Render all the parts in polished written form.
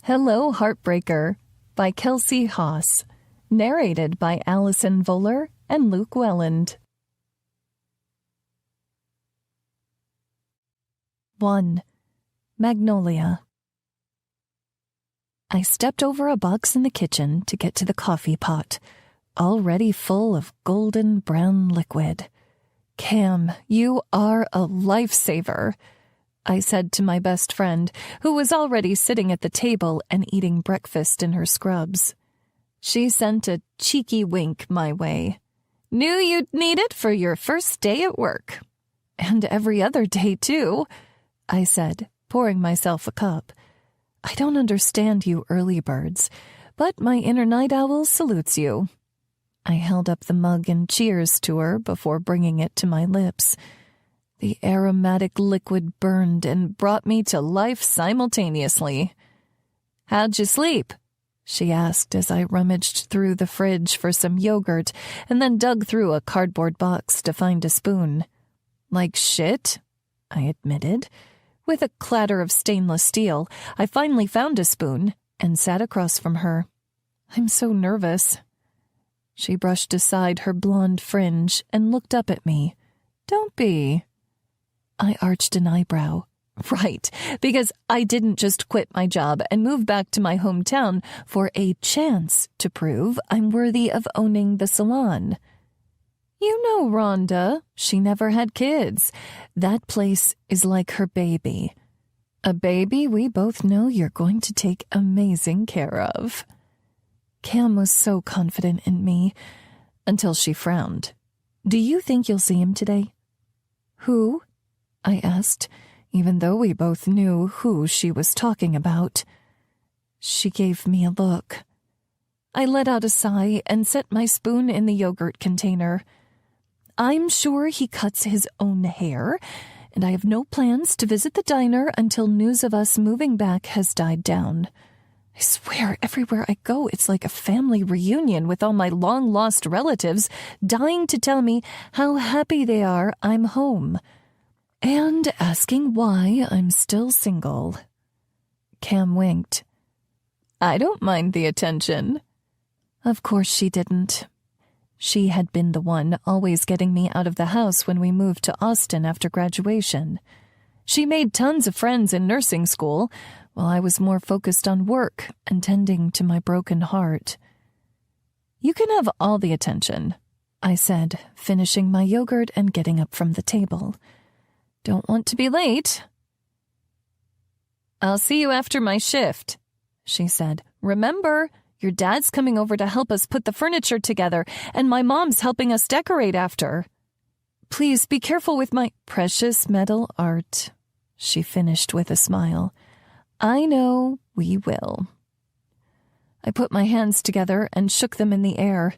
Hello, Heartbreaker by Kelsey Haas. Narrated by Allison Voller and Luke Welland. 1. Magnolia. I stepped over a box in the kitchen to get to the coffee pot, already full of golden brown liquid. Cam, you are a lifesaver, I said to my best friend, who was already sitting at the table and eating breakfast in her scrubs. She sent a cheeky wink my way. Knew you'd need it for your first day at work. And every other day, too, I said, pouring myself a cup. I don't understand you early birds, but my inner night owl salutes you. I held up the mug in cheers to her before bringing it to my lips. The aromatic liquid burned and brought me to life simultaneously. How'd you sleep? She asked as I rummaged through the fridge for some yogurt and then dug through a cardboard box to find a spoon. Like shit, I admitted. With a clatter of stainless steel, I finally found a spoon and sat across from her. I'm so nervous. She brushed aside her blonde fringe and looked up at me. Don't be. I arched an eyebrow. Right, because I didn't just quit my job and move back to my hometown for a chance to prove I'm worthy of owning the salon. You know Rhonda, she never had kids. That place is like her baby. A baby we both know you're going to take amazing care of. Cam was so confident in me, until she frowned. Do you think you'll see him today? Who? I asked, even though we both knew who she was talking about. She gave me a look. I let out a sigh and set my spoon in the yogurt container. I'm sure he cuts his own hair, and I have no plans to visit the diner until news of us moving back has died down. I swear, everywhere I go, it's like a family reunion with all my long-lost relatives dying to tell me how happy they are I'm home. And asking why I'm still single. Cam winked. I don't mind the attention. Of course she didn't. She had been the one always getting me out of the house when we moved to Austin after graduation. She made tons of friends in nursing school, while I was more focused on work and tending to my broken heart. You can have all the attention, I said, finishing my yogurt and getting up from the table. Don't want to be late. I'll see you after my shift, she said. Remember, your dad's coming over to help us put the furniture together, and my mom's helping us decorate after. Please be careful with my precious metal art, she finished with a smile. I know we will. I put my hands together and shook them in the air.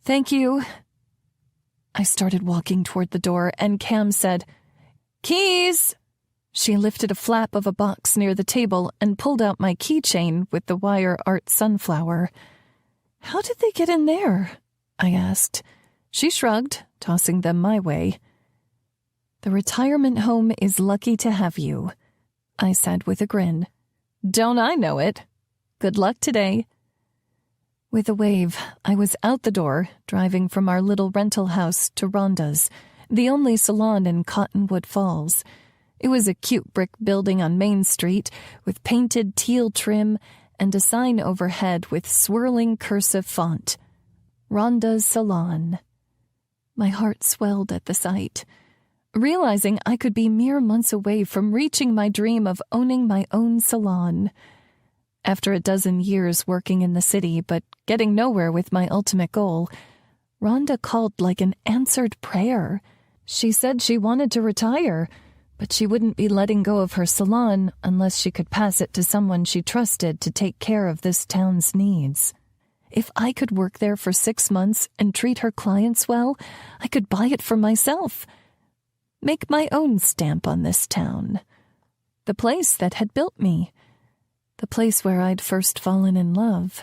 Thank you. I started walking toward the door, and Cam said, Keys! She lifted a flap of a box near the table and pulled out my keychain with the wire art sunflower. How did they get in there? I asked. She shrugged, tossing them my way. The retirement home is lucky to have you, I said with a grin. Don't I know it? Good luck today. With a wave, I was out the door, driving from our little rental house to Rhonda's, the only salon in Cottonwood Falls. It was a cute brick building on Main Street with painted teal trim and a sign overhead with swirling cursive font. Rhonda's Salon. My heart swelled at the sight. Realizing I could be mere months away from reaching my dream of owning my own salon. After a dozen years working in the city but getting nowhere with my ultimate goal, Rhonda called like an answered prayer. She said she wanted to retire, but she wouldn't be letting go of her salon unless she could pass it to someone she trusted to take care of this town's needs. If I could work there for 6 months and treat her clients well, I could buy it for myself. Make my own stamp on this town. The place that had built me. The place where I'd first fallen in love.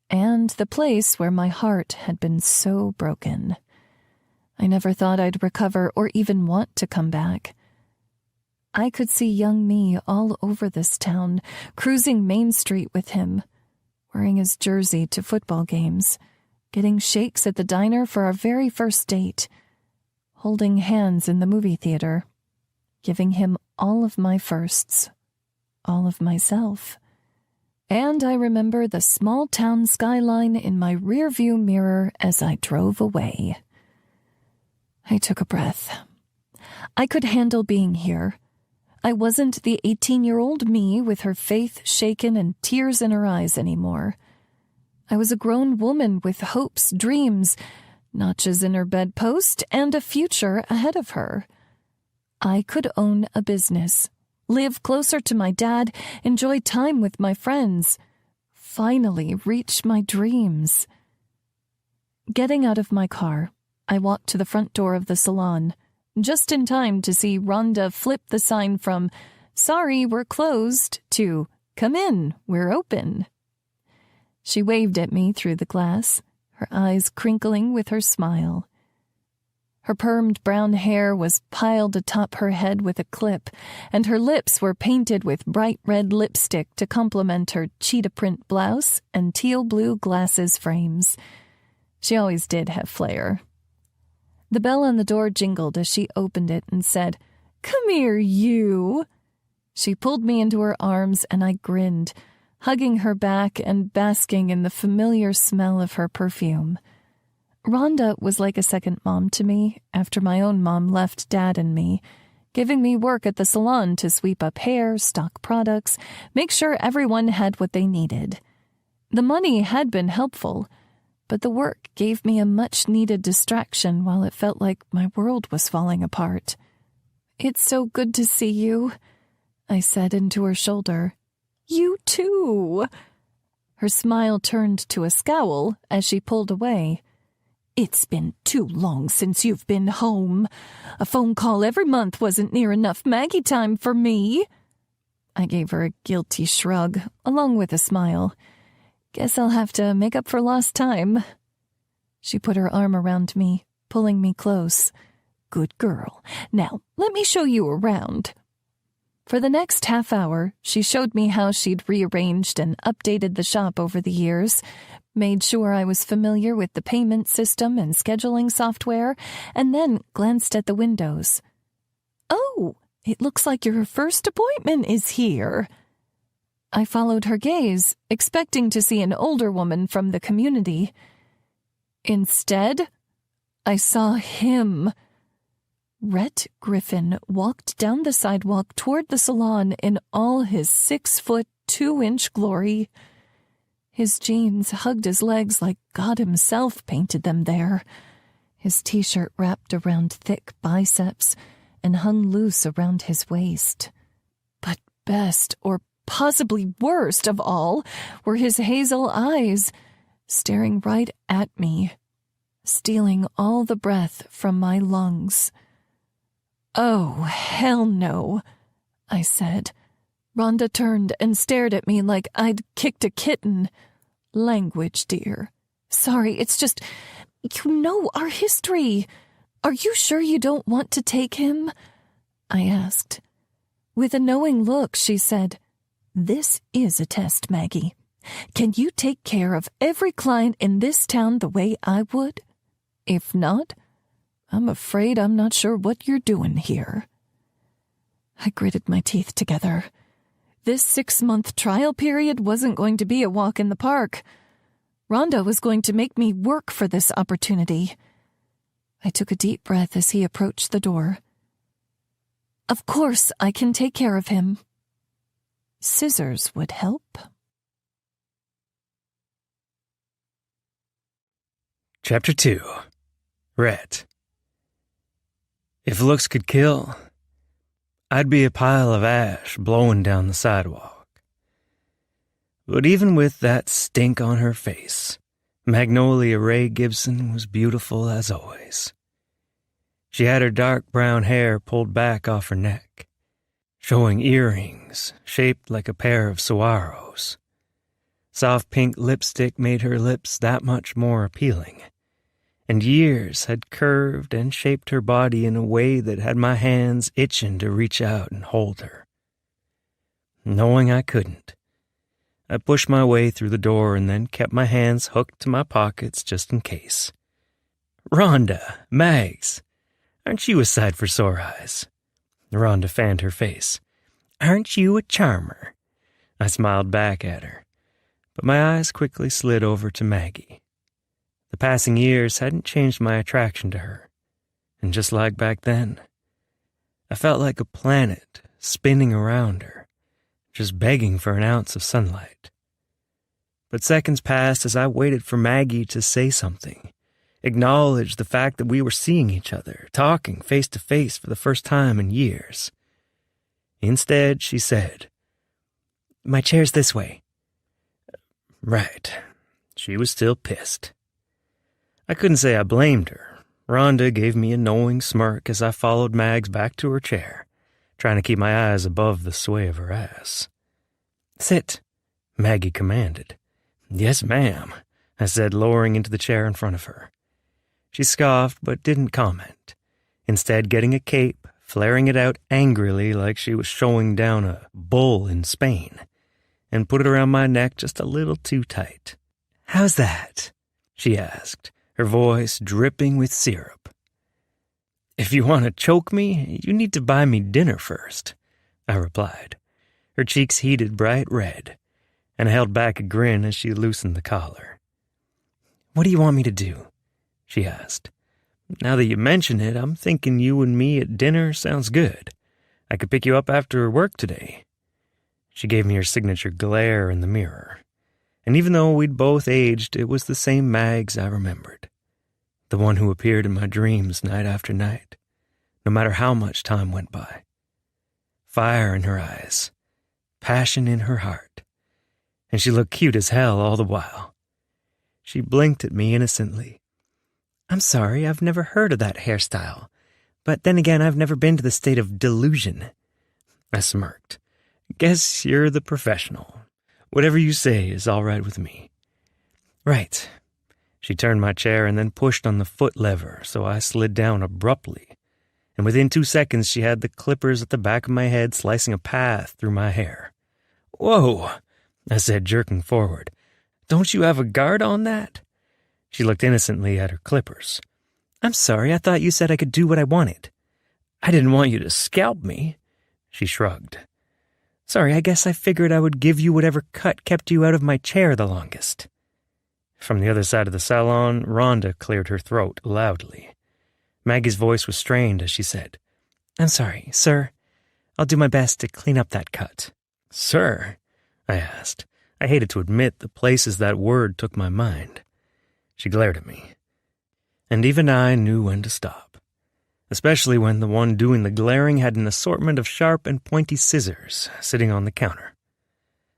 And the place where my heart had been so broken. I never thought I'd recover or even want to come back. I could see young me all over this town, cruising Main Street with him, wearing his jersey to football games, getting shakes at the diner for our very first date, holding hands in the movie theater, giving him all of my firsts, all of myself. And I remember the small town skyline in my rearview mirror as I drove away. I took a breath. I could handle being here. I wasn't the 18-year-old me with her faith shaken and tears in her eyes anymore. I was a grown woman with hopes, dreams, notches in her bedpost, and a future ahead of her. I could own a business, live closer to my dad, enjoy time with my friends, finally reach my dreams. Getting out of my car, I walked to the front door of the salon, just in time to see Rhonda flip the sign from, "Sorry, we're closed," to, "Come in, we're open." She waved at me through the glass, her eyes crinkling with her smile. Her permed brown hair was piled atop her head with a clip, and her lips were painted with bright red lipstick to complement her cheetah print blouse and teal blue glasses frames. She always did have flair. The bell on the door jingled as she opened it and said, "Come here, you." She pulled me into her arms and I grinned, hugging her back and basking in the familiar smell of her perfume. Rhonda was like a second mom to me after my own mom left Dad and me, giving me work at the salon to sweep up hair, stock products, make sure everyone had what they needed. The money had been helpful, but the work gave me a much-needed distraction while it felt like my world was falling apart. "It's so good to see you," I said into her shoulder. "You too." Her smile turned to a scowl as she pulled away. "It's been too long since you've been home. A phone call every month wasn't near enough Maggie time for me." I gave her a guilty shrug, along with a smile. "Guess I'll have to make up for lost time." She put her arm around me, pulling me close. "Good girl. Now, let me show you around." For the next half hour, she showed me how she'd rearranged and updated the shop over the years, made sure I was familiar with the payment system and scheduling software, and then glanced at the windows. "Oh, it looks like your first appointment is here." I followed her gaze, expecting to see an older woman from the community. Instead, I saw him. Rhett Griffin walked down the sidewalk toward the salon in all his 6'2" glory. His jeans hugged his legs like God himself painted them there. His t-shirt wrapped around thick biceps and hung loose around his waist. But best, or possibly worst of all, were his hazel eyes, staring right at me, stealing all the breath from my lungs. "Oh, hell no," I said. Rhonda turned and stared at me like I'd kicked a kitten. "Language, dear. Sorry, it's just, you know our history. Are you sure you don't want to take him?" I asked. With a knowing look, she said, "This is a test, Maggie. Can you take care of every client in this town the way I would? If not, I'm afraid I'm not sure what you're doing here." I gritted my teeth together. This 6-month trial period wasn't going to be a walk in the park. Rhonda was going to make me work for this opportunity. I took a deep breath as he approached the door. "Of course I can take care of him. Scissors would help." Chapter 2. Rhett. If looks could kill, I'd be a pile of ash blowing down the sidewalk. But even with that stink on her face, Magnolia Ray Gibson was beautiful as always. She had her dark brown hair pulled back off her neck, showing earrings shaped like a pair of saguaros. Soft pink lipstick made her lips that much more appealing, and years had curved and shaped her body in a way that had my hands itching to reach out and hold her. Knowing I couldn't, I pushed my way through the door and then kept my hands hooked to my pockets just in case. "Rhonda, Mags, aren't you a sight for sore eyes?" Rhonda fanned her face. "Aren't you a charmer?" I smiled back at her, but my eyes quickly slid over to Maggie. The passing years hadn't changed my attraction to her, and just like back then, I felt like a planet spinning around her, just begging for an ounce of sunlight. But seconds passed as I waited for Maggie to say something, acknowledge the fact that we were seeing each other, talking face to face for the first time in years. Instead, she said, "My chair's this way." Right. She was still pissed. I couldn't say I blamed her. Rhonda gave me a knowing smirk as I followed Mags back to her chair, trying to keep my eyes above the sway of her ass. "Sit," Maggie commanded. "Yes, ma'am," I said, lowering into the chair in front of her. She scoffed but didn't comment, instead getting a cape, flaring it out angrily like she was showing down a bull in Spain, and put it around my neck just a little too tight. "How's that?" she asked, her voice dripping with syrup. "If you want to choke me, you need to buy me dinner first," I replied. Her cheeks heated bright red, and I held back a grin as she loosened the collar. "What do you want me to do?" she asked. "Now that you mention it, I'm thinking you and me at dinner sounds good. I could pick you up after work today." She gave me her signature glare in the mirror, and even though we'd both aged, it was the same Mags I remembered, the one who appeared in my dreams night after night, no matter how much time went by. Fire in her eyes, passion in her heart, and she looked cute as hell all the while. She blinked at me innocently. "I'm sorry, I've never heard of that hairstyle, but then again, I've never been to the state of delusion." I smirked. "Guess you're the professional. Whatever you say is all right with me." "Right." She turned my chair and then pushed on the foot lever, so I slid down abruptly, and within 2 seconds she had the clippers at the back of my head slicing a path through my hair. "Whoa," I said, jerking forward. "Don't you have a guard on that?" She looked innocently at her clippers. "I'm sorry, I thought you said I could do what I wanted." "I didn't want you to scalp me," she shrugged. "Sorry, I guess I figured I would give you whatever cut kept you out of my chair the longest." From the other side of the salon, Rhonda cleared her throat loudly. Maggie's voice was strained as she said, "I'm sorry, sir. I'll do my best to clean up that cut." "Sir?" I asked. I hated to admit the places that word took my mind. She glared at me, and even I knew when to stop, especially when the one doing the glaring had an assortment of sharp and pointy scissors sitting on the counter.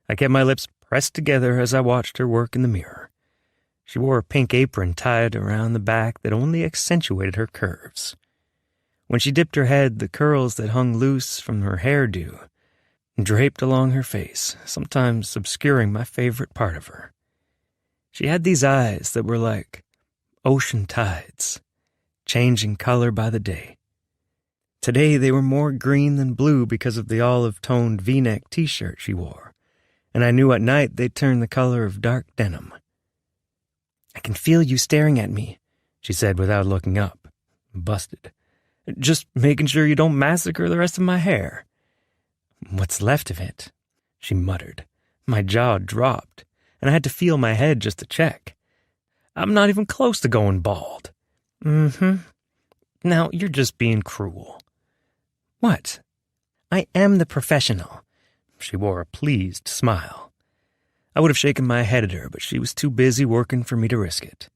I kept my lips pressed together as I watched her work in the mirror. She wore a pink apron tied around the back that only accentuated her curves. When she dipped her head, the curls that hung loose from her hairdo draped along her face, sometimes obscuring my favorite part of her. She had these eyes that were like ocean tides, changing color by the day. Today they were more green than blue because of the olive-toned V-neck t-shirt she wore, and I knew at night they'd turn the color of dark denim. "I can feel you staring at me," she said without looking up. Busted. "Just making sure you don't massacre the rest of my hair." "What's left of it," she muttered. My jaw dropped, and I had to feel my head just to check. "I'm not even close to going bald." "Mm-hmm. Now you're just being cruel." "What?" "I am the professional." She wore a pleased smile. I would have shaken my head at her, but she was too busy working for me to risk it.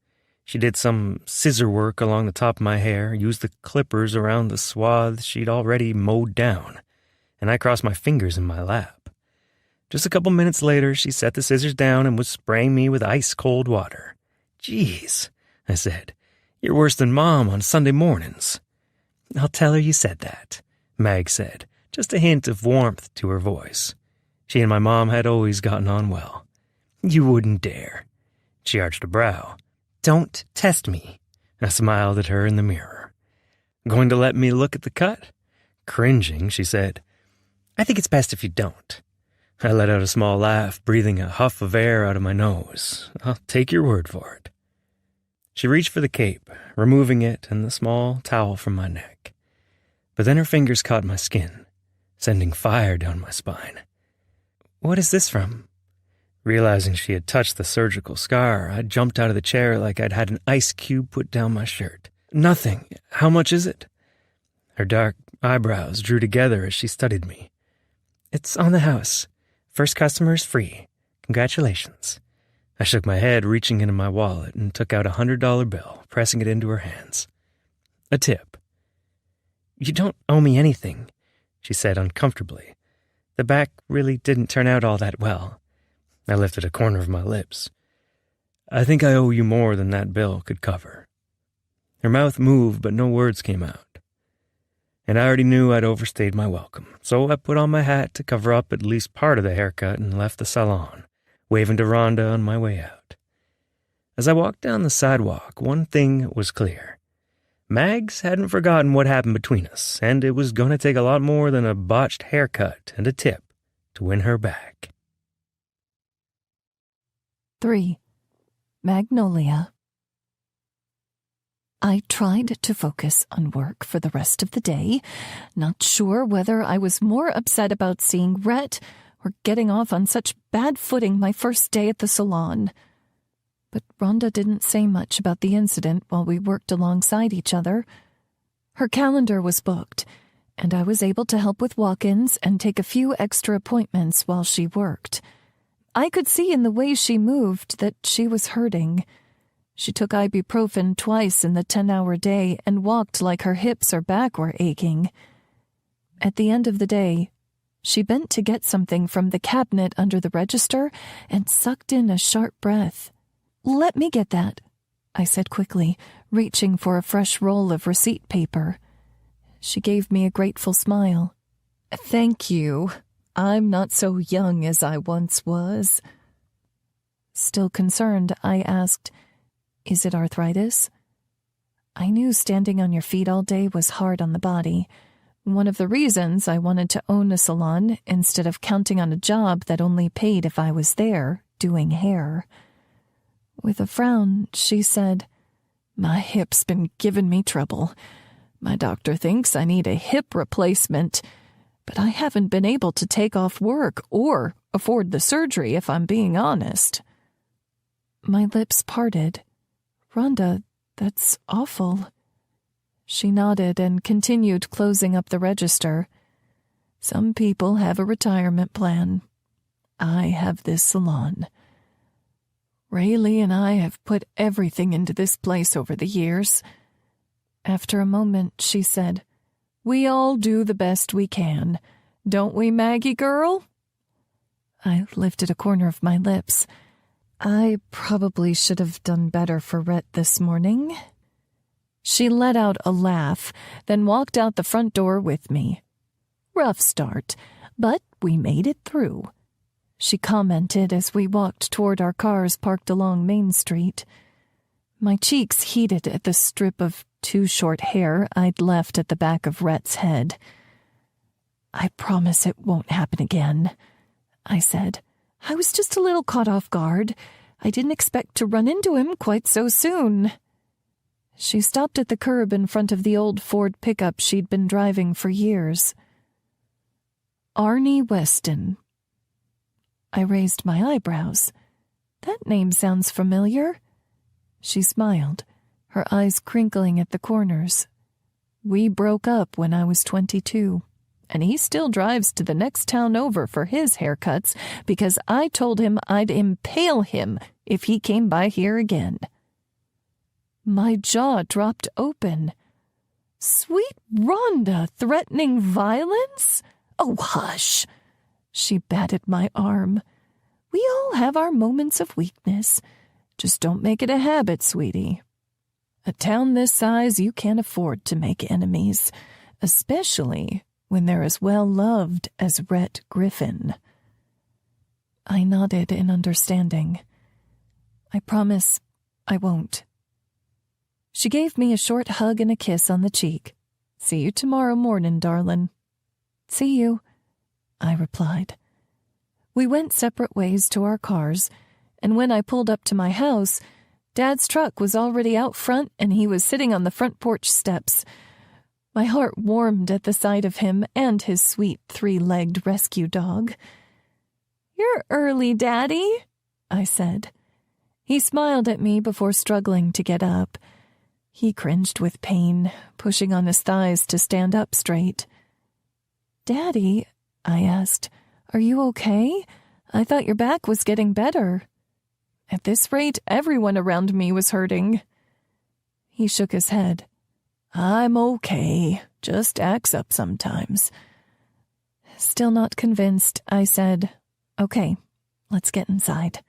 She did some scissor work along the top of my hair, used the clippers around the swaths she'd already mowed down, and I crossed my fingers in my lap. Just a couple minutes later, she set the scissors down and was spraying me with ice-cold water. "Jeez," I said, "you're worse than Mom on Sunday mornings." "I'll tell her you said that," Mag said, just a hint of warmth to her voice. She and my mom had always gotten on well. "You wouldn't dare." She arched a brow. "Don't test me," I smiled at her in the mirror. Going to let me look at the cut? Cringing, she said, "I think it's best if you don't." I let out a small laugh, breathing a huff of air out of my nose. I'll take your word for it. She reached for the cape, removing it and the small towel from my neck. But then her fingers caught my skin, sending fire down my spine. "What is this from?" Realizing she had touched the surgical scar, I jumped out of the chair like I'd had an ice cube put down my shirt. "Nothing. How much is it?" Her dark eyebrows drew together as she studied me. "It's on the house. First customer is free. Congratulations." I shook my head, reaching into my wallet, and took out a $100 bill, pressing it into her hands. "A tip." "You don't owe me anything," she said uncomfortably. "The back really didn't turn out all that well." I lifted a corner of my lips. "I think I owe you more than that bill could cover." Her mouth moved, but no words came out. And I already knew I'd overstayed my welcome, so I put on my hat to cover up at least part of the haircut and left the salon, waving to Rhonda on my way out. As I walked down the sidewalk, one thing was clear. Mags hadn't forgotten what happened between us, and it was going to take a lot more than a botched haircut and a tip to win her back. 3. Magnolia. I tried to focus on work for the rest of the day, not sure whether I was more upset about seeing Rhett or getting off on such bad footing my first day at the salon. But Rhonda didn't say much about the incident while we worked alongside each other. Her calendar was booked, and I was able to help with walk-ins and take a few extra appointments while she worked. I could see in the way she moved that she was hurting. She took ibuprofen twice in the 10-hour day and walked like her hips or back were aching. At the end of the day, she bent to get something from the cabinet under the register and sucked in a sharp breath. "Let me get that," I said quickly, reaching for a fresh roll of receipt paper. She gave me a grateful smile. "Thank you. I'm not so young as I once was." Still concerned, I asked, "Is it arthritis?" I knew standing on your feet all day was hard on the body. One of the reasons I wanted to own a salon instead of counting on a job that only paid if I was there, doing hair. With a frown, she said, "My hip's been giving me trouble. My doctor thinks I need a hip replacement, but I haven't been able to take off work or afford the surgery if I'm being honest." My lips parted. "Rhonda, that's awful." She nodded and continued closing up the register. "Some people have a retirement plan. I have this salon. Rayleigh and I have put everything into this place over the years." After a moment, she said, "We all do the best we can. Don't we, Maggie girl?" I lifted a corner of my lips. I probably should have done better for Rhett this morning. She let out a laugh, then walked out the front door with me. "Rough start, but we made it through," she commented as we walked toward our cars parked along Main Street. My cheeks heated at the strip of too short hair I'd left at the back of Rhett's head. "I promise it won't happen again," I said. "I was just a little caught off guard. I didn't expect to run into him quite so soon." She stopped at the curb in front of the old Ford pickup she'd been driving for years. "Arnie Weston." I raised my eyebrows. That name sounds familiar. She smiled, her eyes crinkling at the corners. "We broke up when I was 22, and he still drives to the next town over for his haircuts because I told him I'd impale him if he came by here again." My jaw dropped open. Sweet Rhonda threatening violence? "Oh, hush!" She batted my arm. "We all have our moments of weakness. Just don't make it a habit, sweetie. A town this size, you can't afford to make enemies, especially when they're as well-loved as Rhett Griffin." I nodded in understanding. "I promise I won't." She gave me a short hug and a kiss on the cheek. See you tomorrow morning, darlin'. See you, I replied. We went separate ways to our cars, and when I pulled up to my house, Dad's truck was already out front and he was sitting on the front porch steps. My heart warmed at the sight of him and his sweet 3-legged rescue dog. "You're early, Daddy," I said. He smiled at me before struggling to get up. He cringed with pain, pushing on his thighs to stand up straight. "Daddy," I asked, "are you okay? I thought your back was getting better." At this rate, everyone around me was hurting. He shook his head. "I'm okay, just acts up sometimes." Still not convinced, I said, "Okay, let's get inside."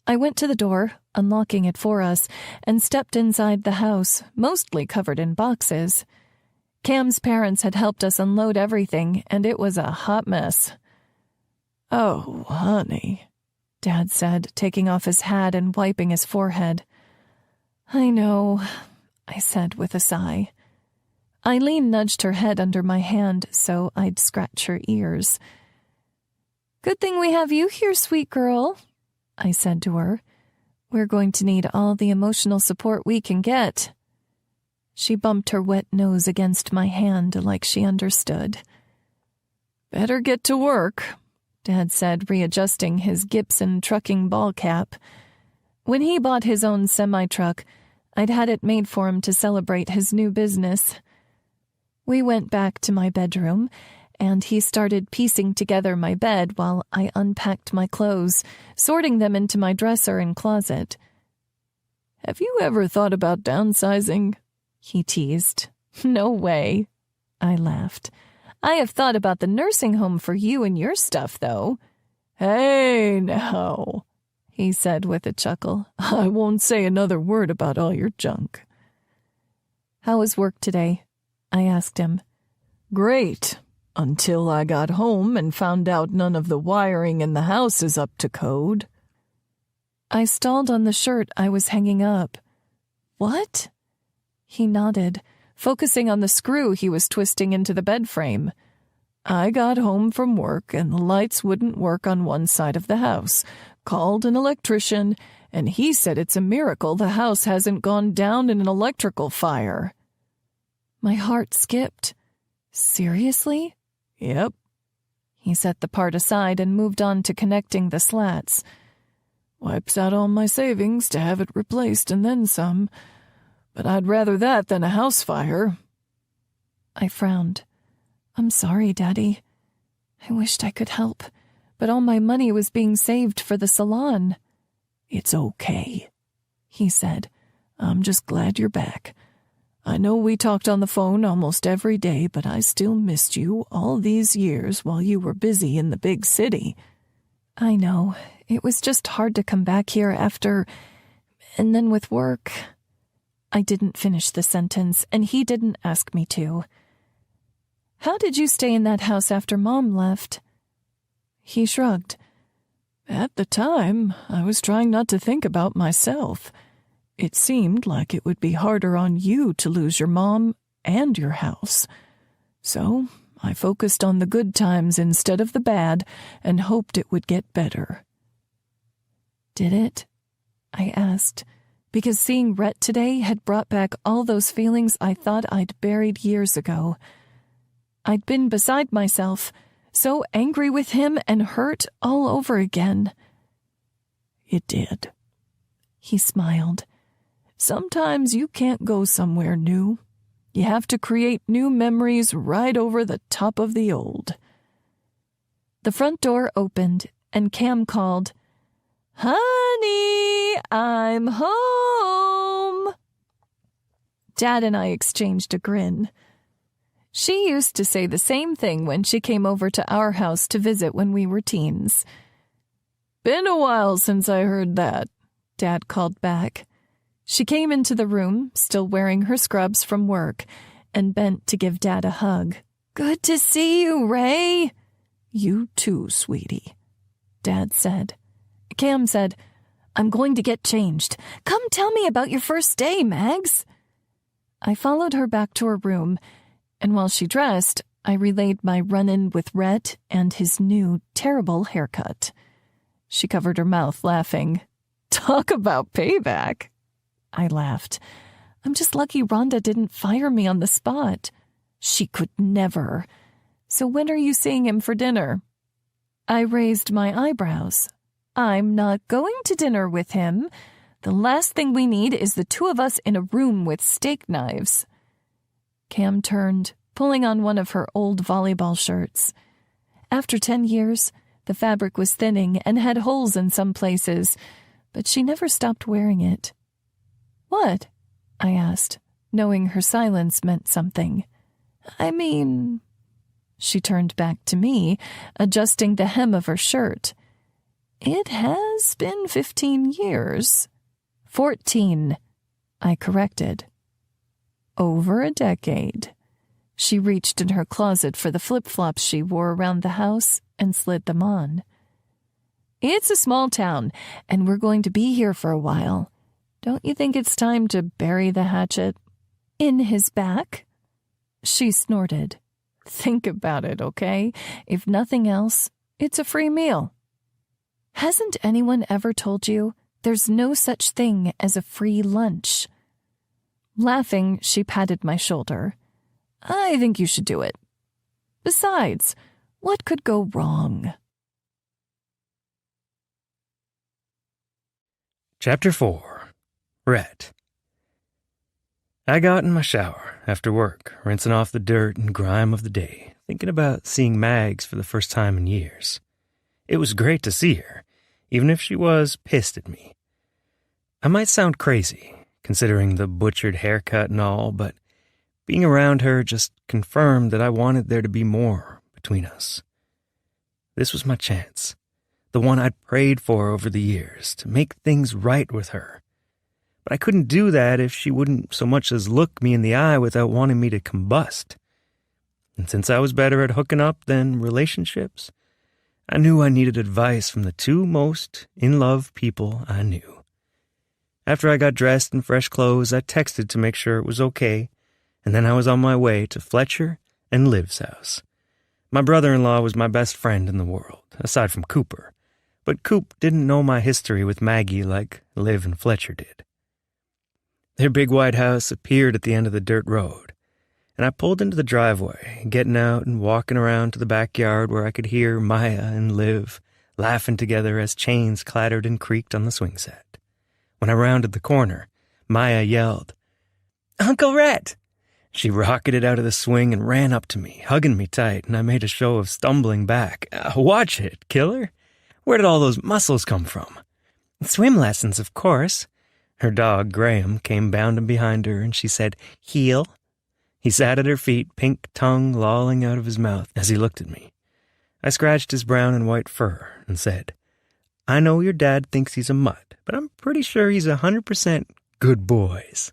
I went to the door, unlocking it for us, and stepped inside the house, mostly covered in boxes. Cam's parents had helped us unload everything, and it was a hot mess. "Oh, honey," Dad said, taking off his hat and wiping his forehead. "I know," I said with a sigh. Eileen nudged her head under my hand so I'd scratch her ears. "Good thing we have you here, sweet girl," I said to her. "We're going to need all the emotional support we can get." She bumped her wet nose against my hand like she understood. "Better get to work," Dad said, readjusting his Gibson trucking ball cap. When he bought his own semi-truck, I'd had it made for him to celebrate his new business. We went back to my bedroom, and he started piecing together my bed while I unpacked my clothes, sorting them into my dresser and closet. "Have you ever thought about downsizing?" he teased. "No way," I laughed. "I have thought about the nursing home for you and your stuff, though." "Hey, now," he said with a chuckle. "I won't say another word about all your junk." "How was work today?" I asked him. "Great. Until I got home and found out none of the wiring in the house is up to code." I stalled on the shirt I was hanging up. "What?" He nodded, focusing on the screw he was twisting into the bed frame. "I got home from work and the lights wouldn't work on one side of the house. Called an electrician, and he said it's a miracle the house hasn't gone down in an electrical fire." My heart skipped. "Seriously?" "Yep." He set the part aside and moved on to connecting the slats. "Wipes out all my savings to have it replaced and then some. But I'd rather that than a house fire." I frowned. "I'm sorry, Daddy. I wished I could help, but all my money was being saved for the salon." "It's okay," he said. "I'm just glad you're back. I know we talked on the phone almost every day, but I still missed you all these years while you were busy in the big city." "I know. It was just hard to come back here after... and then with work." I didn't finish the sentence, and he didn't ask me to. "How did you stay in that house after Mom left?" He shrugged. "At the time, I was trying not to think about myself. It seemed like it would be harder on you to lose your mom and your house. So I focused on the good times instead of the bad and hoped it would get better." "Did it?" I asked, because seeing Rhett today had brought back all those feelings I thought I'd buried years ago. I'd been beside myself, so angry with him and hurt all over again. "It did." He smiled. "Sometimes you can't go somewhere new. You have to create new memories right over the top of the old." The front door opened, and Cam called, "Honey, I'm home." Dad and I exchanged a grin. She used to say the same thing when she came over to our house to visit when we were teens. "Been a while since I heard that," Dad called back. She came into the room, still wearing her scrubs from work, and bent to give Dad a hug. "Good to see you, Ray." "You too, sweetie," Dad said. Cam said, I'm going to get changed. Come tell me about your first day, Mags. I followed her back to her room, and while she dressed, I relayed my run-in with Rhett and his new, terrible haircut. She covered her mouth, laughing. Talk about payback. I laughed. I'm just lucky Rhonda didn't fire me on the spot. She could never. So when are you seeing him for dinner? I raised my eyebrows. I'm not going to dinner with him. The last thing we need is the two of us in a room with steak knives. Cam turned, pulling on one of her old volleyball shirts. After 10 years, the fabric was thinning and had holes in some places, but she never stopped wearing it. What? I asked, knowing her silence meant something. I mean... She turned back to me, adjusting the hem of her shirt. It has been 15 years. 14, I corrected. Over a decade. She reached in her closet for the flip-flops she wore around the house and slid them on. It's a small town, and we're going to be here for a while. Don't you think it's time to bury the hatchet? In his back? She snorted. Think about it, okay? If nothing else, it's a free meal. Hasn't anyone ever told you there's no such thing as a free lunch? Laughing, she patted my shoulder. I think you should do it. Besides, what could go wrong? Chapter 4. Rhett. I got in my shower after work, rinsing off the dirt and grime of the day, thinking about seeing Mags for the first time in years. It was great to see her, even if she was pissed at me. I might sound crazy, considering the butchered haircut and all, but being around her just confirmed that I wanted there to be more between us. This was my chance, the one I'd prayed for over the years, to make things right with her. But I couldn't do that if she wouldn't so much as look me in the eye without wanting me to combust. And since I was better at hooking up than relationships, I knew I needed advice from the two most in-love people I knew. After I got dressed in fresh clothes, I texted to make sure it was okay, and then I was on my way to Fletcher and Liv's house. My brother-in-law was my best friend in the world, aside from Cooper, but Coop didn't know my history with Maggie like Liv and Fletcher did. Their big white house appeared at the end of the dirt road, and I pulled into the driveway, getting out and walking around to the backyard where I could hear Maya and Liv laughing together as chains clattered and creaked on the swing set. When I rounded the corner, Maya yelled, "Uncle Rhett!" She rocketed out of the swing and ran up to me, hugging me tight, and I made a show of stumbling back. Watch it, killer! Where did all those muscles come from? Swim lessons, of course. Her dog, Graham, came bounding behind her, and she said, "Heel." He sat at her feet, pink tongue lolling out of his mouth as he looked at me. I scratched his brown and white fur and said, "I know your dad thinks he's a mutt, but I'm pretty sure he's 100% good boys."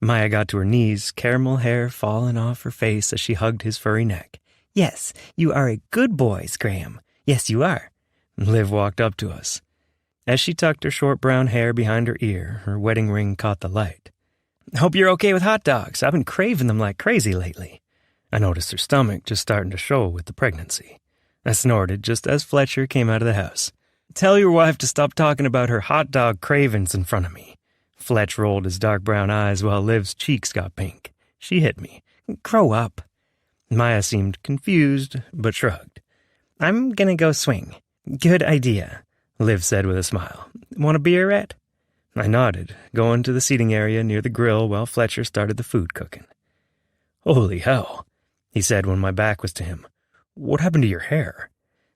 Maya got to her knees, caramel hair falling off her face as she hugged his furry neck. "Yes, you are a good boys, Graham. Yes, you are." Liv walked up to us. As she tucked her short brown hair behind her ear, her wedding ring caught the light. "Hope you're okay with hot dogs. I've been craving them like crazy lately." I noticed her stomach just starting to show with the pregnancy. I snorted just as Fletcher came out of the house. "Tell your wife to stop talking about her hot dog cravings in front of me." Fletch rolled his dark brown eyes while Liv's cheeks got pink. She hit me. "Grow up." Maya seemed confused, but shrugged. "I'm gonna go swing." "Good idea," Liv said with a smile. "Want a beer, Rhett?" I nodded, going to the seating area near the grill while Fletcher started the food cooking. "Holy hell," he said when my back was to him. "What happened to your hair?"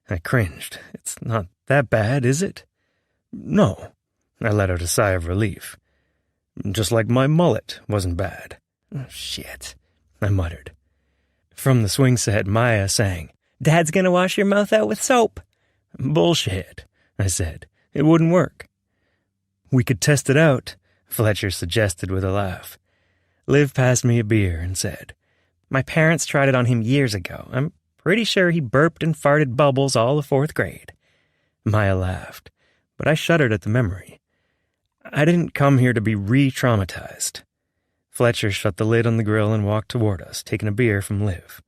I cringed. "It's not that bad, is it?" "No." I let out a sigh of relief. "Just like my mullet wasn't bad." "Shit," I muttered. From the swing set, Maya sang, "Dad's gonna wash your mouth out with soap." "Bullshit," I said. "It wouldn't work." "We could test it out," Fletcher suggested with a laugh. Liv passed me a beer and said, "My parents tried it on him years ago. I'm pretty sure he burped and farted bubbles all of 4th grade. Maya laughed. but I shuddered at the memory. I didn't come here to be re-traumatized. Fletcher shut the lid on the grill and walked toward us, taking a beer from Liv.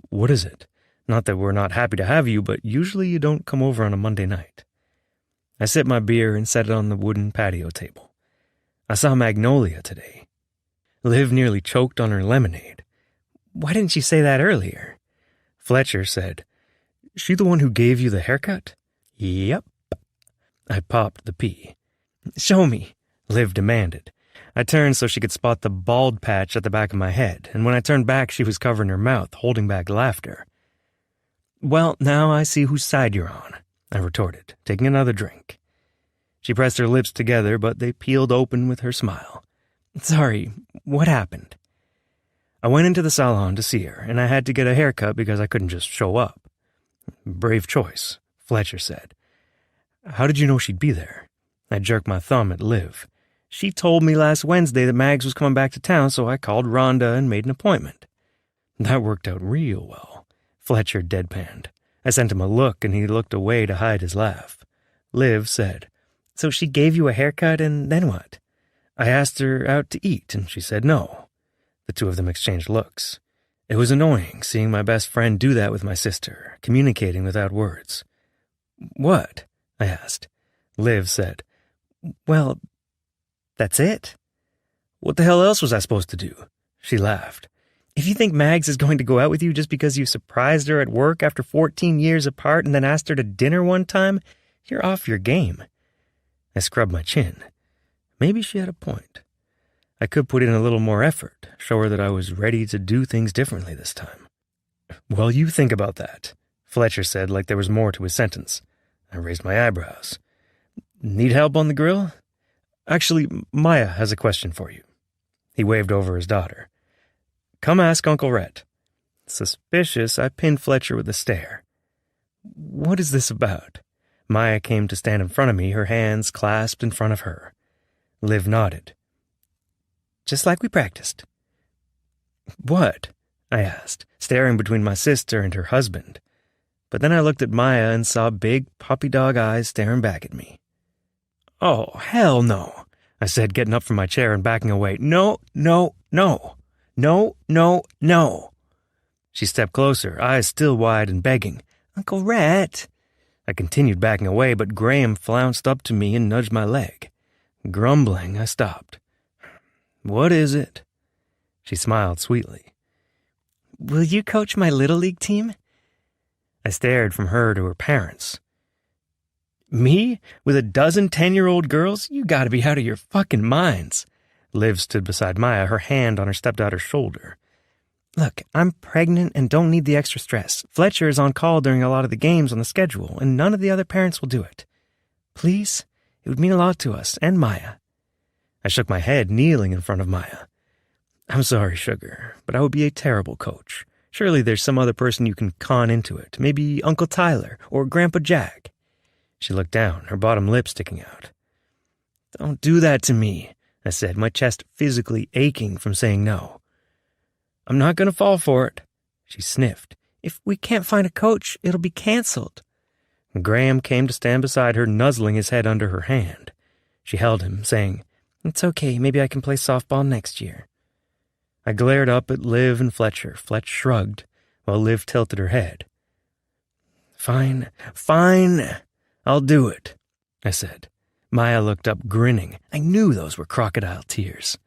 What is it? Not that we're not happy to have you, but usually you don't come over on a Monday night. I sipped my beer and set it on the wooden patio table. I saw Magnolia today. Liv nearly choked on her lemonade. Why didn't you say that earlier? Fletcher said, She the one who gave you the haircut? Yep. I popped the pea. Show me, Liv demanded. I turned so she could spot the bald patch at the back of my head, and when I turned back, she was covering her mouth, holding back laughter. Well, now I see whose side you're on, I retorted, taking another drink. She pressed her lips together, but they peeled open with her smile. Sorry, what happened? I went into the salon to see her, and I had to get a haircut because I couldn't just show up. Brave choice, Fletcher said. How did you know she'd be there? I jerked my thumb at Liv. She told me last Wednesday that Mags was coming back to town, so I called Rhonda and made an appointment. That worked out real well, Fletcher deadpanned. I sent him a look, and he looked away to hide his laugh. Liv said, So she gave you a haircut, and then what? I asked her out to eat, and she said no. The two of them exchanged looks. It was annoying seeing my best friend do that with my sister, communicating without words. What? I asked. Liv said, Well, that's it. What the hell else was I supposed to do? She laughed. If you think Mags is going to go out with you just because you surprised her at work after 14 years apart and then asked her to dinner one time, you're off your game. I scrubbed my chin. Maybe she had a point. I could put in a little more effort, show her that I was ready to do things differently this time. Well, you think about that, Fletcher said like there was more to his sentence. I raised my eyebrows. Need help on the grill? Actually, Maya has a question for you. He waved over his daughter. Come ask Uncle Rhett. Suspicious, I pinned Fletcher with a stare. What is this about? Maya came to stand in front of me, her hands clasped in front of her. Liv nodded. Just like we practiced. What? I asked, staring between my sister and her husband. But then I looked at Maya and saw big puppy dog eyes staring back at me. Oh, hell no, I said, getting up from my chair and backing away. No, no, no. No, no, no. She stepped closer, eyes still wide and begging. Uncle Rhett. I continued backing away, but Graham flounced up to me and nudged my leg. Grumbling, I stopped. What is it? She smiled sweetly. Will you coach my Little League team? I stared from her to her parents. Me? With a dozen 10-year-old girls? You gotta be out of your fucking minds. Liv stood beside Maya, her hand on her stepdaughter's shoulder. Look, I'm pregnant and don't need the extra stress. Fletcher is on call during a lot of the games on the schedule, and none of the other parents will do it. Please? It would mean a lot to us, and Maya. I shook my head, kneeling in front of Maya. I'm sorry, sugar, but I would be a terrible coach. Surely there's some other person you can con into it. Maybe Uncle Tyler or Grandpa Jack. She looked down, her bottom lip sticking out. Don't do that to me, I said, my chest physically aching from saying no. I'm not going to fall for it, she sniffed. If we can't find a coach, it'll be canceled. Graham came to stand beside her, nuzzling his head under her hand. She held him, saying, It's okay, maybe I can play softball next year. I glared up at Liv and Fletcher. Fletch shrugged, while Liv tilted her head. Fine, I'll do it, I said. Maya looked up, grinning. I knew those were crocodile tears.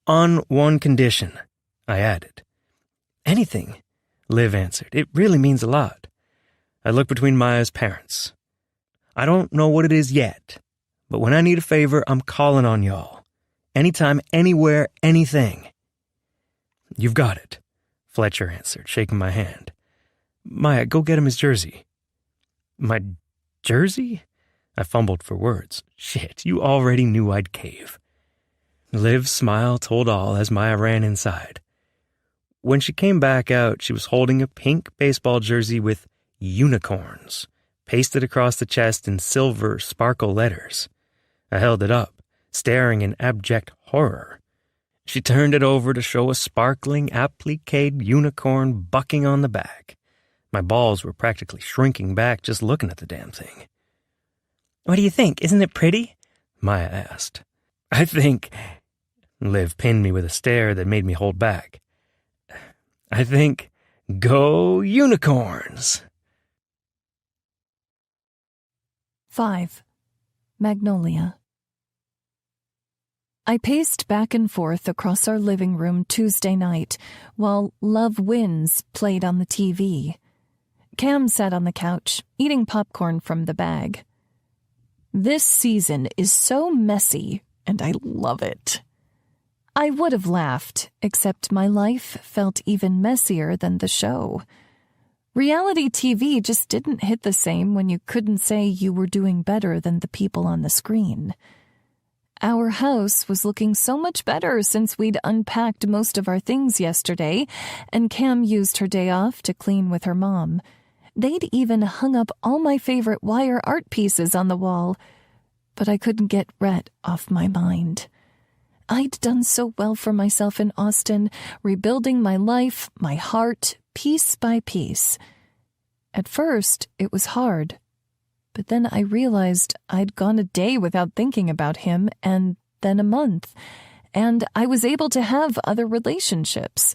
On one condition, I added. Anything, Liv answered. It really means a lot. I looked between Maya's parents. I don't know what it is yet, but when I need a favor, I'm calling on y'all. Anytime, anywhere, anything. You've got it, Fletcher answered, shaking my hand. Maya, go get him his jersey. My jersey? I fumbled for words. Shit, you already knew I'd cave. Liv's smile told all as Maya ran inside. When she came back out, she was holding a pink baseball jersey with unicorns pasted across the chest in silver sparkle letters. I held it up, staring in abject horror. She turned it over to show a sparkling, appliqued unicorn bucking on the back. My balls were practically shrinking back just looking at the damn thing. What do you think? Isn't it pretty? Maya asked. I think... Liv pinned me with a stare that made me hold back. I think... Go unicorns! 5. Magnolia. I paced back and forth across our living room Tuesday night while Love Wins played on the TV. Cam sat on the couch, eating popcorn from the bag. This season is so messy, and I love it. I would have laughed, except my life felt even messier than the show. Reality TV just didn't hit the same when you couldn't say you were doing better than the people on the screen. Our house was looking so much better since we'd unpacked most of our things yesterday, and Cam used her day off to clean with her mom. They'd even hung up all my favorite wire art pieces on the wall, but I couldn't get Rhett off my mind. I'd done so well for myself in Austin, rebuilding my life, my heart, piece by piece. At first, it was hard, but then I realized I'd gone a day without thinking about him, and then a month, and I was able to have other relationships.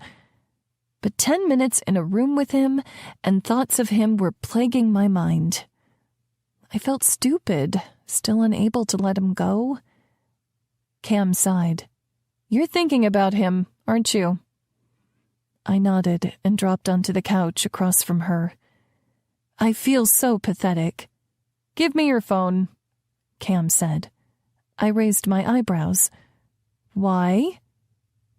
But 10 minutes in a room with him, and thoughts of him were plaguing my mind. I felt stupid, still unable to let him go. Cam sighed. You're thinking about him, aren't you? I nodded and dropped onto the couch across from her. I feel so pathetic. Give me your phone, Cam said. I raised my eyebrows. Why?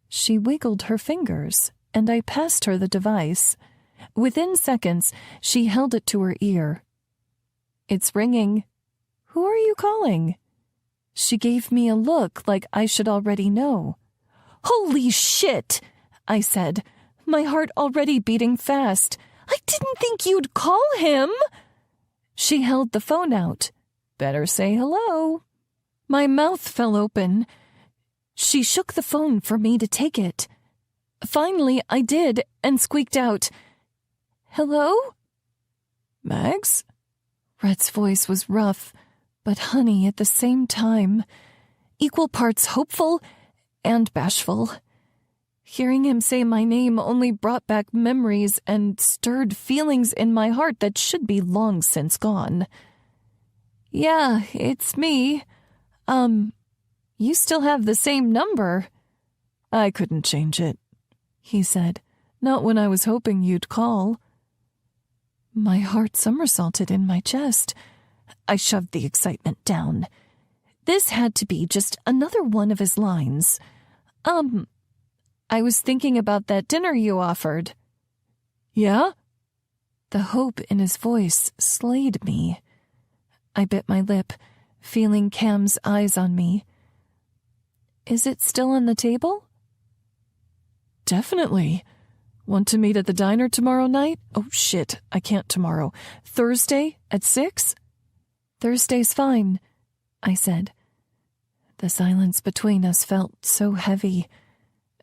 She wiggled her fingers, and I passed her the device. Within seconds, she held it to her ear. It's ringing. Who are you calling? She gave me a look like I should already know. Holy shit, I said, my heart already beating fast. I didn't think you'd call him. She held the phone out. Better say hello. My mouth fell open. She shook the phone for me to take it. Finally, I did and squeaked out, Hello? Mags? Rhett's voice was rough, but honey at the same time, equal parts hopeful and bashful. Hearing him say my name only brought back memories and stirred feelings in my heart that should be long since gone. Yeah, it's me. You still have the same number. I couldn't change it, he said. Not when I was hoping you'd call. My heart somersaulted in my chest. I shoved the excitement down. This had to be just another one of his lines. I was thinking about that dinner you offered. Yeah? The hope in his voice slayed me. I bit my lip, feeling Cam's eyes on me. Is it still on the table? Definitely. Want to meet at the diner tomorrow night? Oh, shit, I can't tomorrow. Thursday at 6? Thursday's fine, I said. The silence between us felt so heavy,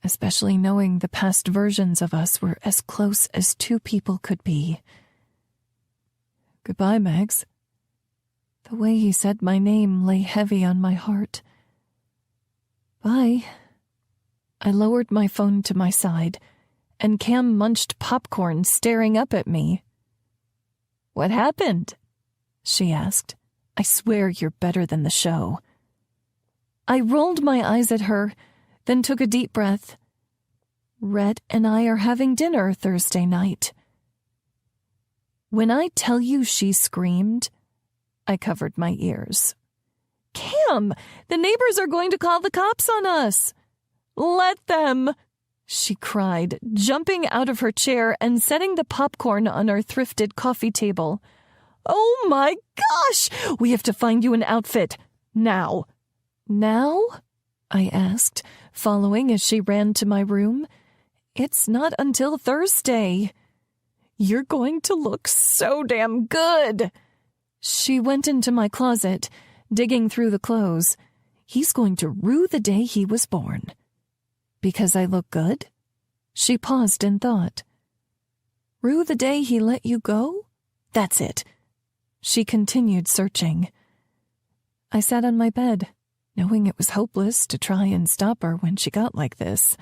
especially knowing the past versions of us were as close as two people could be. Goodbye, Megs. The way he said my name lay heavy on my heart. Bye. I lowered my phone to my side, and Cam munched popcorn, staring up at me. What happened? She asked. I swear you're better than the show. I rolled my eyes at her, then took a deep breath. Rhett and I are having dinner Thursday night. When I tell you she screamed, I covered my ears. Cam, the neighbors are going to call the cops on us. Let them, she cried, jumping out of her chair and setting the popcorn on our thrifted coffee table. Oh my gosh! We have to find you an outfit. Now. Now? I asked, following as she ran to my room. It's not until Thursday. You're going to look so damn good. She went into my closet, digging through the clothes. He's going to rue the day he was born. Because I look good? She paused in thought. Rue the day he let you go? That's it. She continued searching. I sat on my bed, knowing it was hopeless to try and stop her when she got like this.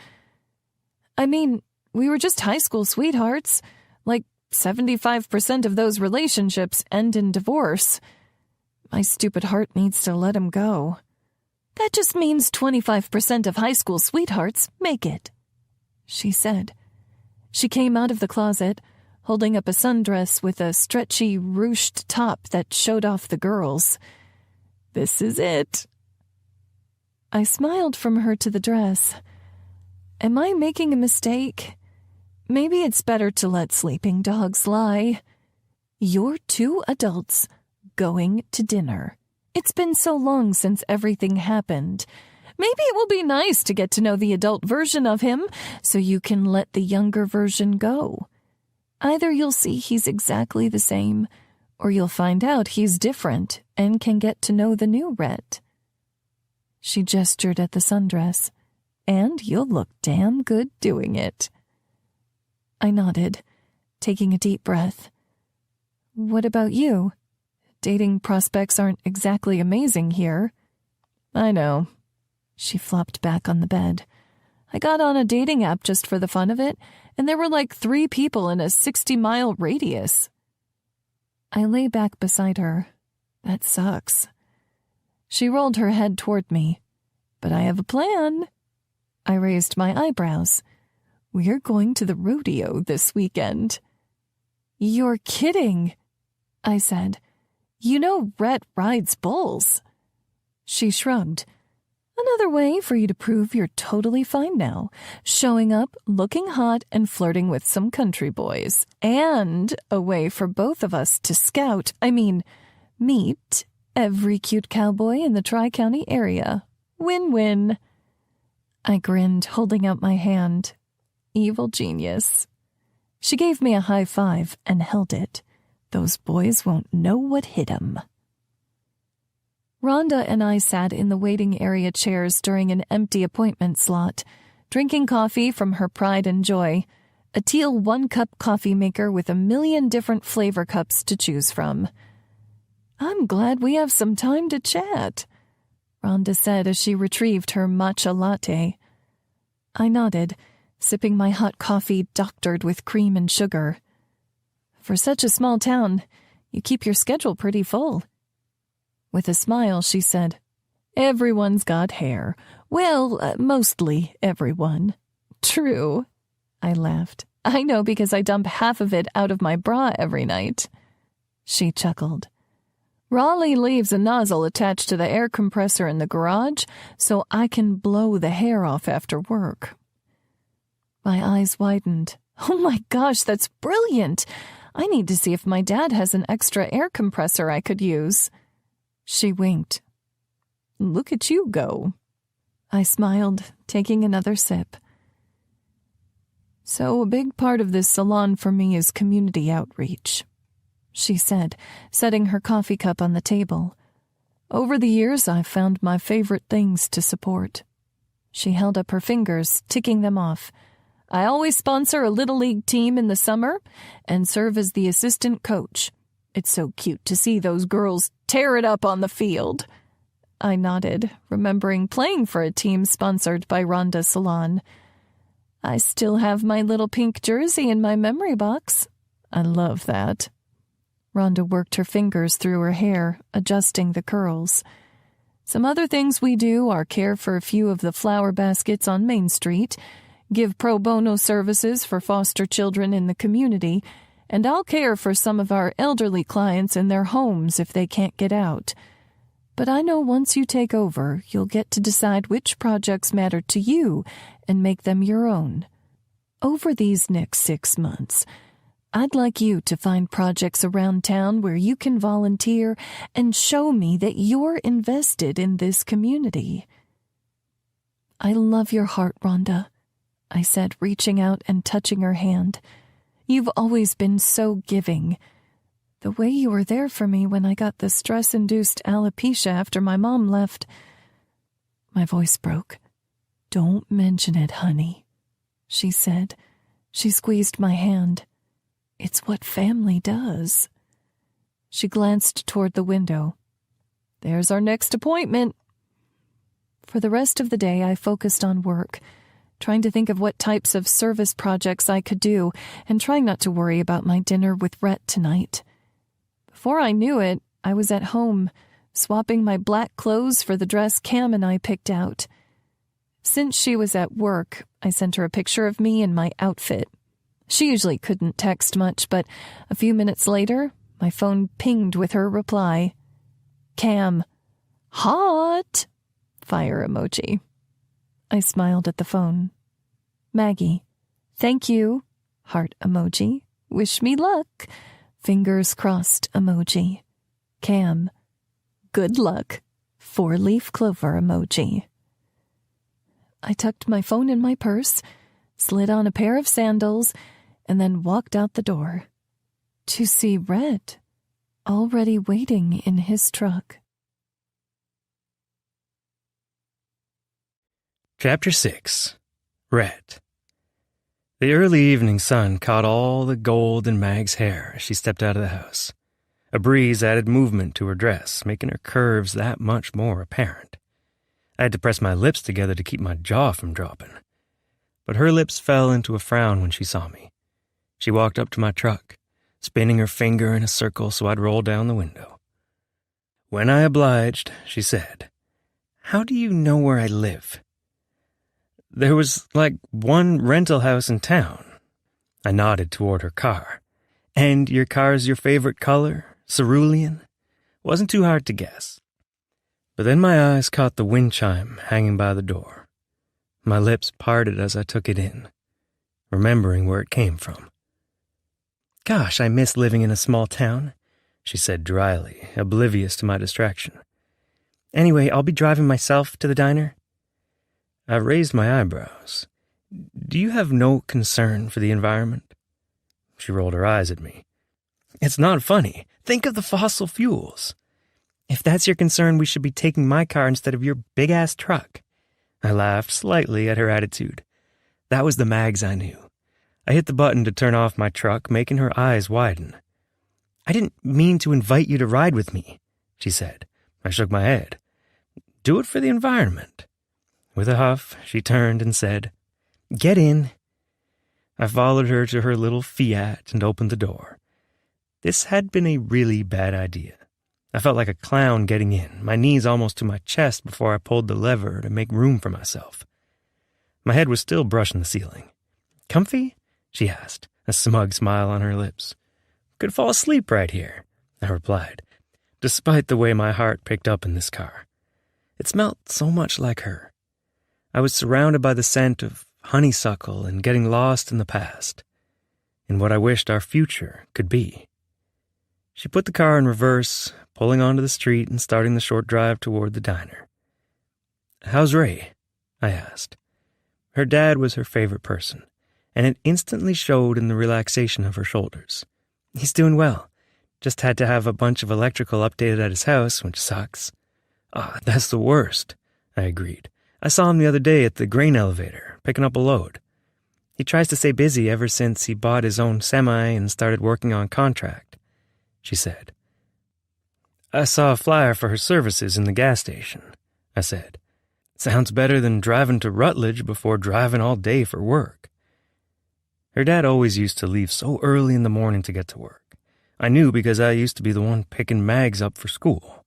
I mean, we were just high school sweethearts. Like 75% of those relationships end in divorce. My stupid heart needs to let him go. That just means 25% of high school sweethearts make it, she said. She came out of the closet, holding up a sundress with a stretchy, ruched top that showed off the girls. This is it. I smiled from her to the dress. Am I making a mistake? Maybe it's better to let sleeping dogs lie. You're two adults going to dinner. It's been so long since everything happened. Maybe it will be nice to get to know the adult version of him so you can let the younger version go. Either you'll see he's exactly the same, or you'll find out he's different and can get to know the new Rhett. She gestured at the sundress. And you'll look damn good doing it. I nodded, taking a deep breath. What about you? Dating prospects aren't exactly amazing here. I know. She flopped back on the bed. I got on a dating app just for the fun of it, and there were like 3 people in a 60-mile radius. I lay back beside her. That sucks. She rolled her head toward me. But I have a plan. I raised my eyebrows. We're going to the rodeo this weekend. You're kidding, I said. You know Rhett rides bulls. She shrugged. Another way for you to prove you're totally fine now. Showing up, looking hot, and flirting with some country boys. And a way for both of us to meet every cute cowboy in the Tri-County area. Win-win. I grinned, holding out my hand. Evil genius. She gave me a high five and held it. Those boys won't know what hit 'em. Rhonda and I sat in the waiting area chairs during an empty appointment slot, drinking coffee from her pride and joy, a teal 1-cup coffee maker with a million different flavor cups to choose from. I'm glad we have some time to chat, Rhonda said as she retrieved her matcha latte. I nodded, sipping my hot coffee doctored with cream and sugar. For such a small town, you keep your schedule pretty full. With a smile, she said, Everyone's got hair. Well, mostly everyone. True, I laughed. I know because I dump half of it out of my bra every night. She chuckled. Raleigh leaves a nozzle attached to the air compressor in the garage so I can blow the hair off after work. My eyes widened. Oh my gosh, that's brilliant! I need to see if my dad has an extra air compressor I could use. She winked. Look at you go. I smiled, taking another sip. So a big part of this salon for me is community outreach, she said, setting her coffee cup on the table. Over the years, I've found my favorite things to support. She held up her fingers, ticking them off. I always sponsor a Little League team in the summer and serve as the assistant coach. It's so cute to see those girls tear it up on the field. I nodded, remembering playing for a team sponsored by Rhonda Salon. I still have my little pink jersey in my memory box. I love that. Rhonda worked her fingers through her hair, adjusting the curls. Some other things we do are care for a few of the flower baskets on Main Street, give pro bono services for foster children in the community, and I'll care for some of our elderly clients in their homes if they can't get out. But I know once you take over, you'll get to decide which projects matter to you and make them your own. Over these next 6 months, I'd like you to find projects around town where you can volunteer and show me that you're invested in this community. I love your heart, Rhonda, I said, reaching out and touching her hand. You've always been so giving. The way you were there for me when I got the stress-induced alopecia after my mom left. My voice broke. Don't mention it, honey, she said. She squeezed my hand. It's what family does. She glanced toward the window. There's our next appointment. For the rest of the day, I focused on work, trying to think of what types of service projects I could do and trying not to worry about my dinner with Rhett tonight. Before I knew it, I was at home, swapping my black clothes for the dress Cam and I picked out. Since she was at work, I sent her a picture of me in my outfit. She usually couldn't text much, but a few minutes later, my phone pinged with her reply. Cam, hot! Fire emoji. I smiled at the phone. Maggie, thank you. Heart emoji. Wish me luck. Fingers crossed emoji. Cam, good luck. 4-leaf clover emoji. I tucked my phone in my purse, slid on a pair of sandals, and then walked out the door to see Red already waiting in his truck. Chapter 6. Rhett. The early evening sun caught all the gold in Mag's hair as she stepped out of the house. A breeze added movement to her dress, making her curves that much more apparent. I had to press my lips together to keep my jaw from dropping. But her lips fell into a frown when she saw me. She walked up to my truck, spinning her finger in a circle so I'd roll down the window. When I obliged, she said, "How do you know where I live?" "There was like one rental house in town." I nodded toward her car. "And your car's your favorite color? Cerulean?" Wasn't too hard to guess. But then my eyes caught the wind chime hanging by the door. My lips parted as I took it in, remembering where it came from. "Gosh, I miss living in a small town," she said dryly, oblivious to my distraction. "Anyway, I'll be driving myself to the diner." I raised my eyebrows. "Do you have no concern for the environment?" She rolled her eyes at me. "It's not funny. Think of the fossil fuels." "If that's your concern, we should be taking my car instead of your big-ass truck." I laughed slightly at her attitude. That was the Mags I knew. I hit the button to turn off my truck, making her eyes widen. "I didn't mean to invite you to ride with me," she said. I shook my head. "Do it for the environment." With a huff, she turned and said, "Get in." I followed her to her little Fiat and opened the door. This had been a really bad idea. I felt like a clown getting in, my knees almost to my chest before I pulled the lever to make room for myself. My head was still brushing the ceiling. "Comfy?" she asked, a smug smile on her lips. "Could fall asleep right here," I replied, despite the way my heart picked up in this car. It smelled so much like her. I was surrounded by the scent of honeysuckle and getting lost in the past, in what I wished our future could be. She put the car in reverse, pulling onto the street and starting the short drive toward the diner. "How's Ray?" I asked. Her dad was her favorite person, and it instantly showed in the relaxation of her shoulders. "He's doing well. Just had to have a bunch of electrical updated at his house, which sucks." That's the worst," I agreed. "I saw him the other day at the grain elevator, picking up a load. He tries to stay busy ever since he bought his own semi and started working on contract," she said. "I saw a flyer for her services in the gas station," I said. "Sounds better than driving to Rutledge before driving all day for work." Her dad always used to leave so early in the morning to get to work. I knew because I used to be the one picking Mags up for school.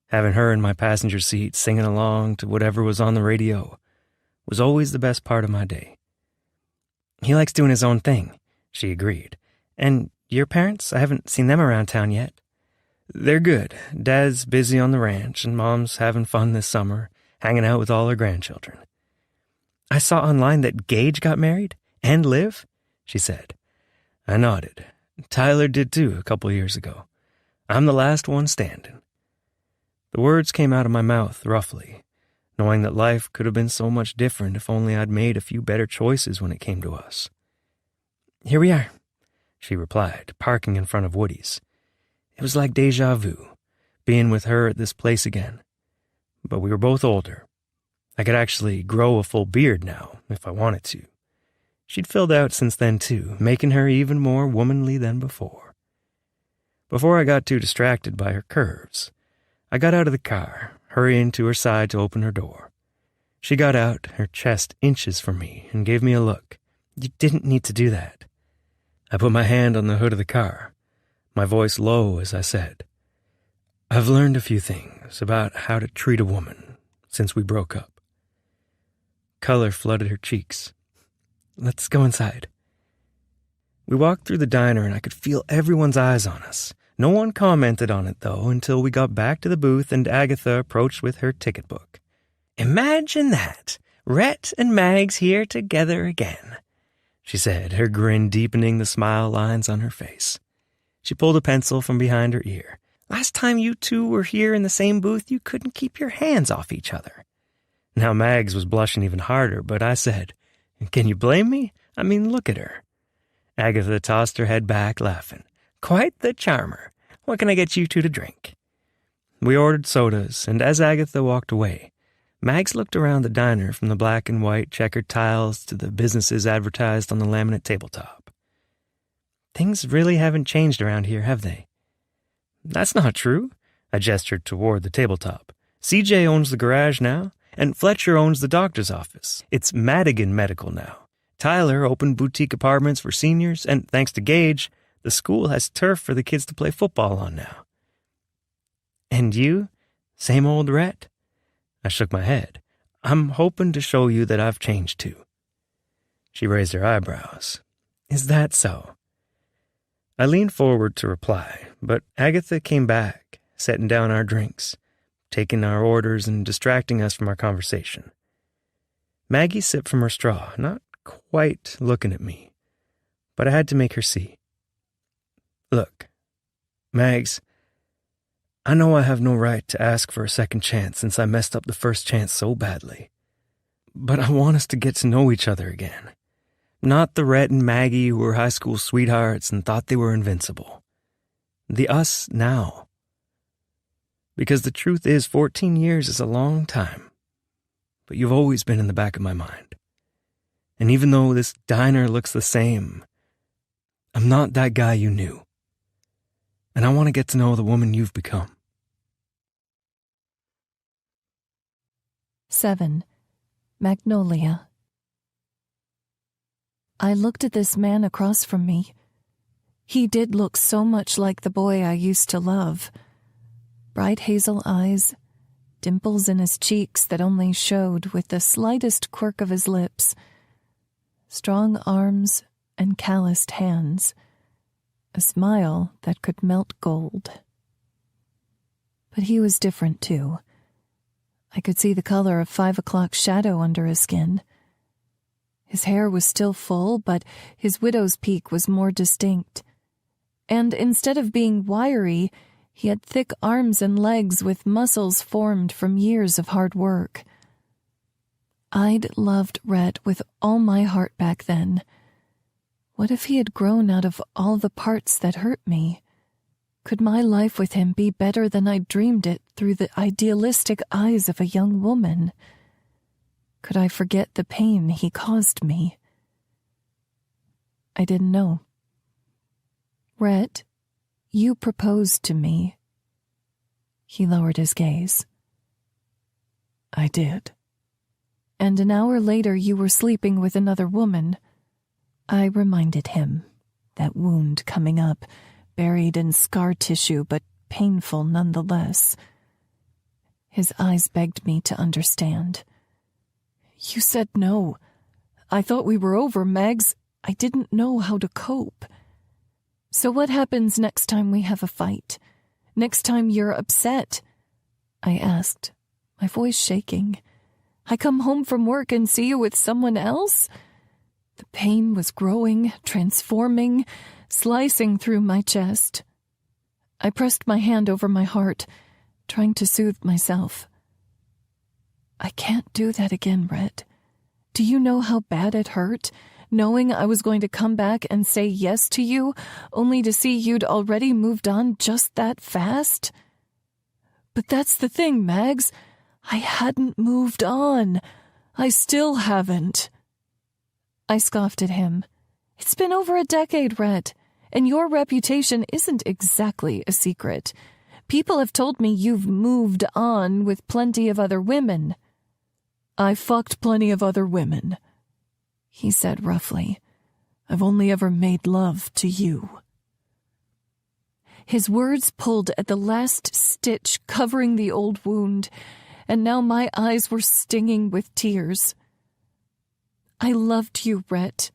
Having her in my passenger seat singing along to whatever was on the radio was always the best part of my day. "He likes doing his own thing," she agreed. "And your parents? I haven't seen them around town yet." "They're good. Dad's busy on the ranch, and Mom's having fun this summer, hanging out with all her grandchildren." "I saw online that Gage got married and Liv," she said. I nodded. "Tyler did too a couple years ago. I'm the last one standing." The words came out of my mouth roughly, knowing that life could have been so much different if only I'd made a few better choices when it came to us. "Here we are," she replied, parking in front of Woody's. It was like deja vu, being with her at this place again. But we were both older. I could actually grow a full beard now, if I wanted to. She'd filled out since then too, making her even more womanly than before. Before I got too distracted by her curves, I got out of the car, hurrying to her side to open her door. She got out, her chest inches from me, and gave me a look. You didn't need to do that. I put my hand on the hood of the car, my voice low as I said, I've learned a few things about how to treat a woman since we broke up. Color flooded her cheeks. Let's go inside. We walked through the diner and I could feel everyone's eyes on us. No one commented on it, though, until we got back to the booth and Agatha approached with her ticket book. Imagine that! Rhett and Mags here together again, she said, her grin deepening the smile lines on her face. She pulled a pencil from behind her ear. Last time you two were here in the same booth, you couldn't keep your hands off each other. Now Mags was blushing even harder, but I said, Can you blame me? I mean, look at her. Agatha tossed her head back, laughing. Quite the charmer. What can I get you two to drink? We ordered sodas, and as Agatha walked away, Mags looked around the diner from the black and white checkered tiles to the businesses advertised on the laminate tabletop. Things really haven't changed around here, have they? That's not true. I gestured toward the tabletop. CJ owns the garage now, and Fletcher owns the doctor's office. It's Madigan Medical now. Tyler opened boutique apartments for seniors, and thanks to Gage, the school has turf for the kids to play football on now. And you? Same old Rhett? I shook my head. I'm hoping to show you that I've changed too. She raised her eyebrows. Is that so? I leaned forward to reply, but Agatha came back, setting down our drinks, taking our orders and distracting us from our conversation. Maggie sipped from her straw, not quite looking at me, but I had to make her see. Look, Mags, I know I have no right to ask for a second chance since I messed up the first chance so badly, but I want us to get to know each other again. Not the Rhett and Maggie who were high school sweethearts and thought they were invincible. The us now. Because the truth is, 14 years is a long time, but you've always been in the back of my mind. And even though this diner looks the same, I'm not that guy you knew. And I want to get to know the woman you've become. 7. Magnolia. I looked at this man across from me. He did look so much like the boy I used to love. Bright hazel eyes, dimples in his cheeks that only showed with the slightest quirk of his lips, strong arms and calloused hands, a smile that could melt gold. But he was different, too. I could see the color of 5 o'clock shadow under his skin. His hair was still full, but his widow's peak was more distinct. And instead of being wiry, he had thick arms and legs with muscles formed from years of hard work. I'd loved Rhett with all my heart back then. What if he had grown out of all the parts that hurt me? Could my life with him be better than I dreamed it through the idealistic eyes of a young woman? Could I forget the pain he caused me? I didn't know. Rhett, you proposed to me. He lowered his gaze. I did. And an hour later you were sleeping with another woman. I reminded him, that wound coming up, buried in scar tissue but painful nonetheless. His eyes begged me to understand. You said no. I thought we were over, Mags. I didn't know how to cope. So what happens next time we have a fight? Next time you're upset? I asked, my voice shaking. I come home from work and see you with someone else? The pain was growing, transforming, slicing through my chest. I pressed my hand over my heart, trying to soothe myself. I can't do that again, Rhett. Do you know how bad it hurt, knowing I was going to come back and say yes to you, only to see you'd already moved on just that fast? But that's the thing, Mags. I hadn't moved on. I still haven't. I scoffed at him. It's been over a decade, Rhett, and your reputation isn't exactly a secret. People have told me you've moved on with plenty of other women." "I fucked plenty of other women," he said roughly. "I've only ever made love to you." His words pulled at the last stitch covering the old wound, and now my eyes were stinging with tears. "I loved you, Rhett.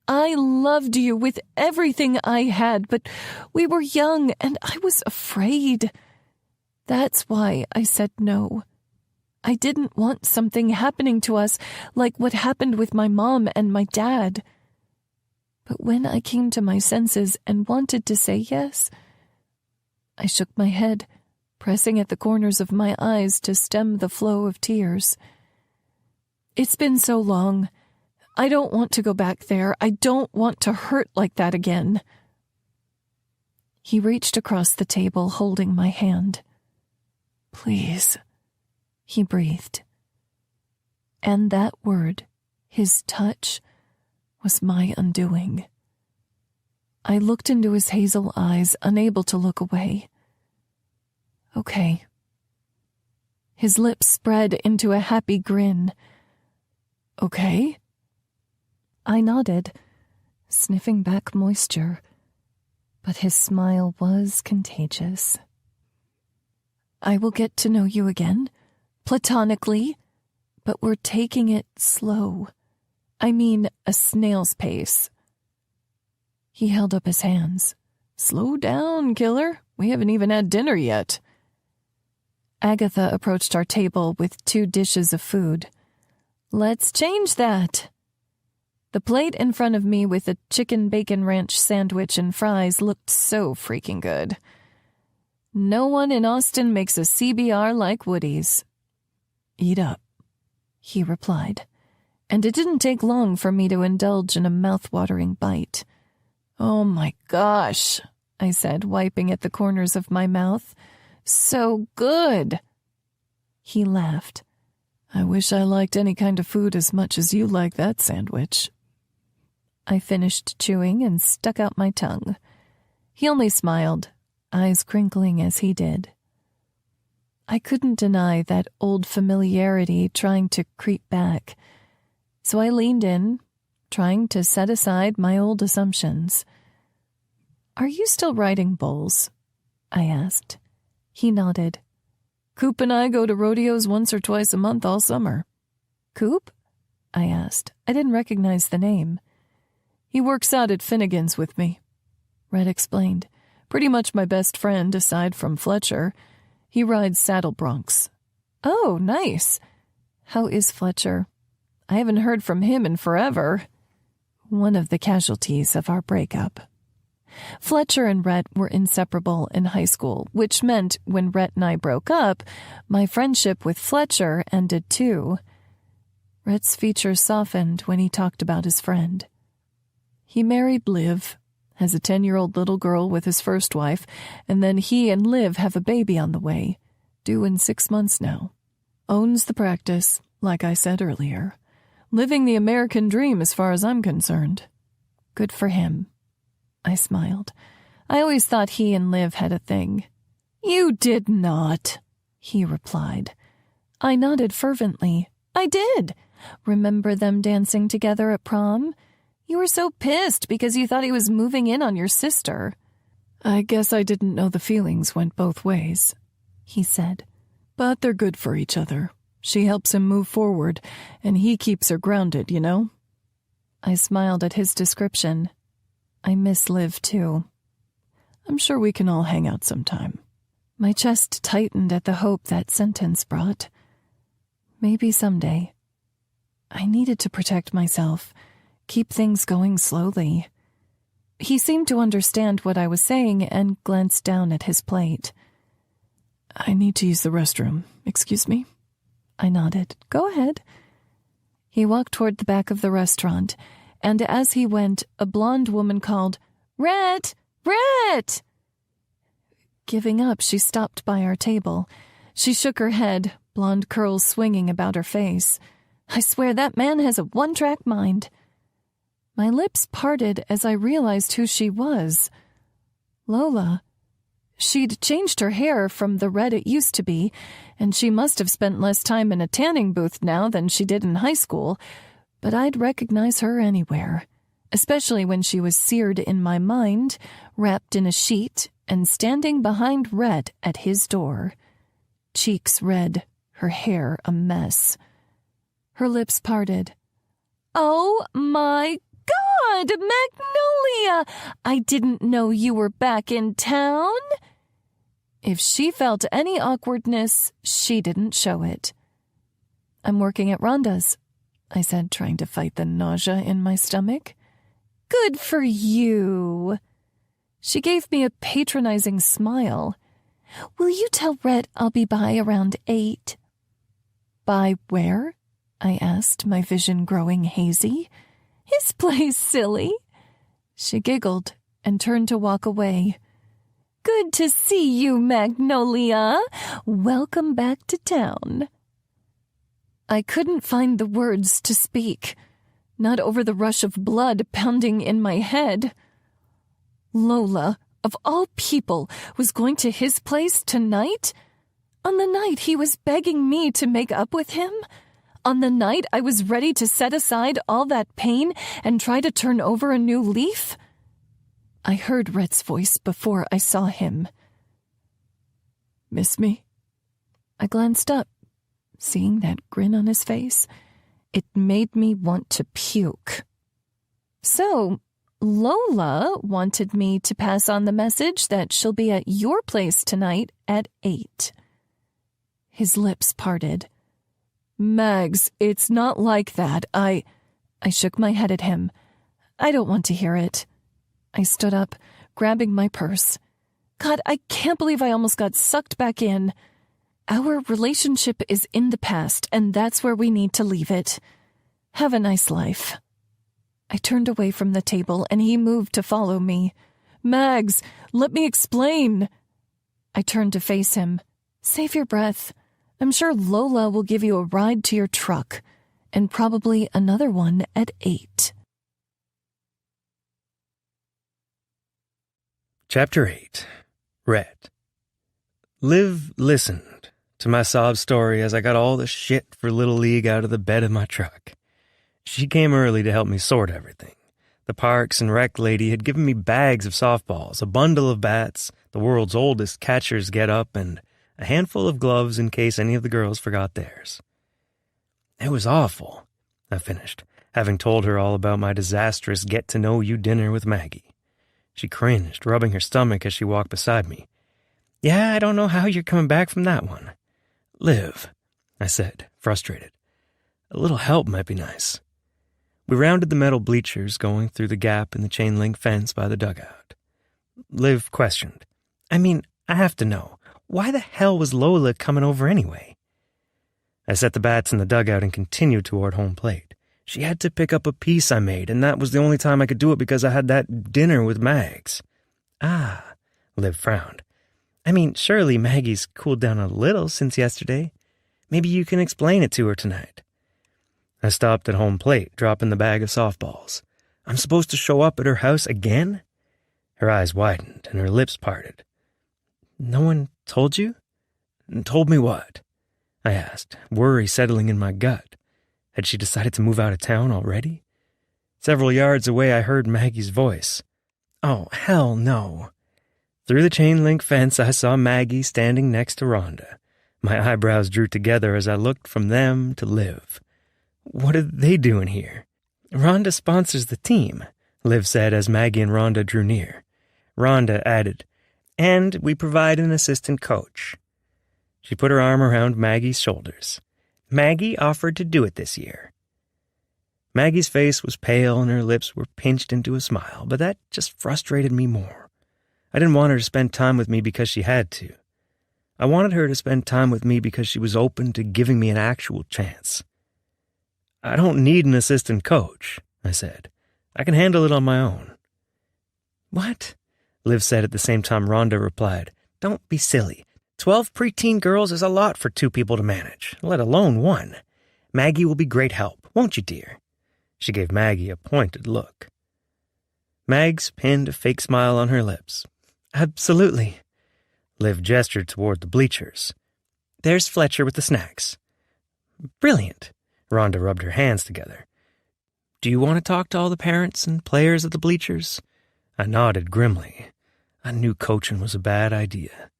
I loved you with everything I had, but we were young and I was afraid. That's why I said no. I didn't want something happening to us like what happened with my mom and my dad. But when I came to my senses and wanted to say yes, I shook my head, pressing at the corners of my eyes to stem the flow of tears. It's been so long. I don't want to go back there. I don't want to hurt like that again." He reached across the table, holding my hand. "Please," he breathed. And that word, his touch, was my undoing. I looked into his hazel eyes, unable to look away. "Okay." His lips spread into a happy grin. "Okay?" I nodded, sniffing back moisture, but his smile was contagious. "I will get to know you again, platonically, but we're taking it slow. I mean, a snail's pace." He held up his hands. "Slow down, killer. We haven't even had dinner yet." Agatha approached our table with 2 dishes of food. "Let's change that." The plate in front of me with a chicken bacon ranch sandwich and fries looked so freaking good. No one in Austin makes a CBR like Woody's. "Eat up," he replied, and it didn't take long for me to indulge in a mouth-watering bite. "Oh my gosh," I said, wiping at the corners of my mouth. "So good." He laughed. "I wish I liked any kind of food as much as you like that sandwich." I finished chewing and stuck out my tongue. He only smiled, eyes crinkling as he did. I couldn't deny that old familiarity trying to creep back, so I leaned in, trying to set aside my old assumptions. "Are you still riding bulls?" I asked. He nodded. "Coop and I go to rodeos once or twice a month all summer." "Coop?" I asked. I didn't recognize the name. "He works out at Finnegan's with me," Red explained. "Pretty much my best friend, aside from Fletcher. He rides saddle broncs." "Oh, nice. How is Fletcher? I haven't heard from him in forever." One of the casualties of our breakup. Fletcher and Rhett were inseparable in high school, which meant when Rhett and I broke up, my friendship with Fletcher ended too. Rhett's features softened when he talked about his friend. He married Liv, has a 10-year-old little girl with his first wife, and then he and Liv have a baby on the way, due in 6 months now. Owns the practice, like I said earlier. Living the American dream as far as I'm concerned. Good for him. I smiled. I always thought he and Liv had a thing. "You did not," he replied. I nodded fervently. "I did. Remember them dancing together at prom? You were so pissed because you thought he was moving in on your sister." "I guess I didn't know the feelings went both ways," he said. "But they're good for each other. She helps him move forward, and he keeps her grounded, you know?" I smiled at his description. I miss Liv, too. I'm sure we can all hang out sometime. My chest tightened at the hope that sentence brought. Maybe someday. I needed to protect myself, keep things going slowly. He seemed to understand what I was saying and glanced down at his plate. "I need to use the restroom. Excuse me?" I nodded. "Go ahead." He walked toward the back of the restaurant, and as he went, a blonde woman called, "Rhett! Rhett!" Giving up, she stopped by our table. She shook her head, blonde curls swinging about her face. I swear that man has a one-track mind. My lips parted as I realized who she was. Lola. She'd changed her hair from the red it used to be, and she must have spent less time in a tanning booth now than she did in high school, but I'd recognize her anywhere, especially when she was seared in my mind, wrapped in a sheet, and standing behind Red at his door. Cheeks red, her hair a mess. Her lips parted. "Oh my God, Magnolia! I didn't know you were back in town." If she felt any awkwardness, she didn't show it. "I'm working at Rhonda's," I said, trying to fight the nausea in my stomach. "Good for you." She gave me a patronizing smile. "Will you tell Rhett I'll be by around 8? "By where?" I asked, my vision growing hazy. "His place, silly." She giggled and turned to walk away. "Good to see you, Magnolia. Welcome back to town." I couldn't find the words to speak, not over the rush of blood pounding in my head. Lola, of all people, was going to his place tonight? On the night he was begging me to make up with him? On the night I was ready to set aside all that pain and try to turn over a new leaf? I heard Rhett's voice before I saw him. "Miss me?" I glanced up, seeing that grin on his face. It made me want to puke. "So, Lola wanted me to pass on the message that she'll be at your place tonight at 8. His lips parted. "Mags, it's not like that. I shook my head at him. "I don't want to hear it." I stood up, grabbing my purse. God, I can't believe I almost got sucked back in. Our relationship is in the past, and that's where we need to leave it. Have a nice life. I turned away from the table, and he moved to follow me. "Mags, let me explain." I turned to face him. "Save your breath. I'm sure Lola will give you a ride to your truck, and probably another one at 8. Chapter 8. Rhett. Liv listened to my sob story as I got all the shit for Little League out of the bed of my truck. She came early to help me sort everything. The Parks and Rec lady had given me bags of softballs, a bundle of bats, the world's oldest catcher's get-up, and a handful of gloves in case any of the girls forgot theirs. "It was awful," I finished, having told her all about my disastrous get-to-know-you dinner with Maggie. She cringed, rubbing her stomach as she walked beside me. "Yeah, I don't know how you're coming back from that one." "Liv," I said, frustrated. "A little help might be nice." We rounded the metal bleachers going through the gap in the chain-link fence by the dugout. Liv questioned. I have to know. Why the hell was Lola coming over anyway?" I set the bats in the dugout and continued toward home plate. She had to pick up a piece I made, and that was the only time I could do it because I had that dinner with Mags. "Ah," Liv frowned. Surely Maggie's cooled down a little since yesterday. Maybe you can explain it to her tonight." I stopped at home plate, dropping the bag of softballs. "I'm supposed to show up at her house again?" Her eyes widened and her lips parted. "No one told you?" "Told me what?" I asked, worry settling in my gut. Had she decided to move out of town already? Several yards away, I heard Maggie's voice. "Oh, hell no." Through the chain-link fence, I saw Maggie standing next to Rhonda. My eyebrows drew together as I looked from them to Liv. "What are they doing here?" "Rhonda sponsors the team," Liv said as Maggie and Rhonda drew near. Rhonda added, "And we provide an assistant coach." She put her arm around Maggie's shoulders. "Maggie offered to do it this year." Maggie's face was pale and her lips were pinched into a smile, but that just frustrated me more. I didn't want her to spend time with me because she had to. I wanted her to spend time with me because she was open to giving me an actual chance. "I don't need an assistant coach," I said. "I can handle it on my own." "What?" Liv said at the same time Rhonda replied. "Don't be silly. 12 preteen girls is a lot for 2 people to manage, let alone 1. Maggie will be great help, won't you, dear?" She gave Maggie a pointed look. Mags pinned a fake smile on her lips. "Absolutely." Liv gestured toward the bleachers. There's Fletcher with the snacks. Brilliant. Rhonda rubbed her hands together. Do you want to talk to all the parents and players at the bleachers? I nodded grimly. I knew coaching was a bad idea.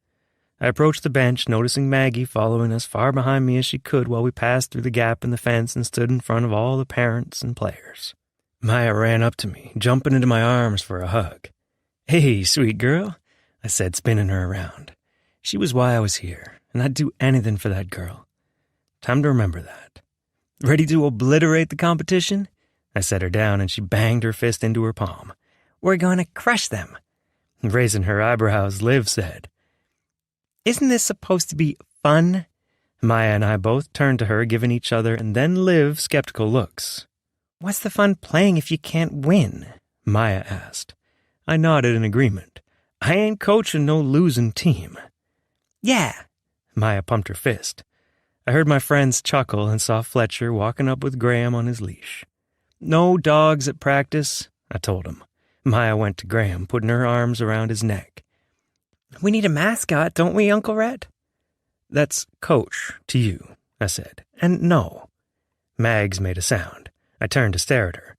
I approached the bench, noticing Maggie following as far behind me as she could while we passed through the gap in the fence and stood in front of all the parents and players. Maya ran up to me, jumping into my arms for a hug. Hey, sweet girl, I said, spinning her around. She was why I was here, and I'd do anything for that girl. Time to remember that. Ready to obliterate the competition? I set her down, and she banged her fist into her palm. We're going to crush them. Raising her eyebrows, Liv said, Isn't this supposed to be fun? Maya and I both turned to her, giving each other and then Liv skeptical looks. What's the fun playing if you can't win? Maya asked. I nodded in agreement. I ain't coaching no losing team. Yeah. Maya pumped her fist. I heard my friends chuckle and saw Fletcher walking up with Graham on his leash. No dogs at practice, I told him. Maya went to Graham, putting her arms around his neck. We need a mascot, don't we, Uncle Red? That's Coach to you, I said. And no. Mags made a sound. I turned to stare at her.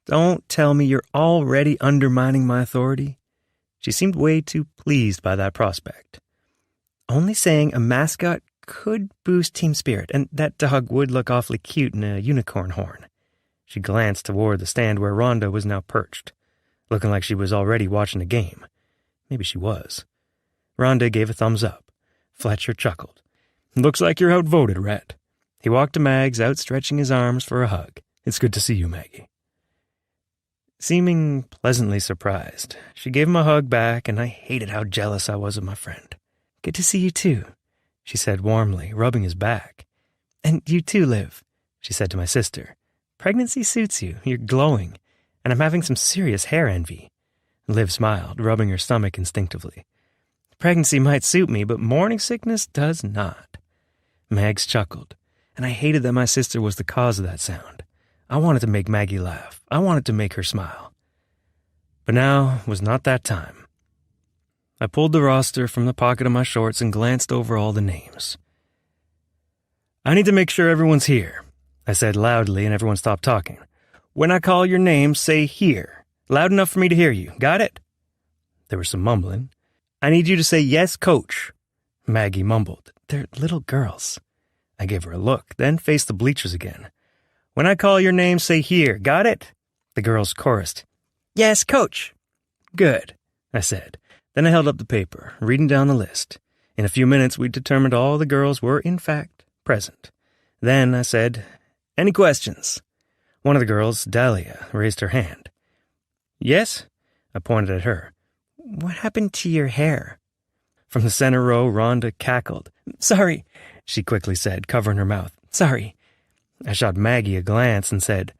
Don't tell me you're already undermining my authority. She seemed way too pleased by that prospect. Only saying a mascot could boost team spirit, and that dog would look awfully cute in a unicorn horn. She glanced toward the stand where Rhonda was now perched, looking like she was already watching a game. Maybe she was. Rhonda gave a thumbs up. Fletcher chuckled. Looks like you're outvoted, Rat. He walked to Mags, outstretching his arms for a hug. It's good to see you, Maggie. Seeming pleasantly surprised, she gave him a hug back, and I hated how jealous I was of my friend. Good to see you too, she said warmly, rubbing his back. And you too, Liv, she said to my sister. Pregnancy suits you. You're glowing. And I'm having some serious hair envy. Liv smiled, rubbing her stomach instinctively. Pregnancy might suit me, but morning sickness does not. Mags chuckled, and I hated that my sister was the cause of that sound. I wanted to make Maggie laugh. I wanted to make her smile. But now was not that time. I pulled the roster from the pocket of my shorts and glanced over all the names. I need to make sure everyone's here, I said loudly, and everyone stopped talking. When I call your name, say here. Loud enough for me to hear you. Got it? There was some mumbling. I need you to say yes, coach. Maggie mumbled. They're little girls. I gave her a look, then faced the bleachers again. When I call your name, say here. Got it? The girls chorused. Yes, coach. Good, I said. Then I held up the paper, reading down the list. In a few minutes, we determined all the girls were, in fact, present. Then I said, Any questions? One of the girls, Dahlia, raised her hand. Yes? I pointed at her. What happened to your hair? From the center row, Rhonda cackled. Sorry, she quickly said, covering her mouth. Sorry. I shot Maggie a glance and said,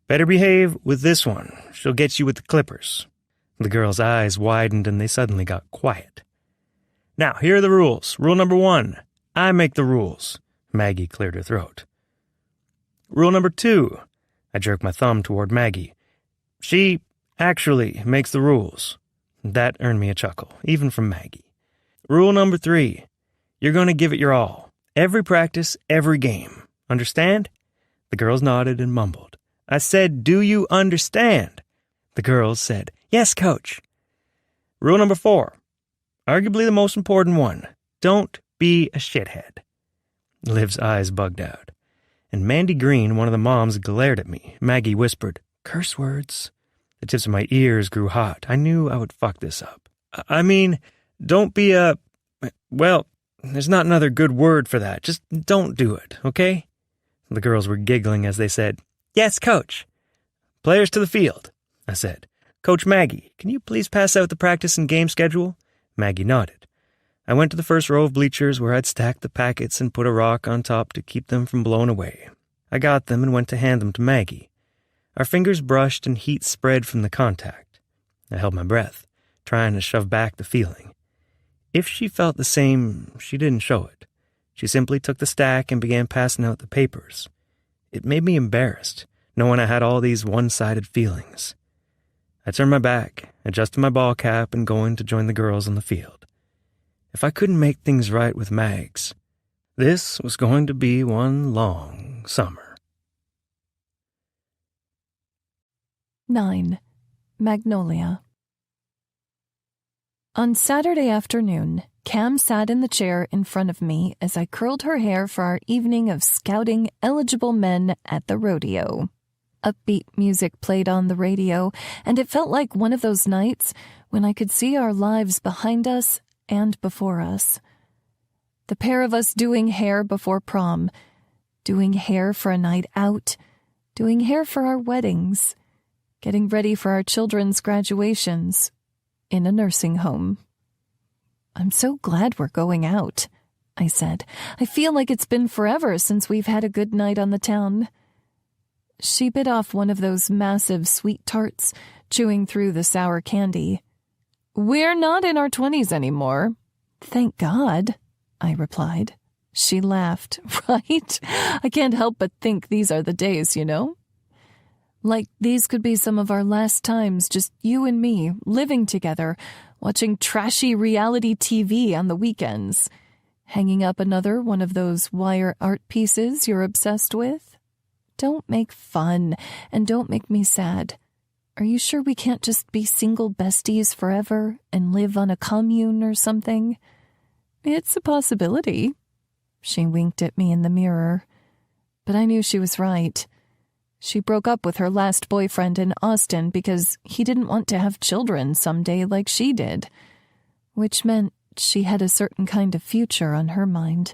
Better behave with this one. She'll get you with the clippers. The girl's eyes widened and they suddenly got quiet. Now, here are the rules. Rule number 1. I make the rules. Maggie cleared her throat. Rule number 2. I jerked my thumb toward Maggie. She actually makes the rules. That earned me a chuckle, even from Maggie. Rule number 3. You're going to give it your all. Every practice, every game. Understand? The girls nodded and mumbled. I said, do you understand? The girls said, yes, coach. Rule number 4. Arguably the most important one. Don't be a shithead. Liv's eyes bugged out. And Mandy Green, one of the moms, glared at me. Maggie whispered, curse words. The tips of my ears grew hot. I knew I would fuck this up. I mean, don't be a... Well, there's not another good word for that. Just don't do it, okay? The girls were giggling as they said, yes, coach. Players to the field, I said. Coach Maggie, can you please pass out the practice and game schedule? Maggie nodded. I went to the first row of bleachers where I'd stacked the packets and put a rock on top to keep them from blowing away. I got them and went to hand them to Maggie. Our fingers brushed and heat spread from the contact. I held my breath, trying to shove back the feeling. If she felt the same, she didn't show it. She simply took the stack and began passing out the papers. It made me embarrassed, knowing I had all these one-sided feelings. I turned my back, adjusted my ball cap, and going to join the girls on the field. if I couldn't make things right with Mags, this was going to be one long summer. 9. Magnolia. On Saturday afternoon, Cam sat in the chair in front of me as I curled her hair for our evening of scouting eligible men at the rodeo. Upbeat music played on the radio, and it felt like one of those nights when I could see our lives behind us and before us. The pair of us doing hair before prom, doing hair for a night out, doing hair for our weddings, getting ready for our children's graduations, in a nursing home. "I'm so glad we're going out," I said. "I feel like it's been forever since we've had a good night on the town." She bit off one of those massive sweet tarts, chewing through the sour candy. "We're not in our 20s anymore." "Thank God," I replied. She laughed. "Right? I can't help but think these are the days, you know? Like these could be some of our last times, just you and me, living together, watching trashy reality TV on the weekends, hanging up another one of those wire art pieces you're obsessed with. Don't make fun, and don't make me sad. Are you sure we can't just be single besties forever and live on a commune or something?" "It's a possibility." She winked at me in the mirror. But I knew she was right. She broke up with her last boyfriend in Austin because he didn't want to have children someday like she did, which meant she had a certain kind of future on her mind.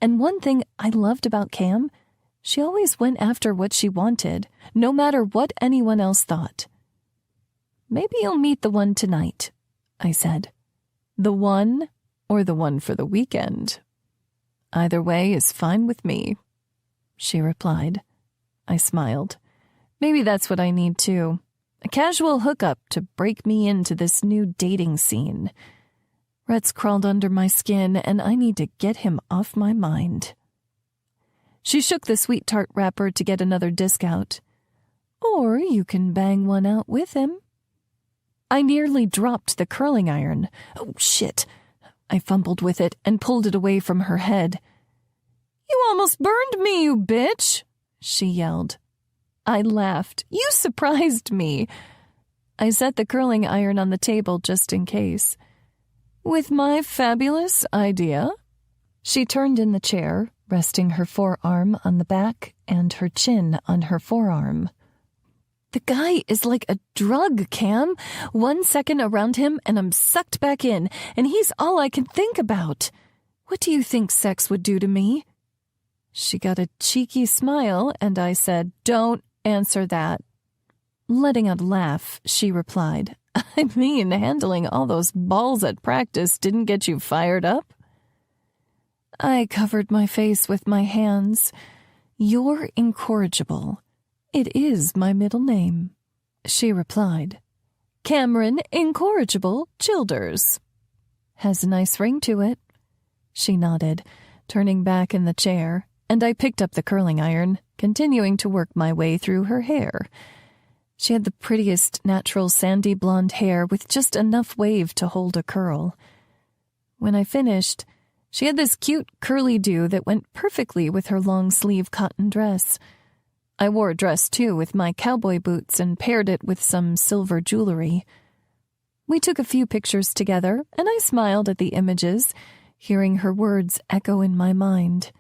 And one thing I loved about Cam, she always went after what she wanted, no matter what anyone else thought. "Maybe you'll meet the one tonight," I said. "The one or the one for the weekend? Either way is fine with me," she replied. I smiled. Maybe that's what I need too. A casual hookup to break me into this new dating scene. Rhett's crawled under my skin, and I need to get him off my mind. She shook the sweet tart wrapper to get another disc out. "Or you can bang one out with him." I nearly dropped the curling iron. "Oh, shit." I fumbled with it and pulled it away from her head. "You almost burned me, you bitch," she yelled. I laughed. "You surprised me." I set the curling iron on the table just in case. "With my fabulous idea?" She turned in the chair, resting her forearm on the back and her chin on her forearm. "The guy is like a drug, Cam. 1 second around him and I'm sucked back in, and he's all I can think about. What do you think sex would do to me?" She got a cheeky smile, and I said, "Don't answer that." Letting out a laugh, she replied, "I mean, handling all those balls at practice didn't get you fired up?" I covered my face with my hands. "You're incorrigible. It is my middle name," she replied. "Cameron Incorrigible Childers. Has a nice ring to it." She nodded, turning back in the chair, and I picked up the curling iron, continuing to work my way through her hair. She had the prettiest natural sandy blonde hair with just enough wave to hold a curl. When I finished, she had this cute curly do that went perfectly with her long-sleeve cotton dress. I wore a dress, too, with my cowboy boots and paired it with some silver jewelry. We took a few pictures together, and I smiled at the images, hearing her words echo in my mind.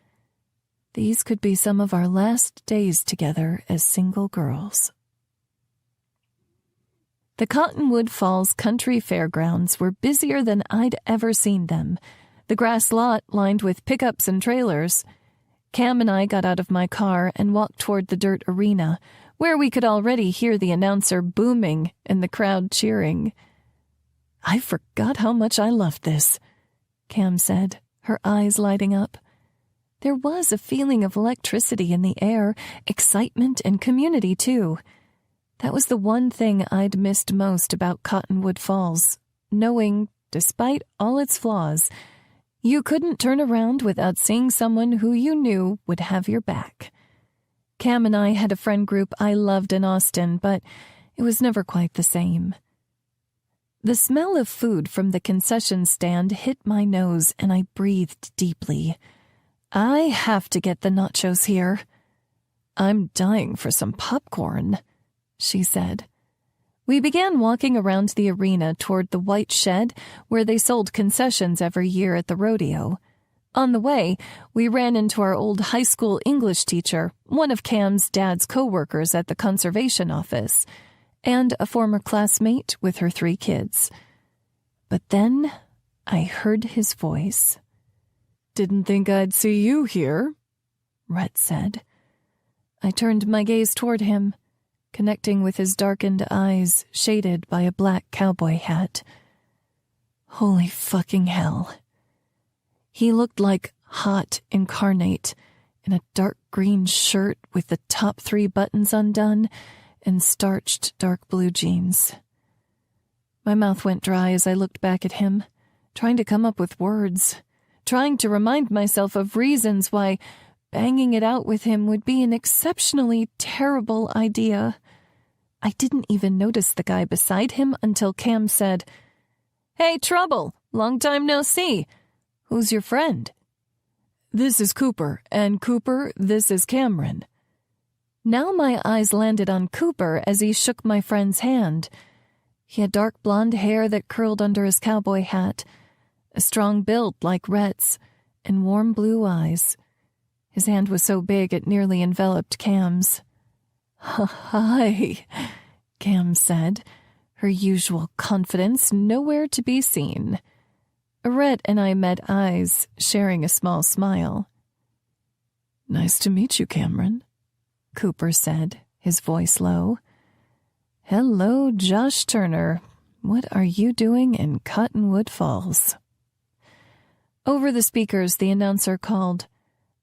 These could be some of our last days together as single girls. The Cottonwood Falls Country Fairgrounds were busier than I'd ever seen them, the grass lot lined with pickups and trailers. Cam and I got out of my car and walked toward the dirt arena, where we could already hear the announcer booming and the crowd cheering. "I forgot how much I loved this," Cam said, her eyes lighting up. There was a feeling of electricity in the air, excitement and community, too. That was the one thing I'd missed most about Cottonwood Falls, knowing, despite all its flaws, you couldn't turn around without seeing someone who you knew would have your back. Cam and I had a friend group I loved in Austin, but it was never quite the same. The smell of food from the concession stand hit my nose and I breathed deeply. I have to get the nachos here. I'm dying for some popcorn, she said. We began walking around the arena toward the white shed where they sold concessions every year at the rodeo. On the way, we ran into our old high school English teacher, one of Cam's dad's co-workers at the conservation office, and a former classmate with her 3 kids. But then I heard his voice. "Didn't think I'd see you here," Rhett said. I turned my gaze toward him, connecting with his darkened eyes shaded by a black cowboy hat. Holy fucking hell. He looked like hot incarnate in a dark green shirt with the top 3 buttons undone and starched dark blue jeans. My mouth went dry as I looked back at him, trying to come up with words, trying to remind myself of reasons why banging it out with him would be an exceptionally terrible idea. I didn't even notice the guy beside him until Cam said, "Hey, Trouble, long time no see. Who's your friend?" "This is Cooper, and Cooper, this is Cameron." Now my eyes landed on Cooper as he shook my friend's hand. He had dark blonde hair that curled under his cowboy hat, a strong build like Rhett's, and warm blue eyes. His hand was so big it nearly enveloped Cam's. "Hi," Cam said, her usual confidence nowhere to be seen. Rhett and I met eyes, sharing a small smile. "Nice to meet you, Cameron," Cooper said, his voice low. "Hello, Josh Turner. What are you doing in Cottonwood Falls?" Over the speakers, the announcer called,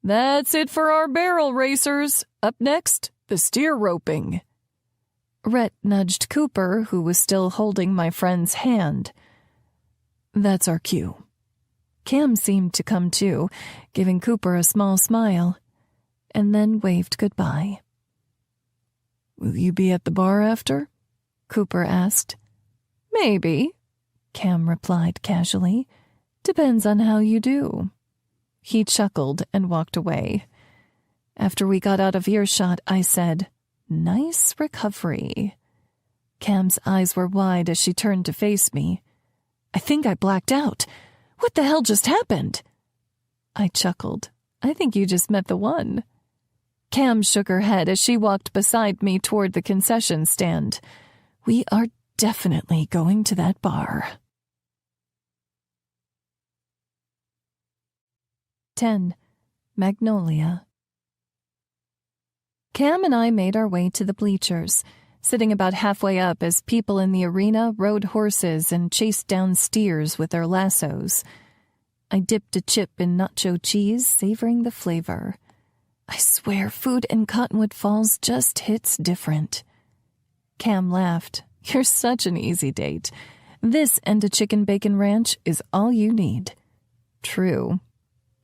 "That's it for our barrel racers. Up next, the steer roping." Rhett nudged Cooper, who was still holding my friend's hand. "That's our cue." Cam seemed to come to, giving Cooper a small smile, and then waved goodbye. "Will you be at the bar after?" Cooper asked. "Maybe," Cam replied casually. "Depends on how you do." He chuckled and walked away. After we got out of earshot, I said, "Nice recovery." Cam's eyes were wide as she turned to face me. "I think I blacked out. What the hell just happened?" I chuckled. "I think you just met the one." Cam shook her head as she walked beside me toward the concession stand. "We are definitely going to that bar." 10. Magnolia. Cam and I made our way to the bleachers, sitting about halfway up as people in the arena rode horses and chased down steers with their lassos. I dipped a chip in nacho cheese, savoring the flavor. I swear food in Cottonwood Falls just hits different. Cam laughed. "You're such an easy date. This and a chicken bacon ranch is all you need." "True,"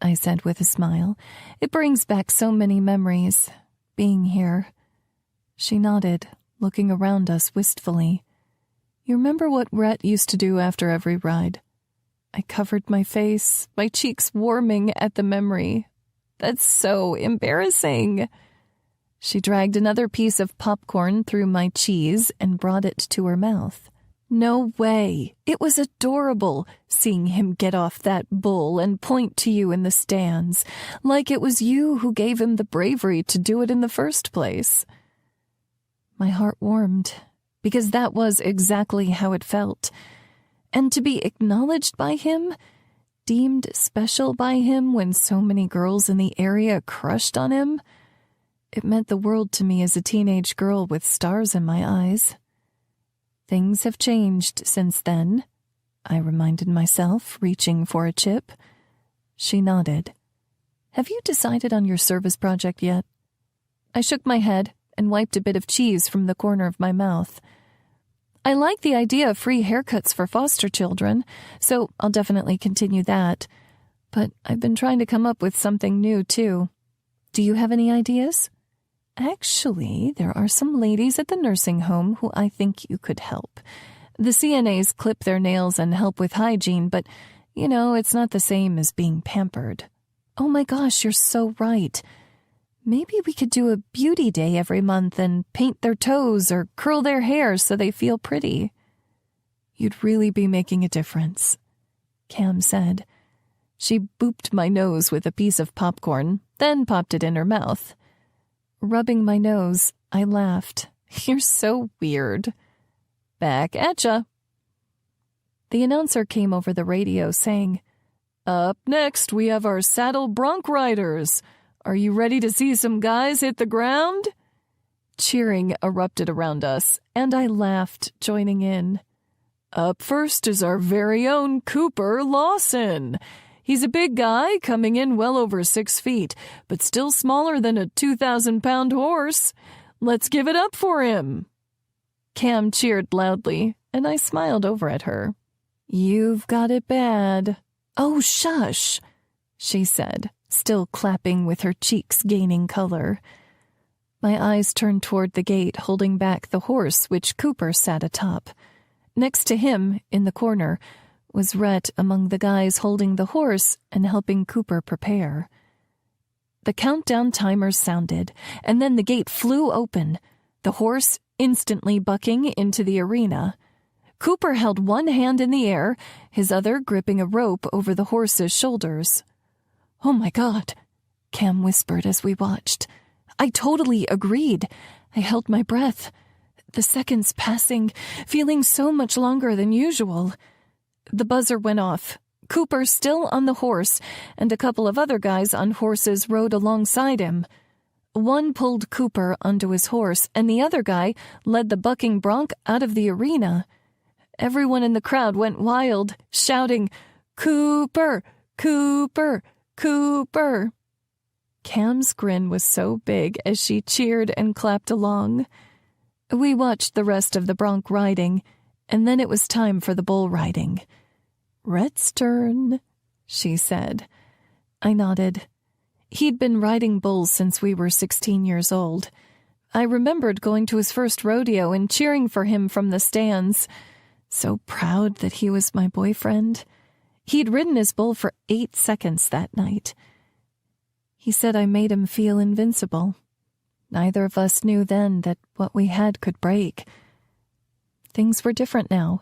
I said with a smile. "It brings back so many memories, being here." She nodded, looking around us wistfully. "You remember what Rhett used to do after every ride?" I covered my face, my cheeks warming at the memory. "That's so embarrassing." She dragged another piece of popcorn through my cheese and brought it to her mouth. "No way. It was adorable, seeing him get off that bull and point to you in the stands, like it was you who gave him the bravery to do it in the first place." My heart warmed, because that was exactly how it felt. And to be acknowledged by him, deemed special by him when so many girls in the area crushed on him, it meant the world to me as a teenage girl with stars in my eyes. Things have changed since then, I reminded myself, reaching for a chip. She nodded. "Have you decided on your service project yet?" I shook my head and wiped a bit of cheese from the corner of my mouth. "I like the idea of free haircuts for foster children, so I'll definitely continue that. But I've been trying to come up with something new, too. Do you have any ideas?" "Actually, there are some ladies at the nursing home who I think you could help. The CNAs clip their nails and help with hygiene, but, it's not the same as being pampered. Oh my gosh, you're so right. Maybe we could do a beauty day every month and paint their toes or curl their hair so they feel pretty. You'd really be making a difference, Cam said. She booped my nose with a piece of popcorn, then popped it in her mouth. Rubbing my nose, I laughed. You're so weird. Back at ya. The announcer came over the radio saying, "Up next, we have our saddle bronc riders. Are you ready to see some guys hit the ground?" Cheering erupted around us, and I laughed, joining in. "Up first is our very own Cooper Lawson. He's a big guy, coming in well over 6 feet, but still smaller than a 2,000-pound horse. Let's give it up for him." Cam cheered loudly, and I smiled over at her. "You've got it bad." "Oh, shush," she said, still clapping with her cheeks gaining color. My eyes turned toward the gate, holding back the horse which Cooper sat atop. Next to him, in the corner, was Rhett among the guys holding the horse and helping Cooper prepare. The countdown timer sounded, and then the gate flew open, the horse instantly bucking into the arena. Cooper held one hand in the air, his other gripping a rope over the horse's shoulders. "Oh my God," Cam whispered as we watched. I totally agreed. I held my breath. The seconds passing, feeling so much longer than usual. The buzzer went off. Cooper still on the horse, and a couple of other guys on horses rode alongside him. One pulled Cooper onto his horse, and the other guy led the bucking bronc out of the arena. Everyone in the crowd went wild, shouting, "Cooper! Cooper! Cooper!" Cam's grin was so big as she cheered and clapped along. We watched the rest of the bronc riding, and then it was time for the bull riding. "Rhett's turn," she said. I nodded. He'd been riding bulls since we were 16 years old. I remembered going to his first rodeo and cheering for him from the stands. So proud that he was my boyfriend. He'd ridden his bull for 8 seconds that night. He said I made him feel invincible. Neither of us knew then that what we had could break. Things were different now.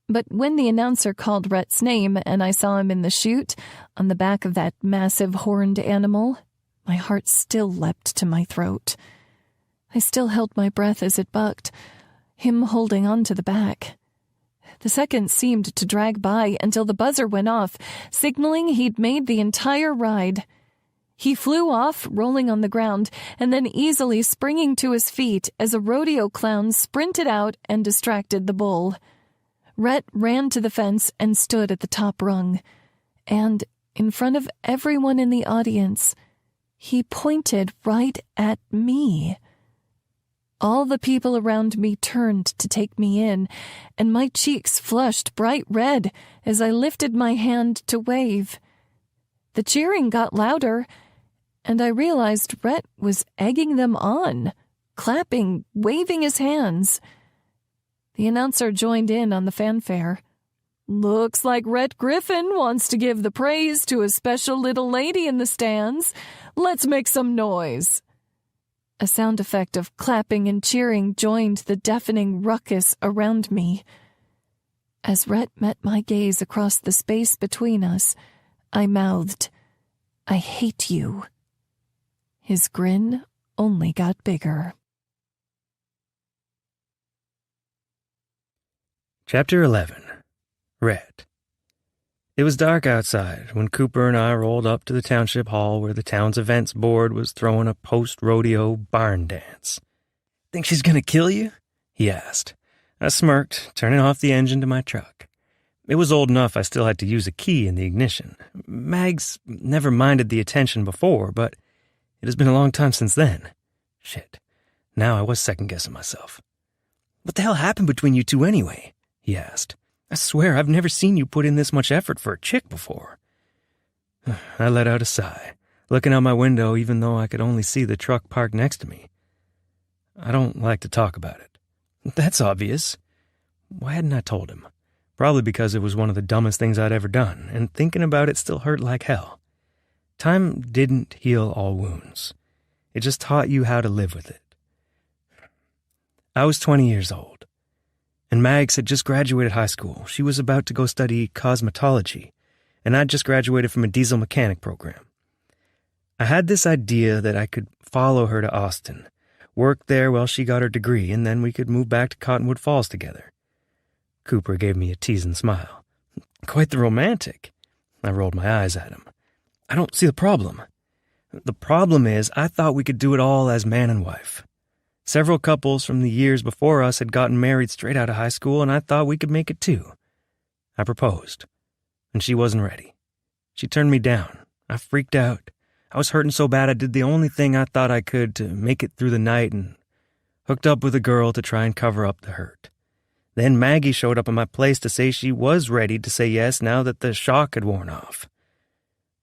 But when the announcer called Rhett's name and I saw him in the chute, on the back of that massive horned animal, my heart still leapt to my throat. I still held my breath as it bucked, him holding on to the back. The seconds seemed to drag by until the buzzer went off, signaling he'd made the entire ride. He flew off, rolling on the ground, and then easily springing to his feet as a rodeo clown sprinted out and distracted the bull. Rhett ran to the fence and stood at the top rung. And, in front of everyone in the audience, he pointed right at me. All the people around me turned to take me in, and my cheeks flushed bright red as I lifted my hand to wave. The cheering got louder, and I realized Rhett was egging them on, clapping, waving his hands. The announcer joined in on the fanfare. "Looks like Rhett Griffin wants to give the praise to a special little lady in the stands. Let's make some noise." A sound effect of clapping and cheering joined the deafening ruckus around me. As Rhett met my gaze across the space between us, I mouthed, "I hate you." His grin only got bigger. Chapter 11. Rhett. It was dark outside when Cooper and I rolled up to the township hall where the town's events board was throwing a post-rodeo barn dance. "Think she's gonna kill you?" he asked. I smirked, turning off the engine to my truck. It was old enough I still had to use a key in the ignition. Mag's never minded the attention before, but it has been a long time since then. Shit. Now I was second-guessing myself. "What the hell happened between you two anyway?" he asked. "I swear I've never seen you put in this much effort for a chick before." I let out a sigh, looking out my window even though I could only see the truck parked next to me. "I don't like to talk about it." "That's obvious. Why hadn't I told him? Probably because it was one of the dumbest things I'd ever done, and thinking about it still hurt like hell. Time didn't heal all wounds. It just taught you how to live with it. I was 20 years old, and Mags had just graduated high school. She was about to go study cosmetology, and I'd just graduated from a diesel mechanic program. I had this idea that I could follow her to Austin, work there while she got her degree, and then we could move back to Cottonwood Falls together. Cooper gave me a teasing smile. Quite the romantic. I rolled my eyes at him. I don't see the problem. The problem is, I thought we could do it all as man and wife. Several couples from the years before us had gotten married straight out of high school, and I thought we could make it too. I proposed, and she wasn't ready. She turned me down. I freaked out. I was hurting so bad I did the only thing I thought I could to make it through the night and hooked up with a girl to try and cover up the hurt. Then Maggie showed up at my place to say she was ready to say yes now that the shock had worn off.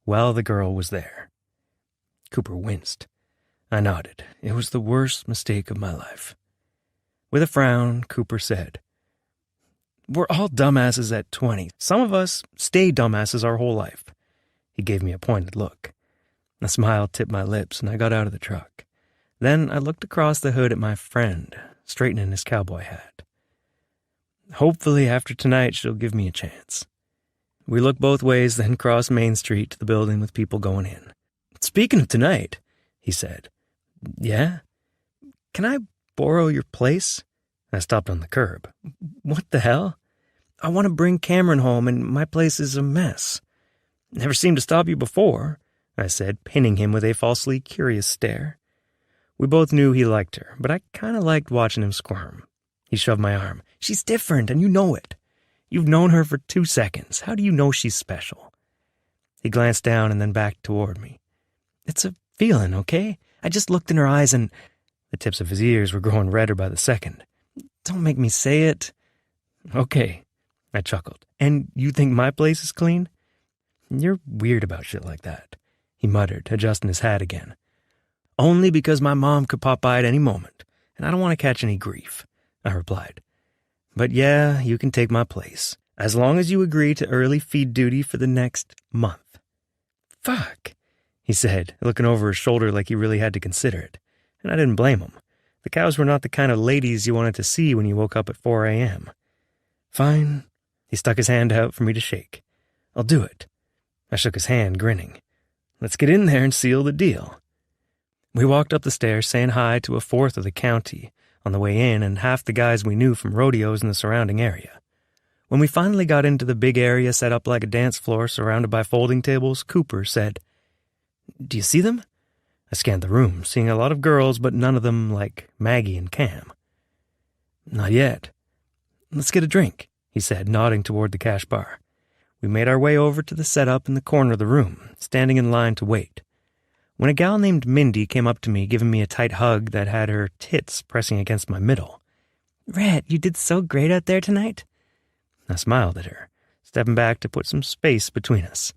Well, the girl was there. Cooper winced. I nodded. It was the worst mistake of my life. With a frown, Cooper said, "We're all dumbasses at 20. Some of us stay dumbasses our whole life." He gave me a pointed look. A smile tipped my lips, and I got out of the truck. Then I looked across the hood at my friend, straightening his cowboy hat. Hopefully after tonight she'll give me a chance. We looked both ways, then crossed Main Street to the building with people going in. "Speaking of tonight," he said. "Yeah? Can I borrow your place?" I stopped on the curb. "What the hell? I want to bring Cameron home, and my place is a mess." "Never seemed to stop you before," I said, pinning him with a falsely curious stare. We both knew he liked her, but I kind of liked watching him squirm. He shoved my arm. "She's different, and you know it. You've known her for 2 seconds. How do you know she's special?" He glanced down and then back toward me. "It's a feeling, okay? I just looked in her eyes and..." The tips of his ears were growing redder by the second. "Don't make me say it." "Okay," I chuckled. "And you think my place is clean?" "You're weird about shit like that," he muttered, adjusting his hat again. "Only because my mom could pop by at any moment, and I don't want to catch any grief," I replied. "But yeah, you can take my place, as long as you agree to early feed duty for the next month." "Fuck," he said, looking over his shoulder like he really had to consider it, and I didn't blame him. The cows were not the kind of ladies you wanted to see when you woke up at 4 a.m. "Fine." He stuck his hand out for me to shake. "I'll do it." I shook his hand, grinning. "Let's get in there and seal the deal." We walked up the stairs saying hi to a fourth of the county on the way in and half the guys we knew from rodeos in the surrounding area. When we finally got into the big area set up like a dance floor surrounded by folding tables, Cooper said, "Do you see them?" I scanned the room, seeing a lot of girls, but none of them like Maggie and Cam. "Not yet." "Let's get a drink," he said, nodding toward the cash bar. We made our way over to the setup in the corner of the room, standing in line to wait. When a gal named Mindy came up to me, giving me a tight hug that had her tits pressing against my middle. "Rhett, you did so great out there tonight." I smiled at her, stepping back to put some space between us.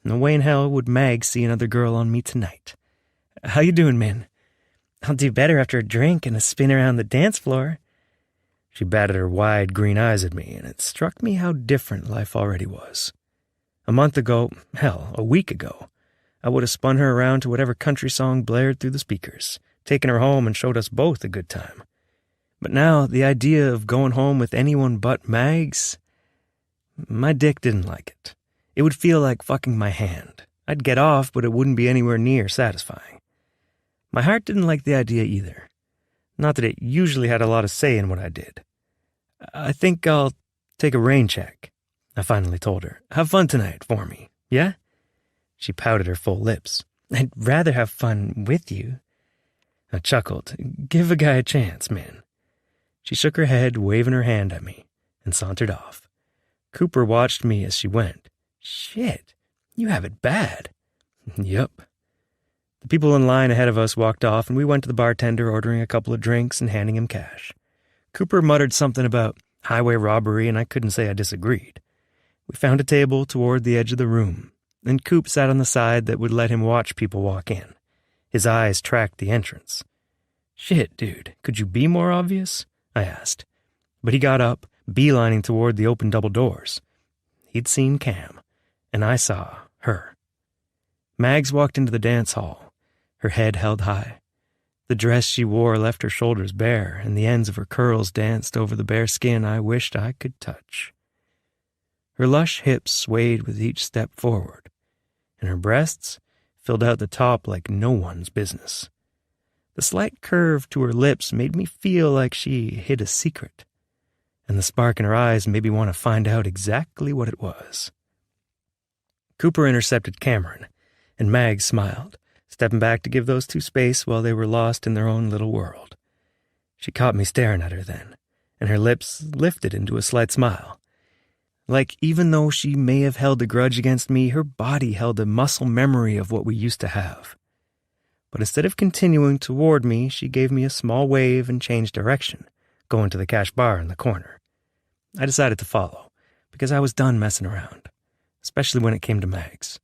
No way in hell would Mag see another girl on me tonight. "How you doing, man?" "I'll do better after a drink and a spin around the dance floor." She batted her wide green eyes at me, and it struck me how different life already was. A month ago, hell, a week ago, I would have spun her around to whatever country song blared through the speakers, taken her home and showed us both a good time. But now, the idea of going home with anyone but Mags, my dick didn't like it. It would feel like fucking my hand. I'd get off, but it wouldn't be anywhere near satisfying. My heart didn't like the idea either. Not that it usually had a lot of say in what I did. "I think I'll take a rain check," I finally told her. "Have fun tonight for me, yeah?" She pouted her full lips. "I'd rather have fun with you." I chuckled. "Give a guy a chance, man." She shook her head, waving her hand at me, and sauntered off. Cooper watched me as she went. "Shit, you have it bad." "Yup." The people in line ahead of us walked off, and we went to the bartender, ordering a couple of drinks and handing him cash. Cooper muttered something about highway robbery, and I couldn't say I disagreed. We found a table toward the edge of the room, and Coop sat on the side that would let him watch people walk in. His eyes tracked the entrance. "Shit, dude, could you be more obvious?" I asked. But he got up, beelining toward the open double doors. He'd seen Cam, and I saw her. Mags walked into the dance hall, her head held high. The dress she wore left her shoulders bare, and the ends of her curls danced over the bare skin I wished I could touch. Her lush hips swayed with each step forward, and her breasts filled out the top like no one's business. The slight curve to her lips made me feel like she hid a secret, and the spark in her eyes made me want to find out exactly what it was. Cooper intercepted Cameron, and Mags smiled, stepping back to give those two space while they were lost in their own little world. She caught me staring at her then, and her lips lifted into a slight smile. Like even though she may have held a grudge against me, her body held a muscle memory of what we used to have. But instead of continuing toward me, she gave me a small wave and changed direction, going to the cash bar in the corner. I decided to follow, because I was done messing around, especially when it came to Mags.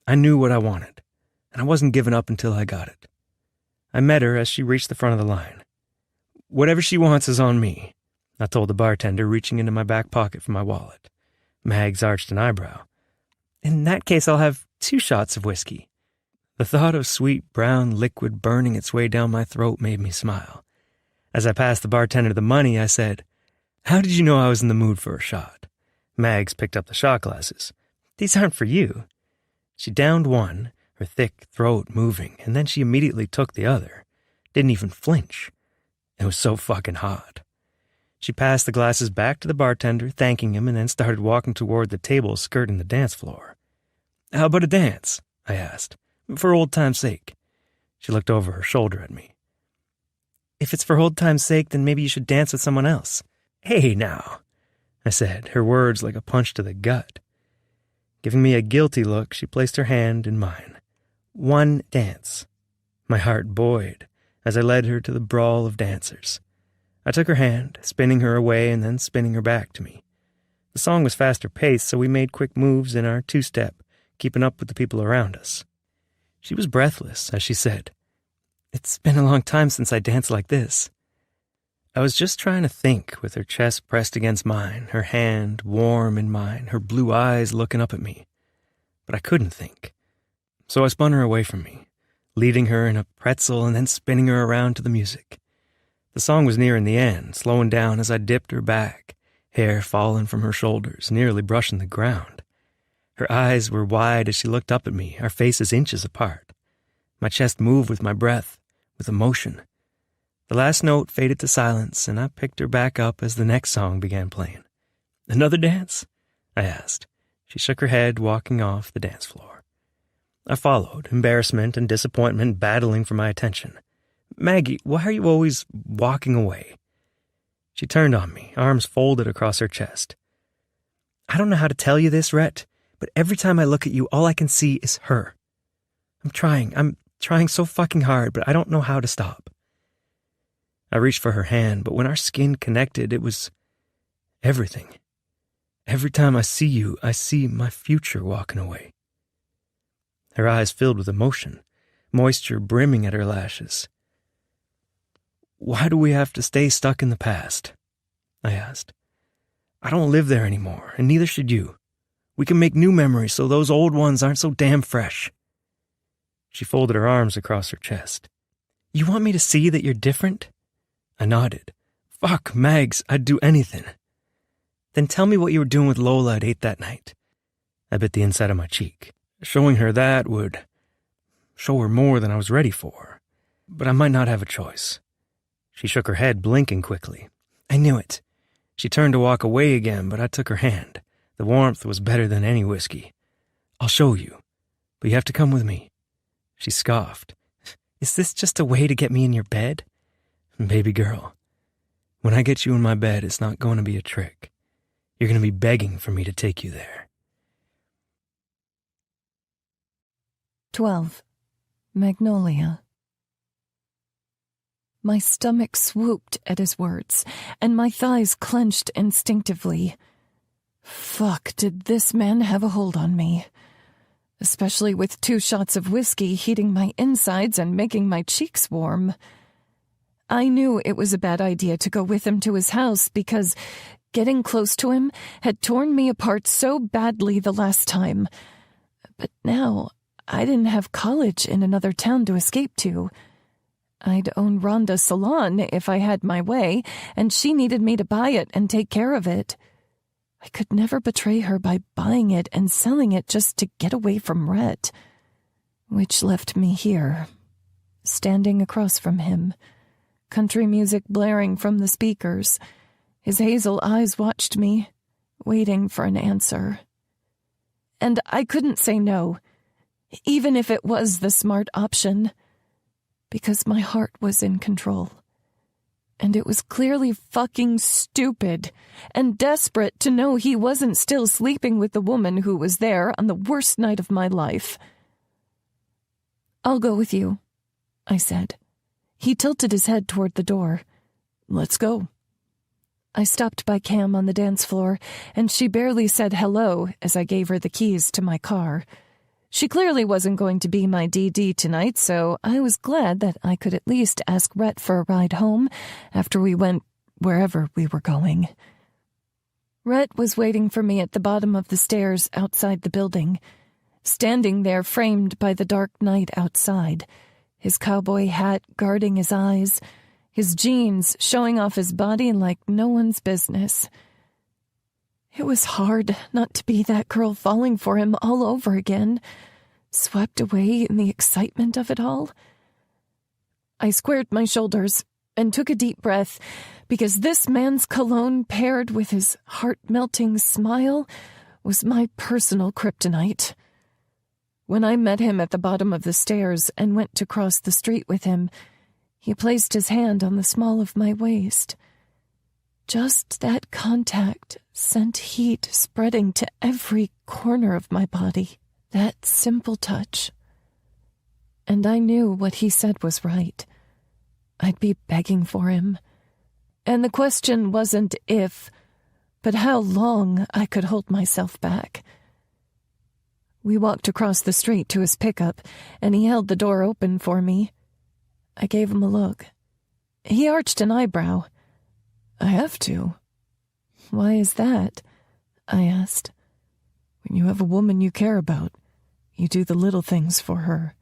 I knew what I wanted, and I wasn't giving up until I got it. I met her as she reached the front of the line. "Whatever she wants is on me," I told the bartender, reaching into my back pocket for my wallet. Mags arched an eyebrow. "In that case, I'll have 2 shots of whiskey." The thought of sweet brown liquid burning its way down my throat made me smile. As I passed the bartender the money, I said, "How did you know I was in the mood for a shot?" Mags picked up the shot glasses. "These aren't for you." She downed one, her thick throat moving, and then she immediately took the other. Didn't even flinch. It was so fucking hot. She passed the glasses back to the bartender, thanking him, and then started walking toward the table skirting the dance floor. "How about a dance?" I asked. "For old time's sake." She looked over her shoulder at me. "If it's for old time's sake, then maybe you should dance with someone else." "Hey, now," I said, her words like a punch to the gut. Giving me a guilty look, she placed her hand in mine. "One dance." My heart buoyed as I led her to the brawl of dancers. I took her hand, spinning her away and then spinning her back to me. The song was faster paced, so we made quick moves in our 2-step, keeping up with the people around us. She was breathless as she said, "It's been a long time since I danced like this." I was just trying to think, with her chest pressed against mine, her hand warm in mine, her blue eyes looking up at me. But I couldn't think. So I spun her away from me, leading her in a pretzel and then spinning her around to the music. The song was nearing the end, slowing down as I dipped her back, hair falling from her shoulders, nearly brushing the ground. Her eyes were wide as she looked up at me, our faces inches apart. My chest moved with my breath, with emotion. The last note faded to silence, and I picked her back up as the next song began playing. "Another dance?" I asked. She shook her head, walking off the dance floor. I followed, embarrassment and disappointment battling for my attention. "Maggie, why are you always walking away?" She turned on me, arms folded across her chest. "I don't know how to tell you this, Rhett, but every time I look at you, all I can see is her. I'm trying so fucking hard, but I don't know how to stop." I reached for her hand, but when our skin connected, it was everything. Every time I see you, I see my future walking away. Her eyes filled with emotion, moisture brimming at her lashes. "Why do we have to stay stuck in the past?" I asked. "I don't live there anymore, and neither should you. We can make new memories so those old ones aren't so damn fresh." She folded her arms across her chest. "You want me to see that you're different?" I nodded. "Fuck, Mags, I'd do anything." "Then tell me what you were doing with Lola at 8 that night." I bit the inside of my cheek. Showing her that would show her more than I was ready for, but I might not have a choice. She shook her head, blinking quickly. I knew it. She turned to walk away again, but I took her hand. The warmth was better than any whiskey. "I'll show you, but you have to come with me." She scoffed. "Is this just a way to get me in your bed?" "Baby girl, when I get you in my bed, it's not going to be a trick. You're going to be begging for me to take you there." 12. Magnolia. My stomach swooped at his words, and my thighs clenched instinctively. Fuck, did this man have a hold on me? Especially with 2 shots of whiskey heating my insides and making my cheeks warm. I knew it was a bad idea to go with him to his house because Getting close to him had torn me apart so badly the last time. But now I didn't have college in another town to escape to. I'd own Rhonda's salon if I had my way, and she needed me to buy it and take care of it. I could never betray her by buying it and selling it just to get away from Rhett. Which left me here, standing across from him, country music blaring from the speakers. His hazel eyes watched me, waiting for an answer. And I couldn't say no, even if it was the smart option, because my heart was in control. And it was clearly fucking stupid and desperate to know he wasn't still sleeping with the woman who was there on the worst night of my life. "I'll go with you," I said. He tilted his head toward the door. "Let's go." I stopped by Cam on the dance floor, and she barely said hello as I gave her the keys to my car. She clearly wasn't going to be my DD tonight, so I was glad that I could at least ask Rhett for a ride home after we went wherever we were going. Rhett was waiting for me at the bottom of the stairs outside the building, standing there framed by the dark night outside, his cowboy hat guarding his eyes, his jeans showing off his body like no one's business. It was hard not to be that girl falling for him all over again, swept away in the excitement of it all. I squared my shoulders and took a deep breath, because this man's cologne paired with his heart-melting smile was my personal kryptonite. When I met him at the bottom of the stairs and went to cross the street with him, he placed his hand on the small of my waist. Just that contact sent heat spreading to every corner of my body. That simple touch. And I knew what he said was right. I'd be begging for him. And the question wasn't if, but how long I could hold myself back. We walked across the street to his pickup, and he held the door open for me. I gave him a look. He arched an eyebrow. "I have to." "Why is that?" I asked. "When you have a woman you care about, you do the little things for her.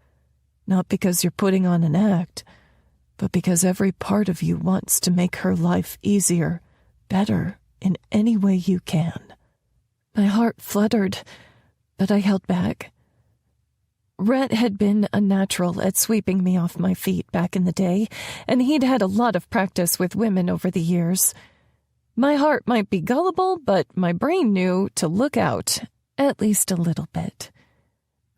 Not because you're putting on an act, but because every part of you wants to make her life easier, better, in any way you can." My heart fluttered, but I held back. Rhett had been a natural at sweeping me off my feet back in the day, and he'd had a lot of practice with women over the years. My heart might be gullible, but my brain knew to look out, at least a little bit.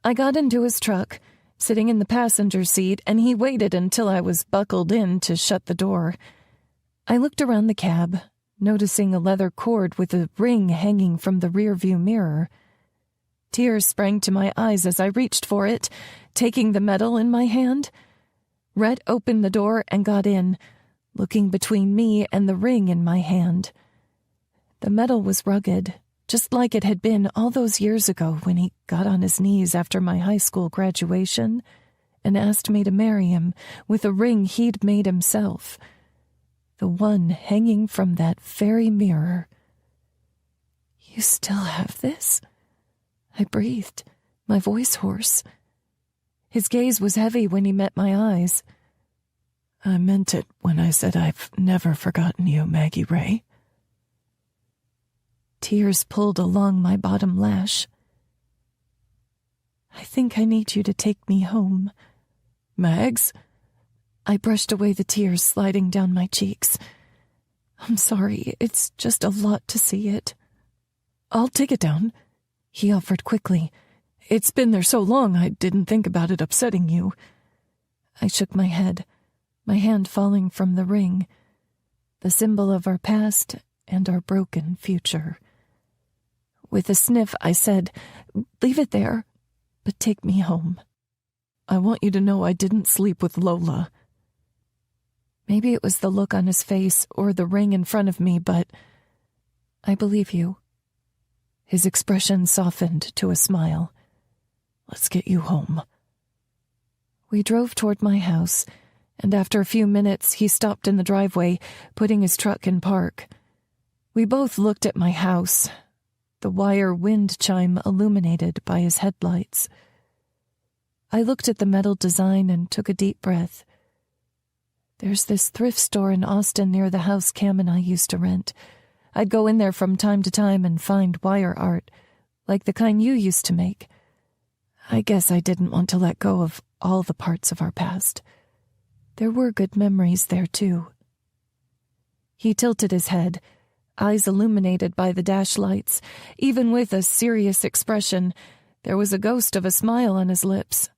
I got into his truck, sitting in the passenger seat, and he waited until I was buckled in to shut the door. I looked around the cab, noticing a leather cord with a ring hanging from the rearview mirror. Tears sprang to my eyes as I reached for it, taking the metal in my hand. Rhett opened the door and got in, looking between me and the ring in my hand. The metal was rugged, just like it had been all those years ago when he got on his knees after my high school graduation and asked me to marry him with a ring he'd made himself, the one hanging from that very mirror. "You still have this?" I breathed, my voice hoarse. His gaze was heavy when he met my eyes. "I meant it when I said I've never forgotten you, Maggie Ray." Tears pulled along my bottom lash. "I think I need you to take me home." "Mags?" I brushed away the tears sliding down my cheeks. "I'm sorry, it's just a lot to see it." "I'll take it down," he offered quickly. "It's been there so long I didn't think about it upsetting you." I shook my head, my hand falling from the ring, the symbol of our past and our broken future. With a sniff, I said, "Leave it there, but take me home. I want you to know I didn't sleep with Lola." Maybe it was the look on his face or the ring in front of me, but I believe you. His expression softened to a smile. "Let's get you home." We drove toward my house, and after a few minutes he stopped in the driveway, putting his truck in park. We both looked at my house, the wire wind chime illuminated by his headlights. I looked at the metal design and took a deep breath. There's this thrift store in Austin near the house Cam and I used to rent. I'd go in there from time to time and find wire art, like the kind you used to make. I guess I didn't want to let go of all the parts of our past. There were good memories there, too. He tilted his head, eyes illuminated by the dash lights. Even with a serious expression, there was a ghost of a smile on his lips.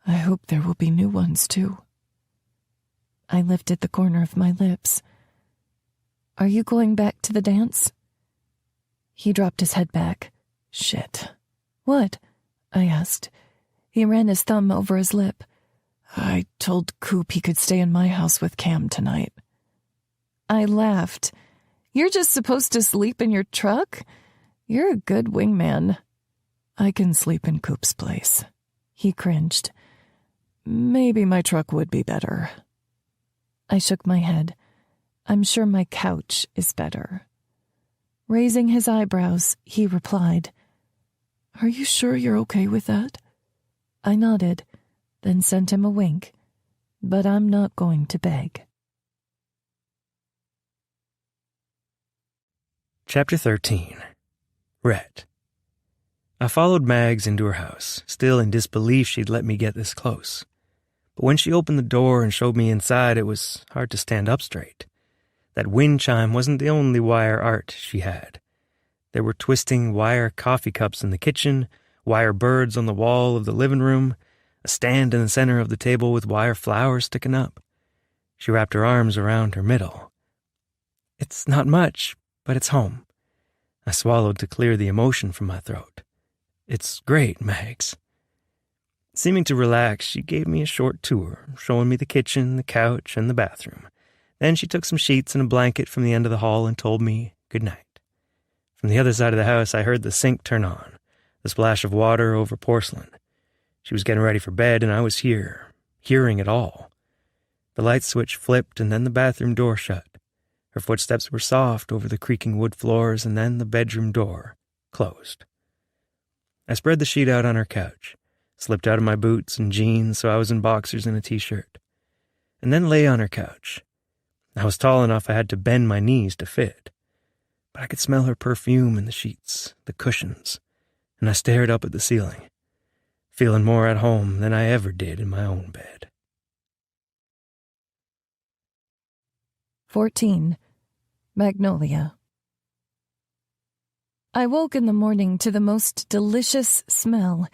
I hope there will be new ones, too. I lifted the corner of my lips. Are you going back to the dance? He dropped his head back. Shit. What? I asked. He ran his thumb over his lip. I told Coop he could stay in my house with Cam tonight. I laughed. You're just supposed to sleep in your truck? You're a good wingman. I can sleep in Coop's place. He cringed. Maybe my truck would be better. I shook my head. I'm sure my couch is better. Raising his eyebrows, he replied, Are you sure you're okay with that? I nodded, then sent him a wink. But I'm not going to beg. Chapter 13. Rhett. I followed Mags into her house, still in disbelief she'd let me get this close. But when she opened the door and showed me inside, it was hard to stand up straight. That wind chime wasn't the only wire art she had. There were twisting wire coffee cups in the kitchen, wire birds on the wall of the living room, a stand in the center of the table with wire flowers sticking up. She wrapped her arms around her middle. It's not much, but it's home. I swallowed to clear the emotion from my throat. It's great, Mags. Seeming to relax, she gave me a short tour, showing me the kitchen, the couch, and the bathroom. Then she took some sheets and a blanket from the end of the hall and told me good night. From the other side of the house, I heard the sink turn on, the splash of water over porcelain. She was getting ready for bed, and I was here, hearing it all. The light switch flipped, and then the bathroom door shut. Her footsteps were soft over the creaking wood floors, and then the bedroom door closed. I spread the sheet out on her couch, slipped out of my boots and jeans so I was in boxers and a t-shirt, and then lay on her couch. I was tall enough I had to bend my knees to fit, but I could smell her perfume in the sheets, the cushions, and I stared up at the ceiling, feeling more at home than I ever did in my own bed. 14. Magnolia. I woke in the morning to the most delicious smell,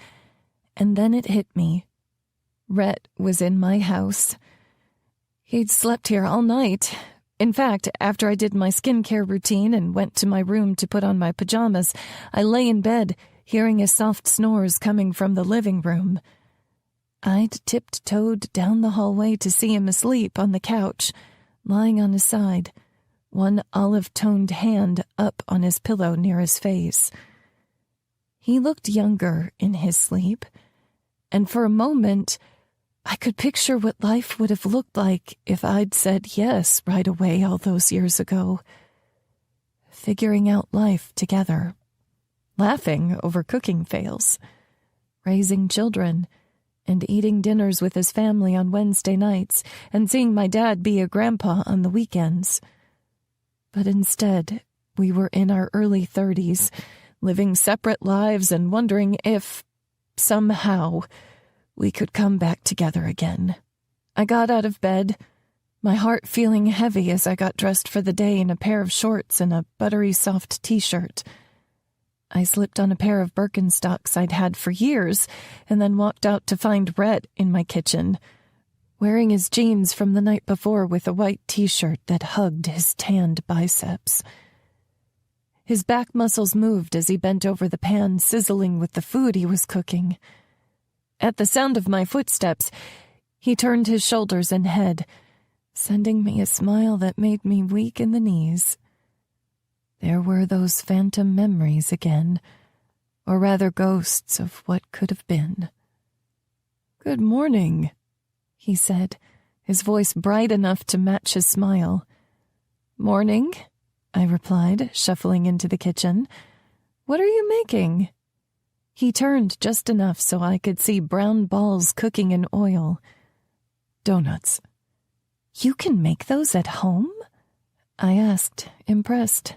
and then it hit me. Rhett was in my house. He'd slept here all night. In fact, after I did my skincare routine and went to my room to put on my pajamas, I lay in bed, hearing his soft snores coming from the living room. I'd tiptoed down the hallway to see him asleep on the couch, lying on his side, one olive-toned hand up on his pillow near his face. He looked younger in his sleep, and for a moment, I could picture what life would have looked like if I'd said yes right away all those years ago. Figuring out life together, laughing over cooking fails, raising children, and eating dinners with his family on Wednesday nights, and seeing my dad be a grandpa on the weekends. But instead, we were in our early 30s, living separate lives and wondering if, somehow, we could come back together again. I got out of bed, my heart feeling heavy as I got dressed for the day in a pair of shorts and a buttery soft t-shirt. I slipped on a pair of Birkenstocks I'd had for years and then walked out to find Rhett in my kitchen, wearing his jeans from the night before with a white t-shirt that hugged his tanned biceps. His back muscles moved as he bent over the pan sizzling with the food he was cooking. At the sound of my footsteps, he turned his shoulders and head, sending me a smile that made me weak in the knees. There were those phantom memories again, or rather ghosts of what could have been. "Good morning," he said, his voice bright enough to match his smile. "Morning," I replied, shuffling into the kitchen. What are you making? He turned just enough so I could see brown balls cooking in oil. Donuts. You can make those at home? I asked, impressed.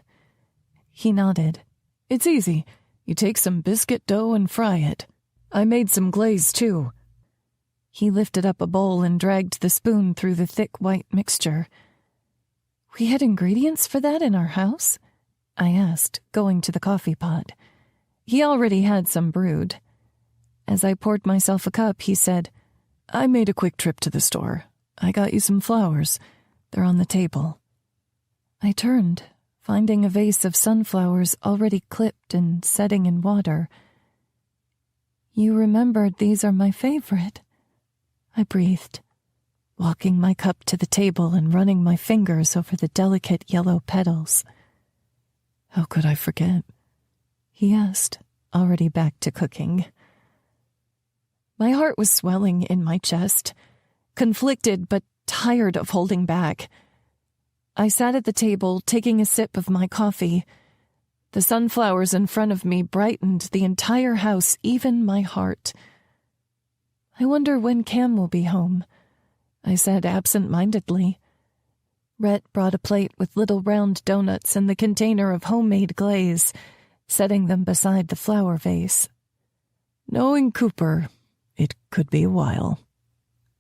He nodded. It's easy. You take some biscuit dough and fry it. I made some glaze, too. He lifted up a bowl and dragged the spoon through the thick white mixture. We had ingredients for that in our house? I asked, going to the coffee pot. He already had some brewed. As I poured myself a cup, he said, I made a quick trip to the store. I got you some flowers. They're on the table. I turned, finding a vase of sunflowers already clipped and setting in water. You remembered these are my favorite. I breathed, walking my cup to the table and running my fingers over the delicate yellow petals. How could I forget? He asked, already back to cooking. My heart was swelling in my chest, conflicted but tired of holding back. I sat at the table, taking a sip of my coffee. The sunflowers in front of me brightened the entire house, even my heart. I wonder when Cam will be home, I said absent-mindedly. Rhett brought a plate with little round donuts and the container of homemade glaze, setting them beside the flower vase. Knowing Cooper, it could be a while.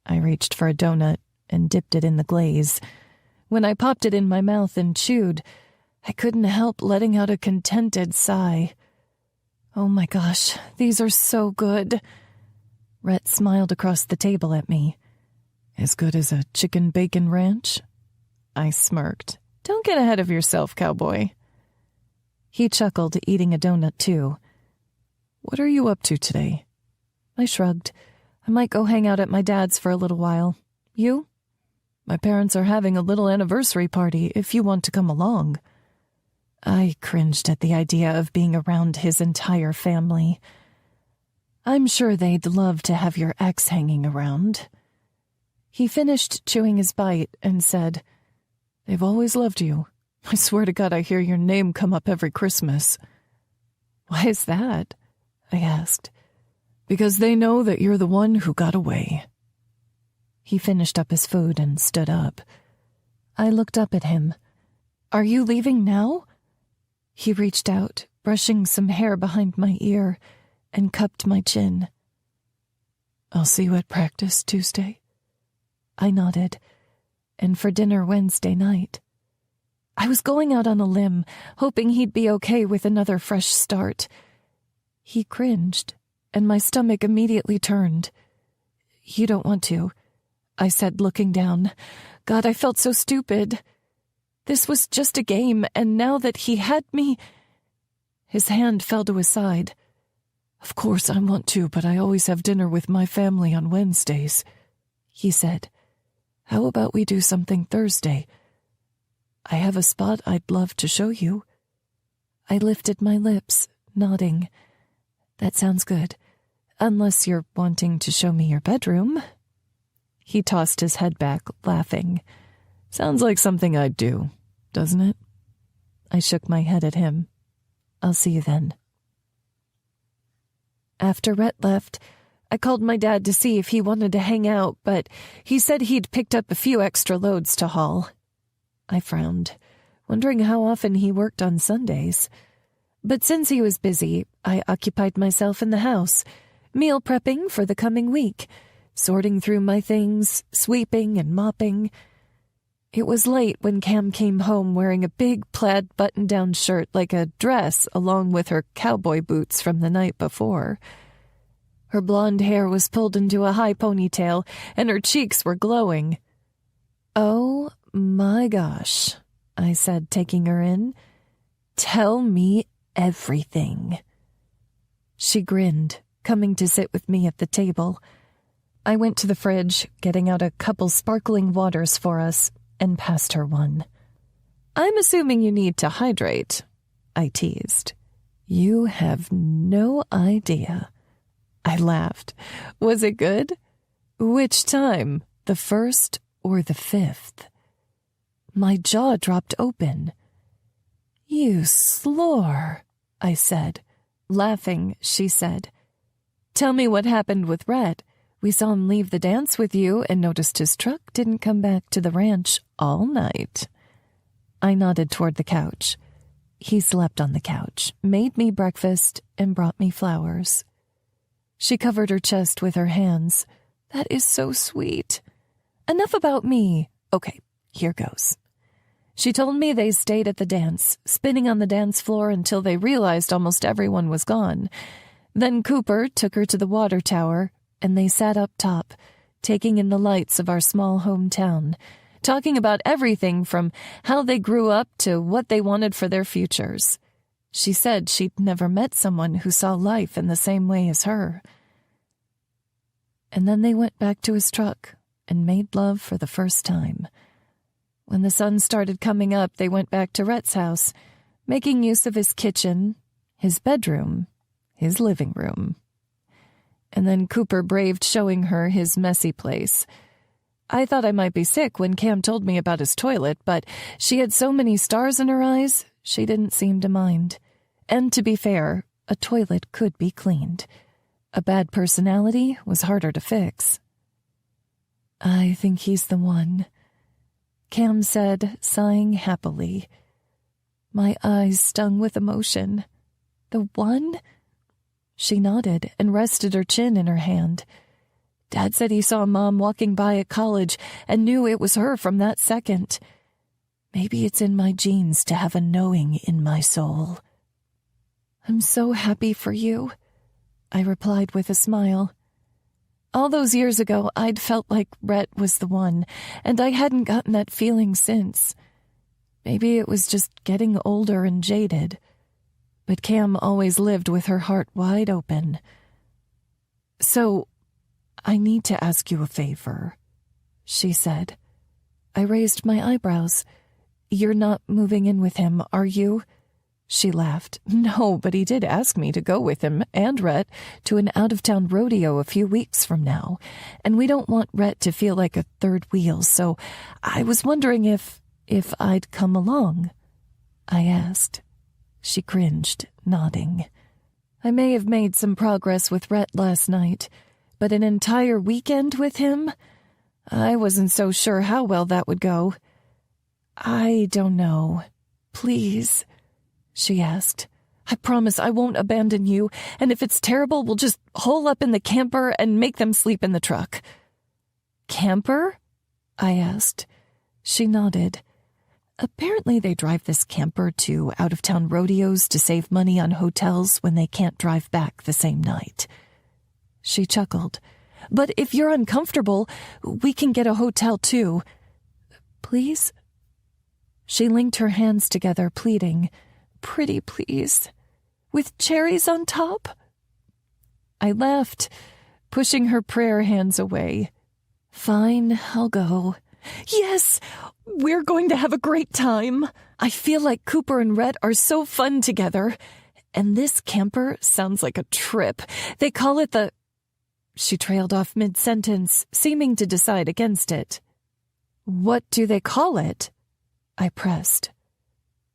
I reached for a donut and dipped it in the glaze. When I popped it in my mouth and chewed, I couldn't help letting out a contented sigh. Oh my gosh, these are so good. Rhett smiled across the table at me. As good as a chicken bacon ranch? I smirked. Don't get ahead of yourself, cowboy. He chuckled, eating a donut too. What are you up to today? I shrugged. I might go hang out at my dad's for a little while. You? My parents are having a little anniversary party if you want to come along. I cringed at the idea of being around his entire family. I'm sure they'd love to have your ex hanging around. He finished chewing his bite and said, They've always loved you. I swear to God I hear your name come up every Christmas. Why is that? I asked. Because they know that you're the one who got away. He finished up his food and stood up. I looked up at him. Are you leaving now? He reached out, brushing some hair behind my ear, and cupped my chin. I'll see you at practice Tuesday. I nodded. And for dinner Wednesday night. I was going out on a limb, hoping he'd be okay with another fresh start. He cringed, and my stomach immediately turned. You don't want to, I said, looking down. God, I felt so stupid. This was just a game, and now that he had me... His hand fell to his side. Of course I want to, but I always have dinner with my family on Wednesdays, he said. How about we do something Thursday? I have a spot I'd love to show you. I lifted my lips, nodding. That sounds good. Unless you're wanting to show me your bedroom. He tossed his head back, laughing. Sounds like something I'd do, doesn't it? I shook my head at him. I'll see you then. After Rhett left, I called my dad to see if he wanted to hang out, but he said he'd picked up a few extra loads to haul. I frowned, wondering how often he worked on Sundays. But since he was busy, I occupied myself in the house, meal prepping for the coming week, sorting through my things, sweeping and mopping. It was late when Cam came home wearing a big plaid button-down shirt like a dress along with her cowboy boots from the night before. Her blonde hair was pulled into a high ponytail, and her cheeks were glowing. Oh my gosh, I said, taking her in. Tell me everything. She grinned, coming to sit with me at the table. I went to the fridge, getting out a couple sparkling waters for us, and passed her one. I'm assuming you need to hydrate, I teased. You have no idea. I laughed. Was it good? Which time? The first or the fifth? My jaw dropped open. You slore, I said. Laughing, she said, "Tell me what happened with Rhett. We saw him leave the dance with you and noticed his truck didn't come back to the ranch all night." I nodded toward the couch. He slept on the couch, made me breakfast, and brought me flowers. She covered her chest with her hands. "That is so sweet. Enough about me. Okay, here goes." She told me they stayed at the dance, spinning on the dance floor until they realized almost everyone was gone. Then Cooper took her to the water tower, and they sat up top, taking in the lights of our small hometown, talking about everything from how they grew up to what they wanted for their futures. She said she'd never met someone who saw life in the same way as her. And then they went back to his truck and made love for the first time. When the sun started coming up, they went back to Rhett's house, making use of his kitchen, his bedroom, his living room. And then Cooper braved showing her his messy place. I thought I might be sick when Cam told me about his toilet, but she had so many stars in her eyes, she didn't seem to mind. And to be fair, a toilet could be cleaned. A bad personality was harder to fix. "I think he's the one," Cam said, sighing happily. My eyes stung with emotion. "The one?" She nodded and rested her chin in her hand. "Dad said he saw Mom walking by at college and knew it was her from that second. Maybe it's in my genes to have a knowing in my soul." "I'm so happy for you," I replied with a smile. All those years ago, I'd felt like Rhett was the one, and I hadn't gotten that feeling since. Maybe it was just getting older and jaded. But Cam always lived with her heart wide open. "So, I need to ask you a favor," she said. I raised my eyebrows. "You're not moving in with him, are you?" She laughed. "No, but he did ask me to go with him and Rhett to an out-of-town rodeo a few weeks from now, and we don't want Rhett to feel like a third wheel, so I was wondering if I'd come along," I asked. She cringed, nodding. I may have made some progress with Rhett last night, but an entire weekend with him? I wasn't so sure how well that would go. "I don't know. Please," she asked. "I promise I won't abandon you, and if it's terrible, we'll just hole up in the camper and make them sleep in the truck." "Camper?" I asked. She nodded. Apparently they drive this camper to out-of-town rodeos to save money on hotels when they can't drive back the same night. She chuckled. "But if you're uncomfortable, we can get a hotel too. Please?" She linked her hands together, pleading. "Pretty please. With cherries on top?" I laughed, pushing her prayer hands away. "Fine, I'll go." "Yes, we're going to have a great time. I feel like Cooper and Rhett are so fun together. And this camper sounds like a trip. They call it the—" She trailed off mid-sentence, seeming to decide against it. "What do they call it?" I pressed.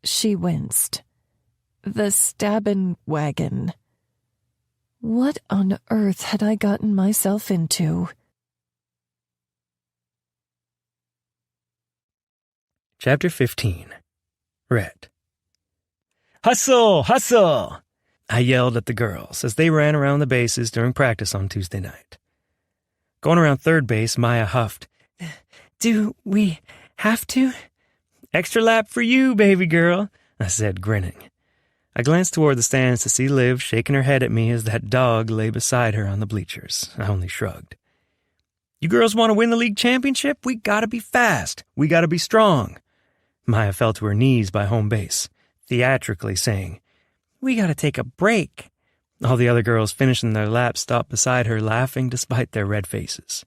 She winced. "The stabbin' wagon." What on earth had I gotten myself into? Chapter 15. Rhett. "Hustle! Hustle!" I yelled at the girls as they ran around the bases during practice on Tuesday night. Going around third base, Maya huffed. "Do we have to?" "Extra lap for you, baby girl," I said, grinning. I glanced toward the stands to see Liv shaking her head at me as that dog lay beside her on the bleachers. I only shrugged. "You girls want to win the league championship? We gotta be fast. We gotta be strong." Maya fell to her knees by home base, theatrically saying, "We gotta take a break." All the other girls finishing their laps stopped beside her, laughing despite their red faces.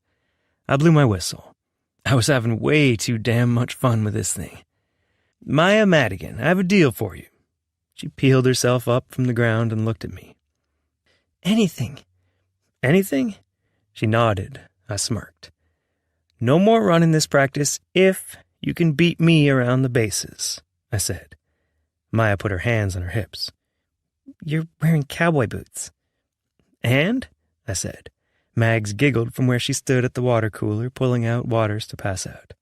I blew my whistle. I was having way too damn much fun with this thing. "Maya Madigan, I have a deal for you." She peeled herself up from the ground and looked at me. "Anything." "Anything?" She nodded. I smirked. "No more running this practice if you can beat me around the bases," I said. Maya put her hands on her hips. "You're wearing cowboy boots." "And?" I said. Mags giggled from where she stood at the water cooler, pulling out waters to pass out.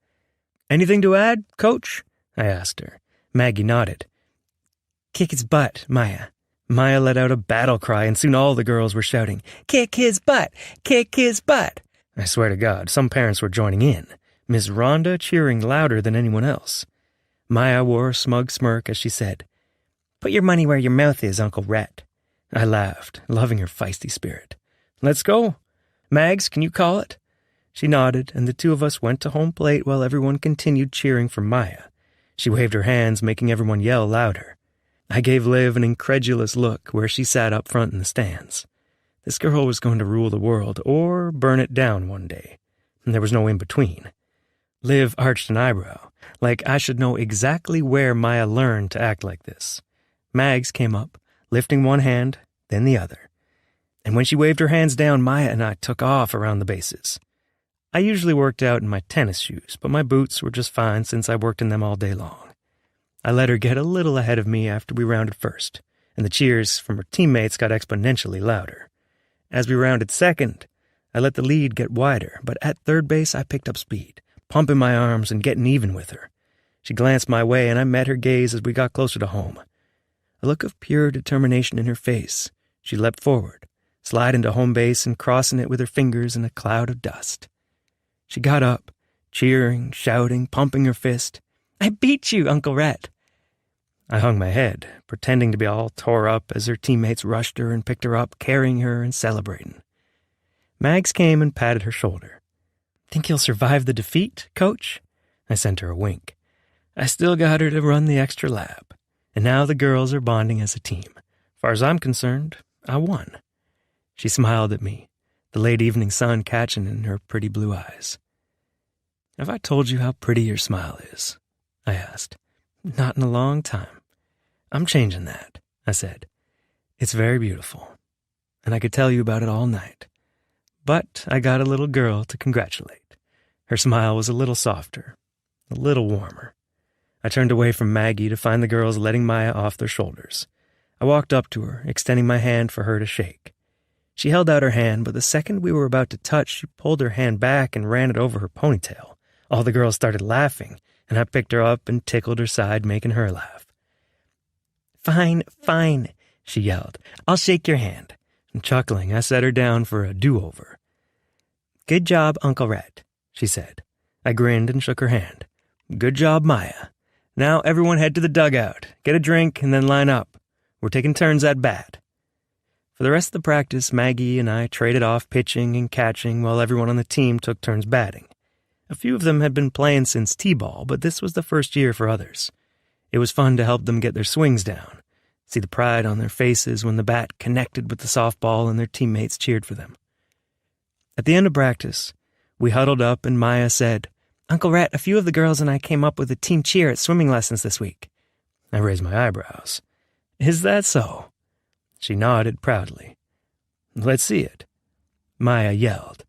"Anything to add, Coach?" I asked her. Maggie nodded. "Kick his butt, Maya." Maya let out a battle cry, and soon all the girls were shouting, "Kick his butt! Kick his butt!" I swear to God, some parents were joining in, Miss Rhonda cheering louder than anyone else. Maya wore a smug smirk as she said, "Put your money where your mouth is, Uncle Rhett." I laughed, loving her feisty spirit. "Let's go. Mags, can you call it?" She nodded, and the two of us went to home plate while everyone continued cheering for Maya. She waved her hands, making everyone yell louder. I gave Liv an incredulous look where she sat up front in the stands. This girl was going to rule the world or burn it down one day, and there was no in-between. Liv arched an eyebrow, like I should know exactly where Maya learned to act like this. Mags came up, lifting one hand, then the other. And when she waved her hands down, Maya and I took off around the bases. I usually worked out in my tennis shoes, but my boots were just fine since I worked in them all day long. I let her get a little ahead of me after we rounded first, and the cheers from her teammates got exponentially louder. As we rounded second, I let the lead get wider, but at third base I picked up speed, pumping my arms and getting even with her. She glanced my way, and I met her gaze as we got closer to home. A look of pure determination in her face, she leapt forward, sliding to home base and crossing it with her fingers in a cloud of dust. She got up, cheering, shouting, pumping her fist. "I beat you, Uncle Rhett." I hung my head, pretending to be all tore up as her teammates rushed her and picked her up, carrying her and celebrating. Mags came and patted her shoulder. "Think you'll survive the defeat, Coach?" I sent her a wink. I still got her to run the extra lap, and now the girls are bonding as a team. Far as I'm concerned, I won. She smiled at me, the late evening sun catching in her pretty blue eyes. "Have I told you how pretty your smile is?" I asked. "Not in a long time." "I'm changing that," I said. "It's very beautiful, and I could tell you about it all night. But I got a little girl to congratulate." Her smile was a little softer, a little warmer. I turned away from Maggie to find the girls letting Maya off their shoulders. I walked up to her, extending my hand for her to shake. She held out her hand, but the second we were about to touch, she pulled her hand back and ran it over her ponytail. All the girls started laughing, and I picked her up and tickled her side, making her laugh. "Fine, fine," she yelled. "I'll shake your hand." And chuckling, I set her down for a do-over. "Good job, Uncle Rhett," she said. I grinned and shook her hand. "Good job, Maya. Now everyone head to the dugout, get a drink, and then line up. We're taking turns at bat." For the rest of the practice, Maggie and I traded off pitching and catching while everyone on the team took turns batting. A few of them had been playing since T-ball, but this was the first year for others. It was fun to help them get their swings down, see the pride on their faces when the bat connected with the softball and their teammates cheered for them. At the end of practice, we huddled up and Maya said, "Uncle Rhett, a few of the girls and I came up with a team cheer at swimming lessons this week." I raised my eyebrows. "Is that so?" She nodded proudly. "Let's see it." Maya yelled.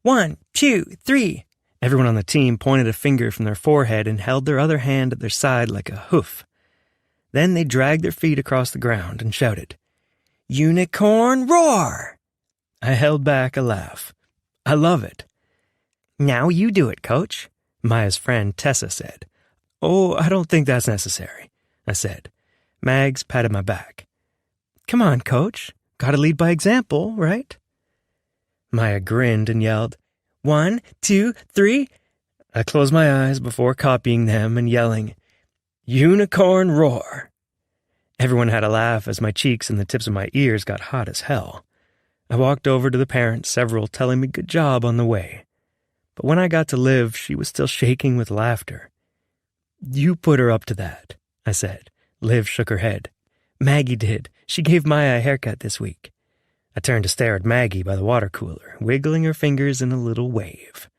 1, 2, 3. Everyone on the team pointed a finger from their forehead and held their other hand at their side like a hoof. Then they dragged their feet across the ground and shouted, "Unicorn roar!" I held back a laugh. I love it. "Now you do it, Coach," Maya's friend Tessa said. "Oh, I don't think that's necessary," I said. Mags patted my back. "Come on, Coach. Gotta lead by example, right?" Maya grinned and yelled, 1, 2, 3. I closed my eyes before copying them and yelling, "Unicorn roar!" Everyone had a laugh as my cheeks and the tips of my ears got hot as hell. I walked over to the parents, several telling me good job on the way. But when I got to Liv, she was still shaking with laughter. "You put her up to that," I said. Liv shook her head. "Maggie did. She gave Maya a haircut this week." I turned to stare at Maggie by the water cooler, wiggling her fingers in a little wave.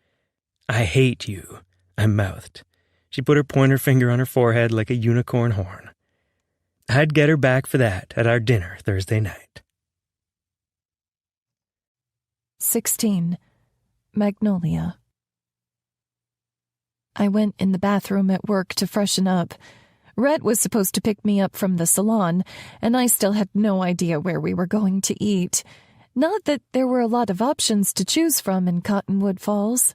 "I hate you," I mouthed. She put her pointer finger on her forehead like a unicorn horn. I'd get her back for that at our dinner Thursday night. 16. Magnolia. I went in the bathroom at work to freshen up. Rhett was supposed to pick me up from the salon, and I still had no idea where we were going to eat. Not that there were a lot of options to choose from in Cottonwood Falls.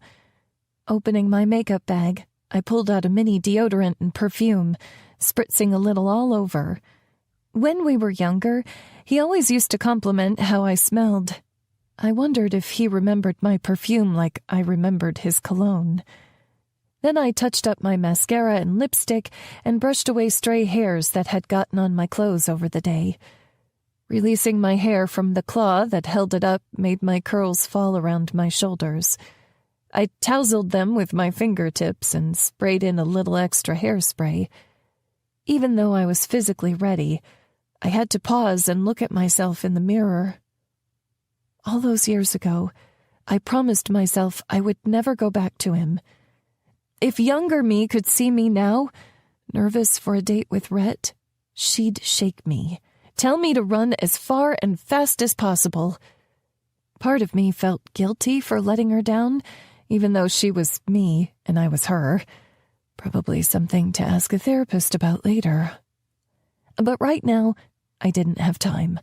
Opening my makeup bag, I pulled out a mini deodorant and perfume, spritzing a little all over. When we were younger, he always used to compliment how I smelled. I wondered if he remembered my perfume like I remembered his cologne. Then I touched up my mascara and lipstick and brushed away stray hairs that had gotten on my clothes over the day. Releasing my hair from the claw that held it up made my curls fall around my shoulders. I tousled them with my fingertips and sprayed in a little extra hairspray. Even though I was physically ready, I had to pause and look at myself in the mirror. All those years ago, I promised myself I would never go back to him. If younger me could see me now, nervous for a date with Rhett, she'd shake me, tell me to run as far and fast as possible. Part of me felt guilty for letting her down, even though she was me and I was her. Probably something to ask a therapist about later. But right now, I didn't have time.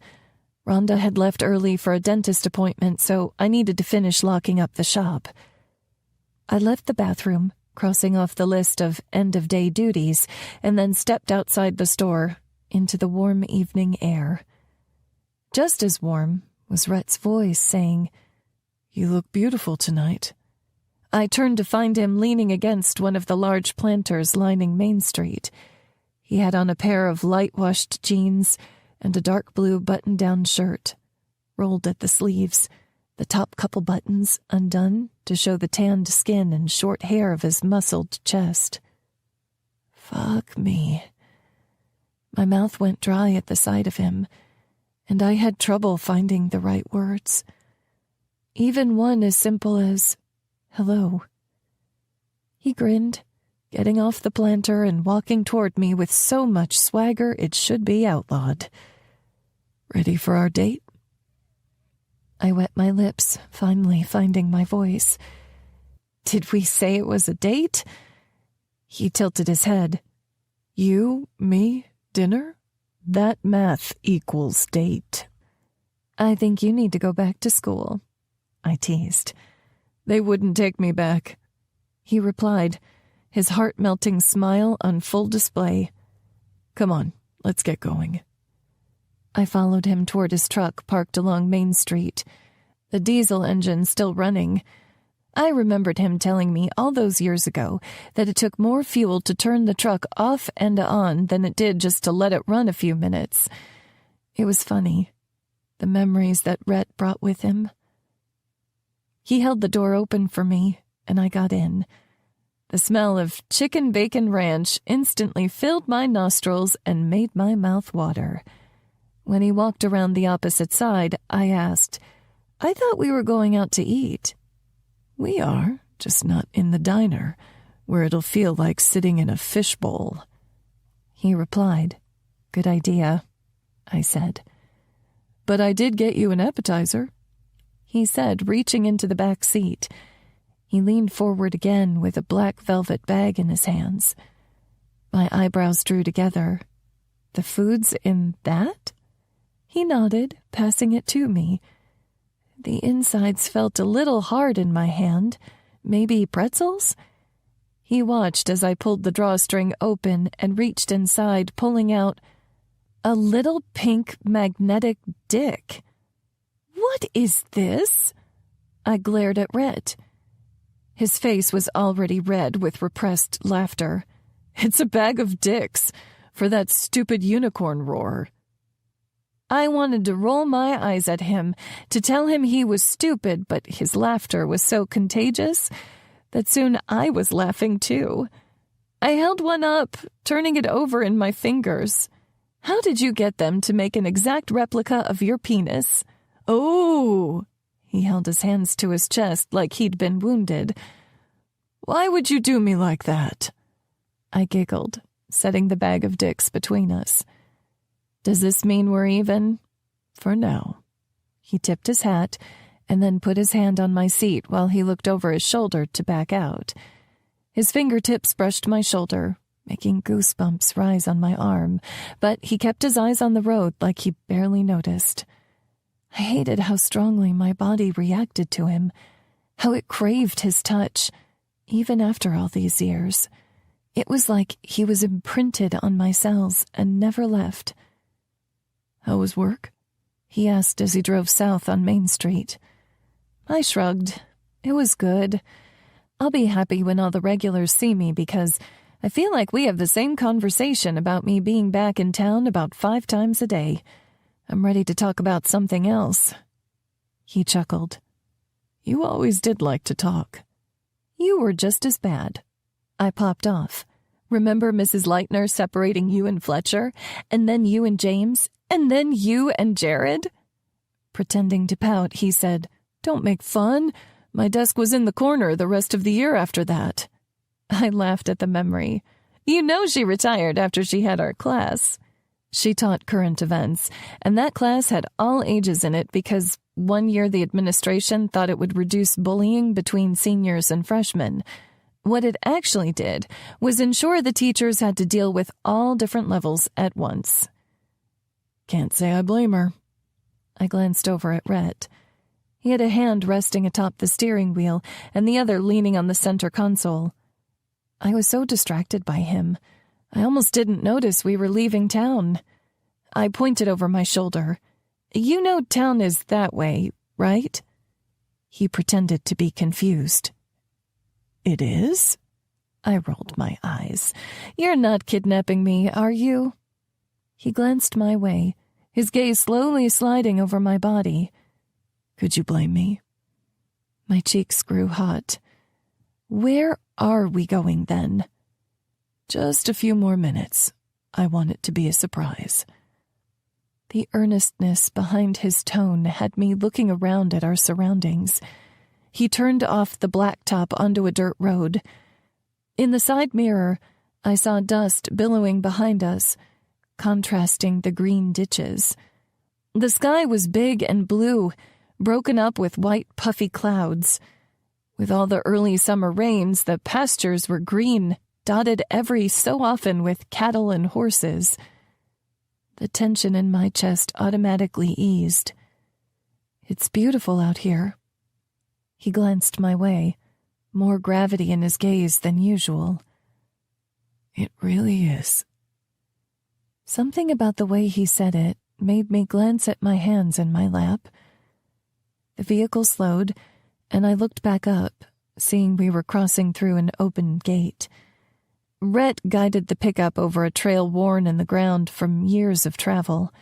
Rhonda had left early for a dentist appointment, so I needed to finish locking up the shop. I left the bathroom, crossing off the list of end-of-day duties, and then stepped outside the store, into the warm evening air. Just as warm was Rhett's voice saying, "You look beautiful tonight." I turned to find him leaning against one of the large planters lining Main Street. He had on a pair of light-washed jeans and a dark blue button-down shirt, rolled at the sleeves, the top couple buttons undone to show the tanned skin and short hair of his muscled chest. Fuck me. My mouth went dry at the sight of him, and I had trouble finding the right words. Even one as simple as, "Hello." He grinned, getting off the planter and walking toward me with so much swagger it should be outlawed. "Ready for our date?" I wet my lips, finally finding my voice. "Did we say it was a date?" He tilted his head. "You, me, dinner? That math equals date." "I think you need to go back to school," I teased. "They wouldn't take me back," he replied, his heart-melting smile on full display. "Come on, let's get going." I followed him toward his truck parked along Main Street, the diesel engine still running. I remembered him telling me all those years ago that it took more fuel to turn the truck off and on than it did just to let it run a few minutes. It was funny, the memories that Rhett brought with him. He held the door open for me, and I got in. The smell of chicken bacon ranch instantly filled my nostrils and made my mouth water. When he walked around the opposite side, I asked, "I thought we were going out to eat." "We are, just not in the diner, where it'll feel like sitting in a fishbowl." He replied, "Good idea," I said. "But I did get you an appetizer," he said, reaching into the back seat. He leaned forward again with a black velvet bag in his hands. My eyebrows drew together. "The food's in that?" He nodded, passing it to me. The insides felt a little hard in my hand. Maybe pretzels? He watched as I pulled the drawstring open and reached inside, pulling out a little pink magnetic dick. "What is this?" I glared at Rhett. His face was already red with repressed laughter. "It's a bag of dicks for that stupid unicorn roar." I wanted to roll my eyes at him, to tell him he was stupid, but his laughter was so contagious that soon I was laughing too. I held one up, turning it over in my fingers. "How did you get them to make an exact replica of your penis?" "Oh!" He held his hands to his chest like he'd been wounded. "Why would you do me like that?" I giggled, setting the bag of dicks between us. "Does this mean we're even?" "For now." He tipped his hat and then put his hand on my seat while he looked over his shoulder to back out. His fingertips brushed my shoulder, making goosebumps rise on my arm, but he kept his eyes on the road like he barely noticed. I hated how strongly my body reacted to him, how it craved his touch, even after all these years. It was like he was imprinted on my cells and never left. "How was work?" he asked as he drove south on Main Street. I shrugged. It was good. I'll be happy when all the regulars see me because I feel like we have the same conversation about me being back in town about 5 times a day. I'm ready to talk about something else. He chuckled. "You always did like to talk." "You were just as bad." I popped off. "Remember Mrs. Leitner separating you and Fletcher, and then you and James, and then you and Jared?" Pretending to pout, he said, "Don't make fun. My desk was in the corner the rest of the year after that." I laughed at the memory. "You know she retired after she had our class." She taught current events, and that class had all ages in it because one year the administration thought it would reduce bullying between seniors and freshmen. What it actually did was ensure the teachers had to deal with all different levels at once. "Can't say I blame her." I glanced over at Rhett. He had a hand resting atop the steering wheel and the other leaning on the center console. I was so distracted by him, I almost didn't notice we were leaving town. I pointed over my shoulder. "You know town is that way, right?" He pretended to be confused. "It is?" I rolled my eyes. "You're not kidnapping me, are you?" He glanced my way, his gaze slowly sliding over my body. "Could you blame me?" My cheeks grew hot. "Where are we going then?" "Just a few more minutes. I want it to be a surprise." The earnestness behind his tone had me looking around at our surroundings. He turned off the blacktop onto a dirt road. In the side mirror, I saw dust billowing behind us, contrasting the green ditches. The sky was big and blue, broken up with white puffy clouds. With all the early summer rains, the pastures were green, dotted every so often with cattle and horses. The tension in my chest automatically eased. "It's beautiful out here." He glanced my way, more gravity in his gaze than usual. "It really is." Something about the way he said it made me glance at my hands in my lap. The vehicle slowed, and I looked back up, seeing we were crossing through an open gate. Rhett guided the pickup over a trail worn in the ground from years of travel.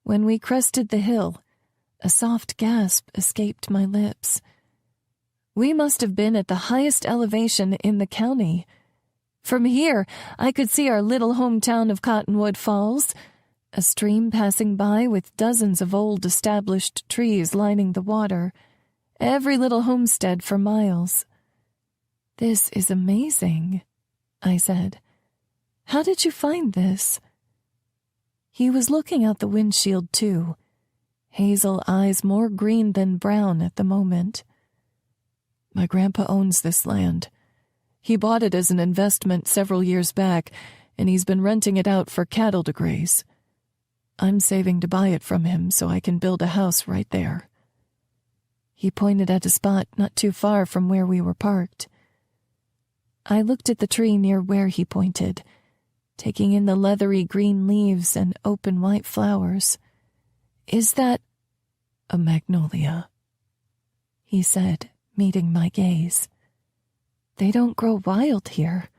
When we crested the hill, a soft gasp escaped my lips. We must have been at the highest elevation in the county. From here, I could see our little hometown of Cottonwood Falls, a stream passing by with dozens of old established trees lining the water, every little homestead for miles. "This is amazing," I said. "How did you find this?" He was looking out the windshield, too, hazel eyes more green than brown at the moment. "My grandpa owns this land. He bought it as an investment several years back, and he's been renting it out for cattle to graze. I'm saving to buy it from him so I can build a house right there." He pointed at a spot not too far from where we were parked. I looked at the tree near where he pointed, taking in the leathery green leaves and open white flowers. "Is that—" "A magnolia," he said, meeting my gaze. "They don't grow wild here."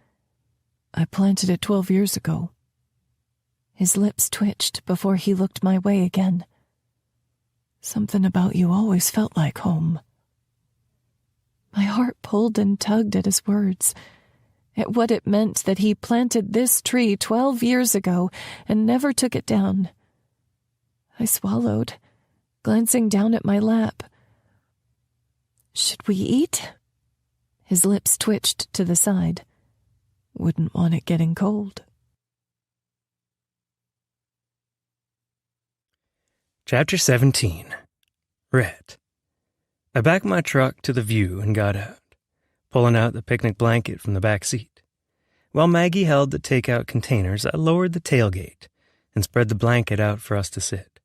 "I planted it 12 years ago." His lips twitched before he looked my way again. "Something about you always felt like home." My heart pulled and tugged at his words, at what it meant that he planted this tree 12 years ago and never took it down. I swallowed, glancing down at my lap. "Should we eat?" His lips twitched to the side. "Wouldn't want it getting cold." Chapter 17. Rhett. I backed my truck to the view and got out, pulling out the picnic blanket from the back seat. While Maggie held the takeout containers, I lowered the tailgate and spread the blanket out for us to sit.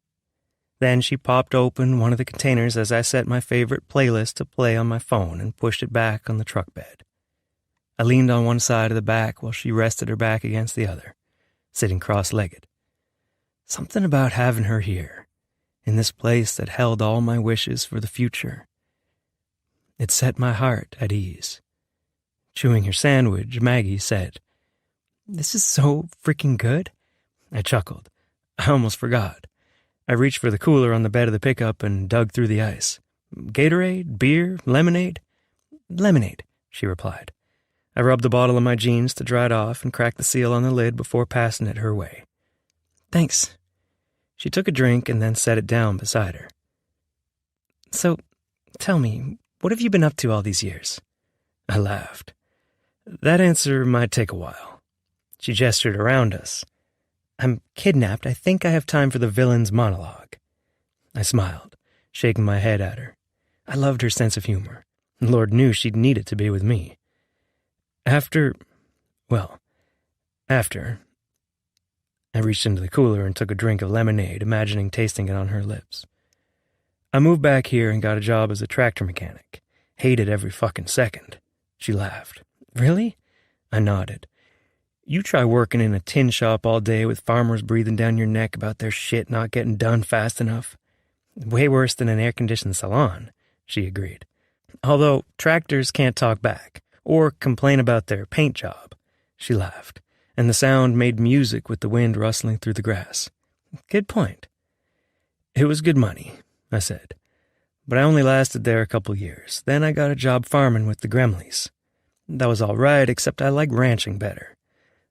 Then she popped open one of the containers as I set my favorite playlist to play on my phone and pushed it back on the truck bed. I leaned on one side of the back while she rested her back against the other, sitting cross-legged. Something about having her here, in this place that held all my wishes for the future. It set my heart at ease. Chewing her sandwich, Maggie said, "This is so freaking good." I chuckled. I almost forgot. I reached for the cooler on the bed of the pickup and dug through the ice. "Gatorade? Beer? Lemonade?" "Lemonade," she replied. I rubbed the bottle on my jeans to dry it off and cracked the seal on the lid before passing it her way. "Thanks." She took a drink and then set it down beside her. "So, tell me, what have you been up to all these years?" I laughed. "That answer might take a while." She gestured around us. "I'm kidnapped. I think I have time for the villain's monologue." I smiled, shaking my head at her. I loved her sense of humor. Lord knew she'd need it to be with me. After... I reached into the cooler and took a drink of lemonade, imagining tasting it on her lips. "I moved back here and got a job as a tractor mechanic. Hated every fucking second." She laughed. "Really?" I nodded. "You try working in a tin shop all day with farmers breathing down your neck about their shit not getting done fast enough. Way worse than an air-conditioned salon," she agreed. "Although tractors can't talk back or complain about their paint job." She laughed, and the sound made music with the wind rustling through the grass. "Good point." "It was good money," I said, "but I only lasted there a couple years. Then I got a job farming with the Gremleys. That was all right, except I like ranching better.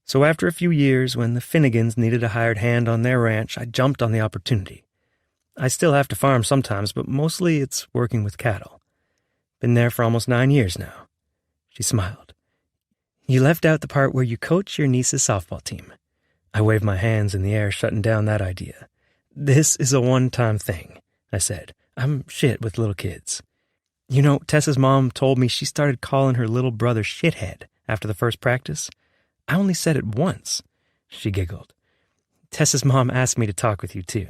So after a few years, when the Finnegans needed a hired hand on their ranch, I jumped on the opportunity. I still have to farm sometimes, but mostly it's working with cattle. Been there for almost 9 years now." She smiled. "You left out the part where you coach your niece's softball team." I waved my hands in the air, shutting down that idea. "This is a one-time thing," I said. "I'm shit with little kids. You know, Tessa's mom told me she started calling her little brother shithead after the first practice. I only said it once." She giggled. "Tessa's mom asked me to talk with you, too."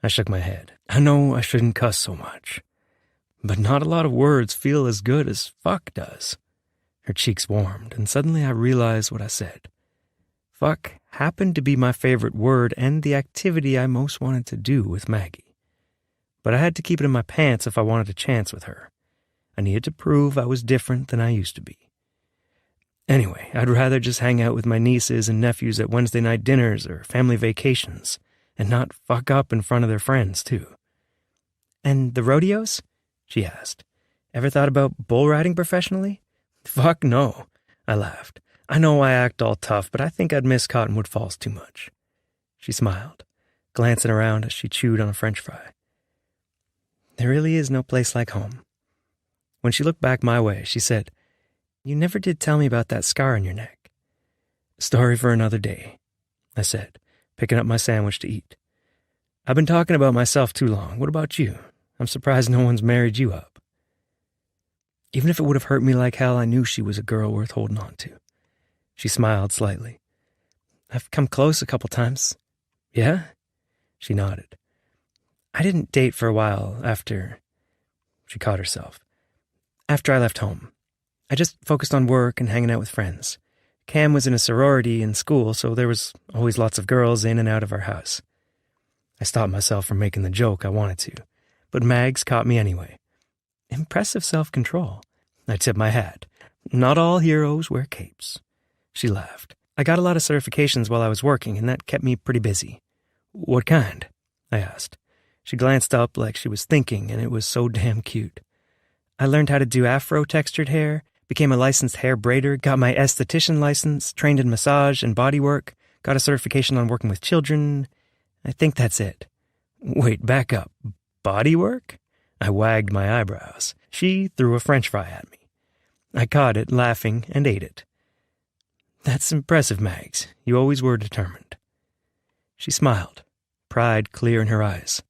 I shook my head. I know I shouldn't cuss so much, but not a lot of words feel as good as fuck does. Her cheeks warmed, and suddenly I realized what I said. Fuck happened to be my favorite word and the activity I most wanted to do with Maggie. But I had to keep it in my pants if I wanted a chance with her. I needed to prove I was different than I used to be. Anyway, I'd rather just hang out with my nieces and nephews at Wednesday night dinners or family vacations, and not fuck up in front of their friends, too. "And the rodeos?" she asked. "Ever thought about bull riding professionally?" "Fuck no," I laughed. "I know I act all tough, but I think I'd miss Cottonwood Falls too much." She smiled, glancing around as she chewed on a French fry. "There really is no place like home." When she looked back my way, she said, "You never did tell me about that scar on your neck." "Story for another day," I said, picking up my sandwich to eat. "I've been talking about myself too long. What about you? I'm surprised no one's married you up." Even if it would have hurt me like hell, I knew she was a girl worth holding on to. She smiled slightly. "I've come close a couple times." "Yeah?" She nodded. "I didn't date for a while after..." She caught herself. "After I left home. I just focused on work and hanging out with friends. Cam was in a sorority in school, so there was always lots of girls in and out of our house." I stopped myself from making the joke I wanted to, but Mags caught me anyway. Impressive self-control. I tipped my hat. Not all heroes wear capes. She laughed. "I got a lot of certifications while I was working, and that kept me pretty busy." "What kind?" I asked. She glanced up like she was thinking, and it was so damn cute. "I learned how to do afro-textured hair, became a licensed hair braider, got my esthetician license, trained in massage and bodywork, got a certification on working with children. I think that's it." "Wait, back up. Bodywork?" I wagged my eyebrows. She threw a French fry at me. I caught it, laughing, and ate it. "That's impressive, Mags. You always were determined." She smiled, pride clear in her eyes.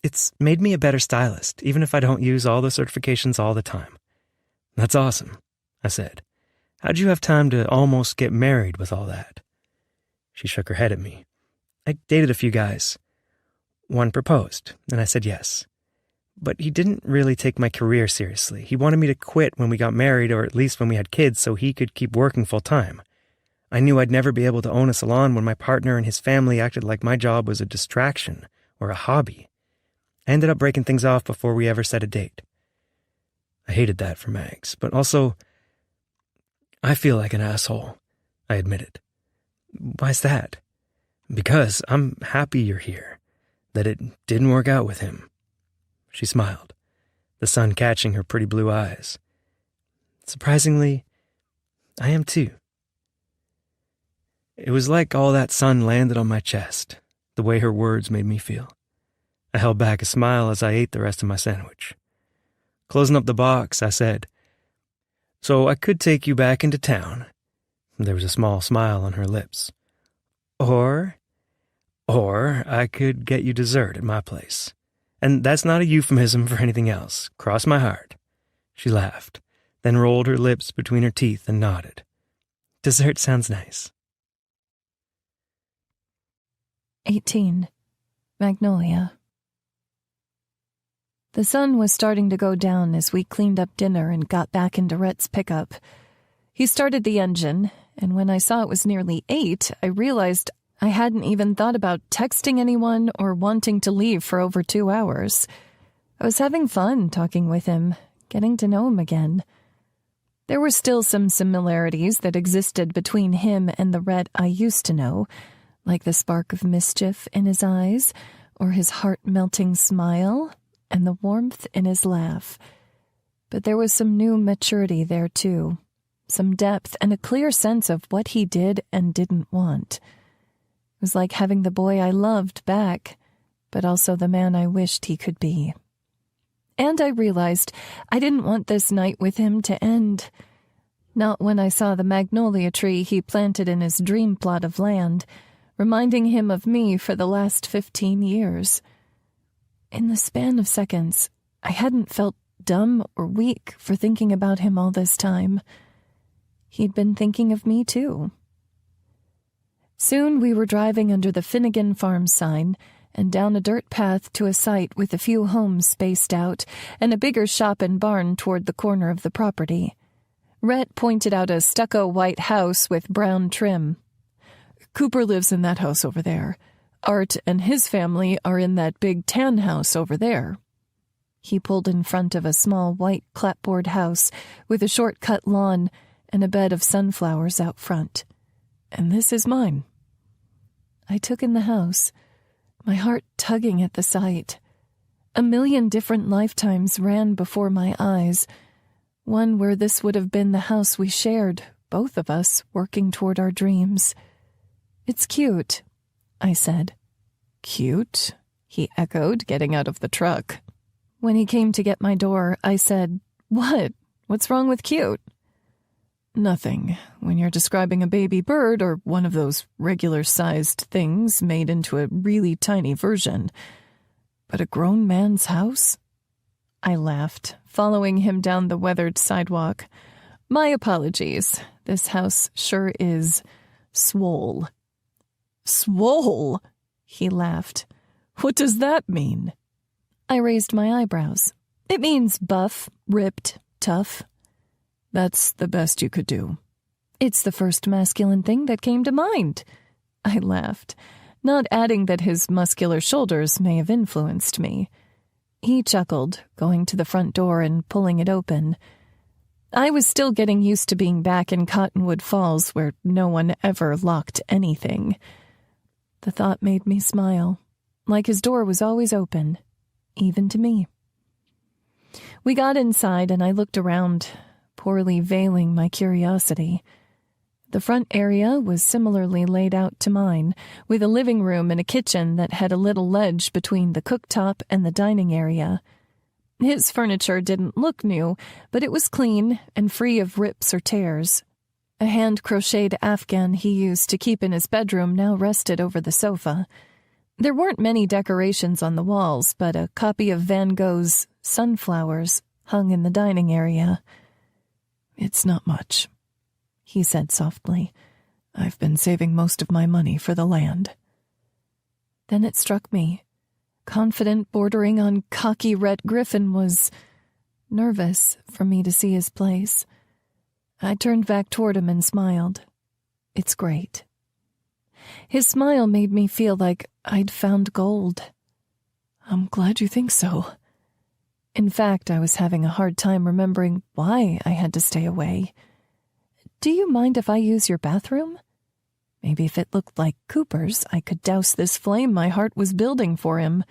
"It's made me a better stylist, even if I don't use all the certifications all the time." "That's awesome," I said. How'd you have time to almost get married with all that? She shook her head at me. I dated a few guys. One proposed, and I said yes. But he didn't really take my career seriously. He wanted me to quit when we got married, or at least when we had kids, so he could keep working full-time. I knew I'd never be able to own a salon when my partner and his family acted like my job was a distraction or a hobby. I ended up breaking things off before we ever set a date. I hated that for Mags, but also, I feel like an asshole, I admitted. Why's that? Because I'm happy you're here, that it didn't work out with him. She smiled, the sun catching her pretty blue eyes. Surprisingly, I am too. It was like all that sun landed on my chest, the way her words made me feel. I held back a smile as I ate the rest of my sandwich. Closing up the box, I said, "So I could take you back into town." There was a small smile on her lips. Or I could get you dessert at my place. And that's not a euphemism for anything else. Cross my heart. She laughed, then rolled her lips between her teeth and nodded. Dessert sounds nice. 18. Magnolia. The sun was starting to go down as we cleaned up dinner and got back into Rhett's pickup. He started the engine, and when I saw it was nearly 8, I realized I hadn't even thought about texting anyone or wanting to leave for over 2 hours. I was having fun talking with him, getting to know him again. There were still some similarities that existed between him and the Rhett I used to know, like the spark of mischief in his eyes, or his heart-melting smile, and the warmth in his laugh. But there was some new maturity there, too, some depth and a clear sense of what he did and didn't want. It was like having the boy I loved back, but also the man I wished he could be. And I realized I didn't want this night with him to end. Not when I saw the magnolia tree he planted in his dream plot of land, reminding him of me for the last 15 years. In the span of seconds, I hadn't felt dumb or weak for thinking about him all this time. He'd been thinking of me, too. Soon we were driving under the Finnegan Farm sign and down a dirt path to a site with a few homes spaced out and a bigger shop and barn toward the corner of the property. Rhett pointed out a stucco white house with brown trim. "Cooper lives in that house over there. Art and his family are in that big tan house over there." He pulled in front of a small white clapboard house with a short-cut lawn and a bed of sunflowers out front. "And this is mine." I took in the house, my heart tugging at the sight. 1,000,000 different lifetimes ran before my eyes, one where this would have been the house we shared, both of us working toward our dreams. "It's cute," I said. "Cute?" he echoed, getting out of the truck. When he came to get my door, I said, "What? What's wrong with cute?" "Nothing, when you're describing a baby bird or one of those regular-sized things made into a really tiny version. But a grown man's house?" I laughed, following him down the weathered sidewalk. "My apologies. This house sure is swole." "Swole?" he laughed. "What does that mean?" I raised my eyebrows. "It means buff, ripped, tough." "That's the best you could do." "It's the first masculine thing that came to mind." I laughed, not adding that his muscular shoulders may have influenced me. He chuckled, going to the front door and pulling it open. I was still getting used to being back in Cottonwood Falls, where no one ever locked anything. The thought made me smile, like his door was always open, even to me. We got inside and I looked around, poorly veiling my curiosity. The front area was similarly laid out to mine, with a living room and a kitchen that had a little ledge between the cooktop and the dining area. His furniture didn't look new, but it was clean and free of rips or tears. A hand-crocheted afghan he used to keep in his bedroom now rested over the sofa. There weren't many decorations on the walls, but a copy of Van Gogh's Sunflowers hung in the dining area. "It's not much." he said softly. "I've been saving most of my money for the land." Then it struck me. Confident, bordering on cocky Rhett Griffin was nervous for me to see his place. I turned back toward him and smiled. "It's great." His smile made me feel like I'd found gold. "I'm glad you think so." In fact, I was having a hard time remembering why I had to stay away. "Do you mind if I use your bathroom? Maybe if it looked like Cooper's, I could douse this flame my heart was building for him."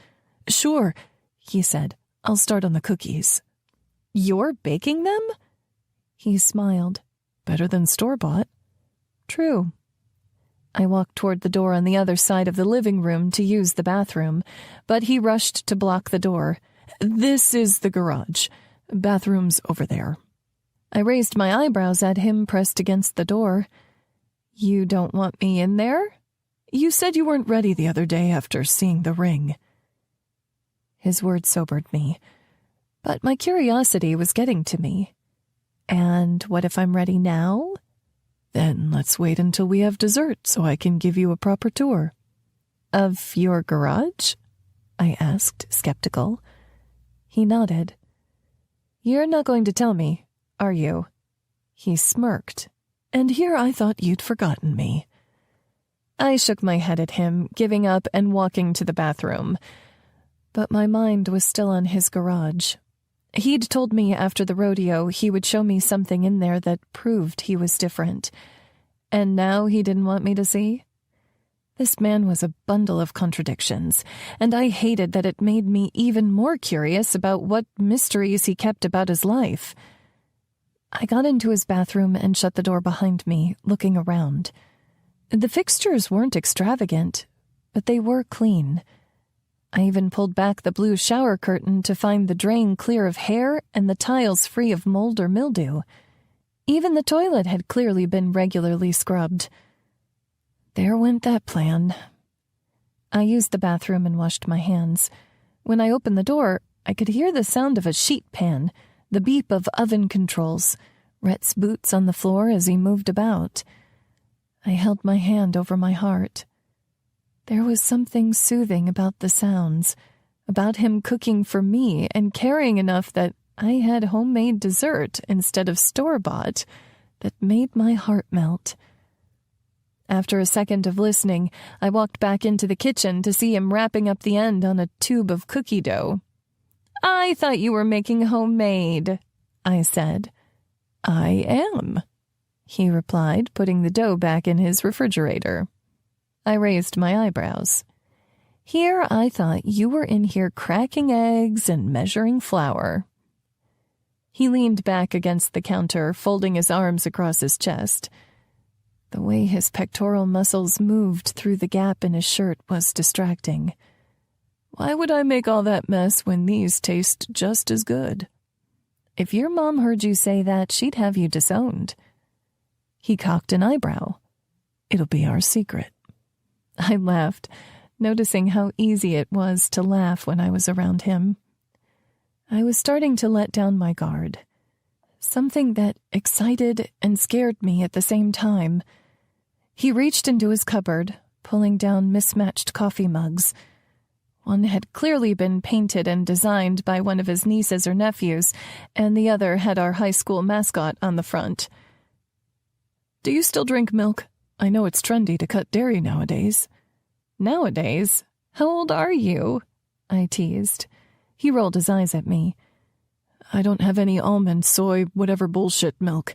"Sure," he said. "I'll start on the cookies." "You're baking them?" He smiled. "Better than store-bought." "True." I walked toward the door on the other side of the living room to use the bathroom, but he rushed to block the door. "This is the garage. Bathroom's over there." I raised my eyebrows at him, pressed against the door. "You don't want me in there? You said you weren't ready the other day after seeing the ring." His words sobered me, but my curiosity was getting to me. "And what if I'm ready now?" "Then let's wait until we have dessert so I can give you a proper tour." "Of your garage?" I asked, skeptical. He nodded. "You're not going to tell me, are you?" He smirked. "And here I thought you'd forgotten me." I shook my head at him, giving up and walking to the bathroom. But my mind was still on his garage. He'd told me after the rodeo he would show me something in there that proved he was different. And now he didn't want me to see? This man was a bundle of contradictions, and I hated that it made me even more curious about what mysteries he kept about his life. I got into his bathroom and shut the door behind me, looking around. The fixtures weren't extravagant, but they were clean. I even pulled back the blue shower curtain to find the drain clear of hair and the tiles free of mold or mildew. Even the toilet had clearly been regularly scrubbed. There went that plan. I used the bathroom and washed my hands. When I opened the door, I could hear the sound of a sheet pan, the beep of oven controls, Rhett's boots on the floor as he moved about. I held my hand over my heart. There was something soothing about the sounds, about him cooking for me and caring enough that I had homemade dessert instead of store-bought, that made my heart melt. After a second of listening, I walked back into the kitchen to see him wrapping up the end on a tube of cookie dough. "I thought you were making homemade," I said. "I am," he replied, putting the dough back in his refrigerator. I raised my eyebrows. "Here I thought you were in here cracking eggs and measuring flour." He leaned back against the counter, folding his arms across his chest. The way his pectoral muscles moved through the gap in his shirt was distracting. "Why would I make all that mess when these taste just as good?" "If your mom heard you say that, she'd have you disowned." He cocked an eyebrow. "It'll be our secret." I laughed, noticing how easy it was to laugh when I was around him. I was starting to let down my guard. Something that excited and scared me at the same time. He reached into his cupboard, pulling down mismatched coffee mugs. One had clearly been painted and designed by one of his nieces or nephews, and the other had our high school mascot on the front. "Do you still drink milk? I know it's trendy to cut dairy nowadays." "Nowadays? How old are you?" I teased. He rolled his eyes at me. "I don't have any almond, soy, whatever bullshit milk.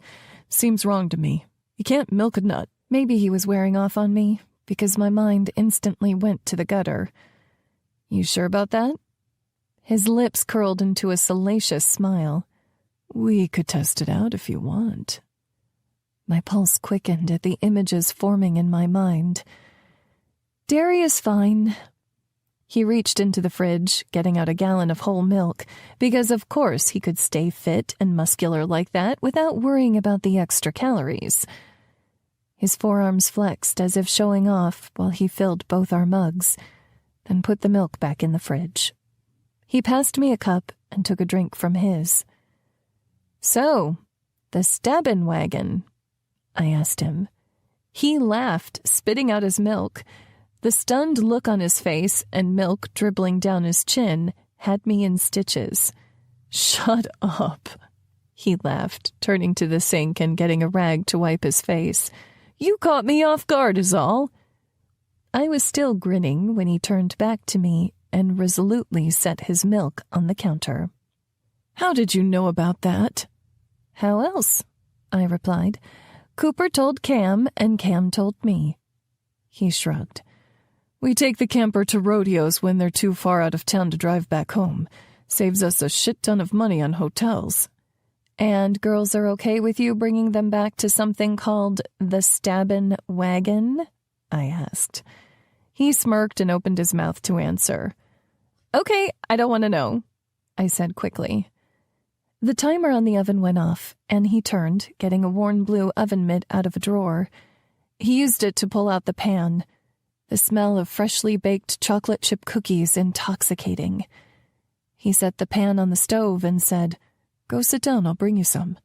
Seems wrong to me. You can't milk a nut." Maybe he was wearing off on me, because my mind instantly went to the gutter. "You sure about that?" His lips curled into a salacious smile. "We could test it out if you want." My pulse quickened at the images forming in my mind. "Dairy is fine." He reached into the fridge, getting out a gallon of whole milk, because of course he could stay fit and muscular like that without worrying about the extra calories. His forearms flexed as if showing off while he filled both our mugs, then put the milk back in the fridge. He passed me a cup and took a drink from his. "So, the stabbin' wagon." I asked him. He laughed, spitting out his milk. The stunned look on his face and milk dribbling down his chin had me in stitches. "Shut up," he laughed, turning to the sink and getting a rag to wipe his face. "You caught me off guard is all." I was still grinning when he turned back to me and resolutely set his milk on the counter. "How did you know about that?" "How else?" I replied. "Cooper told Cam, and Cam told me." He shrugged. "We take the camper to rodeos when they're too far out of town to drive back home. Saves us a shit ton of money on hotels." "And girls are okay with you bringing them back to something called the Stabbin' Wagon?" I asked. He smirked and opened his mouth to answer. "Okay, I don't want to know," I said quickly. The timer on the oven went off, and he turned, getting a worn blue oven mitt out of a drawer. He used it to pull out the pan. The smell of freshly baked chocolate chip cookies intoxicating. He set the pan on the stove and said, "Go sit down, I'll bring you some."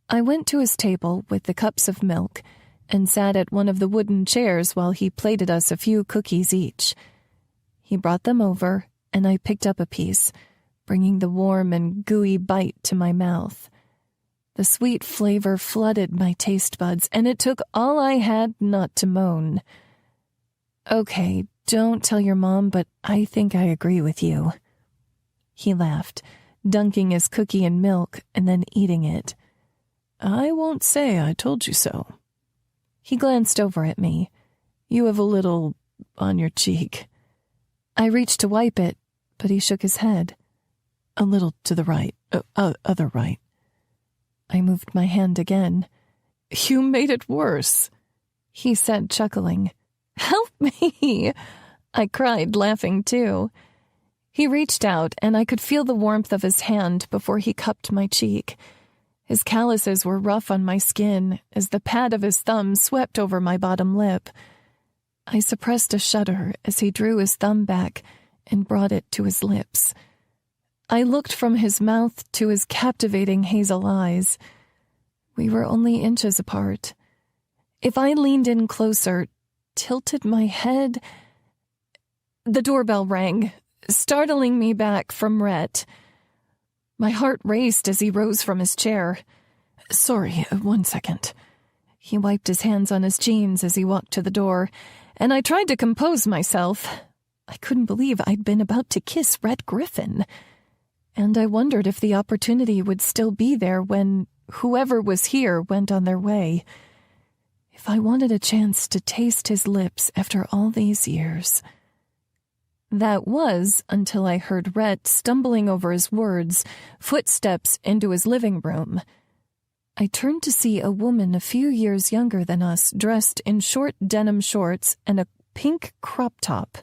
I went to his table with the cups of milk and sat at one of the wooden chairs while he plated us a few cookies each. He brought them over, and I picked up a piece, bringing the warm and gooey bite to my mouth. The sweet flavor flooded my taste buds, and it took all I had not to moan. "Okay, don't tell your mom, but I think I agree with you." He laughed, dunking his cookie in milk and then eating it. "I won't say I told you so." He glanced over at me. "You have a little on your cheek." I reached to wipe it, but he shook his head. "A little to the right, other right." I moved my hand again. "You made it worse," he said, chuckling. "Help me!" I cried, laughing too. He reached out, and I could feel the warmth of his hand before he cupped my cheek. His calluses were rough on my skin as the pad of his thumb swept over my bottom lip. I suppressed a shudder as he drew his thumb back and brought it to his lips. I looked from his mouth to his captivating hazel eyes. We were only inches apart. If I leaned in closer, tilted my head... The doorbell rang, startling me back from Rhett. My heart raced as he rose from his chair. "Sorry, 1 second." He wiped his hands on his jeans as he walked to the door, and I tried to compose myself. I couldn't believe I'd been about to kiss Rhett Griffin. And I wondered if the opportunity would still be there when whoever was here went on their way. If I wanted a chance to taste his lips after all these years. That was until I heard Rhett stumbling over his words, footsteps into his living room. I turned to see a woman a few years younger than us, dressed in short denim shorts and a pink crop top.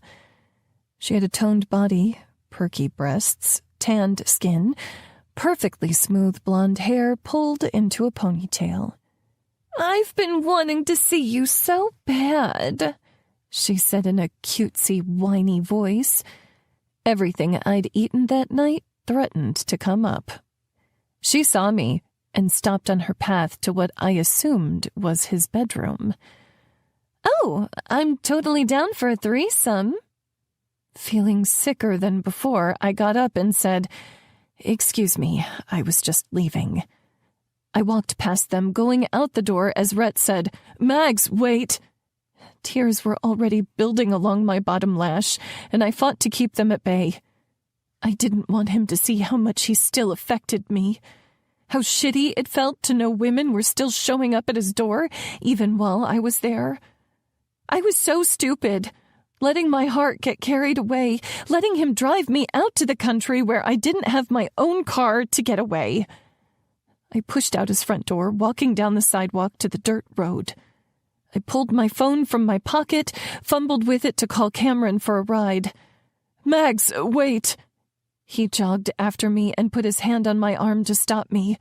She had a toned body, perky breasts, tanned skin, perfectly smooth blonde hair pulled into a ponytail. "I've been wanting to see you so bad," she said in a cutesy, whiny voice. Everything I'd eaten that night threatened to come up. She saw me and stopped on her path to what I assumed was his bedroom. "Oh, I'm totally down for a threesome." Feeling sicker than before, I got up and said, "Excuse me, I was just leaving." I walked past them, going out the door as Rhett said, "Mags, wait!" Tears were already building along my bottom lash, and I fought to keep them at bay. I didn't want him to see how much he still affected me. How shitty it felt to know women were still showing up at his door, even while I was there. I was so stupid, letting my heart get carried away, letting him drive me out to the country where I didn't have my own car to get away. I pushed out his front door, walking down the sidewalk to the dirt road. I pulled my phone from my pocket, fumbled with it to call Cameron for a ride. "Mags, wait!" He jogged after me and put his hand on my arm to stop me.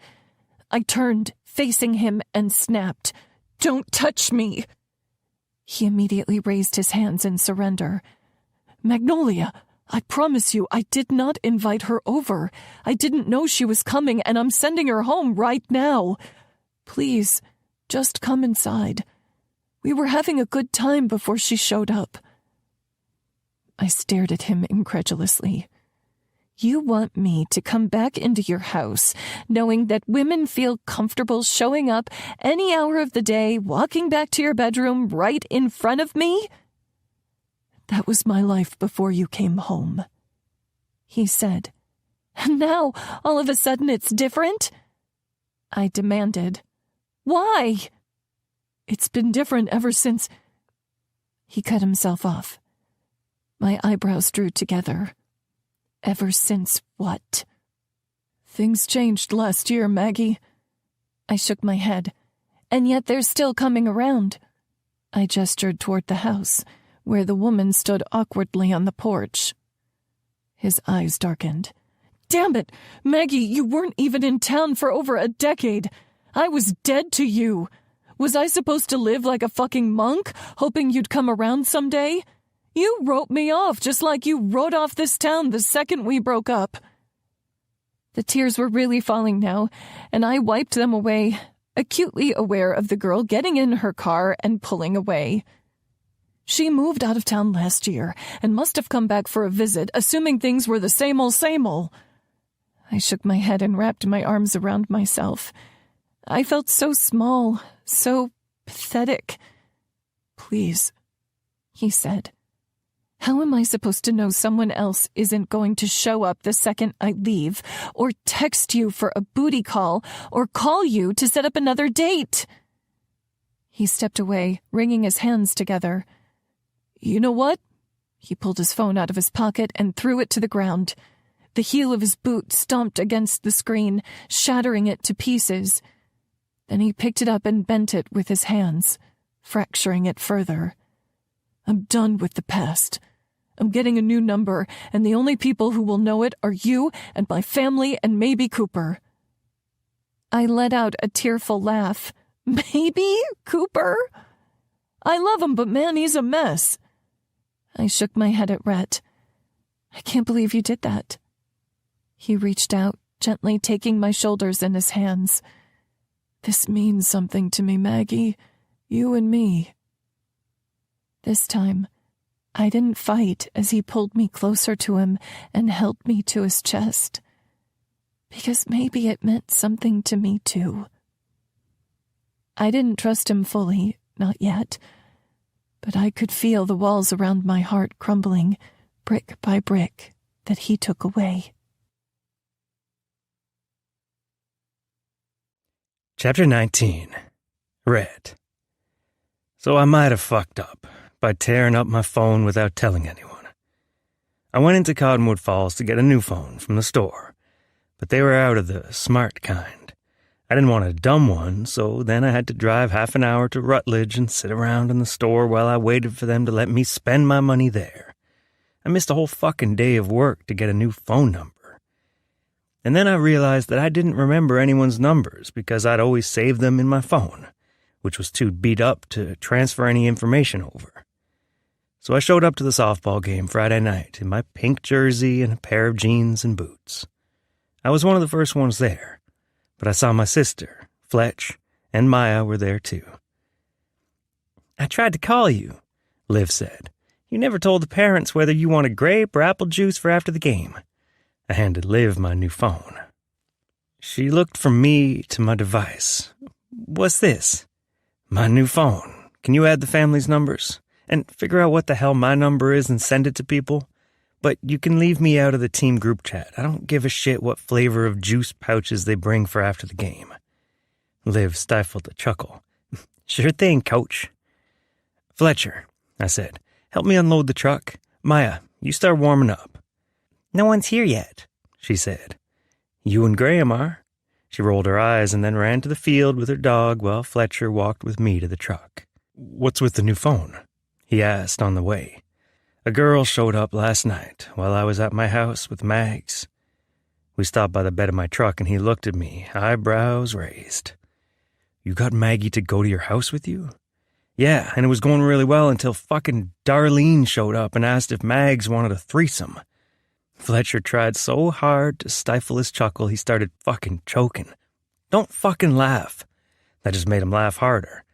I turned, facing him, and snapped, "Don't touch me!" He immediately raised his hands in surrender. "Magnolia, I promise you I did not invite her over. I didn't know she was coming, and I'm sending her home right now. Please, Just come inside. We were having a good time before she showed up." I stared at him incredulously. "You want me to come back into your house, knowing that women feel comfortable showing up any hour of the day, walking back to your bedroom right in front of me?" "That was my life before you came home," he said. "And now, all of a sudden, it's different?" I demanded. "Why?" "It's been different ever since—" He cut himself off. My eyebrows drew together. "Ever since what?" "Things changed last year, Maggie." I shook my head. "And yet they're still coming around." I gestured toward the house, where the woman stood awkwardly on the porch. His eyes darkened. "Damn it, Maggie, you weren't even in town for over a decade. I was dead to you. Was I supposed to live like a fucking monk, hoping you'd come around someday? You wrote me off just like you wrote off this town the second we broke up." The tears were really falling now, and I wiped them away, acutely aware of the girl getting in her car and pulling away. "She moved out of town last year and must have come back for a visit, assuming things were the same old, same old." I shook my head and wrapped my arms around myself. I felt so small, so pathetic. "Please," he said. "How am I supposed to know someone else isn't going to show up the second I leave, or text you for a booty call, or call you to set up another date?" He stepped away, wringing his hands together. "You know what?" He pulled his phone out of his pocket and threw it to the ground. The heel of his boot stomped against the screen, shattering it to pieces. Then he picked it up and bent it with his hands, fracturing it further. "I'm done with the past. I'm getting a new number, and the only people who will know it are you and my family and maybe Cooper." I let out a tearful laugh. "Maybe Cooper? I love him, but man, he's a mess." I shook my head at Rhett. "I can't believe you did that." He reached out, gently taking my shoulders in his hands. "This means something to me, Maggie. You and me." This time, I didn't fight as he pulled me closer to him and held me to his chest. Because maybe it meant something to me, too. I didn't trust him fully, not yet, but I could feel the walls around my heart crumbling, brick by brick, that he took away. Chapter 19. Red. So I might have fucked up by tearing up my phone without telling anyone. I went into Cottonwood Falls to get a new phone from the store, but they were out of the smart kind. I didn't want a dumb one, so then I had to drive half an hour to Rutledge and sit around in the store while I waited for them to let me spend my money there. I missed a whole fucking day of work to get a new phone number. And then I realized that I didn't remember anyone's numbers because I'd always saved them in my phone, which was too beat up to transfer any information over. So I showed up to the softball game Friday night in my pink jersey and a pair of jeans and boots. I was one of the first ones there, but I saw my sister, Fletch, and Maya were there too. "I tried to call you," Liv said. "You never told the parents whether you wanted grape or apple juice for after the game." I handed Liv my new phone. She looked from me to my device. "What's this?" "My new phone. Can you add the family's numbers? And figure out what the hell my number is and send it to people? But you can leave me out of the team group chat. I don't give a shit what flavor of juice pouches they bring for after the game." Liv stifled a chuckle. "Sure thing, coach." "Fletcher," I said, "help me unload the truck. Maya, you start warming up." "No one's here yet," she said. "You and Graham are." She rolled her eyes and then ran to the field with her dog while Fletcher walked with me to the truck. "What's with the new phone?" he asked on the way. "A girl showed up last night while I was at my house with Mags." We stopped by the bed of my truck and he looked at me, eyebrows raised. "You got Maggie to go to your house with you?" "Yeah, and it was going really well until fucking Darlene showed up and asked if Mags wanted a threesome." Fletcher tried so hard to stifle his chuckle he started fucking choking. "Don't fucking laugh. That just made him laugh harder.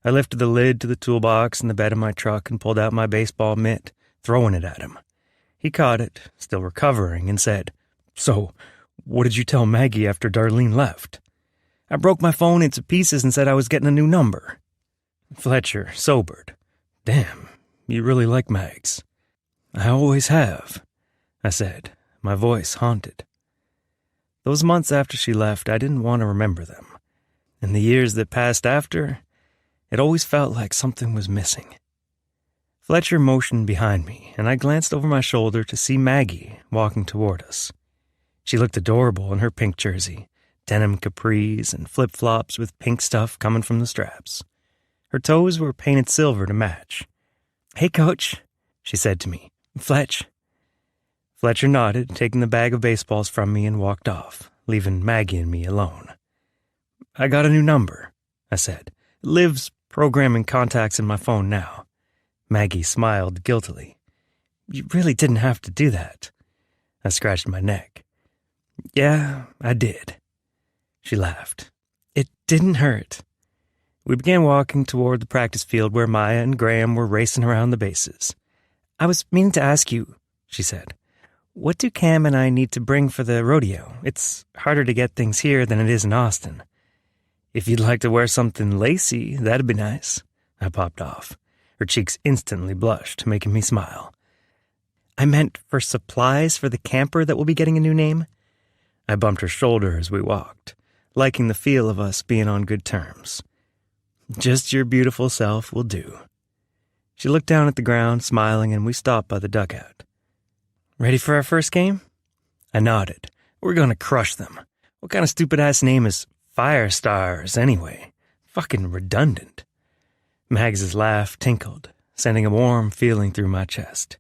I lifted the lid to the toolbox in the bed of my truck and pulled out my baseball mitt, throwing it at him. He caught it, still recovering, and said, "So, what did you tell Maggie after Darlene left?" "I broke my phone into pieces and said I was getting a new number." Fletcher sobered. "Damn, you really like Mags." "I always have," I said, my voice haunted. Those months after she left, I didn't want to remember them. In the years that passed after, it always felt like something was missing. Fletcher motioned behind me, and I glanced over my shoulder to see Maggie walking toward us. She looked adorable in her pink jersey, denim capris, and flip-flops with pink stuff coming from the straps. Her toes were painted silver to match. "Hey, Coach," she said to me. "Fletch." Fletcher nodded, taking the bag of baseballs from me, and walked off, leaving Maggie and me alone. "I got a new number," I said. "Liv's programming contacts in my phone now." Maggie smiled guiltily. "You really didn't have to do that." I scratched my neck. "Yeah, I did." She laughed. "It didn't hurt." We began walking toward the practice field where Maya and Graham were racing around the bases. "I was meaning to ask you," she said, "what do Cam and I need to bring for the rodeo? It's harder to get things here than it is in Austin." "If you'd like to wear something lacy, that'd be nice." I popped off. Her cheeks instantly blushed, making me smile. "I meant for supplies for the camper that will be getting a new name." I bumped her shoulder as we walked, liking the feel of us being on good terms. "Just your beautiful self will do." She looked down at the ground, smiling, and we stopped by the dugout. "Ready for our first game?" I nodded. "We're gonna crush them. What kind of stupid-ass name is Fire Stars, anyway? Fucking redundant." Mags's laugh tinkled, sending a warm feeling through my chest.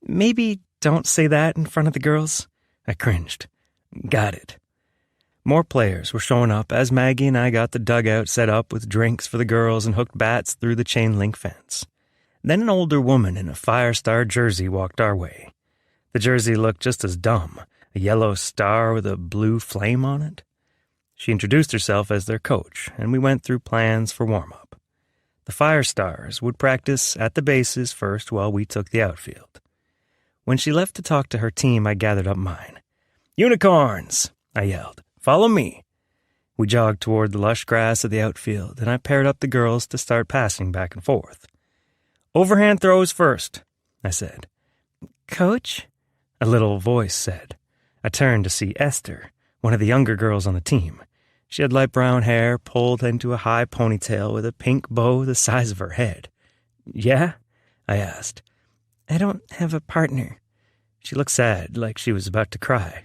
"Maybe don't say that in front of the girls." I cringed. "Got it." More players were showing up as Maggie and I got the dugout set up with drinks for the girls and hooked bats through the chain-link fence. Then an older woman in a Fire Star jersey walked our way. The jersey looked just as dumb, a yellow star with a blue flame on it. She introduced herself as their coach, and we went through plans for warm-up. The Fire Stars would practice at the bases first while we took the outfield. When she left to talk to her team, I gathered up mine. "Unicorns!" I yelled. "Follow me." We jogged toward the lush grass of the outfield, and I paired up the girls to start passing back and forth. "Overhand throws first," I said. "Coach?" a little voice said. I turned to see Esther, one of the younger girls on the team. She had light brown hair pulled into a high ponytail with a pink bow the size of her head. "Yeah?" I asked. "I don't have a partner." She looked sad, like she was about to cry.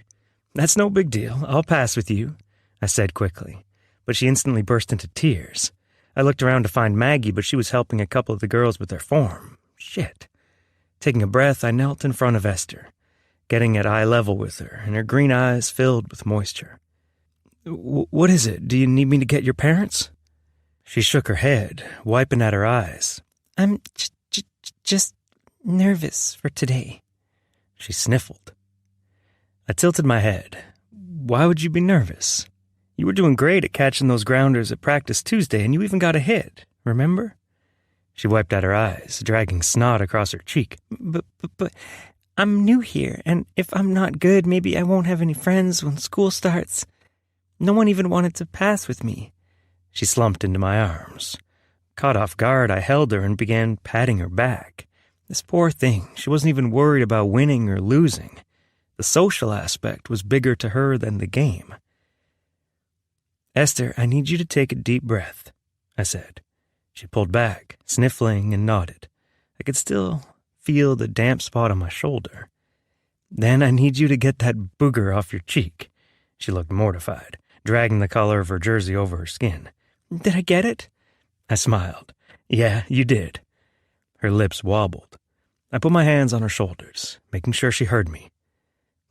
"That's no big deal. I'll pass with you," I said quickly. But she instantly burst into tears. I looked around to find Maggie, but she was helping a couple of the girls with their form. Shit. Taking a breath, I knelt in front of Esther, getting at eye level with her, and her green eyes filled with moisture. "What is it? Do you need me to get your parents?" She shook her head, wiping at her eyes. "I'm just nervous for today." She sniffled. I tilted my head. "Why would you be nervous? You were doing great at catching those grounders at practice Tuesday, and you even got a hit, remember?" She wiped at her eyes, dragging snot across her cheek. But I'm new here, and if I'm not good, maybe I won't have any friends when school starts. No one even wanted to pass with me." She slumped into my arms. Caught off guard, I held her and began patting her back. This poor thing, she wasn't even worried about winning or losing. The social aspect was bigger to her than the game. "Esther, I need you to take a deep breath," I said. She pulled back, sniffling, and nodded. I could still feel the damp spot on my shoulder. "Then I need you to get that booger off your cheek." She looked mortified, dragging the collar of her jersey over her skin. "Did I get it?" I smiled. "Yeah, you did." Her lips wobbled. I put my hands on her shoulders, making sure she heard me.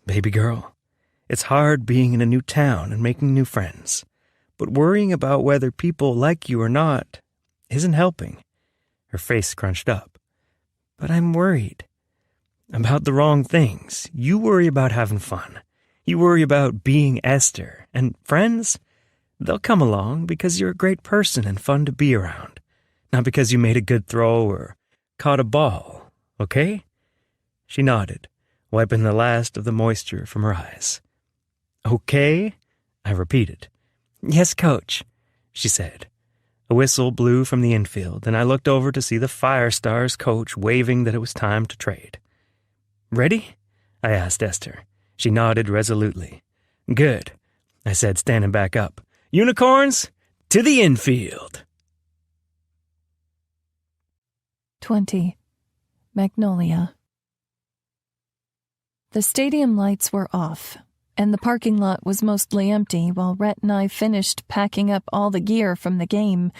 "Baby girl, it's hard being in a new town and making new friends, but worrying about whether people like you or not isn't helping." Her face scrunched up. "But I'm worried." "About the wrong things. You worry about having fun. You worry about being Esther. And friends? They'll come along because you're a great person and fun to be around, not because you made a good throw or caught a ball, okay?" She nodded, wiping the last of the moisture from her eyes. "Okay?" I repeated. "Yes, Coach," she said. A whistle blew from the infield, and I looked over to see the Fire Stars coach waving that it was time to trade. "Ready?" I asked Esther. She nodded resolutely. "Good," I said, standing back up. "Unicorns, to the infield." 20. Magnolia. The stadium lights were off, and the parking lot was mostly empty while Rhett and I finished packing up all the gear from the game,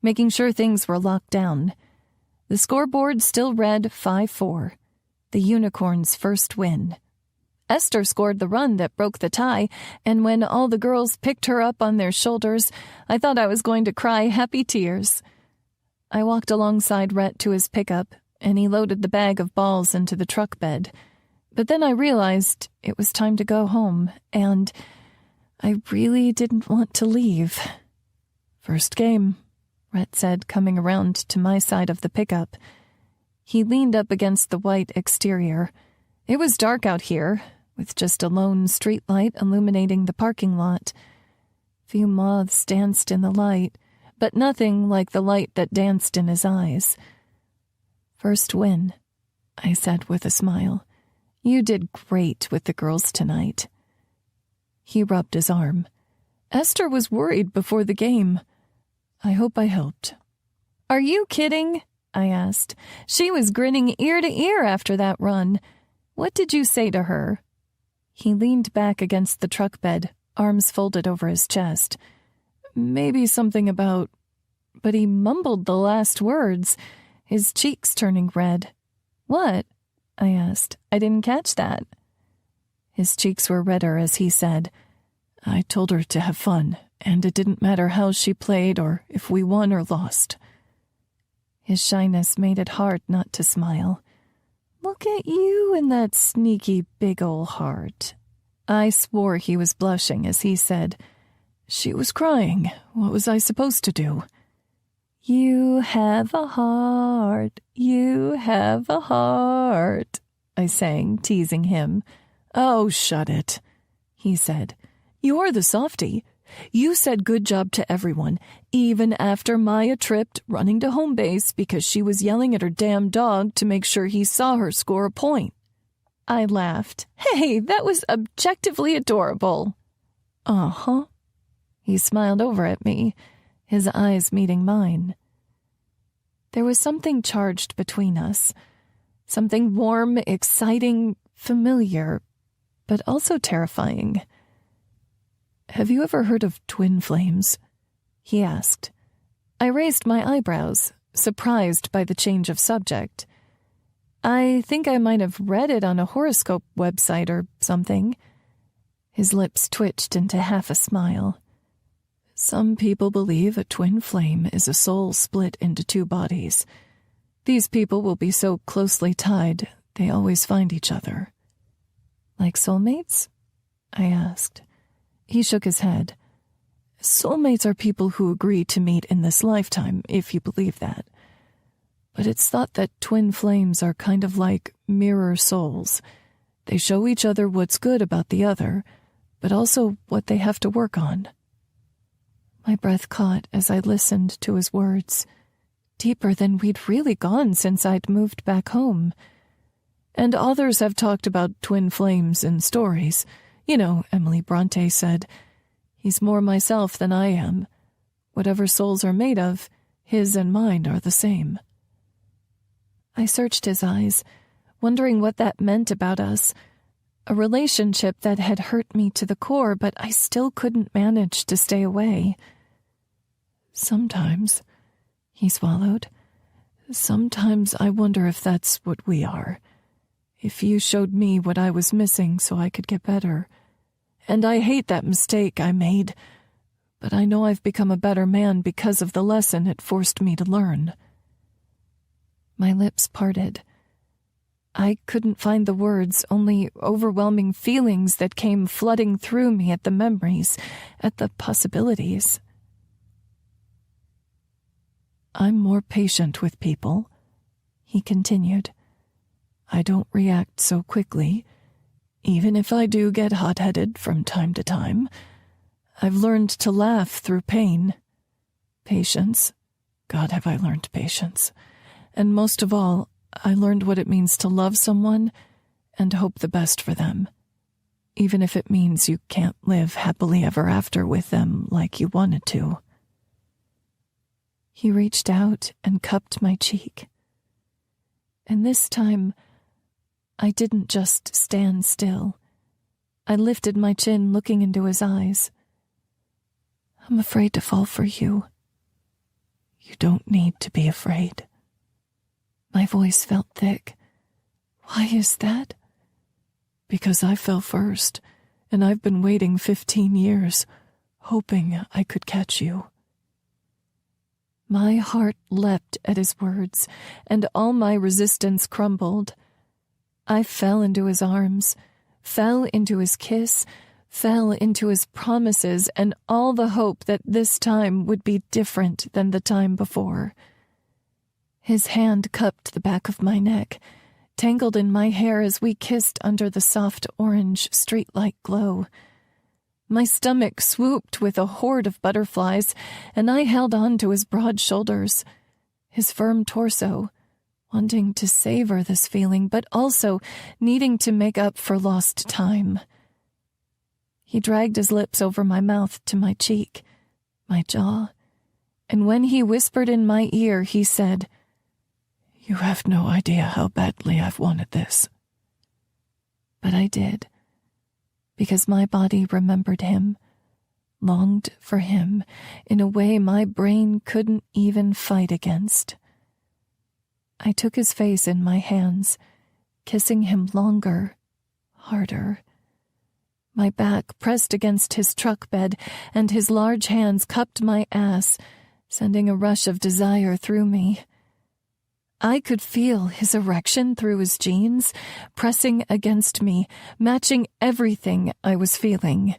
making sure things were locked down. The scoreboard still read 5-4, the Unicorns' first win. Esther scored the run that broke the tie, and when all the girls picked her up on their shoulders, I thought I was going to cry happy tears. I walked alongside Rhett to his pickup, and he loaded the bag of balls into the truck bed. But then I realized it was time to go home, and I really didn't want to leave. "First game," Rhett said, coming around to my side of the pickup. He leaned up against the white exterior. It was dark out here, with just a lone streetlight illuminating the parking lot. Few moths danced in the light, but nothing like the light that danced in his eyes. "First win," I said with a smile. "You did great with the girls tonight." He rubbed his arm. "Esther was worried before the game. I hope I helped." "Are you kidding?" I asked. "She was grinning ear to ear after that run. What did you say to her?" He leaned back against the truck bed, arms folded over his chest. "Maybe something about..." But he mumbled the last words, his cheeks turning red. "What?" I asked. "I didn't catch that." His cheeks were redder as he said, "I told her to have fun, and it didn't matter how she played or if we won or lost." His shyness made it hard not to smile. "Look at you and that sneaky big ol' heart." I swore he was blushing as he said, "She was crying. What was I supposed to do?" "You have a heart, you have a heart," I sang, teasing him. "Oh, shut it," he said. "You're the softie. You said good job to everyone, even after Maya tripped running to home base because she was yelling at her damn dog to make sure he saw her score a point." I laughed. "Hey, that was objectively adorable." "Uh-huh." He smiled over at me, his eyes meeting mine. There was something charged between us, something warm, exciting, familiar, but also terrifying. "Have you ever heard of twin flames?" he asked. I raised my eyebrows, surprised by the change of subject. "I think I might have read it on a horoscope website or something." His lips twitched into half a smile. "Some people believe a twin flame is a soul split into two bodies. These people will be so closely tied, they always find each other." "Like soulmates?" I asked. He shook his head. "Soulmates are people who agree to meet in this lifetime, if you believe that. But it's thought that twin flames are kind of like mirror souls. They show each other what's good about the other, but also what they have to work on." My breath caught as I listened to his words, deeper than we'd really gone since I'd moved back home. And others have talked about twin flames in stories. You know, Emily Bronte said, "He's more myself than I am. Whatever souls are made of, his and mine are the same." I searched his eyes, wondering what that meant about us. A relationship that had hurt me to the core, but I still couldn't manage to stay away. "Sometimes," he swallowed, "sometimes I wonder if that's what we are. If you showed me what I was missing so I could get better. And I hate that mistake I made, but I know I've become a better man because of the lesson it forced me to learn." My lips parted. I couldn't find the words, only overwhelming feelings that came flooding through me at the memories, at the possibilities. I'm more patient with people, he continued. I don't react so quickly, even if I do get hot-headed from time to time. I've learned to laugh through pain. Patience. God, have I learned patience. And most of all, I learned what it means to love someone and hope the best for them, even if it means you can't live happily ever after with them like you wanted to. He reached out and cupped my cheek. And this time, I didn't just stand still. I lifted my chin, looking into his eyes. I'm afraid to fall for you. You don't need to be afraid. My voice felt thick. Why is that? Because I fell first, and I've been waiting 15 years, hoping I could catch you. My heart leapt at his words, and all my resistance crumbled. I fell into his arms, fell into his kiss, fell into his promises, and all the hope that this time would be different than the time before. His hand cupped the back of my neck, tangled in my hair as we kissed under the soft orange streetlight glow. My stomach swooped with a horde of butterflies, and I held on to his broad shoulders, his firm torso, wanting to savor this feeling, but also needing to make up for lost time. He dragged his lips over my mouth to my cheek, my jaw, and when he whispered in my ear, he said, "You have no idea how badly I've wanted this." But I did, because my body remembered him, longed for him in a way my brain couldn't even fight against. I took his face in my hands, kissing him longer, harder. My back pressed against his truck bed, and his large hands cupped my ass, sending a rush of desire through me. I could feel his erection through his jeans, pressing against me, matching everything I was feeling.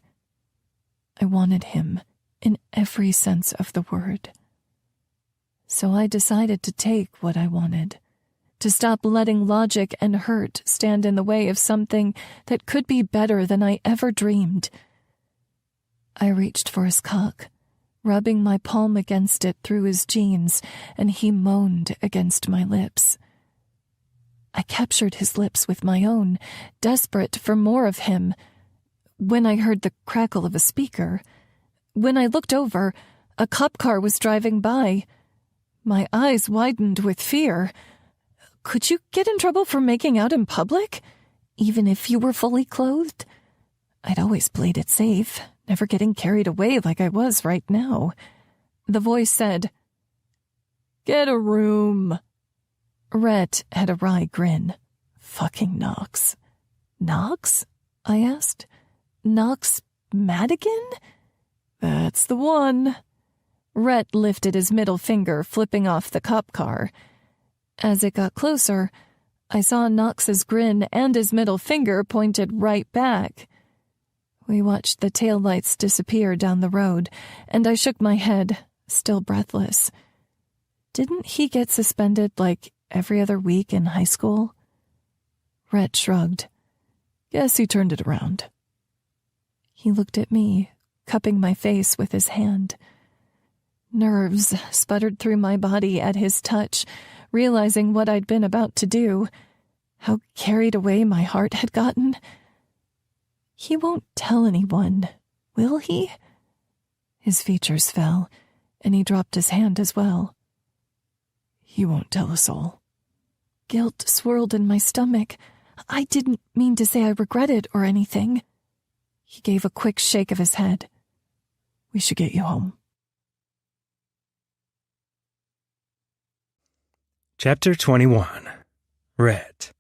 I wanted him in every sense of the word. So I decided to take what I wanted, to stop letting logic and hurt stand in the way of something that could be better than I ever dreamed. I reached for his cock, rubbing my palm against it through his jeans, and he moaned against my lips. I captured his lips with my own, desperate for more of him, when I heard the crackle of a speaker. When I looked over, a cop car was driving by. My eyes widened with fear. Could you get in trouble for making out in public, even if you were fully clothed? I'd always played it safe, never getting carried away like I was right now. The voice said, "Get a room." Rhett had a wry grin. Fucking Knox. Knox? I asked. Knox Madigan? That's the one. Rhett lifted his middle finger, flipping off the cop car. As it got closer, I saw Knox's grin and his middle finger pointed right back. We watched the taillights disappear down the road, and I shook my head, still breathless. Didn't he get suspended like every other week in high school? Rhett shrugged. Guess he turned it around. He looked at me, cupping my face with his hand. Nerves sputtered through my body at his touch, realizing what I'd been about to do, how carried away my heart had gotten. He won't tell anyone, will he? His features fell, and he dropped his hand as well. He won't tell us all. Guilt swirled in my stomach. I didn't mean to say I regretted or anything. He gave a quick shake of his head. We should get you home. Chapter 21. Rhett.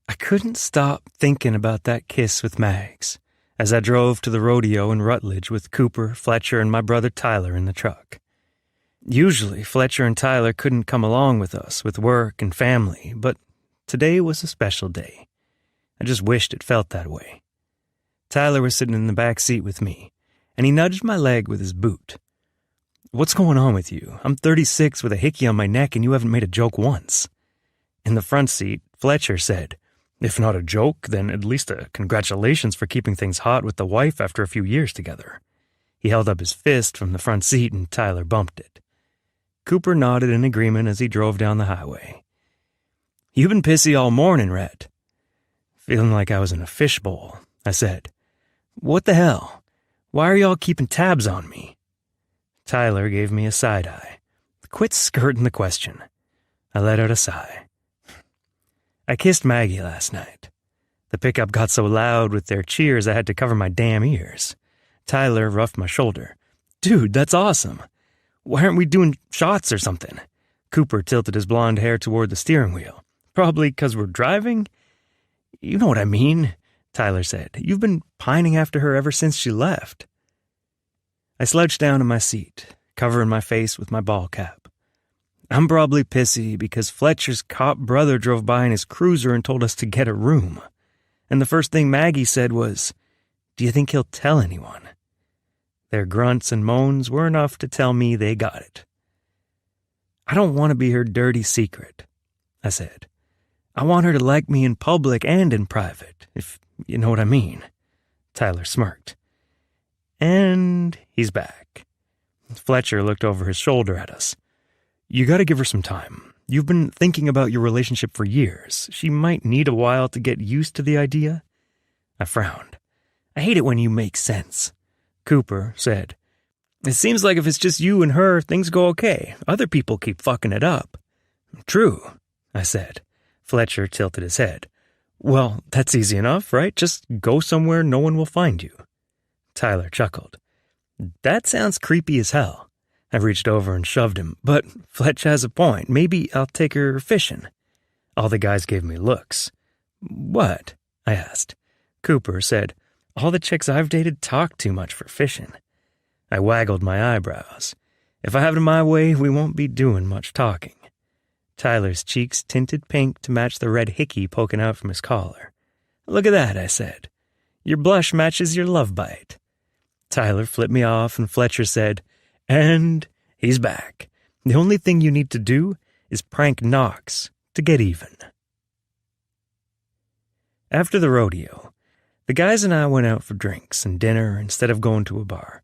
I couldn't stop thinking about that kiss with Mags as I drove to the rodeo in Rutledge with Cooper, Fletcher, and my brother Tyler in the truck. Usually, Fletcher and Tyler couldn't come along with us with work and family, but today was a special day. I just wished it felt that way. Tyler was sitting in the back seat with me, and he nudged my leg with his boot. "What's going on with you? I'm 36 with a hickey on my neck and you haven't made a joke once." In the front seat, Fletcher said, "If not a joke, then at least a congratulations for keeping things hot with the wife after a few years together." He held up his fist from the front seat and Tyler bumped it. Cooper nodded in agreement as he drove down the highway. "You've been pissy all morning, Rhett." "Feeling like I was in a fishbowl," I said. "What the hell? Why are y'all keeping tabs on me?" Tyler gave me a side eye. "Quit skirting the question." I let out a sigh. "I kissed Maggie last night. The pickup got so loud with their cheers I had to cover my damn ears." Tyler roughed my shoulder. "Dude, that's awesome. Why aren't we doing shots or something?" Cooper tilted his blonde hair toward the steering wheel. "Probably 'cause we're driving?" "You know what I mean," Tyler said. "You've been pining after her ever since she left." I slouched down in my seat, covering my face with my ball cap. "I'm probably pissy because Fletcher's cop brother drove by in his cruiser and told us to get a room. And the first thing Maggie said was, 'Do you think he'll tell anyone?' Their grunts and moans were enough to tell me they got it. I don't want to be her dirty secret," I said. "I want her to like me in public and in private, if you know what I mean." Tyler smirked. "And he's back." Fletcher looked over his shoulder at us. "You gotta give her some time. You've been thinking about your relationship for years. She might need a while to get used to the idea." I frowned. "I hate it when you make sense." Cooper said, "It seems like if it's just you and her, things go okay. Other people keep fucking it up." "True," I said. Fletcher tilted his head. "Well, that's easy enough, right? Just go somewhere no one will find you." Tyler chuckled. "That sounds creepy as hell." I reached over and shoved him. "But Fletch has a point. Maybe I'll take her fishing." All the guys gave me looks. "What?" I asked. Cooper said, "All the chicks I've dated talk too much for fishing." I waggled my eyebrows. "If I have it my way, we won't be doing much talking." Tyler's cheeks tinted pink to match the red hickey poking out from his collar. "Look at that," I said. "Your blush matches your love bite." Tyler flipped me off and Fletcher said, "And he's back. The only thing you need to do is prank Knox to get even." After the rodeo, the guys and I went out for drinks and dinner instead of going to a bar.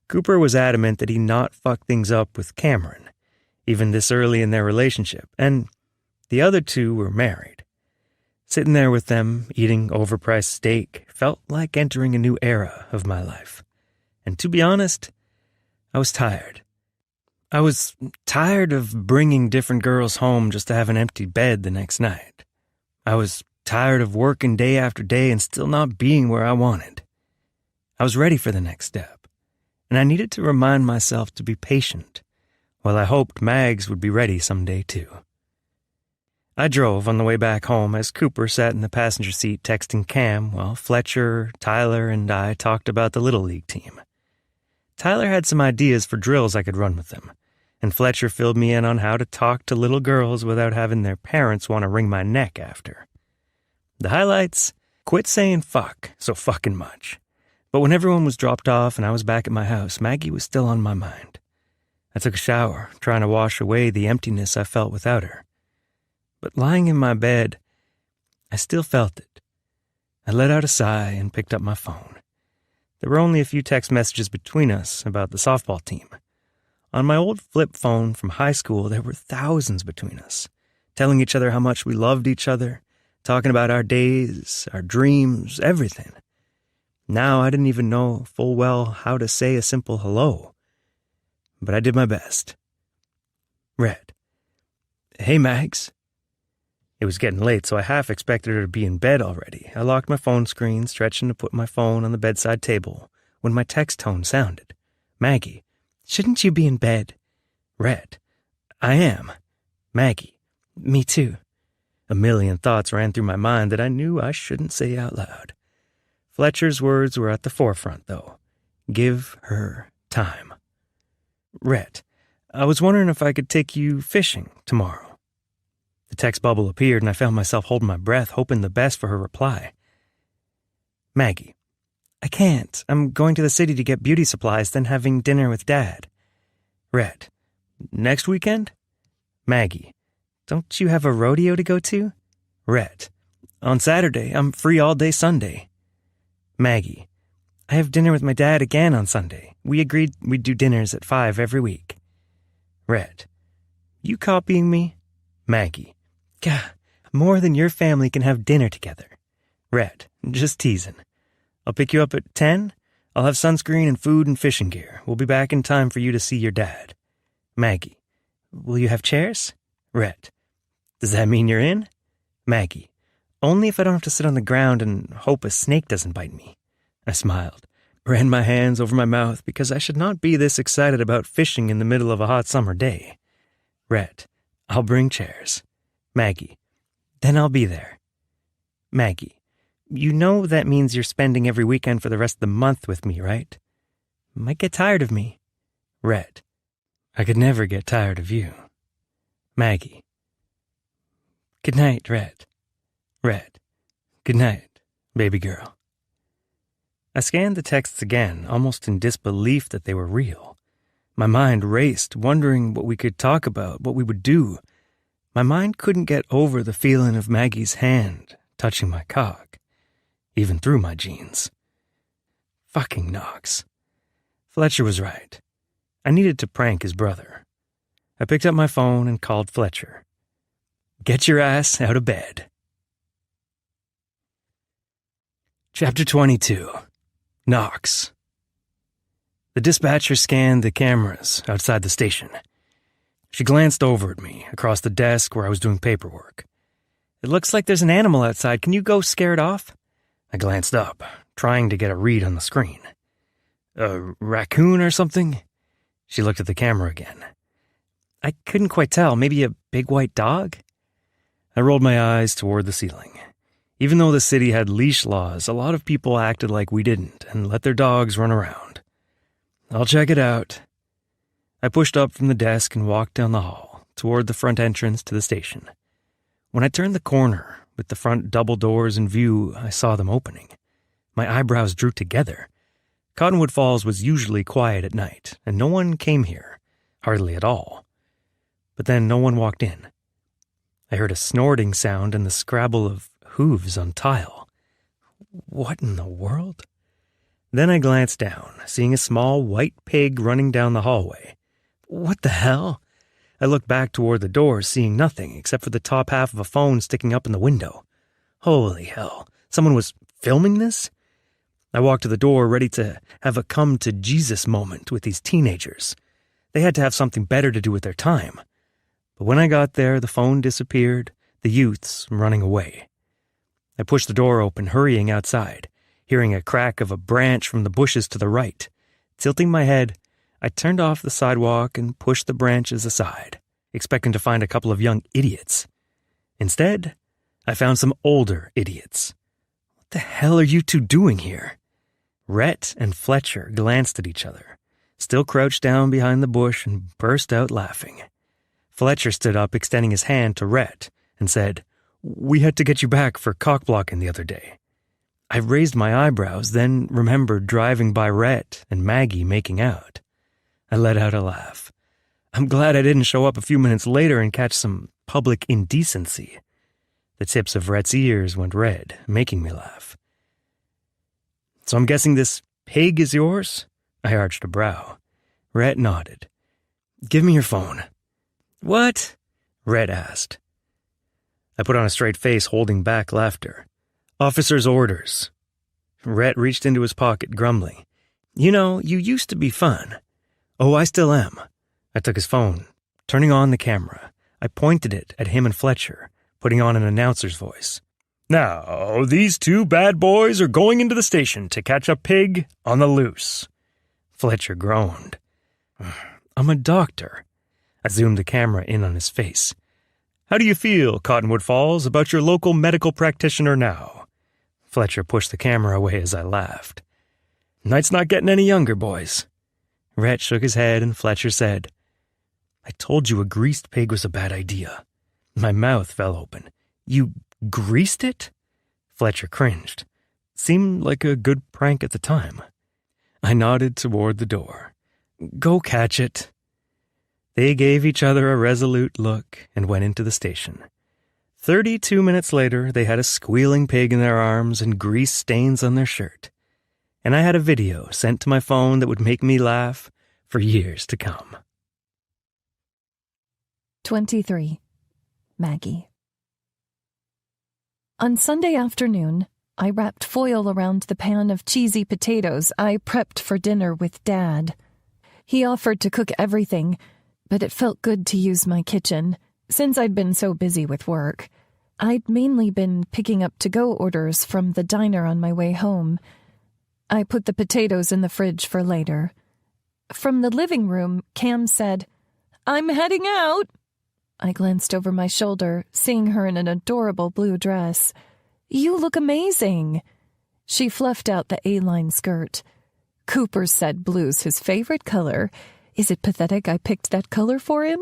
Cooper was adamant that he not fuck things up with Cameron, even this early in their relationship, and the other two were married. Sitting there with them, eating overpriced steak, felt like entering a new era of my life. And to be honest, I was tired. I was tired of bringing different girls home just to have an empty bed the next night. I was tired of working day after day and still not being where I wanted. I was ready for the next step, and I needed to remind myself to be patient, while I hoped Mags would be ready someday too. I drove on the way back home as Cooper sat in the passenger seat texting Cam while Fletcher, Tyler, and I talked about the Little League team. Tyler had some ideas for drills I could run with them, and Fletcher filled me in on how to talk to little girls without having their parents want to wring my neck after. The highlights? Quit saying fuck so fucking much. But when everyone was dropped off and I was back at my house, Maggie was still on my mind. I took a shower, trying to wash away the emptiness I felt without her. But lying in my bed, I still felt it. I let out a sigh and picked up my phone. There were only a few text messages between us about the softball team. On my old flip phone from high school, there were thousands between us, telling each other how much we loved each other, talking about our days, our dreams, everything. Now I didn't even know full well how to say a simple hello. But I did my best. Red. "Hey, Mags." It was getting late, so I half expected her to be in bed already. I locked my phone screen, stretching to put my phone on the bedside table, when my text tone sounded. "Maggie, shouldn't you be in bed?" Red. "I am." Maggie. "Me too." A million thoughts ran through my mind that I knew I shouldn't say out loud. Fletcher's words were at the forefront, though. Give her time. "Red, I was wondering if I could take you fishing tomorrow." The text bubble appeared, and I found myself holding my breath, hoping the best for her reply. Maggie, I can't. I'm going to the city to get beauty supplies, then having dinner with Dad. Rhett, next weekend? Maggie, don't you have a rodeo to go to? Rhett, on Saturday. I'm free all day Sunday. Maggie, I have dinner with my dad again on Sunday. We agreed we'd do dinners at 5 every week. Rhett, you copying me? Maggie, gah, more than your family can have dinner together. Rhett, just teasing. I'll pick you up at 10. I'll have sunscreen and food and fishing gear. We'll be back in time for you to see your dad. Maggie, will you have chairs? Rhett, does that mean you're in? Maggie, only if I don't have to sit on the ground and hope a snake doesn't bite me. I smiled, ran my hands over my mouth because I should not be this excited about fishing in the middle of a hot summer day. Rhett, I'll bring chairs. Maggie, then I'll be there. Maggie, you know that means you're spending every weekend for the rest of the month with me, right? Might get tired of me. Rhett, I could never get tired of you. Maggie, good night, Rhett. Rhett, good night, baby girl. I scanned the texts again, almost in disbelief that they were real. My mind raced, wondering what we could talk about, what we would do. My mind couldn't get over the feeling of Maggie's hand touching my cock, even through my jeans. Fucking Knox. Fletcher was right. I needed to prank his brother. I picked up my phone and called Fletcher. Get your ass out of bed. Chapter 22. Knox. The dispatcher scanned the cameras outside the station. She glanced over at me across the desk where I was doing paperwork. It looks like there's an animal outside. Can you go scare it off? I glanced up, trying to get a read on the screen. A raccoon or something? She looked at the camera again. I couldn't quite tell. Maybe a big white dog? I rolled my eyes toward the ceiling. Even though the city had leash laws, a lot of people acted like we didn't and let their dogs run around. I'll check it out. I pushed up from the desk and walked down the hall toward the front entrance to the station. When I turned the corner, with the front double doors in view, I saw them opening. My eyebrows drew together. Cottonwood Falls was usually quiet at night, and no one came here, hardly at all. But then no one walked in. I heard a snorting sound and the scrabble of hooves on tile. What in the world? Then I glanced down, seeing a small white pig running down the hallway. What the hell? I looked back toward the door, seeing nothing except for the top half of a phone sticking up in the window. Holy hell, someone was filming this? I walked to the door, ready to have a come-to-Jesus moment with these teenagers. They had to have something better to do with their time. But when I got there, the phone disappeared, the youths running away. I pushed the door open, hurrying outside, hearing a crack of a branch from the bushes to the right. Tilting my head, I turned off the sidewalk and pushed the branches aside, expecting to find a couple of young idiots. Instead, I found some older idiots. What the hell are you two doing here? Rhett and Fletcher glanced at each other, still crouched down behind the bush, and burst out laughing. Fletcher stood up, extending his hand to Rhett, and said, "We had to get you back for cock-blocking the other day." I raised my eyebrows, then remembered driving by Rhett and Maggie making out. I let out a laugh. I'm glad I didn't show up a few minutes later and catch some public indecency. The tips of Rhett's ears went red, making me laugh. "So I'm guessing this pig is yours?" I arched a brow. Rhett nodded. "Give me your phone." "What?" Rhett asked. I put on a straight face, holding back laughter. "Officer's orders." Rhett reached into his pocket, grumbling. "You know, you used to be fun." "Oh, I still am." I took his phone. Turning on the camera, I pointed it at him and Fletcher, putting on an announcer's voice. "Now, these two bad boys are going into the station to catch a pig on the loose." Fletcher groaned. "I'm a doctor." I zoomed the camera in on his face. "How do you feel, Cottonwood Falls, about your local medical practitioner now?" Fletcher pushed the camera away as I laughed. "Night's not getting any younger, boys." Rhett shook his head and Fletcher said, "I told you a greased pig was a bad idea." My mouth fell open. You greased it? Fletcher cringed. Seemed like a good prank at the time. I nodded toward the door. Go catch it. They gave each other a resolute look and went into the station. 32 minutes later, they had a squealing pig in their arms and grease stains on their shirt. And I had a video sent to my phone that would make me laugh for years to come. 23. Maggie. On Sunday afternoon, I wrapped foil around the pan of cheesy potatoes I prepped for dinner with Dad. He offered to cook everything, but it felt good to use my kitchen, since I'd been so busy with work. I'd mainly been picking up to-go orders from the diner on my way home. I put the potatoes in the fridge for later. From the living room, Cam said, "I'm heading out." I glanced over my shoulder, seeing her in an adorable blue dress. "You look amazing." She fluffed out the A-line skirt. "Cooper said blue's his favorite color. Is it pathetic I picked that color for him?"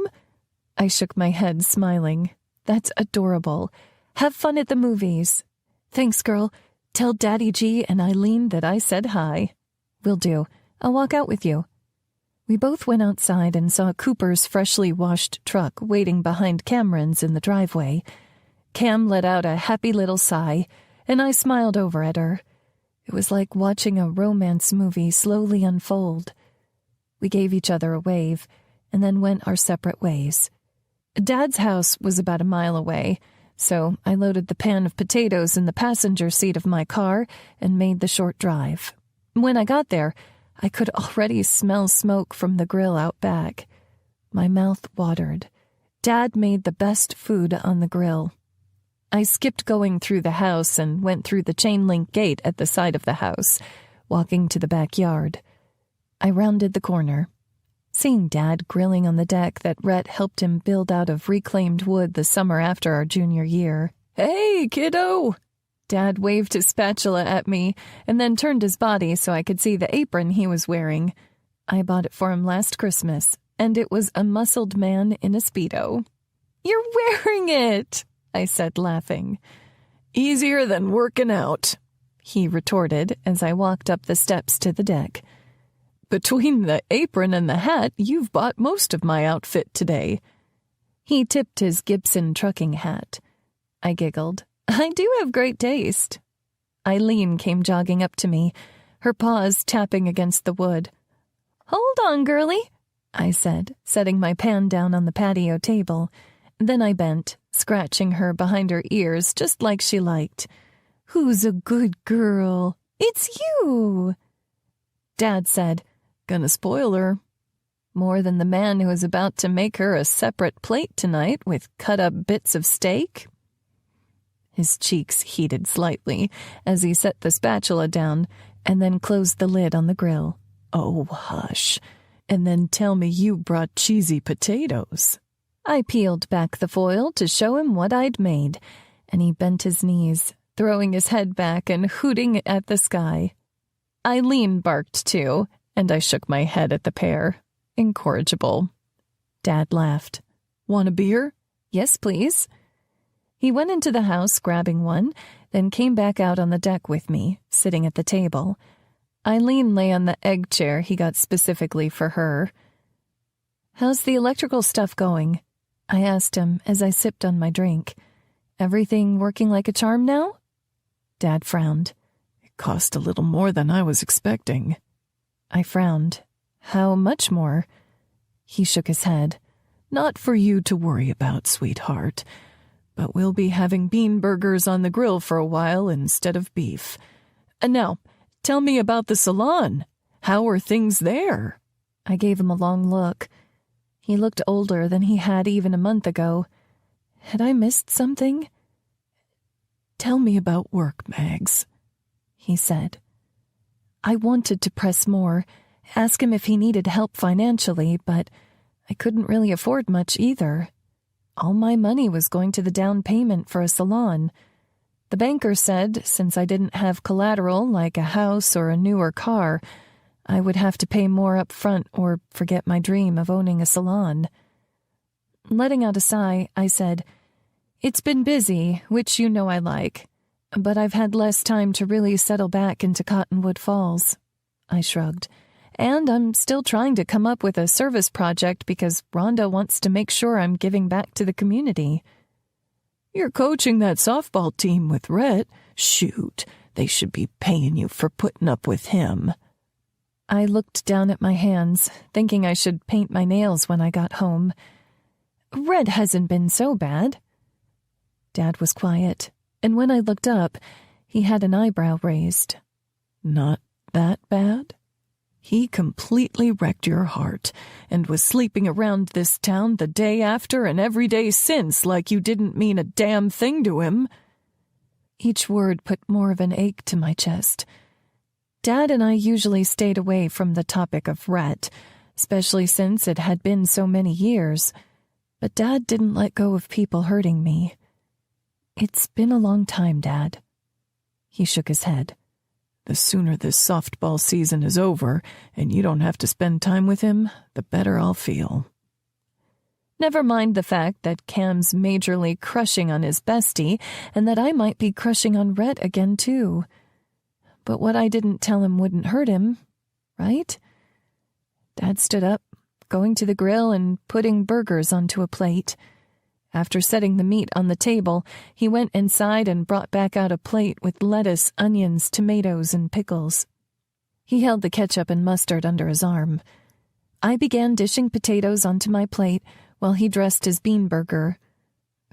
I shook my head, smiling. "That's adorable. Have fun at the movies." "Thanks, girl. Tell Daddy G and Eileen that I said hi." "Will do. I'll walk out with you." We both went outside and saw Cooper's freshly washed truck waiting behind Cameron's in the driveway. Cam let out a happy little sigh, and I smiled over at her. It was like watching a romance movie slowly unfold. We gave each other a wave, and then went our separate ways. Dad's house was about a mile away, so I loaded the pan of potatoes in the passenger seat of my car and made the short drive. When I got there, I could already smell smoke from the grill out back. My mouth watered. Dad made the best food on the grill. I skipped going through the house and went through the chain-link gate at the side of the house, walking to the backyard. I rounded the corner. Seeing Dad grilling on the deck that Rhett helped him build out of reclaimed wood the summer after our junior year. "Hey, kiddo!" Dad waved his spatula at me and then turned his body so I could see the apron he was wearing. I bought it for him last Christmas, and it was a muscled man in a Speedo. "You're wearing it!" I said, laughing. "Easier than working out," he retorted as I walked up the steps to the deck. "Between the apron and the hat, you've bought most of my outfit today." He tipped his Gibson trucking hat. I giggled. "I do have great taste." Eileen came jogging up to me, her paws tapping against the wood. "Hold on, girlie," I said, setting my pan down on the patio table. Then I bent, scratching her behind her ears just like she liked. "Who's a good girl?" "It's you!" Dad said, "Gonna spoil her." More than the man who is about to make her a separate plate tonight with cut-up bits of steak? His cheeks heated slightly as he set the spatula down and then closed the lid on the grill. "Oh, hush. And then tell me you brought cheesy potatoes." I peeled back the foil to show him what I'd made, and he bent his knees, throwing his head back and hooting at the sky. Eileen barked too, and I shook my head at the pair. Incorrigible. Dad laughed. "Want a beer?" "Yes, please." He went into the house grabbing one, then came back out on the deck with me, sitting at the table. Eileen lay on the egg chair he got specifically for her. "How's the electrical stuff going?" I asked him as I sipped on my drink. "Everything working like a charm now?" Dad frowned. "It cost a little more than I was expecting." I frowned. "How much more?" He shook his head. "Not for you to worry about, sweetheart. But we'll be having bean burgers on the grill for a while instead of beef. And now, tell me about the salon. How are things there?" I gave him a long look. He looked older than he had even a month ago. Had I missed something? "Tell me about work, Mags," he said. I wanted to press more, ask him if he needed help financially, but I couldn't really afford much either. All my money was going to the down payment for a salon. The banker said, since I didn't have collateral like a house or a newer car, I would have to pay more up front or forget my dream of owning a salon. Letting out a sigh, I said, It's been busy, which you know I like, but I've had less time to really settle back into Cottonwood Falls. I shrugged. And I'm still trying to come up with a service project because Rhonda wants to make sure I'm giving back to the community. You're coaching that softball team with Rhett. Shoot, they should be paying you for putting up with him. I looked down at my hands, thinking I should paint my nails when I got home. Rhett hasn't been so bad. Dad was quiet, and when I looked up, he had an eyebrow raised. Not that bad? He completely wrecked your heart and was sleeping around this town the day after and every day since like you didn't mean a damn thing to him. Each word put more of an ache to my chest. Dad and I usually stayed away from the topic of Rhett, especially since it had been so many years. But Dad didn't let go of people hurting me. It's been a long time, Dad. He shook his head. The sooner this softball season is over and you don't have to spend time with him, the better I'll feel. Never mind the fact that Cam's majorly crushing on his bestie and that I might be crushing on Rhett again, too. But what I didn't tell him wouldn't hurt him, right? Dad stood up, going to the grill and putting burgers onto a plate. After setting the meat on the table, he went inside and brought back out a plate with lettuce, onions, tomatoes, and pickles. He held the ketchup and mustard under his arm. I began dishing potatoes onto my plate while he dressed his bean burger.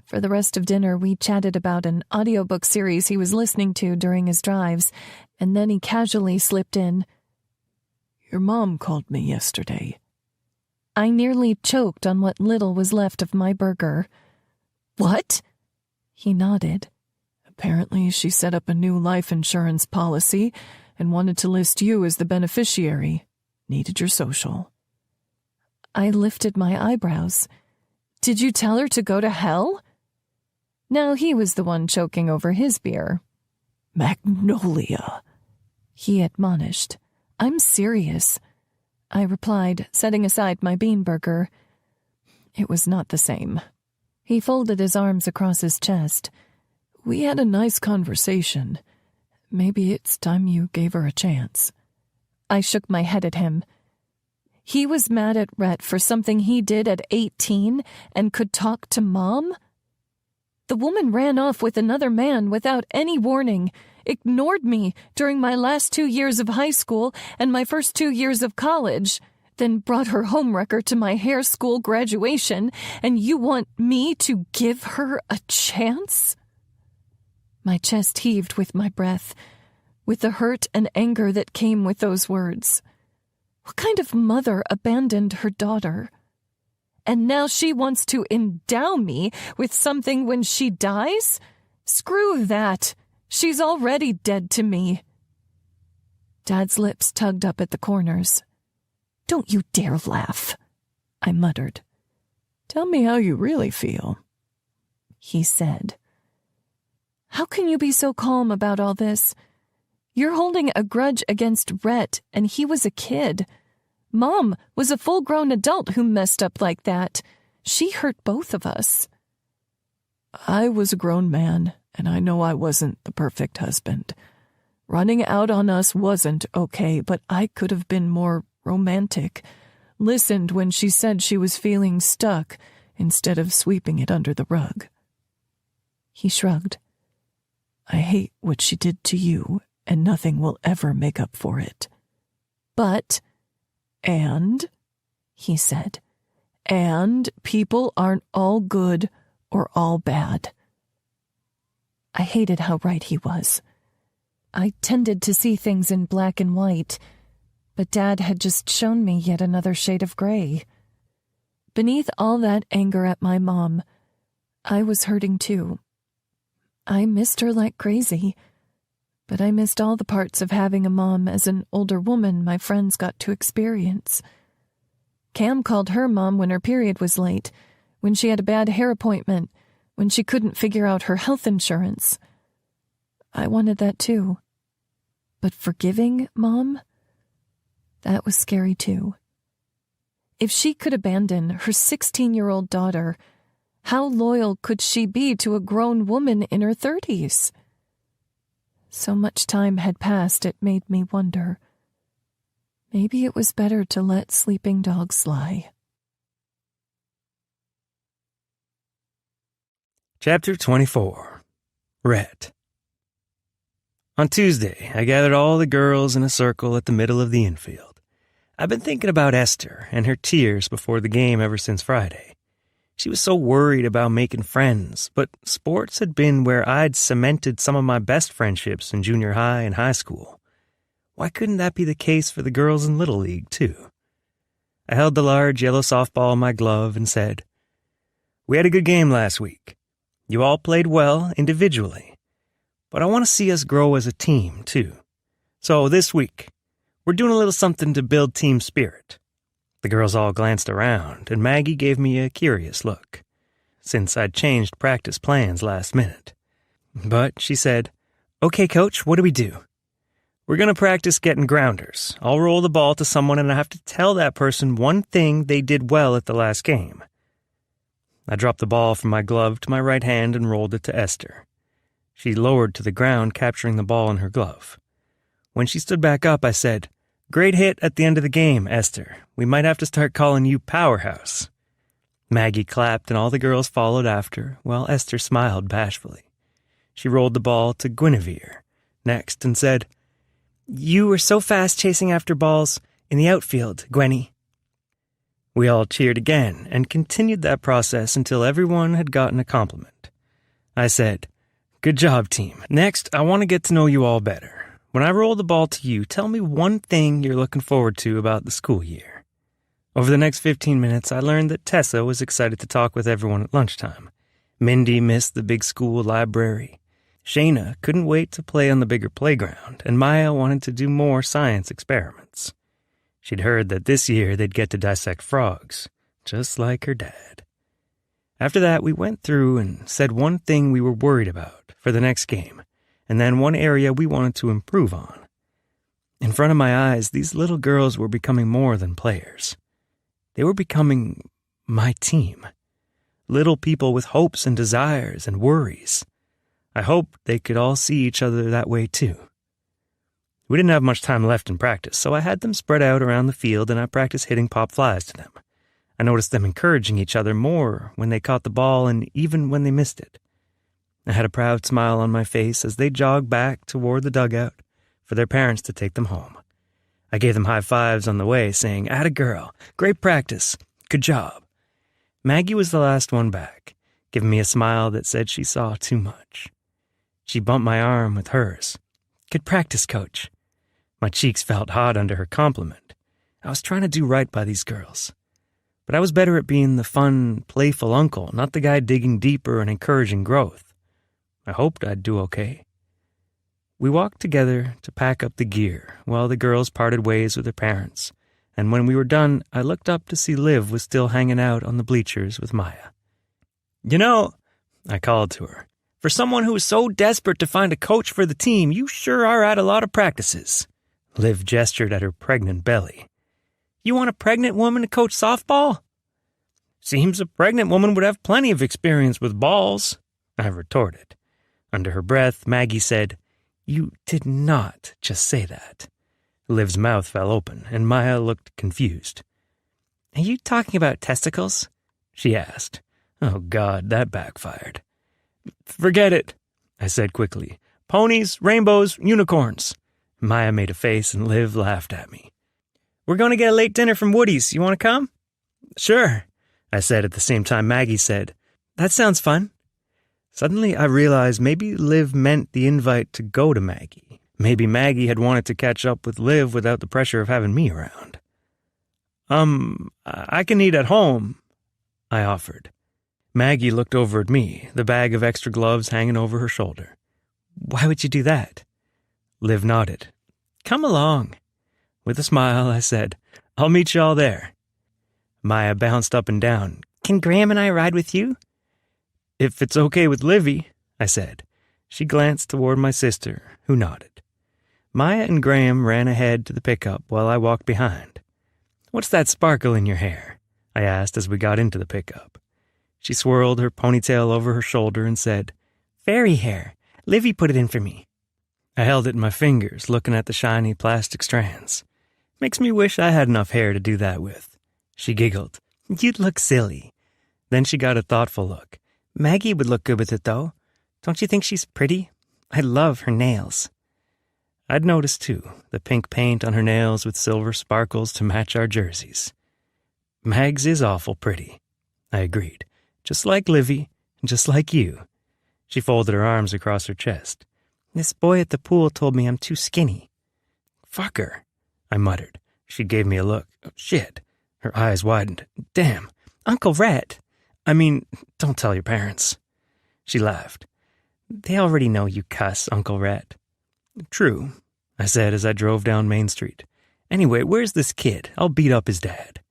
For the rest of dinner, we chatted about an audiobook series he was listening to during his drives, and then he casually slipped in, "Your mom called me yesterday." I nearly choked on what little was left of my burger. What? He nodded. Apparently she set up a new life insurance policy and wanted to list you as the beneficiary. Needed your social. I lifted my eyebrows. Did you tell her to go to hell? Now he was the one choking over his beer. Magnolia, he admonished. I'm serious, I replied, setting aside my bean burger. It was not the same. He folded his arms across his chest. We had a nice conversation. Maybe it's time you gave her a chance. I shook my head at him. He was mad at Rhett for something he did at 18 and could talk to Mom? The woman ran off with another man without any warning, ignored me during my last 2 years of high school and my first 2 years of college, then brought her homewrecker to my hair school graduation, and you want me to give her a chance? My chest heaved with my breath, with the hurt and anger that came with those words. What kind of mother abandoned her daughter? And now she wants to endow me with something when she dies? Screw that. She's already dead to me. Dad's lips tugged up at the corners. Don't you dare laugh, I muttered. Tell me how you really feel, he said. How can you be so calm about all this? You're holding a grudge against Rhett, and he was a kid. Mom was a full-grown adult who messed up like that. She hurt both of us. I was a grown man, and I know I wasn't the perfect husband. Running out on us wasn't okay, but I could have been more romantic, listened when she said she was feeling stuck instead of sweeping it under the rug. He shrugged. I hate what she did to you, and nothing will ever make up for it. And, he said, and people aren't all good or all bad. I hated how right he was. I tended to see things in black and white, but Dad had just shown me yet another shade of gray. Beneath all that anger at my mom, I was hurting too. I missed her like crazy, but I missed all the parts of having a mom as an older woman my friends got to experience. Cam called her mom when her period was late, when she had a bad hair appointment, when she couldn't figure out her health insurance. I wanted that too. But forgiving Mom? That was scary too. If she could abandon her 16-year-old daughter, How loyal could she be to a grown woman in her 30s? So much time had passed it made me wonder. Maybe it was better to let sleeping dogs lie. Chapter 24. Rhett. On Tuesday, I gathered all the girls in a circle at the middle of the infield. I've been thinking about Esther and her tears before the game ever since Friday. She was so worried about making friends, but sports had been where I'd cemented some of my best friendships in junior high and high school. Why couldn't that be the case for the girls in Little League, too? I held the large yellow softball in my glove and said, "We had a good game last week. You all played well individually, but I want to see us grow as a team, too. So this week, we're doing a little something to build team spirit." The girls all glanced around, and Maggie gave me a curious look, since I'd changed practice plans last minute. But she said, "Okay, Coach, what do we do?" "We're going to practice getting grounders. I'll roll the ball to someone, and I have to tell that person one thing they did well at the last game." I dropped the ball from my glove to my right hand and rolled it to Esther. She lowered to the ground, capturing the ball in her glove. When she stood back up, I said, "Great hit at the end of the game, Esther. We might have to start calling you Powerhouse." Maggie clapped and all the girls followed after, while Esther smiled bashfully. She rolled the ball to Guinevere next and said, "You were so fast chasing after balls in the outfield, Gwenny." We all cheered again and continued that process until everyone had gotten a compliment. I said, "Good job, team. Next, I want to get to know you all better. When I roll the ball to you, tell me one thing you're looking forward to about the school year." Over the next 15 minutes, I learned that Tessa was excited to talk with everyone at lunchtime. Mindy missed the big school library. Shayna couldn't wait to play on the bigger playground, and Maya wanted to do more science experiments. She'd heard that this year they'd get to dissect frogs, just like her dad. After that, we went through and said one thing we were worried about for the next game, and then one area we wanted to improve on. In front of my eyes, these little girls were becoming more than players. They were becoming my team. Little people with hopes and desires and worries. I hoped they could all see each other that way too. We didn't have much time left in practice, so I had them spread out around the field and I practiced hitting pop flies to them. I noticed them encouraging each other more when they caught the ball and even when they missed it. I had a proud smile on my face as they jogged back toward the dugout for their parents to take them home. I gave them high fives on the way, saying, "Atta girl, great practice, good job." Maggie was the last one back, giving me a smile that said she saw too much. She bumped my arm with hers. "Good practice, Coach." My cheeks felt hot under her compliment. I was trying to do right by these girls. But I was better at being the fun, playful uncle, not the guy digging deeper and encouraging growth. I hoped I'd do okay. We walked together to pack up the gear while the girls parted ways with their parents, and when we were done, I looked up to see Liv was still hanging out on the bleachers with Maya. "You know," I called to her, "for someone who is so desperate to find a coach for the team, you sure are at a lot of practices." Liv gestured at her pregnant belly. "You want a pregnant woman to coach softball?" "Seems a pregnant woman would have plenty of experience with balls," I retorted. Under her breath, Maggie said, "You did not just say that." Liv's mouth fell open, and Maya looked confused. "Are you talking about testicles?" she asked. Oh, God, that backfired. "Forget it," I said quickly. "Ponies, rainbows, unicorns." Maya made a face, and Liv laughed at me. "We're going to get a late dinner from Woody's. You want to come?" "Sure," I said at the same time Maggie said, "That sounds fun." Suddenly I realized maybe Liv meant the invite to go to Maggie. Maybe Maggie had wanted to catch up with Liv without the pressure of having me around. I can eat at home," I offered. Maggie looked over at me, the bag of extra gloves hanging over her shoulder. "Why would you do that?" Liv nodded. "Come along." With a smile, I said, "I'll meet you all there." Maya bounced up and down. "Can Graham and I ride with you?" "If it's okay with Livy," I said. She glanced toward my sister, who nodded. Maya and Graham ran ahead to the pickup while I walked behind. "What's that sparkle in your hair?" I asked as we got into the pickup. She swirled her ponytail over her shoulder and said, "Fairy hair. Livy put it in for me." I held it in my fingers, looking at the shiny plastic strands. "Makes me wish I had enough hair to do that with." She giggled. "You'd look silly." Then she got a thoughtful look. "Maggie would look good with it, though. Don't you think she's pretty? I love her nails." I'd noticed, too, the pink paint on her nails with silver sparkles to match our jerseys. "Mags is awful pretty," I agreed. "Just like Livy, and just like you." She folded her arms across her chest. "This boy at the pool told me I'm too skinny." "Fuck her," I muttered. She gave me a look. "Oh, shit." Her eyes widened. "Damn. Uncle Rhett. Don't tell your parents." She laughed. "They already know you cuss, Uncle Rhett." "True," I said as I drove down Main Street. "Anyway, where's this kid? I'll beat up his dad."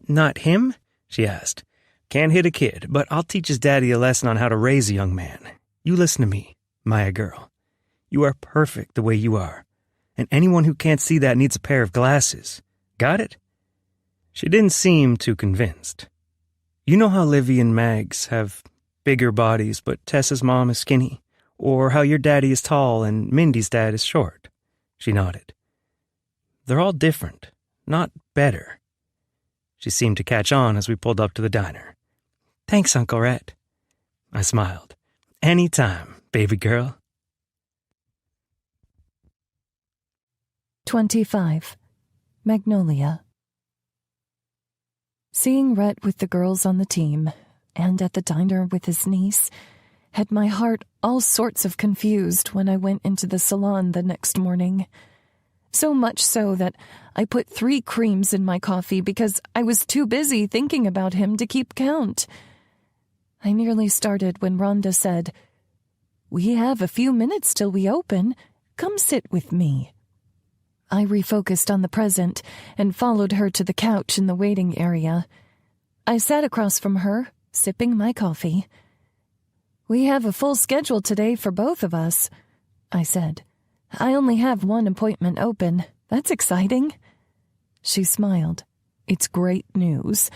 "Not him?" she asked. "Can't hit a kid, but I'll teach his daddy a lesson on how to raise a young man. You listen to me, Maya girl. You are perfect the way you are, and anyone who can't see that needs a pair of glasses. Got it?" She didn't seem too convinced. "You know how Livy and Mags have bigger bodies, but Tessa's mom is skinny? Or how your daddy is tall and Mindy's dad is short?" She nodded. "They're all different, not better." She seemed to catch on as we pulled up to the diner. "Thanks, Uncle Rhett." I smiled. "Anytime, baby girl." 25. Magnolia. Seeing Rhett with the girls on the team, and at the diner with his niece, had my heart all sorts of confused when I went into the salon the next morning. So much so that I put 3 creams in my coffee because I was too busy thinking about him to keep count. I nearly started when Rhonda said, "We have a few minutes till we open. Come sit with me." I refocused on the present and followed her to the couch in the waiting area. I sat across from her, sipping my coffee. "We have a full schedule today for both of us," I said. "I only have 1 appointment open. That's exciting." She smiled. "It's great news.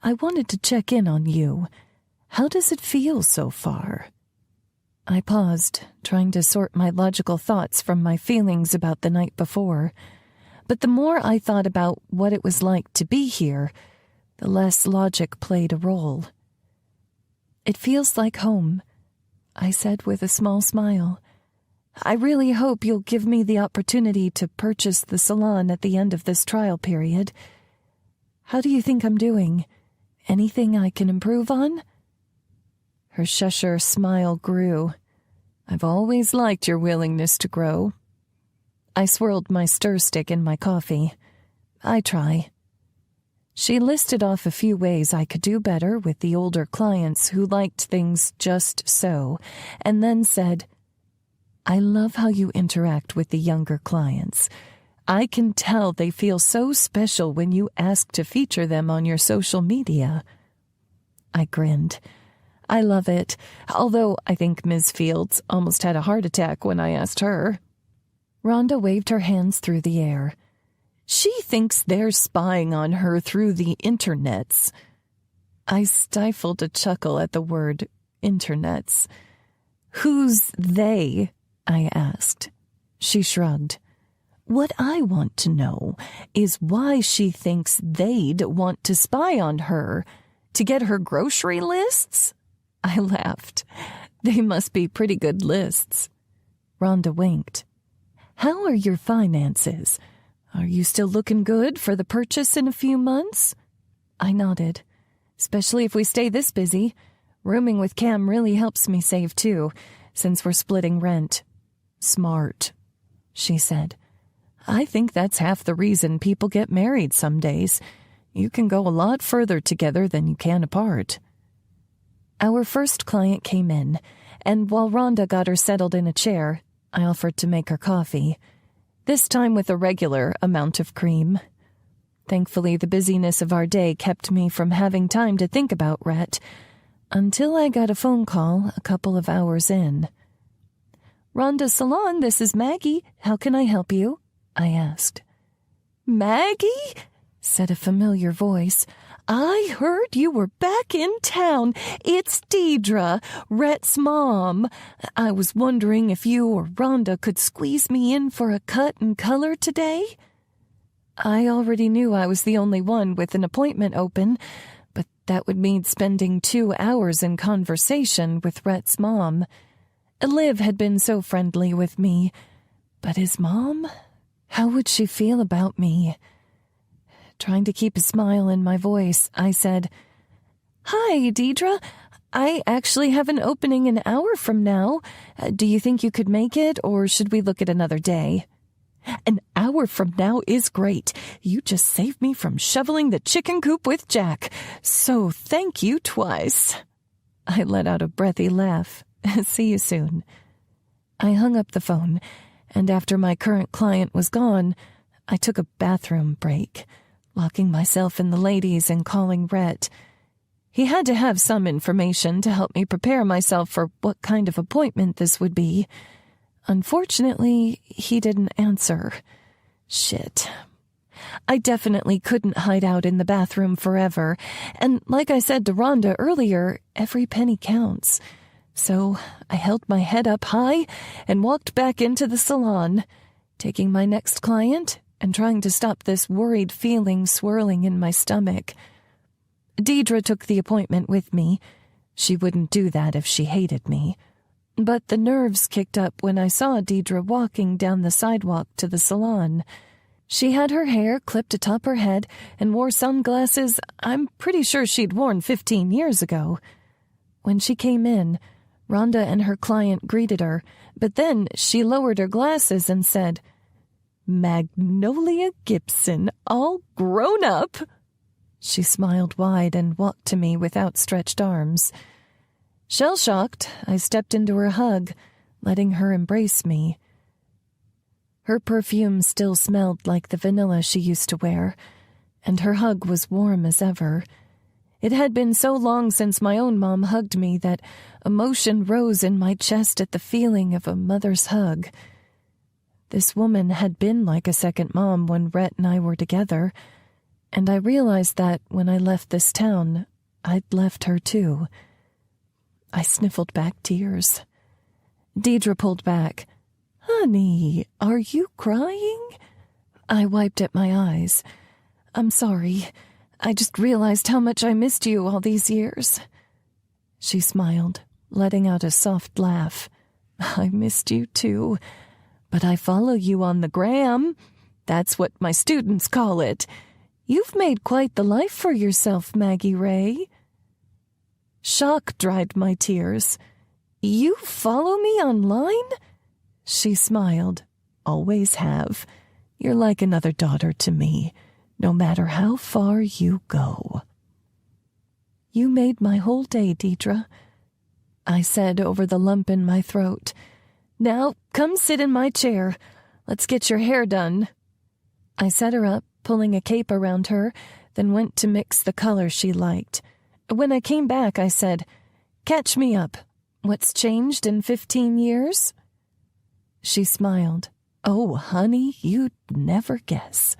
I wanted to check in on you. How does it feel so far?" I paused, trying to sort my logical thoughts from my feelings about the night before. But the more I thought about what it was like to be here, the less logic played a role. "It feels like home," I said with a small smile. "I really hope you'll give me the opportunity to purchase the salon at the end of this trial period. How do you think I'm doing? Anything I can improve on?" Her Cheshire smile grew. "I've always liked your willingness to grow." I swirled my stir stick in my coffee. "I try." She listed off a few ways I could do better with the older clients who liked things just so, and then said, "I love how you interact with the younger clients. I can tell they feel so special when you ask to feature them on your social media." I grinned. "I love it, although I think Ms. Fields almost had a heart attack when I asked her." Rhonda waved her hands through the air. "She thinks they're spying on her through the internets." I stifled a chuckle at the word internets. "Who's they?" I asked. She shrugged. "What I want to know is why she thinks they'd want to spy on her. To get her grocery lists?" I laughed. "They must be pretty good lists." Rhonda winked. "How are your finances? Are you still looking good for the purchase in a few months?" I nodded. "Especially if we stay this busy. Rooming with Cam really helps me save too, since we're splitting rent." "Smart," she said. "I think that's half the reason people get married some days. You can go a lot further together than you can apart." Our first client came in, and while Rhonda got her settled in a chair, I offered to make her coffee, this time with a regular amount of cream. Thankfully, the busyness of our day kept me from having time to think about Rhett, until I got a phone call a couple of hours in. "Rhonda Salon, this is Maggie. How can I help you?" I asked. "Maggie?" said a familiar voice. I heard you were back in town. It's Deidre, Rhett's mom. I was wondering if you or Rhonda could squeeze me in for a cut and color today." I already knew I was the only one with an appointment open, but that would mean spending 2 hours in conversation with Rhett's mom. Liv had been so friendly with me, but his mom? How would she feel about me? Trying to keep a smile in my voice, I said, "Hi, Deidre. I actually have an opening an hour from now. Do you think you could make it, or should we look at another day?" "An hour from now is great. You just saved me from shoveling the chicken coop with Jack, so thank you twice." I let out a breathy laugh. "See you soon." I hung up the phone, and after my current client was gone, I took a bathroom break, locking myself in the ladies and calling Rhett. He had to have some information to help me prepare myself for what kind of appointment this would be. Unfortunately, he didn't answer. Shit. I definitely couldn't hide out in the bathroom forever, and like I said to Rhonda earlier, every penny counts. So I held my head up high and walked back into the salon, taking my next client and trying to stop this worried feeling swirling in my stomach. Deidre took the appointment with me. She wouldn't do that if she hated me. But the nerves kicked up when I saw Deidre walking down the sidewalk to the salon. She had her hair clipped atop her head and wore sunglasses I'm pretty sure she'd worn 15 years ago. When she came in, Rhonda and her client greeted her, but then she lowered her glasses and said, "Magnolia Gibson, all grown up." She smiled wide and walked to me with outstretched arms. Shell-shocked, I stepped into her hug, letting her embrace me. Her perfume still smelled like the vanilla she used to wear, and her hug was warm as ever. It had been so long since my own mom hugged me that emotion rose in my chest at the feeling of a mother's hug. This woman had been like a second mom when Rhett and I were together, and I realized that when I left this town, I'd left her too. I sniffled back tears. Deidre pulled back. "Honey, are you crying?" I wiped at my eyes. "I'm sorry. I just realized how much I missed you all these years." She smiled, letting out a soft laugh. "I missed you too, but I follow you on the gram. That's what my students call it. You've made quite the life for yourself, Maggie Ray." Shock dried my tears. "You follow me online?" She smiled. "Always have. You're like another daughter to me, no matter how far you go." "You made my whole day, Deidre," I said over the lump in my throat. "Now, come sit in my chair. Let's get your hair done." I set her up, pulling a cape around her, then went to mix the color she liked. When I came back, I said, "Catch me up. What's changed in 15 years?" She smiled. "Oh, honey, you'd never guess."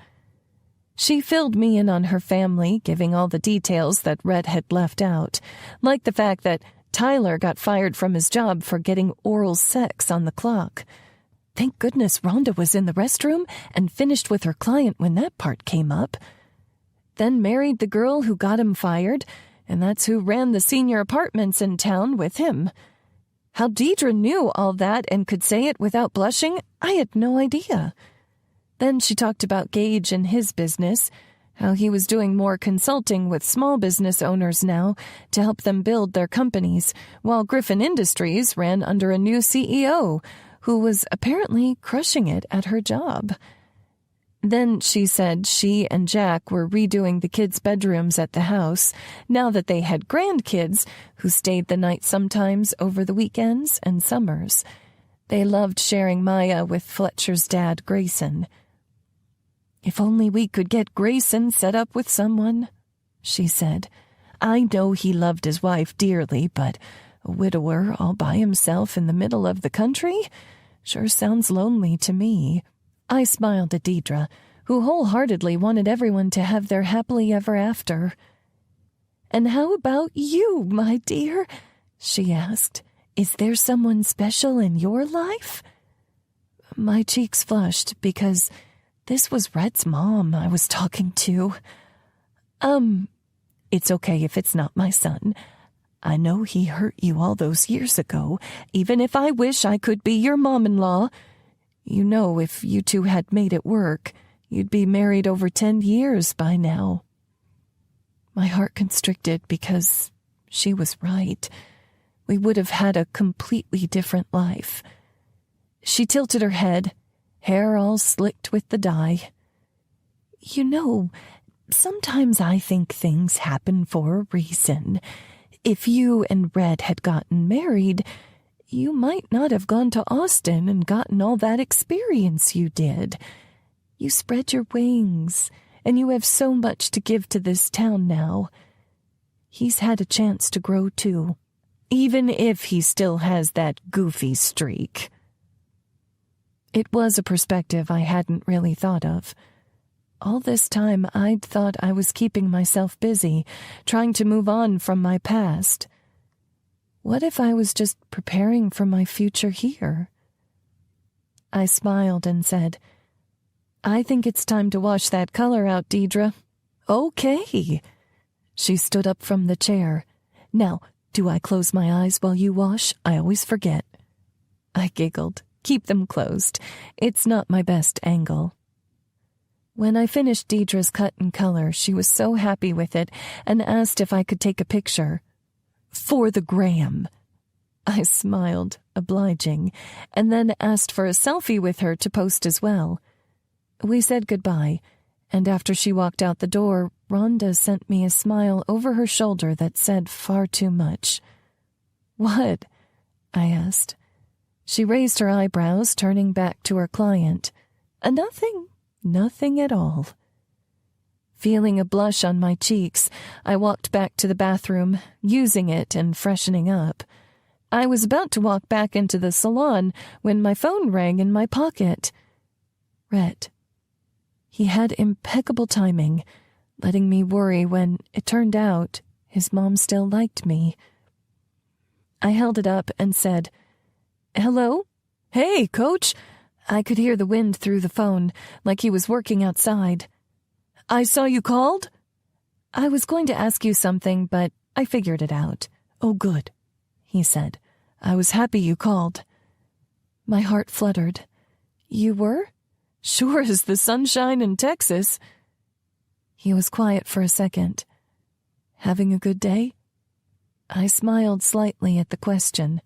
She filled me in on her family, giving all the details that Rhett had left out, like the fact that Tyler got fired from his job for getting oral sex on the clock. Thank goodness Rhonda was in the restroom and finished with her client when that part came up. Then married the girl who got him fired, and that's who ran the senior apartments in town with him. How Deidre knew all that and could say it without blushing, I had no idea. Then she talked about Gage and his business, how he was doing more consulting with small business owners now to help them build their companies, while Griffin Industries ran under a new CEO, who was apparently crushing it at her job. Then she said she and Jack were redoing the kids' bedrooms at the house, now that they had grandkids who stayed the night sometimes over the weekends and summers. They loved sharing Maya with Fletcher's dad, Grayson. "If only we could get Grayson set up with someone," she said. "I know he loved his wife dearly, but a widower all by himself in the middle of the country sure sounds lonely to me." I smiled at Deidre, who wholeheartedly wanted everyone to have their happily ever after. And how about you, my dear? She asked. Is there someone special in your life? My cheeks flushed because this was Rhett's mom I was talking to. It's okay if it's not my son. I know he hurt you all those years ago, even if I wish I could be your mom-in-law. You know, if you two had made it work, you'd be married over 10 years by now. My heart constricted because she was right. We would have had a completely different life. She tilted her head, hair all slicked with the dye. You know, sometimes I think things happen for a reason. If you and Red had gotten married, you might not have gone to Austin and gotten all that experience you did. You spread your wings, and you have so much to give to this town now. He's had a chance to grow too, even if he still has that goofy streak. It was a perspective I hadn't really thought of. All this time I'd thought I was keeping myself busy, trying to move on from my past. What if I was just preparing for my future here? I smiled and said, I think it's time to wash that color out, Deidre. Okay. She stood up from the chair. Now, do I close my eyes while you wash? I always forget. I giggled. Keep them closed. It's not my best angle. When I finished Deidre's cut and color, she was so happy with it and asked if I could take a picture. For the gram. I smiled, obliging, and then asked for a selfie with her to post as well. We said goodbye, and after she walked out the door, Rhonda sent me a smile over her shoulder that said far too much. What? I asked. She raised her eyebrows, turning back to her client. Nothing at all. Feeling a blush on my cheeks, I walked back to the bathroom, using it and freshening up. I was about to walk back into the salon when my phone rang in my pocket. Rhett. He had impeccable timing, letting me worry when it turned out his mom still liked me. I held it up and said, Hello? Hey, Coach. I could hear the wind through the phone, like he was working outside. I saw you called? I was going to ask you something, but I figured it out. Oh, good, he said. I was happy you called. My heart fluttered. You were? Sure as the sunshine in Texas. He was quiet for a second. Having a good day? I smiled slightly at the question.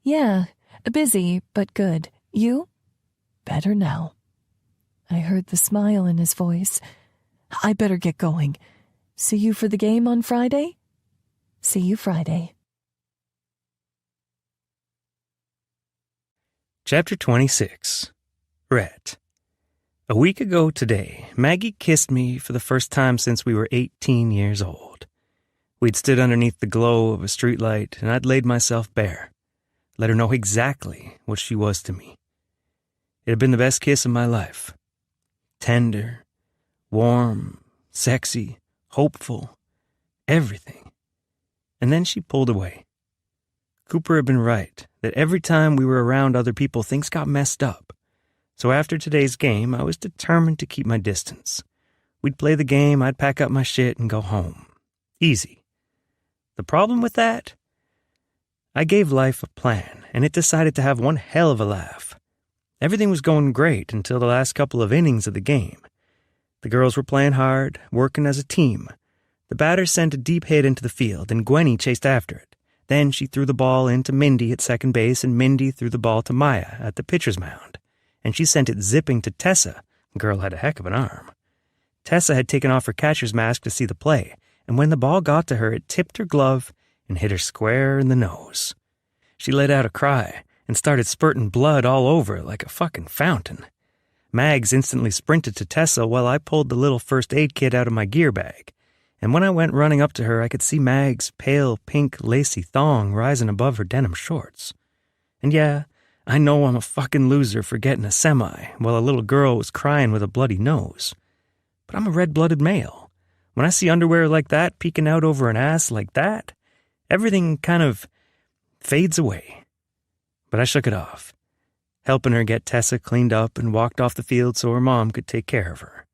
Yeah, busy, but good. You? Better now. I heard the smile in his voice. I better get going. See you for the game on Friday? See you Friday. Chapter 26. Rhett. A week ago today, Maggie kissed me for the first time since we were 18 years old. We'd stood underneath the glow of a streetlight, and I'd laid myself bare, let her know exactly what she was to me. It had been the best kiss of my life. Tender, warm, sexy, hopeful, everything. And then she pulled away. Cooper had been right, that every time we were around other people, things got messed up. So after today's game, I was determined to keep my distance. We'd play the game, I'd pack up my shit and go home. Easy. The problem with that? I gave life a plan, and it decided to have one hell of a laugh. Everything was going great until the last couple of innings of the game. The girls were playing hard, working as a team. The batter sent a deep hit into the field, and Gwenny chased after it. Then she threw the ball into Mindy at second base, and Mindy threw the ball to Maya at the pitcher's mound. And she sent it zipping to Tessa. The girl had a heck of an arm. Tessa had taken off her catcher's mask to see the play, and when the ball got to her, it tipped her glove and hit her square in the nose. She let out a cry and started spurting blood all over like a fucking fountain. Mags instantly sprinted to Tessa while I pulled the little first aid kit out of my gear bag. And when I went running up to her, I could see Mag's pale pink lacy thong rising above her denim shorts. And yeah, I know I'm a fucking loser for getting a semi while a little girl was crying with a bloody nose. But I'm a red-blooded male. When I see underwear like that peeking out over an ass like that, everything kind of fades away. But I shook it off, helping her get Tessa cleaned up and walked off the field so her mom could take care of her.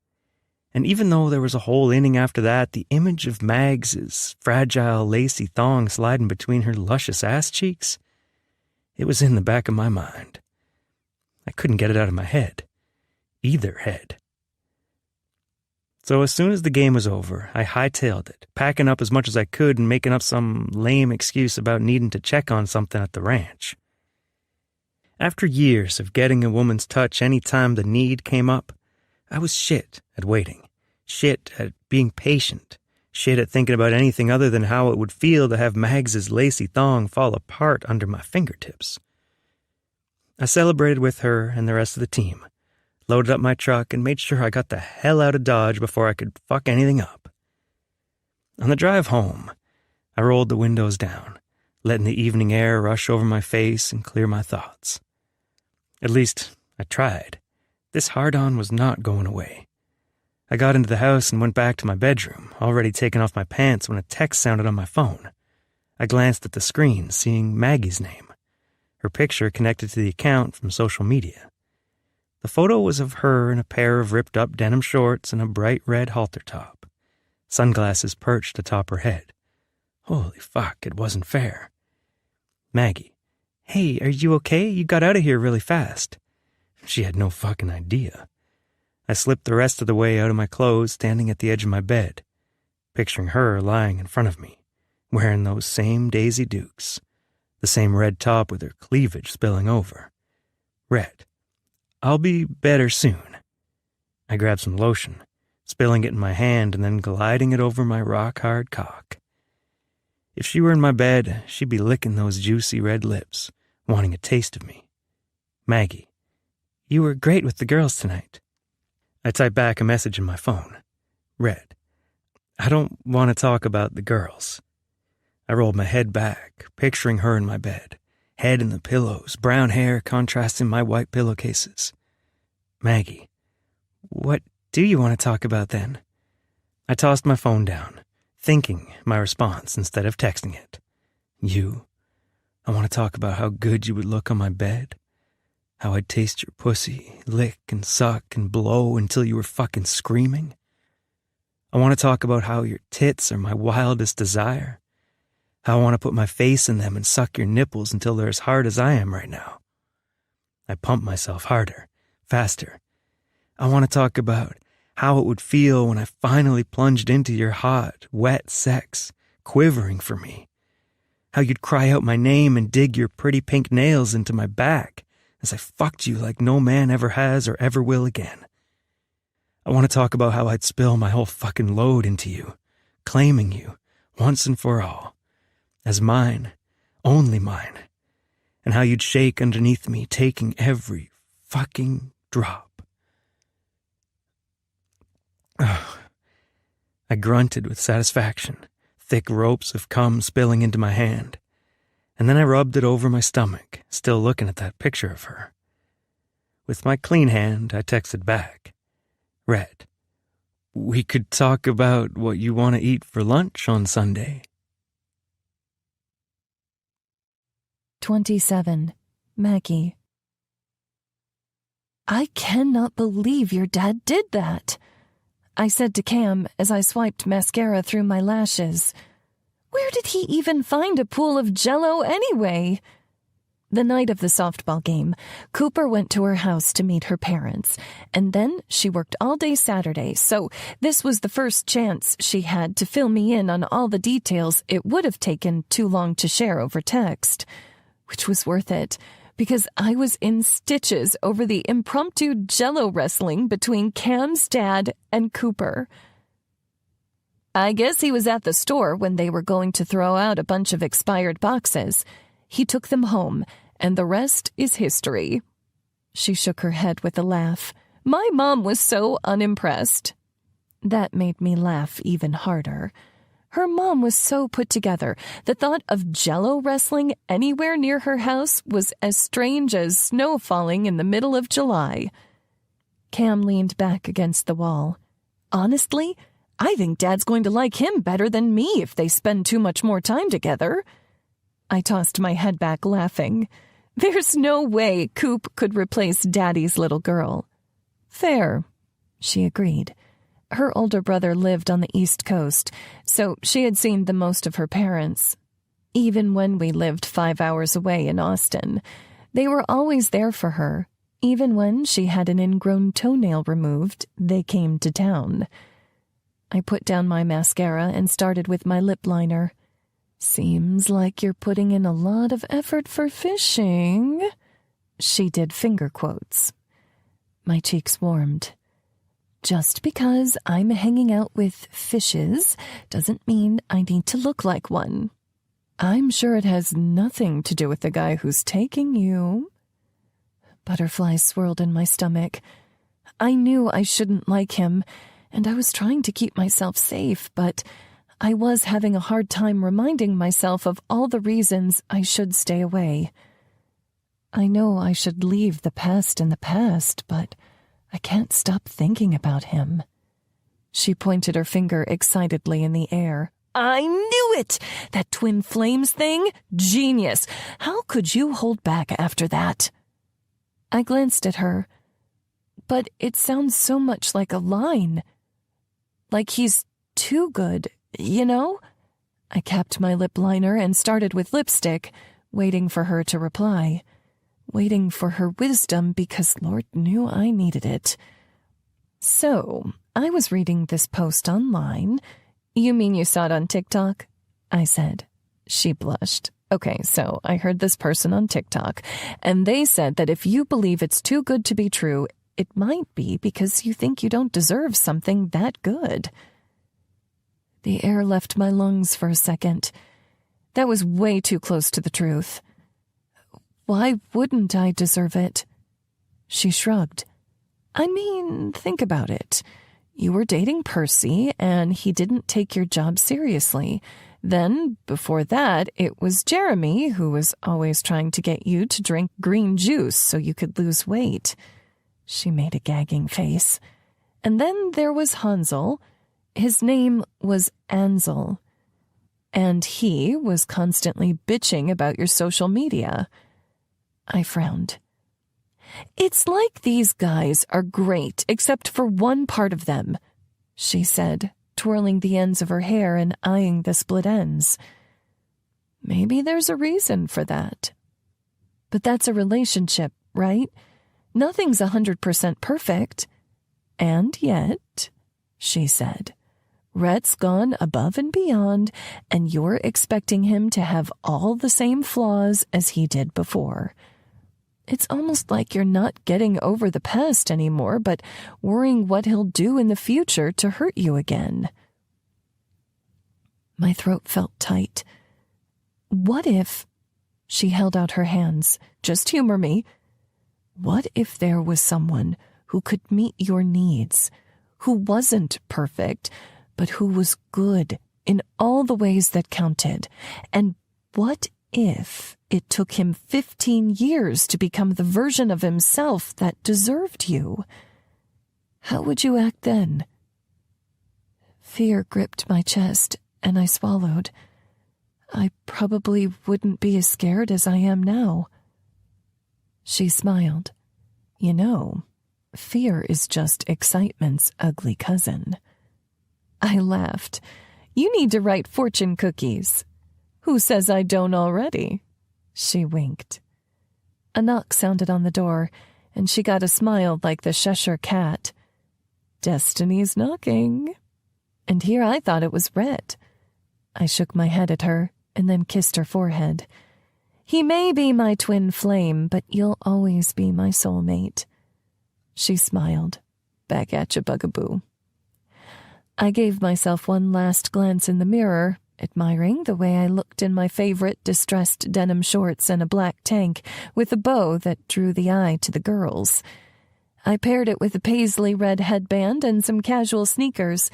And even though there was a whole inning after that, the image of Mags's fragile, lacy thong sliding between her luscious ass cheeks, it was in the back of my mind. I couldn't get it out of my head. Either head. So as soon as the game was over, I hightailed it, packing up as much as I could and making up some lame excuse about needing to check on something at the ranch. After years of getting a woman's touch any time the need came up, I was shit at waiting, shit at being patient, shit at thinking about anything other than how it would feel to have Mags's lacy thong fall apart under my fingertips. I celebrated with her and the rest of the team, loaded up my truck, and made sure I got the hell out of Dodge before I could fuck anything up. On the drive home, I rolled the windows down, letting the evening air rush over my face and clear my thoughts. At least, I tried. This hard-on was not going away. I got into the house and went back to my bedroom, already taking off my pants when a text sounded on my phone. I glanced at the screen, seeing Maggie's name, her picture connected to the account from social media. The photo was of her in a pair of ripped-up denim shorts and a bright red halter top, sunglasses perched atop her head. Holy fuck, it wasn't fair. Maggie, hey, are you okay? You got out of here really fast. She had no fucking idea. I slipped the rest of the way out of my clothes, standing at the edge of my bed, picturing her lying in front of me, wearing those same Daisy Dukes, the same red top with her cleavage spilling over. Red. I'll be better soon. I grabbed some lotion, spilling it in my hand and then gliding it over my rock-hard cock. If she were in my bed, she'd be licking those juicy red lips, wanting a taste of me. Maggie, you were great with the girls tonight. I typed back a message in my phone. Red. I don't want to talk about the girls. I rolled my head back, picturing her in my bed, head in the pillows, brown hair contrasting my white pillowcases. Maggie, what do you want to talk about then? I tossed my phone down, thinking my response instead of texting it. I want to talk about how good you would look on my bed. How I'd taste your pussy, lick and suck and blow until you were fucking screaming. I want to talk about how your tits are my wildest desire. How I want to put my face in them and suck your nipples until they're as hard as I am right now. I pumped myself harder, faster. I want to talk about how it would feel when I finally plunged into your hot, wet sex, quivering for me. How you'd cry out my name and dig your pretty pink nails into my back as I fucked you like no man ever has or ever will again. I want to talk about how I'd spill my whole fucking load into you, claiming you, once and for all, as mine, only mine, and how you'd shake underneath me, taking every fucking drop. I grunted with satisfaction, thick ropes of cum spilling into my hand. And then I rubbed it over my stomach, still looking at that picture of her. With my clean hand, I texted back. Red, we could talk about what you want to eat for lunch on Sunday. 27. Maggie. I cannot believe your dad did that, I said to Cam as I swiped mascara through my lashes. Where did he even find a pool of Jell-O anyway? The night of the softball game, Cooper went to her house to meet her parents, and then she worked all day Saturday, so this was the first chance she had to fill me in on all the details it would have taken too long to share over text, which was worth it, because I was in stitches over the impromptu Jell-O wrestling between Cam's dad and Cooper. I guess he was at the store when they were going to throw out a bunch of expired boxes. He took them home, and the rest is history. She shook her head with a laugh. My mom was so unimpressed. That made me laugh even harder. Her mom was so put together. The thought of Jell-O wrestling anywhere near her house was as strange as snow falling in the middle of July. Cam leaned back against the wall. Honestly, I think Dad's going to like him better than me if they spend too much more time together. I tossed my head back, laughing. There's no way Coop could replace Daddy's little girl. Fair, she agreed. Her older brother lived on the East Coast, so she had seen the most of her parents. Even when we lived 5 hours away in Austin, they were always there for her. Even when she had an ingrown toenail removed, they came to town. I put down my mascara and started with my lip liner. Seems like you're putting in a lot of effort for fishing. She did finger quotes. My cheeks warmed. Just because I'm hanging out with fishes doesn't mean I need to look like one. I'm sure it has nothing to do with the guy who's taking you. Butterflies swirled in my stomach. I knew I shouldn't like him, and I was trying to keep myself safe, but I was having a hard time reminding myself of all the reasons I should stay away. I know I should leave the past in the past, but I can't stop thinking about him. She pointed her finger excitedly in the air. I knew it! That twin flames thing? Genius! How could you hold back after that? I glanced at her. But it sounds so much like a line. Like he's too good, you know? I capped my lip liner and started with lipstick, waiting for her to reply. Waiting for her wisdom because Lord knew I needed it. So, I was reading this post online. You mean you saw it on TikTok? I said. She blushed. Okay, so I heard this person on TikTok, and they said that if you believe it's too good to be true, it might be because you think you don't deserve something that good. The air left my lungs for a second. That was way too close to the truth. Why wouldn't I deserve it? She shrugged. I mean, think about it. You were dating Percy, and he didn't take your job seriously. Then, before that, it was Jeremy who was always trying to get you to drink green juice so you could lose weight. She made a gagging face. And then there was Hansel. His name was Ansel. And he was constantly bitching about your social media. I frowned. It's like these guys are great except for one part of them, she said, twirling the ends of her hair and eyeing the split ends. Maybe there's a reason for that. But that's a relationship, right? Nothing's 100% perfect. And yet, she said, Rhett's gone above and beyond, and you're expecting him to have all the same flaws as he did before. It's almost like you're not getting over the past anymore, but worrying what he'll do in the future to hurt you again. My throat felt tight. What if... She held out her hands. Just humor me. What if there was someone who could meet your needs, who wasn't perfect, but who was good in all the ways that counted? And what if it took him 15 years to become the version of himself that deserved you? How would you act then? Fear gripped my chest, and I swallowed. I probably wouldn't be as scared as I am now. She smiled. You know, fear is just excitement's ugly cousin. I laughed. You need to write fortune cookies. Who says I don't already? She winked. A knock sounded on the door, and she got a smile like the Cheshire cat. Destiny's knocking. And here I thought it was Rhett. I shook my head at her, and then kissed her forehead. He may be my twin flame, but you'll always be my soulmate. She smiled. Back at you, bugaboo. I gave myself one last glance in the mirror, admiring the way I looked in my favorite distressed denim shorts and a black tank with a bow that drew the eye to the girls. I paired it with a paisley red headband and some casual sneakers,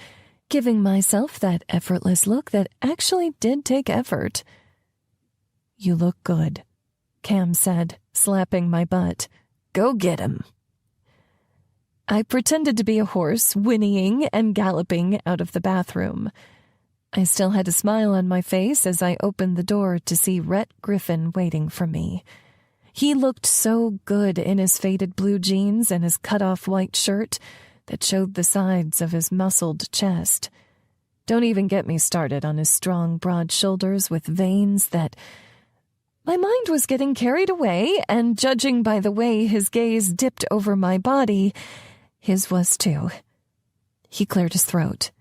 giving myself that effortless look that actually did take effort. You look good, Cam said, slapping my butt. Go get him. I pretended to be a horse, whinnying and galloping out of the bathroom. I still had a smile on my face as I opened the door to see Rhett Griffin waiting for me. He looked so good in his faded blue jeans and his cut-off white shirt that showed the sides of his muscled chest. Don't even get me started on his strong, broad shoulders with veins that... My mind was getting carried away, and judging by the way his gaze dipped over my body, his was too. He cleared his throat.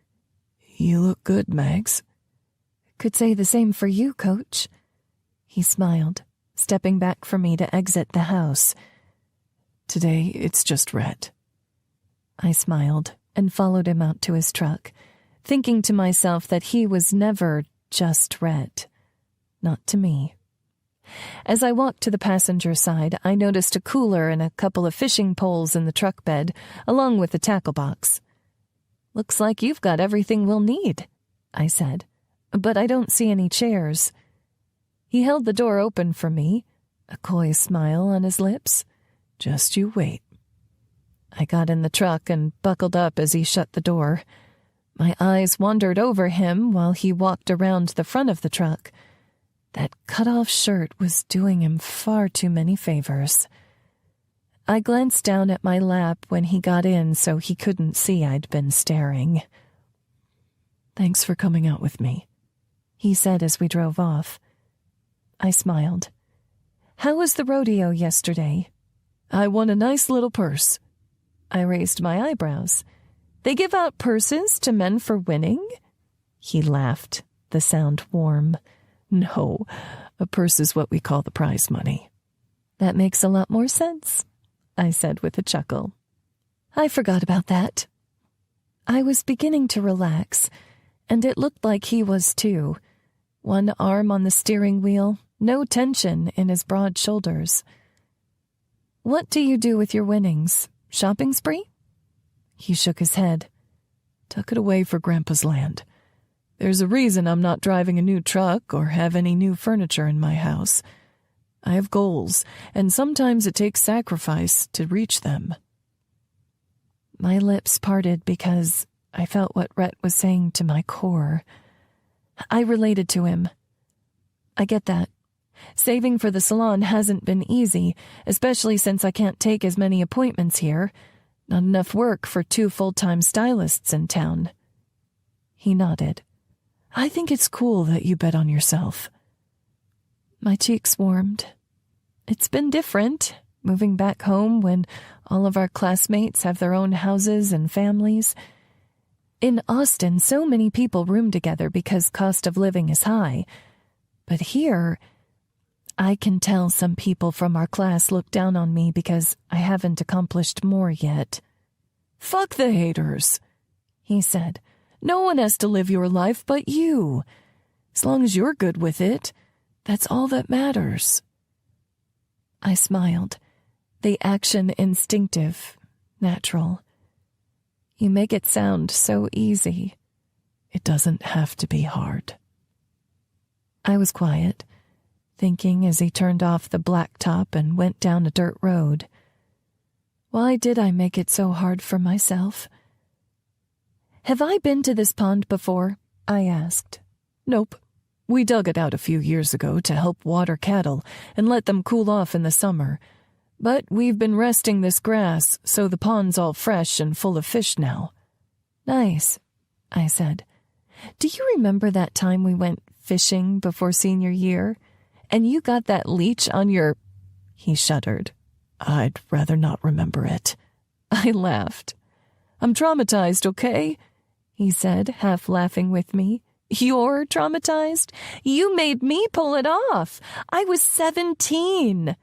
"You look good, Mags." "Could say the same for you, Coach." He smiled, stepping back for me to exit the house. "Today, it's just Rhett." I smiled and followed him out to his truck, thinking to myself that he was never just Rhett. Not to me. As I walked to the passenger side, I noticed a cooler and a couple of fishing poles in the truck bed, along with the tackle box. "Looks like you've got everything we'll need," I said, "but I don't see any chairs." He held the door open for me, a coy smile on his lips. "Just you wait." I got in the truck and buckled up as he shut the door. My eyes wandered over him while he walked around the front of the truck. That cut-off shirt was doing him far too many favors. I glanced down at my lap when he got in so he couldn't see I'd been staring. "Thanks for coming out with me," he said as we drove off. I smiled. "How was the rodeo yesterday?" "I won a nice little purse." I raised my eyebrows. "They give out purses to men for winning?" He laughed, the sound warm. "No, a purse is what we call the prize money." "That makes a lot more sense," I said with a chuckle. I forgot about that. I was beginning to relax, and it looked like he was too. One arm on the steering wheel, no tension in his broad shoulders. "What do you do with your winnings? Shopping spree?" He shook his head. "Tuck it away for Grandpa's land. There's a reason I'm not driving a new truck or have any new furniture in my house. I have goals, and sometimes it takes sacrifice to reach them." My lips parted because I felt what Rhett was saying to my core. I related to him. I get that. Saving for the salon hasn't been easy, especially since I can't take as many appointments here. Not enough work for 2 full-time stylists in town. He nodded. "I think it's cool that you bet on yourself." My cheeks warmed. It's been different, moving back home when all of our classmates have their own houses and families. In Austin, so many people room together because cost of living is high. But here, I can tell some people from our class look down on me because I haven't accomplished more yet. "Fuck the haters," he said. "No one has to live your life but you. As long as you're good with it, that's all that matters." I smiled, the action instinctive, natural. You make it sound so easy. It doesn't have to be hard. I was quiet, thinking as he turned off the blacktop and went down a dirt road. Why did I make it so hard for myself? "Have I been to this pond before?" I asked. "Nope. We dug it out a few years ago to help water cattle and let them cool off in the summer. But we've been resting this grass, so the pond's all fresh and full of fish now." "Nice," I said. "Do you remember that time we went fishing before senior year, and you got that leech on your—" He shuddered. "I'd rather not remember it." I laughed. "I'm traumatized, okay?" he said, half laughing with me. "You're traumatized? You made me pull it off. I was 17.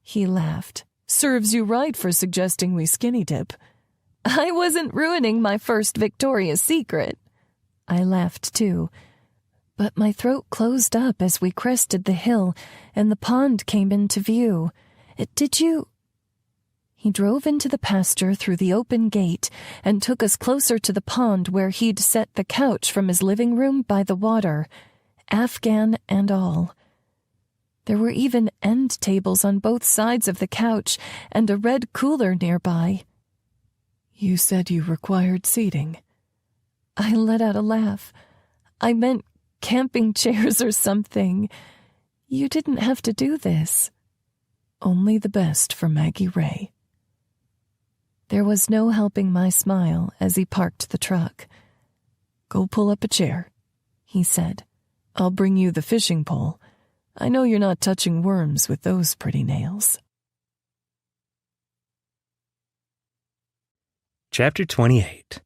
He laughed. "Serves you right for suggesting we skinny dip." I wasn't ruining my first Victoria's Secret. I laughed too, but my throat closed up as we crested the hill and the pond came into view. "Did you—" He drove into the pasture through the open gate and took us closer to the pond where he'd set the couch from his living room by the water, Afghan and all. There were even end tables on both sides of the couch and a red cooler nearby. You said you required seating. I let out a laugh. I meant camping chairs or something. You didn't have to do this. Only the best for Maggie Ray. There was no helping my smile as he parked the truck. Go pull up a chair, he said. I'll bring you the fishing pole. I know you're not touching worms with those pretty nails. Chapter 28.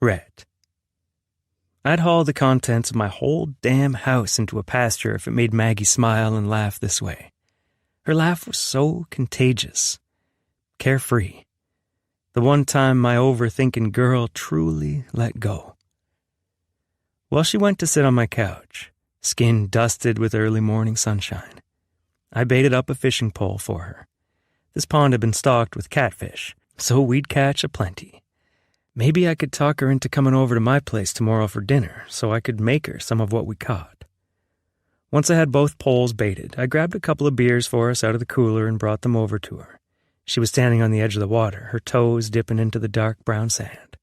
Rhett. I'd haul the contents of my whole damn house into a pasture if it made Maggie smile and laugh this way. Her laugh was so contagious, carefree. The one time my overthinking girl truly let go. Well, she went to sit on my couch, skin dusted with early morning sunshine. I baited up a fishing pole for her. This pond had been stocked with catfish, so we'd catch aplenty. Maybe I could talk her into coming over to my place tomorrow for dinner so I could make her some of what we caught. Once I had both poles baited, I grabbed a couple of beers for us out of the cooler and brought them over to her. She was standing on the edge of the water, her toes dipping into the dark brown sand.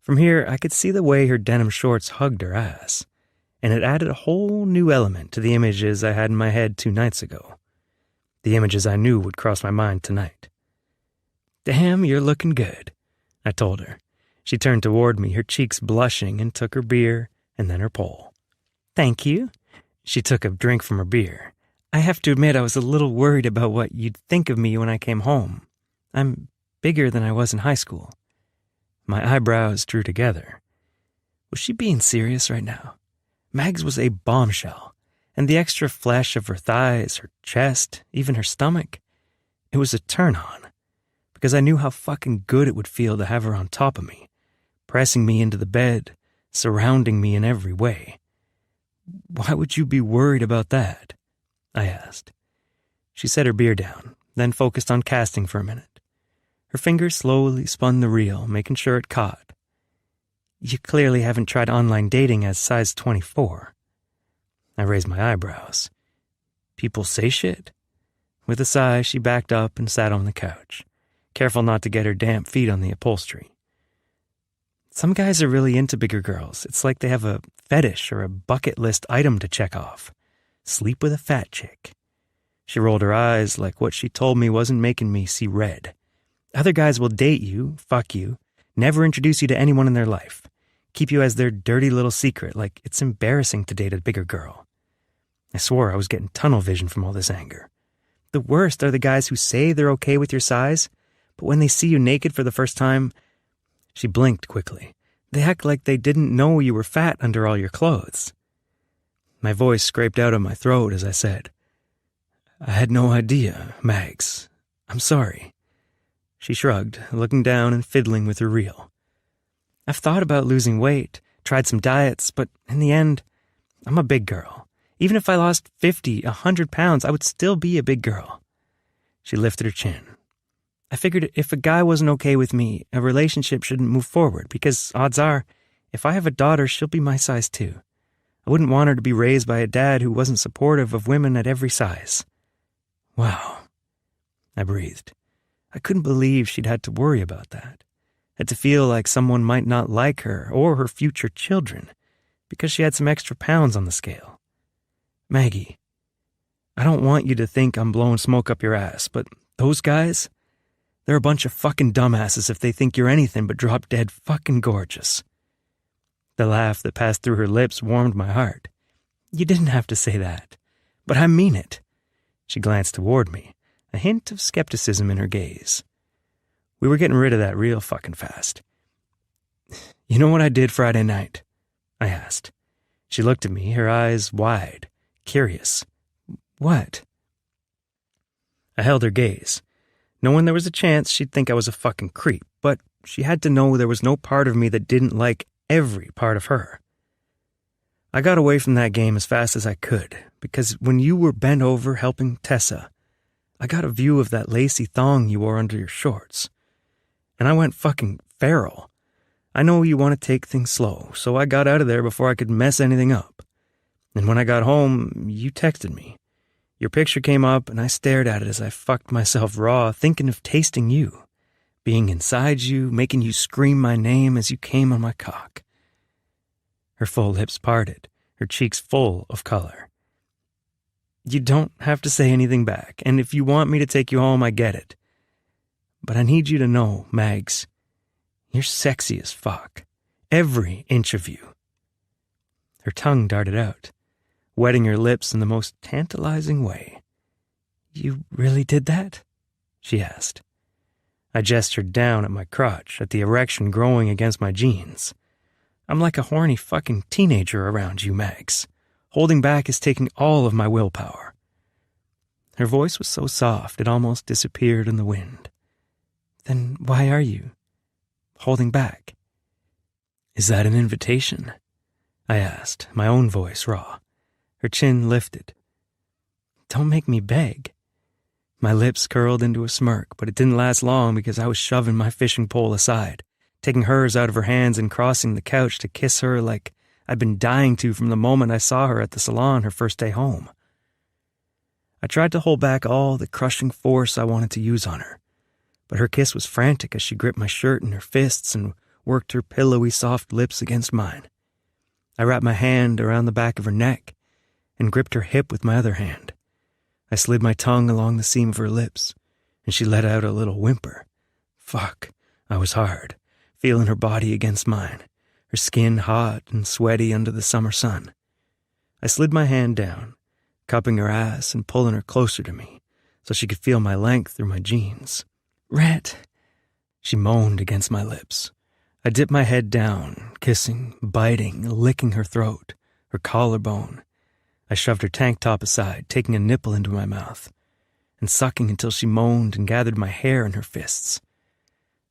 From here, I could see the way her denim shorts hugged her ass, and it added a whole new element to the images I had in my head 2 nights ago. The images I knew would cross my mind tonight. "Damn, you're looking good," I told her. She turned toward me, her cheeks blushing, and took her beer and then her pole. "Thank you." She took a drink from her beer. "I have to admit I was a little worried about what you'd think of me when I came home. I'm bigger than I was in high school." My eyebrows drew together. Was she being serious right now? Mags was a bombshell, and the extra flesh of her thighs, her chest, even her stomach, it was a turn-on, because I knew how fucking good it would feel to have her on top of me, pressing me into the bed, surrounding me in every way. "Why would you be worried about that?" I asked. She set her beer down, then focused on casting for a minute. Her fingers slowly spun the reel, making sure it caught. "You clearly haven't tried online dating as size 24. I raised my eyebrows. "People say shit?" With a sigh, she backed up and sat on the couch, careful not to get her damp feet on the upholstery. "Some guys are really into bigger girls. It's like they have a fetish or a bucket list item to check off. Sleep with a fat chick." She rolled her eyes like what she told me wasn't making me see red. "Other guys will date you, fuck you, never introduce you to anyone in their life, keep you as their dirty little secret like it's embarrassing to date a bigger girl." I swore I was getting tunnel vision from all this anger. The worst are the guys who say they're okay with your size, but when they see you naked for the first time, she blinked quickly. They act like they didn't know you were fat under all your clothes. My voice scraped out of my throat as I said, "I had no idea, Mags. I'm sorry." She shrugged, looking down and fiddling with her reel. "I've thought about losing weight, tried some diets, but in the end, I'm a big girl. Even if I lost 50, 100 pounds, I would still be a big girl." She lifted her chin. "I figured if a guy wasn't okay with me, a relationship shouldn't move forward, because odds are, if I have a daughter, she'll be my size too. I wouldn't want her to be raised by a dad who wasn't supportive of women at every size." "Wow," I breathed. I couldn't believe she'd had to worry about that, had to feel like someone might not like her or her future children because she had some extra pounds on the scale. "Maggie, I don't want you to think I'm blowing smoke up your ass, but those guys, they're a bunch of fucking dumbasses if they think you're anything but drop-dead fucking gorgeous." The laugh that passed through her lips warmed my heart. "You didn't have to say that, but I mean it." She glanced toward me, a hint of skepticism in her gaze. We were getting rid of that real fucking fast. "You know what I did Friday night?" I asked. She looked at me, her eyes wide, curious. "What?" I held her gaze, knowing there was a chance she'd think I was a fucking creep, but she had to know there was no part of me that didn't like every part of her. "I got away from that game as fast as I could, because when you were bent over helping Tessa, I got a view of that lacy thong you wore under your shorts. And I went fucking feral. I know you want to take things slow, so I got out of there before I could mess anything up. And when I got home, you texted me. Your picture came up, and I stared at it as I fucked myself raw, thinking of tasting you. being inside you, making you scream my name as you came on my cock. Her full lips parted, her cheeks full of color. You don't have to say anything back, and if you want me to take you home, I get it. But I need you to know, Mags, you're sexy as fuck. Every inch of you. Her tongue darted out, wetting her lips in the most tantalizing way. You really did that? She asked. I gestured down at my crotch, at the erection growing against my jeans. I'm like a horny fucking teenager around you, Mags. Holding back is taking all of my willpower. Her voice was so soft it almost disappeared in the wind. Then why are you holding back? Is that an invitation? I asked, my own voice raw. Her chin lifted. Don't make me beg. My lips curled into a smirk, but it didn't last long because I was shoving my fishing pole aside, taking hers out of her hands and crossing the couch to kiss her like I'd been dying to from the moment I saw her at the salon her first day home. I tried to hold back all the crushing force I wanted to use on her, but her kiss was frantic as she gripped my shirt in her fists and worked her pillowy soft lips against mine. I wrapped my hand around the back of her neck and gripped her hip with my other hand. I slid my tongue along the seam of her lips, and she let out a little whimper. Fuck, I was hard, feeling her body against mine, her skin hot and sweaty under the summer sun. I slid my hand down, cupping her ass and pulling her closer to me so she could feel my length through my jeans. Rhett, she moaned against my lips. I dipped my head down, kissing, biting, licking her throat, her collarbone. I shoved her tank top aside, taking a nipple into my mouth, and sucking until she moaned and gathered my hair in her fists.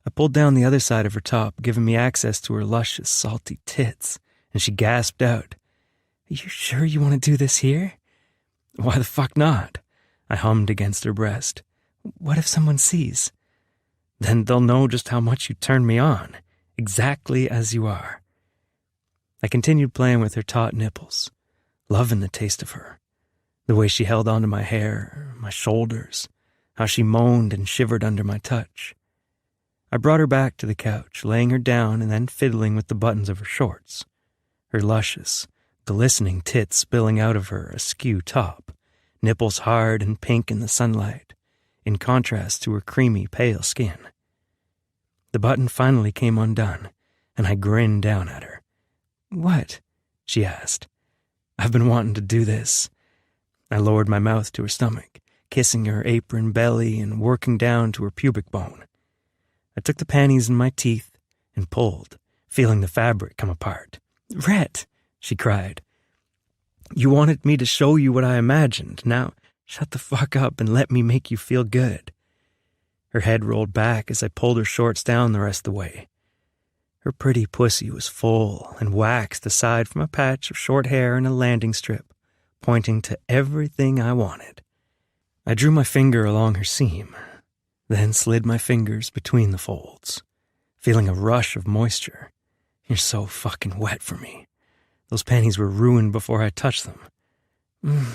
I pulled down the other side of her top, giving me access to her luscious, salty tits, and she gasped out, Are you sure you want to do this here? Why the fuck not? I hummed against her breast. What if someone sees? Then they'll know just how much you turned me on, exactly as you are. I continued playing with her taut nipples, loving the taste of her, the way she held onto my hair, my shoulders, how she moaned and shivered under my touch. I brought her back to the couch, laying her down and then fiddling with the buttons of her shorts, her luscious, glistening tits spilling out of her askew top, nipples hard and pink in the sunlight, in contrast to her creamy, pale skin. The button finally came undone, and I grinned down at her. What? She asked. I've been wanting to do this. I lowered my mouth to her stomach, kissing her apron, belly, and working down to her pubic bone. I took the panties in my teeth and pulled, feeling the fabric come apart. Rhett, she cried. You wanted me to show you what I imagined. Now, shut the fuck up and let me make you feel good. Her head rolled back as I pulled her shorts down the rest of the way. Her pretty pussy was full and waxed aside from a patch of short hair and a landing strip, pointing to everything I wanted. I drew my finger along her seam, then slid my fingers between the folds, feeling a rush of moisture. You're so fucking wet for me. Those panties were ruined before I touched them.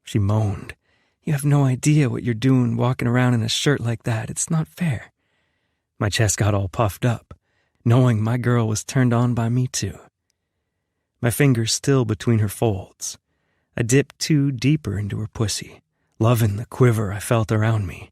She moaned. You have no idea what you're doing walking around in a shirt like that. It's not fair. My chest got all puffed up, knowing my girl was turned on by me too. My fingers still between her folds. I dipped deeper into her pussy, loving the quiver I felt around me.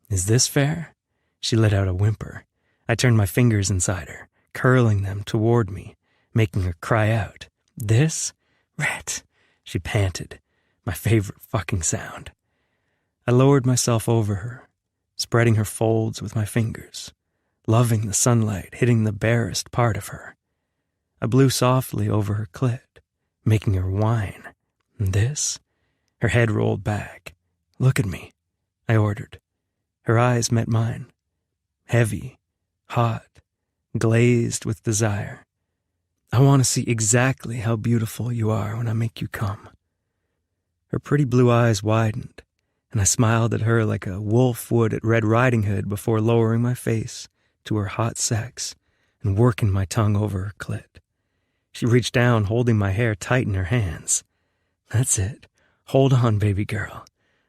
Is this fair? She let out a whimper. I turned my fingers inside her, curling them toward me, making her cry out. This? Rhett, she panted, my favorite fucking sound. I lowered myself over her, spreading her folds with my fingers, loving the sunlight hitting the barest part of her. I blew softly over her clit, making her whine. And this? Her head rolled back. Look at me, I ordered. Her eyes met mine, heavy, hot, glazed with desire. I want to see exactly how beautiful you are when I make you come. Her pretty blue eyes widened, and I smiled at her like a wolf would at Red Riding Hood before lowering my face to her hot sex and working my tongue over her clit. She reached down, holding my hair tight in her hands. That's it. Hold on, baby girl.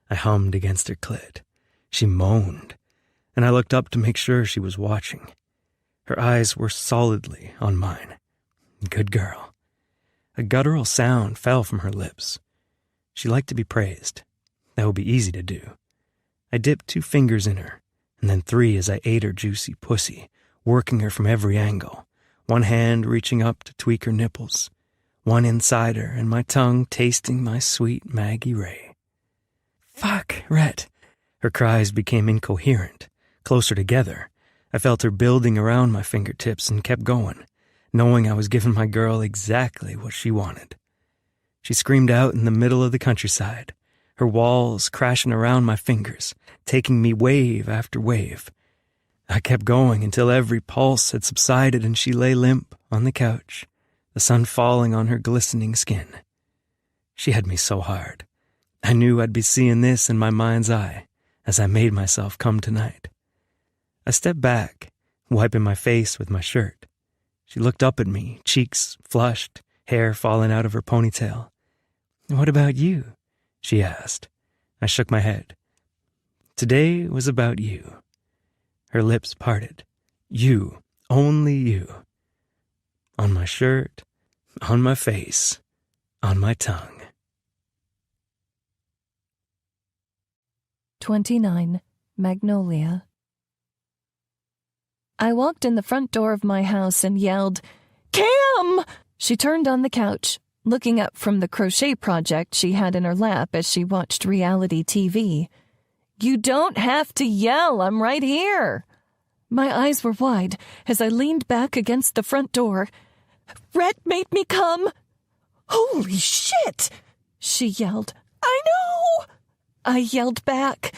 I hummed against her clit. She moaned. and I looked up to make sure she was watching. Her eyes were solidly on mine. Good girl. A guttural sound fell from her lips. She liked to be praised. That would be easy to do. I dipped 2 fingers in her, and then 3 as I ate her juicy pussy, working her from every angle, one hand reaching up to tweak her nipples, one inside her, and my tongue tasting my sweet Maggie Ray. Fuck, Rhett. Her cries became incoherent, closer together. I felt her building around my fingertips and kept going, knowing I was giving my girl exactly what she wanted. She screamed out in the middle of the countryside, her walls crashing around my fingers, taking me wave after wave. I kept going until every pulse had subsided and she lay limp on the couch, the sun falling on her glistening skin. She had me so hard. I knew I'd be seeing this in my mind's eye as I made myself come tonight. I stepped back, wiping my face with my shirt. She looked up at me, cheeks flushed, hair falling out of her ponytail. "What about you?" she asked. I shook my head. "Today was about you." Her lips parted. You, only you. On my shirt, on my face, on my tongue. 29. Magnolia. I walked in the front door of my house and yelled, "Cam!" She turned on the couch, looking up from the crochet project she had in her lap as she watched reality TV. "You don't have to yell, I'm right here." My eyes were wide as I leaned back against the front door. "Rhett made me come." "Holy shit!" she yelled. "I know!" I yelled back.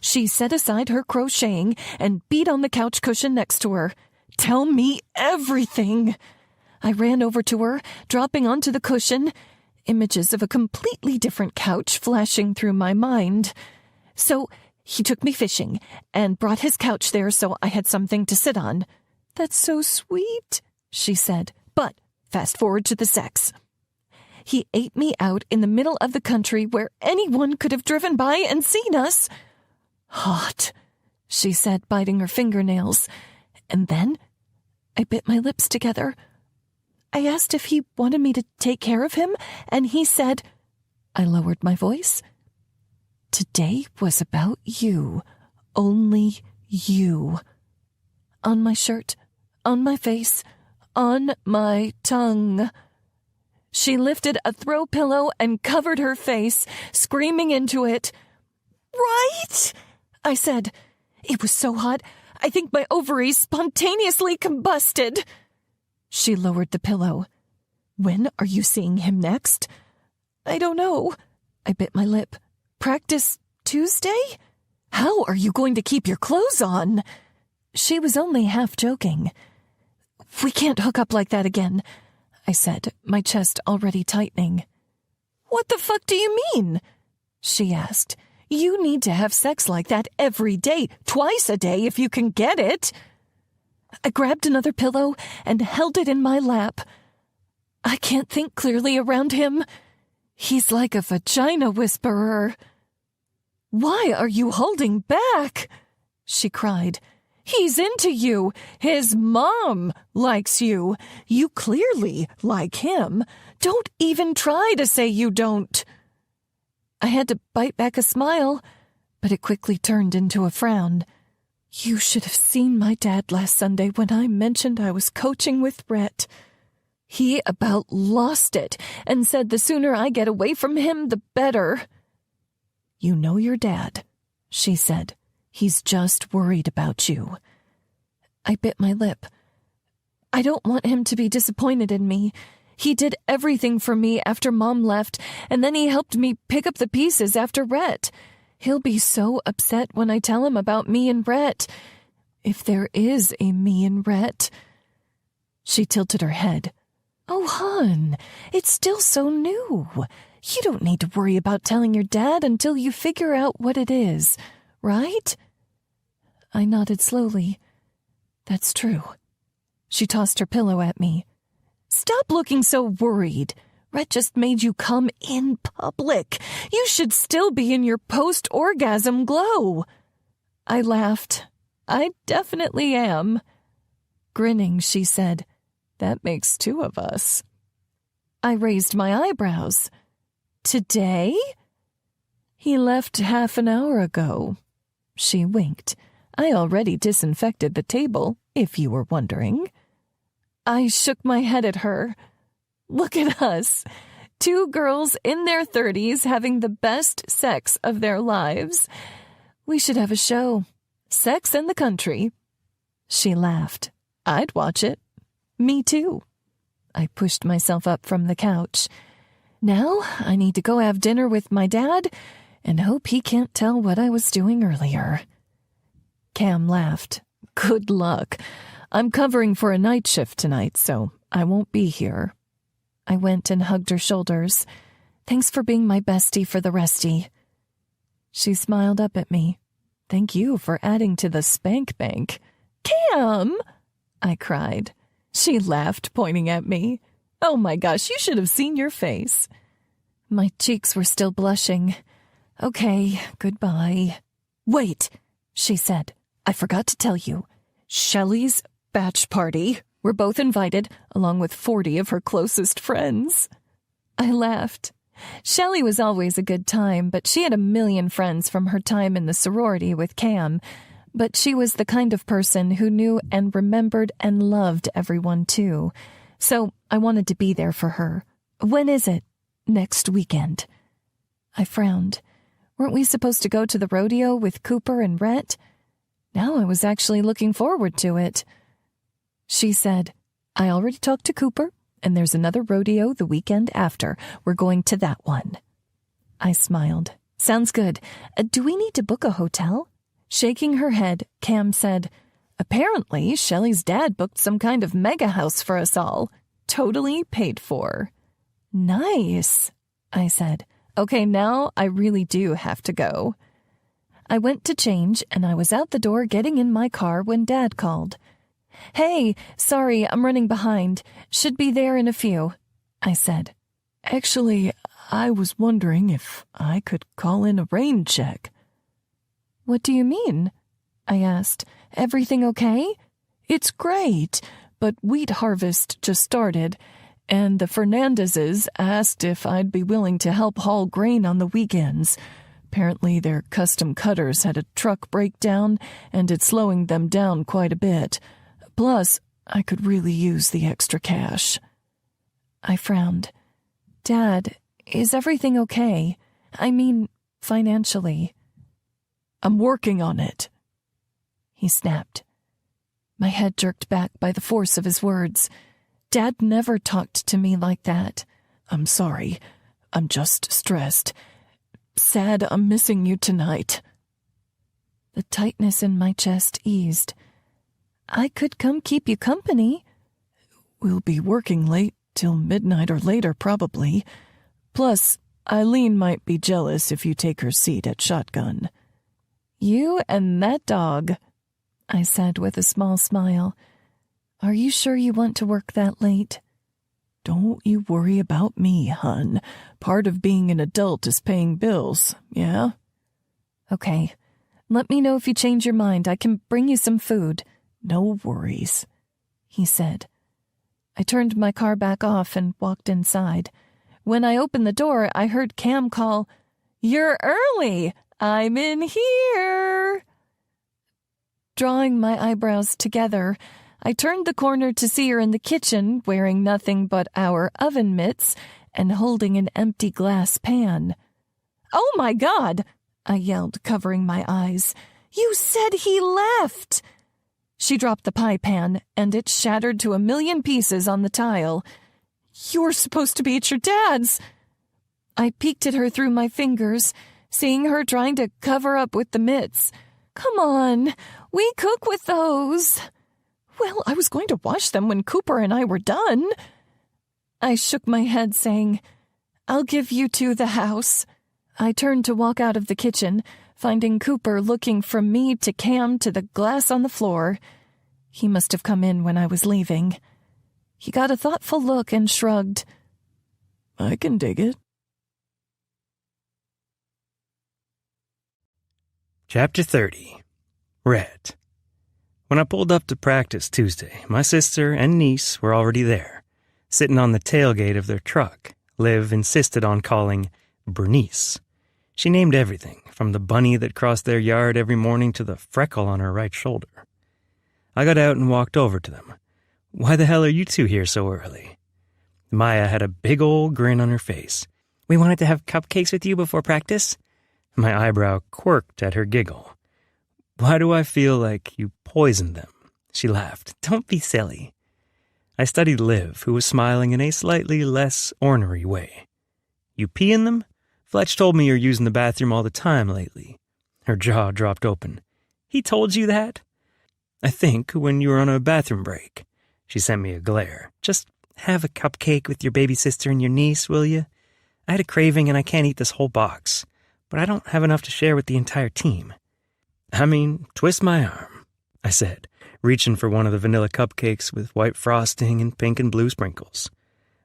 She set aside her crocheting and beat on the couch cushion next to her. "Tell me everything." I ran over to her, dropping onto the cushion, images of a completely different couch flashing through my mind. "So he took me fishing and brought his couch there so I had something to sit on." "That's so sweet," she said. "But fast forward to the sex. He ate me out in the middle of the country where anyone could have driven by and seen us." "Hot," she said, biting her fingernails. And then I bit my lips together. I asked if he wanted me to take care of him, and he said, I lowered my voice, "Today was about you, only you." On my shirt, on my face, on my tongue. She lifted a throw pillow and covered her face, screaming into it. "Right?" I said. It was so hot, I think my ovaries spontaneously combusted. She lowered the pillow. "When are you seeing him next?" "I don't know." I bit my lip. "Practice Tuesday?" "How are you going to keep your clothes on?" She was only half joking. "We can't hook up like that again," I said, my chest already tightening. "What the fuck do you mean?" she asked. "You need to have sex like that every day, twice a day if you can get it." I grabbed another pillow and held it in my lap. I can't think clearly around him. He's like a vagina whisperer. "Why are you holding back?" she cried. "He's into you. His mom likes you. You clearly like him. Don't even try to say you don't." I had to bite back a smile, but it quickly turned into a frown. "You should have seen my dad last Sunday when I mentioned I was coaching with Rhett. He about lost it and said the sooner I get away from him, the better." "You know your dad," she said. "He's just worried about you." I bit my lip. I don't want him to be disappointed in me. He did everything for me after Mom left, and then he helped me pick up the pieces after Rhett. He'll be so upset when I tell him about me and Rhett. If there is a me and Rhett. She tilted her head. "Oh, hon, it's still so new. You don't need to worry about telling your dad until you figure out what it is, right?" I nodded slowly. "That's true." She tossed her pillow at me. "Stop looking so worried. Rhett just made you come in public. You should still be in your post-orgasm glow." I laughed, I definitely am. Grinning, she said, "That makes two of us." I raised my eyebrows. "Today?" "He left half an hour ago." She winked. "I already disinfected the table, if you were wondering." I shook my head at her. "Look at us. Two girls in their 30s having the best sex of their lives. We should have a show. Sex and the Country." She laughed. "I'd watch it." "Me too." I pushed myself up from the couch. Now I need to go have dinner with my dad and hope he can't tell what I was doing earlier. Cam laughed. "Good luck. I'm covering for a night shift tonight, so I won't be here." I went and hugged her shoulders. "Thanks for being my bestie for the resty." She smiled up at me. "Thank you for adding to the spank bank." "Cam!" I cried. She laughed, pointing at me. "Oh my gosh, you should have seen your face." My cheeks were still blushing. "Okay, goodbye." "Wait," she said. "I forgot to tell you. Shelley's batch party. We're both invited, along with 40 of her closest friends." I laughed. Shelley was always a good time, but she had a million friends from her time in the sorority with Cam. But she was the kind of person who knew and remembered and loved everyone too. So I wanted to be there for her. "When is it?" "Next weekend." I frowned. Weren't we supposed to go to the rodeo with Cooper and Rhett? Now I was actually looking forward to it. She said, "I already talked to Cooper, and there's another rodeo the weekend after. We're going to that one." I smiled. "Sounds good. Do we need to book a hotel?" Shaking her head, Cam said, "Apparently, Shelley's dad booked some kind of mega house for us all. Totally paid for." "Nice," I said. "Okay, now I really do have to go." I went to change, and I was out the door getting in my car when Dad called. "Hey, sorry, I'm running behind. Should be there in a few," I said. "Actually, I was wondering if I could call in a rain check." "What do you mean?" I asked. "Everything okay?" "It's great, but wheat harvest just started, and the Fernandezes asked if I'd be willing to help haul grain on the weekends. Apparently their custom cutters had a truck breakdown, and it's slowing them down quite a bit. Plus, I could really use the extra cash." I frowned. "Dad, is everything okay? I mean, financially." "I'm working on it," he snapped. My head jerked back by the force of his words. Dad never talked to me like that. "I'm sorry. I'm just stressed. Sad I'm missing you tonight." The tightness in my chest eased. "I could come keep you company." "We'll be working late till midnight or later, probably. Plus, Eileen might be jealous if you take her seat at shotgun." "You and that dog," I said with a small smile. "Are you sure you want to work that late?" "Don't you worry about me, hun. Part of being an adult is paying bills, yeah?" "Okay. Let me know if you change your mind. I can bring you some food." "No worries," he said. I turned my car back off and walked inside. When I opened the door, I heard Cam call, "You're early! I'm in here!" Drawing my eyebrows together, I turned the corner to see her in the kitchen, wearing nothing but our oven mitts and holding an empty glass pan. "Oh my God!" I yelled, covering my eyes. "You said he left!" She dropped the pie pan, and it shattered to a million pieces on the tile. "You're supposed to be at your dad's." I peeked at her through my fingers, seeing her trying to cover up with the mitts. "Come on, we cook with those." "Well, I was going to wash them when Cooper and I were done." I shook my head, saying, "I'll give you two the house." I turned to walk out of the kitchen, finding Cooper looking from me to Cam to the glass on the floor. He must have come in when I was leaving. He got a thoughtful look and shrugged. "I can dig it." Chapter 30. Rhett. When I pulled up to practice Tuesday, my sister and niece were already there. Sitting on the tailgate of their truck, Liv insisted on calling Bernice. She named everything, from the bunny that crossed their yard every morning to the freckle on her right shoulder. I got out and walked over to them. "Why the hell are you two here so early?" Maya had a big old grin on her face. "We wanted to have cupcakes with you before practice." My eyebrow quirked at her giggle. "Why do I feel like you poisoned them?" She laughed. "Don't be silly." I studied Liv, who was smiling in a slightly less ornery way. "You pee in them? Fletch told me you're using the bathroom all the time lately." Her jaw dropped open. "He told you that?" "I think when you were on a bathroom break." She sent me a glare. "Just have a cupcake with your baby sister and your niece, will you? I had a craving and I can't eat this whole box, but I don't have enough to share with the entire team." "I mean, twist my arm," I said, reaching for one of the vanilla cupcakes with white frosting and pink and blue sprinkles.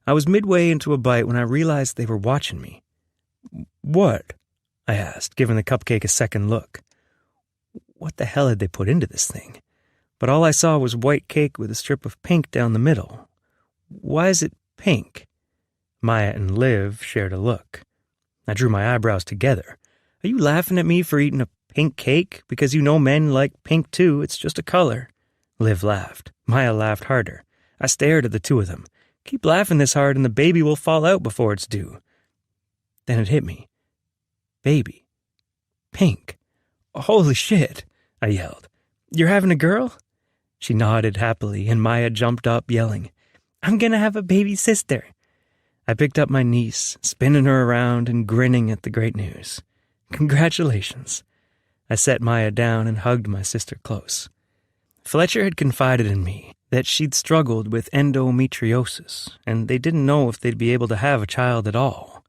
I was midway into a bite when I realized they were watching me. "What?" I asked, giving the cupcake a second look. What the hell had they put into this thing? But all I saw was white cake with a strip of pink down the middle. "Why is it pink?" Maya and Liv shared a look. I drew my eyebrows together. "Are you laughing at me for eating a pink cake? Because you know men like pink too, it's just a color." Liv laughed. Maya laughed harder. I stared at the two of them. "Keep laughing this hard and the baby will fall out before it's due." Then it hit me. Baby. Pink. "Holy shit," I yelled. "You're having a girl?" She nodded happily, and Maya jumped up, yelling, "I'm gonna have a baby sister." I picked up my niece, spinning her around and grinning at the great news. "Congratulations." I set Maya down and hugged my sister close. Fletcher had confided in me that she'd struggled with endometriosis, and they didn't know if they'd be able to have a child at all.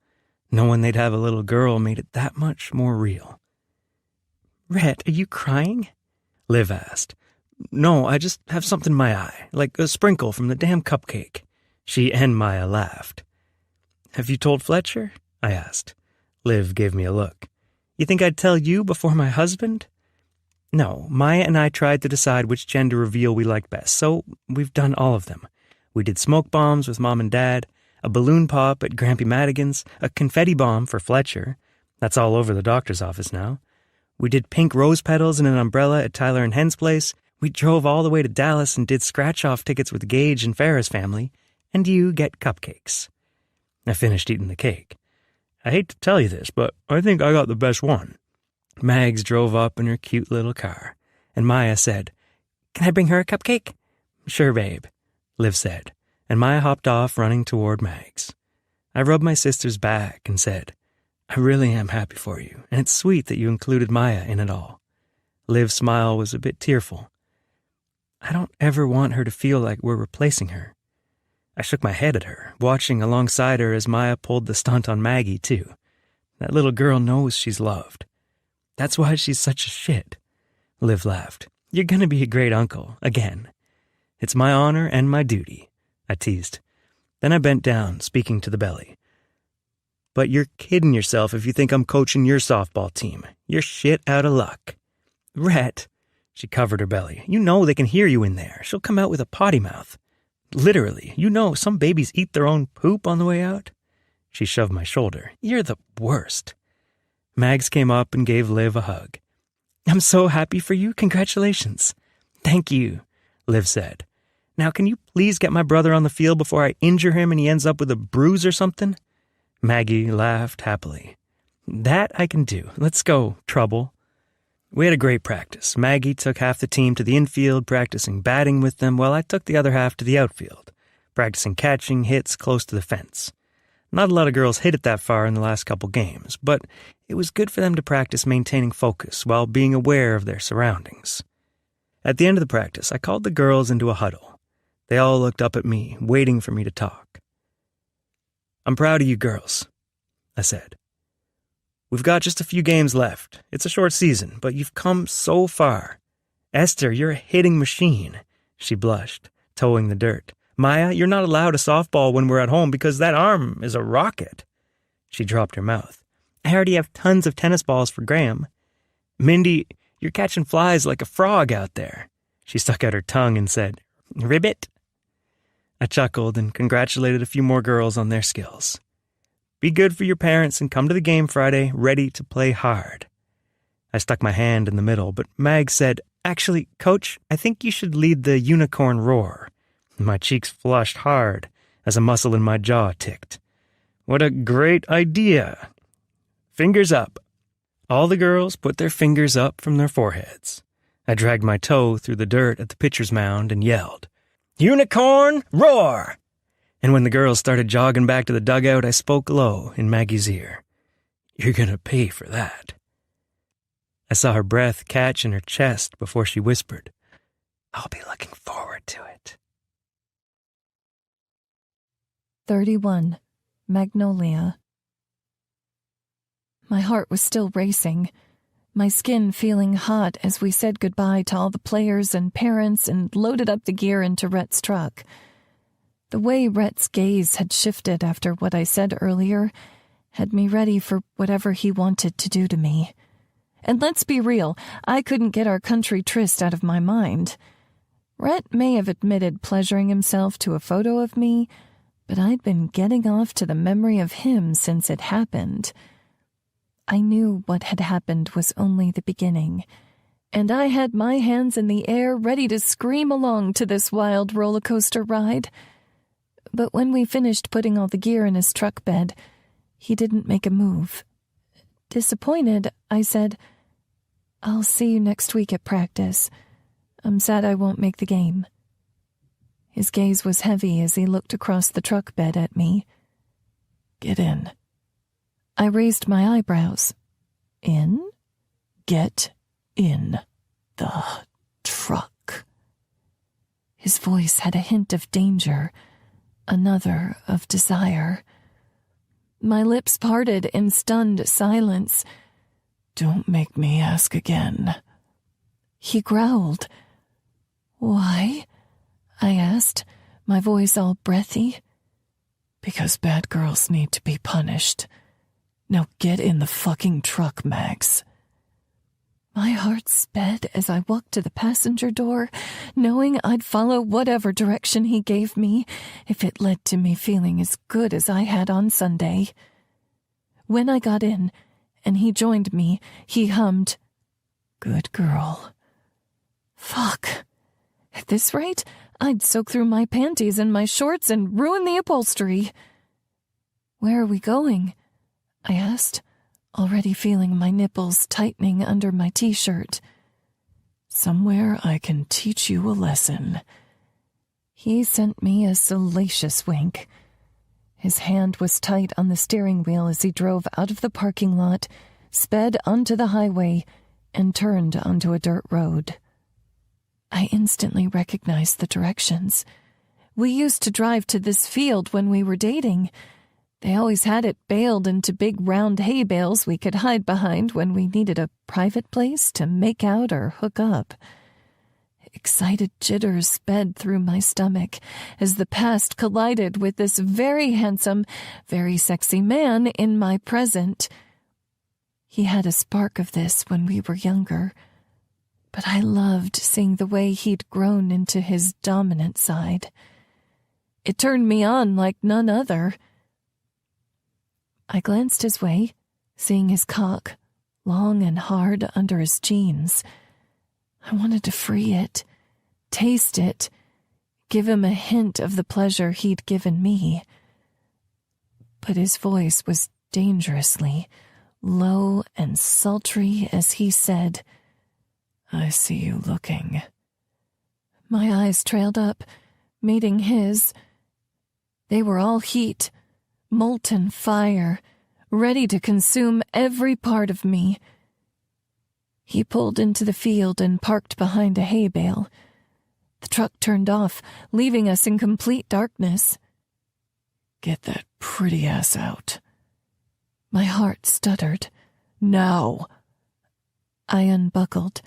Knowing they'd have a little girl made it that much more real. "Rhett, are you crying?" Liv asked. "No, I just have something in my eye, like a sprinkle from the damn cupcake." She and Maya laughed. "Have you told Fletcher?" I asked. Liv gave me a look. "You think I'd tell you before my husband?" "No, Maya and I tried to decide which gender reveal we liked best, so we've done all of them. We did smoke bombs with Mom and Dad, a balloon pop at Grampy Madigan's, a confetti bomb for Fletcher. That's all over the doctor's office now. We did pink rose petals in an umbrella at Tyler and Hen's place. We drove all the way to Dallas and did scratch-off tickets with Gage and Farrah's family. And you get cupcakes." I finished eating the cake. "I hate to tell you this, but I think I got the best one." Mags drove up in her cute little car, and Maya said, "Can I bring her a cupcake?" "Sure, babe," Liv said, and Maya hopped off running toward Mags. I rubbed my sister's back and said, "I really am happy for you, and it's sweet that you included Maya in it all." Liv's smile was a bit tearful. "I don't ever want her to feel like we're replacing her." I shook my head at her, watching alongside her as Maya pulled the stunt on Maggie, too. That little girl knows she's loved. That's why she's such a shit. Liv laughed. "You're gonna be a great uncle, again." "It's my honor and my duty," I teased. Then I bent down, speaking to the belly. "But you're kidding yourself if you think I'm coaching your softball team. You're shit out of luck." "Rhett," she covered her belly, "you know they can hear you in there. She'll come out with a potty mouth. Literally, you know some babies eat their own poop on the way out." She shoved my shoulder. "You're the worst." Mags came up and gave Liv a hug. "I'm so happy for you. Congratulations." "Thank you," Liv said. "Now can you please get my brother on the field before I injure him and he ends up with a bruise or something?" Maggie laughed happily. "That I can do. Let's go, Trouble." We had a great practice. Maggie took half the team to the infield, practicing batting with them, while I took the other half to the outfield, practicing catching hits close to the fence. Not a lot of girls hit it that far in the last couple games, but it was good for them to practice maintaining focus while being aware of their surroundings. At the end of the practice, I called the girls into a huddle. They all looked up at me, waiting for me to talk. "I'm proud of you girls," I said. "We've got just a few games left. It's a short season, but you've come so far. Esther, you're a hitting machine." She blushed, toeing the dirt. "Maya, you're not allowed a softball when we're at home because that arm is a rocket." She dropped her mouth. "I already have tons of tennis balls for Graham." "Mindy, you're catching flies like a frog out there." She stuck out her tongue and said, "Ribbit." I chuckled and congratulated a few more girls on their skills. Be good for your parents and come to the game Friday ready to play hard. I stuck my hand in the middle, but Mag said, "Actually, Coach, I think you should lead the unicorn roar." My cheeks flushed hard as a muscle in my jaw ticked. What a great idea. Fingers up. All the girls put their fingers up from their foreheads. I dragged my toe through the dirt at the pitcher's mound and yelled, "Unicorn, roar!" And when the girls started jogging back to the dugout, I spoke low in Maggie's ear. "You're gonna pay for that." I saw her breath catch in her chest before she whispered, "I'll be looking forward to it." 31. Magnolia. My heart was still racing, my skin feeling hot as we said goodbye to all the players and parents and loaded up the gear into Rhett's truck. The way Rhett's gaze had shifted after what I said earlier had me ready for whatever he wanted to do to me. And let's be real, I couldn't get our country tryst out of my mind. Rhett may have admitted pleasuring himself to a photo of me, but I'd been getting off to the memory of him since it happened. I knew what had happened was only the beginning, and I had my hands in the air ready to scream along to this wild roller coaster ride. But when we finished putting all the gear in his truck bed, he didn't make a move. Disappointed, I said, "I'll see you next week at practice. I'm sad I won't make the game." His gaze was heavy as he looked across the truck bed at me. "Get in." I raised my eyebrows. "In? Get in the truck." His voice had a hint of danger, another of desire. My lips parted in stunned silence. "Don't make me ask again." He growled. "Why?" I asked, my voice all breathy. "Because bad girls need to be punished. Now get in the fucking truck, Max." My heart sped as I walked to the passenger door, knowing I'd follow whatever direction he gave me if it led to me feeling as good as I had on Sunday. When I got in, and he joined me, he hummed, "Good girl." Fuck. At this rate, I'd soak through my panties and my shorts and ruin the upholstery. "Where are we going?" I asked, already feeling my nipples tightening under my t-shirt. "Somewhere I can teach you a lesson." He sent me a salacious wink. His hand was tight on the steering wheel as he drove out of the parking lot, sped onto the highway, and turned onto a dirt road. I instantly recognized the directions. We used to drive to this field when we were dating. They always had it baled into big round hay bales we could hide behind when we needed a private place to make out or hook up. Excited jitters sped through my stomach as the past collided with this very handsome, very sexy man in my present. He had a spark of this when we were younger, but I loved seeing the way he'd grown into his dominant side. It turned me on like none other. I glanced his way, seeing his cock, long and hard under his jeans. I wanted to free it, taste it, give him a hint of the pleasure he'd given me. But his voice was dangerously low and sultry as he said, "I see you looking." My eyes trailed up, meeting his. They were all heat, molten fire, ready to consume every part of me. He pulled into the field and parked behind a hay bale. The truck turned off, leaving us in complete darkness. "Get that pretty ass out." My heart stuttered. "Now." I unbuckled,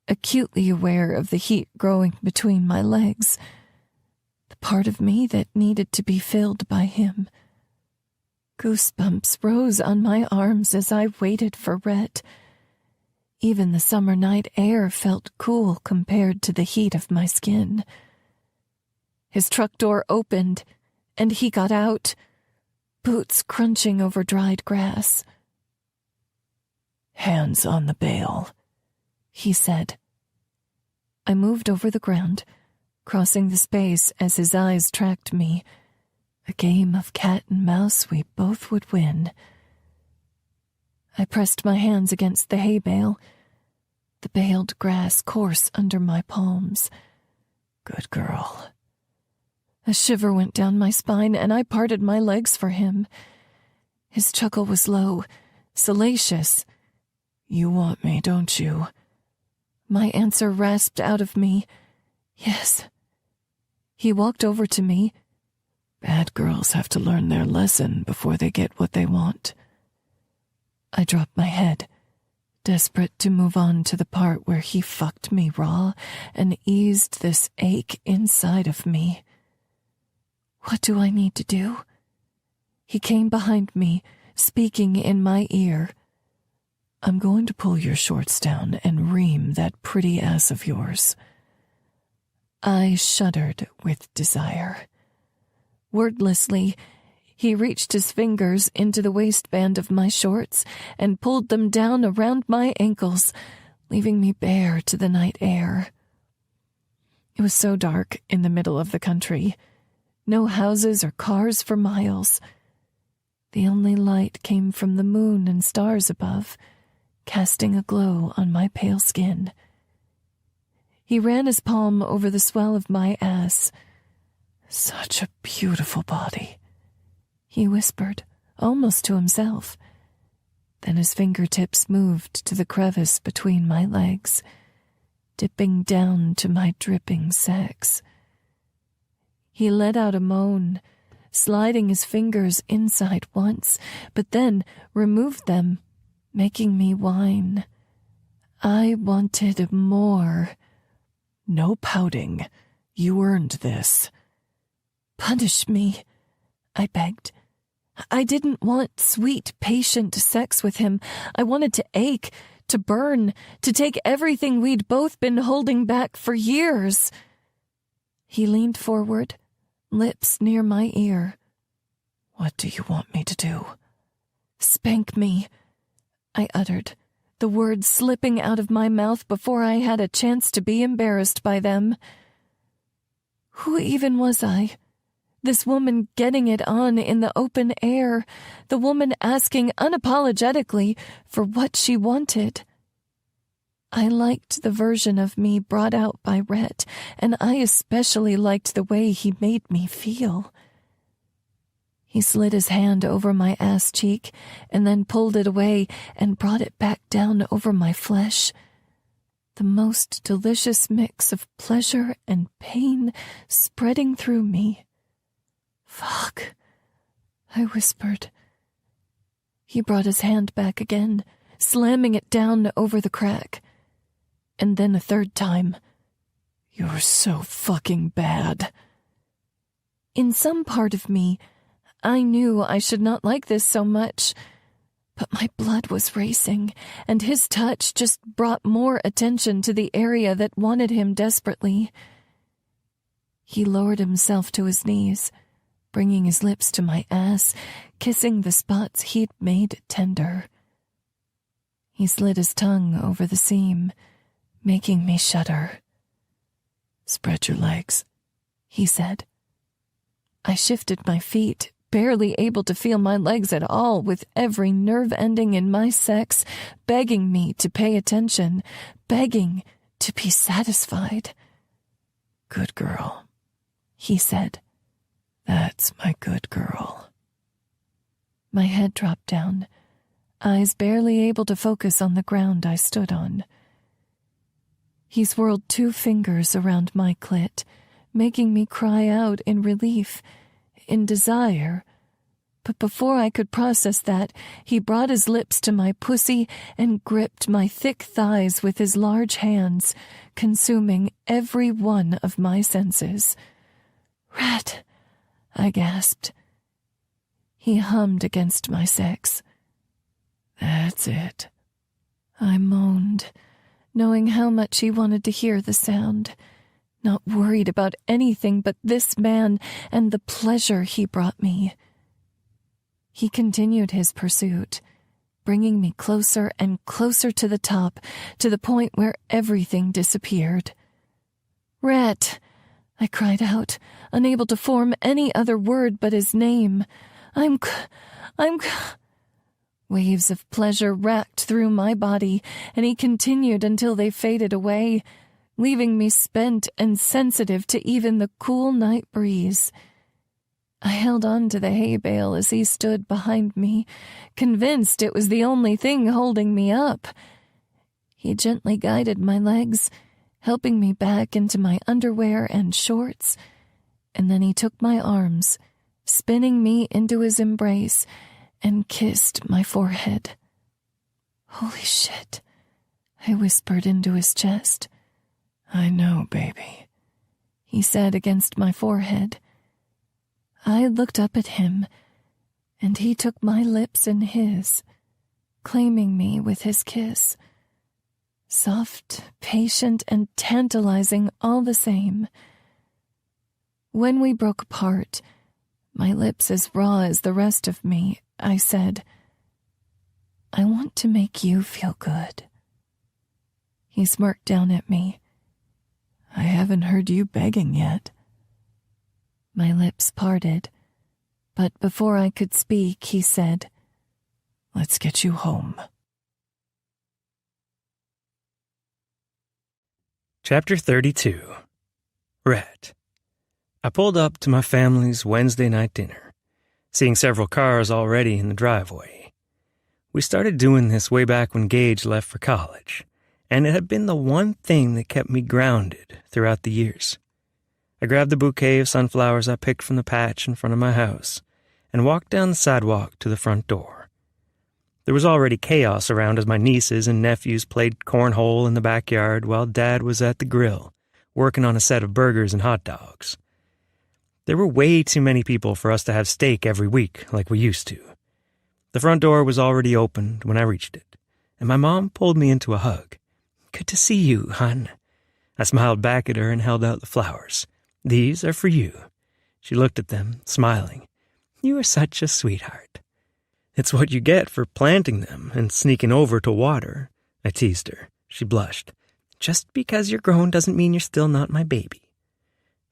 acutely aware of the heat growing between my legs, the part of me that needed to be filled by him. Goosebumps rose on my arms as I waited for Rhett. Even the summer night air felt cool compared to the heat of my skin. His truck door opened, and he got out, boots crunching over dried grass. "Hands on the bale," he said. I moved over the ground, crossing the space as his eyes tracked me. A game of cat and mouse we both would win. I pressed my hands against the hay bale, the baled grass coarse under my palms. Good girl. A shiver went down my spine, and I parted my legs for him. His chuckle was low, salacious. "You want me, don't you?" My answer rasped out of me. "Yes." He walked over to me. "Bad girls have to learn their lesson before they get what they want." I dropped my head, desperate to move on to the part where he fucked me raw and eased this ache inside of me. What do I need to do? He came behind me, speaking in my ear. "I'm going to pull your shorts down and ream that pretty ass of yours." I shuddered with desire. Wordlessly, he reached his fingers into the waistband of my shorts and pulled them down around my ankles, leaving me bare to the night air. It was so dark in the middle of the country. No houses or cars for miles. The only light came from the moon and stars above, casting a glow on my pale skin. He ran his palm over the swell of my ass. "Such a beautiful body," he whispered, almost to himself. Then his fingertips moved to the crevice between my legs, dipping down to my dripping sex. He let out a moan, sliding his fingers inside once, but then removed them, making me whine. I wanted more. "No pouting. You earned this." "Punish me," I begged. I didn't want sweet, patient sex with him. I wanted to ache, to burn, to take everything we'd both been holding back for years. He leaned forward, lips near my ear. "What do you want me to do?" "Spank me," I uttered, the words slipping out of my mouth before I had a chance to be embarrassed by them. Who even was I? This woman getting it on in the open air, the woman asking unapologetically for what she wanted. I liked the version of me brought out by Rhett, and I especially liked the way he made me feel. He slid his hand over my ass cheek and then pulled it away and brought it back down over my flesh. The most delicious mix of pleasure and pain spreading through me. "Fuck," I whispered. He brought his hand back again, slamming it down over the crack. And then a third time. "You're so fucking bad." In some part of me, I knew I should not like this so much, but my blood was racing, and his touch just brought more attention to the area that wanted him desperately. He lowered himself to his knees, bringing his lips to my ass, kissing the spots he'd made tender. He slid his tongue over the seam, making me shudder. "Spread your legs," he said. I shifted my feet, barely able to feel my legs at all, with every nerve ending in my sex begging me to pay attention, begging to be satisfied. "Good girl," he said. "That's my good girl." My head dropped down, eyes barely able to focus on the ground I stood on. He swirled 2 fingers around my clit, making me cry out in relief, in desire. But before I could process that, he brought his lips to my pussy and gripped my thick thighs with his large hands, consuming every one of my senses. "Rat," I gasped. He hummed against my sex. "That's it. I moaned, knowing how much he wanted to hear the sound, not worried about anything but this man and the pleasure he brought me. He continued his pursuit, bringing me closer and closer to the top, to the point where everything disappeared. "Rhett!" I cried out, unable to form any other word but his name. I'm... Waves of pleasure racked through my body, and he continued until they faded away, leaving me spent and sensitive to even the cool night breeze. I held on to the hay bale as he stood behind me, convinced it was the only thing holding me up. He gently guided my legs, helping me back into my underwear and shorts, and then he took my arms, spinning me into his embrace, and kissed my forehead. "Holy shit," I whispered into his chest. "I know, baby," he said against my forehead. I looked up at him, and he took my lips in his, claiming me with his kiss. Soft, patient, and tantalizing all the same. When we broke apart, my lips as raw as the rest of me, I said, "I want to make you feel good." He smirked down at me. "I haven't heard you begging yet." My lips parted, but before I could speak, he said, "Let's get you home." Chapter 32. Rhett. I pulled up to my family's Wednesday night dinner, seeing several cars already in the driveway. We started doing this way back when Gage left for college, and it had been the one thing that kept me grounded throughout the years. I grabbed the bouquet of sunflowers I picked from the patch in front of my house and walked down the sidewalk to the front door. There was already chaos around as my nieces and nephews played cornhole in the backyard while Dad was at the grill, working on a set of burgers and hot dogs. There were way too many people for us to have steak every week like we used to. The front door was already opened when I reached it, and my mom pulled me into a hug. "Good to see you, hon." I smiled back at her and held out the flowers. "These are for you." She looked at them, smiling. "You are such a sweetheart." "It's what you get for planting them and sneaking over to water," I teased her. She blushed. "Just because you're grown doesn't mean you're still not my baby."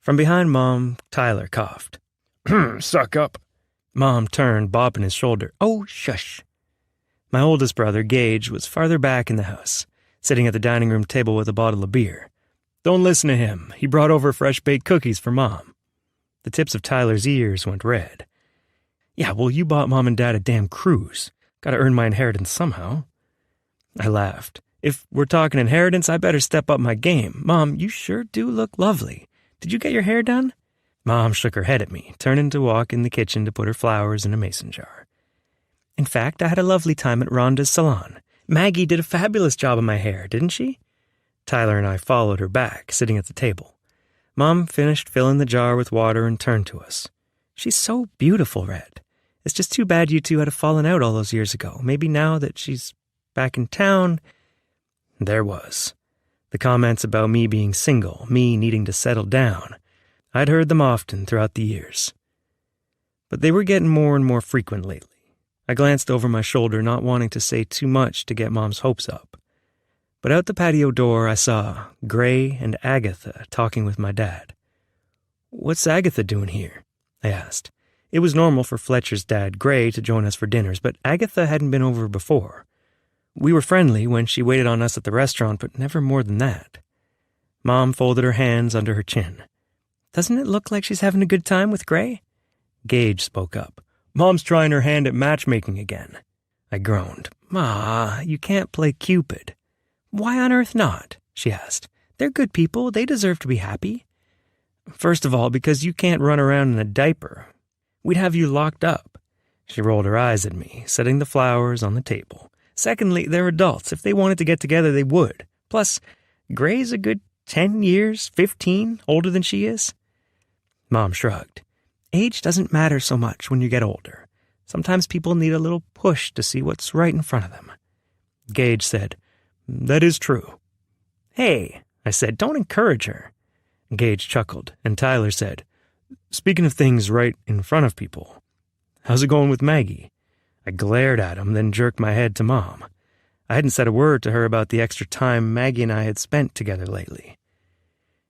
From behind Mom, Tyler coughed. "Suck up." Mom turned, bopping his shoulder. "Oh, shush." My oldest brother, Gage, was farther back in the house, sitting at the dining room table with a bottle of beer. "Don't listen to him. He brought over fresh-baked cookies for Mom." The tips of Tyler's ears went red. "Yeah, well, you bought Mom and Dad a damn cruise. Gotta earn my inheritance somehow." I laughed. "If we're talking inheritance, I better step up my game. Mom, you sure do look lovely. Did you get your hair done?" Mom shook her head at me, turning to walk in the kitchen to put her flowers in a mason jar. "In fact, I had a lovely time at Rhonda's salon. Maggie did a fabulous job of my hair, didn't she?" Tyler and I followed her back, sitting at the table. Mom finished filling the jar with water and turned to us. "She's so beautiful, Rhett. It's just too bad you two had a fallen out all those years ago. Maybe now that she's back in town..." There was. The comments about me being single, me needing to settle down. I'd heard them often throughout the years. But they were getting more and more frequent lately. I glanced over my shoulder, not wanting to say too much to get Mom's hopes up. But out the patio door I saw Gray and Agatha talking with my dad. "What's Agatha doing here?" I asked. It was normal for Fletcher's dad, Gray, to join us for dinners, but Agatha hadn't been over before. We were friendly when she waited on us at the restaurant, but never more than that. Mom folded her hands under her chin. "Doesn't it look like she's having a good time with Gray?" Gage spoke up. "Mom's trying her hand at matchmaking again." I groaned. "Ma, you can't play Cupid." "Why on earth not?" she asked. "They're good people. They deserve to be happy." "First of all, because you can't run around in a diaper. We'd have you locked up." She rolled her eyes at me, setting the flowers on the table. "Secondly, they're adults. If they wanted to get together, they would. Plus, Gray's a good 10 years, 15, older than she is." Mom shrugged. "Age doesn't matter so much when you get older. Sometimes people need a little push to see what's right in front of them." Gage said, That is true. Hey, I said, don't encourage her. Gage chuckled, and Tyler said, speaking of things right in front of people, how's it going with Maggie? I glared at him, then jerked my head to Mom. I hadn't said a word to her about the extra time Maggie and I had spent together lately.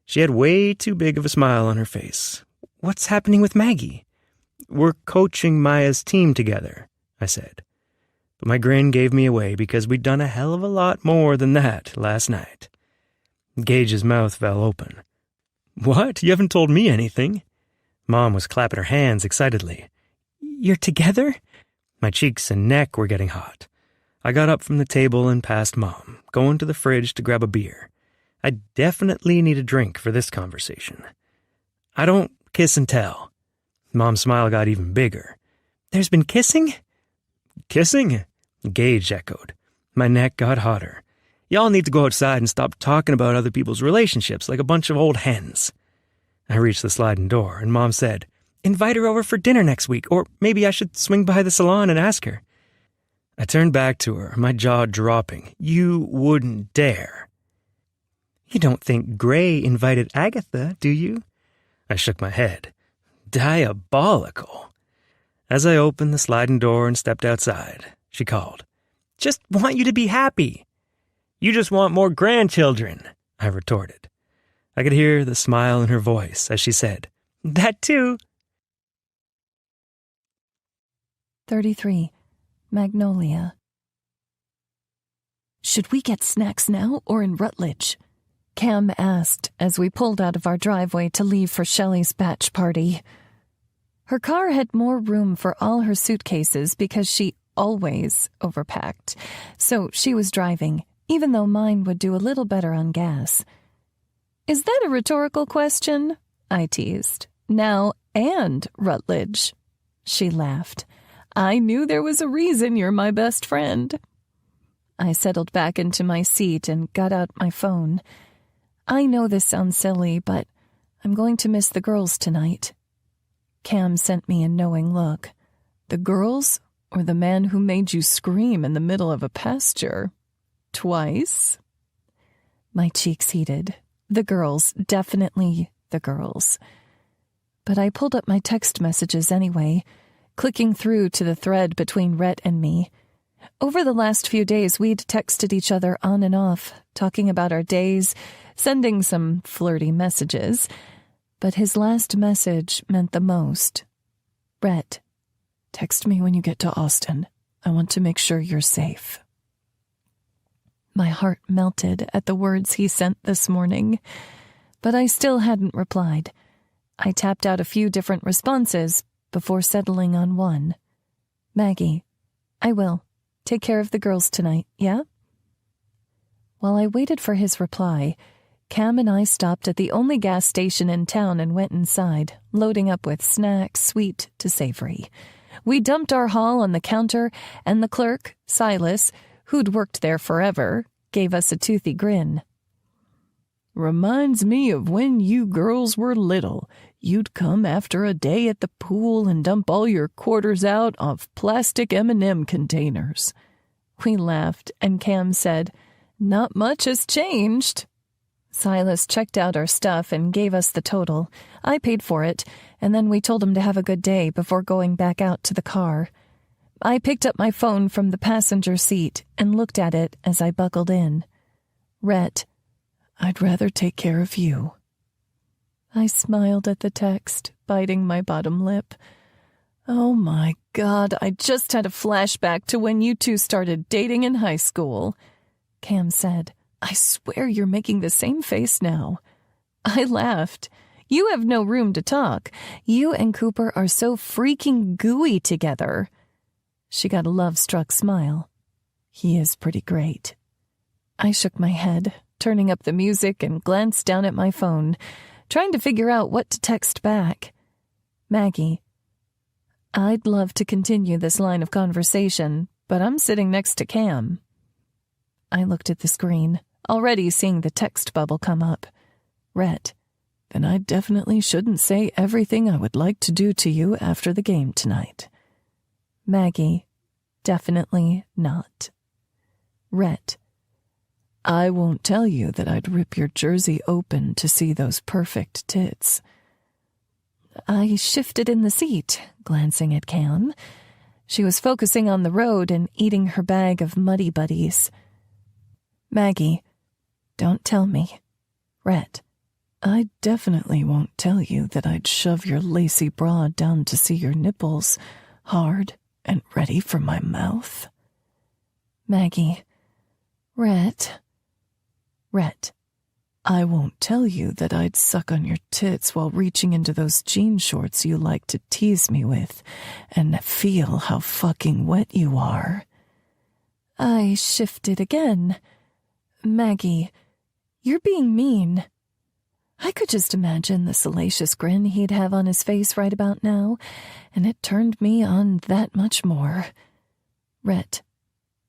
She had way too big of a smile on her face. What's happening with Maggie? We're coaching Maya's team together, I said. But my grin gave me away because we'd done a hell of a lot more than that last night. Gage's mouth fell open. What? You haven't told me anything. Mom was clapping her hands excitedly. You're together? My cheeks and neck were getting hot. I got up from the table and passed Mom, going to the fridge to grab a beer. I definitely need a drink for this conversation. I don't kiss and tell. Mom's smile got even bigger. There's been kissing? Kissing? Gage echoed. My neck got hotter. Y'all need to go outside and stop talking about other people's relationships like a bunch of old hens. I reached the sliding door, and Mom said, invite her over for dinner next week, or maybe I should swing by the salon and ask her. I turned back to her, my jaw dropping. You wouldn't dare. You don't think Gray invited Agatha, do you? I shook my head. Diabolical. As I opened the sliding door and stepped outside, she called, just want you to be happy. You just want more grandchildren, I retorted. I could hear the smile in her voice as she said, that too. 33. Magnolia. Should we get snacks now or in Rutledge? Cam asked as we pulled out of our driveway to leave for Shelley's batch party. Her car had more room for all her suitcases because she always overpacked, so she was driving, even though mine would do a little better on gas. Is that a rhetorical question? I teased. Now and Rutledge. She laughed. I knew there was a reason you're my best friend. I settled back into my seat and got out my phone. I know this sounds silly, but I'm going to miss the girls tonight. Cam sent me a knowing look. The girls or the man who made you scream in the middle of a pasture? Twice? My cheeks heated. The girls, definitely the girls. But I pulled up my text messages anyway, clicking through to the thread between Rhett and me. Over the last few days, we'd texted each other on and off, talking about our days, sending some flirty messages. But his last message meant the most. Rhett, text me when you get to Austin. I want to make sure you're safe. My heart melted at the words he sent this morning, but I still hadn't replied. I tapped out a few different responses before settling on one. Maggie, I will. Take care of the girls tonight, yeah? While I waited for his reply, Cam and I stopped at the only gas station in town and went inside, loading up with snacks, sweet to savory. We dumped our haul on the counter, and the clerk, Silas, who'd worked there forever, gave us a toothy grin. Reminds me of when you girls were little. You'd come after a day at the pool and dump all your quarters out of plastic M&M containers. We laughed, and Cam said, Not much has changed. Silas checked out our stuff and gave us the total. I paid for it, and then we told him to have a good day before going back out to the car. I picked up my phone from the passenger seat and looked at it as I buckled in. Rhett, I'd rather take care of you. I smiled at the text, biting my bottom lip. Oh my God, I just had a flashback to when you two started dating in high school. Cam said, I swear you're making the same face now. I laughed. You have no room to talk. You and Cooper are so freaking gooey together. She got a love-struck smile. He is pretty great. I shook my head, turning up the music and glanced down at my phone, trying to figure out what to text back. Maggie, I'd love to continue this line of conversation, but I'm sitting next to Cam. I looked at the screen, already seeing the text bubble come up. Rhett, then I definitely shouldn't say everything I would like to do to you after the game tonight. Maggie, definitely not. Rhett, I won't tell you that I'd rip your jersey open to see those perfect tits. I shifted in the seat, glancing at Cam. She was focusing on the road and eating her bag of Muddy Buddies. Maggie, don't tell me. Rhett, I definitely won't tell you that I'd shove your lacy bra down to see your nipples, hard and ready for my mouth. Maggie, Rhett, I won't tell you that I'd suck on your tits while reaching into those jean shorts you like to tease me with and feel how fucking wet you are. I shifted again. Maggie, you're being mean. I could just imagine the salacious grin he'd have on his face right about now, and it turned me on that much more. Rhett,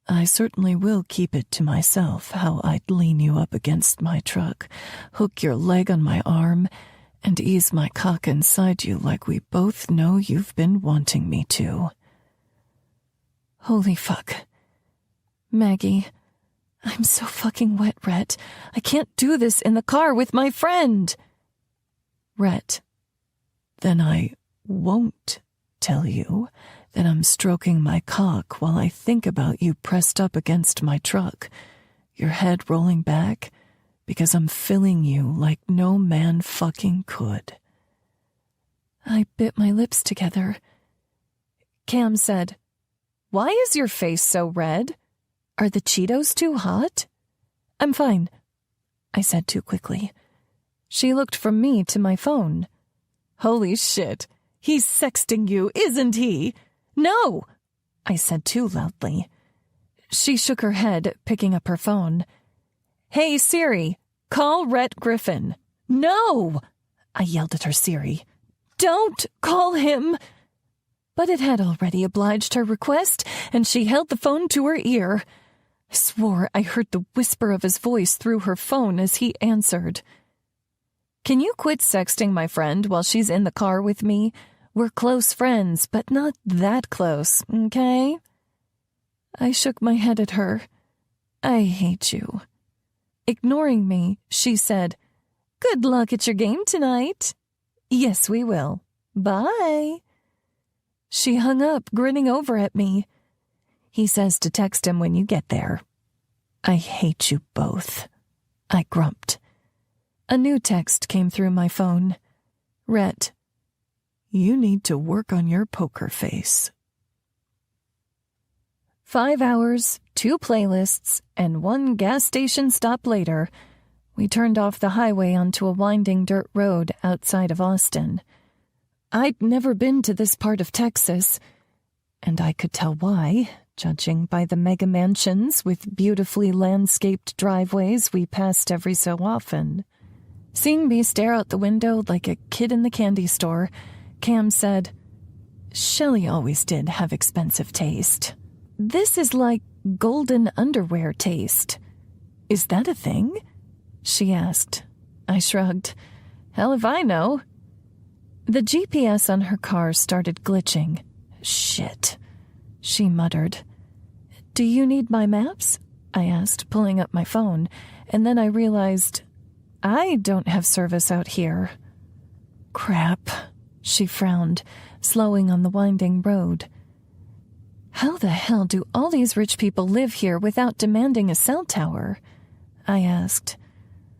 I certainly will keep it to myself how I'd lean you up against my truck, hook your leg on my arm, and ease my cock inside you like we both know you've been wanting me to. Holy fuck. Maggie, I'm so fucking wet, Rhett. I can't do this in the car with my friend. Rhett, then I won't tell you that I'm stroking my cock while I think about you pressed up against my truck, your head rolling back, because I'm filling you like no man fucking could. I bit my lips together. Cam said, "Why is your face so red? Are the Cheetos too hot?" "I'm fine," I said too quickly. She looked from me to my phone. "Holy shit, he's sexting you, isn't he?" "No," I said too loudly. She shook her head, picking up her phone. "Hey, Siri, call Rhett Griffin." "No," I yelled at her Siri. "Don't call him." But it had already obliged her request, and she held the phone to her ear. I swore I heard the whisper of his voice through her phone as he answered. "Can you quit sexting my friend while she's in the car with me? We're close friends, but not that close, okay?" I shook my head at her. "I hate you." Ignoring me, she said, "Good luck at your game tonight." "Yes, we will. Bye." She hung up, grinning over at me. "He says to text him when you get there." "I hate you both," I grumped. A new text came through my phone. "Rhett, you need to work on your poker face." 5 hours, 2 playlists, and 1 gas station stop later, we turned off the highway onto a winding dirt road outside of Austin. I'd never been to this part of Texas, and I could tell why, judging by the mega mansions with beautifully landscaped driveways we passed every so often. Seeing me stare out the window like a kid in the candy store, Cam said, "Shelley always did have expensive taste. This is like golden underwear taste. Is that a thing?" she asked. I shrugged. "Hell if I know." The GPS on her car started glitching. "Shit," she muttered. "Do you need my maps?" I asked, pulling up my phone, and then I realized I don't have service out here. "Crap," she frowned, slowing on the winding road. "How the hell do all these rich people live here without demanding a cell tower?" I asked.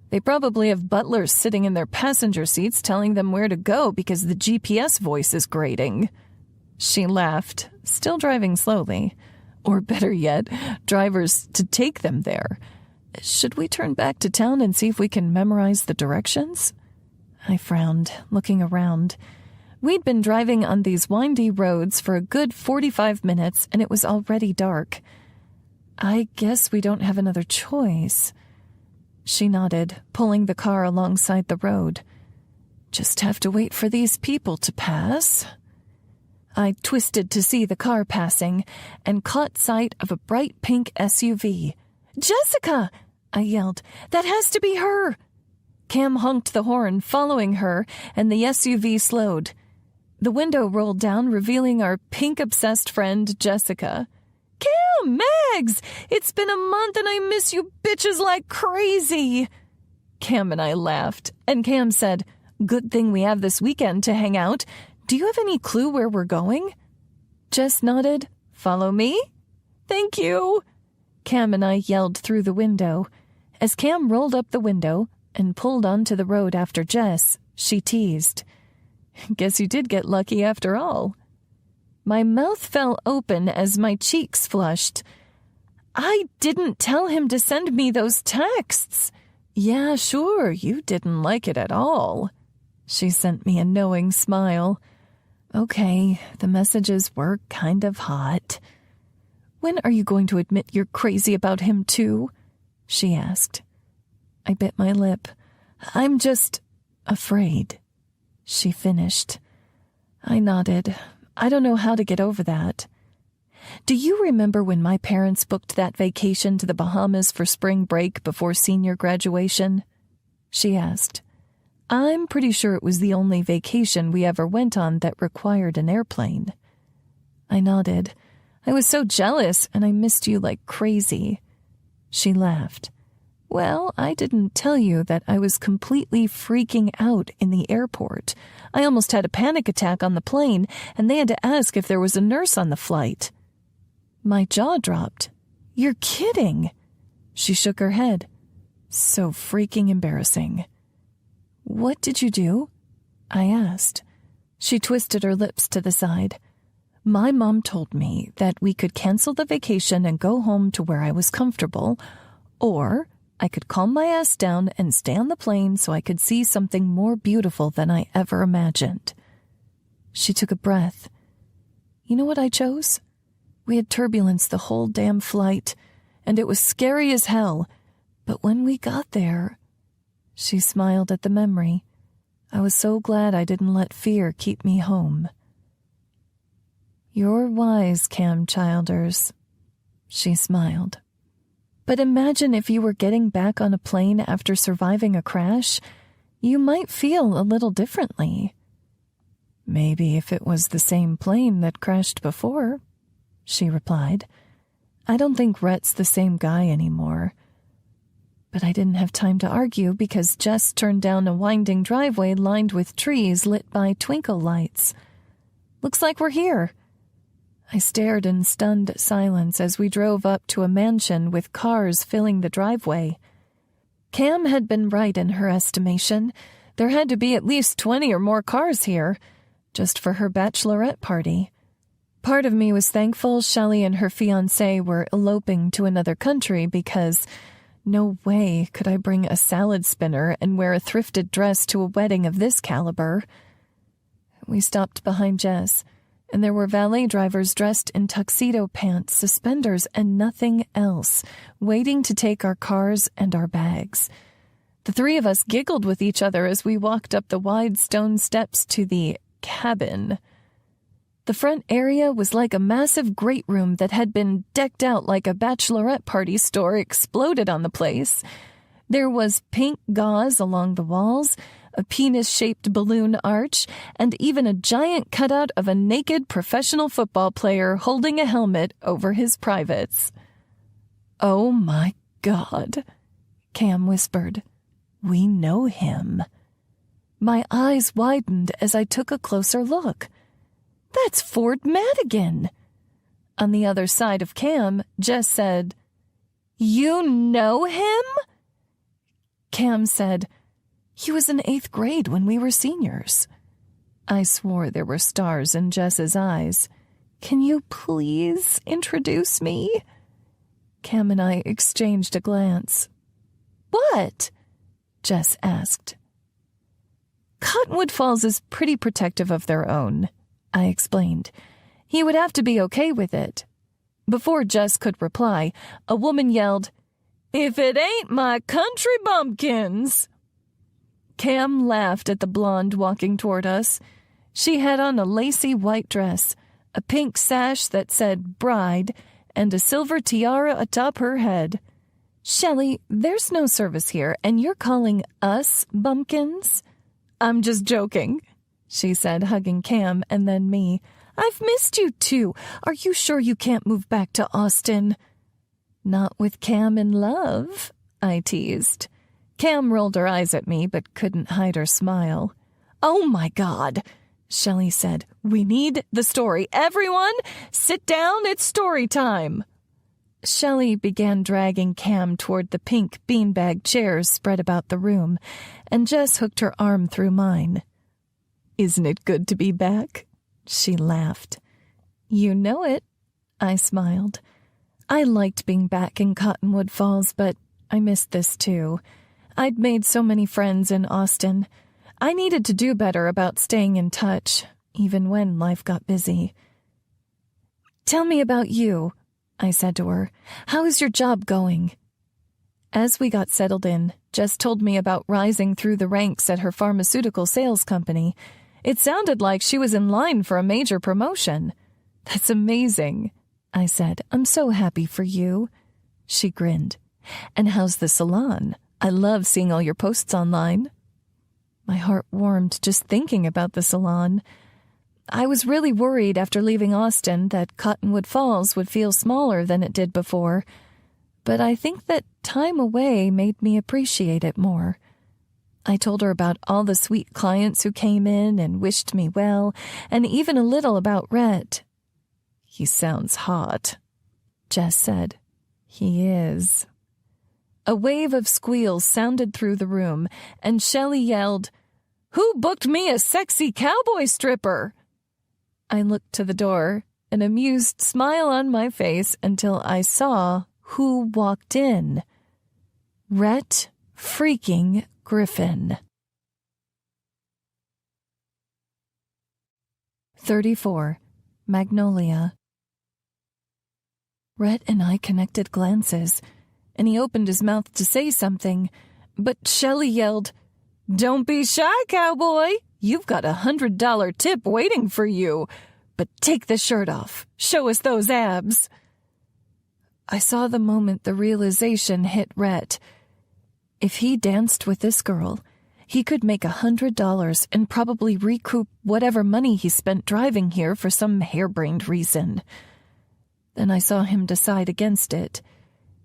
"They probably have butlers sitting in their passenger seats telling them where to go because the GPS voice is grating." She laughed, still driving slowly. Or better yet, drivers to take them there. "Should we turn back to town and see if we can memorize the directions?" I frowned, looking around. We'd been driving on these windy roads for a good 45 minutes, and it was already dark. "I guess we don't have another choice." She nodded, pulling the car alongside the road. "Just have to wait for these people to pass." I twisted to see the car passing and caught sight of a bright pink SUV. "Jessica!" I yelled. "That has to be her!" Cam honked the horn, following her, and the SUV slowed. The window rolled down, revealing our pink-obsessed friend, Jessica. Oh, Megs! It's been a month and I miss you bitches like crazy. Cam and I laughed, and Cam said, "Good thing we have this weekend to hang out. Do you have any clue where we're going?" Jess nodded. "Follow me?" "Thank you." Cam and I yelled through the window. As Cam rolled up the window and pulled onto the road after Jess, she teased, "Guess you did get lucky after all." My mouth fell open as my cheeks flushed. "I didn't tell him to send me those texts." "Yeah, sure, you didn't like it at all." She sent me a knowing smile. "Okay, the messages were kind of hot." "When are you going to admit you're crazy about him, too?" she asked. I bit my lip. "I'm just afraid," she finished. I nodded. I don't know how to get over that. "Do you remember when my parents booked that vacation to the Bahamas for spring break before senior graduation?" she asked. I'm pretty sure it was the only vacation we ever went on that required an airplane. I nodded. "I was so jealous, and I missed you like crazy." She laughed. "Well, I didn't tell you that I was completely freaking out in the airport. I almost had a panic attack on the plane, and they had to ask if there was a nurse on the flight." My jaw dropped. "You're kidding." She shook her head. "So freaking embarrassing." "What did you do?" I asked. She twisted her lips to the side. "My mom told me that we could cancel the vacation and go home to where I was comfortable, or I could calm my ass down and stay on the plane so I could see something more beautiful than I ever imagined." She took a breath. "You know what I chose? We had turbulence the whole damn flight, and it was scary as hell. But when we got there..." She smiled at the memory. "I was so glad I didn't let fear keep me home." "You're wise, Cam Childers." She smiled. "But imagine if you were getting back on a plane after surviving a crash. You might feel a little differently." "Maybe if it was the same plane that crashed before," she replied. "I don't think Rhett's the same guy anymore." But I didn't have time to argue because Jess turned down a winding driveway lined with trees lit by twinkle lights. "Looks like we're here." I stared in stunned silence as we drove up to a mansion with cars filling the driveway. Cam had been right in her estimation. There had to be at least 20 or more cars here, just for her bachelorette party. Part of me was thankful Shelley and her fiancé were eloping to another country because no way could I bring a salad spinner and wear a thrifted dress to a wedding of this caliber. We stopped behind Jess, and there were valet drivers dressed in tuxedo pants, suspenders, and nothing else, waiting to take our cars and our bags. The three of us giggled with each other as we walked up the wide stone steps to the cabin. The front area was like a massive great room that had been decked out like a bachelorette party store exploded on the place. There was pink gauze along the walls, a penis-shaped balloon arch, and even a giant cutout of a naked professional football player holding a helmet over his privates. "Oh my God," Cam whispered. "We know him." My eyes widened as I took a closer look. "That's Ford Madigan." On the other side of Cam, Jess said, "You know him?" Cam said, "He was in 8th grade when we were seniors." I swore there were stars in Jess's eyes. "Can you please introduce me?" Cam and I exchanged a glance. "What?" Jess asked. "Cottonwood Falls is pretty protective of their own," I explained. "He would have to be okay with it." Before Jess could reply, a woman yelled, "If it ain't my country bumpkins!" Cam laughed at the blonde walking toward us. She had on a lacy white dress, a pink sash that said bride, and a silver tiara atop her head. "Shelley, there's no service here, and you're calling us bumpkins?" "I'm just joking," she said, hugging Cam and then me. I've missed you too. Are you sure you can't move back to Austin? Not with Cam in love, I teased. Cam rolled her eyes at me but couldn't hide her smile. Oh my God, Shelley said. We need the story. Everyone, sit down, it's story time. Shelley began dragging Cam toward the pink beanbag chairs spread about the room, and Jess hooked her arm through mine. Isn't it good to be back? She laughed. You know it, I smiled. I liked being back in Cottonwood Falls, but I missed this too. I'd made so many friends in Austin. I needed to do better about staying in touch, even when life got busy. Tell me about you, I said to her. How is your job going? As we got settled in, Jess told me about rising through the ranks at her pharmaceutical sales company. It sounded like she was in line for a major promotion. That's amazing, I said. I'm so happy for you. She grinned. And how's the salon? I love seeing all your posts online. My heart warmed just thinking about the salon. I was really worried after leaving Austin that Cottonwood Falls would feel smaller than it did before, but I think that time away made me appreciate it more. I told her about all the sweet clients who came in and wished me well, and even a little about Rhett. He sounds hot, Jess said. He is. A wave of squeals sounded through the room, and Shelley yelled, Who booked me a sexy cowboy stripper? I looked to the door, an amused smile on my face until I saw who walked in. Rhett freaking Griffin. 34. Magnolia. Rhett and I connected glances, and he opened his mouth to say something, but Shelley yelled, Don't be shy, cowboy. You've got $100 tip waiting for you. But take the shirt off. Show us those abs. I saw the moment the realization hit Rhett. If he danced with this girl, he could make $100 and probably recoup whatever money he spent driving here for some harebrained reason. Then I saw him decide against it,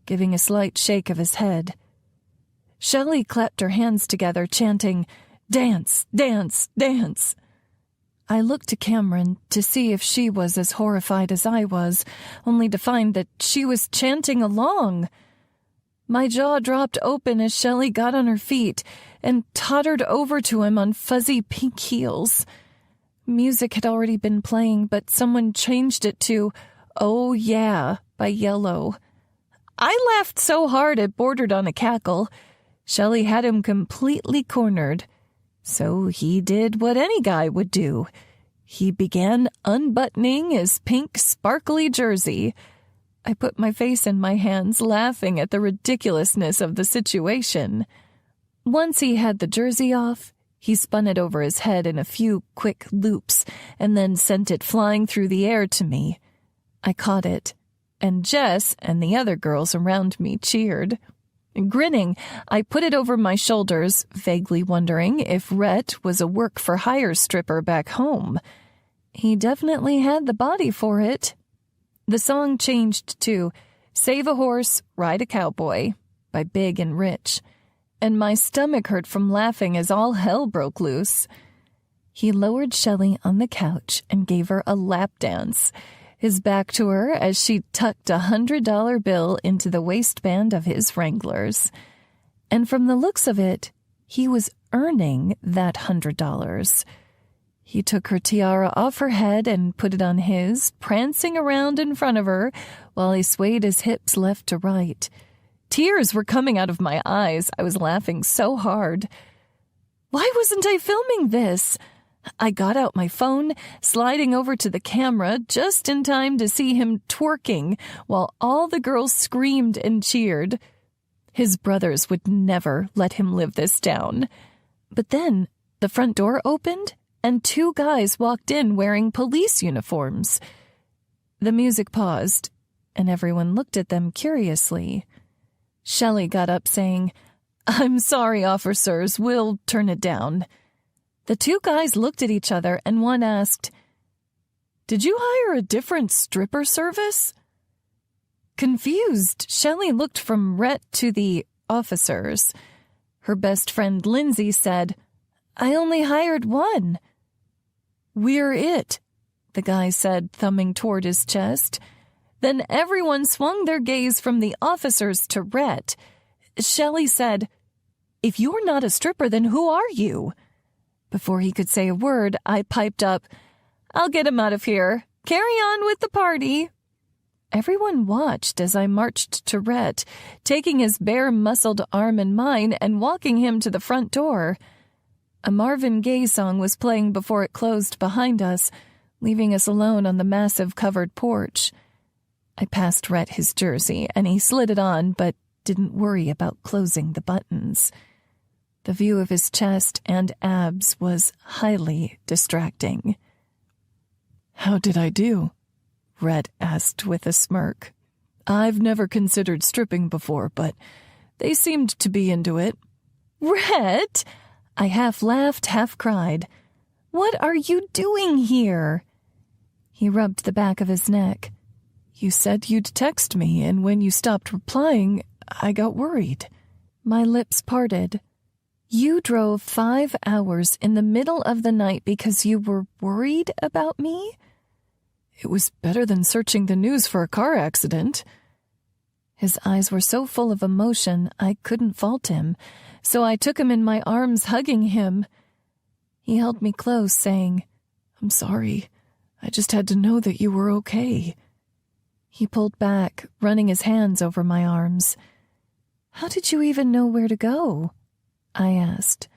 giving a slight shake of his head. Shelley clapped her hands together, chanting, Dance, dance, dance. I looked to Cameron to see if she was as horrified as I was, only to find that she was chanting along. My jaw dropped open as Shelley got on her feet and tottered over to him on fuzzy pink heels. Music had already been playing, but someone changed it to Oh Yeah by Yellow. I laughed so hard it bordered on a cackle. Shelley had him completely cornered. So he did what any guy would do. He began unbuttoning his pink, sparkly jersey. I put my face in my hands, laughing at the ridiculousness of the situation. Once he had the jersey off, he spun it over his head in a few quick loops and then sent it flying through the air to me. I caught it, and Jess and the other girls around me cheered. Grinning, I put it over my shoulders, vaguely wondering if Rhett was a work-for-hire stripper back home. He definitely had the body for it. The song changed to Save a Horse, Ride a Cowboy by Big and Rich, and my stomach hurt from laughing as all hell broke loose. He lowered Shelley on the couch and gave her a lap dance, his back to her as she tucked a $100 bill into the waistband of his Wranglers. And from the looks of it, he was earning that $100. He took her tiara off her head and put it on his, prancing around in front of her while he swayed his hips left to right. Tears were coming out of my eyes. I was laughing so hard. Why wasn't I filming this? I got out my phone, sliding over to the camera just in time to see him twerking while all the girls screamed and cheered. His brothers would never let him live this down. But then the front door opened and 2 guys walked in wearing police uniforms. The music paused, and everyone looked at them curiously. Shelley got up saying, "I'm sorry, officers, we'll turn it down." The 2 guys looked at each other and one asked, Did you hire a different stripper service? Confused, Shelley looked from Rhett to the officers. Her best friend Lindsay said, I only hired one. We're it, the guy said, thumbing toward his chest. Then everyone swung their gaze from the officers to Rhett. Shelley said, If you're not a stripper, then who are you? Before he could say a word, I piped up, I'll get him out of here. Carry on with the party. Everyone watched as I marched to Rhett, taking his bare-muscled arm in mine and walking him to the front door. A Marvin Gaye song was playing before it closed behind us, leaving us alone on the massive covered porch. I passed Rhett his jersey, and he slid it on, but didn't worry about closing the buttons. The view of his chest and abs was highly distracting. How did I do? Rhett asked with a smirk. I've never considered stripping before, but they seemed to be into it. Rhett! I half laughed, half cried. What are you doing here? He rubbed the back of his neck. You said you'd text me, and when you stopped replying, I got worried. My lips parted. You drove 5 hours in the middle of the night because you were worried about me? It was better than searching the news for a car accident. His eyes were so full of emotion I couldn't fault him, so I took him in my arms, hugging him. He held me close, saying, I'm sorry. I just had to know that you were okay. He pulled back, running his hands over my arms. How did you even know where to go? I asked.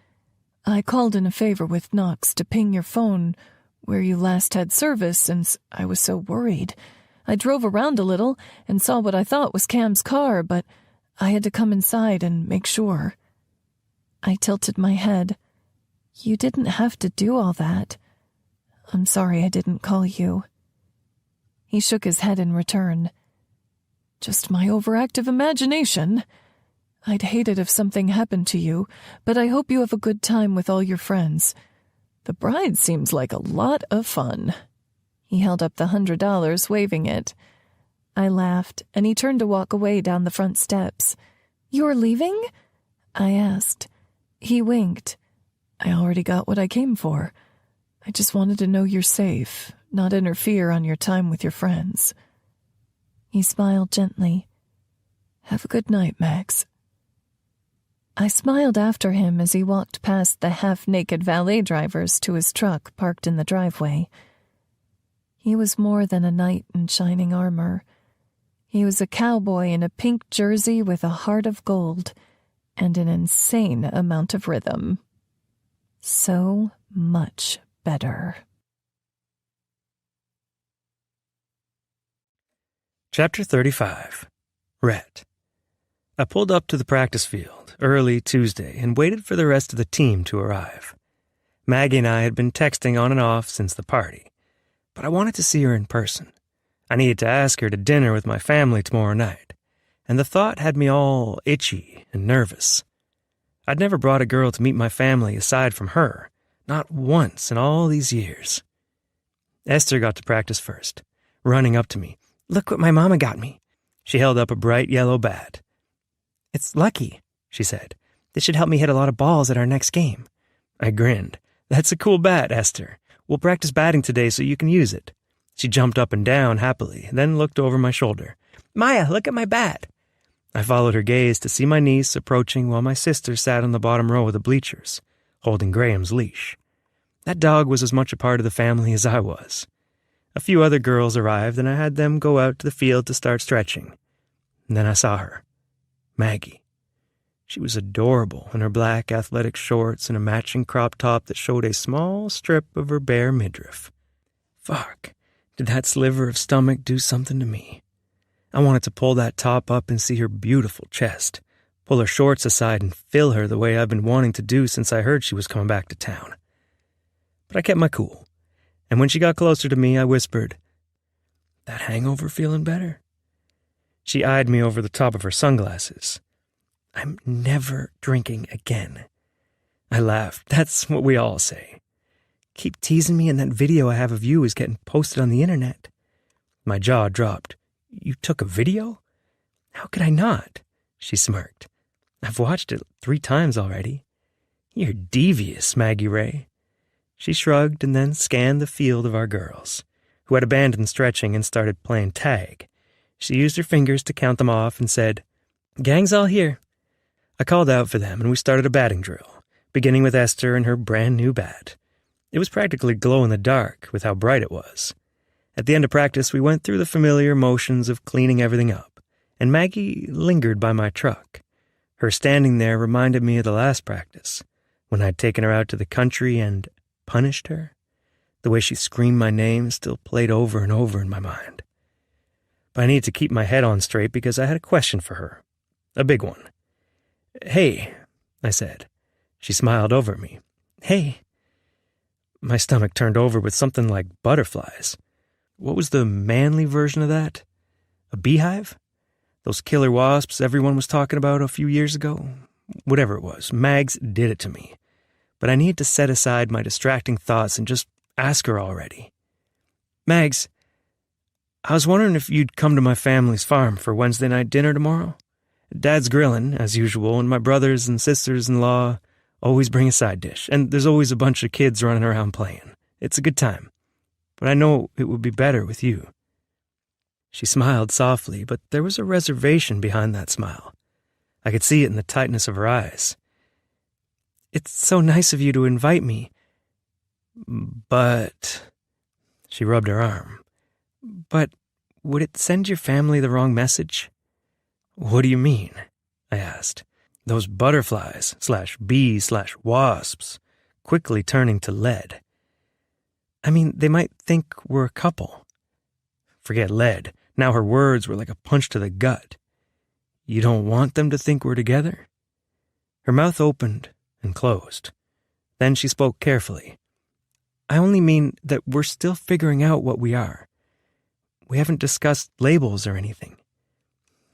I called in a favor with Knox to ping your phone where you last had service since I was so worried. I drove around a little and saw what I thought was Cam's car, but I had to come inside and make sure. I tilted my head. You didn't have to do all that. I'm sorry I didn't call you. He shook his head in return. Just my overactive imagination. I'd hate it if something happened to you, but I hope you have a good time with all your friends. The bride seems like a lot of fun. He held up the $100, waving it. I laughed, and he turned to walk away down the front steps. You're leaving? I asked. He winked. I already got what I came for. I just wanted to know you're safe, not interfere on your time with your friends. He smiled gently. Have a good night, Max. I smiled after him as he walked past the half-naked valet drivers to his truck parked in the driveway. He was more than a knight in shining armor. He was a cowboy in a pink jersey with a heart of gold and an insane amount of rhythm. So much better. Chapter 35. Rhett. I pulled up to the practice field early Tuesday and waited for the rest of the team to arrive. Maggie and I had been texting on and off since the party, but I wanted to see her in person. I needed to ask her to dinner with my family tomorrow night, and the thought had me all itchy and nervous. I'd never brought a girl to meet my family aside from her, not once in all these years. Esther got to practice first, running up to me. Look what my mama got me. She held up a bright yellow bat. It's lucky, she said. This should help me hit a lot of balls at our next game. I grinned. That's a cool bat, Esther. We'll practice batting today so you can use it. She jumped up and down happily, then looked over my shoulder. Maya, look at my bat. I followed her gaze to see my niece approaching while my sister sat on the bottom row of the bleachers, holding Graham's leash. That dog was as much a part of the family as I was. A few other girls arrived, and I had them go out to the field to start stretching. And then I saw her. Maggie. She was adorable in her black athletic shorts and a matching crop top that showed a small strip of her bare midriff. Fuck, did that sliver of stomach do something to me? I wanted to pull that top up and see her beautiful chest, pull her shorts aside and fill her the way I've been wanting to do since I heard she was coming back to town. But I kept my cool, and when she got closer to me, I whispered, That hangover feeling better? She eyed me over the top of her sunglasses. I'm never drinking again. I laughed. That's what we all say. keep teasing me and that video I have of you is getting posted on the internet." My jaw dropped. "You took a video? How could I not?" She smirked. "I've watched it 3 times already." "You're devious, Maggie Ray." She shrugged and then scanned the field of our girls, who had abandoned stretching and started playing tag. She used her fingers to count them off and said, "Gang's all here." I called out for them and we started a batting drill, beginning with Esther and her brand new bat. It was practically glow in the dark with how bright it was. At the end of practice, we went through the familiar motions of cleaning everything up, and Maggie lingered by my truck. Her standing there reminded me of the last practice, when I'd taken her out to the country and punished her. The way she screamed my name still played over and over in my mind. But I needed to keep my head on straight because I had a question for her. A big one. "Hey," I said. She smiled over at me. "Hey." My stomach turned over with something like butterflies. What was the manly version of that? A beehive? Those killer wasps everyone was talking about a few years ago? Whatever it was, Mags did it to me. But I needed to set aside my distracting thoughts and just ask her already. "Mags, I was wondering if you'd come to my family's farm for Wednesday night dinner tomorrow. Dad's grilling, as usual, and my brothers and sisters-in-law always bring a side dish, and there's always a bunch of kids running around playing. It's a good time. But I know it would be better with you." She smiled softly, but there was a reservation behind that smile. I could see it in the tightness of her eyes. "It's so nice of you to invite me. But..." She rubbed her arm. "But would it send your family the wrong message?" "What do you mean?" I asked. Those butterflies/bees/wasps quickly turning to lead. "I mean, they might think we're a couple." Forget lead. Now her words were like a punch to the gut. "You don't want them to think we're together?" Her mouth opened and closed. Then she spoke carefully. "I only mean that we're still figuring out what we are. We haven't discussed labels or anything."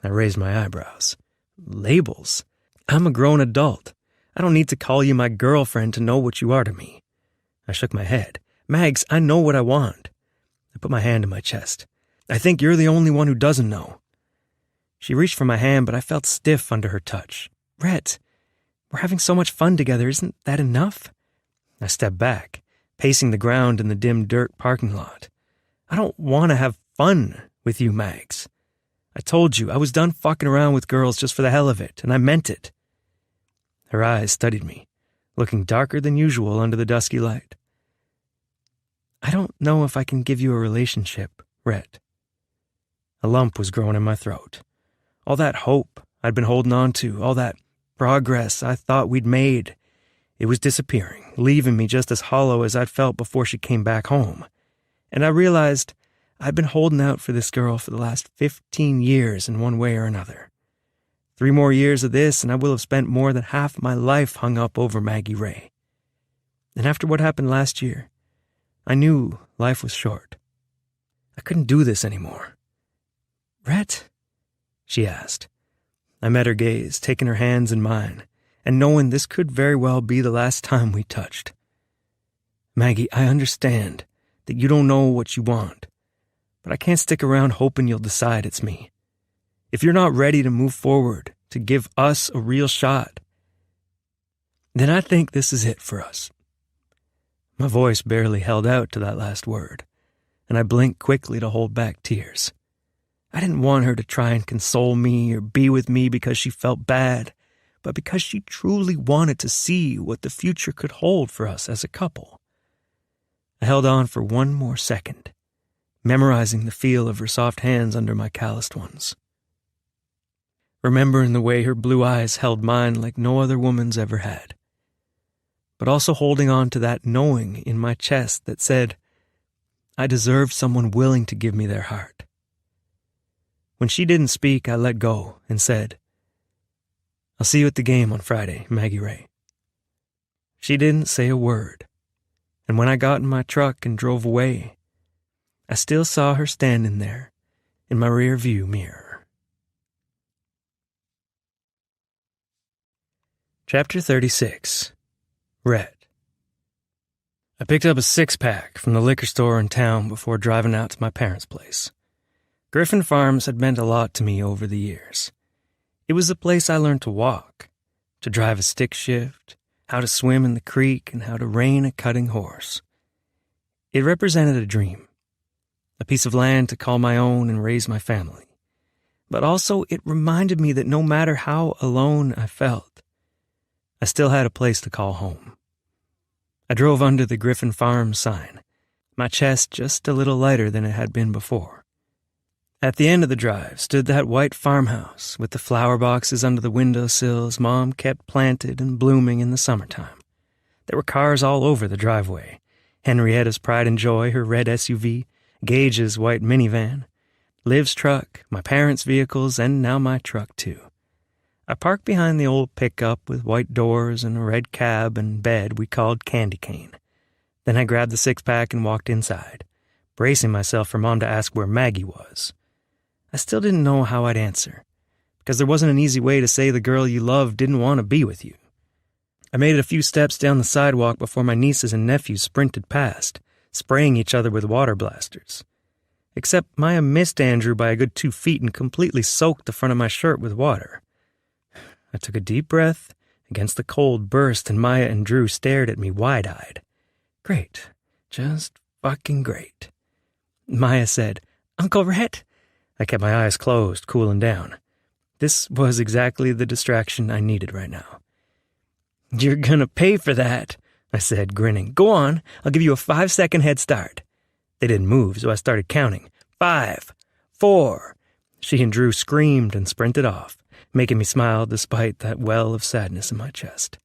I raised my eyebrows. "Labels? I'm a grown adult. I don't need to call you my girlfriend to know what you are to me." I shook my head. "Mags, I know what I want." I put my hand in my chest. "I think you're the only one who doesn't know." She reached for my hand, but I felt stiff under her touch. "Rhett, we're having so much fun together. Isn't that enough?" I stepped back, pacing the ground in the dim dirt parking lot. "I don't want to have fun with you, Mags. I told you I was done fucking around with girls just for the hell of it, and I meant it." Her eyes studied me, looking darker than usual under the dusky light. "I don't know if I can give you a relationship, Rhett." A lump was growing in my throat. All that hope I'd been holding on to, all that progress I thought we'd made, it was disappearing, leaving me just as hollow as I'd felt before she came back home. And I realized I'd been holding out for this girl for the last 15 years in one way or another. 3 more years of this, and I will have spent more than half my life hung up over Maggie Ray. And after what happened last year, I knew life was short. I couldn't do this anymore. "Rhett?" she asked. I met her gaze, taking her hands in mine, and knowing this could very well be the last time we touched. "Maggie, I understand that you don't know what you want, but I can't stick around hoping you'll decide it's me. If you're not ready to move forward, to give us a real shot, then I think this is it for us." My voice barely held out to that last word, and I blinked quickly to hold back tears. I didn't want her to try and console me or be with me because she felt bad, but because she truly wanted to see what the future could hold for us as a couple. I held on for one more second, memorizing the feel of her soft hands under my calloused ones, remembering the way her blue eyes held mine like no other woman's ever had, but also holding on to that knowing in my chest that said, I deserved someone willing to give me their heart. When she didn't speak, I let go and said, "I'll see you at the game on Friday, Maggie Ray." She didn't say a word, and when I got in my truck and drove away, I still saw her standing there in my rear view mirror. Chapter 36. Rhett. I picked up a six-pack from the liquor store in town before driving out to my parents' place. Griffin Farms had meant a lot to me over the years. It was the place I learned to walk, to drive a stick shift, how to swim in the creek, and how to rein a cutting horse. It represented a dream, a piece of land to call my own and raise my family. But also it reminded me that no matter how alone I felt, I still had a place to call home. I drove under the Griffin Farms sign, my chest just a little lighter than it had been before. At the end of the drive stood that white farmhouse with the flower boxes under the windowsills Mom kept planted and blooming in the summertime. There were cars all over the driveway. Henrietta's pride and joy, her red SUV, Gage's white minivan, Liv's truck, my parents' vehicles, and now my truck too. I parked behind the old pickup with white doors and a red cab and bed we called Candy Cane. Then I grabbed the six-pack and walked inside, bracing myself for Mom to ask where Maggie was. I still didn't know how I'd answer, because there wasn't an easy way to say the girl you loved didn't want to be with you. I made it a few steps down the sidewalk before my nieces and nephews sprinted past, spraying each other with water blasters. Except Maya missed Andrew by a good 2 feet and completely soaked the front of my shirt with water. I took a deep breath against the cold burst, and Maya and Drew stared at me wide-eyed. Great. Just fucking great. Maya said, "Uncle Rhett?" I kept my eyes closed, cooling down. This was exactly the distraction I needed right now. "You're gonna pay for that," I said, grinning. "Go on, I'll give you a 5-second head start." They didn't move, so I started counting. 5, 4. She and Drew screamed and sprinted off, making me smile despite that well of sadness in my chest.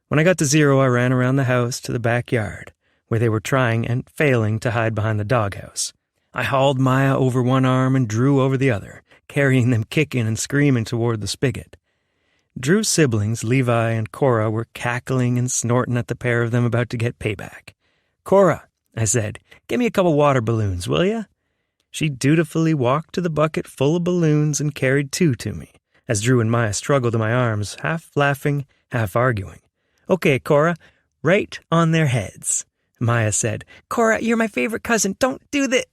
When I got to 0, I ran around the house to the backyard, where they were trying and failing to hide behind the doghouse. I hauled Maya over one arm and Drew over the other, carrying them kicking and screaming toward the spigot. Drew's siblings, Levi and Cora, were cackling and snorting at the pair of them about to get payback. "Cora," I said, "give me a couple water balloons, will ya?" She dutifully walked to the bucket full of balloons and carried 2 to me, as Drew and Maya struggled in my arms, half laughing, half arguing. "Okay, Cora, right on their heads," Maya said. "Cora, you're my favorite cousin. Don't do that."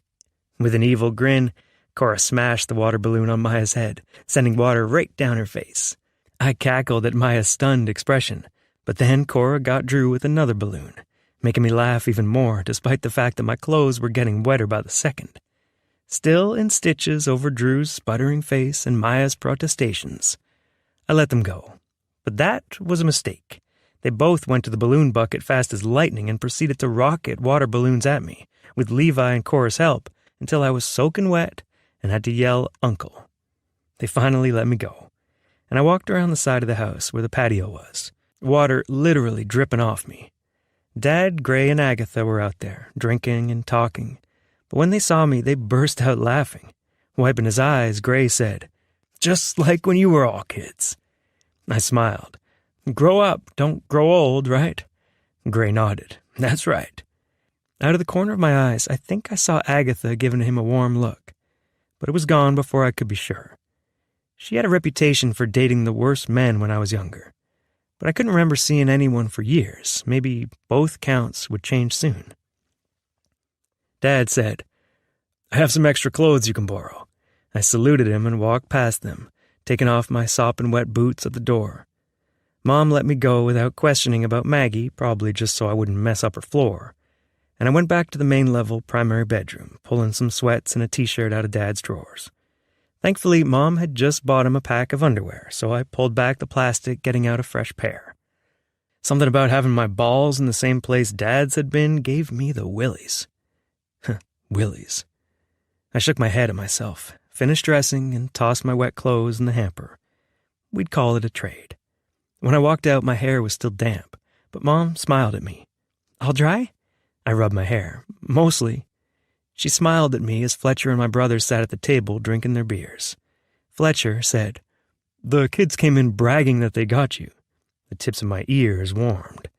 With an evil grin, Cora smashed the water balloon on Maya's head, sending water right down her face. I cackled at Maya's stunned expression, but then Cora got Drew with another balloon, making me laugh even more, despite the fact that my clothes were getting wetter by the second. Still in stitches over Drew's sputtering face and Maya's protestations, I let them go. But that was a mistake. They both went to the balloon bucket fast as lightning and proceeded to rocket water balloons at me, with Levi and Cora's help, until I was soaking wet and had to yell, "Uncle." They finally let me go, and I walked around the side of the house where the patio was, water literally dripping off me. Dad, Gray, and Agatha were out there, drinking and talking, but when they saw me, they burst out laughing. Wiping his eyes, Gray said, "Just like when you were all kids." I smiled. "Grow up, don't grow old, right?" Gray nodded. "That's right." Out of the corner of my eyes, I think I saw Agatha giving him a warm look, but it was gone before I could be sure. She had a reputation for dating the worst men when I was younger, but I couldn't remember seeing anyone for years. Maybe both counts would change soon. Dad said, "I have some extra clothes you can borrow." I saluted him and walked past them, taking off my sopping wet boots at the door. Mom let me go without questioning about Maggie, probably just so I wouldn't mess up her floor. And I went back to the main level primary bedroom, pulling some sweats and a t-shirt out of Dad's drawers. Thankfully, Mom had just bought him a pack of underwear, so I pulled back the plastic, getting out a fresh pair. Something about having my balls in the same place Dad's had been gave me the willies. Willies. I shook my head at myself, finished dressing, and tossed my wet clothes in the hamper. We'd call it a trade. When I walked out, my hair was still damp, but Mom smiled at me. "All dry?" I rubbed my hair. "Mostly." She smiled at me as Fletcher and my brothers sat at the table drinking their beers. Fletcher said, "The kids came in bragging that they got you." The tips of my ears warmed.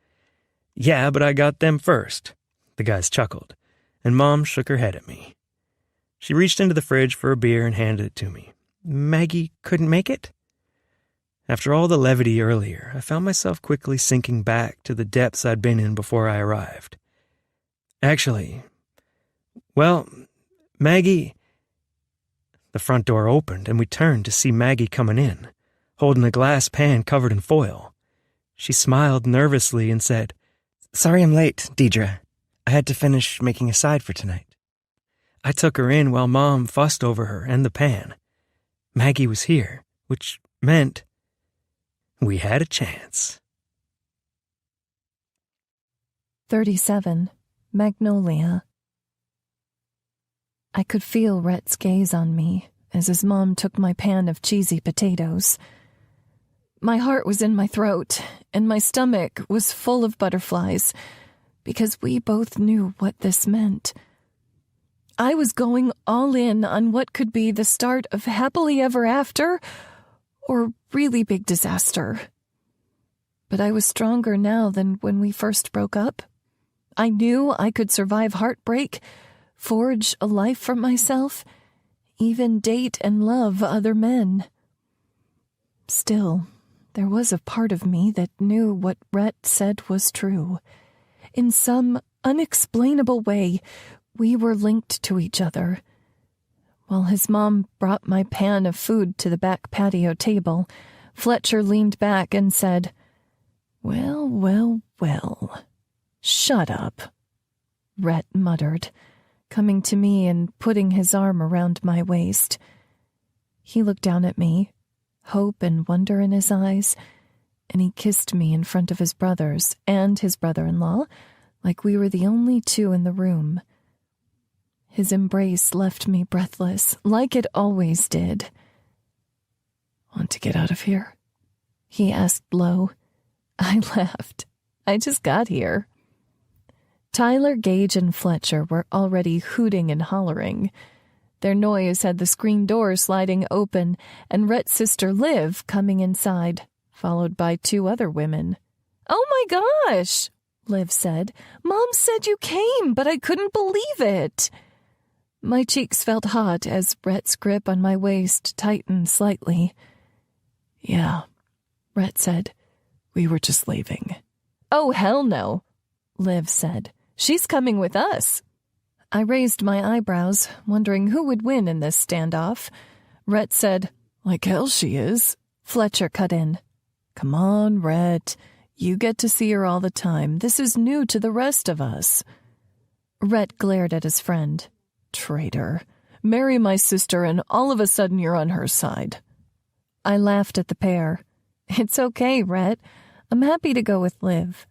"Yeah, but I got them first." The guys chuckled, and Mom shook her head at me. She reached into the fridge for a beer and handed it to me. "Maggie couldn't make it?" After all the levity earlier, I found myself quickly sinking back to the depths I'd been in before I arrived. Actually, well, Maggie... The front door opened, and we turned to see Maggie coming in, holding a glass pan covered in foil. She smiled nervously and said, "Sorry I'm late, Deidre. I had to finish making a side for tonight." I took her in while Mom fussed over her and the pan. Maggie was here, which meant we had a chance. 37. Magnolia. I could feel Rhett's gaze on me as his mom took my pan of cheesy potatoes. My heart was in my throat, and my stomach was full of butterflies, because we both knew what this meant. I was going all in on what could be the start of happily ever after, or really big disaster. But I was stronger now than when we first broke up. I knew I could survive heartbreak, forge a life for myself, even date and love other men. Still, there was a part of me that knew what Rhett said was true. In some unexplainable way, we were linked to each other. While his mom brought my pan of food to the back patio table, Fletcher leaned back and said, "Well, well, well. Shut up," Rhett muttered, coming to me and putting his arm around my waist. He looked down at me, hope and wonder in his eyes, and he kissed me in front of his brothers and his brother-in-law, like we were the only two in the room. His embrace left me breathless, like it always did. "Want to get out of here?" he asked low. I laughed. I just got here. Tyler, Gage, and Fletcher were already hooting and hollering. Their noise had the screen door sliding open and Rhett's sister Liv coming inside, followed by 2 other women. "Oh my gosh," Liv said. "Mom said you came, but I couldn't believe it." My cheeks felt hot as Rhett's grip on my waist tightened slightly. "Yeah," Rhett said. "We were just leaving." "Oh, hell no," Liv said. "She's coming with us." I raised my eyebrows, wondering who would win in this standoff. Rhett said, "Like hell she is." Fletcher cut in. "Come on, Rhett. You get to see her all the time. This is new to the rest of us." Rhett glared at his friend. "Traitor. Marry my sister and all of a sudden you're on her side." I laughed at the pair. "It's okay, Rhett. I'm happy to go with Liv."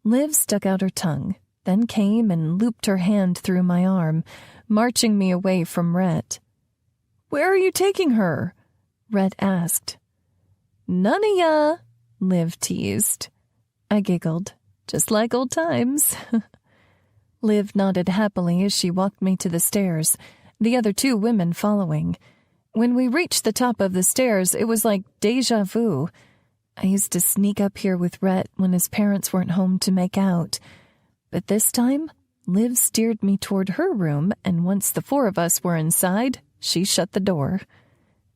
Liv stuck out her tongue, then came and looped her hand through my arm, marching me away from Rhett. "Where are you taking her?" Rhett asked. "None of ya," Liv teased. I giggled, just like old times. Liv nodded happily as she walked me to the stairs, the other 2 women following. When we reached the top of the stairs, it was like déjà vu. I used to sneak up here with Rhett when his parents weren't home to make out. But this time, Liv steered me toward her room, and once the 4 of us were inside, she shut the door.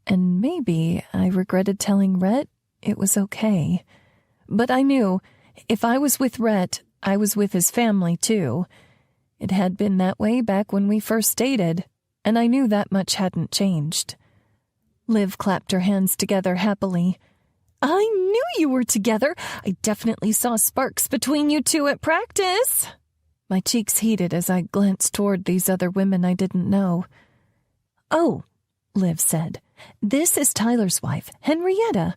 And maybe I regretted telling Rhett it was okay. But I knew, if I was with Rhett, I was with his family too. It had been that way back when we first dated, and I knew that much hadn't changed. Liv clapped her hands together happily. "I knew you were together. I definitely saw sparks between you 2 at practice." My cheeks heated as I glanced toward these other women I didn't know. "Oh," Liv said, "this is Tyler's wife, Henrietta."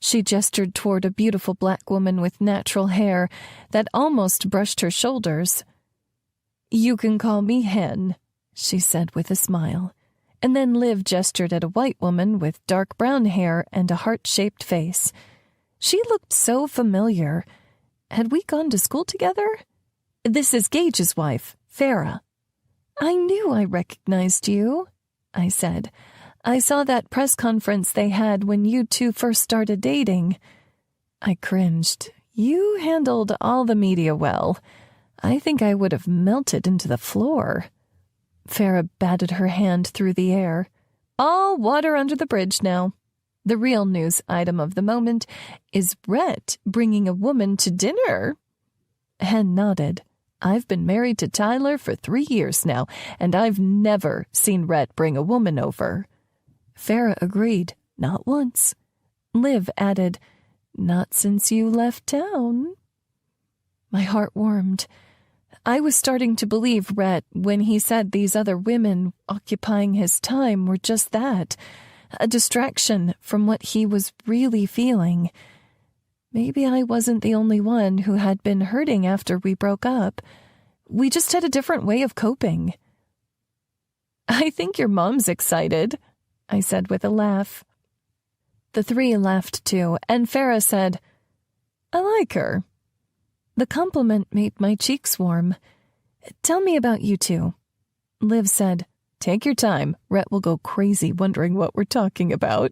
She gestured toward a beautiful black woman with natural hair that almost brushed her shoulders. "You can call me Hen," she said with a smile. And then Liv gestured at a white woman with dark brown hair and a heart-shaped face. She looked so familiar. Had we gone to school together? "This is Gage's wife, Farah." "I knew I recognized you," I said. "I saw that press conference they had when you 2 first started dating." I cringed. "You handled all the media well. I think I would have melted into the floor." Farah batted her hand through the air. "All water under the bridge now. The real news item of the moment is Rhett bringing a woman to dinner." Hen nodded. I've been married to Tyler for 3 years now, and I've never seen Rhett bring a woman over. Farah agreed, not once. Liv added, not since you left town. My heart warmed. I was starting to believe Rhett when he said these other women occupying his time were just that, a distraction from what he was really feeling. Maybe I wasn't the only one who had been hurting after we broke up. We just had a different way of coping. I think your mom's excited, I said with a laugh. The three laughed too, and Farah said, I like her. The compliment made my cheeks warm. Tell me about you two. Liv said, take your time. Rhett will go crazy wondering what we're talking about.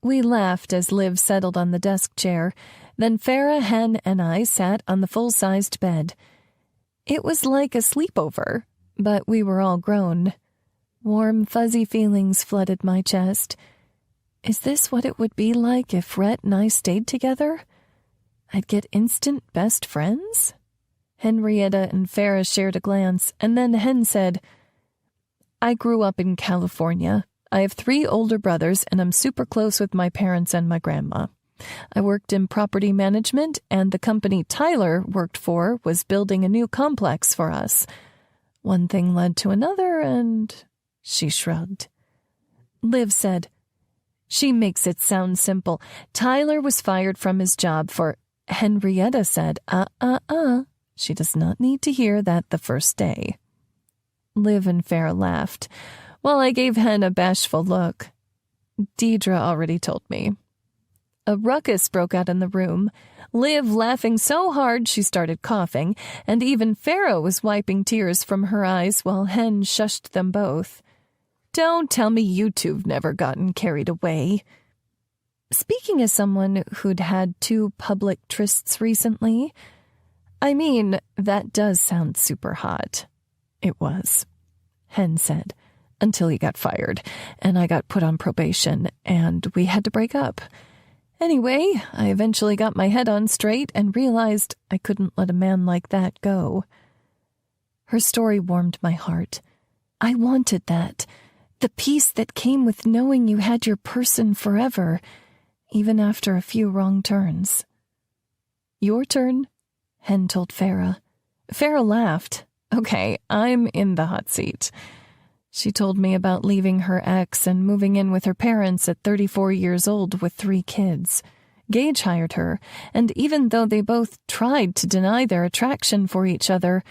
We laughed as Liv settled on the desk chair. Then Farah, Hen, and I sat on the full-sized bed. It was like a sleepover, but we were all grown. Warm, fuzzy feelings flooded my chest. Is this what it would be like if Rhett and I stayed together? I'd get instant best friends? Henrietta and Farah shared a glance, and then Hen said, I grew up in California. I have 3 older brothers, and I'm super close with my parents and my grandma. I worked in property management, and the company Tyler worked for was building a new complex for us. One thing led to another, and she shrugged. Liv said, she makes it sound simple. Tyler was fired from his job for... Henrietta said, She does not need to hear that the first day. Liv and Farah laughed, while I gave Hen a bashful look. Deidre already told me. A ruckus broke out in the room, Liv laughing so hard she started coughing, and even Farah was wiping tears from her eyes while Hen shushed them both. Don't tell me you two've never gotten carried away. Speaking as someone who'd had 2 public trysts recently, I mean, that does sound super hot. It was, Hen said, until he got fired, and I got put on probation, and we had to break up. Anyway, I eventually got my head on straight and realized I couldn't let a man like that go. Her story warmed my heart. I wanted that. The peace that came with knowing you had your person forever, even after a few wrong turns. Your turn, Hen told Farah. Farah laughed. Okay, I'm in the hot seat. She told me about leaving her ex and moving in with her parents at 34 years old with 3 kids. Gage hired her, and even though they both tried to deny their attraction for each other,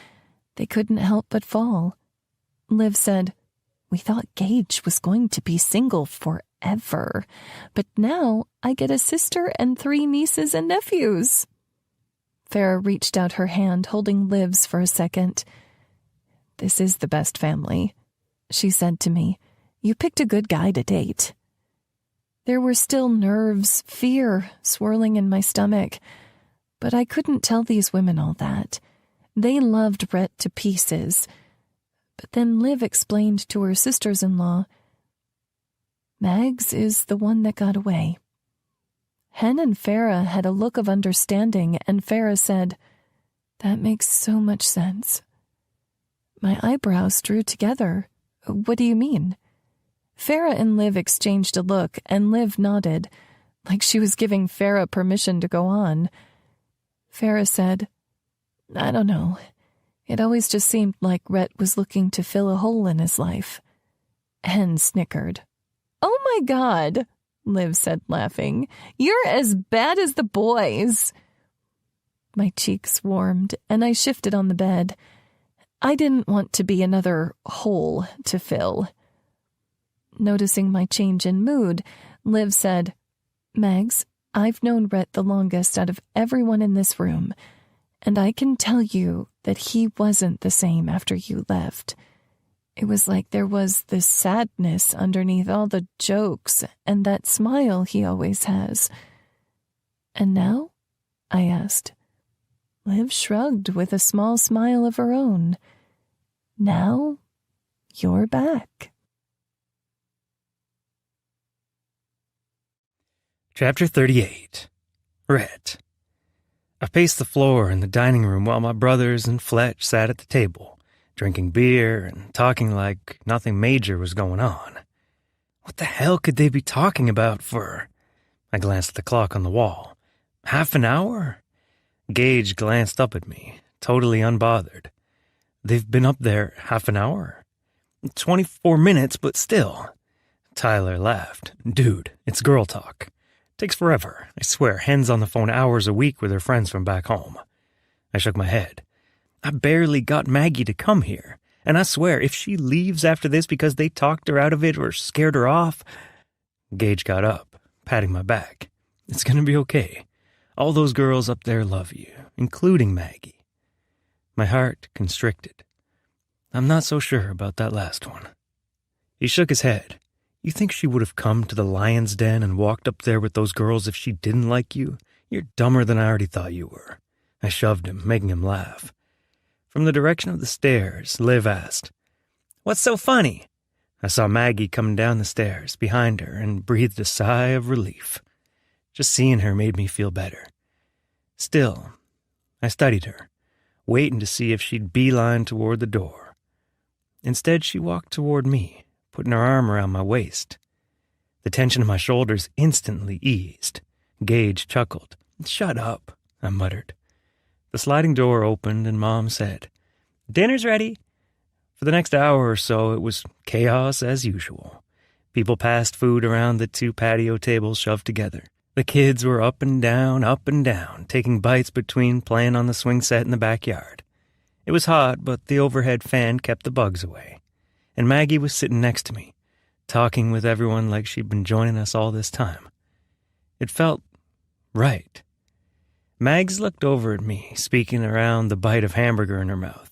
they couldn't help but fall. Liv said, we thought Gage was going to be single forever, but now I get a sister and 3 nieces and nephews. Farah reached out her hand, holding Liv's for a second. This is the best family, she said to me. You picked a good guy to date. There were still nerves, fear swirling in my stomach, but I couldn't tell these women all that. They loved Rhett to pieces. But then Liv explained to her sisters-in-law, Mags is the one that got away. Hen and Farah had a look of understanding, and Farah said, that makes so much sense. My eyebrows drew together. What do you mean? Farah and Liv exchanged a look, and Liv nodded, like she was giving Farah permission to go on. Farah said, I don't know. It always just seemed like Rhett was looking to fill a hole in his life. Hen snickered. Oh my God, Liv said, laughing. You're as bad as the boys. My cheeks warmed, and I shifted on the bed. I didn't want to be another hole to fill. Noticing my change in mood, Liv said, Megs, I've known Rhett the longest out of everyone in this room, and I can tell you that he wasn't the same after you left. It was like there was this sadness underneath all the jokes and that smile he always has. And now? I asked. Liv shrugged with a small smile of her own. Now, you're back. Chapter 38. Rhett. I paced the floor in the dining room while my brothers and Fletch sat at the table, drinking beer and talking like nothing major was going on. What the hell could they be talking about for? I glanced at the clock on the wall. Half an hour? Gage glanced up at me, totally unbothered. They've been up there half an hour? 24 minutes, but still. Tyler laughed. Dude, it's girl talk. Takes forever. I swear, Hen's on the phone hours a week with her friends from back home. I shook my head. I barely got Maggie to come here, and I swear, if she leaves after this because they talked her out of it or scared her off... Gage got up, patting my back. It's gonna be okay. All those girls up there love you, including Maggie. My heart constricted. I'm not so sure about that last one. He shook his head. You think she would have come to the lion's den and walked up there with those girls if she didn't like you? You're dumber than I already thought you were. I shoved him, making him laugh. From the direction of the stairs, Liv asked, What's so funny? I saw Maggie coming down the stairs behind her and breathed a sigh of relief. Just seeing her made me feel better. Still, I studied her, waiting to see if she'd beeline toward the door. Instead, she walked toward me, putting her arm around my waist. The tension in my shoulders instantly eased. Gage chuckled. Shut up, I muttered. The sliding door opened and Mom said, Dinner's ready. For the next hour or so, it was chaos as usual. People passed food around the 2 patio tables shoved together. The kids were up and down, taking bites between playing on the swing set in the backyard. It was hot, but the overhead fan kept the bugs away. And Maggie was sitting next to me, talking with everyone like she'd been joining us all this time. It felt right. Mags looked over at me, speaking around the bite of hamburger in her mouth.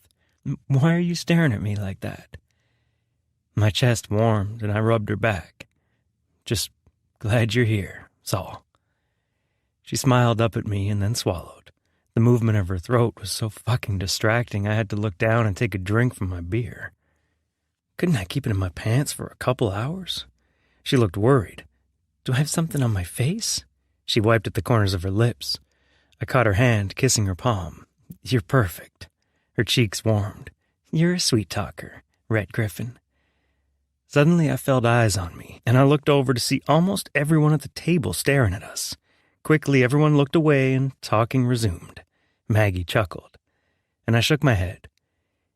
Why are you staring at me like that? My chest warmed and I rubbed her back. Just glad you're here, that's all. She smiled up at me and then swallowed. The movement of her throat was so fucking distracting I had to look down and take a drink from my beer. Couldn't I keep it in my pants for a couple hours? She looked worried. Do I have something on my face? She wiped at the corners of her lips. I caught her hand, kissing her palm. You're perfect. Her cheeks warmed. You're a sweet talker, Rhett Griffin. Suddenly I felt eyes on me, and I looked over to see almost everyone at the table staring at us. Quickly, everyone looked away and talking resumed. Maggie chuckled, and I shook my head.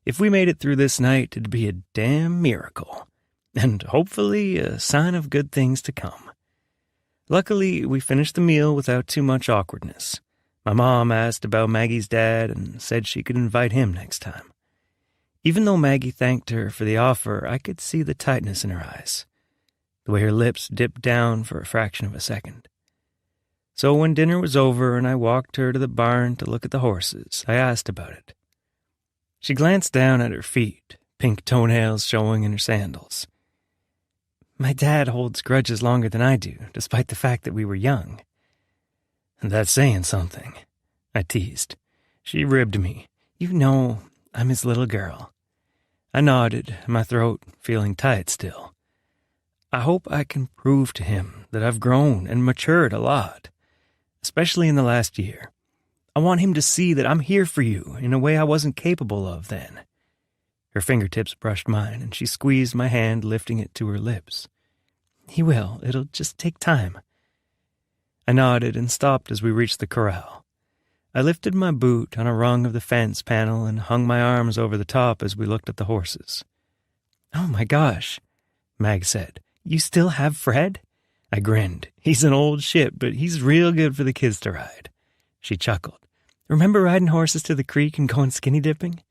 If we made it through this night, it'd be a damn miracle, and hopefully a sign of good things to come. Luckily, we finished the meal without too much awkwardness. My mom asked about Maggie's dad and said she could invite him next time. Even though Maggie thanked her for the offer, I could see the tightness in her eyes, the way her lips dipped down for a fraction of a second. So when dinner was over and I walked her to the barn to look at the horses, I asked about it. She glanced down at her feet, pink toenails showing in her sandals. My dad holds grudges longer than I do, despite the fact that we were young. And that's saying something, I teased. She ribbed me. You know, I'm his little girl. I nodded, my throat feeling tight still. I hope I can prove to him that I've grown and matured a lot, especially in the last year. I want him to see that I'm here for you in a way I wasn't capable of then. Her fingertips brushed mine, and she squeezed my hand, lifting it to her lips. He will. It'll just take time. I nodded and stopped as we reached the corral. I lifted my boot on a rung of the fence panel and hung my arms over the top as we looked at the horses. Oh my gosh, Mag said. You still have Fred? I grinned. He's an old shit, but he's real good for the kids to ride. She chuckled. Remember riding horses to the creek and going skinny dipping?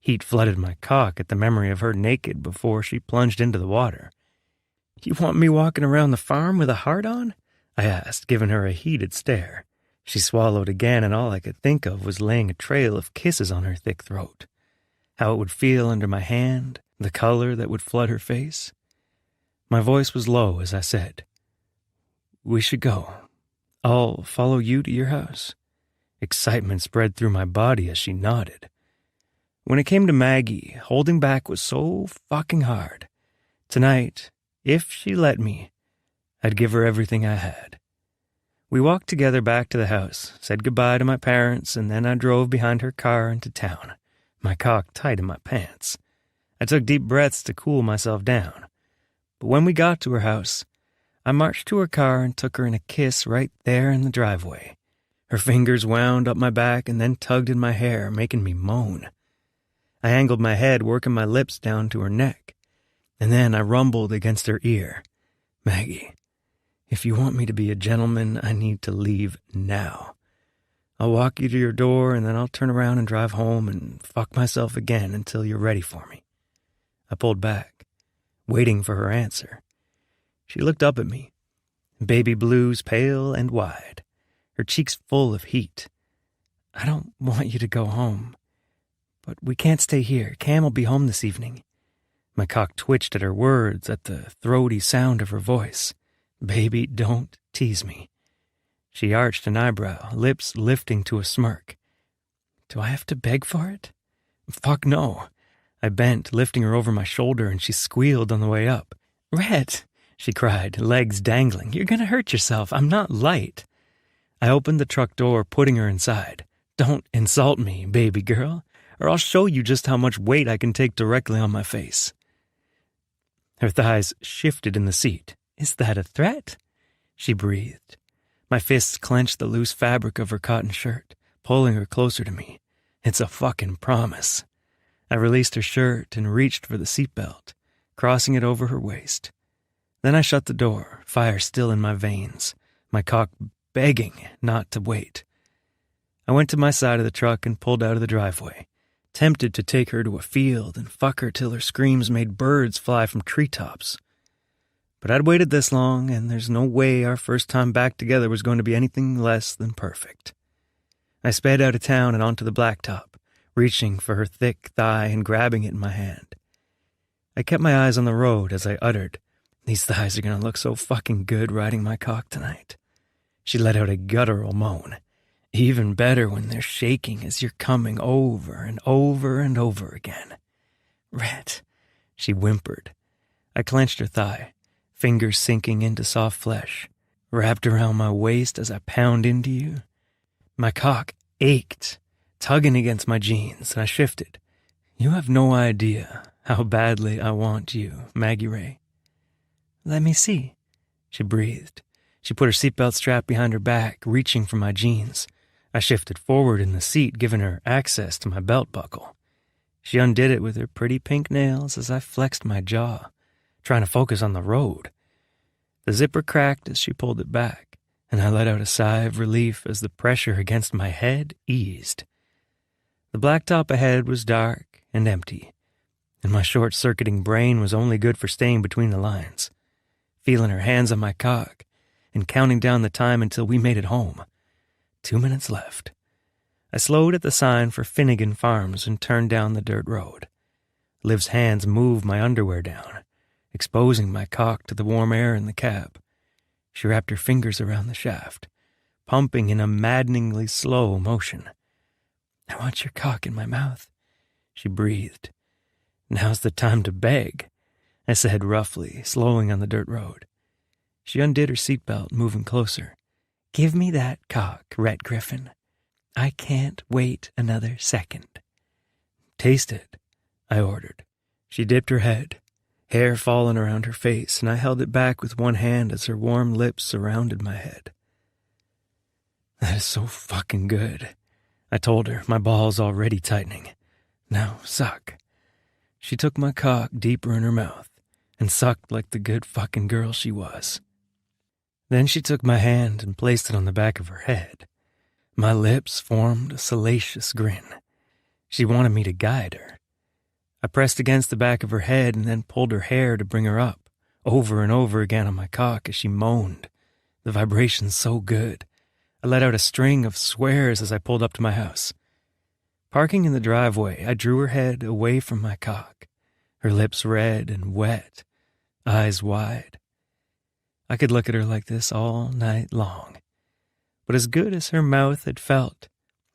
Heat flooded my cock at the memory of her naked before she plunged into the water. You want me walking around the farm with a heart on? I asked, giving her a heated stare. She swallowed again, and all I could think of was laying a trail of kisses on her thick throat. How it would feel under my hand, the color that would flood her face. My voice was low as I said, We should go. I'll follow you to your house. Excitement spread through my body as she nodded. When it came to Maggie, holding back was so fucking hard. Tonight, if she let me, I'd give her everything I had. We walked together back to the house, said goodbye to my parents, and then I drove behind her car into town, my cock tight in my pants. I took deep breaths to cool myself down. But when we got to her house, I marched to her car and took her in a kiss right there in the driveway. Her fingers wound up my back and then tugged in my hair, making me moan. I angled my head, working my lips down to her neck. And then I rumbled against her ear. Maggie, if you want me to be a gentleman, I need to leave now. I'll walk you to your door and then I'll turn around and drive home and fuck myself again until you're ready for me. I pulled back, waiting for her answer. She looked up at me, baby blues pale and wide, her cheeks full of heat. I don't want you to go home, but we can't stay here. Cam will be home this evening. My cock twitched at her words, at the throaty sound of her voice. Baby, don't tease me. She arched an eyebrow, lips lifting to a smirk. Do I have to beg for it? Fuck no. I bent, lifting her over my shoulder, and she squealed on the way up. Rhett, she cried, legs dangling. You're gonna hurt yourself. I'm not light. I opened the truck door, putting her inside. Don't insult me, baby girl, or I'll show you just how much weight I can take directly on my face. Her thighs shifted in the seat. Is that a threat? She breathed. My fists clenched the loose fabric of her cotton shirt, pulling her closer to me. It's a fucking promise. I released her shirt and reached for the seatbelt, crossing it over her waist. Then I shut the door, fire still in my veins, my cock begging not to wait. I went to my side of the truck and pulled out of the driveway, tempted to take her to a field and fuck her till her screams made birds fly from treetops. But I'd waited this long, and there's no way our first time back together was going to be anything less than perfect. I sped out of town and onto the blacktop, reaching for her thick thigh and grabbing it in my hand. I kept my eyes on the road as I uttered, these thighs are going to look so fucking good riding my cock tonight. She let out a guttural moan. Even better when they're shaking as you're coming over and over and over again. Rhett, she whimpered. I clenched her thigh, fingers sinking into soft flesh, wrapped around my waist as I pound into you. My cock ached, tugging against my jeans, and I shifted. You have no idea how badly I want you, Maggie Ray. Let me see, she breathed. She put her seatbelt strap behind her back, reaching for my jeans. I shifted forward in the seat, giving her access to my belt buckle. She undid it with her pretty pink nails as I flexed my jaw, trying to focus on the road. The zipper cracked as she pulled it back, and I let out a sigh of relief as the pressure against my head eased. The blacktop ahead was dark and empty, and my short-circuiting brain was only good for staying between the lines, feeling her hands on my cock and counting down the time until we made it home. 2 minutes left. I slowed at the sign for Finnegan Farms and turned down the dirt road. Liv's hands moved my underwear down, exposing my cock to the warm air in the cab. She wrapped her fingers around the shaft, pumping in a maddeningly slow motion. I want your cock in my mouth, she breathed. Now's the time to beg, I said roughly, slowing on the dirt road. She undid her seatbelt, moving closer. Give me that cock, Rhett Griffin. I can't wait another second. Taste it, I ordered. She dipped her head, hair falling around her face, and I held it back with one hand as her warm lips surrounded my head. That is so fucking good, I told her, my balls already tightening. Now suck. She took my cock deeper in her mouth and sucked like the good fucking girl she was. Then she took my hand and placed it on the back of her head. My lips formed a salacious grin. She wanted me to guide her. I pressed against the back of her head and then pulled her hair to bring her up, over and over again on my cock as she moaned. The vibrations so good. I let out a string of swears as I pulled up to my house. Parking in the driveway, I drew her head away from my cock, her lips red and wet, eyes wide. I could look at her like this all night long. But as good as her mouth had felt,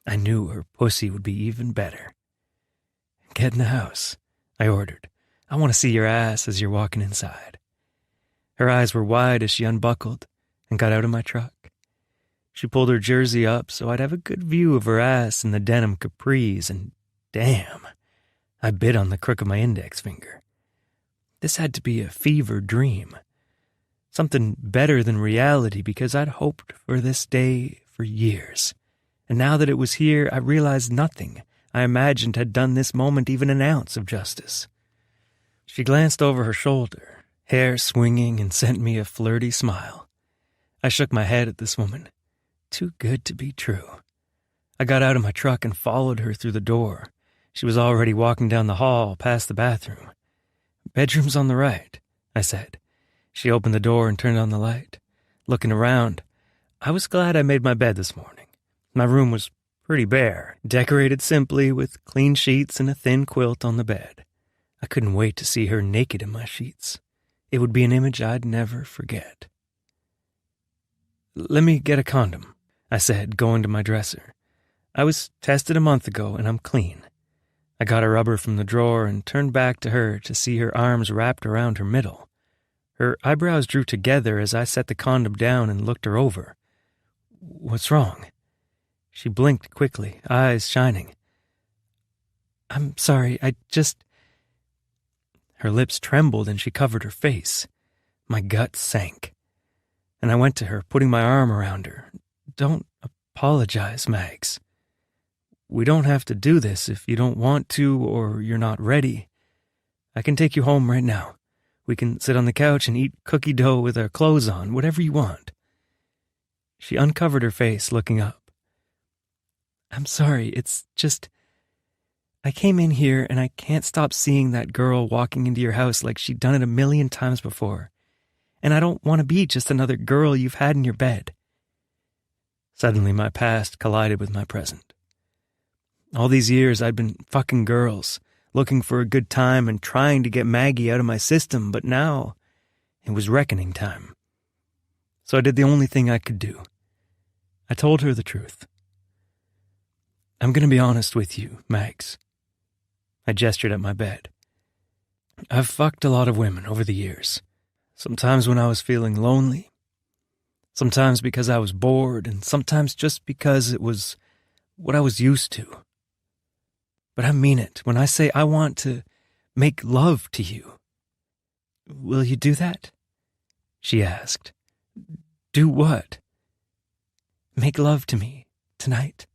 I knew her pussy would be even better. Get in the house, I ordered. I want to see your ass as you're walking inside. Her eyes were wide as she unbuckled and got out of my truck. She pulled her jersey up so I'd have a good view of her ass in the denim capris, and damn, I bit on the crook of my index finger. This had to be a fever dream. Something better than reality, because I'd hoped for this day for years. And now that it was here, I realized nothing I imagined had done this moment even an ounce of justice. She glanced over her shoulder, hair swinging, and sent me a flirty smile. I shook my head at this woman. Too good to be true. I got out of my truck and followed her through the door. She was already walking down the hall past the bathroom. "Bedroom's on the right," I said. She opened the door and turned on the light. Looking around, I was glad I made my bed this morning. My room was pretty bare, decorated simply with clean sheets and a thin quilt on the bed. I couldn't wait to see her naked in my sheets. It would be an image I'd never forget. "Let me get a condom," I said, going to my dresser. "I was tested a month ago, and I'm clean." I got a rubber from the drawer and turned back to her to see her arms wrapped around her middle. Her eyebrows drew together as I set the condom down and looked her over. "What's wrong?" She blinked quickly, eyes shining. "I'm sorry, Her lips trembled and she covered her face. My gut sank. And I went to her, putting my arm around her. "Don't apologize, Mags. We don't have to do this if you don't want to or you're not ready. I can take you home right now. We can sit on the couch and eat cookie dough with our clothes on, whatever you want." She uncovered her face, looking up. "I'm sorry, it's just... I came in here and I can't stop seeing that girl walking into your house like she'd done it 1,000,000 times before. And I don't want to be just another girl you've had in your bed." Suddenly my past collided with my present. All these years I'd been fucking girls, looking for a good time and trying to get Maggie out of my system, but now it was reckoning time. So I did the only thing I could do. I told her the truth. "I'm going to be honest with you, Mags." I gestured at my bed. "I've fucked a lot of women over the years. Sometimes when I was feeling lonely, sometimes because I was bored, and sometimes just because it was what I was used to. But I mean it when I say I want to make love to you. Will you do that?" she asked. "Do what?" "Make love to me tonight."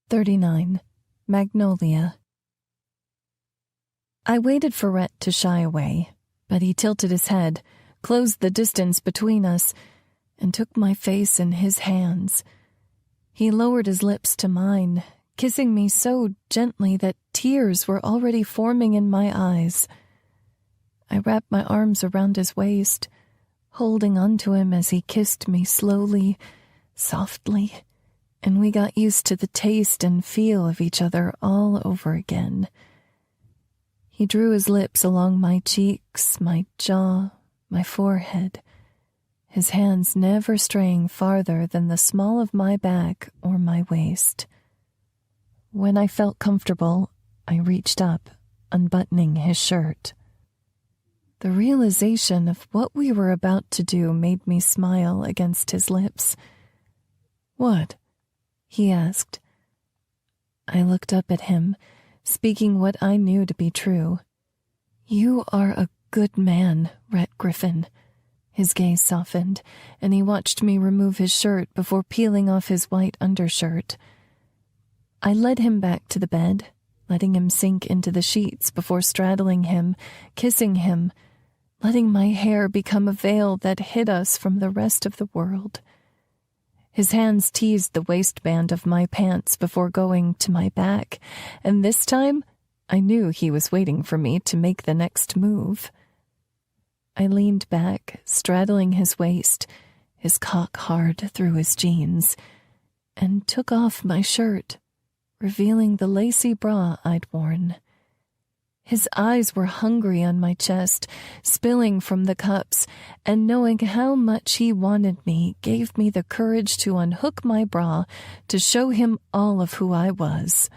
39. Magnolia. I waited for Rhett to shy away, but he tilted his head, closed the distance between us, and took my face in his hands. He lowered his lips to mine, kissing me so gently that tears were already forming in my eyes. I wrapped my arms around his waist, holding onto him as he kissed me slowly, softly, and we got used to the taste and feel of each other all over again. He drew his lips along my cheeks, my jaw, my forehead, his hands never straying farther than the small of my back or my waist. When I felt comfortable, I reached up, unbuttoning his shirt. The realization of what we were about to do made me smile against his lips. "What?" he asked. I looked up at him, speaking what I knew to be true. "You are a good man, Rhett Griffin." His gaze softened, and he watched me remove his shirt before peeling off his white undershirt. I led him back to the bed, letting him sink into the sheets before straddling him, kissing him, letting my hair become a veil that hid us from the rest of the world. His hands teased the waistband of my pants before going to my back, and this time I knew he was waiting for me to make the next move. I leaned back, straddling his waist, his cock hard through his jeans, and took off my shirt, revealing the lacy bra I'd worn. His eyes were hungry on my chest, spilling from the cups, and knowing how much he wanted me gave me the courage to unhook my bra to show him all of who I was.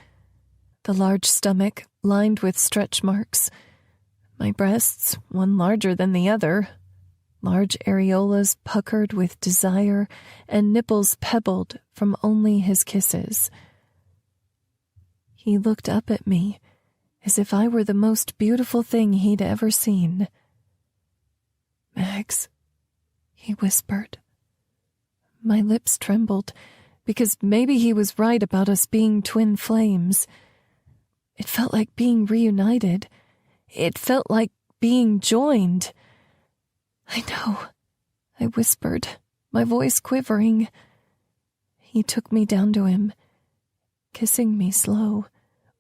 The large stomach, lined with stretch marks, my breasts, one larger than the other, large areolas puckered with desire and nipples pebbled from only his kisses. He looked up at me as if I were the most beautiful thing he'd ever seen. "Max," he whispered. My lips trembled, because maybe he was right about us being twin flames. It felt like being reunited. It felt like being joined. "I know," I whispered, my voice quivering. He took me down to him, kissing me slow,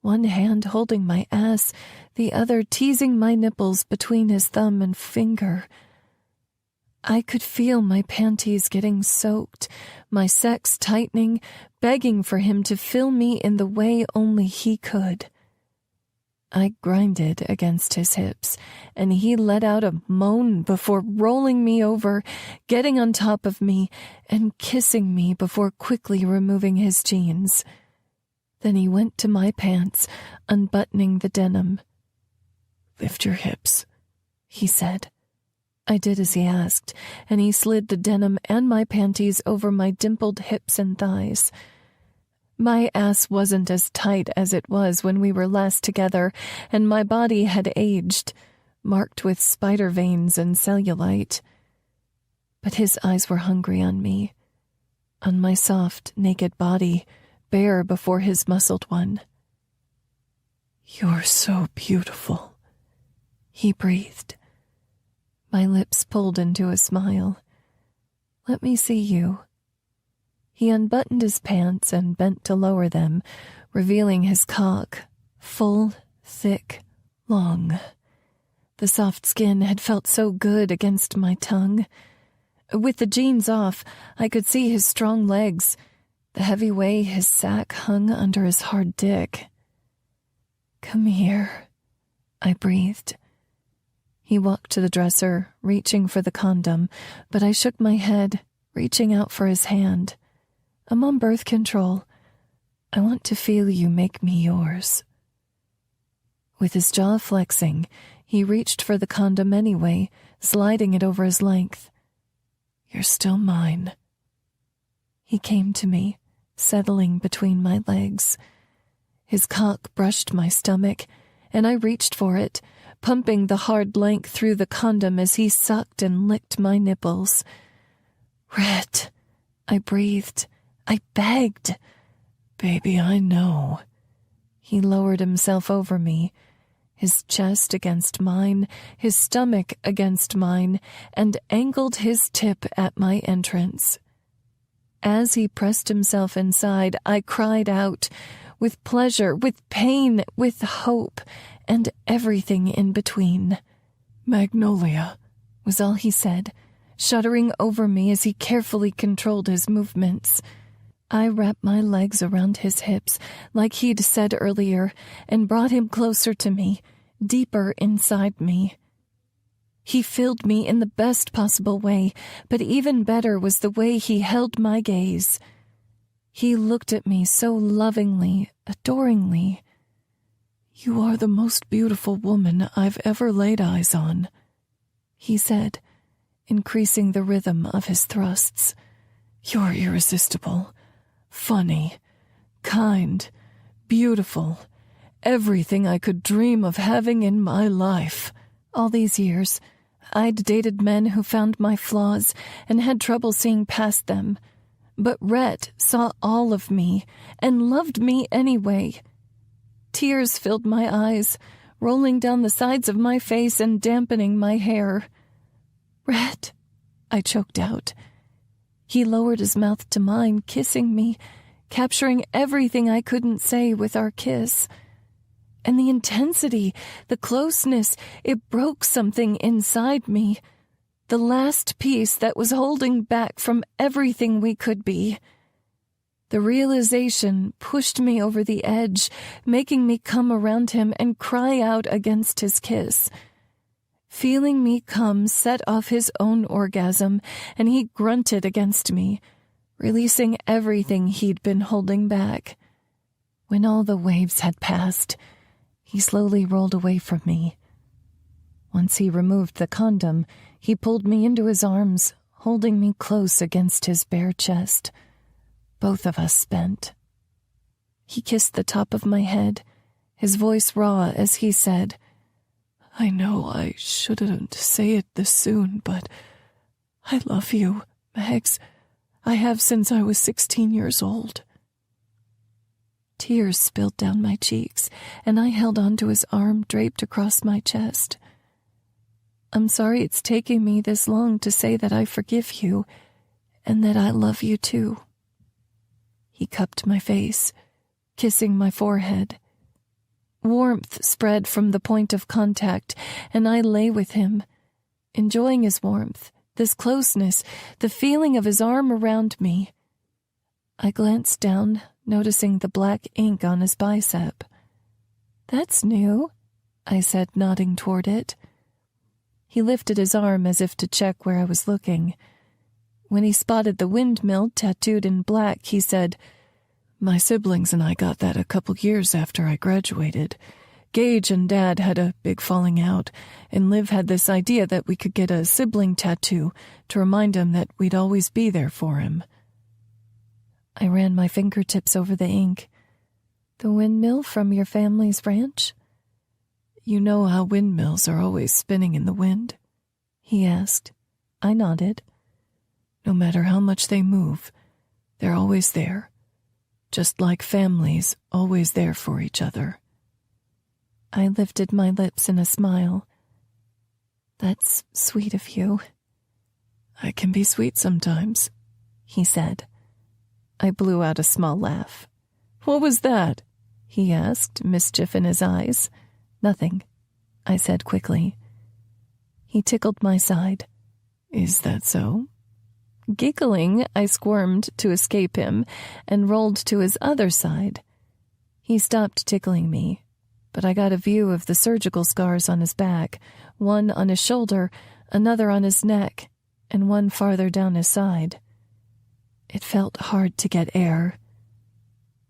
one hand holding my ass, the other teasing my nipples between his thumb and finger. I could feel my panties getting soaked, my sex tightening, begging for him to fill me in the way only he could. I grinded against his hips, and he let out a moan before rolling me over, getting on top of me, and kissing me before quickly removing his jeans. Then he went to my pants, unbuttoning the denim. "Lift your hips," he said. I did as he asked, and he slid the denim and my panties over my dimpled hips and thighs. My ass wasn't as tight as it was when we were last together, and my body had aged, marked with spider veins and cellulite. But his eyes were hungry on me, on my soft, naked body, bare before his muscled one. "You're so beautiful," he breathed. My lips pulled into a smile. "Let me see you." He unbuttoned his pants and bent to lower them, revealing his cock, full, thick, long. The soft skin had felt so good against my tongue. With the jeans off, I could see his strong legs, the heavy way his sack hung under his hard dick. "Come here," I breathed. He walked to the dresser, reaching for the condom, but I shook my head, reaching out for his hand. "I'm on birth control. I want to feel you make me yours." With his jaw flexing, he reached for the condom anyway, sliding it over his length. "You're still mine." He came to me, settling between my legs. His cock brushed my stomach, and I reached for it, pumping the hard length through the condom as he sucked and licked my nipples. "Rhett," I breathed. I begged. "Baby, I know." He lowered himself over me, his chest against mine, his stomach against mine, and angled his tip at my entrance. As he pressed himself inside, I cried out, with pleasure, with pain, with hope, and everything in between. "Magnolia," was all he said, shuddering over me as he carefully controlled his movements. I wrapped my legs around his hips, like he'd said earlier, and brought him closer to me, deeper inside me. He filled me in the best possible way, but even better was the way he held my gaze. He looked at me so lovingly, adoringly. "You are the most beautiful woman I've ever laid eyes on," he said, increasing the rhythm of his thrusts. "You're irresistible, funny, kind, beautiful, everything I could dream of having in my life." All these years, I'd dated men who found my flaws and had trouble seeing past them. But Rhett saw all of me and loved me anyway. Tears filled my eyes, rolling down the sides of my face and dampening my hair. "Rhett," I choked out. He lowered his mouth to mine, kissing me, capturing everything I couldn't say with our kiss. And the intensity, the closeness, it broke something inside me. The last piece that was holding back from everything we could be. The realization pushed me over the edge, making me come around him and cry out against his kiss. Feeling me come set off his own orgasm, and he grunted against me, releasing everything he'd been holding back. When all the waves had passed, he slowly rolled away from me. Once he removed the condom, He pulled me into his arms, holding me close against his bare chest. Both of us spent. He kissed the top of my head, his voice raw as he said, "I know I shouldn't say it this soon, but I love you, Mags. I have since I was 16 years old." Tears spilled down my cheeks, and I held onto his arm draped across my chest. "I'm sorry it's taking me this long to say that I forgive you, and that I love you too." He cupped my face, kissing my forehead. Warmth spread from the point of contact, and I lay with him, enjoying his warmth, this closeness, the feeling of his arm around me. I glanced down, noticing the black ink on his bicep. "That's new," I said, nodding toward it. He lifted his arm as if to check where I was looking. When he spotted the windmill tattooed in black, he said, "My siblings and I got that a couple years after I graduated. Gage and Dad had a big falling out, and Liv had this idea that we could get a sibling tattoo to remind him that we'd always be there for him." I ran my fingertips over the ink. "The windmill from your family's ranch?" "You know how windmills are always spinning in the wind?" he asked. I nodded. "No matter how much they move, they're always there. Just like families always there for each other." I lifted my lips in a smile. "That's sweet of you." "I can be sweet sometimes," he said. I blew out a small laugh. "What was that?" he asked, mischief in his eyes. "Nothing," I said quickly. He tickled my side. "Is that so?" Giggling, I squirmed to escape him and rolled to his other side. He stopped tickling me, but I got a view of the surgical scars on his back, one on his shoulder, another on his neck, and one farther down his side. It felt hard to get air.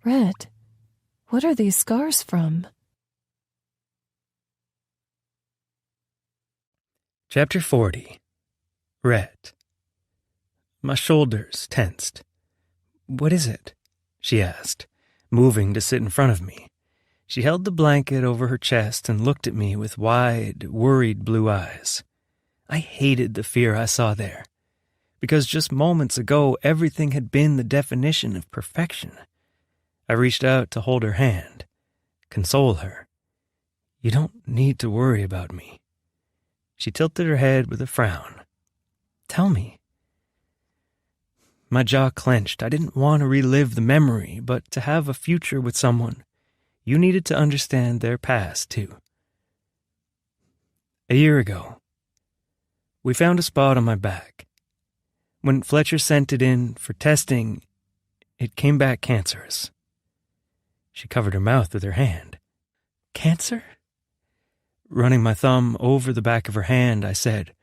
"Red, what are these scars from?" Chapter 40. Rhett. My shoulders tensed. "What is it?" she asked, moving to sit in front of me. She held the blanket over her chest and looked at me with wide, worried blue eyes. I hated the fear I saw there, because just moments ago everything had been the definition of perfection. I reached out to hold her hand, console her. "You don't need to worry about me." She tilted her head with a frown. "Tell me." My jaw clenched. I didn't want to relive the memory, but to have a future with someone, you needed to understand their past, too. A year ago, we found a spot on my back. When Fletcher sent it in for testing, it came back cancerous. She covered her mouth with her hand. "Cancer?" Running my thumb over the back of her hand, I said,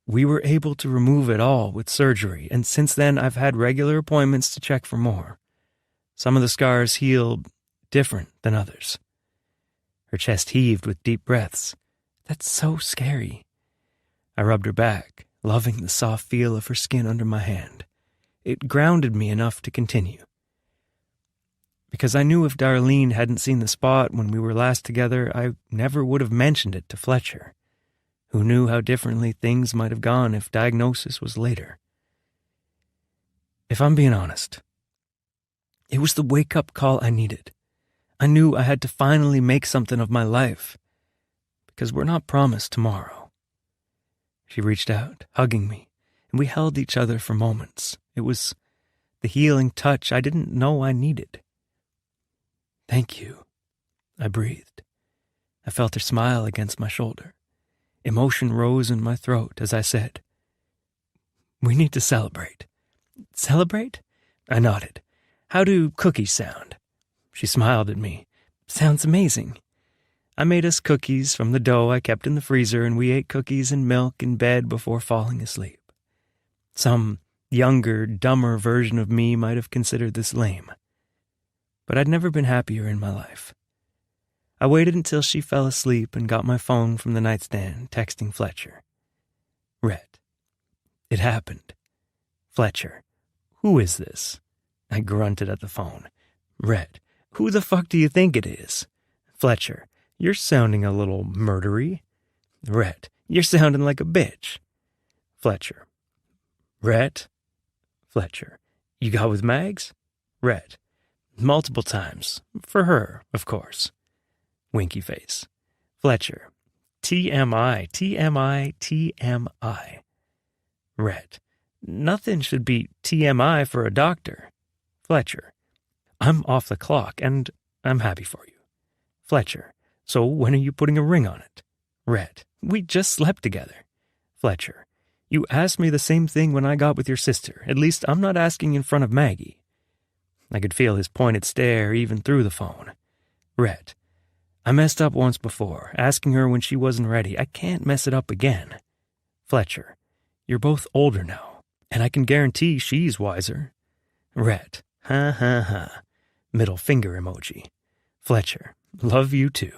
"We were able to remove it all with surgery, and since then I've had regular appointments to check for more. Some of the scars heal different than others." Her chest heaved with deep breaths. "That's so scary." I rubbed her back, loving the soft feel of her skin under my hand. It grounded me enough to continue. Because I knew if Darlene hadn't seen the spot when we were last together, I never would have mentioned it to Fletcher. Who knew how differently things might have gone if diagnosis was later? If I'm being honest, it was the wake-up call I needed. I knew I had to finally make something of my life, because we're not promised tomorrow. She reached out, hugging me, and we held each other for moments. It was the healing touch I didn't know I needed. "Thank you," I breathed. I felt her smile against my shoulder. Emotion rose in my throat as I said, "We need to celebrate." "Celebrate?" I nodded. "How do cookies sound?" She smiled at me. "Sounds amazing." I made us cookies from the dough I kept in the freezer, and we ate cookies and milk in bed before falling asleep. Some younger, dumber version of me might have considered this lame. But I'd never been happier in my life. I waited until she fell asleep and got my phone from the nightstand, texting Fletcher. Rhett. It happened. Fletcher. Who is this? I grunted at the phone. Rhett. Who the fuck do you think it is? Fletcher. You're sounding a little murdery. Rhett. You're sounding like a bitch. Fletcher. Rhett. Fletcher. You got with Mags? Rhett. Multiple times. For her, of course. Winky face. Fletcher. TMI, TMI, TMI. Rhett. Nothing should be TMI for a doctor. Fletcher. I'm off the clock, and I'm happy for you. Fletcher. So when are you putting a ring on it? Rhett. We just slept together. Fletcher. You asked me the same thing when I got with your sister. At least I'm not asking in front of Maggie. I could feel his pointed stare even through the phone. Rhett. I messed up once before, asking her when she wasn't ready. I can't mess it up again. Fletcher. You're both older now, and I can guarantee she's wiser. Rhett. Ha ha ha. Middle finger emoji. Fletcher. Love you too.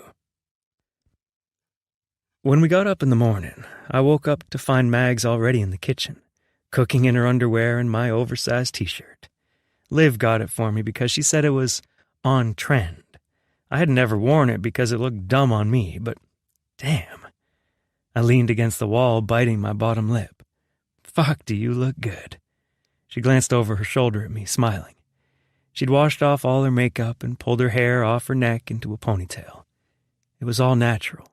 When we got up in the morning, I woke up to find Mags already in the kitchen, cooking in her underwear and my oversized t-shirt. Liv got it for me because she said it was on trend. I had never worn it because it looked dumb on me, but damn. I leaned against the wall, biting my bottom lip. Fuck, do you look good. She glanced over her shoulder at me, smiling. She'd washed off all her makeup and pulled her hair off her neck into a ponytail. It was all natural,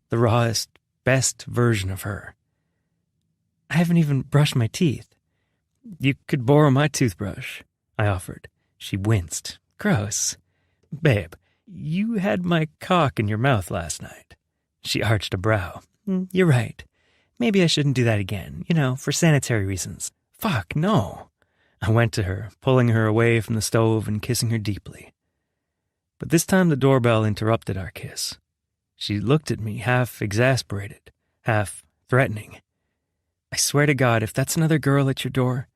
the rawest, best version of her. I haven't even brushed my teeth. You could borrow my toothbrush, I offered. She winced. Gross. Babe, you had my cock in your mouth last night. She arched a brow. You're right. Maybe I shouldn't do that again, for sanitary reasons. Fuck, no. I went to her, pulling her away from the stove and kissing her deeply. But this time the doorbell interrupted our kiss. She looked at me, half exasperated, half threatening. I swear to God, if that's another girl at your door,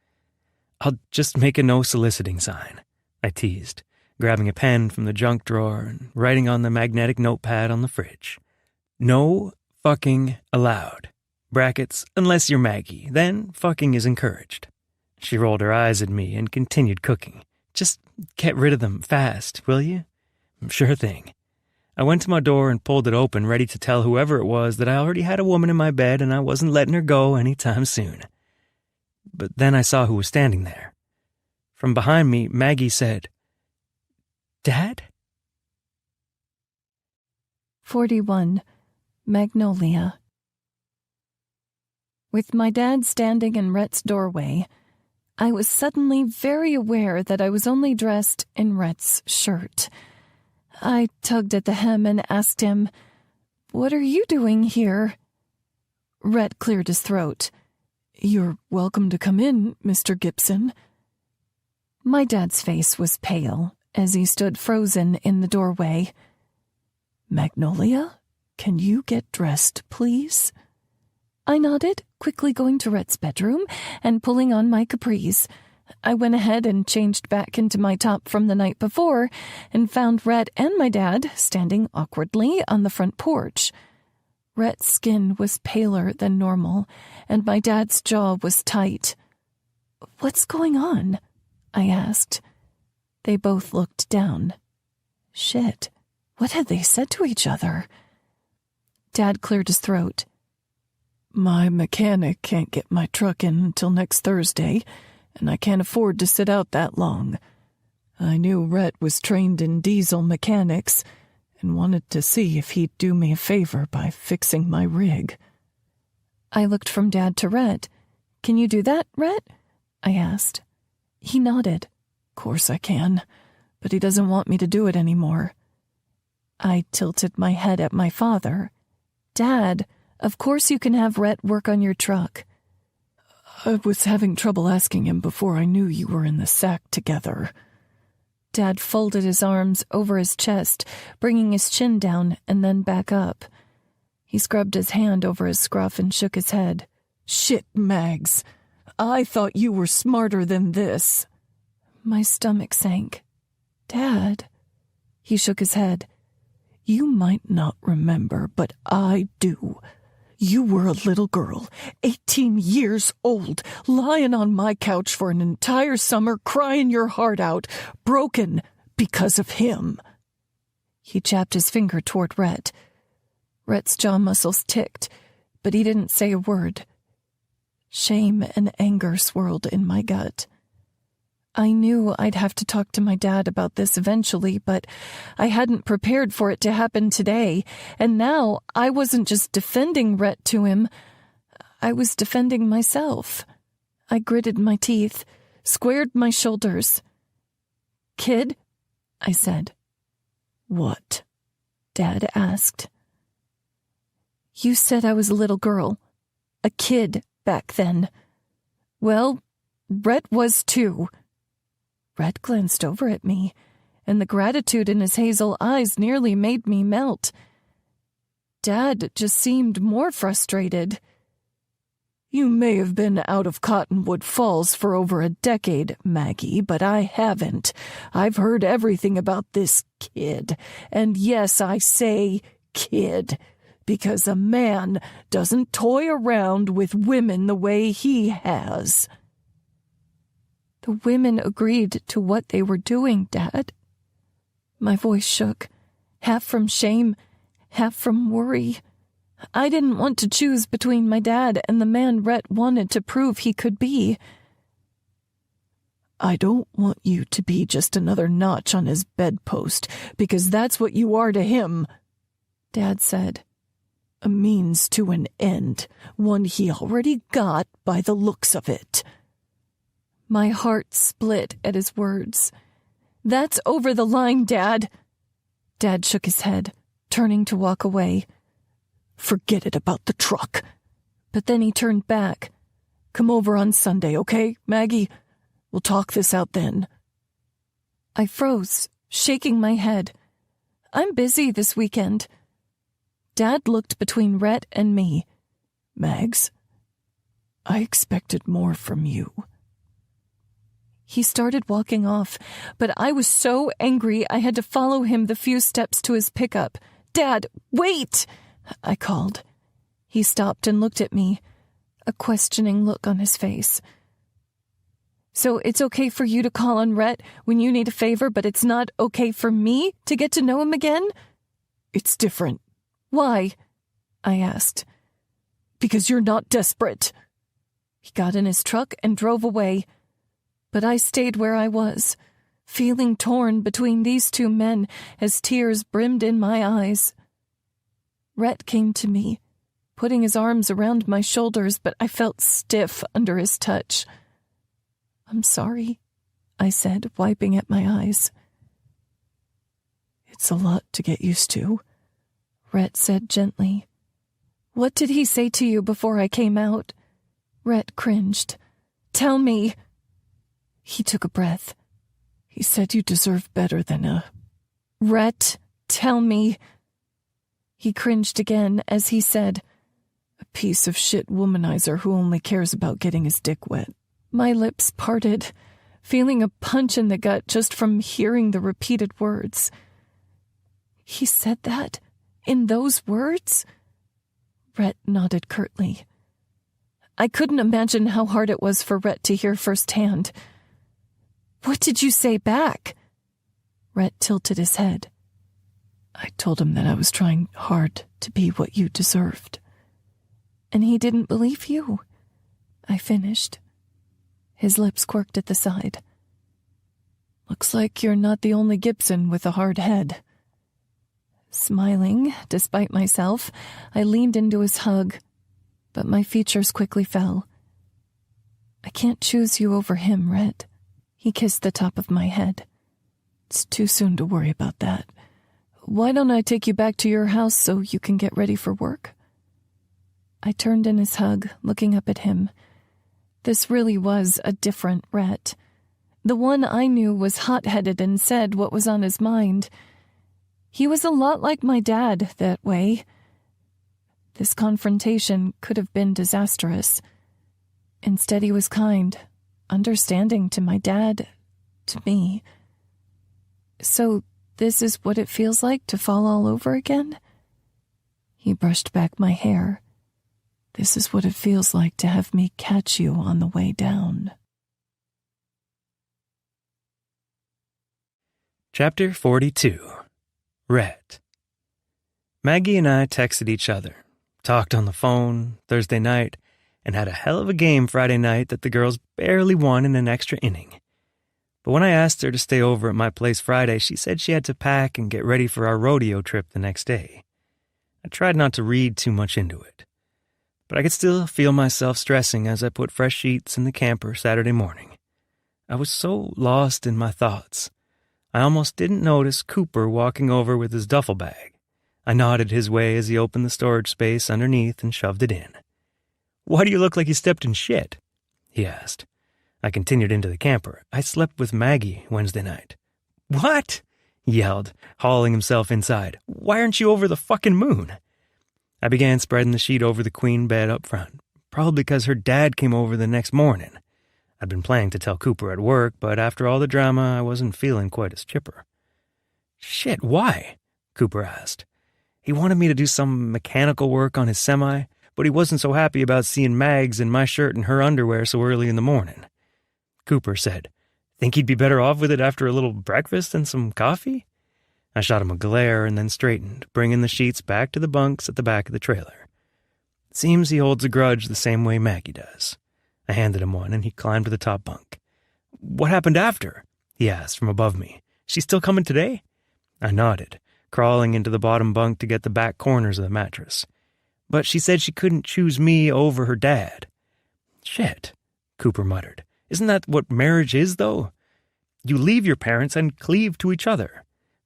I'll just make a no soliciting sign, I teased, grabbing a pen from the junk drawer and writing on the magnetic notepad on the fridge. No fucking allowed. Brackets, unless you're Maggie, then fucking is encouraged. She rolled her eyes at me and continued cooking. Just get rid of them fast, will you? Sure thing. I went to my door and pulled it open, ready to tell whoever it was that I already had a woman in my bed and I wasn't letting her go anytime soon. But then I saw who was standing there. From behind me, Maggie said, Dad? 41. Magnolia. With my dad standing in Rhett's doorway, I was suddenly very aware that I was only dressed in Rhett's shirt. I tugged at the hem and asked him, What are you doing here? Rhett cleared his throat. You're welcome to come in, Mr. Gibson. My dad's face was pale as he stood frozen in the doorway. Magnolia, can you get dressed, please? I nodded, quickly going to Rhett's bedroom and pulling on my capris. I went ahead and changed back into my top from the night before and found Rhett and my dad standing awkwardly on the front porch. Rhett's skin was paler than normal, and my dad's jaw was tight. What's going on? I asked. They both looked down. Shit, what had they said to each other? Dad cleared his throat. My mechanic can't get my truck in until next Thursday, and I can't afford to sit out that long. I knew Rhett was trained in diesel mechanics and wanted to see if he'd do me a favor by fixing my rig. I looked from Dad to Rhett. Can you do that, Rhett? I asked. He nodded. Course I can, but he doesn't want me to do it anymore. I tilted my head at my father. Dad, of course you can have Rhett work on your truck. I was having trouble asking him before I knew you were in the sack together. Dad folded his arms over his chest, bringing his chin down and then back up. He scrubbed his hand over his scruff and shook his head. Shit, Mags. I thought you were smarter than this. My stomach sank. Dad. He shook his head. You might not remember, but I do. You were a little girl, 18 years old, lying on my couch for an entire summer, crying your heart out, broken because of him." He jabbed his finger toward Rhett. Rhett's jaw muscles ticked, but he didn't say a word. Shame and anger swirled in my gut. I knew I'd have to talk to my dad about this eventually, but I hadn't prepared for it to happen today, and now I wasn't just defending Rhett to him, I was defending myself. I gritted my teeth, squared my shoulders. "Kid?" I said. "What?" Dad asked. "You said I was a little girl, a kid back then. Well, Rhett was too." Rhett glanced over at me, and the gratitude in his hazel eyes nearly made me melt. Dad just seemed more frustrated. "You may have been out of Cottonwood Falls for over a decade, Maggie, but I haven't. I've heard everything about this kid, and yes, I say kid, because a man doesn't toy around with women the way he has." The women agreed to what they were doing, Dad. My voice shook, half from shame, half from worry. I didn't want to choose between my dad and the man Rhett wanted to prove he could be. "I don't want you to be just another notch on his bedpost, because that's what you are to him," Dad said. "A means to an end, one he already got by the looks of it." My heart split at his words. "That's over the line, Dad." Dad shook his head, turning to walk away. "Forget it about the truck." But then he turned back. "Come over on Sunday, okay, Maggie? We'll talk this out then." I froze, shaking my head. "I'm busy this weekend." Dad looked between Rhett and me. "Mags, I expected more from you." He started walking off, but I was so angry I had to follow him the few steps to his pickup. "Dad, wait!" I called. He stopped and looked at me, a questioning look on his face. "So it's okay for you to call on Rhett when you need a favor, but it's not okay for me to get to know him again?" "It's different." "Why?" I asked. "Because you're not desperate." He got in his truck and drove away. But I stayed where I was, feeling torn between these two men as tears brimmed in my eyes. Rhett came to me, putting his arms around my shoulders, but I felt stiff under his touch. "I'm sorry," I said, wiping at my eyes. "It's a lot to get used to," Rhett said gently. "What did he say to you before I came out?" Rhett cringed. "Tell me." He took a breath. "He said you deserve better than a—" "Rhett, tell me." He cringed again as he said, "A piece of shit womanizer who only cares about getting his dick wet." My lips parted, feeling a punch in the gut just from hearing the repeated words. "He said that? In those words?" Rhett nodded curtly. I couldn't imagine how hard it was for Rhett to hear firsthand. "What did you say back?" Rhett tilted his head. "I told him that I was trying hard to be what you deserved." "And he didn't believe you?" I finished. His lips quirked at the side. "Looks like you're not the only Gibson with a hard head." Smiling, despite myself, I leaned into his hug, but my features quickly fell. "I can't choose you over him, Rhett." He kissed the top of my head. "It's too soon to worry about that. Why don't I take you back to your house so you can get ready for work?" I turned in his hug, looking up at him. This really was a different Rhett. The one I knew was hot-headed and said what was on his mind. He was a lot like my dad that way. This confrontation could have been disastrous. Instead, he was kind, understanding to my dad, to me. "So this is what it feels like to fall all over again?" He brushed back my hair. This is what it feels like to have me catch you on the way down. Chapter 42. Rhett. Maggie and I texted each other, talked on the phone Thursday night, and had a hell of a game Friday night that the girls barely won in an extra inning. But when I asked her to stay over at my place Friday, she said she had to pack and get ready for our rodeo trip the next day. I tried not to read too much into it, but I could still feel myself stressing as I put fresh sheets in the camper Saturday morning. I was so lost in my thoughts. I almost didn't notice Cooper walking over with his duffel bag. I nodded his way as he opened the storage space underneath and shoved it in. "Why do you look like you stepped in shit?" he asked. I continued into the camper. "I slept with Maggie Wednesday night." "What?" he yelled, hauling himself inside. "Why aren't you over the fucking moon?" I began spreading the sheet over the queen bed up front, probably because her dad came over the next morning. I'd been planning to tell Cooper at work, but after all the drama, I wasn't feeling quite as chipper. "Shit, why?" Cooper asked. He wanted me to do some mechanical work on his semi, but he wasn't so happy about seeing Mags in my shirt and her underwear so early in the morning. Cooper said, "Think he'd be better off with it after a little breakfast and some coffee?" I shot him a glare and then straightened, bringing the sheets back to the bunks at the back of the trailer. Seems he holds a grudge the same way Maggie does. I handed him one and he climbed to the top bunk. "What happened after?" he asked from above me. "She still coming today?" I nodded, crawling into the bottom bunk to get the back corners of the mattress. But she said she couldn't choose me over her dad. "Shit," Cooper muttered. "Isn't that what marriage is, though? You leave your parents and cleave to each other.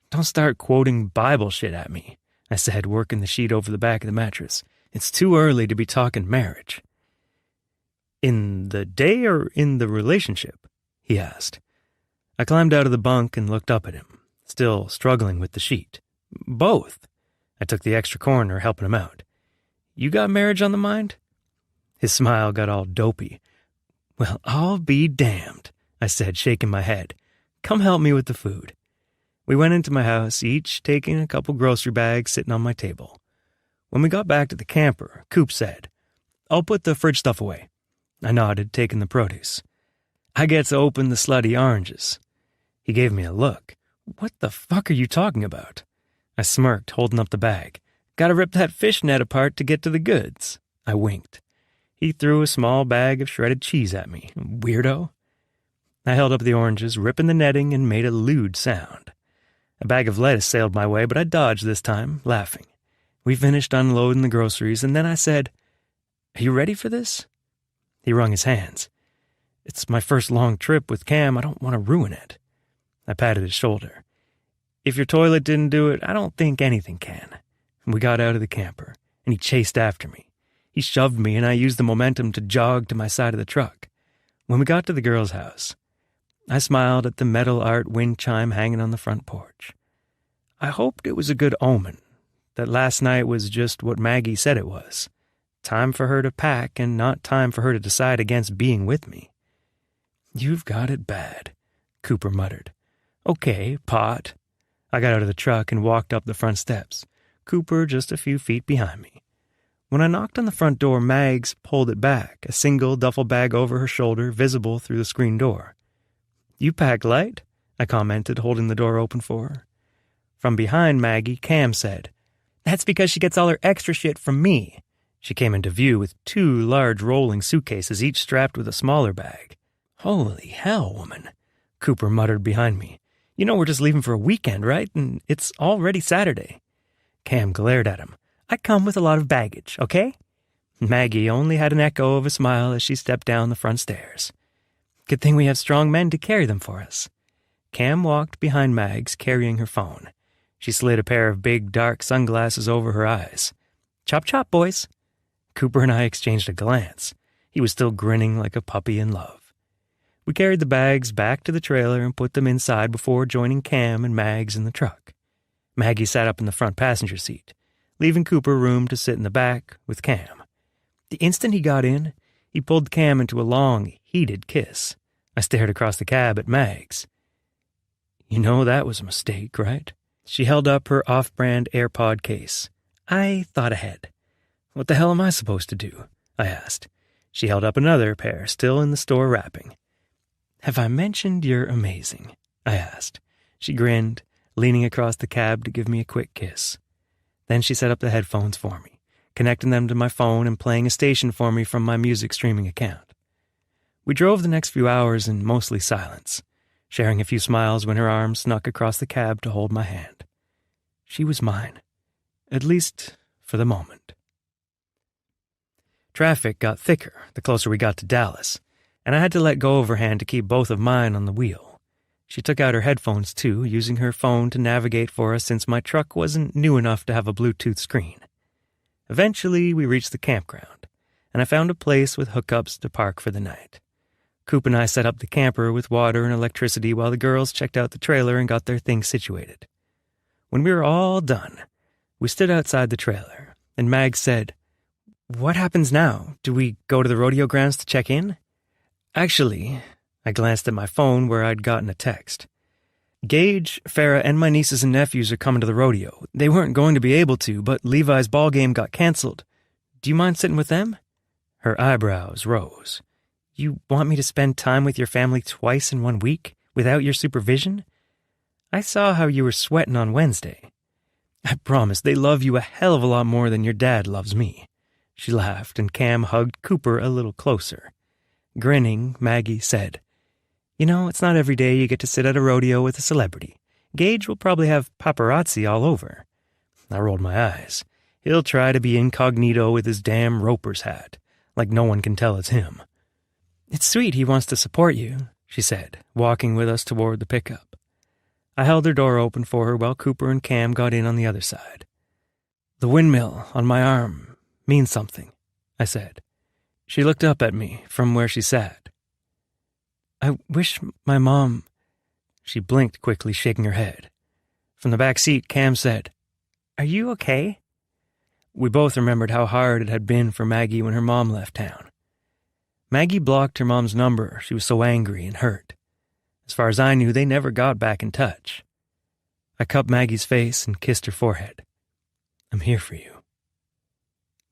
Don't start quoting Bible shit at me," I said, working the sheet over the back of the mattress. "It's too early to be talking marriage." "In the day or in the relationship?" he asked. I climbed out of the bunk and looked up at him, still struggling with the sheet. "Both." I took the extra corner, helping him out. "You got marriage on the mind?" His smile got all dopey. "Well, I'll be damned," I said, shaking my head. "Come help me with the food." We went into my house, each taking a couple grocery bags sitting on my table. When we got back to the camper, Coop said, "I'll put the fridge stuff away." I nodded, taking the produce. "I get to open the slutty oranges." He gave me a look. "What the fuck are you talking about?" I smirked, holding up the bag. "Gotta rip that fish net apart to get to the goods." I winked. He threw a small bag of shredded cheese at me. Weirdo. I held up the oranges, ripping the netting, and made a lewd sound. A bag of lettuce sailed my way, but I dodged this time, laughing. We finished unloading the groceries, and then I said, "Are you ready for this?" He wrung his hands. "It's my first long trip with Cam. I don't want to ruin it." I patted his shoulder. "If your toilet didn't do it, I don't think anything can." We got out of the camper, and he chased after me. He shoved me, and I used the momentum to jog to my side of the truck. When we got to the girls' house, I smiled at the metal art wind chime hanging on the front porch. I hoped it was a good omen, that last night was just what Maggie said it was. Time for her to pack and not time for her to decide against being with me. "You've got it bad," Cooper muttered. "Okay, pot." I got out of the truck and walked up the front steps, Cooper just a few feet behind me. When I knocked on the front door, Mags pulled it back, a single duffel bag over her shoulder, visible through the screen door. "You pack light?" I commented, holding the door open for her. From behind Maggie, Cam said, "That's because she gets all her extra shit from me." She came into view with 2 large rolling suitcases, each strapped with a smaller bag. "Holy hell, woman," Cooper muttered behind me. "You know we're just leaving for a weekend, right? And it's already Saturday." Cam glared at him. "I come with a lot of baggage, okay?" Maggie only had an echo of a smile as she stepped down the front stairs. "Good thing we have strong men to carry them for us." Cam walked behind Mags, carrying her phone. She slid a pair of big, dark sunglasses over her eyes. "Chop chop, boys." Cooper and I exchanged a glance. He was still grinning like a puppy in love. We carried the bags back to the trailer and put them inside before joining Cam and Mags in the truck. Maggie sat up in the front passenger seat, leaving Cooper room to sit in the back with Cam. The instant he got in, he pulled Cam into a long, heated kiss. I stared across the cab at Mags. "You know that was a mistake, right?" She held up her off-brand AirPod case. "I thought ahead. What the hell am I supposed to do?" I asked. She held up another pair, still in the store wrapping. Have I mentioned you're amazing? I asked. She grinned, leaning across the cab to give me a quick kiss. Then she set up the headphones for me, connecting them to my phone and playing a station for me from my music streaming account. We drove the next few hours in mostly silence, sharing a few smiles when her arm snuck across the cab to hold my hand. She was mine, at least for the moment. Traffic got thicker the closer we got to Dallas, and I had to let go of her hand to keep both of mine on the wheel. She took out her headphones too, using her phone to navigate for us since my truck wasn't new enough to have a Bluetooth screen. Eventually, we reached the campground, and I found a place with hookups to park for the night. Coop and I set up the camper with water and electricity while the girls checked out the trailer and got their things situated. When we were all done, we stood outside the trailer, and Mag said, "What happens now? Do we go to the rodeo grounds to check in?" Actually, I glanced at my phone where I'd gotten a text. Gage, Farrah, and my nieces and nephews are coming to the rodeo. They weren't going to be able to, but Levi's ball game got canceled. Do you mind sitting with them? Her eyebrows rose. You want me to spend time with your family twice in 1 week, without your supervision? I saw how you were sweating on Wednesday. I promise they love you a hell of a lot more than your dad loves me. She laughed, and Cam hugged Cooper a little closer. Grinning, Maggie said, "You know, it's not every day you get to sit at a rodeo with a celebrity. Gage will probably have paparazzi all over." I rolled my eyes. He'll try to be incognito with his damn roper's hat, like no one can tell it's him. "It's sweet he wants to support you," she said, walking with us toward the pickup. I held her door open for her while Cooper and Cam got in on the other side. "The windmill on my arm means something," I said. She looked up at me from where she sat. "I wish my mom—" She blinked quickly, shaking her head. From the back seat, Cam said, "Are you okay?" We both remembered how hard it had been for Maggie when her mom left town. Maggie blocked her mom's number. She was so angry and hurt. As far as I knew, they never got back in touch. I cupped Maggie's face and kissed her forehead. "I'm here for you."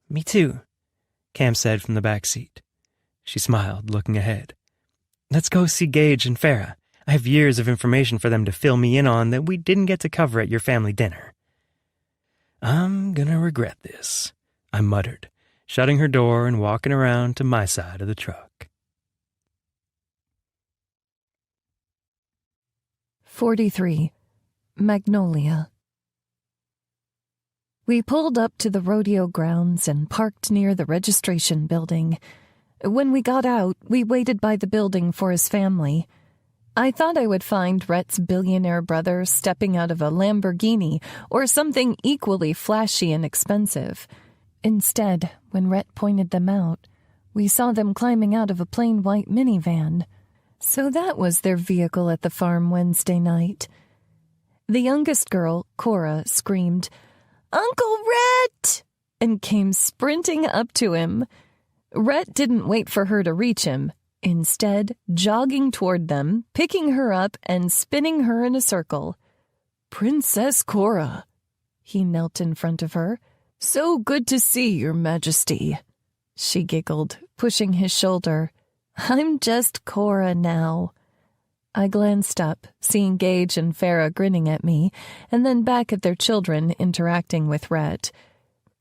"Me too," Cam said from the back seat. She smiled, looking ahead. "Let's go see Gage and Farrah. I have years of information for them to fill me in on that we didn't get to cover at your family dinner." "I'm gonna regret this," I muttered, shutting her door and walking around to my side of the truck. 43. Magnolia. We pulled up to the rodeo grounds and parked near the registration building. When we got out, we waited by the building for his family. I thought I would find Rhett's billionaire brother stepping out of a Lamborghini or something equally flashy and expensive. Instead, when Rhett pointed them out, we saw them climbing out of a plain white minivan. So that was their vehicle at the farm Wednesday night. The youngest girl, Cora, screamed, "Uncle Rhett!" and came sprinting up to him. Rhett didn't wait for her to reach him, instead jogging toward them, picking her up and spinning her in a circle. "Princess Cora." He knelt in front of her. "So good to see your majesty." She giggled, pushing his shoulder. "I'm just Cora now." I glanced up, seeing Gage and Farrah grinning at me, and then back at their children interacting with Rhett.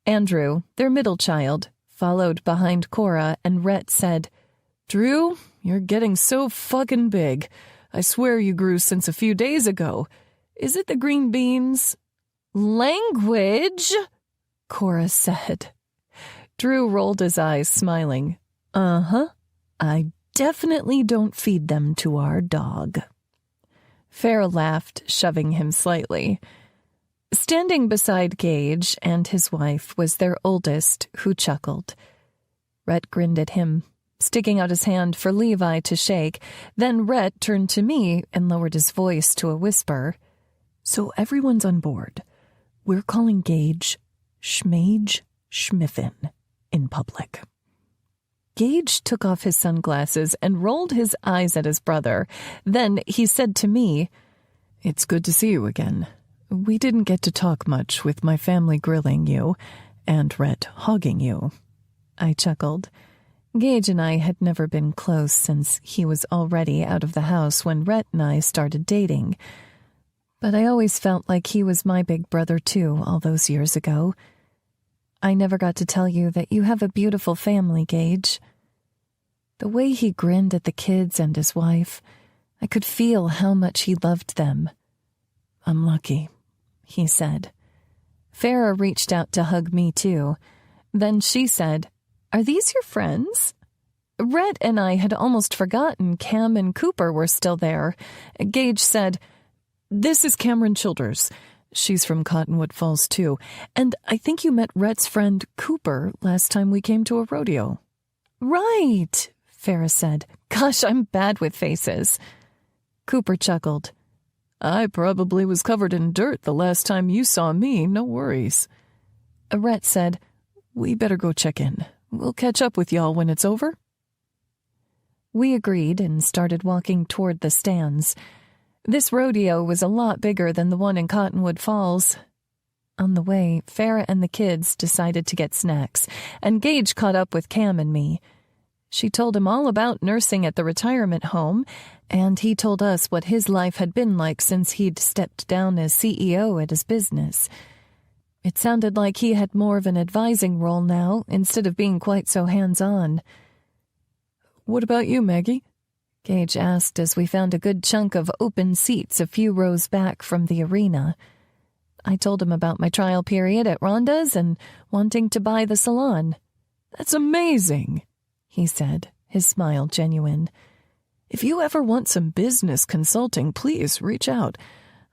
Andrew, their middle child, followed behind Cora, and Rhett said, "Drew, you're getting so fucking big. I swear you grew since a few days ago. Is it the green beans?" "Language," Cora said. Drew rolled his eyes, smiling. "Uh-huh. I definitely don't feed them to our dog." Farrah laughed, shoving him slightly. Standing beside Gage and his wife was their oldest, who chuckled. Rhett grinned at him, sticking out his hand for Levi to shake. Then Rhett turned to me and lowered his voice to a whisper. "So everyone's on board. We're calling Gage Schmage Schmiffen in public." Gage took off his sunglasses and rolled his eyes at his brother. Then he said to me, "It's good to see you again. We didn't get to talk much with my family grilling you and Rhett hogging you." I chuckled. Gage and I had never been close since he was already out of the house when Rhett and I started dating. But I always felt like he was my big brother too all those years ago. I never got to tell you that you have a beautiful family, Gage. The way he grinned at the kids and his wife, I could feel how much he loved them. I'm lucky, he said. Farah reached out to hug me too. Then she said, Are these your friends? Rhett and I had almost forgotten Cam and Cooper were still there. Gage said, This is Cameron Childers. She's from Cottonwood Falls too. And I think you met Rhett's friend Cooper last time we came to a rodeo. Right, Farah said. Gosh, I'm bad with faces. Cooper chuckled. I probably was covered in dirt the last time you saw me, no worries. Rhett said, We better go check in. We'll catch up with y'all when it's over. We agreed and started walking toward the stands. This rodeo was a lot bigger than the one in Cottonwood Falls. On the way, Farah and the kids decided to get snacks, and Gage caught up with Cam and me. She told him all about nursing at the retirement home, and he told us what his life had been like since he'd stepped down as CEO at his business. It sounded like he had more of an advising role now, instead of being quite so hands-on. What about you, Maggie? Gage asked as we found a good chunk of open seats a few rows back from the arena. I told him about my trial period at Rhonda's and wanting to buy the salon. That's amazing, he said, his smile genuine. If you ever want some business consulting, please reach out.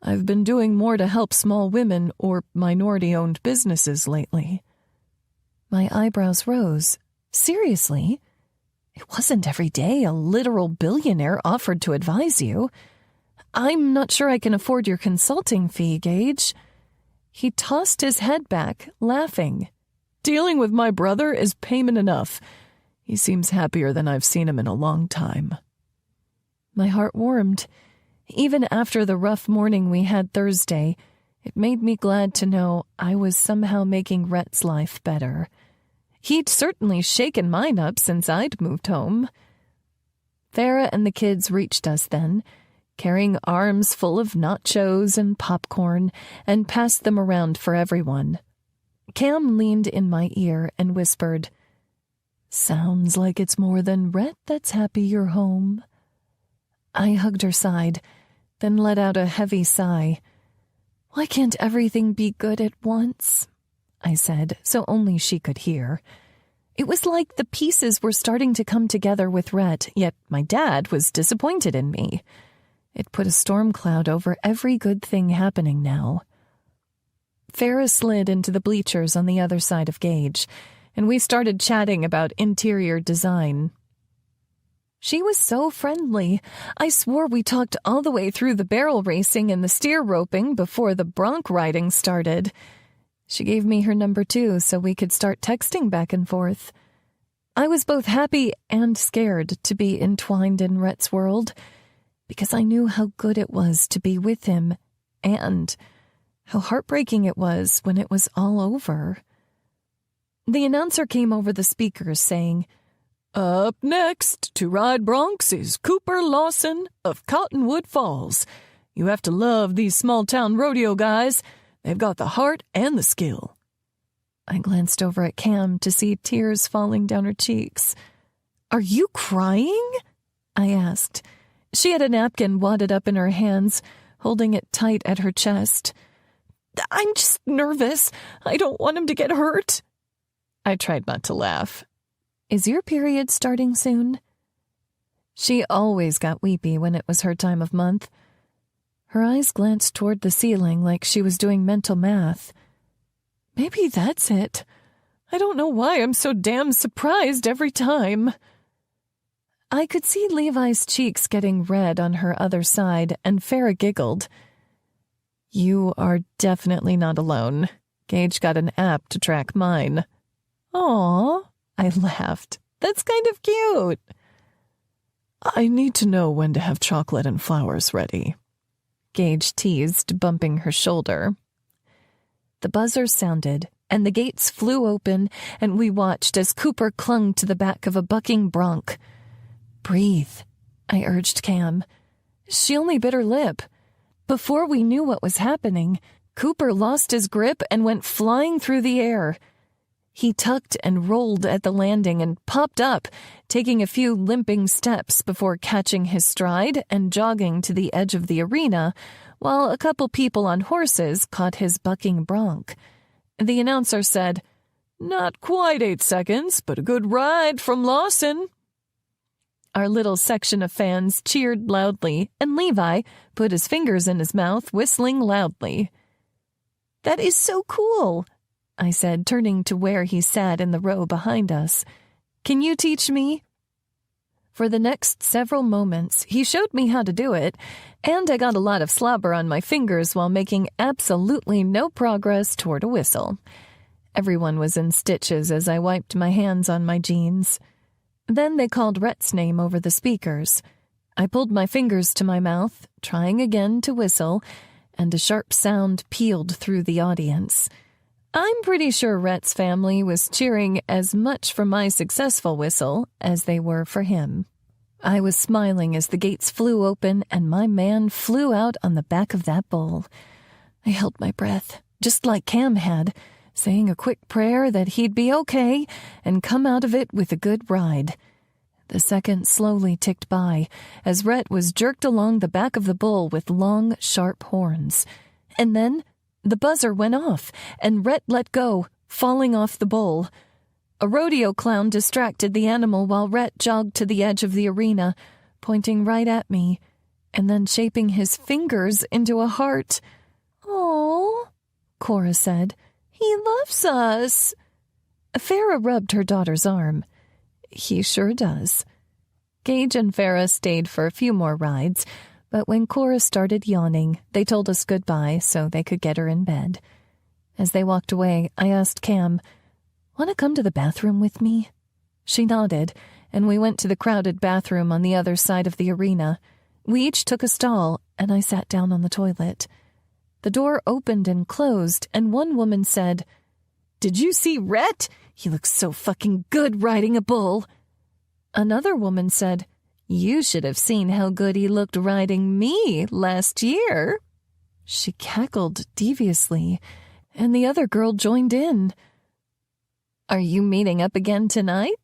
I've been doing more to help small women or minority-owned businesses lately. My eyebrows rose. Seriously? It wasn't every day a literal billionaire offered to advise you. I'm not sure I can afford your consulting fee, Gage. He tossed his head back, laughing. Dealing with my brother is payment enough. He seems happier than I've seen him in a long time. My heart warmed. Even after the rough morning we had Thursday, it made me glad to know I was somehow making Rhett's life better. He'd certainly shaken mine up since I'd moved home. Farah and the kids reached us then, carrying arms full of nachos and popcorn, and passed them around for everyone. Cam leaned in my ear and whispered, Sounds like it's more than Rhett that's happy you're home. I hugged her side, then let out a heavy sigh. Why can't everything be good at once? I said, so only she could hear. It was like the pieces were starting to come together with Rhett, yet my dad was disappointed in me. It put a storm cloud over every good thing happening now. Farah slid into the bleachers on the other side of Gage, and we started chatting about interior design. She was so friendly. I swore we talked all the way through the barrel racing and the steer roping before the bronc riding started. She gave me her number too, so we could start texting back and forth. I was both happy and scared to be entwined in Rhett's world, because I knew how good it was to be with him, and how heartbreaking it was when it was all over. The announcer came over the speakers saying, Up next to ride broncs is Cooper Lawson of Cottonwood Falls. You have to love these small-town rodeo guys. They've got the heart and the skill. I glanced over at Cam to see tears falling down her cheeks. Are you crying? I asked. She had a napkin wadded up in her hands, holding it tight at her chest. I'm just nervous. I don't want him to get hurt. I tried not to laugh. Is your period starting soon? She always got weepy when it was her time of month. Her eyes glanced toward the ceiling like she was doing mental math. Maybe that's it. I don't know why I'm so damn surprised every time. I could see Levi's cheeks getting red on her other side, and Farah giggled. You are definitely not alone. Gage got an app to track mine. Aw, I laughed. That's kind of cute. I need to know when to have chocolate and flowers ready. Gage teased, bumping her shoulder. The buzzer sounded, and the gates flew open, and we watched as Cooper clung to the back of a bucking bronc. "Breathe," I urged Cam. She only bit her lip. Before we knew what was happening, Cooper lost his grip and went flying through the air. He tucked and rolled at the landing and popped up, taking a few limping steps before catching his stride and jogging to the edge of the arena, while a couple people on horses caught his bucking bronc. The announcer said, "Not quite 8 seconds, but a good ride from Lawson." Our little section of fans cheered loudly, and Levi put his fingers in his mouth, whistling loudly. "That is so cool," I said, turning to where he sat in the row behind us. "Can you teach me?" For the next several moments, he showed me how to do it, and I got a lot of slobber on my fingers while making absolutely no progress toward a whistle. Everyone was in stitches as I wiped my hands on my jeans. Then they called Rhett's name over the speakers. I pulled my fingers to my mouth, trying again to whistle, and a sharp sound pealed through the audience. I'm pretty sure Rhett's family was cheering as much for my successful whistle as they were for him. I was smiling as the gates flew open and my man flew out on the back of that bull. I held my breath, just like Cam had, saying a quick prayer that he'd be okay and come out of it with a good ride. The seconds slowly ticked by as Rhett was jerked along the back of the bull with long, sharp horns. And then the buzzer went off, and Rhett let go, falling off the bull. A rodeo clown distracted the animal while Rhett jogged to the edge of the arena, pointing right at me, and then shaping his fingers into a heart. "Aw," Cora said. "He loves us." Farah rubbed her daughter's arm. "He sure does." Gage and Farah stayed for a few more rides, but when Cora started yawning, they told us goodbye so they could get her in bed. As they walked away, I asked Cam, "Want to come to the bathroom with me?" She nodded, and we went to the crowded bathroom on the other side of the arena. We each took a stall, and I sat down on the toilet. The door opened and closed, and one woman said, "Did you see Rhett? He looks so fucking good riding a bull." Another woman said, "You should have seen how good he looked riding me last year." She cackled deviously, and the other girl joined in. "Are you meeting up again tonight?"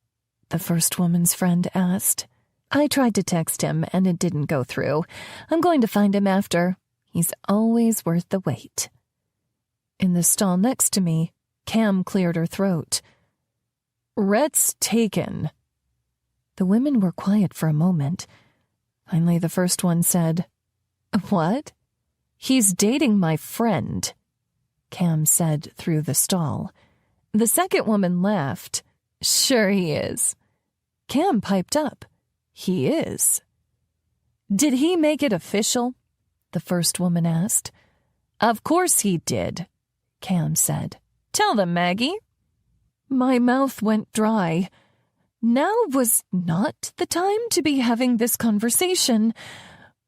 the first woman's friend asked. I tried to text him, and it didn't go through. I'm going to find him after. He's always worth the wait. In the stall next to me, Cam cleared her throat. "Rhett's taken." The women were quiet for a moment. Finally, the first one said, "What?" "He's dating my friend," Cam said through the stall. The second woman laughed. "Sure he is." Cam piped up. "He is." "Did he make it official?" the first woman asked. "Of course he did," Cam said. "Tell them, Maggie." My mouth went dry. Now was not the time to be having this conversation,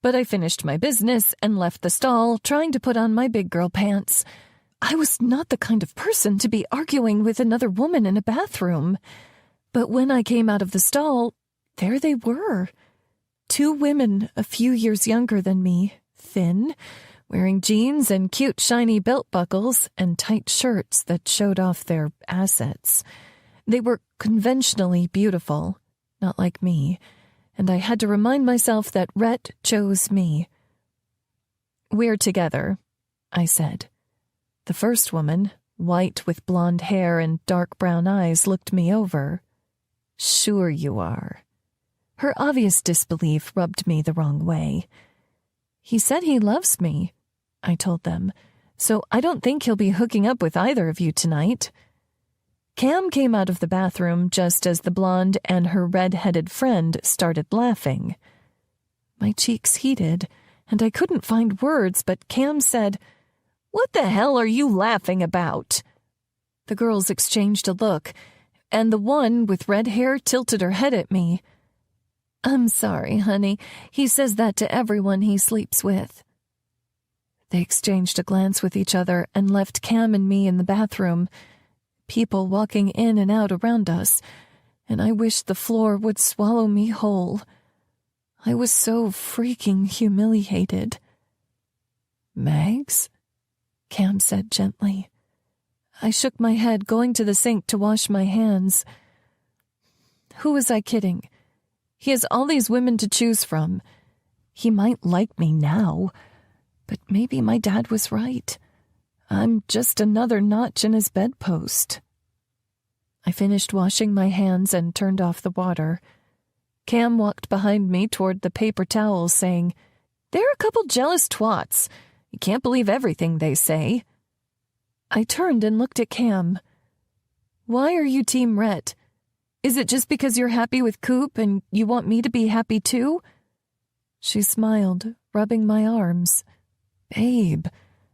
but I finished my business and left the stall, trying to put on my big girl pants. I was not the kind of person to be arguing with another woman in a bathroom. But when I came out of the stall, there they were. 2 women a few years younger than me, thin, wearing jeans and cute shiny belt buckles and tight shirts that showed off their assets. They were conventionally beautiful, not like me, and I had to remind myself that Rhett chose me. "We're together," I said. The first woman, white with blonde hair and dark brown eyes, looked me over. "Sure you are." Her obvious disbelief rubbed me the wrong way. "He said he loves me," I told them, "so I don't think he'll be hooking up with either of you tonight." Cam came out of the bathroom just as the blonde and her red-headed friend started laughing. My cheeks heated, and I couldn't find words, but Cam said, "What the hell are you laughing about?" The girls exchanged a look, and the one with red hair tilted her head at me. "I'm sorry, honey. He says that to everyone he sleeps with." They exchanged a glance with each other and left Cam and me in the bathroom, people walking in and out around us, and I wished the floor would swallow me whole. I was so freaking humiliated. "Mags?" Cam said gently. I shook my head, going to the sink to wash my hands. Who was I kidding? He has all these women to choose from. He might like me now, but maybe my dad was right. I'm just another notch in his bedpost. I finished washing my hands and turned off the water. Cam walked behind me toward the paper towels, saying, "They're a couple jealous twats. You can't believe everything they say." I turned and looked at Cam. "Why are you Team Rhett? Is it just because you're happy with Coop and you want me to be happy too?" She smiled, rubbing my arms. "Babe,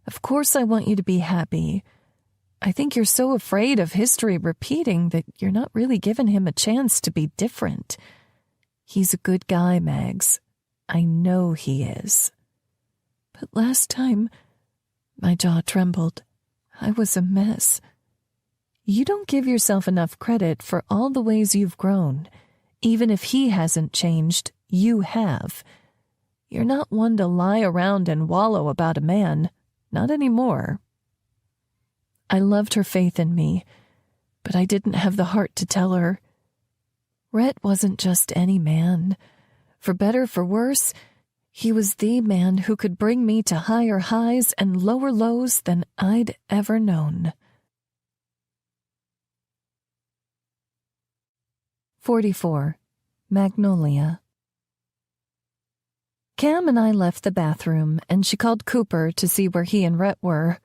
of course I want you to be happy. I think you're so afraid of history repeating that you're not really giving him a chance to be different. He's a good guy, Mags. I know he is." But last time, my jaw trembled. I was a mess. You don't give yourself enough credit for all the ways you've grown. Even if he hasn't changed, you have. You're not one to lie around and wallow about a man. Not anymore. I loved her faith in me, but I didn't have the heart to tell her. Rhett wasn't just any man. For better, for worse, he was the man who could bring me to higher highs and lower lows than I'd ever known. 44. Magnolia. Cam and I left the bathroom, and she called Cooper to see where he and Rhett were.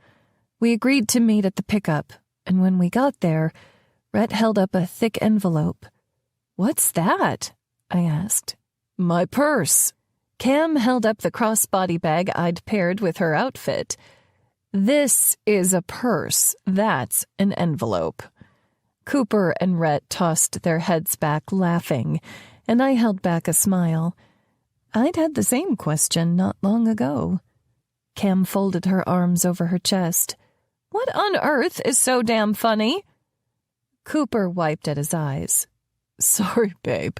We agreed to meet at the pickup, and when we got there, Rhett held up a thick envelope. "What's that?" I asked. "My purse." Cam held up the crossbody bag I'd paired with her outfit. "This is a purse. That's an envelope." Cooper and Rhett tossed their heads back, laughing, and I held back a smile. I'd had the same question not long ago. Cam folded her arms over her chest. "What on earth is so damn funny?" Cooper wiped at his eyes. "Sorry, babe."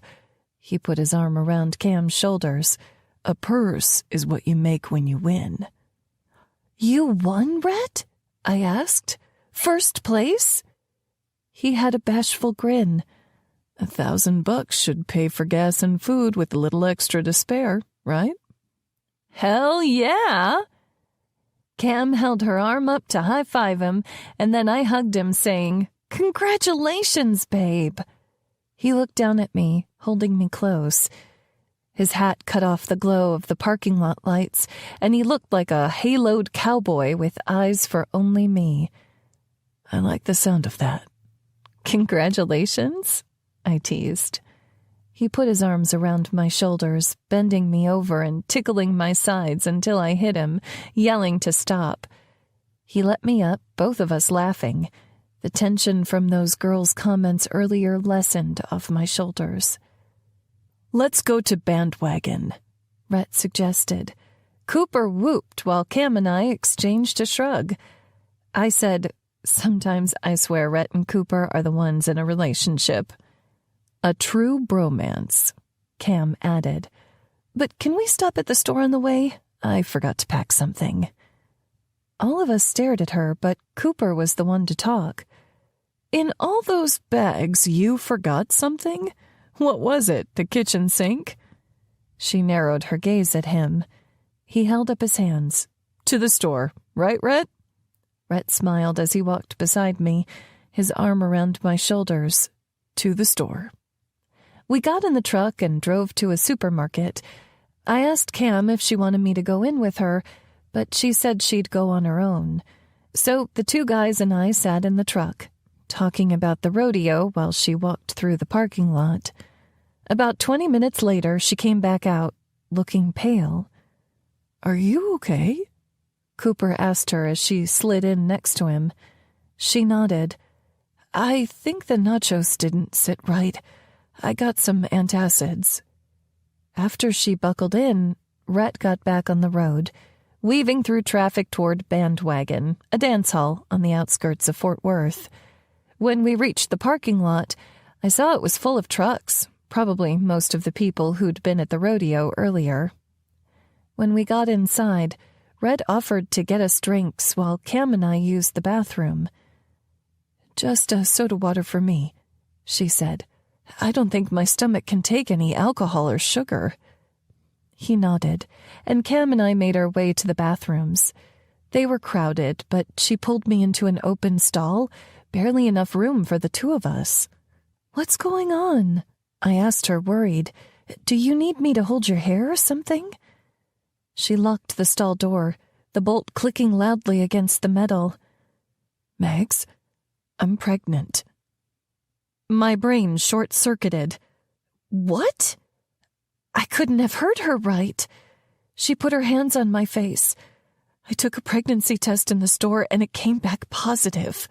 He put his arm around Cam's shoulders. "A purse is what you make when you win." "You won, Rhett?" I asked. "First place?" He had a bashful grin. $1,000 should pay for gas and food with a little extra to spare, right?" "Hell yeah!" Cam held her arm up to high-five him, and then I hugged him, saying, "Congratulations, babe." He looked down at me, holding me close. His hat cut off the glow of the parking lot lights, and he looked like a haloed cowboy with eyes for only me. I like the sound of that. "Congratulations?" I teased. He put his arms around my shoulders, bending me over and tickling my sides until I hit him, yelling to stop. He let me up, both of us laughing. The tension from those girls' comments earlier lessened off my shoulders. "Let's go to Bandwagon," Rhett suggested. Cooper whooped while Cam and I exchanged a shrug. I said, "Sometimes I swear Rhett and Cooper are the ones in a relationship." "A true bromance," Cam added. "But can we stop at the store on the way? I forgot to pack something." All of us stared at her, but Cooper was the one to talk. "In all those bags, you forgot something? What was it, the kitchen sink?" She narrowed her gaze at him. He held up his hands. "To the store, right, Rhett?" Rhett smiled as he walked beside me, his arm around my shoulders. "To the store." We got in the truck and drove to a supermarket. I asked Cam if she wanted me to go in with her, but she said she'd go on her own. So the two guys and I sat in the truck, talking about the rodeo while she walked through the parking lot. About 20 minutes later, she came back out, looking pale. "Are you okay?" Cooper asked her as she slid in next to him. She nodded. "I think the nachos didn't sit right. I got some antacids." After she buckled in, Rhett got back on the road, weaving through traffic toward Bandwagon, a dance hall on the outskirts of Fort Worth. When we reached the parking lot, I saw it was full of trucks, probably most of the people who'd been at the rodeo earlier. When we got inside, Red offered to get us drinks while Cam and I used the bathroom. "Just a soda water for me," she said. "I don't think my stomach can take any alcohol or sugar." He nodded, and Cam and I made our way to the bathrooms. They were crowded, but she pulled me into an open stall, barely enough room for the two of us. "What's going on?" I asked her, worried. "Do you need me to hold your hair or something?" She locked the stall door, the bolt clicking loudly against the metal. "Mags, I'm pregnant." My brain short-circuited. "What?" I couldn't have heard her right. She put her hands on my face. "I took a pregnancy test in the store and it came back positive."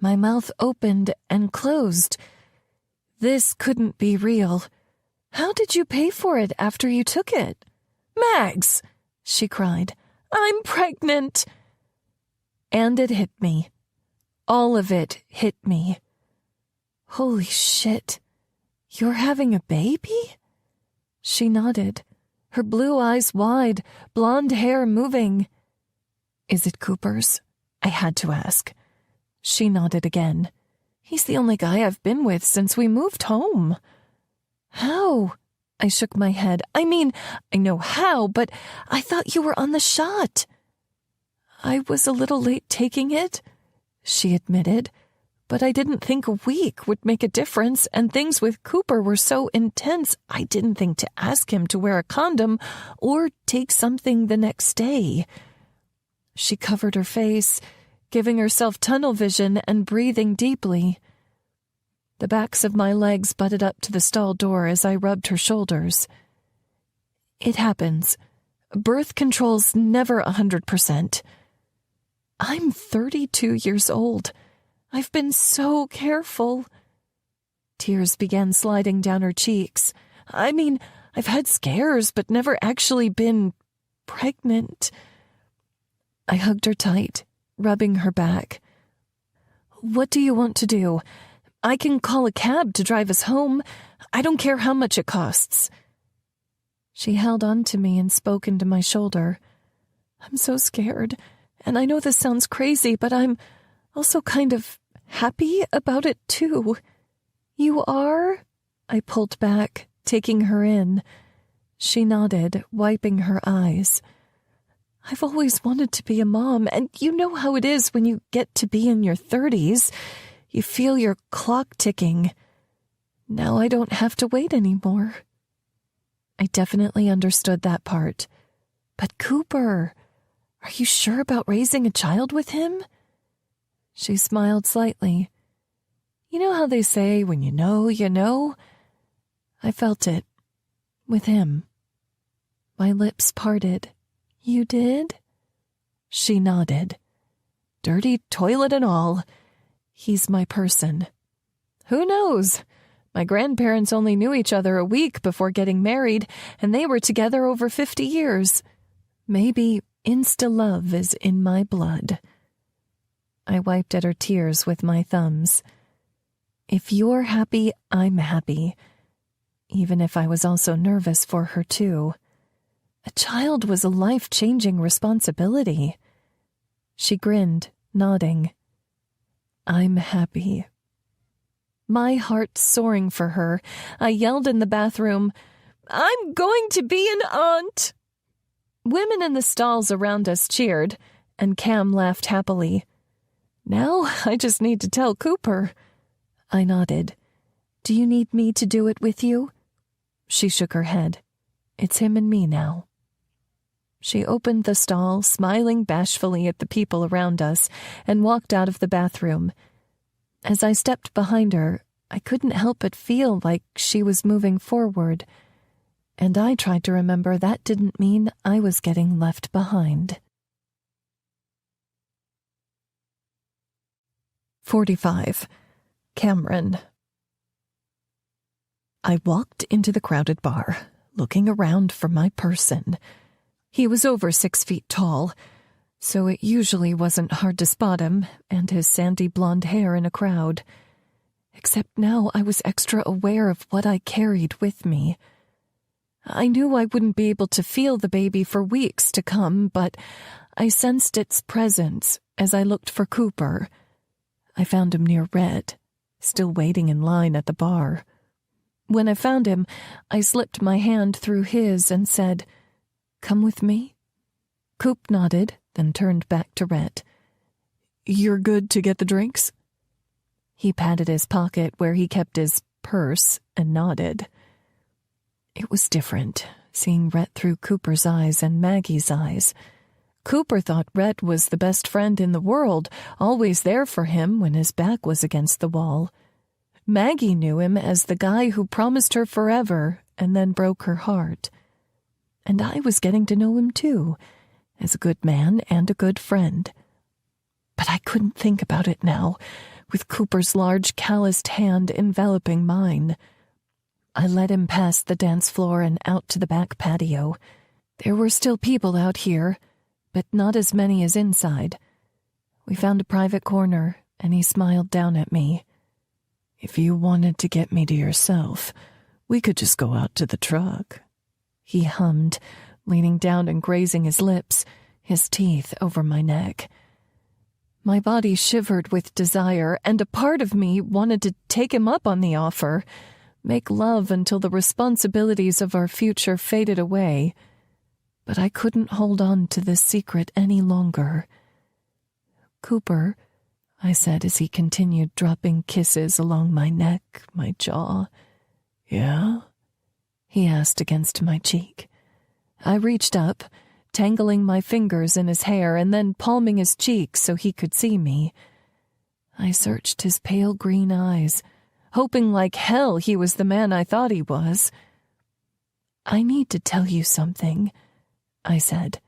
My mouth opened and closed. This couldn't be real. "How did you pay for it after you took it?" "Mags!" she cried. "I'm pregnant!" And it hit me. All of it hit me. "Holy shit. You're having a baby?" She nodded, her blue eyes wide, blonde hair moving. "Is it Cooper's?" I had to ask. She nodded again. "He's the only guy I've been with since we moved home." "How?" I shook my head. "I mean, I know how, but I thought you were on the shot." "I was a little late taking it," she admitted, "but I didn't think a week would make a difference, and things with Cooper were so intense I didn't think to ask him to wear a condom or take something the next day." She covered her face, giving herself tunnel vision and breathing deeply. The backs of my legs butted up to the stall door as I rubbed her shoulders. "It happens. Birth control's never 100%. I'm 32 years old. I've been so careful." Tears began sliding down her cheeks. "I mean, I've had scares, but never actually been pregnant." I hugged her tight, rubbing her back. "What do you want to do? I can call a cab to drive us home. I don't care how much it costs." She held on to me and spoke into my shoulder. "I'm so scared, and I know this sounds crazy, but I'm also kind of happy about it too." "You are?" I pulled back, taking her in. She nodded, wiping her eyes. "I've always wanted to be a mom, and you know how it is when you get to be in your 30s. You feel your clock ticking. Now I don't have to wait anymore." I definitely understood that part. "But Cooper, are you sure about raising a child with him?" She smiled slightly. "You know how they say, when you know, you know?" I felt it. With him. My lips parted. "You did?" She nodded. "Dirty toilet and all. He's my person." "Who knows? My grandparents only knew each other a week before getting married, and they were together over 50 years. Maybe insta-love is in my blood." I wiped at her tears with my thumbs. "If you're happy, I'm happy." Even if I was also nervous for her too. A child was a life-changing responsibility. She grinned, nodding. "I'm happy." My heart soaring for her, I yelled in the bathroom, "I'm going to be an aunt!" Women in the stalls around us cheered, and Cam laughed happily. "Now I just need to tell Cooper." I nodded. "Do you need me to do it with you?" She shook her head. "It's him and me now." She opened the stall, smiling bashfully at the people around us, and walked out of the bathroom. As I stepped behind her, I couldn't help but feel like she was moving forward, and I tried to remember that didn't mean I was getting left behind. 45. Cameron. I walked into the crowded bar, looking around for my person. He was over 6 feet tall. so it usually wasn't hard to spot him and his sandy blonde hair in a crowd. Except now I was extra aware of what I carried with me. I knew I wouldn't be able to feel the baby for weeks to come, but I sensed its presence as I looked for Cooper. I found him near Red, still waiting in line at the bar. When I found him, I slipped my hand through his and said, "Come with me?" Coop nodded, then turned back to Red. "You're good to get the drinks?" He patted his pocket where he kept his purse and nodded. It was different, seeing Rhett through Cooper's eyes and Maggie's eyes. Cooper thought Rhett was the best friend in the world, always there for him when his back was against the wall. Maggie knew him as the guy who promised her forever and then broke her heart. And I was getting to know him too, as a good man and a good friend. But I couldn't think about it now, with Cooper's large calloused hand enveloping mine. I led him past the dance floor and out to the back patio. There were still people out here, but not as many as inside. We found a private corner, and he smiled down at me. "If you wanted to get me to yourself, we could just go out to the truck," he hummed, leaning down and grazing his lips, his teeth over my neck. My body shivered with desire, and a part of me wanted to take him up on the offer, make love until the responsibilities of our future faded away. But I couldn't hold on to this secret any longer. "Cooper," I said as he continued dropping kisses along my neck, my jaw. "Yeah?" he asked against my cheek. I reached up, tangling my fingers in his hair and then palming his cheek so he could see me. I searched his pale green eyes, hoping like hell he was the man I thought he was. "I need to tell you something," I said,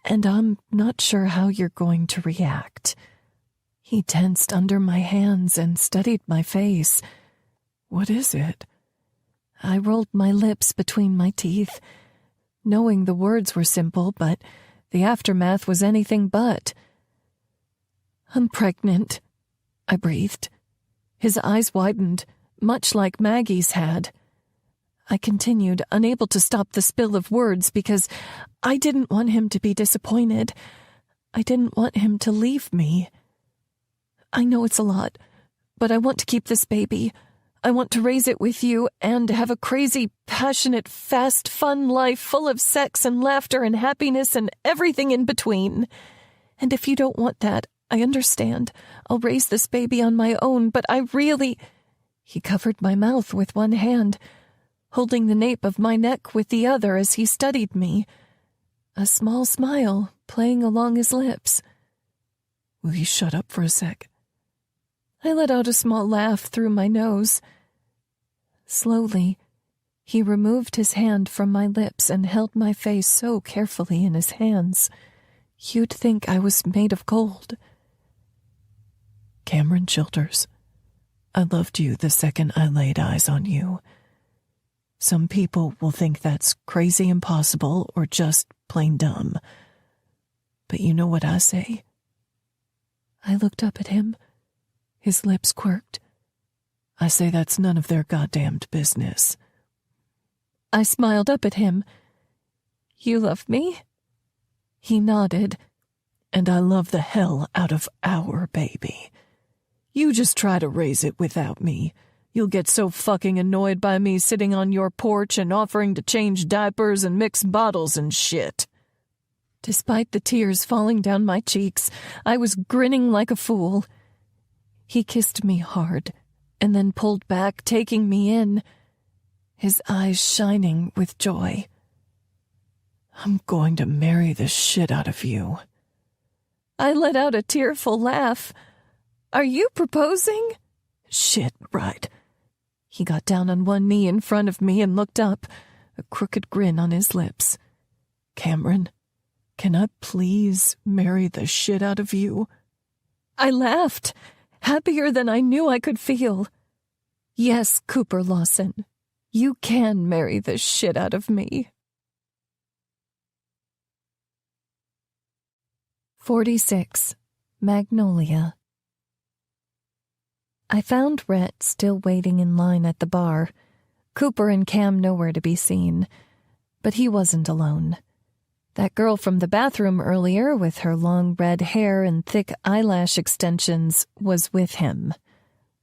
"and I'm not sure how you're going to react." He tensed under my hands and studied my face. "What is it?" I rolled my lips between my teeth, knowing the words were simple, but the aftermath was anything but. "I'm pregnant," I breathed. His eyes widened, much like Maggie's had. I continued, unable to stop the spill of words because I didn't want him to be disappointed. I didn't want him to leave me. "I know it's a lot, but I want to keep this baby. I want to raise it with you and have a crazy, passionate, fast, fun life full of sex and laughter and happiness and everything in between. And if you don't want that, I understand. I'll raise this baby on my own, but I really—" He covered my mouth with one hand, holding the nape of my neck with the other as he studied me, a small smile playing along his lips. "Will you shut up for a sec?" I let out a small laugh through my nose. Slowly, he removed his hand from my lips and held my face so carefully in his hands, you'd think I was made of gold. "Cameron Childers, I loved you the second I laid eyes on you. Some people will think that's crazy impossible or just plain dumb. But you know what I say?" I looked up at him. His lips quirked. "I say that's none of their goddamned business." I smiled up at him. "You love me?" He nodded. "And I love the hell out of our baby. You just try to raise it without me. You'll get so fucking annoyed by me sitting on your porch and offering to change diapers and mix bottles and shit." Despite the tears falling down my cheeks, I was grinning like a fool. He kissed me hard, and then pulled back, taking me in, his eyes shining with joy. "I'm going to marry the shit out of you." I let out a tearful laugh. "Are you proposing?" "Shit, right." He got down on one knee in front of me and looked up, a crooked grin on his lips. "Cameron, can I please marry the shit out of you?" I laughed, happier than I knew I could feel. "Yes, Cooper Lawson, you can marry the shit out of me." 46. Magnolia. I found Rhett still waiting in line at the bar. Cooper and Cam nowhere to be seen. But he wasn't alone. That girl from the bathroom earlier with her long red hair and thick eyelash extensions was with him,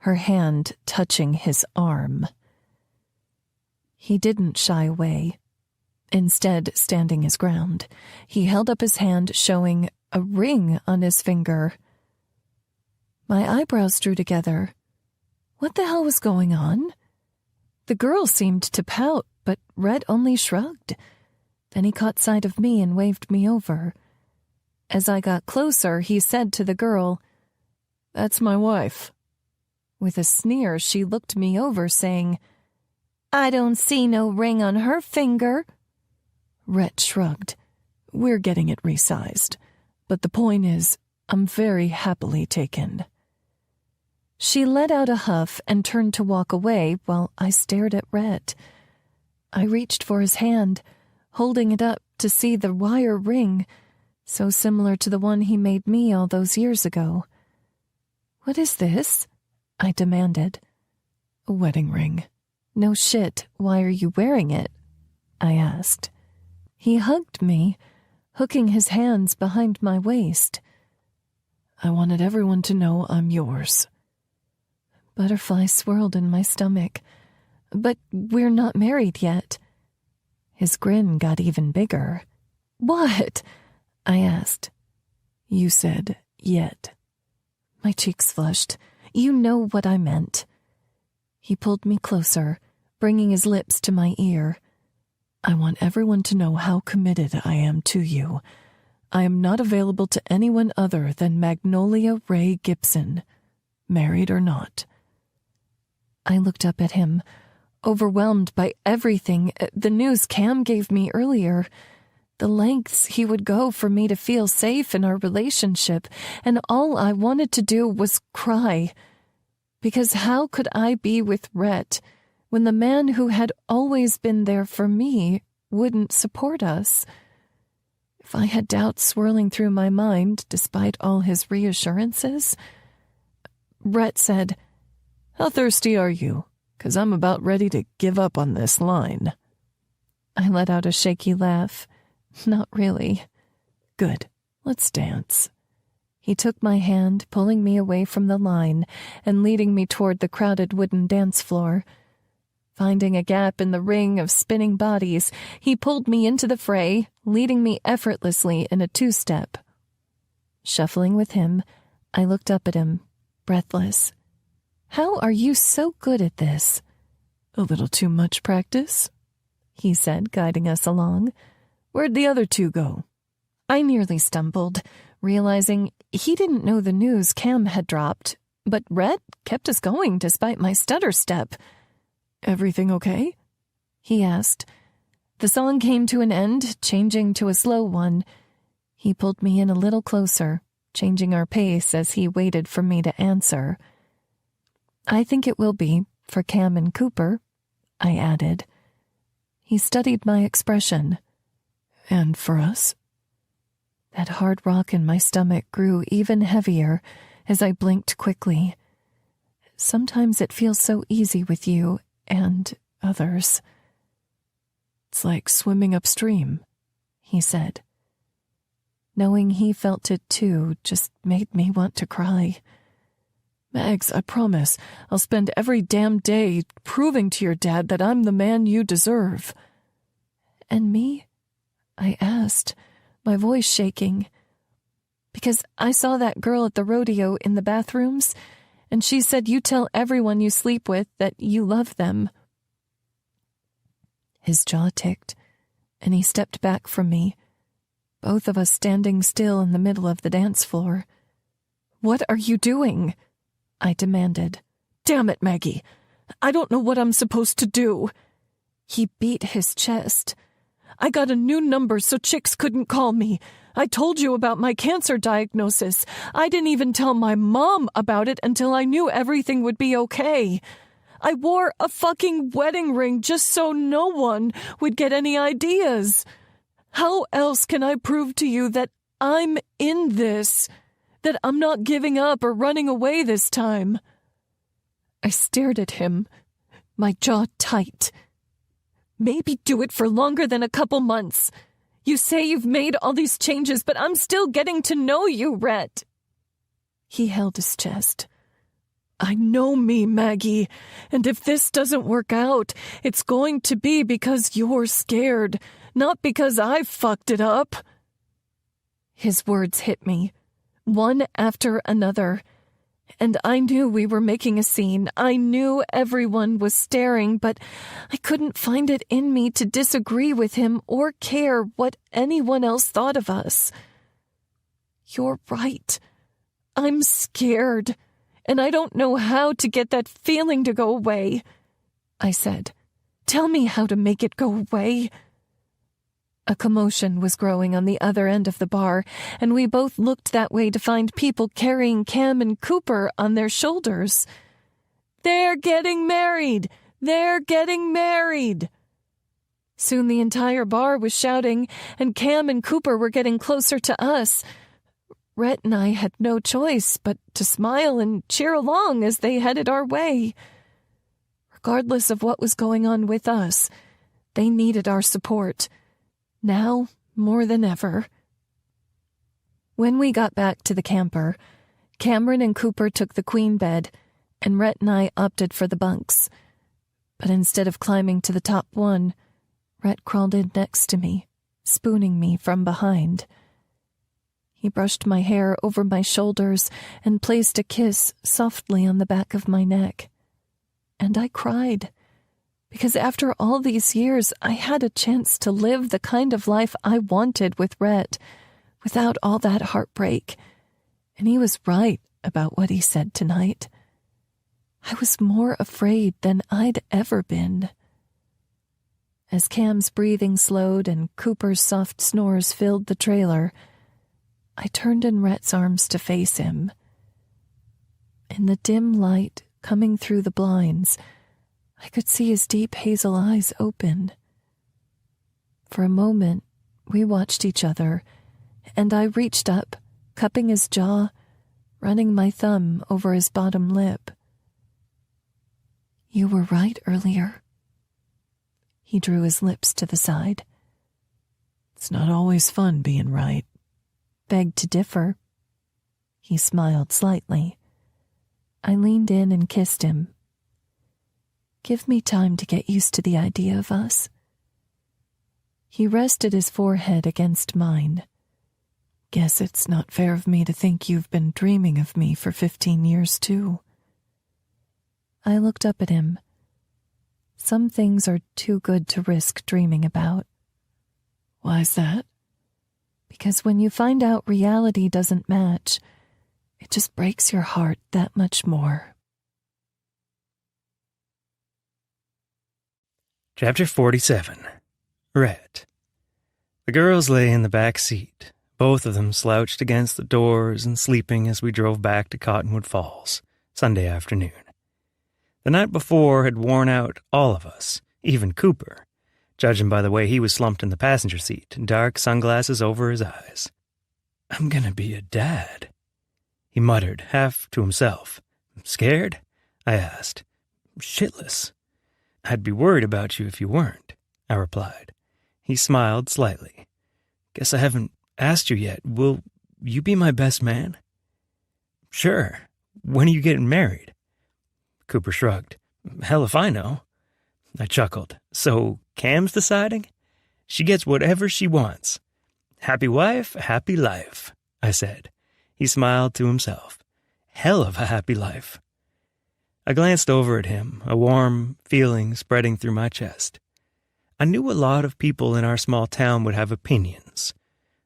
her hand touching his arm. He didn't shy away. Instead, standing his ground, he held up his hand showing a ring on his finger. My eyebrows drew together. What the hell was going on? The girl seemed to pout, but Red only shrugged. Then he caught sight of me and waved me over. As I got closer, he said to the girl, "That's my wife." With a sneer, she looked me over, saying, "I don't see no ring on her finger." Rhett shrugged. "We're getting it resized. But the point is, I'm very happily taken." She let out a huff and turned to walk away while I stared at Rhett. I reached for his hand, holding it up to see the wire ring, so similar to the one he made me all those years ago. "What is this?" I demanded. "A wedding ring." "No shit, why are you wearing it?" I asked. He hugged me, hooking his hands behind my waist. "I wanted everyone to know I'm yours." Butterflies swirled in my stomach. "But we're not married yet." His grin got even bigger. "What?" I asked. "You said, yet." My cheeks flushed. "You know what I meant." He pulled me closer, bringing his lips to my ear. "I want everyone to know how committed I am to you. I am not available to anyone other than Magnolia Ray Gibson, married or not." I looked up at him, overwhelmed by everything, the news Cam gave me earlier, the lengths he would go for me to feel safe in our relationship, and all I wanted to do was cry. Because how could I be with Rhett when the man who had always been there for me wouldn't support us? If I had doubts swirling through my mind despite all his reassurances. Rhett said, "How thirsty are you? 'Cause I'm about ready to give up on this line." I let out a shaky laugh. "Not really." "Good, let's dance." He took my hand, pulling me away from the line and leading me toward the crowded wooden dance floor. Finding a gap in the ring of spinning bodies, he pulled me into the fray, leading me effortlessly in a two-step. Shuffling with him, I looked up at him, breathless. "How are you so good at this?" "A little too much practice," he said, guiding us along. "Where'd the other two go?" I nearly stumbled, realizing he didn't know the news Cam had dropped, but Rhett kept us going despite my stutter step. "Everything okay?" he asked. The song came to an end, changing to a slow one. He pulled me in a little closer, changing our pace as he waited for me to answer. "I think it will be, for Cam and Cooper," I added. He studied my expression. "And for us?" That hard rock in my stomach grew even heavier as I blinked quickly. "Sometimes it feels so easy with you and others." "It's like swimming upstream," he said. Knowing he felt it too just made me want to cry. "Mags, I promise, I'll spend every damn day proving to your dad that I'm the man you deserve." "And me?" I asked, my voice shaking. "Because I saw that girl at the rodeo in the bathrooms, and she said you tell everyone you sleep with that you love them." His jaw ticked, and he stepped back from me, both of us standing still in the middle of the dance floor. "What are you doing?" I demanded. "Damn it, Maggie. I don't know what I'm supposed to do." He beat his chest. "I got a new number so chicks couldn't call me. I told you about my cancer diagnosis. I didn't even tell my mom about it until I knew everything would be okay. I wore a fucking wedding ring just so no one would get any ideas. How else can I prove to you that I'm in this, that I'm not giving up or running away this time. I stared at him, my jaw tight. Maybe do it for longer than a couple months. You say you've made all these changes, but I'm still getting to know you, Rhett. He held his chest. I know me, Maggie, and if this doesn't work out, it's going to be because you're scared, not because I fucked it up. His words hit me, one after another, and I knew we were making a scene. I knew everyone was staring, but I couldn't find it in me to disagree with him or care what anyone else thought of us. You're right. I'm scared, and I don't know how to get that feeling to go away, I said. Tell me how to make it go away. A commotion was growing on the other end of the bar, and we both looked that way to find people carrying Cam and Cooper on their shoulders. They're getting married! They're getting married! Soon the entire bar was shouting, and Cam and Cooper were getting closer to us. Rhett and I had no choice but to smile and cheer along as they headed our way. Regardless of what was going on with us, they needed our support. Now, more than ever. When we got back to the camper, Cameron and Cooper took the queen bed, and Rhett and I opted for the bunks. But instead of climbing to the top one, Rhett crawled in next to me, spooning me from behind. He brushed my hair over my shoulders and placed a kiss softly on the back of my neck. And I cried. Because after all these years, I had a chance to live the kind of life I wanted with Rhett, without all that heartbreak. And he was right about what he said tonight. I was more afraid than I'd ever been. As Cam's breathing slowed and Cooper's soft snores filled the trailer, I turned in Rhett's arms to face him. In the dim light coming through the blinds, I could see his deep hazel eyes open. For a moment, we watched each other, and I reached up, cupping his jaw, running my thumb over his bottom lip. You were right earlier. He drew his lips to the side. It's not always fun being right. Beg to differ. He smiled slightly. I leaned in and kissed him. Give me time to get used to the idea of us. He rested his forehead against mine. Guess it's not fair of me to think you've been dreaming of me for 15 years, too. I looked up at him. Some things are too good to risk dreaming about. Why's that? Because when you find out reality doesn't match, it just breaks your heart that much more. Chapter 47. Rhett. The girls lay in the back seat, both of them slouched against the doors and sleeping as we drove back to Cottonwood Falls, Sunday afternoon. The night before had worn out all of us, even Cooper, judging by the way he was slumped in the passenger seat, dark sunglasses over his eyes. I'm gonna be a dad, he muttered, half to himself. Scared? I asked. Shitless. I'd be worried about you if you weren't, I replied. He smiled slightly. Guess I haven't asked you yet. Will you be my best man? Sure. When are you getting married? Cooper shrugged. Hell if I know. I chuckled. So Cam's deciding? She gets whatever she wants. Happy wife, happy life, I said. He smiled to himself. Hell of a happy life. I glanced over at him, a warm feeling spreading through my chest. I knew a lot of people in our small town would have opinions,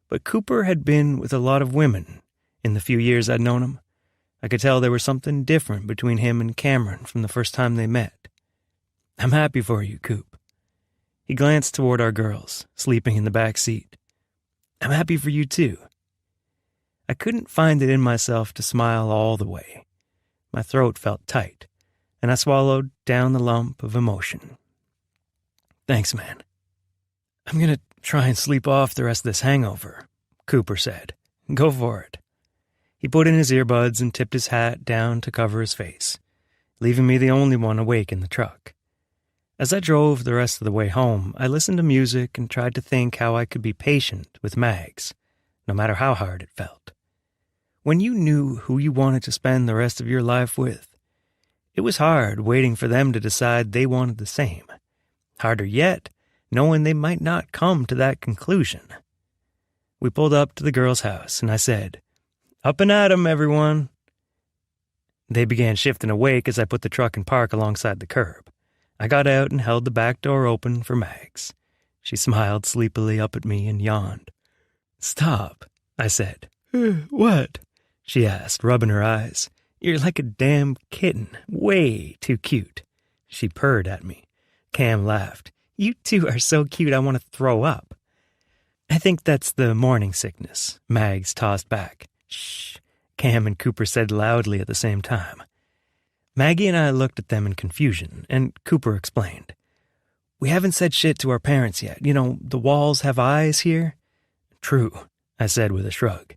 but Cooper had been with a lot of women in the few years I'd known him. I could tell there was something different between him and Cameron from the first time they met. I'm happy for you, Coop. He glanced toward our girls, sleeping in the back seat. I'm happy for you, too. I couldn't find it in myself to smile all the way. My throat felt tight, and I swallowed down the lump of emotion. Thanks, man. I'm gonna try and sleep off the rest of this hangover, Cooper said, Go for it." He put in his earbuds and tipped his hat down to cover his face, leaving me the only one awake in the truck. As I drove the rest of the way home, I listened to music and tried to think how I could be patient with Mags, no matter how hard it felt. When you knew who you wanted to spend the rest of your life with, it was hard waiting for them to decide they wanted the same. Harder yet, knowing they might not come to that conclusion. We pulled up to the girl's house, and I said, "Up and at 'em, everyone." They began shifting awake as I put the truck in park alongside the curb. I got out and held the back door open for Mags. She smiled sleepily up at me and yawned. "Stop," I said. "What?" she asked, rubbing her eyes. "You're like a damn kitten, way too cute." She purred at me. Cam laughed. "You two are so cute I want to throw up." "I think that's the morning sickness," Mags tossed back. "Shh," Cam and Cooper said loudly at the same time. Maggie and I looked at them in confusion, and Cooper explained. "We haven't said shit to our parents yet. You know, the walls have eyes here." "True," I said with a shrug.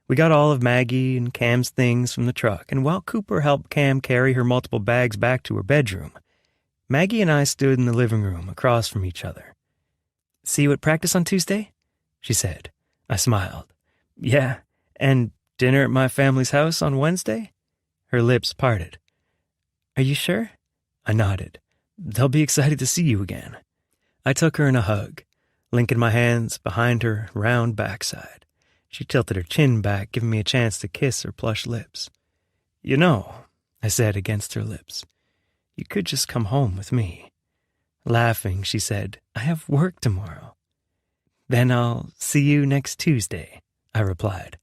We got all of Maggie and Cam's things from the truck, and while Cooper helped Cam carry her multiple bags back to her bedroom, Maggie and I stood in the living room across from each other. "See you at practice on Tuesday?" she said. I smiled. "Yeah, and dinner at my family's house on Wednesday?" Her lips parted. "Are you sure?" I nodded. "They'll be excited to see you again." I took her in a hug, linking my hands behind her round backside. She tilted her chin back, giving me a chance to kiss her plush lips. "You know," I said against her lips, "you could just come home with me." Laughing, she said, "I have work tomorrow." "Then I'll see you next Tuesday," I replied.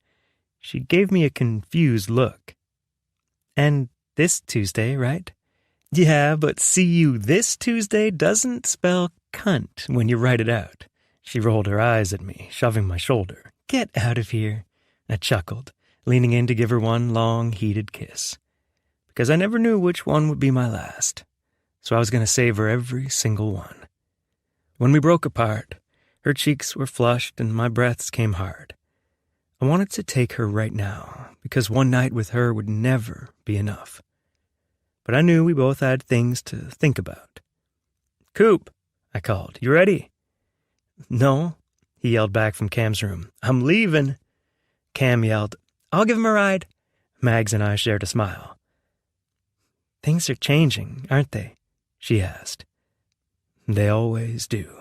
She gave me a confused look. "And this Tuesday, right?" "Yeah, but see you this Tuesday doesn't spell cunt when you write it out." She rolled her eyes at me, shoving my shoulder. "Get out of here." I chuckled, leaning in to give her one long, heated kiss. Because I never knew which one would be my last, so I was going to savor every single one. When we broke apart, her cheeks were flushed and my breaths came hard. I wanted to take her right now, because one night with her would never be enough. But I knew we both had things to think about. "Coop," I called, "you ready?" "No," he yelled back from Cam's room. "I'm leaving." Cam yelled, "I'll give him a ride." Mags and I shared a smile. "Things are changing, aren't they?" she asked. "They always do."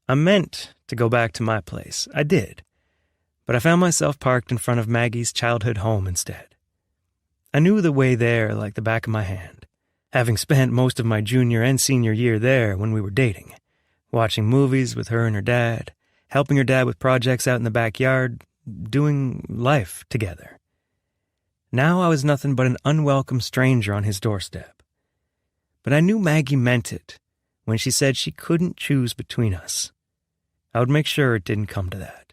I meant to go back to my place. I did. But I found myself parked in front of Maggie's childhood home instead. I knew the way there like the back of my hand, having spent most of my junior and senior year there when we were dating, watching movies with her and her dad, helping her dad with projects out in the backyard, doing life together. Now I was nothing but an unwelcome stranger on his doorstep. But I knew Maggie meant it when she said she couldn't choose between us. I would make sure it didn't come to that.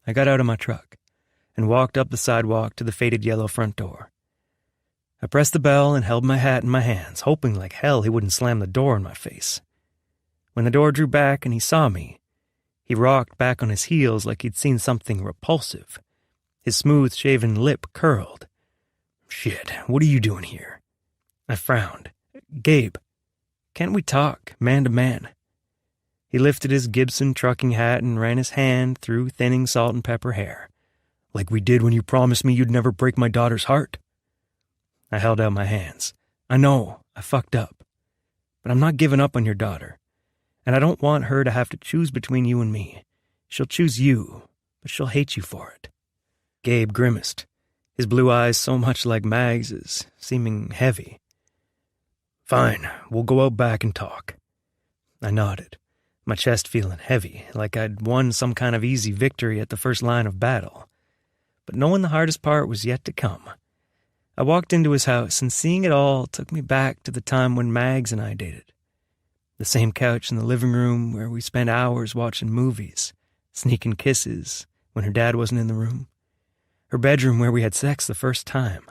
I got out of my truck and walked up the sidewalk to the faded yellow front door. I pressed the bell and held my hat in my hands, hoping like hell he wouldn't slam the door in my face. When the door drew back and he saw me, he rocked back on his heels like he'd seen something repulsive. His smooth-shaven lip curled. "Shit, what are you doing here?" I frowned. "Gabe, can't we talk, man to man?" He lifted his Gibson trucking hat and ran his hand through thinning salt and pepper hair. "Like we did when you promised me you'd never break my daughter's heart?" I held out my hands. "I know, I fucked up. But I'm not giving up on your daughter. And I don't want her to have to choose between you and me. She'll choose you, but she'll hate you for it." Gabe grimaced, his blue eyes so much like Mags's, seeming heavy. "Fine, we'll go out back and talk." I nodded, my chest feeling heavy, like I'd won some kind of easy victory at the first line of battle. But knowing the hardest part was yet to come. I walked into his house, and seeing it all took me back to the time when Mags and I dated. The same couch in the living room where we spent hours watching movies, sneaking kisses when her dad wasn't in the room. Her bedroom where we had sex the first time.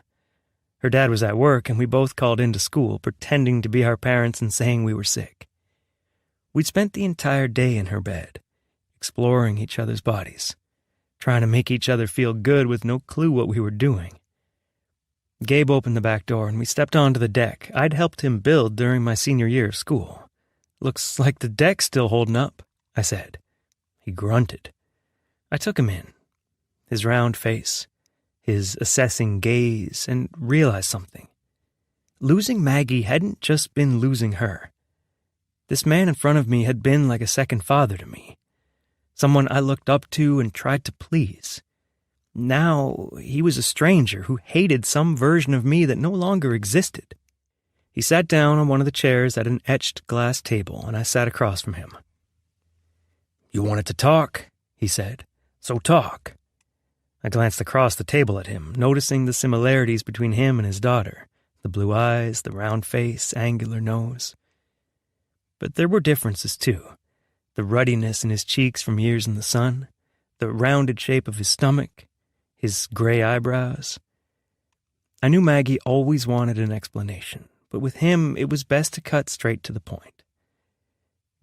Her dad was at work, and we both called into school, pretending to be our parents and saying we were sick. We'd spent the entire day in her bed, exploring each other's bodies, trying to make each other feel good with no clue what we were doing. Gabe opened the back door and we stepped onto the deck I'd helped him build during my senior year of school. "Looks like the deck's still holding up," I said. He grunted. I took him in, his round face, his assessing gaze, and realized something. Losing Maggie hadn't just been losing her. This man in front of me had been like a second father to me, someone I looked up to and tried to please. Now he was a stranger who hated some version of me that no longer existed. He sat down on one of the chairs at an etched glass table, and I sat across from him. "You wanted to talk," he said. "So talk." I glanced across the table at him, noticing the similarities between him and his daughter, the blue eyes, the round face, angular nose. But there were differences, too. The ruddiness in his cheeks from years in the sun, the rounded shape of his stomach, his gray eyebrows. I knew Maggie always wanted an explanation, but with him it was best to cut straight to the point.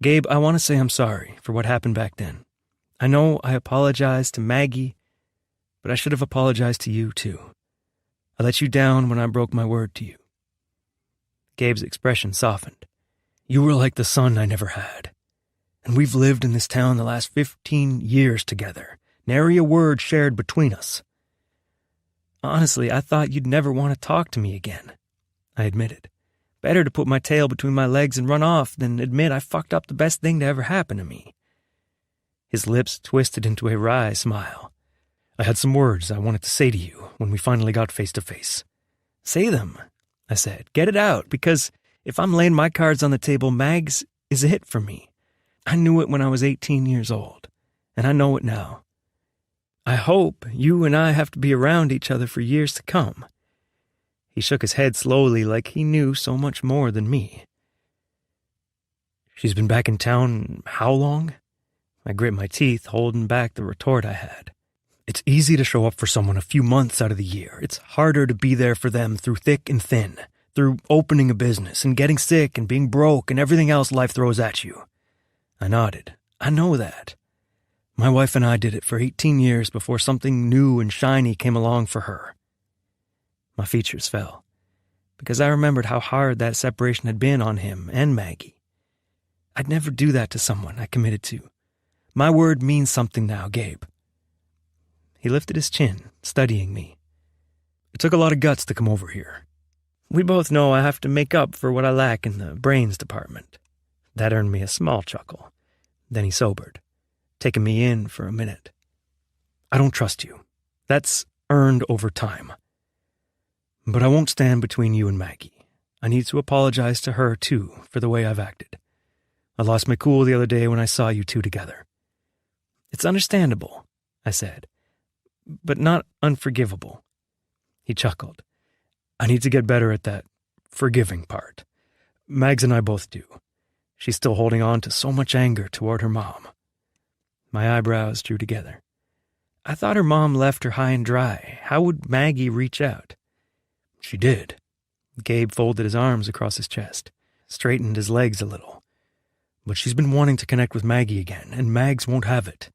"Gabe, I want to say I'm sorry for what happened back then. I know I apologized to Maggie, but I should have apologized to you, too. I let you down when I broke my word to you." Gabe's expression softened. "You were like the son I never had. And we've lived in this town the last 15 years together, nary a word shared between us. Honestly, I thought you'd never want to talk to me again," I admitted. "Better to put my tail between my legs and run off than admit I fucked up the best thing to ever happen to me." His lips twisted into a wry smile. "I had some words I wanted to say to you when we finally got face to face." "Say them," I said. "Get it out, because if I'm laying my cards on the table, Mags is it for me. I knew it when I was 18 years old, and I know it now. I hope you and I have to be around each other for years to come." He shook his head slowly like he knew so much more than me. "She's been back in town how long?" I grit my teeth, holding back the retort I had. "It's easy to show up for someone a few months out of the year. It's harder to be there for them through thick and thin, through opening a business and getting sick and being broke and everything else life throws at you." I nodded. "I know that. My wife and I did it for 18 years before something new and shiny came along for her." My features fell, because I remembered how hard that separation had been on him and Maggie. I'd never do that to someone I committed to. My word means something now, Gabe. He lifted his chin, studying me. "It took a lot of guts to come over here. We both know I have to make up for what I lack in the brains department." That earned me a small chuckle. Then he sobered, taking me in for a minute. "I don't trust you. That's earned over time. But I won't stand between you and Maggie. I need to apologize to her, too, for the way I've acted. I lost my cool the other day when I saw you two together." "It's understandable," I said, "but not unforgivable." He chuckled. "I need to get better at that forgiving part. Mags and I both do. She's still holding on to so much anger toward her mom." My eyebrows drew together. I thought her mom left her high and dry. How would Maggie reach out? "She did." Gabe folded his arms across his chest, straightened his legs a little. "But she's been wanting to connect with Maggie again, and Mags won't have it."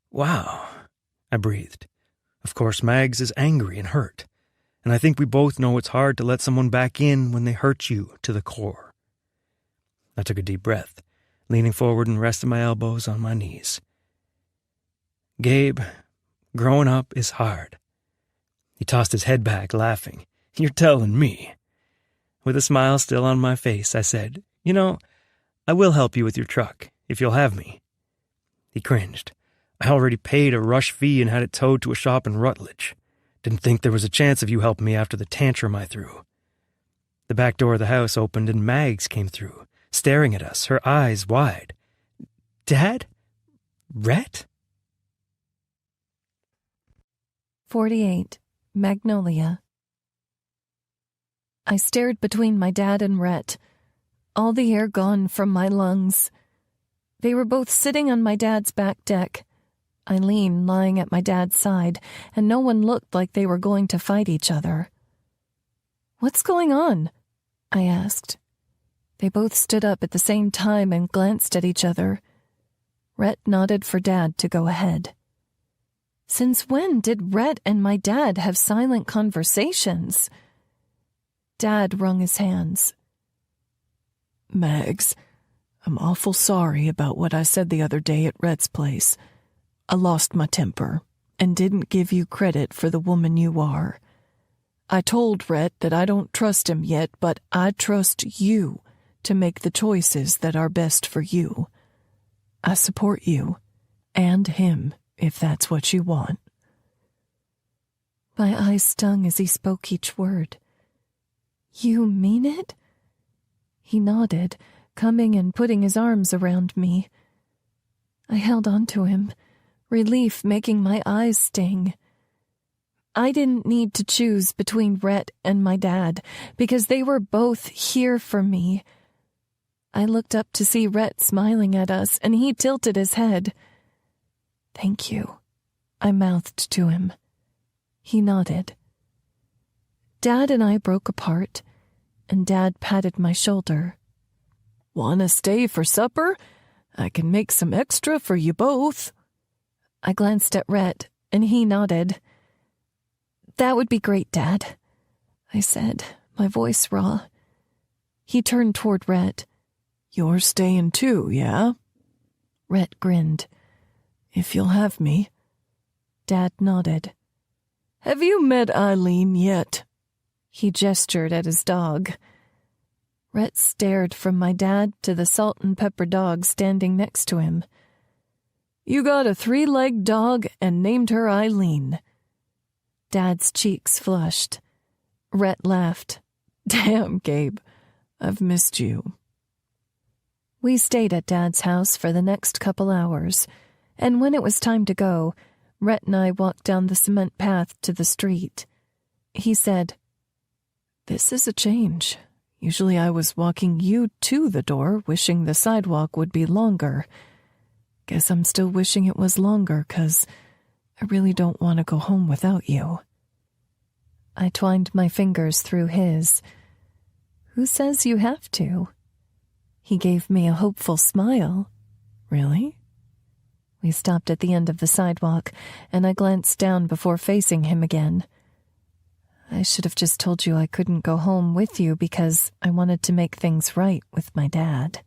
"Wow," I breathed. "Of course, Mags is angry and hurt, and I think we both know it's hard to let someone back in when they hurt you to the core." I took a deep breath, leaning forward and resting my elbows on my knees. "Gabe, growing up is hard." He tossed his head back, laughing. "You're telling me." With a smile still on my face, I said, "You know, I will help you with your truck, if you'll have me." He cringed. "I already paid a rush fee and had it towed to a shop in Rutledge. Didn't think there was a chance of you helping me after the tantrum I threw." The back door of the house opened and Mags came through, staring at us, her eyes wide. "Dad? Rhett?" 48. Magnolia. I stared between my dad and Rhett, all the air gone from my lungs. They were both sitting on my dad's back deck, Eileen lying at my dad's side, and no one looked like they were going to fight each other. "What's going on?" I asked. They both stood up at the same time and glanced at each other. Rhett nodded for Dad to go ahead. Since when did Rhett and my dad have silent conversations? Dad wrung his hands. Mags, I'm awful sorry about what I said the other day at Rhett's place. I lost my temper and didn't give you credit for the woman you are. I told Rhett that I don't trust him yet, but I trust you to make the choices that are best for you. I support you, and him, if that's what you want. My eyes stung as he spoke each word. You mean it? He nodded, coming and putting his arms around me. I held on to him, relief making my eyes sting. I didn't need to choose between Rhett and my dad, because they were both here for me. I looked up to see Rhett smiling at us, and he tilted his head. Thank you, I mouthed to him. He nodded. Dad and I broke apart, and Dad patted my shoulder. "Want to stay for supper? I can make some extra for you both." I glanced at Rhett, and he nodded. That would be great, Dad, I said, my voice raw. He turned toward Rhett. "You're staying too, yeah?" Rhett grinned. "If you'll have me." Dad nodded. "Have you met Eileen yet?" He gestured at his dog. Rhett stared from my dad to the salt and pepper dog standing next to him. "You got a 3-legged dog and named her Eileen." Dad's cheeks flushed. Rhett laughed. "Damn, Gabe, I've missed you." We stayed at Dad's house for the next couple hours, and when it was time to go, Rhett and I walked down the cement path to the street. He said, "This is a change. Usually I was walking you to the door, wishing the sidewalk would be longer. Guess I'm still wishing it was longer, 'cause I really don't want to go home without you." I twined my fingers through his. Who says you have to? He gave me a hopeful smile. Really? We stopped at the end of the sidewalk, and I glanced down before facing him again. I should have just told you I couldn't go home with you because I wanted to make things right with my dad.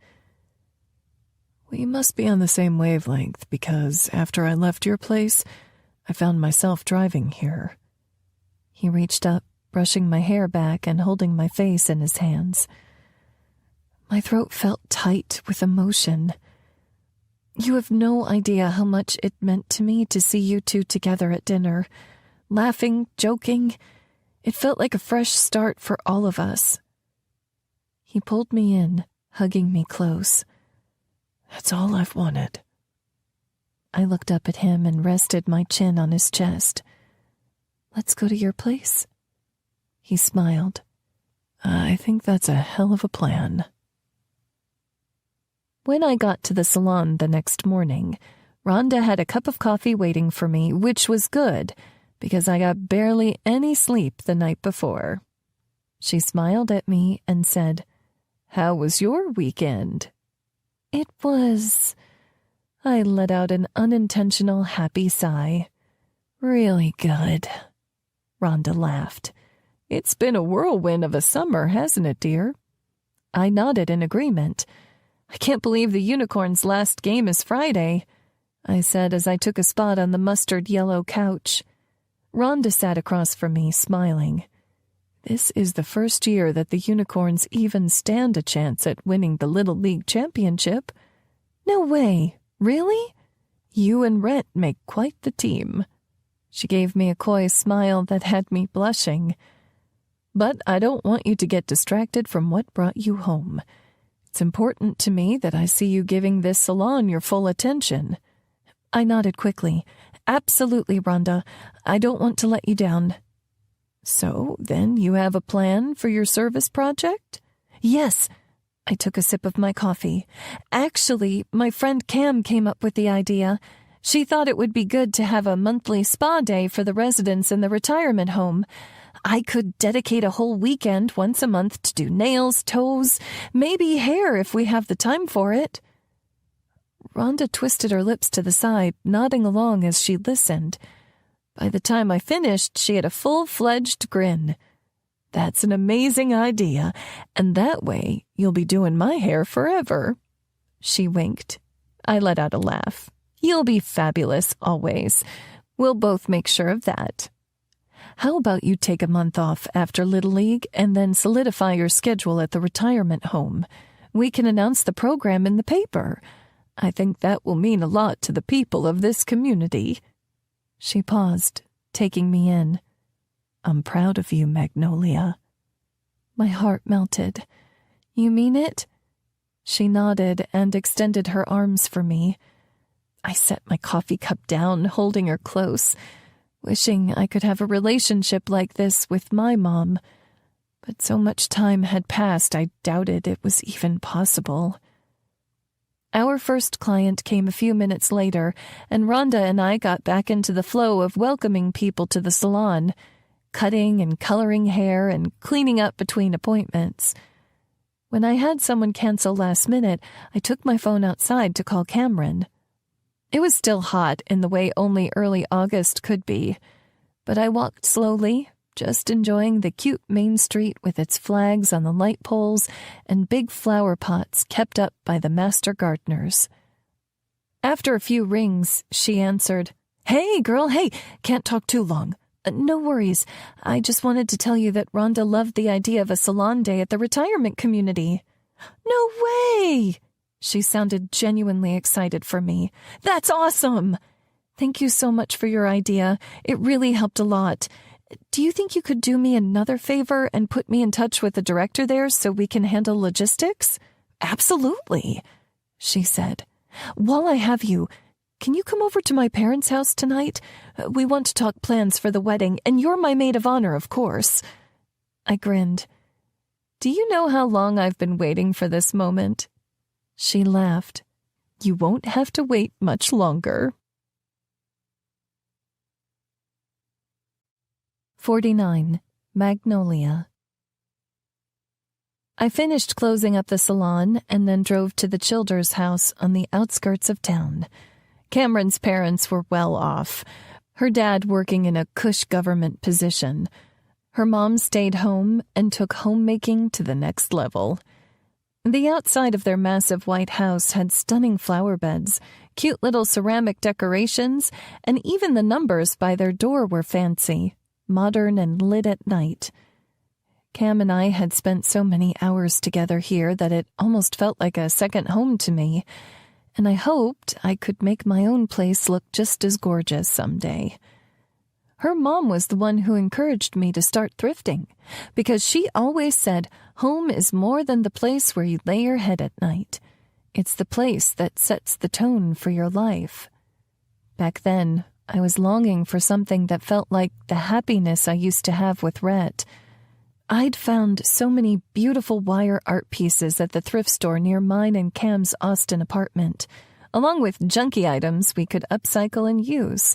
We must be on the same wavelength because after I left your place, I found myself driving here. He reached up, brushing my hair back and holding my face in his hands. My throat felt tight with emotion. You have no idea how much it meant to me to see you two together at dinner, laughing, joking. It felt like a fresh start for all of us. He pulled me in, hugging me close. That's all I've wanted. I looked up at him and rested my chin on his chest. Let's go to your place. He smiled. I think that's a hell of a plan. When I got to the salon the next morning, Rhonda had a cup of coffee waiting for me, which was good, because I got barely any sleep the night before. She smiled at me and said, "How was your weekend?" It was... I let out an unintentional happy sigh. Really good. Rhonda laughed. It's been a whirlwind of a summer, hasn't it, dear? I nodded in agreement. I can't believe the Unicorn's last game is Friday, I said as I took a spot on the mustard-yellow couch. Rhonda sat across from me, smiling. This is the first year that the Unicorns even stand a chance at winning the Little League Championship. No way, really? You and Rhett make quite the team. She gave me a coy smile that had me blushing. But I don't want you to get distracted from what brought you home. It's important to me that I see you giving this salon your full attention. I nodded quickly. Absolutely, Rhonda. I don't want to let you down. So, then you have a plan for your service project? Yes. I took a sip of my coffee. Actually, my friend Cam came up with the idea. She thought it would be good to have a monthly spa day for the residents in the retirement home. I could dedicate a whole weekend once a month to do nails, toes, maybe hair if we have the time for it. Rhonda twisted her lips to the side, nodding along as she listened. By the time I finished, she had a full-fledged grin. "That's an amazing idea, and that way you'll be doing my hair forever." She winked. I let out a laugh. "You'll be fabulous, always. We'll both make sure of that. How about you take a month off after Little League and then solidify your schedule at the retirement home? We can announce the program in the paper. I think that will mean a lot to the people of this community." She paused, taking me in. "I'm proud of you, Magnolia." My heart melted. "You mean it?" She nodded and extended her arms for me. I set my coffee cup down, holding her close, wishing I could have a relationship like this with my mom. But so much time had passed, I doubted it was even possible. Our first client came a few minutes later, and Rhonda and I got back into the flow of welcoming people to the salon, cutting and coloring hair and cleaning up between appointments. When I had someone cancel last minute, I took my phone outside to call Cameron. It was still hot in the way only early August could be, but I walked slowly, just enjoying the cute main street with its flags on the light poles and big flower pots kept up by the master gardeners. After a few rings, she answered, "Hey, girl, hey, can't talk too long. No worries. I just wanted to tell you that Rhonda loved the idea of a salon day at the retirement community." "No way!" She sounded genuinely excited for me. "That's awesome! Thank you so much for your idea. It really helped a lot. Do you think you could do me another favor and put me in touch with the director there so we can handle logistics?" "Absolutely," she said. "While I have you, can you come over to my parents' house tonight? We want to talk plans for the wedding, and you're my maid of honor, of course." I grinned. "Do you know how long I've been waiting for this moment?" She laughed. "You won't have to wait much longer." 49. Magnolia. I finished closing up the salon and then drove to the Childers' house on the outskirts of town. Cameron's parents were well off, her dad working in a cush government position. Her mom stayed home and took homemaking to the next level. The outside of their massive white house had stunning flower beds, cute little ceramic decorations, and even the numbers by their door were fancy, modern and lit at night. Cam and I had spent so many hours together here that it almost felt like a second home to me, and I hoped I could make my own place look just as gorgeous someday. Her mom was the one who encouraged me to start thrifting, because she always said home is more than the place where you lay your head at night. It's the place that sets the tone for your life. Back then, I was longing for something that felt like the happiness I used to have with Rhett. I'd found so many beautiful wire art pieces at the thrift store near mine and Cam's Austin apartment, along with junky items we could upcycle and use.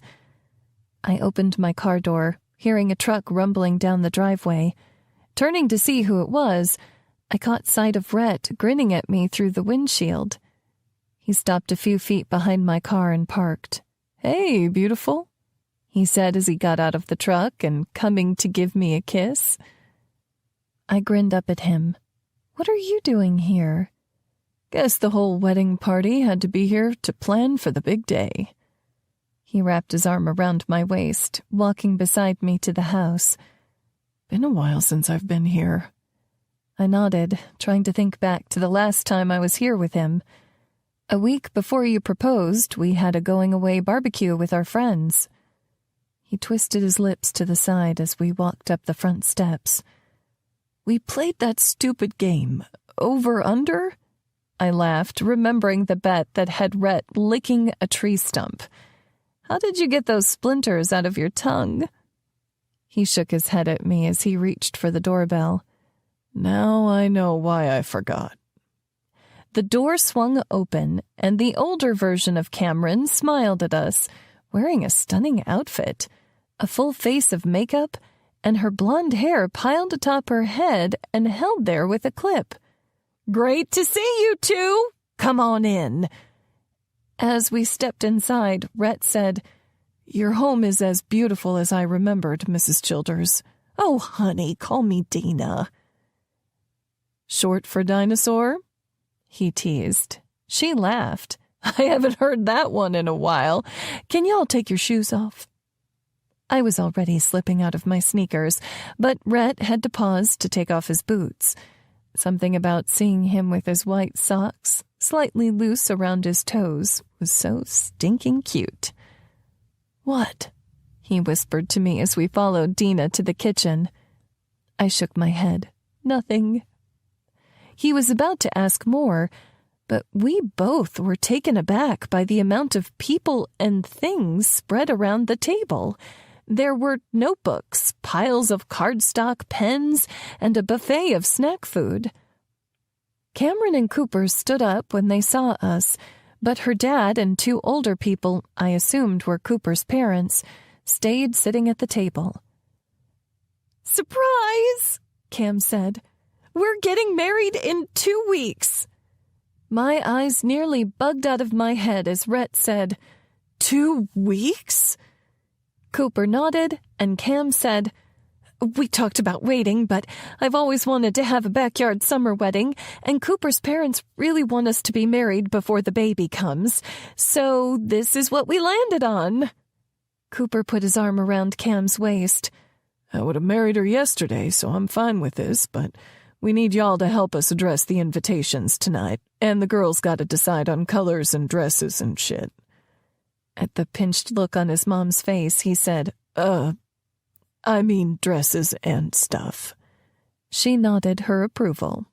I opened my car door, hearing a truck rumbling down the driveway. Turning to see who it was, I caught sight of Rhett grinning at me through the windshield. He stopped a few feet behind my car and parked. "Hey, beautiful," he said as he got out of the truck and coming to give me a kiss. I grinned up at him. "What are you doing here?" "Guess the whole wedding party had to be here to plan for the big day." He wrapped his arm around my waist, walking beside me to the house. "Been a while since I've been here." I nodded, trying to think back to the last time I was here with him. "A week before you proposed, we had a going-away barbecue with our friends." He twisted his lips to the side as we walked up the front steps. "We played that stupid game, over-under?" I laughed, remembering the bet that had Rhett licking a tree stump. "How did you get those splinters out of your tongue?" He shook his head at me as he reached for the doorbell. "Now I know why I forgot." The door swung open, and the older version of Cameron smiled at us, wearing a stunning outfit, a full face of makeup, and her blonde hair piled atop her head and held there with a clip. "Great to see you two! Come on in." As we stepped inside, Rhett said, Your home is as beautiful as I remembered, Mrs. Childers. Oh, honey, call me Dina. Short for dinosaur? He teased. She laughed. I haven't heard that one in a while. Can y'all take your shoes off? I was already slipping out of my sneakers, but Rhett had to pause to take off his boots. Something about seeing him with his white socks, slightly loose around his toes, was so stinking cute. What? He whispered to me as we followed Dina to the kitchen. I shook my head. Nothing. He was about to ask more, but we both were taken aback by the amount of people and things spread around the table. There were notebooks, piles of cardstock, pens, and a buffet of snack food. Cameron and Cooper stood up when they saw us, but her dad and two older people, I assumed were Cooper's parents, stayed sitting at the table. "Surprise!" Cam said. "We're getting married in 2 weeks." My eyes nearly bugged out of my head as Rhett said, 2 weeks? Cooper nodded, and Cam said, "We talked about waiting, but I've always wanted to have a backyard summer wedding, and Cooper's parents really want us to be married before the baby comes, so this is what we landed on." Cooper put his arm around Cam's waist. "I would have married her yesterday, so I'm fine with this, but we need y'all to help us address the invitations tonight, and the girls gotta decide on colors and dresses and shit." At the pinched look on his mom's face, he said, I mean dresses and stuff." She nodded her approval.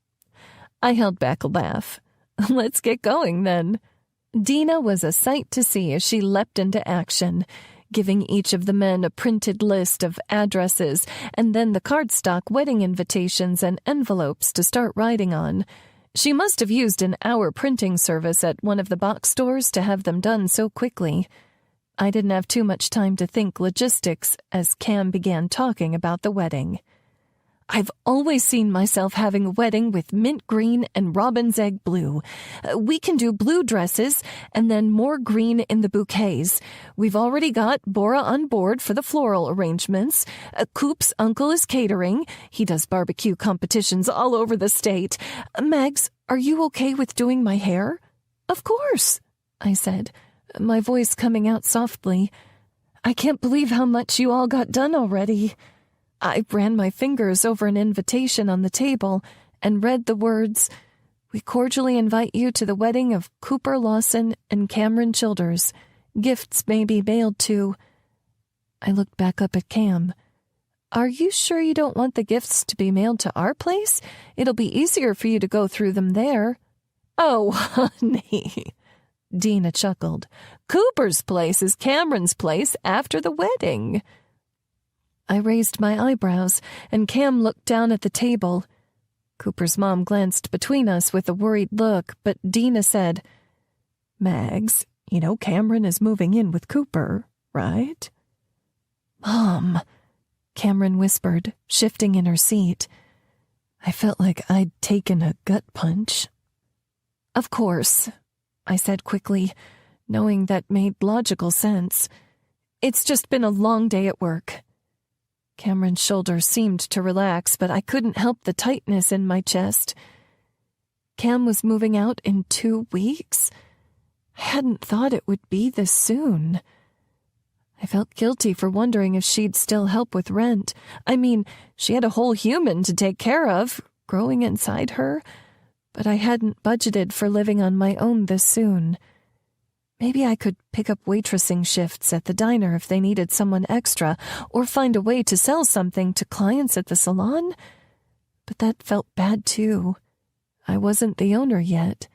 I held back a laugh. "Let's get going, then." Dina was a sight to see as she leapt into action, giving each of the men a printed list of addresses and then the cardstock wedding invitations and envelopes to start writing on. She must have used an hour printing service at one of the box stores to have them done so quickly. I didn't have too much time to think logistics as Cam began talking about the wedding. "I've always seen myself having a wedding with mint green and robin's egg blue. We can do blue dresses and then more green in the bouquets. We've already got Bora on board for the floral arrangements. Coop's uncle is catering. He does barbecue competitions all over the state. Mags, are you okay with doing my hair?" "Of course," I said, my voice coming out softly. "I can't believe how much you all got done already." I ran my fingers over an invitation on the table and read the words, "We cordially invite you to the wedding of Cooper Lawson and Cameron Childers. Gifts may be mailed to—" I looked back up at Cam. "Are you sure you don't want the gifts to be mailed to our place? It'll be easier for you to go through them there." "Oh, honey," Dina chuckled. "Cooper's place is Cameron's place after the wedding." I raised my eyebrows, and Cam looked down at the table. Cooper's mom glanced between us with a worried look, but Dina said, "Mags, you know Cameron is moving in with Cooper, right?" "Mom," Cameron whispered, shifting in her seat. I felt like I'd taken a gut punch. "Of course," I said quickly, knowing that made logical sense. "It's just been a long day at work." Cameron's shoulders seemed to relax, but I couldn't help the tightness in my chest. Cam was moving out in 2 weeks? I hadn't thought it would be this soon. I felt guilty for wondering if she'd still help with rent. I mean, she had a whole human to take care of, growing inside her, but I hadn't budgeted for living on my own this soon. Maybe I could pick up waitressing shifts at the diner if they needed someone extra, or find a way to sell something to clients at the salon. But that felt bad too. I wasn't the owner yet.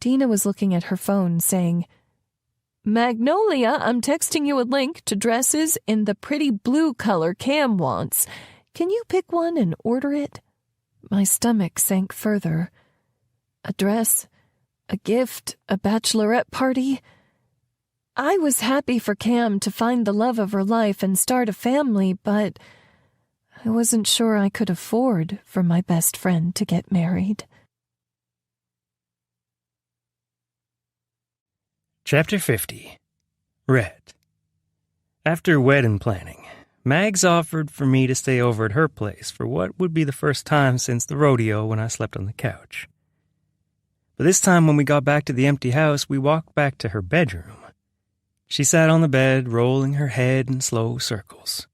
Dina was looking at her phone, saying, "Magnolia, I'm texting you a link to dresses in the pretty blue color Cam wants. Can you pick one and order it?" My stomach sank further. A dress, a gift, a bachelorette party. I was happy for Cam to find the love of her life and start a family, but I wasn't sure I could afford for my best friend to get married. Chapter 50. Rhett. After wedding planning, Mags offered for me to stay over at her place for what would be the first time since the rodeo when I slept on the couch. But this time when we got back to the empty house, we walked back to her bedroom. She sat on the bed, rolling her head in slow circles.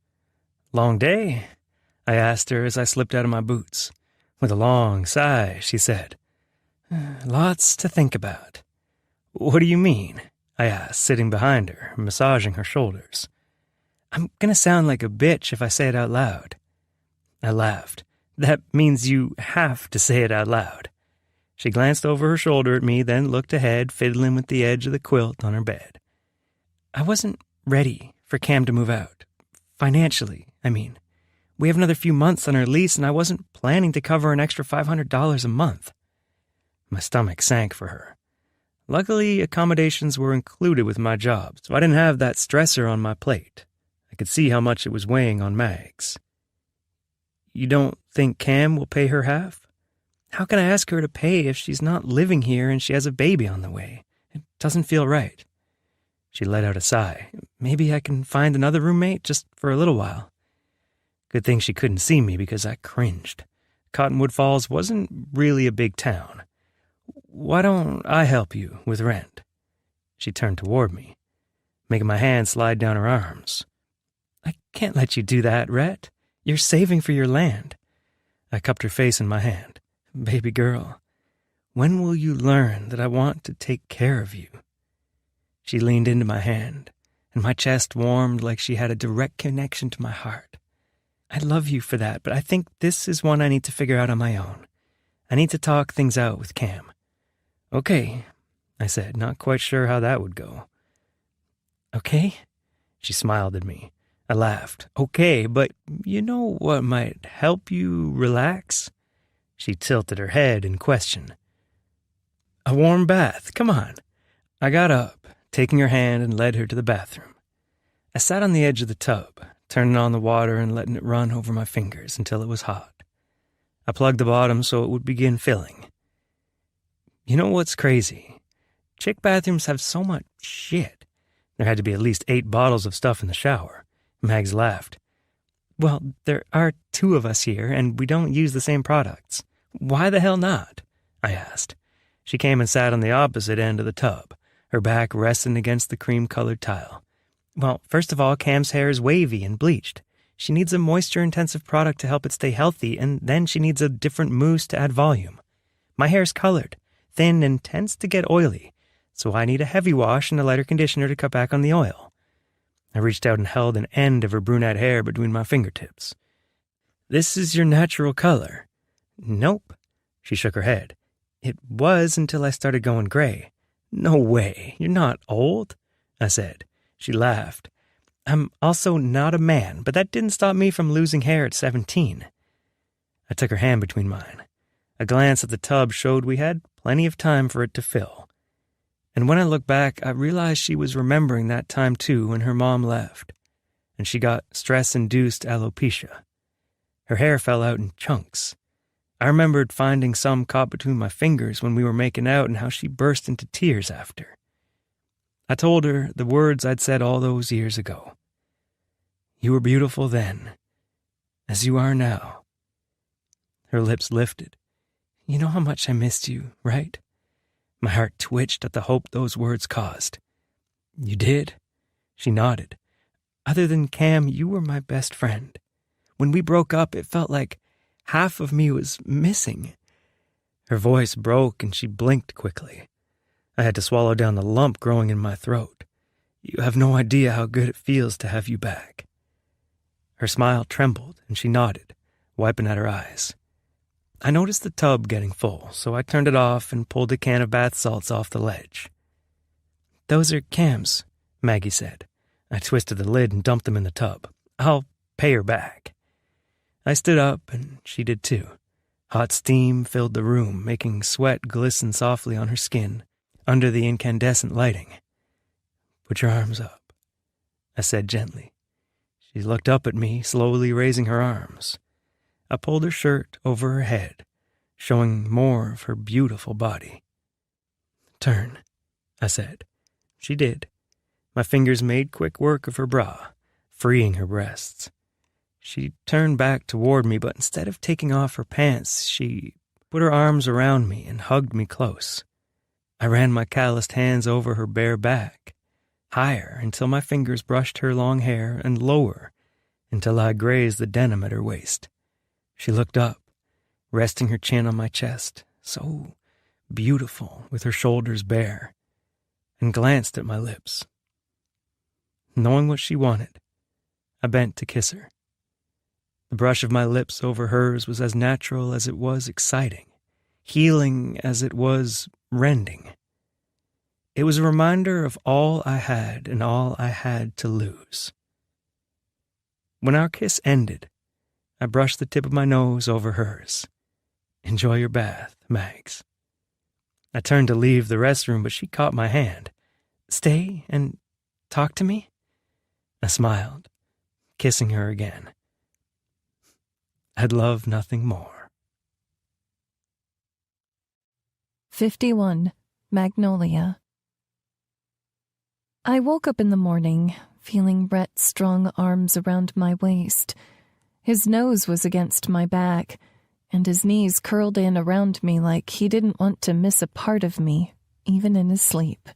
"Long day?" I asked her as I slipped out of my boots. With a long sigh, she said, "Lots to think about." "What do you mean?" I asked, sitting behind her, massaging her shoulders. "I'm gonna sound like a bitch if I say it out loud." I laughed. "That means you have to say it out loud." She glanced over her shoulder at me, then looked ahead, fiddling with the edge of the quilt on her bed. "I wasn't ready for Cam to move out. Financially, I mean. We have another few months on our lease, and I wasn't planning to cover an extra $500 a month." My stomach sank for her. Luckily, accommodations were included with my job, so I didn't have that stressor on my plate. I could see how much it was weighing on Mags. "You don't think Cam will pay her half? How can I ask her to pay if she's not living here and she has a baby on the way? It doesn't feel right." She let out a sigh. "Maybe I can find another roommate just for a little while." Good thing she couldn't see me because I cringed. Cottonwood Falls wasn't really a big town. "Why don't I help you with rent?" She turned toward me, making my hand slide down her arms. "I can't let you do that, Rhett. You're saving for your land." I cupped her face in my hand. "Baby girl, when will you learn that I want to take care of you?" She leaned into my hand, and my chest warmed like she had a direct connection to my heart. "I love you for that, but I think this is one I need to figure out on my own. I need to talk things out with Cam." "Okay," I said, not quite sure how that would go. "Okay?" She smiled at me. I laughed. "Okay, but you know what might help you relax?" She tilted her head in question. "A warm bath, come on." I got up, taking her hand, and led her to the bathroom. I sat on the edge of the tub, turning on the water and letting it run over my fingers until it was hot. I plugged the bottom so it would begin filling. You know what's crazy? Chick bathrooms have so much shit. There had to be at least 8 bottles of stuff in the shower. Mags laughed. "Well, there are 2 of us here, and we don't use the same products. Why the hell not?" I asked. She came and sat on the opposite end of the tub, her back resting against the cream-colored tile. "Well, first of all, Cam's hair is wavy and bleached. She needs a moisture-intensive product to help it stay healthy, and then she needs a different mousse to add volume. My hair's colored, thin, and tends to get oily, so I need a heavy wash and a lighter conditioner to cut back on the oil." I reached out and held an end of her brunette hair between my fingertips. "This is your natural color." "Nope." She shook her head. "It was until I started going gray." "No way, you're not old," I said. She laughed. "I'm also not a man, but that didn't stop me from losing hair at 17. I took her hand between mine. A glance at the tub showed we had plenty of time for it to fill. And when I looked back, I realized she was remembering that time too when her mom left, and she got stress-induced alopecia. Her hair fell out in chunks. I remembered finding some caught between my fingers when we were making out and how she burst into tears after. I told her the words I'd said all those years ago. "You were beautiful then, as you are now." Her lips lifted. "You know how much I missed you, right?" My heart twitched at the hope those words caused. "You did?" She nodded. "Other than Cam, you were my best friend. When we broke up, it felt like half of me was missing." Her voice broke and she blinked quickly. I had to swallow down the lump growing in my throat. "You have no idea how good it feels to have you back." Her smile trembled and she nodded, wiping at her eyes. I noticed the tub getting full, so I turned it off and pulled a can of bath salts off the ledge. "Those are Cam's," Maggie said. I twisted the lid and dumped them in the tub. "I'll pay her back." I stood up, and she did too. Hot steam filled the room, making sweat glisten softly on her skin under the incandescent lighting. "Put your arms up," I said gently. She looked up at me, slowly raising her arms. I pulled her shirt over her head, showing more of her beautiful body. "Turn," I said. She did. My fingers made quick work of her bra, freeing her breasts. She turned back toward me, but instead of taking off her pants, she put her arms around me and hugged me close. I ran my calloused hands over her bare back, higher until my fingers brushed her long hair, and lower until I grazed the denim at her waist. She looked up, resting her chin on my chest, so beautiful with her shoulders bare, and glanced at my lips. Knowing what she wanted, I bent to kiss her. The brush of my lips over hers was as natural as it was exciting, healing as it was rending. It was a reminder of all I had and all I had to lose. When our kiss ended, I brushed the tip of my nose over hers. "Enjoy your bath, Mags." I turned to leave the restroom, but she caught my hand. "Stay and talk to me?" I smiled, kissing her again. I'd love nothing more. 51. Magnolia. I woke up in the morning, feeling Rhett's strong arms around my waist. His nose was against my back, and his knees curled in around me like he didn't want to miss a part of me, even in his sleep.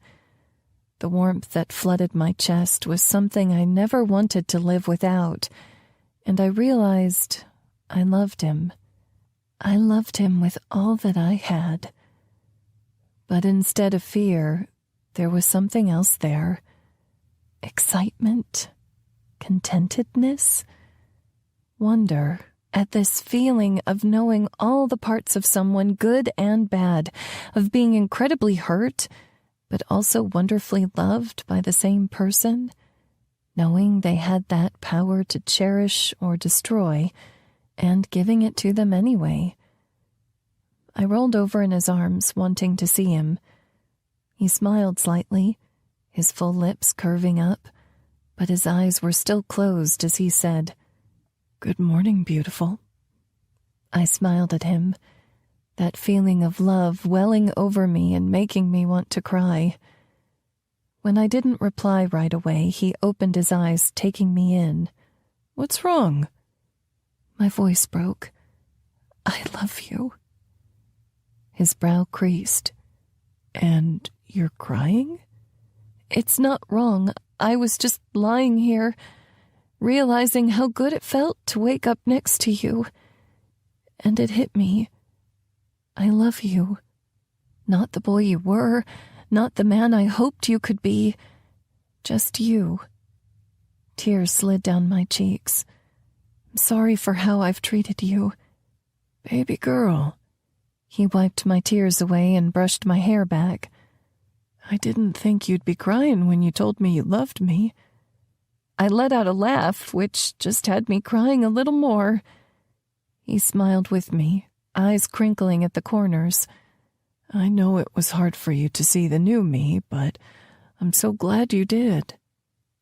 The warmth that flooded my chest was something I never wanted to live without, and I realized I loved him. I loved him with all that I had. But instead of fear, there was something else there. Excitement, contentedness, wonder at this feeling of knowing all the parts of someone, good and bad, of being incredibly hurt, but also wonderfully loved by the same person, knowing they had that power to cherish or destroy, and giving it to them anyway. I rolled over in his arms, wanting to see him. He smiled slightly, his full lips curving up, but his eyes were still closed as he said, "Good morning, beautiful." I smiled at him, that feeling of love welling over me and making me want to cry. When I didn't reply right away, he opened his eyes, taking me in. "What's wrong?" My voice broke. "I love you." His brow creased. "And you're crying?" "It's not wrong. I was just lying here, realizing how good it felt to wake up next to you. And it hit me. I love you. Not the boy you were, not the man I hoped you could be. Just you." Tears slid down my cheeks. "I'm sorry for how I've treated you." "Baby girl." He wiped my tears away and brushed my hair back. "I didn't think you'd be crying when you told me you loved me." I let out a laugh, which just had me crying a little more. He smiled with me, eyes crinkling at the corners. "I know it was hard for you to see the new me, but I'm so glad you did."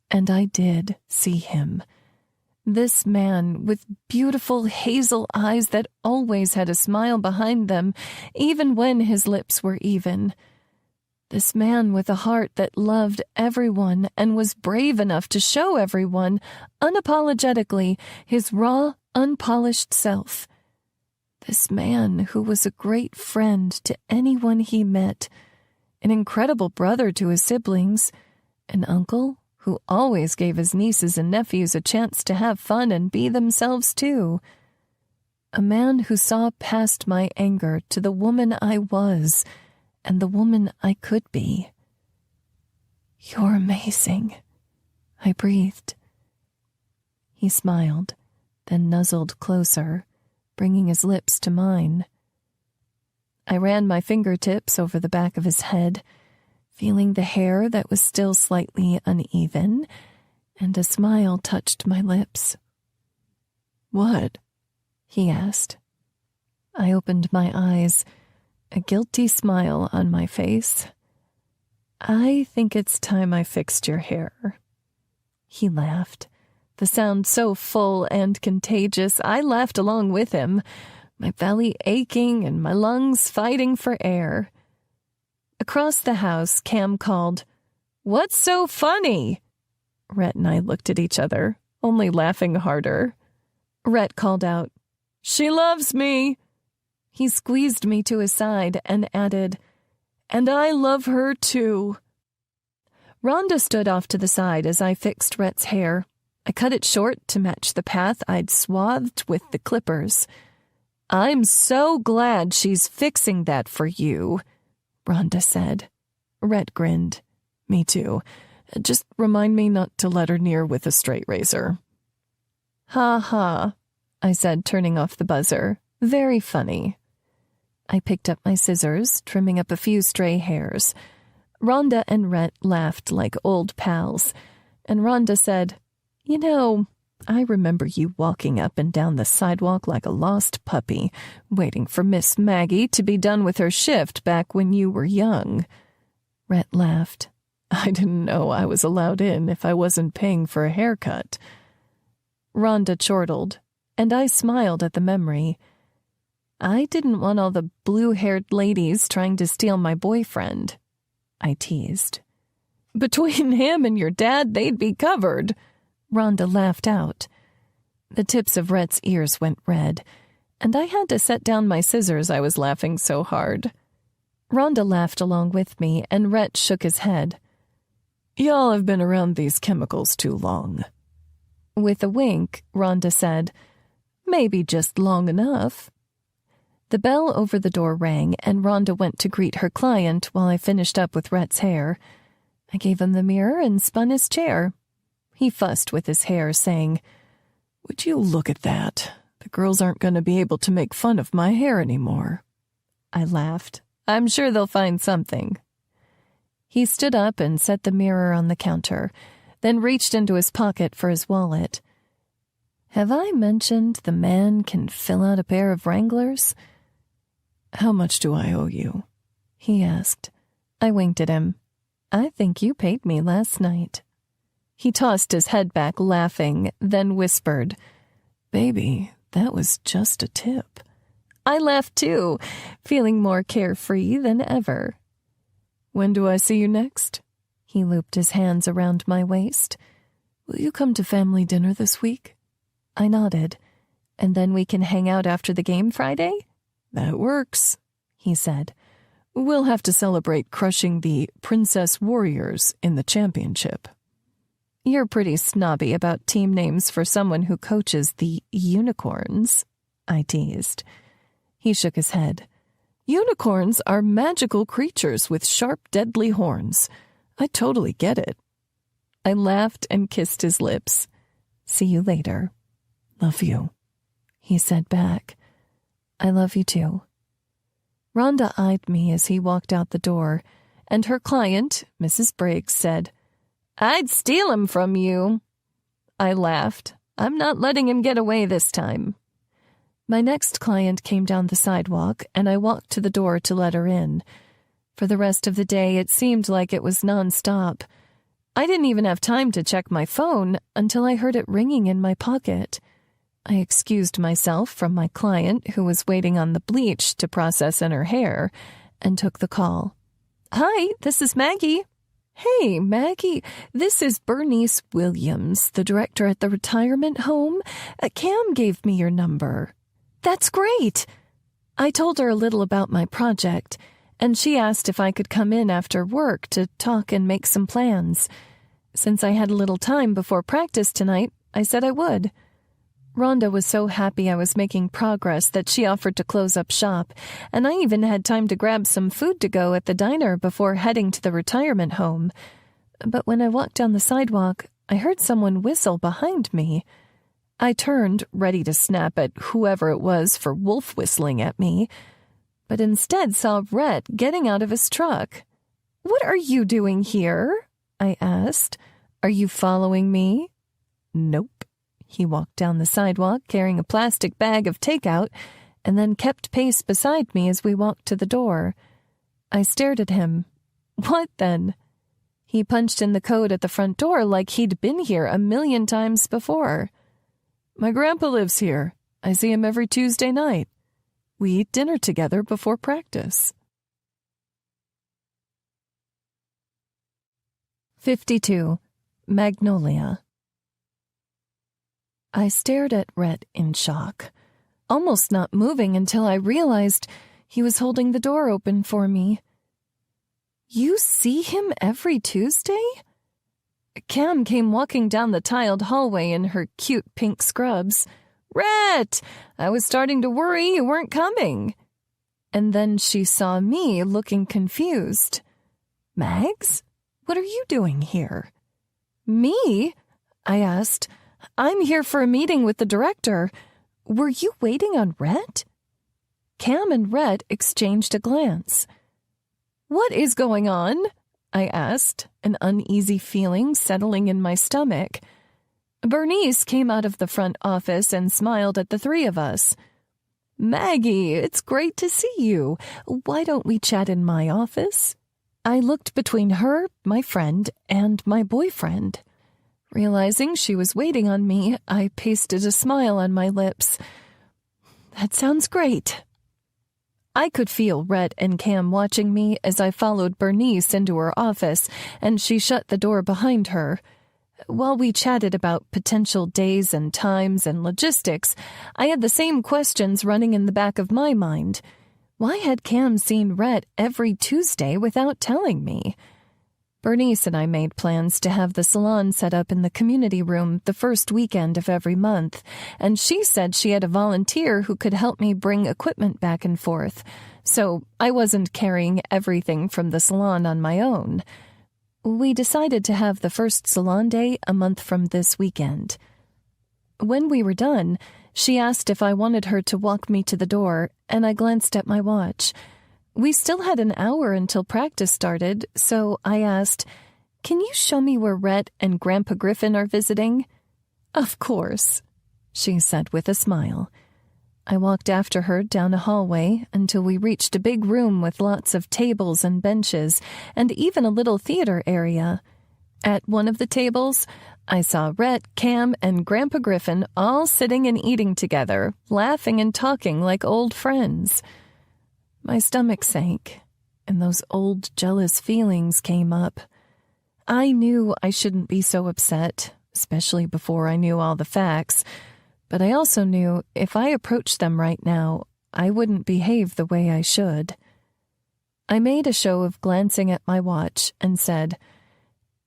And I did see him. This man with beautiful hazel eyes that always had a smile behind them, even when his lips were even. This man with a heart that loved everyone and was brave enough to show everyone, unapologetically, his raw, unpolished self. This man who was a great friend to anyone he met, an incredible brother to his siblings, an uncle who always gave his nieces and nephews a chance to have fun and be themselves too. A man who saw past my anger to the woman I was and the woman I could be. "You're amazing," I breathed. He smiled, then nuzzled closer, bringing his lips to mine. I ran my fingertips over the back of his head, feeling the hair that was still slightly uneven, and a smile touched my lips. "What?" he asked. I opened my eyes, a guilty smile on my face. "I think it's time I fixed your hair." He laughed, the sound so full and contagious I laughed along with him, my belly aching and my lungs fighting for air. Across the house, Cam called, "What's so funny?" Rhett and I looked at each other, only laughing harder. Rhett called out, "She loves me!" He squeezed me to his side and added, "And I love her too." Rhonda stood off to the side as I fixed Rhett's hair. I cut it short to match the path I'd swathed with the clippers. "I'm so glad she's fixing that for you," Rhonda said. Rhett grinned. "Me too. Just remind me not to let her near with a straight razor." "Ha ha," I said, turning off the buzzer. "Very funny." I picked up my scissors, trimming up a few stray hairs. Rhonda and Rhett laughed like old pals, and Rhonda said, "You know, I remember you walking up and down the sidewalk like a lost puppy, waiting for Miss Maggie to be done with her shift back when you were young." Rhett laughed. "I didn't know I was allowed in if I wasn't paying for a haircut." Rhonda chortled, and I smiled at the memory. "I didn't want all the blue-haired ladies trying to steal my boyfriend," I teased. "Between him and your dad, they'd be covered," Rhonda laughed out. The tips of Rhett's ears went red, and I had to set down my scissors, I was laughing so hard. Rhonda laughed along with me, and Rhett shook his head. "Y'all have been around these chemicals too long." With a wink, Rhonda said, "Maybe just long enough." The bell over the door rang, and Rhonda went to greet her client while I finished up with Rhett's hair. I gave him the mirror and spun his chair. He fussed with his hair, saying, "Would you look at that? The girls aren't going to be able to make fun of my hair anymore." I laughed. "I'm sure they'll find something." He stood up and set the mirror on the counter, then reached into his pocket for his wallet. "Have I mentioned the man can fill out a pair of Wranglers?" "How much do I owe you?" he asked. I winked at him. "I think you paid me last night." He tossed his head back, laughing, then whispered, "Baby, that was just a tip." I laughed too, feeling more carefree than ever. "When do I see you next?" He looped his hands around my waist. "Will you come to family dinner this week?" I nodded. "And then we can hang out after the game Friday?" "That works," he said. "We'll have to celebrate crushing the Princess Warriors in the championship." "You're pretty snobby about team names for someone who coaches the Unicorns," I teased. He shook his head. "Unicorns are magical creatures with sharp, deadly horns. I totally get it." I laughed and kissed his lips. "See you later." "Love you," he said back. "I love you too." Rhonda eyed me as he walked out the door, and her client, Mrs. Briggs, said, "I'd steal him from you." I laughed. "I'm not letting him get away this time." My next client came down the sidewalk, and I walked to the door to let her in. For the rest of the day, it seemed like it was nonstop. I didn't even have time to check my phone until I heard it ringing in my pocket. I excused myself from my client, who was waiting on the bleach to process in her hair, and took the call. "Hi, this is Maggie." "Hey, Maggie, this is Bernice Williams, the director at the retirement home. Cam gave me your number." "That's great." I told her a little about my project, and she asked if I could come in after work to talk and make some plans. Since I had a little time before practice tonight, I said I would. Rhonda was so happy I was making progress that she offered to close up shop, and I even had time to grab some food to go at the diner before heading to the retirement home. But when I walked down the sidewalk, I heard someone whistle behind me. I turned, ready to snap at whoever it was for wolf whistling at me, but instead saw Rhett getting out of his truck. "What are you doing here?" I asked. "Are you following me?" "Nope." He walked down the sidewalk carrying a plastic bag of takeout and then kept pace beside me as we walked to the door. I stared at him. What then? He punched in the code at the front door like he'd been here 1,000,000 times before. "My grandpa lives here. I see him every Tuesday night. We eat dinner together before practice." 52. Magnolia. I stared at Rhett in shock, almost not moving until I realized he was holding the door open for me. You see him every Tuesday? Cam came walking down the tiled hallway in her cute pink scrubs. Rhett! I was starting to worry you weren't coming. And then she saw me looking confused. Mags? What are you doing here? Me? I asked. I'm here for a meeting with the director. Were you waiting on Rhett? Cam and Rhett exchanged a glance. What is going on? I asked, an uneasy feeling settling in my stomach. Bernice came out of the front office and smiled at the three of us. Maggie, it's great to see you. Why don't we chat in my office? I looked between her, my friend, and my boyfriend. Realizing she was waiting on me, I pasted a smile on my lips. That sounds great. I could feel Rhett and Cam watching me as I followed Bernice into her office, and she shut the door behind her. While we chatted about potential days and times and logistics, I had the same questions running in the back of my mind. Why had Cam seen Rhett every Tuesday without telling me? Bernice and I made plans to have the salon set up in the community room the first weekend of every month, and she said she had a volunteer who could help me bring equipment back and forth, so I wasn't carrying everything from the salon on my own. We decided to have the first salon day a month from this weekend. When we were done, she asked if I wanted her to walk me to the door, and I glanced at my watch. We still had an hour until practice started, so I asked, "Can you show me where Rhett and Grandpa Griffin are visiting?" "Of course," she said with a smile. I walked after her down a hallway until we reached a big room with lots of tables and benches, and even a little theater area. At one of the tables, I saw Rhett, Cam, and Grandpa Griffin all sitting and eating together, laughing and talking like old friends. My stomach sank, and those old jealous feelings came up. I knew I shouldn't be so upset, especially before I knew all the facts, but I also knew if I approached them right now, I wouldn't behave the way I should. I made a show of glancing at my watch and said,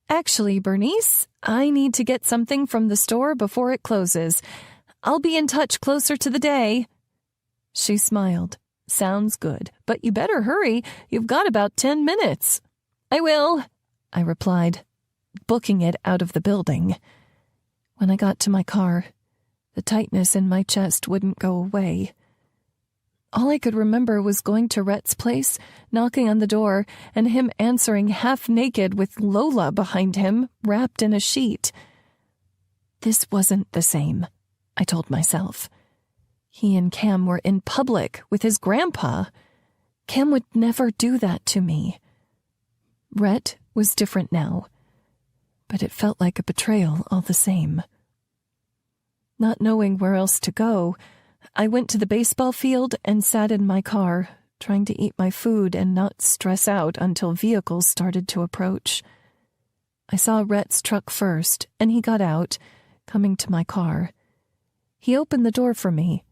"Actually, Bernice, I need to get something from the store before it closes. I'll be in touch closer to the day." She smiled. "Sounds good, but you better hurry. You've got about 10 minutes. "I will," I replied, booking it out of the building. When I got to my car, the tightness in my chest wouldn't go away. All I could remember was going to Rhett's place, knocking on the door, and him answering half naked with Lola behind him, wrapped in a sheet. This wasn't the same, I told myself. He and Cam were in public with his grandpa. Cam would never do that to me. Rhett was different now, but it felt like a betrayal all the same. Not knowing where else to go, I went to the baseball field and sat in my car, trying to eat my food and not stress out until vehicles started to approach. I saw Rhett's truck first, and he got out, coming to my car. He opened the door for me.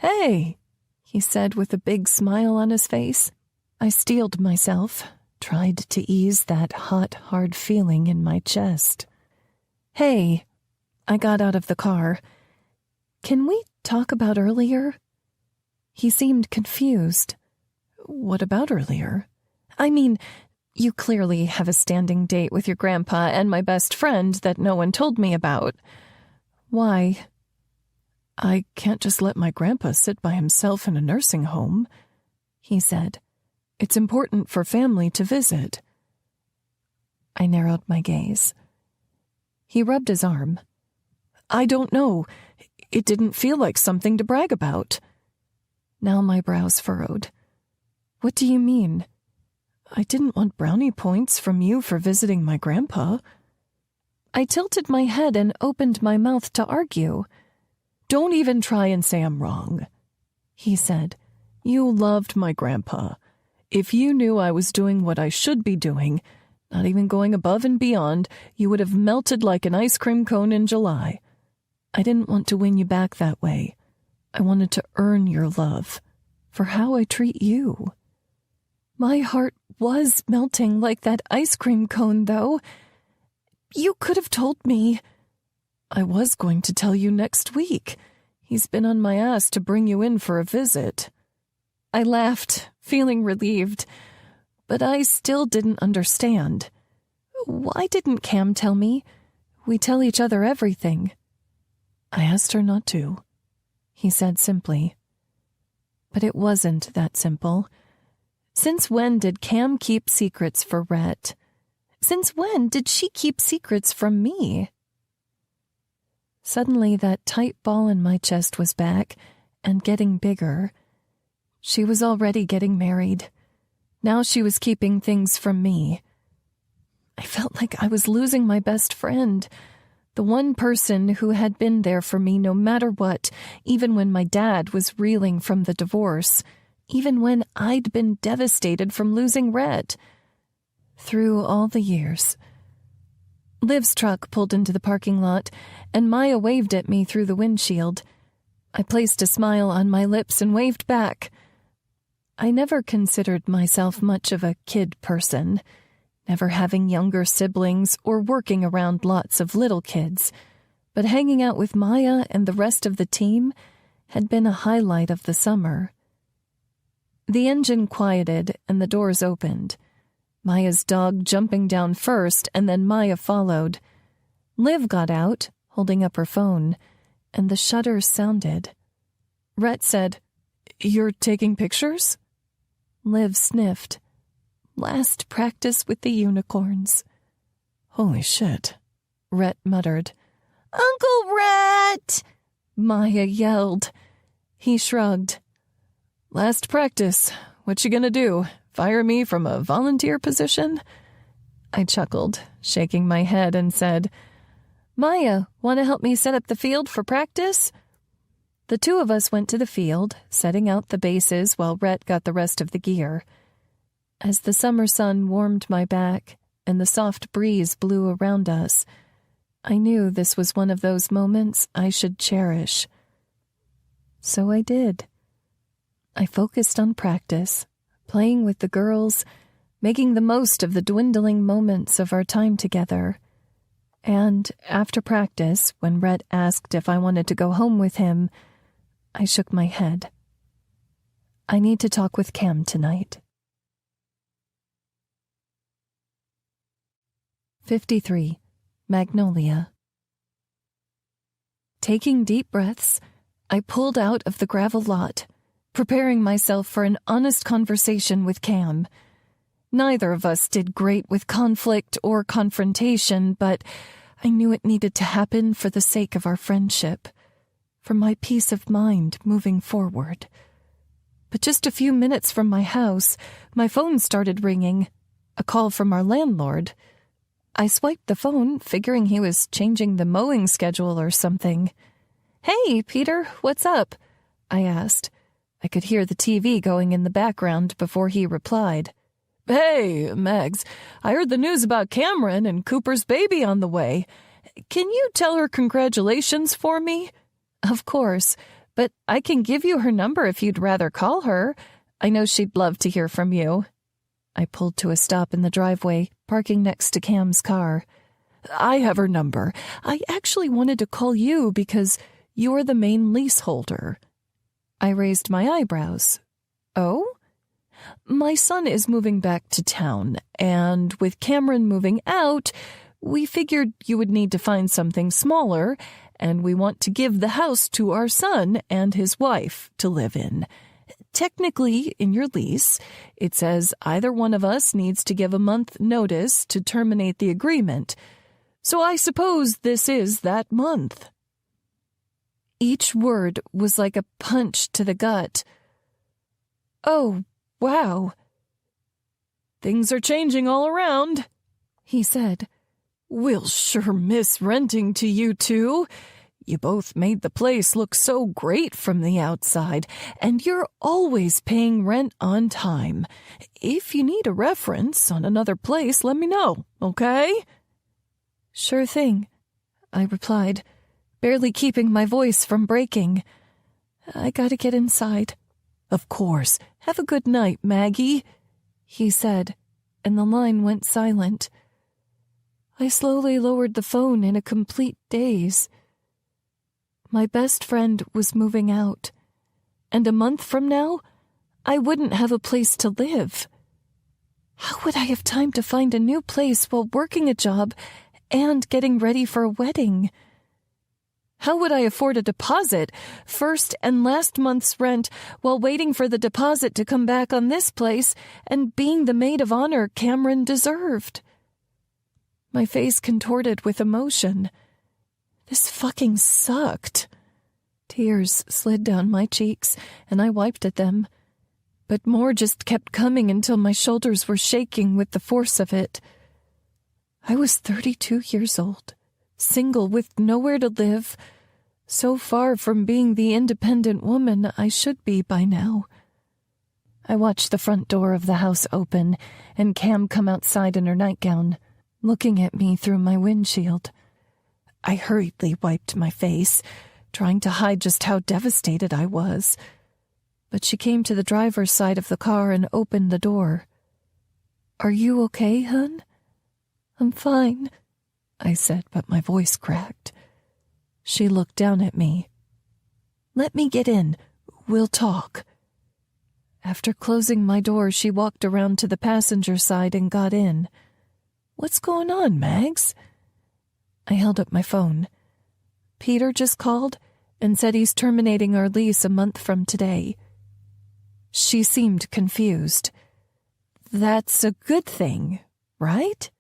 "Hey," he said with a big smile on his face. I steeled myself, tried to ease that hot, hard feeling in my chest. "Hey," I got out of the car. "Can we talk about earlier?" He seemed confused. "What about earlier?" "I mean, you clearly have a standing date with your grandpa and my best friend that no one told me about." "Why?" "I can't just let my grandpa sit by himself in a nursing home," he said. "It's important for family to visit." I narrowed my gaze. He rubbed his arm. "I don't know. It didn't feel like something to brag about." Now my brows furrowed. "What do you mean?" "I didn't want brownie points from you for visiting my grandpa." I tilted my head and opened my mouth to argue. "Don't even try and say I'm wrong," he said. "You loved my grandpa. If you knew I was doing what I should be doing, not even going above and beyond, you would have melted like an ice cream cone in July." I didn't want to win you back that way. I wanted to earn your love for how I treat you. My heart was melting like that ice cream cone, though. You could have told me. I was going to tell you next week. He's been on my ass to bring you in for a visit. I laughed, feeling relieved, but I still didn't understand. Why didn't Cam tell me? We tell each other everything. I asked her not to, he said simply. But it wasn't that simple. Since when did Cam keep secrets for Rhett? Since when did she keep secrets from me? Suddenly, that tight ball in my chest was back and getting bigger. She was already getting married. Now she was keeping things from me. I felt like I was losing my best friend, the one person who had been there for me no matter what, even when my dad was reeling from the divorce, even when I'd been devastated from losing Rhett. Through all the years. Liv's truck pulled into the parking lot, and Maya waved at me through the windshield. I placed a smile on my lips and waved back. I never considered myself much of a kid person, never having younger siblings or working around lots of little kids, but hanging out with Maya and the rest of the team had been a highlight of the summer. The engine quieted and the doors opened. Maya's dog jumping down first, and then Maya followed. Liv got out, holding up her phone, and the shutter sounded. Rhett said, "You're taking pictures?" Liv sniffed. "Last practice with the unicorns." "Holy shit," Rhett muttered. "Uncle Rhett!" Maya yelled. He shrugged. "Last practice. What you gonna do? Fire me from a volunteer position?" I chuckled, shaking my head, and said, "Maya, want to help me set up the field for practice?" The two of us went to the field, setting out the bases while Rhett got the rest of the gear. As the summer sun warmed my back and the soft breeze blew around us, I knew this was one of those moments I should cherish. So I did. I focused on practice, playing with the girls, making the most of the dwindling moments of our time together. And after practice, when Rhett asked if I wanted to go home with him, I shook my head. I need to talk with Cam tonight. 53. Magnolia. Taking deep breaths, I pulled out of the gravel lot, preparing myself for an honest conversation with Cam. Neither of us did great with conflict or confrontation, but I knew it needed to happen for the sake of our friendship, for my peace of mind moving forward. But just a few minutes from my house, my phone started ringing, a call from our landlord. I swiped the phone, figuring he was changing the mowing schedule or something. "Hey, Peter, what's up?" I asked. I could hear the TV going in the background before he replied. "Hey, Megs, I heard the news about Cameron and Cooper's baby on the way. Can you tell her congratulations for me?" "Of course, but I can give you her number if you'd rather call her. I know she'd love to hear from you." I pulled to a stop in the driveway, parking next to Cam's car. "I have her number. I actually wanted to call you because you're the main leaseholder." I raised my eyebrows. "Oh?" "My son is moving back to town, and with Cameron moving out, we figured you would need to find something smaller, and we want to give the house to our son and his wife to live in. Technically, in your lease, it says either one of us needs to give a month notice to terminate the agreement. So I suppose this is that month." Each word was like a punch to the gut. "Oh, wow." "Things are changing all around," he said. "We'll sure miss renting to you two. You both made the place look so great from the outside, and you're always paying rent on time. If you need a reference on another place, let me know, okay?" "Sure thing," I replied, barely keeping my voice from breaking. I gotta get inside. Of course. Have a good night, Maggie, he said, and the line went silent. I slowly lowered the phone in a complete daze. My best friend was moving out, and a month from now, I wouldn't have a place to live. How would I have time to find a new place while working a job and getting ready for a wedding? How would I afford a deposit, first and last month's rent, while waiting for the deposit to come back on this place and being the maid of honor Cameron deserved? My face contorted with emotion. This fucking sucked. Tears slid down my cheeks, and I wiped at them. But more just kept coming until my shoulders were shaking with the force of it. I was 32 years old, single with nowhere to live, so far from being the independent woman I should be by now. I watched the front door of the house open and Cam come outside in her nightgown, looking at me through my windshield. I hurriedly wiped my face, trying to hide just how devastated I was. But she came to the driver's side of the car and opened the door. "Are you okay, hun?" "I'm fine," I said, but my voice cracked. She looked down at me. "Let me get in. We'll talk." After closing my door, she walked around to the passenger side and got in. "What's going on, Mags?" I held up my phone. "Peter just called and said he's terminating our lease a month from today." She seemed confused. "That's a good thing, right?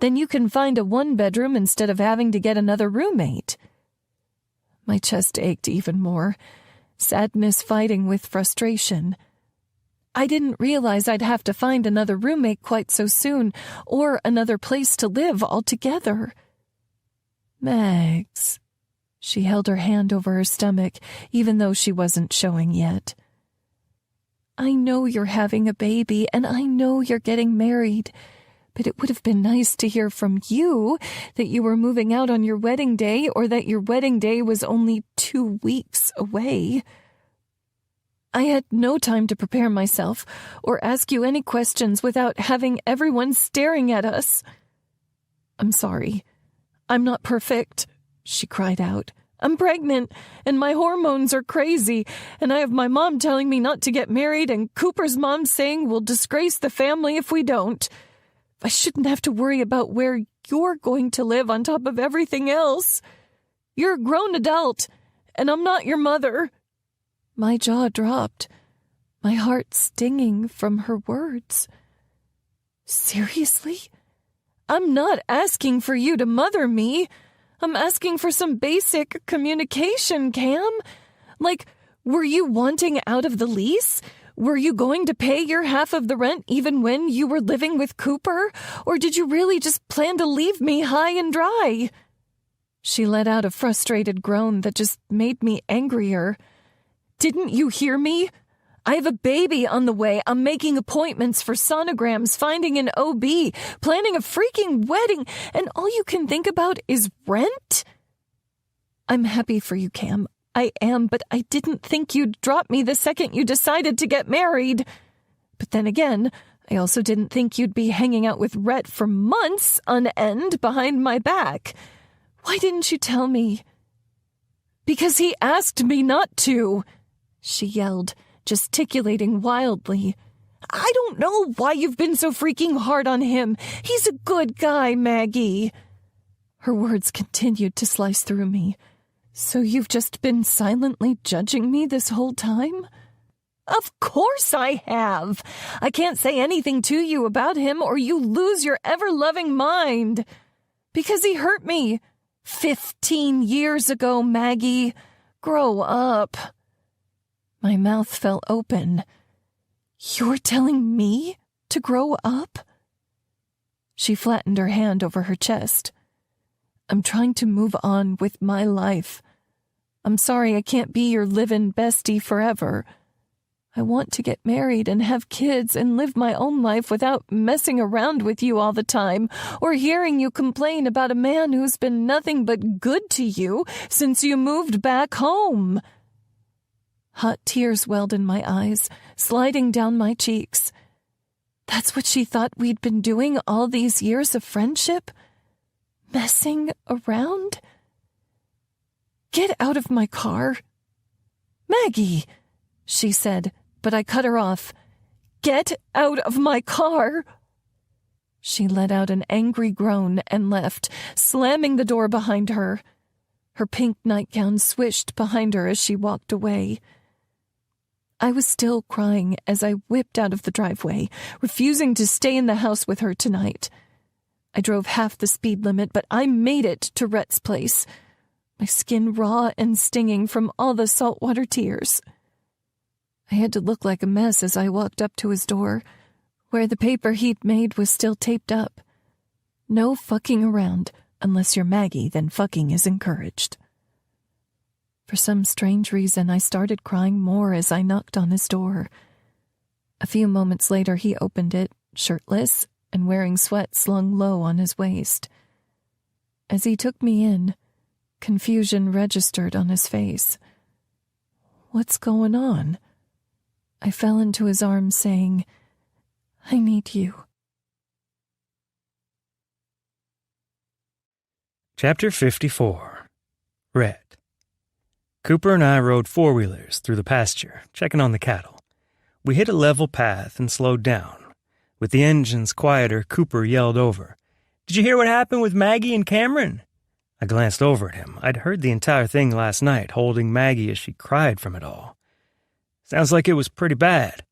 Then you can find a one-bedroom instead of having to get another roommate." My chest ached even more, sadness fighting with frustration. I didn't realize I'd have to find another roommate quite so soon, or another place to live altogether. "Mags." She held her hand over her stomach, even though she wasn't showing yet. "I know you're having a baby, and I know you're getting married, but it would have been nice to hear from you that you were moving out on your wedding day or that your wedding day was only 2 weeks away. I had no time to prepare myself or ask you any questions without having everyone staring at us." "I'm sorry. I'm not perfect," she cried out. "I'm pregnant, and my hormones are crazy, and I have my mom telling me not to get married, and Cooper's mom saying we'll disgrace the family if we don't. I shouldn't have to worry about where you're going to live on top of everything else. You're a grown adult, and I'm not your mother." My jaw dropped, my heart stinging from her words. "Seriously? I'm not asking for you to mother me. I'm asking for some basic communication, Cam. Like, were you wanting out of the lease? Were you going to pay your half of the rent even when you were living with Cooper? Or did you really just plan to leave me high and dry?" She let out a frustrated groan that just made me angrier. "Didn't you hear me? I have a baby on the way. I'm making appointments for sonograms, finding an OB, planning a freaking wedding, and all you can think about is rent?" "I'm happy for you, Cam. I am, but I didn't think you'd drop me the second you decided to get married. But then again, I also didn't think you'd be hanging out with Rhett for months on end behind my back. Why didn't you tell me?" "Because he asked me not to," she yelled, gesticulating wildly. "I don't know why you've been so freaking hard on him. He's a good guy, Maggie." Her words continued to slice through me. "So you've just been silently judging me this whole time?" "Of course I have. I can't say anything to you about him or you lose your ever-loving mind. Because he hurt me 15 years ago, Maggie. Grow up." My mouth fell open. "You're telling me to grow up?" She flattened her hand over her chest. "I'm trying to move on with my life. I'm sorry I can't be your livin' bestie forever. I want to get married and have kids and live my own life without messing around with you all the time or hearing you complain about a man who's been nothing but good to you since you moved back home." Hot tears welled in my eyes, sliding down my cheeks. That's what she thought we'd been doing all these years of friendship? Messing around? "Get out of my car." "Maggie," she said, but I cut her off. "Get out of my car." She let out an angry groan and left, slamming the door behind her. Her pink nightgown swished behind her as she walked away. I was still crying as I whipped out of the driveway, refusing to stay in the house with her tonight. I drove half the speed limit, but I made it to Rhett's place, my skin raw and stinging from all the saltwater tears. I had to look like a mess as I walked up to his door, where the paper he'd made was still taped up. No fucking around. Unless you're Maggie, then fucking is encouraged. For some strange reason, I started crying more as I knocked on his door. A few moments later, he opened it, shirtless and wearing sweat slung low on his waist. As he took me in, confusion registered on his face. "What's going on?" I fell into his arms, saying, "I need you." Chapter 54. Rhett. Cooper and I rode four-wheelers through the pasture, checking on the cattle. We hit a level path and slowed down. With the engines quieter, Cooper yelled over, "Did you hear what happened with Maggie and Cameron?" I glanced over at him. I'd heard the entire thing last night, holding Maggie as she cried from it all. "Sounds like it was pretty bad."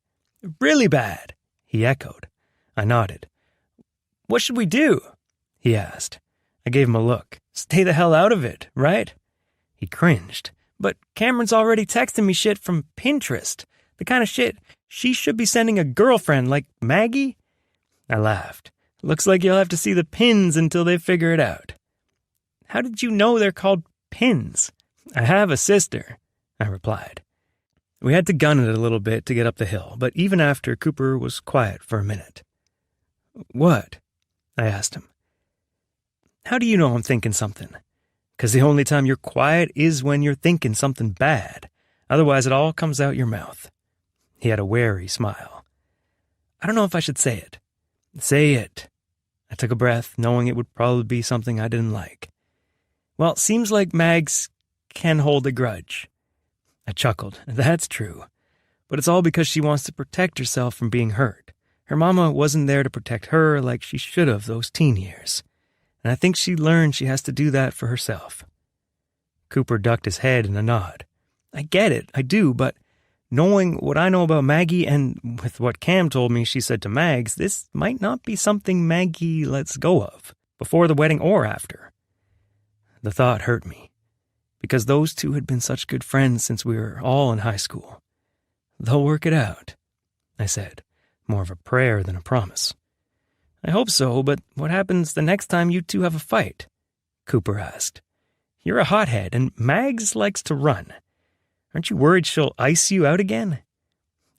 "Really bad," he echoed. I nodded. "What should we do?" he asked. I gave him a look. "Stay the hell out of it, right?" He cringed. "But Cameron's already texting me shit from Pinterest. The kind of shit she should be sending a girlfriend like Maggie." I laughed. "Looks like you'll have to see the pins until they figure it out." "How did you know they're called pins?" "I have a sister," I replied. We had to gun it a little bit to get up the hill, but even after, Cooper was quiet for a minute. "What?" I asked him. "How do you know I'm thinking something? Because the only time you're quiet is when you're thinking something bad. Otherwise, it all comes out your mouth." He had a wary smile. "I don't know if I should say it." "Say it." I took a breath, knowing it would probably be something I didn't like. "Well, seems like Mags can hold a grudge." I chuckled. "That's true. But it's all because she wants to protect herself from being hurt. Her mama wasn't there to protect her like she should have those teen years. And I think she learned she has to do that for herself." Cooper ducked his head in a nod. "I get it, I do, but knowing what I know about Maggie and with what Cam told me she said to Mags, this might not be something Maggie lets go of, before the wedding or after." The thought hurt me, because those two had been such good friends since we were all in high school. "They'll work it out," I said, more of a prayer than a promise. "I hope so, but what happens the next time you two have a fight?" Cooper asked. "You're a hothead, and Mags likes to run. Aren't you worried she'll ice you out again?"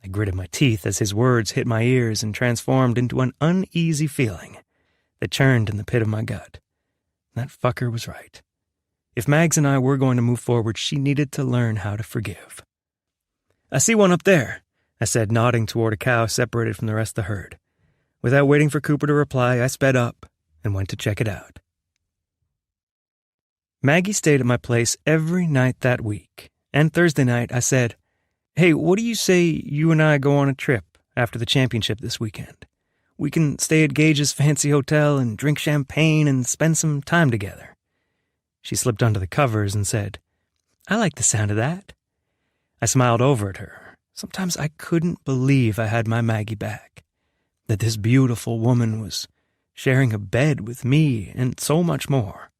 I gritted my teeth as his words hit my ears and transformed into an uneasy feeling that churned in the pit of my gut. That fucker was right. If Mags and I were going to move forward, she needed to learn how to forgive. "I see one up there," I said, nodding toward a cow separated from the rest of the herd. Without waiting for Cooper to reply, I sped up and went to check it out. Maggie stayed at my place every night that week, and Thursday night I said, "Hey, what do you say you and I go on a trip after the championship this weekend? We can stay at Gage's fancy hotel and drink champagne and spend some time together." She slipped under the covers and said, "I like the sound of that." I smiled over at her. Sometimes I couldn't believe I had my Maggie back, that this beautiful woman was sharing a bed with me and so much more.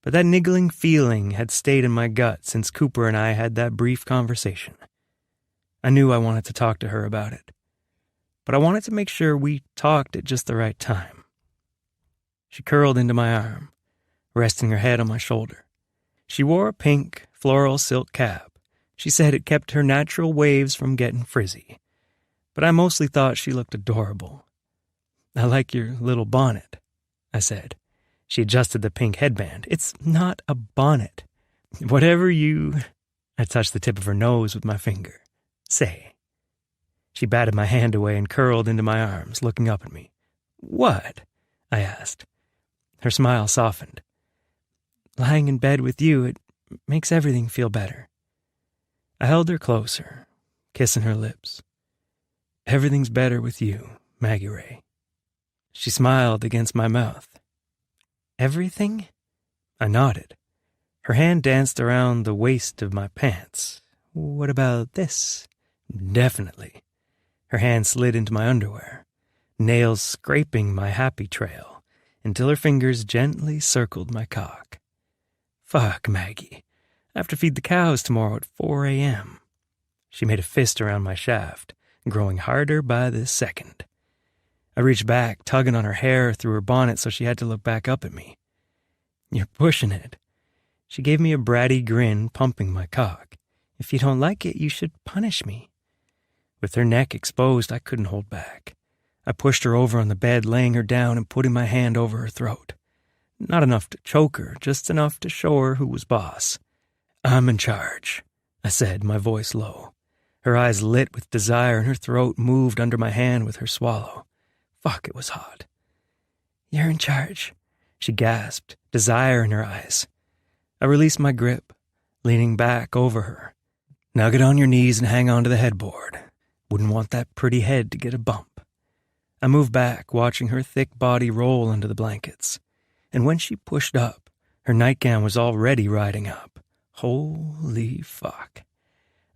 But that niggling feeling had stayed in my gut since Cooper and I had that brief conversation. I knew I wanted to talk to her about it, but I wanted to make sure we talked at just the right time. She curled into my arm, resting her head on my shoulder. She wore a pink floral silk cap She said it kept her natural waves from getting frizzy, but I mostly thought she looked adorable. "I like your little bonnet," I said. She adjusted the pink headband. "It's not a bonnet. Whatever you—" I touched the tip of her nose with my finger. "Say." She batted my hand away and curled into my arms, looking up at me. "What?" I asked. Her smile softened. "Lying in bed with you, it makes everything feel better." I held her closer, kissing her lips. "Everything's better with you, Maggie Ray." She smiled against my mouth. "Everything?" I nodded. Her hand danced around the waist of my pants. "What about this?" "Definitely." Her hand slid into my underwear, nails scraping my happy trail, until her fingers gently circled my cock. "Fuck, Maggie. I have to feed the cows tomorrow at 4 a.m. She made a fist around my shaft, growing harder by the second. I reached back, tugging on her hair through her bonnet so she had to look back up at me. "You're pushing it." She gave me a bratty grin, pumping my cock. "If you don't like it, you should punish me." With her neck exposed, I couldn't hold back. I pushed her over on the bed, laying her down and putting my hand over her throat. Not enough to choke her, just enough to show her who was boss. "I'm in charge," I said, my voice low. Her eyes lit with desire and her throat moved under my hand with her swallow. Fuck, it was hot. "You're in charge," she gasped, desire in her eyes. I released my grip, leaning back over her. "Now get on your knees and hang on to the headboard. Wouldn't want that pretty head to get a bump." I moved back, watching her thick body roll under the blankets. And when she pushed up, her nightgown was already riding up. Holy fuck.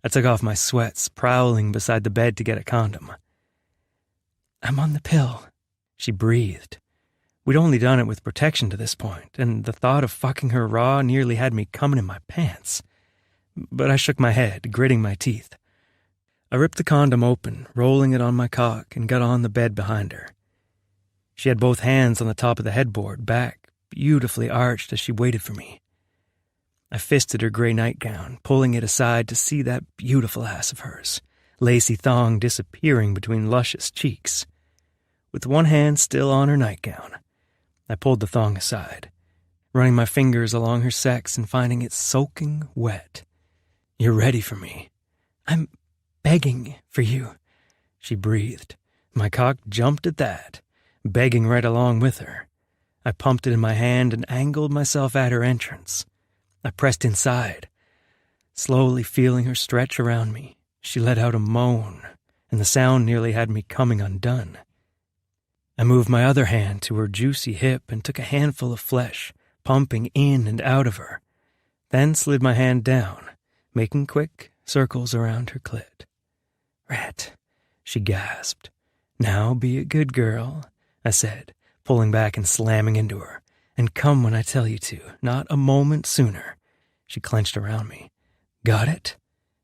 I took off my sweats, prowling beside the bed to get a condom. "I'm on the pill," she breathed. We'd only done it with protection to this point, and the thought of fucking her raw nearly had me coming in my pants. But I shook my head, gritting my teeth. I ripped the condom open, rolling it on my cock, and got on the bed behind her. She had both hands on the top of the headboard, back beautifully arched as she waited for me. I fisted her gray nightgown, pulling it aside to see that beautiful ass of hers, lacy thong disappearing between luscious cheeks. With one hand still on her nightgown, I pulled the thong aside, running my fingers along her sex and finding it soaking wet. "You're ready for me." "I'm begging for you," she breathed. My cock jumped at that, begging right along with her. I pumped it in my hand and angled myself at her entrance. I pressed inside, slowly feeling her stretch around me. She let out a moan, and the sound nearly had me coming undone. I moved my other hand to her juicy hip and took a handful of flesh, pumping in and out of her, then slid my hand down, making quick circles around her clit. "Rat," she gasped. "Now be a good girl," I said, pulling back and slamming into her. "And come when I tell you to, not a moment sooner." She clenched around me. "Got it?"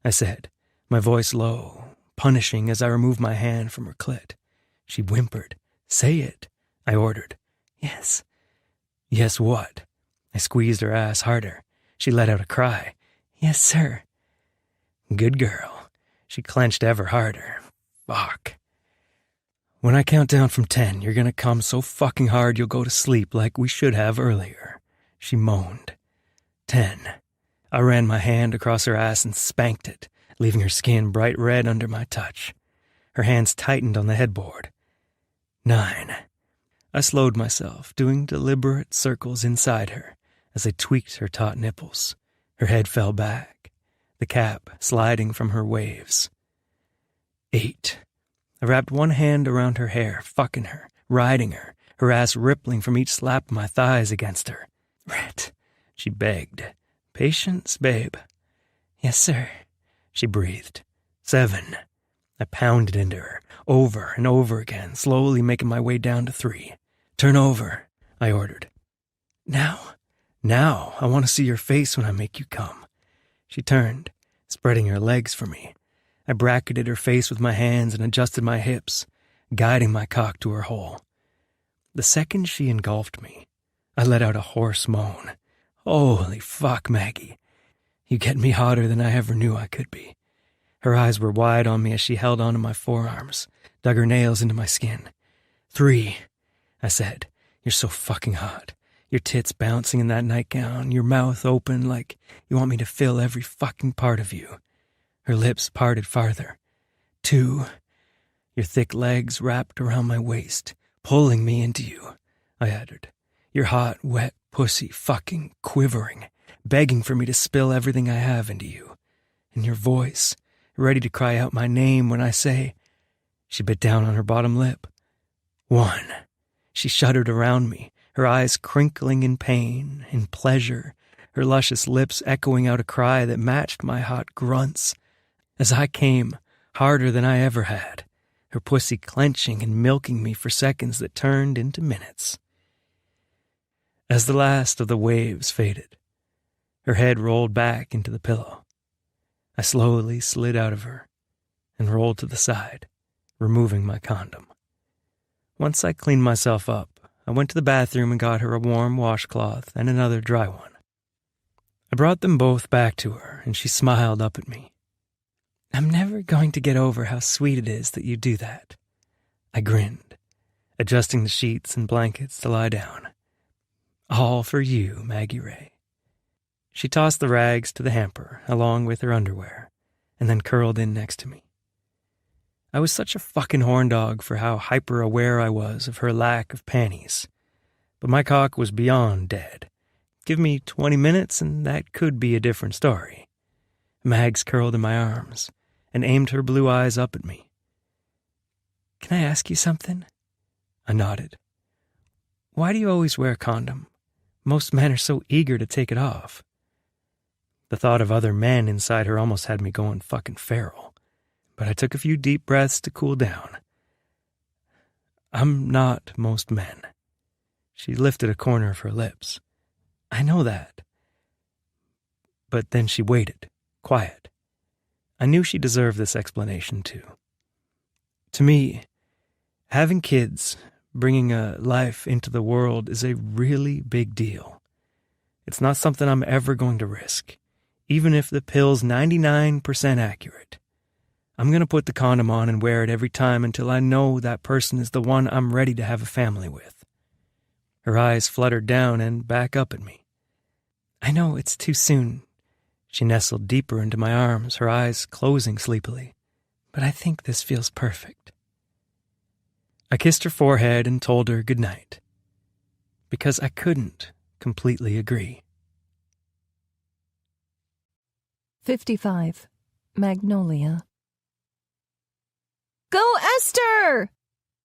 I said, my voice low, punishing as I removed my hand from her clit. She whimpered. "Say it," I ordered. "Yes." "Yes what?" I squeezed her ass harder. She let out a cry. "Yes, sir." "Good girl." She clenched ever harder. Fuck. "When I count down from 10, you're gonna come so fucking hard you'll go to sleep like we should have earlier," she moaned. 10. I ran my hand across her ass and spanked it, leaving her skin bright red under my touch. Her hands tightened on the headboard. 9. I slowed myself, doing deliberate circles inside her as I tweaked her taut nipples. Her head fell back, the cap sliding from her waves. 8. I wrapped one hand around her hair, fucking her, riding her, her ass rippling from each slap of my thighs against her. "Rat," she begged. "Patience, babe." "Yes, sir," she breathed. 7. I pounded into her, over and over again, slowly making my way down to 3. "Turn over," I ordered. "Now?" "Now. I want to see your face when I make you come." She turned, spreading her legs for me. I bracketed her face with my hands and adjusted my hips, guiding my cock to her hole. The second she engulfed me, I let out a hoarse moan. "Holy fuck, Maggie. You get me hotter than I ever knew I could be. Her eyes were wide on me as she held onto my forearms, dug her nails into my skin. 3, I said. You're so fucking hot. Your tits bouncing in that nightgown, your mouth open like you want me to fill every fucking part of you. Her lips parted farther. 2, your thick legs wrapped around my waist, pulling me into you, I uttered. Your hot, wet pussy fucking quivering, begging for me to spill everything I have into you. And your voice, ready to cry out my name when I say, she bit down on her bottom lip. 1. She shuddered around me, her eyes crinkling in pain, in pleasure, her luscious lips echoing out a cry that matched my hot grunts. As I came, harder than I ever had, her pussy clenching and milking me for seconds that turned into minutes. As the last of the waves faded, her head rolled back into the pillow. I slowly slid out of her and rolled to the side, removing my condom. Once I cleaned myself up, I went to the bathroom and got her a warm washcloth and another dry one. I brought them both back to her, and she smiled up at me. I'm never going to get over how sweet it is that you do that. I grinned, adjusting the sheets and blankets to lie down. All for you, Maggie Ray. She tossed the rags to the hamper, along with her underwear, and then curled in next to me. I was such a fucking horndog for how hyper-aware I was of her lack of panties. But my cock was beyond dead. Give me 20 minutes and that could be a different story. Mags curled in my arms and aimed her blue eyes up at me. Can I ask you something? I nodded. Why do you always wear a condom? Most men are so eager to take it off. The thought of other men inside her almost had me going fucking feral. But I took a few deep breaths to cool down. I'm not most men. She lifted a corner of her lips. I know that. But then she waited, quiet. I knew she deserved this explanation too. To me, having kids, bringing a life into the world is a really big deal. It's not something I'm ever going to risk, even if the pill's 99% accurate. I'm going to put the condom on and wear it every time until I know that person is the one I'm ready to have a family with. Her eyes fluttered down and back up at me. I know it's too soon. She nestled deeper into my arms, her eyes closing sleepily. But I think this feels perfect. I kissed her forehead and told her good night. Because I couldn't completely agree. 55. Magnolia. Go, Esther!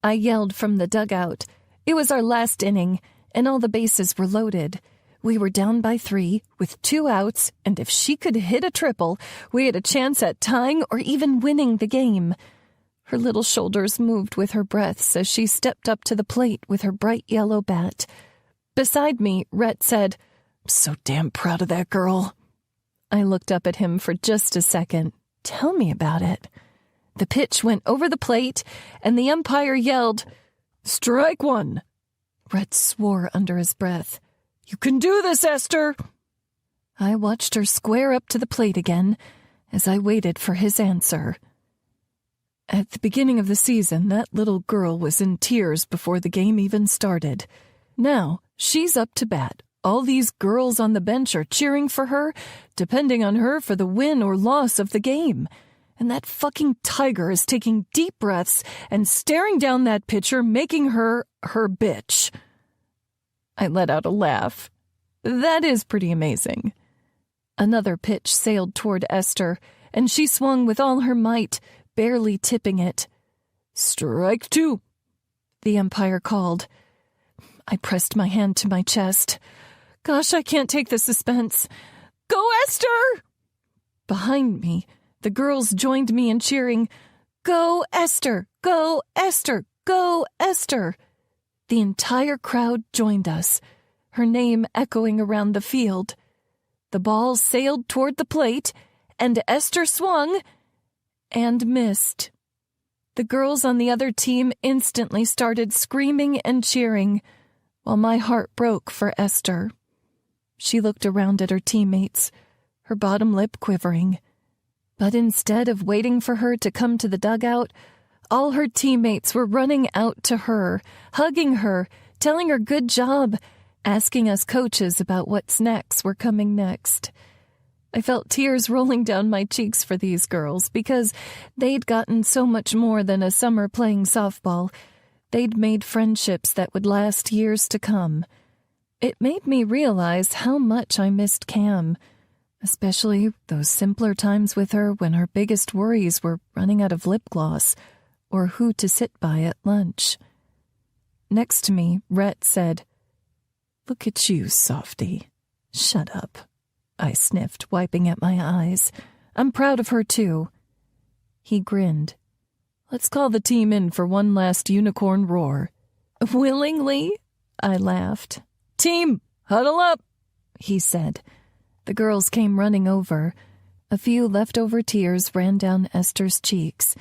I yelled from the dugout. It was our last inning, and all the bases were loaded. We were down by 3, with 2 outs, and if she could hit a triple, we had a chance at tying or even winning the game. Her little shoulders moved with her breaths as she stepped up to the plate with her bright yellow bat. Beside me, Rhett said, I'm so damn proud of that girl. I looked up at him for just a second. Tell me about it. The pitch went over the plate, and the umpire yelled, Strike 1. Rhett swore under his breath. You can do this, Esther! I watched her square up to the plate again as I waited for his answer. At the beginning of the season, that little girl was in tears before the game even started. Now, she's up to bat. All these girls on the bench are cheering for her, depending on her for the win or loss of the game. And that fucking tiger is taking deep breaths and staring down that pitcher, making her bitch. I let out a laugh. That is pretty amazing. Another pitch sailed toward Esther, and she swung with all her might, barely tipping it. Strike 2, the umpire called. I pressed my hand to my chest. Gosh, I can't take the suspense. Go, Esther! Behind me, the girls joined me in cheering, Go, Esther! Go, Esther! Go, Esther! The entire crowd joined us, her name echoing around the field. The ball sailed toward the plate, and Esther swung and missed. The girls on the other team instantly started screaming and cheering, while my heart broke for Esther. She looked around at her teammates, her bottom lip quivering. But instead of waiting for her to come to the dugout, all her teammates were running out to her, hugging her, telling her good job, asking us coaches about what snacks were coming next. I felt tears rolling down my cheeks for these girls because they'd gotten so much more than a summer playing softball. They'd made friendships that would last years to come. It made me realize how much I missed Cam, especially those simpler times with her when her biggest worries were running out of lip gloss or who to sit by at lunch. Next to me, Rhett said, "Look at you, softy." "Shut up," I sniffed, wiping at my eyes. "I'm proud of her, too." He grinned. "Let's call the team in for one last unicorn roar." "Willingly?" I laughed. "Team, huddle up," he said. The girls came running over. A few leftover tears ran down Esther's cheeks,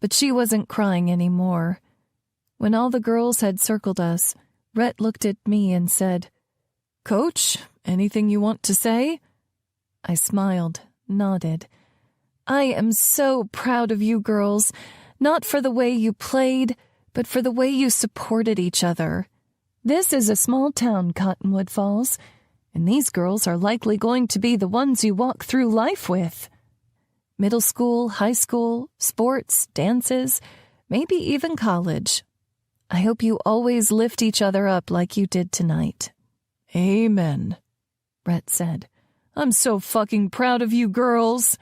but she wasn't crying anymore. When all the girls had circled us, Rhett looked at me and said, "Coach, anything you want to say?" I smiled, nodded. "I am so proud of you girls, not for the way you played, but for the way you supported each other. This is a small town, Cottonwood Falls, and these girls are likely going to be the ones you walk through life with. Middle school, high school, sports, dances, maybe even college. I hope you always lift each other up like you did tonight." "Amen," Rhett said. "I'm so fucking proud of you girls."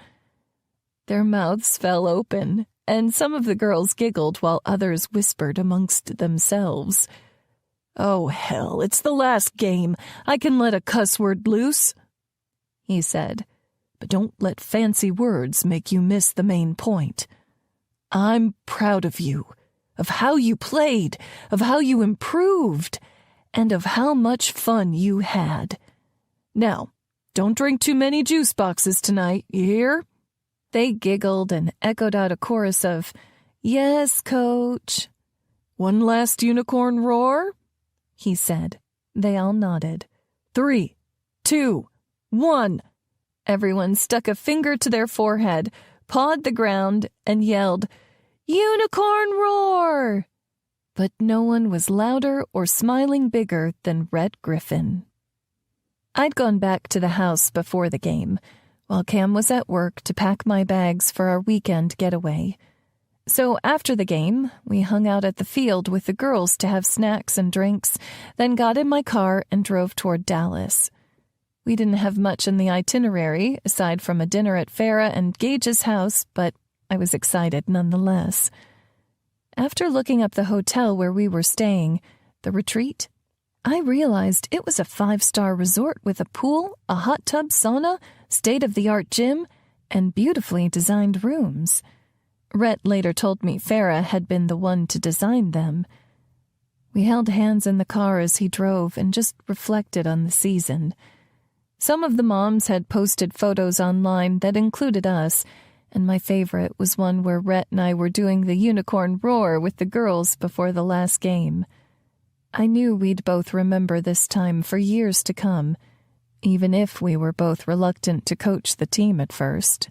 Their mouths fell open, and some of the girls giggled while others whispered amongst themselves. "Oh, hell, it's the last game. I can let a cuss word loose," he said. "But don't let fancy words make you miss the main point. I'm proud of you, of how you played, of how you improved, and of how much fun you had. Now, don't drink too many juice boxes tonight, you hear?" They giggled and echoed out a chorus of, "Yes, Coach." "One last unicorn roar?" he said. They all nodded. 3, 2, 1. Everyone stuck a finger to their forehead, pawed the ground, and yelled, "Unicorn roar!" But no one was louder or smiling bigger than Red Griffin. I'd gone back to the house before the game, while Cam was at work to pack my bags for our weekend getaway. So after the game, we hung out at the field with the girls to have snacks and drinks, then got in my car and drove toward Dallas. We didn't have much in the itinerary, aside from a dinner at Farrah and Gage's house, but I was excited nonetheless. After looking up the hotel where we were staying, the retreat, I realized it was a 5-star resort with a pool, a hot tub sauna, state-of-the-art gym, and beautifully designed rooms. Rhett later told me Farrah had been the one to design them. We held hands in the car as he drove and just reflected on the season. Some of the moms had posted photos online that included us, and my favorite was one where Rhett and I were doing the unicorn roar with the girls before the last game. I knew we'd both remember this time for years to come, even if we were both reluctant to coach the team at first.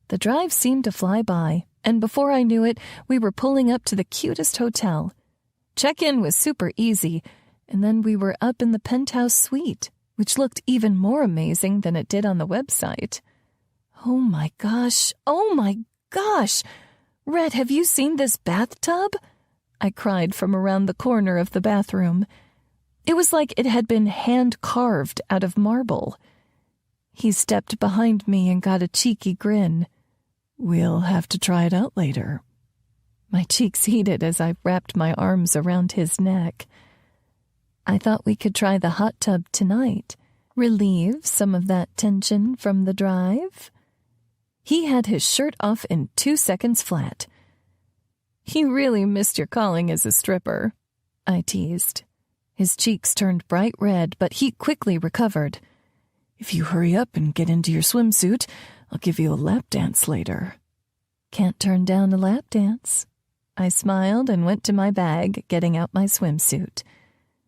The drive seemed to fly by, and before I knew it, we were pulling up to the cutest hotel. Check-in was super easy, and then we were up in the penthouse suite, which looked even more amazing than it did on the website. Oh my gosh! Rhett, have you seen this bathtub? I cried from around the corner of the bathroom. It was like it had been hand-carved out of marble. He stepped behind me and got a cheeky grin. "We'll have to try it out later." My cheeks heated as I wrapped my arms around his neck. I thought we could try the hot tub tonight, relieve some of that tension from the drive. He had his shirt off in 2 seconds flat. "You really missed your calling as a stripper," I teased. His cheeks turned bright red, but he quickly recovered. "If you hurry up and get into your swimsuit, I'll give you a lap dance later." "Can't turn down a lap dance." I smiled and went to my bag, getting out my swimsuit.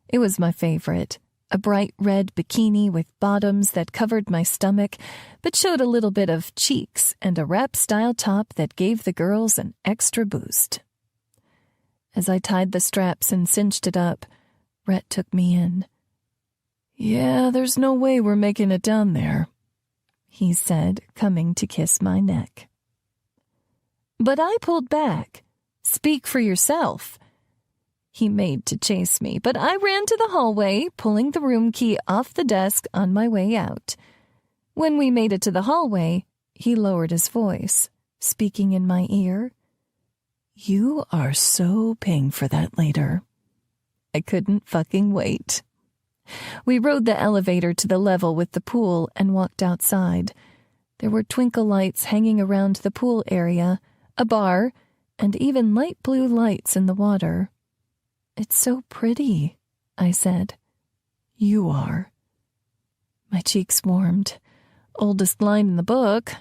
It was my favorite, a bright red bikini with bottoms that covered my stomach but showed a little bit of cheeks, and a wrap-style top that gave the girls an extra boost. As I tied the straps and cinched it up, Rhett took me in. "Yeah, there's no way we're making it down there," he said, coming to kiss my neck. But I pulled back. "Speak for yourself." He made to chase me, but I ran to the hallway, pulling the room key off the desk on my way out. When we made it to the hallway, he lowered his voice, speaking in my ear. "You are so paying for that later." I couldn't fucking wait. We rode the elevator to the level with the pool and walked outside. There were twinkle lights hanging around the pool area, a bar, and even light blue lights in the water. "It's so pretty," I said. "You are." My cheeks warmed. "Oldest line in the book."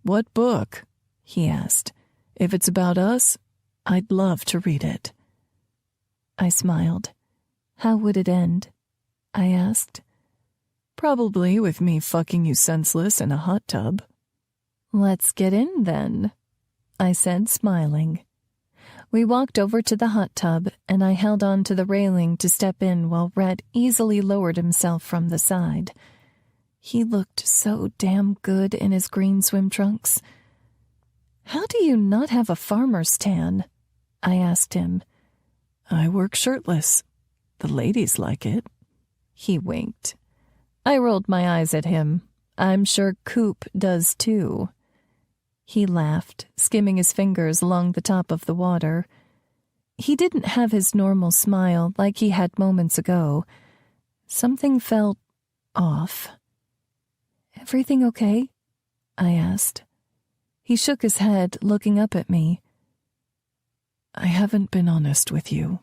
"What book?" he asked. "If it's about us, I'd love to read it." I smiled. "How would it end?" I asked. "Probably with me fucking you senseless in a hot tub." "Let's get in, then," I said, smiling. We walked over to the hot tub, and I held on to the railing to step in while Rhett easily lowered himself from the side. He looked so damn good in his green swim trunks. "How do you not have a farmer's tan?" I asked him. "I work shirtless. The ladies like it." He winked. I rolled my eyes at him. "I'm sure Coop does too." He laughed, skimming his fingers along the top of the water. He didn't have his normal smile like he had moments ago. Something felt off. "Everything okay?" I asked. He shook his head, looking up at me. "I haven't been honest with you."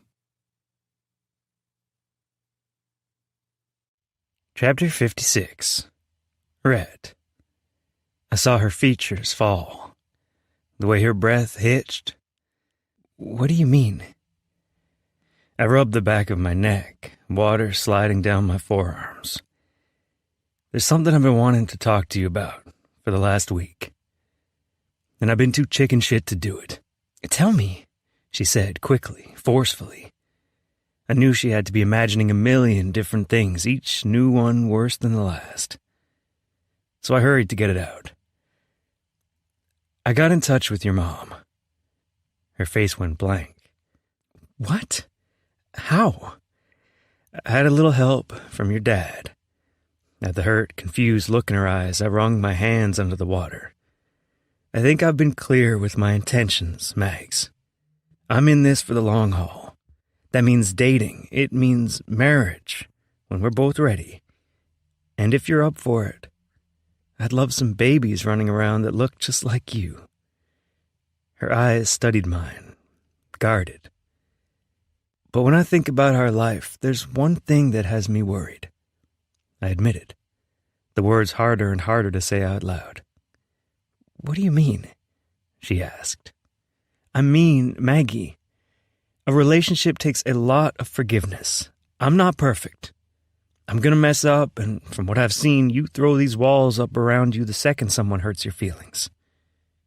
Chapter 56. Rhett. I saw her features fall. The way her breath hitched. "What do you mean?" I rubbed the back of my neck, water sliding down my forearms. "There's something I've been wanting to talk to you about for the last week. And I've been too chicken shit to do it." "Tell me," she said quickly, forcefully. I knew she had to be imagining a million different things, each new one worse than the last. So I hurried to get it out. "I got in touch with your mom." Her face went blank. "What? How?" "I had a little help from your dad." At the hurt, confused look in her eyes, I wrung my hands under the water. "I think I've been clear with my intentions, Mags. I'm in this for the long haul. That means dating. It means marriage, when we're both ready. And if you're up for it, I'd love some babies running around that look just like you." Her eyes studied mine, guarded. "But when I think about our life, there's one thing that has me worried." I admitted, the words harder and harder to say out loud. "What do you mean?" she asked. "I mean, Maggie, a relationship takes a lot of forgiveness. I'm not perfect. I'm gonna mess up, and from what I've seen, you throw these walls up around you the second someone hurts your feelings."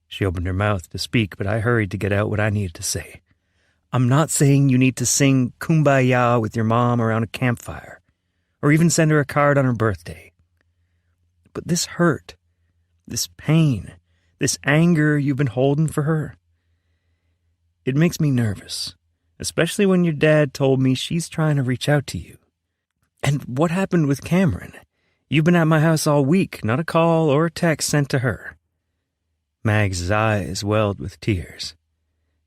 She opened her mouth to speak, but I hurried to get out what I needed to say. "I'm not saying you need to sing Kumbaya with your mom around a campfire, or even send her a card on her birthday. But this hurt, this pain, this anger you've been holding for her, it makes me nervous, especially when your dad told me she's trying to reach out to you. And what happened with Cameron? You've been at my house all week, not a call or a text sent to her." Mag's eyes welled with tears,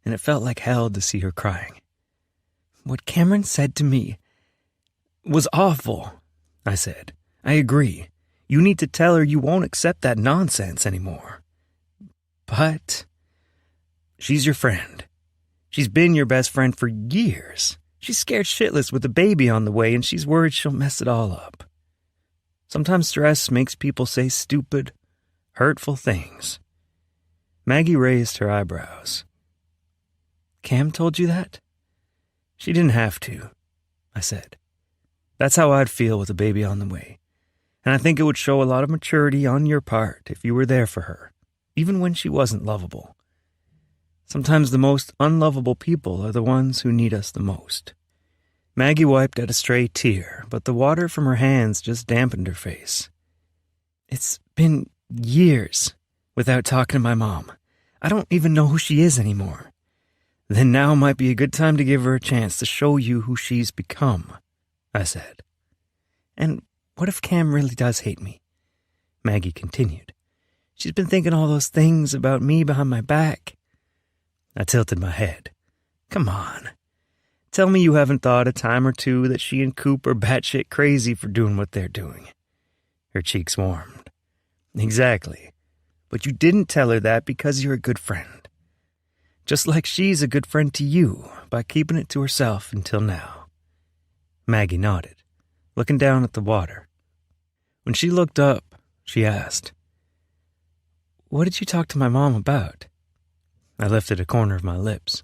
and it felt like hell to see her crying. "What Cameron said to me was awful," I said. "I agree. You need to tell her you won't accept that nonsense anymore. But she's your friend. She's been your best friend for years. She's scared shitless with a baby on the way, and she's worried she'll mess it all up. Sometimes stress makes people say stupid, hurtful things." Maggie raised her eyebrows. "Cam told you that?" "She didn't have to," I said. That's how I'd feel with a baby on the way. And I think it would show a lot of maturity on your part if you were there for her, even when she wasn't lovable. Sometimes the most unlovable people are the ones who need us the most. Maggie wiped at a stray tear, but the water from her hands just dampened her face. It's been years without talking to my mom. I don't even know who she is anymore. Then now might be a good time to give her a chance to show you who she's become, I said. And what if Cam really does hate me? Maggie continued. She's been thinking all those things about me behind my back. I tilted my head. Come on. Tell me you haven't thought a time or two that she and Coop are batshit crazy for doing what they're doing. Her cheeks warmed. Exactly. But you didn't tell her that because you're a good friend. Just like she's a good friend to you by keeping it to herself until now. Maggie nodded, looking down at the water. When she looked up, she asked, What did you talk to my mom about? I lifted a corner of my lips.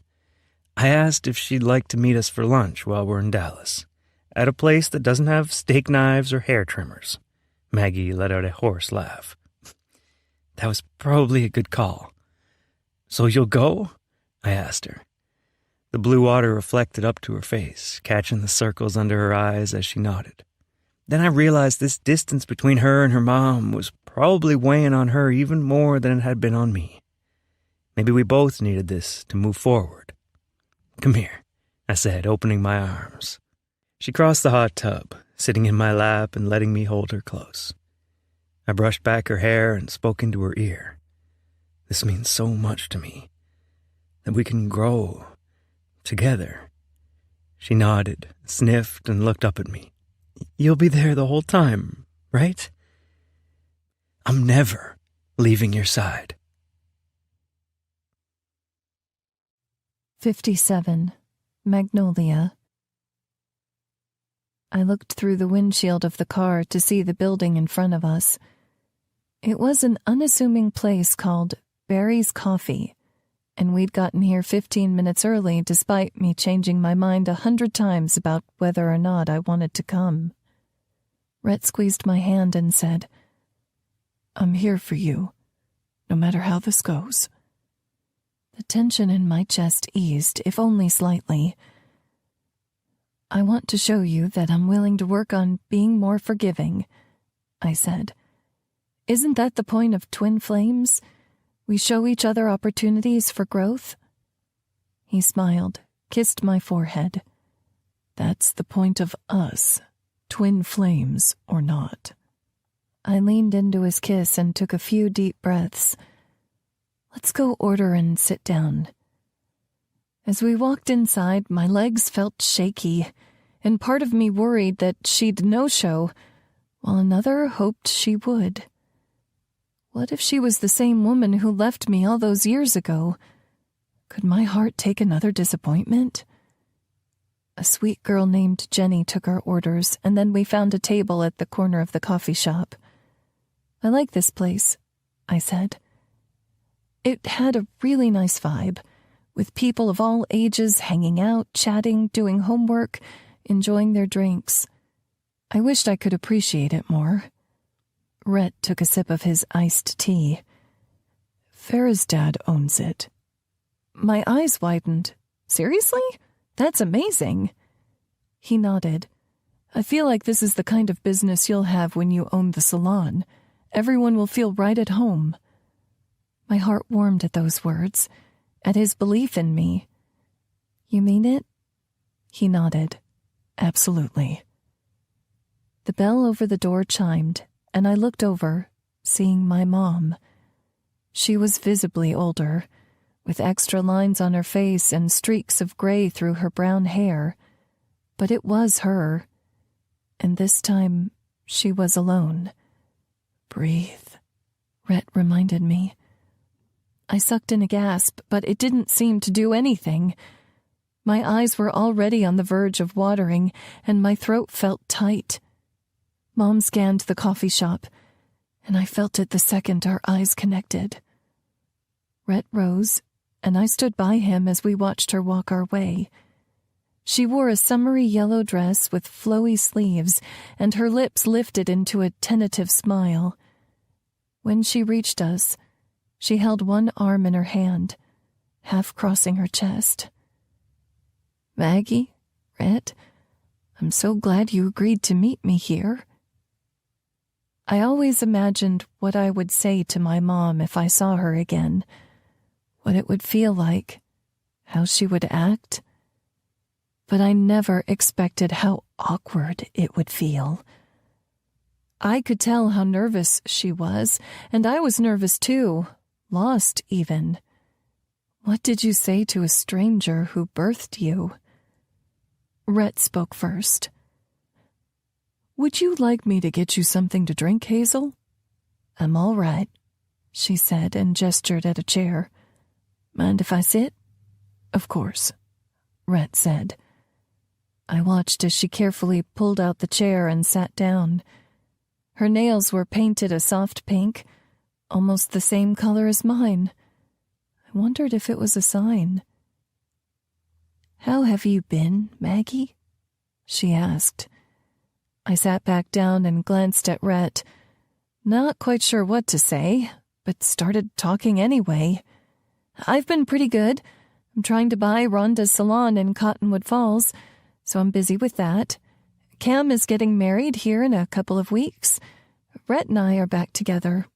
I asked if she'd like to meet us for lunch while we're in Dallas, at a place that doesn't have steak knives or hair trimmers. Maggie let out a hoarse laugh. That was probably a good call. So you'll go? I asked her. The blue water reflected up to her face, catching the circles under her eyes as she nodded. Then I realized this distance between her and her mom was probably weighing on her even more than it had been on me. Maybe we both needed this to move forward. Come here, I said, opening my arms. She crossed the hot tub, sitting in my lap and letting me hold her close. I brushed back her hair and spoke into her ear. This means so much to me, that we can grow together. She nodded, sniffed, and looked up at me. You'll be there the whole time, right? I'm never leaving your side. 57. Magnolia. I looked through the windshield of the car to see the building in front of us. It was an unassuming place called Barry's Coffee, and we'd gotten here 15 minutes early despite me changing my mind 100 times about whether or not I wanted to come. Rhett squeezed my hand and said, I'm here for you, no matter how this goes. The tension in my chest eased, if only slightly. I want to show you that I'm willing to work on being more forgiving, I said. Isn't that the point of twin flames? We show each other opportunities for growth? He smiled, kissed my forehead. That's the point of us, twin flames or not. I leaned into his kiss and took a few deep breaths. Let's go order and sit down. As we walked inside, my legs felt shaky, and part of me worried that she'd no-show, while another hoped she would. What if she was the same woman who left me all those years ago? Could my heart take another disappointment? A sweet girl named Jenny took our orders, and then we found a table at the corner of the coffee shop. I like this place, I said. It had a really nice vibe, with people of all ages hanging out, chatting, doing homework, enjoying their drinks. I wished I could appreciate it more. Rhett took a sip of his iced tea. Farah's dad owns it. My eyes widened. Seriously? That's amazing. He nodded. I feel like this is the kind of business you'll have when you own the salon. Everyone will feel right at home. My heart warmed at those words, at his belief in me. You mean it? He nodded. Absolutely. The bell over the door chimed, and I looked over, seeing my mom. She was visibly older, with extra lines on her face and streaks of gray through her brown hair. But it was her, and this time she was alone. Breathe, Rhett reminded me. I sucked in a gasp, but it didn't seem to do anything. My eyes were already on the verge of watering, and my throat felt tight. Mom scanned the coffee shop, and I felt it the second our eyes connected. Rhett rose, and I stood by him as we watched her walk our way. She wore a summery yellow dress with flowy sleeves, and her lips lifted into a tentative smile. When she reached us, she held one arm in her hand, half crossing her chest. "Maggie, Rhett, I'm so glad you agreed to meet me here." I always imagined what I would say to my mom if I saw her again, what it would feel like, how she would act. But I never expected how awkward it would feel. I could tell how nervous she was, and I was nervous too, lost even. What did you say to a stranger who birthed you? Rhett spoke first. "Would you like me to get you something to drink, Hazel?" "I'm all right," she said and gestured at a chair. "Mind if I sit?" "Of course," Rhett said. I watched as she carefully pulled out the chair and sat down. Her nails were painted a soft pink, almost the same color as mine. I wondered if it was a sign. "How have you been, Maggie?" she asked. I sat back down and glanced at Rhett, not quite sure what to say, but started talking anyway. "I've been pretty good. I'm trying to buy Rhonda's salon in Cottonwood Falls, so I'm busy with that. Cam is getting married here in a couple of weeks. Rhett and I are back together."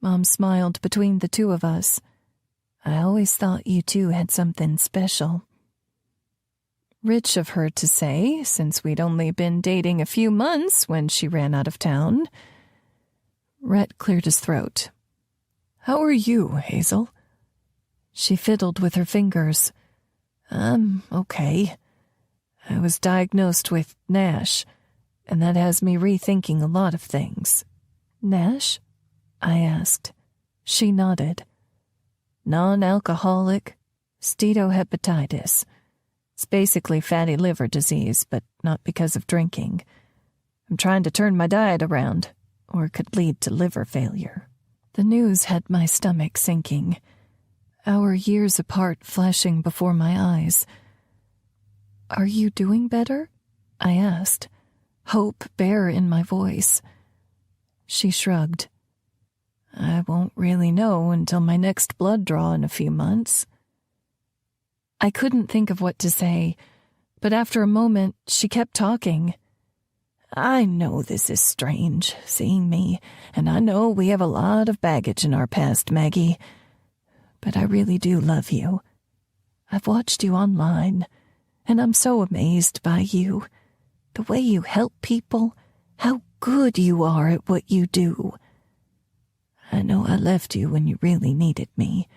Mom smiled between the two of us. "I always thought you two had something special." Rich of her to say, since we'd only been dating a few months when she ran out of town. Rhett cleared his throat. "How are you, Hazel?" She fiddled with her fingers. "I'm okay. I was diagnosed with NASH, and that has me rethinking a lot of things." "NASH?" I asked. She nodded. "Non-alcoholic steatohepatitis. It's basically fatty liver disease, but not because of drinking. I'm trying to turn my diet around, or it could lead to liver failure." The news had my stomach sinking, our years apart flashing before my eyes. "Are you doing better?" I asked, hope bare in my voice. She shrugged. "I won't really know until my next blood draw in a few months." I couldn't think of what to say, but after a moment, she kept talking. "I know this is strange, seeing me, and I know we have a lot of baggage in our past, Maggie. But I really do love you. I've watched you online, and I'm so amazed by you. The way you help people, how good you are at what you do. I know I left you when you really needed me,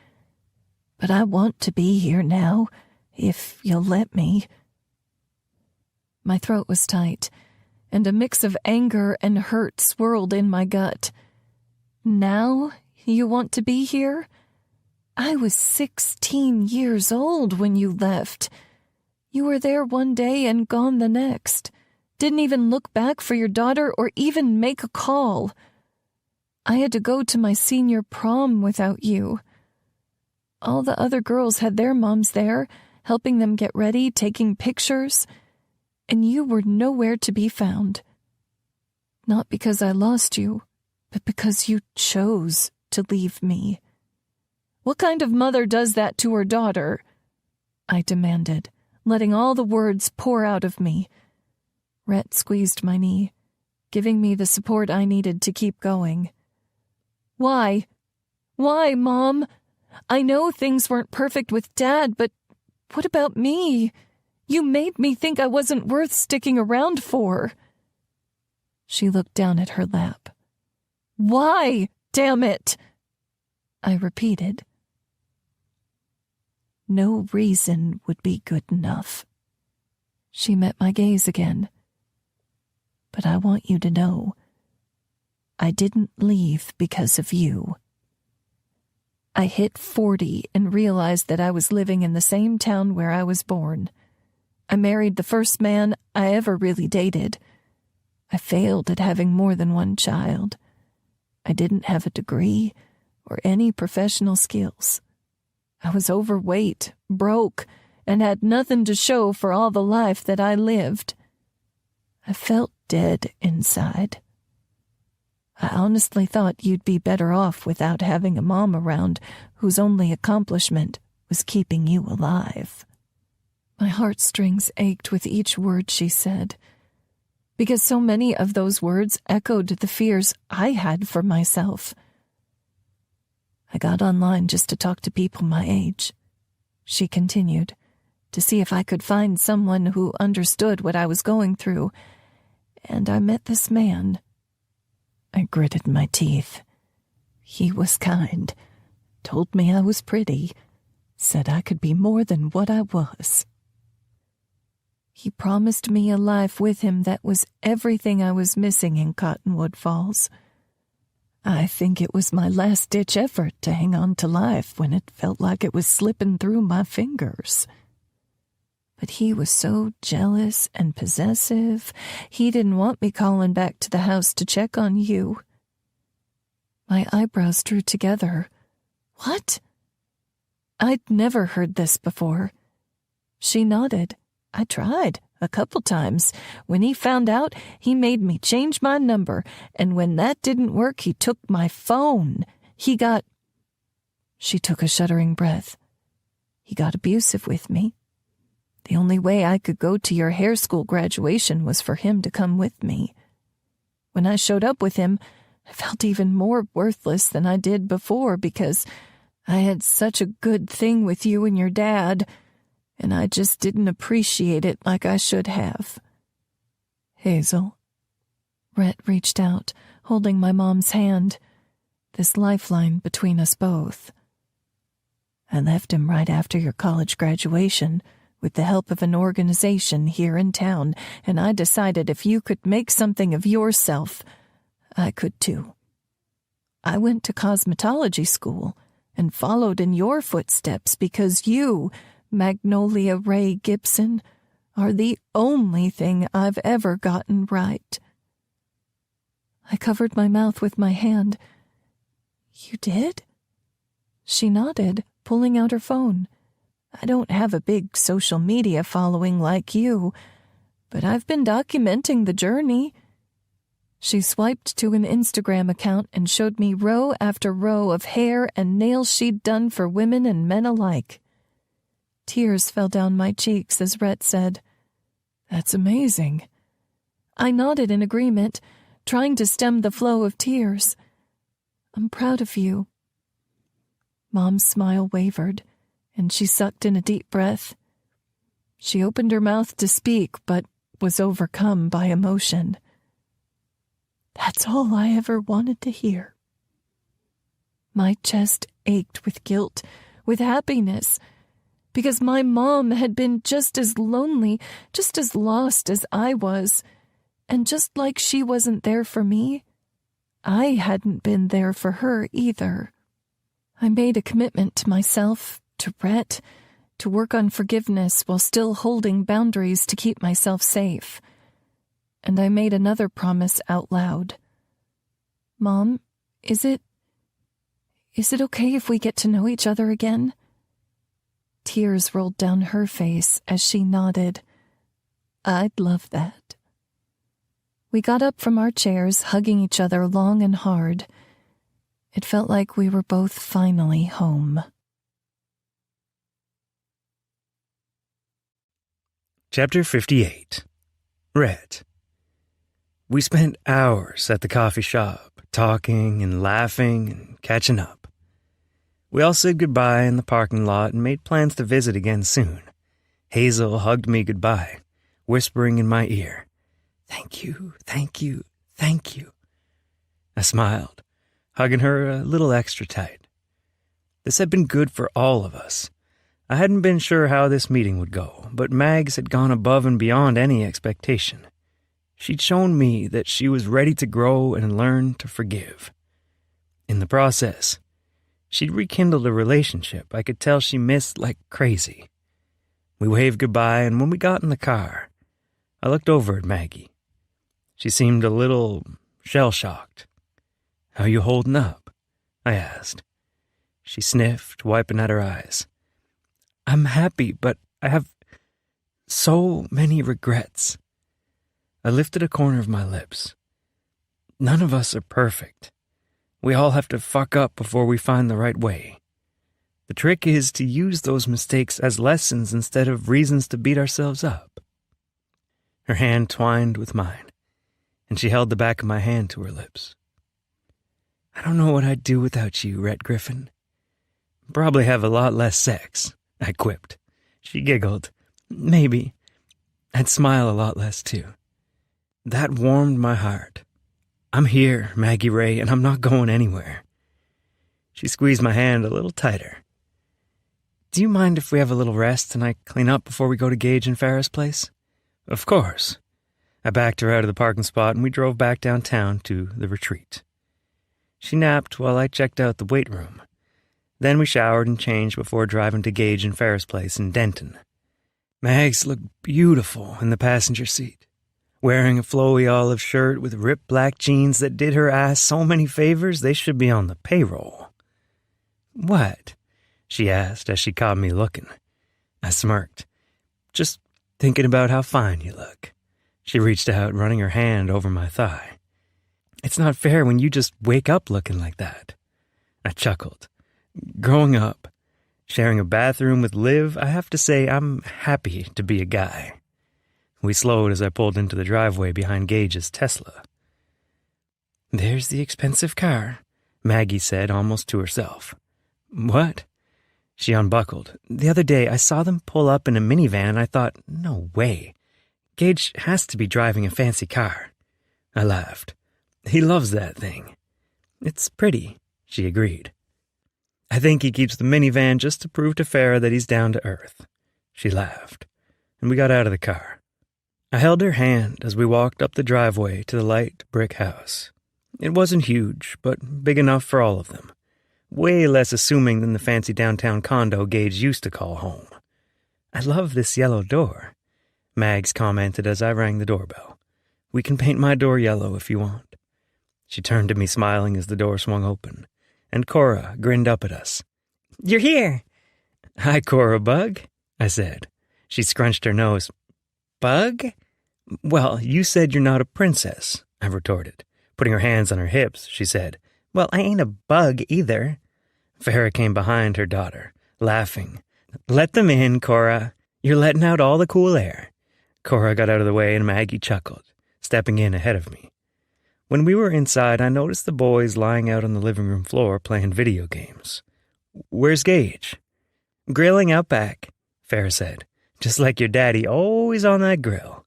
but I want to be here now, if you'll let me." My throat was tight, and a mix of anger and hurt swirled in my gut. "Now you want to be here? I was 16 years old when you left. You were there one day and gone the next. Didn't even look back for your daughter or even make a call. I had to go to my senior prom without you. All the other girls had their moms there, helping them get ready, taking pictures, and you were nowhere to be found. Not because I lost you, but because you chose to leave me. What kind of mother does that to her daughter?" I demanded, letting all the words pour out of me. Rhett squeezed my knee, giving me the support I needed to keep going. "Why? Why, Mom? I know things weren't perfect with Dad, but what about me? You made me think I wasn't worth sticking around for." She looked down at her lap. "Why, damn it?" I repeated. "No reason would be good enough." She met my gaze again. "But I want you to know, I didn't leave because of you." I hit 40 and realized that I was living in the same town where I was born. I married the first man I ever really dated. I failed at having more than one child. I didn't have a degree or any professional skills. I was overweight, broke, and had nothing to show for all the life that I lived. I felt dead inside. I honestly thought you'd be better off without having a mom around whose only accomplishment was keeping you alive. My heartstrings ached with each word she said, because so many of those words echoed the fears I had for myself. I got online just to talk to people my age, she continued, to see if I could find someone who understood what I was going through, and I met this man. I gritted my teeth. He was kind, told me I was pretty, said I could be more than what I was. He promised me a life with him that was everything I was missing in Cottonwood Falls. I think it was my last-ditch effort to hang on to life when it felt like it was slipping through my fingers. But he was so jealous and possessive, he didn't want me calling back to the house to check on you. My eyebrows drew together. What? I'd never heard this before. She nodded. I tried, a couple times. When he found out, he made me change my number, and when that didn't work, he took my phone. He got... She took a shuddering breath. He got abusive with me. The only way I could go to your hair school graduation was for him to come with me. When I showed up with him, I felt even more worthless than I did before because I had such a good thing with you and your dad, and I just didn't appreciate it like I should have. Hazel. Rhett reached out, holding my mom's hand, this lifeline between us both. I left him right after your college graduation, with the help of an organization here in town, and I decided if you could make something of yourself, I could too. I went to cosmetology school and followed in your footsteps because you, Magnolia Ray Gibson, are the only thing I've ever gotten right. I covered my mouth with my hand. You did? She nodded, pulling out her phone. I don't have a big social media following like you, but I've been documenting the journey. She swiped to an Instagram account and showed me row after row of hair and nails she'd done for women and men alike. Tears fell down my cheeks as Rhett said, "That's amazing." I nodded in agreement, trying to stem the flow of tears. "I'm proud of you." Mom's smile wavered, and she sucked in a deep breath. She opened her mouth to speak, but was overcome by emotion. "That's all I ever wanted to hear." My chest ached with guilt, with happiness, because my mom had been just as lonely, just as lost as I was, and just like she wasn't there for me, I hadn't been there for her either. I made a commitment to myself, to Rhett, to work on forgiveness while still holding boundaries to keep myself safe. And I made another promise out loud. "Mom, is it okay if we get to know each other again?" Tears rolled down her face as she nodded. "I'd love that." We got up from our chairs, hugging each other long and hard. It felt like we were both finally home. Chapter 58. Rhett. We spent hours at the coffee shop, talking and laughing and catching up. We all said goodbye in the parking lot and made plans to visit again soon. Hazel hugged me goodbye, whispering in my ear, "Thank you, thank you, thank you." I smiled, hugging her a little extra tight. This had been good for all of us. I hadn't been sure how this meeting would go, but Mags had gone above and beyond any expectation. She'd shown me that she was ready to grow and learn to forgive. In the process, she'd rekindled a relationship I could tell she missed like crazy. We waved goodbye, and when we got in the car, I looked over at Maggie. She seemed a little shell-shocked. "How you holding up?" I asked. She sniffed, wiping at her eyes. "I'm happy, but I have so many regrets. I lifted a corner of my lips. None of us are perfect. We all have to fuck up before we find the right way. The trick is to use those mistakes as lessons instead of reasons to beat ourselves up. Her hand twined with mine, and she held the back of my hand to her lips. I don't know what I'd do without you, Rhett Griffin. Probably have a lot less sex, I quipped. She giggled. Maybe. I'd smile a lot less, too. That warmed my heart. I'm here, Maggie Ray, and I'm not going anywhere. She squeezed my hand a little tighter. Do you mind if we have a little rest and I clean up before we go to Gage and Farrah's place? Of course. I backed her out of the parking spot and we drove back downtown to the retreat. She napped while I checked out the weight room. Then we showered and changed before driving to Gage and Farrah's place in Denton. Mags looked beautiful in the passenger seat, wearing a flowy olive shirt with ripped black jeans that did her ass so many favors they should be on the payroll. What? She asked as she caught me looking. I smirked. Just thinking about how fine you look. She reached out, running her hand over my thigh. It's not fair when you just wake up looking like that. I chuckled. Growing up, sharing a bathroom with Liv, I have to say I'm happy to be a guy. We slowed as I pulled into the driveway behind Gage's Tesla. There's the expensive car, Maggie said almost to herself. What? She unbuckled. The other day I saw them pull up in a minivan and I thought, no way. Gage has to be driving a fancy car. I laughed. He loves that thing. It's pretty, she agreed. I think he keeps the minivan just to prove to Farrah that he's down to earth. She laughed, and we got out of the car. I held her hand as we walked up the driveway to the light brick house. It wasn't huge, but big enough for all of them. Way less assuming than the fancy downtown condo Gage used to call home. I love this yellow door, Mags commented as I rang the doorbell. We can paint my door yellow if you want. She turned to me smiling as the door swung open, and Cora grinned up at us. You're here! Hi, Cora Bug, I said. She scrunched her nose. Bug? Well, you said you're not a princess, I retorted. Putting her hands on her hips, she said, Well, I ain't a bug either. Farrah came behind her daughter, laughing. Let them in, Cora. You're letting out all the cool air. Cora got out of the way and Maggie chuckled, stepping in ahead of me. When we were inside, I noticed the boys lying out on the living room floor playing video games. Where's Gage? Grilling out back, Farrah said. Just like your daddy, always on that grill.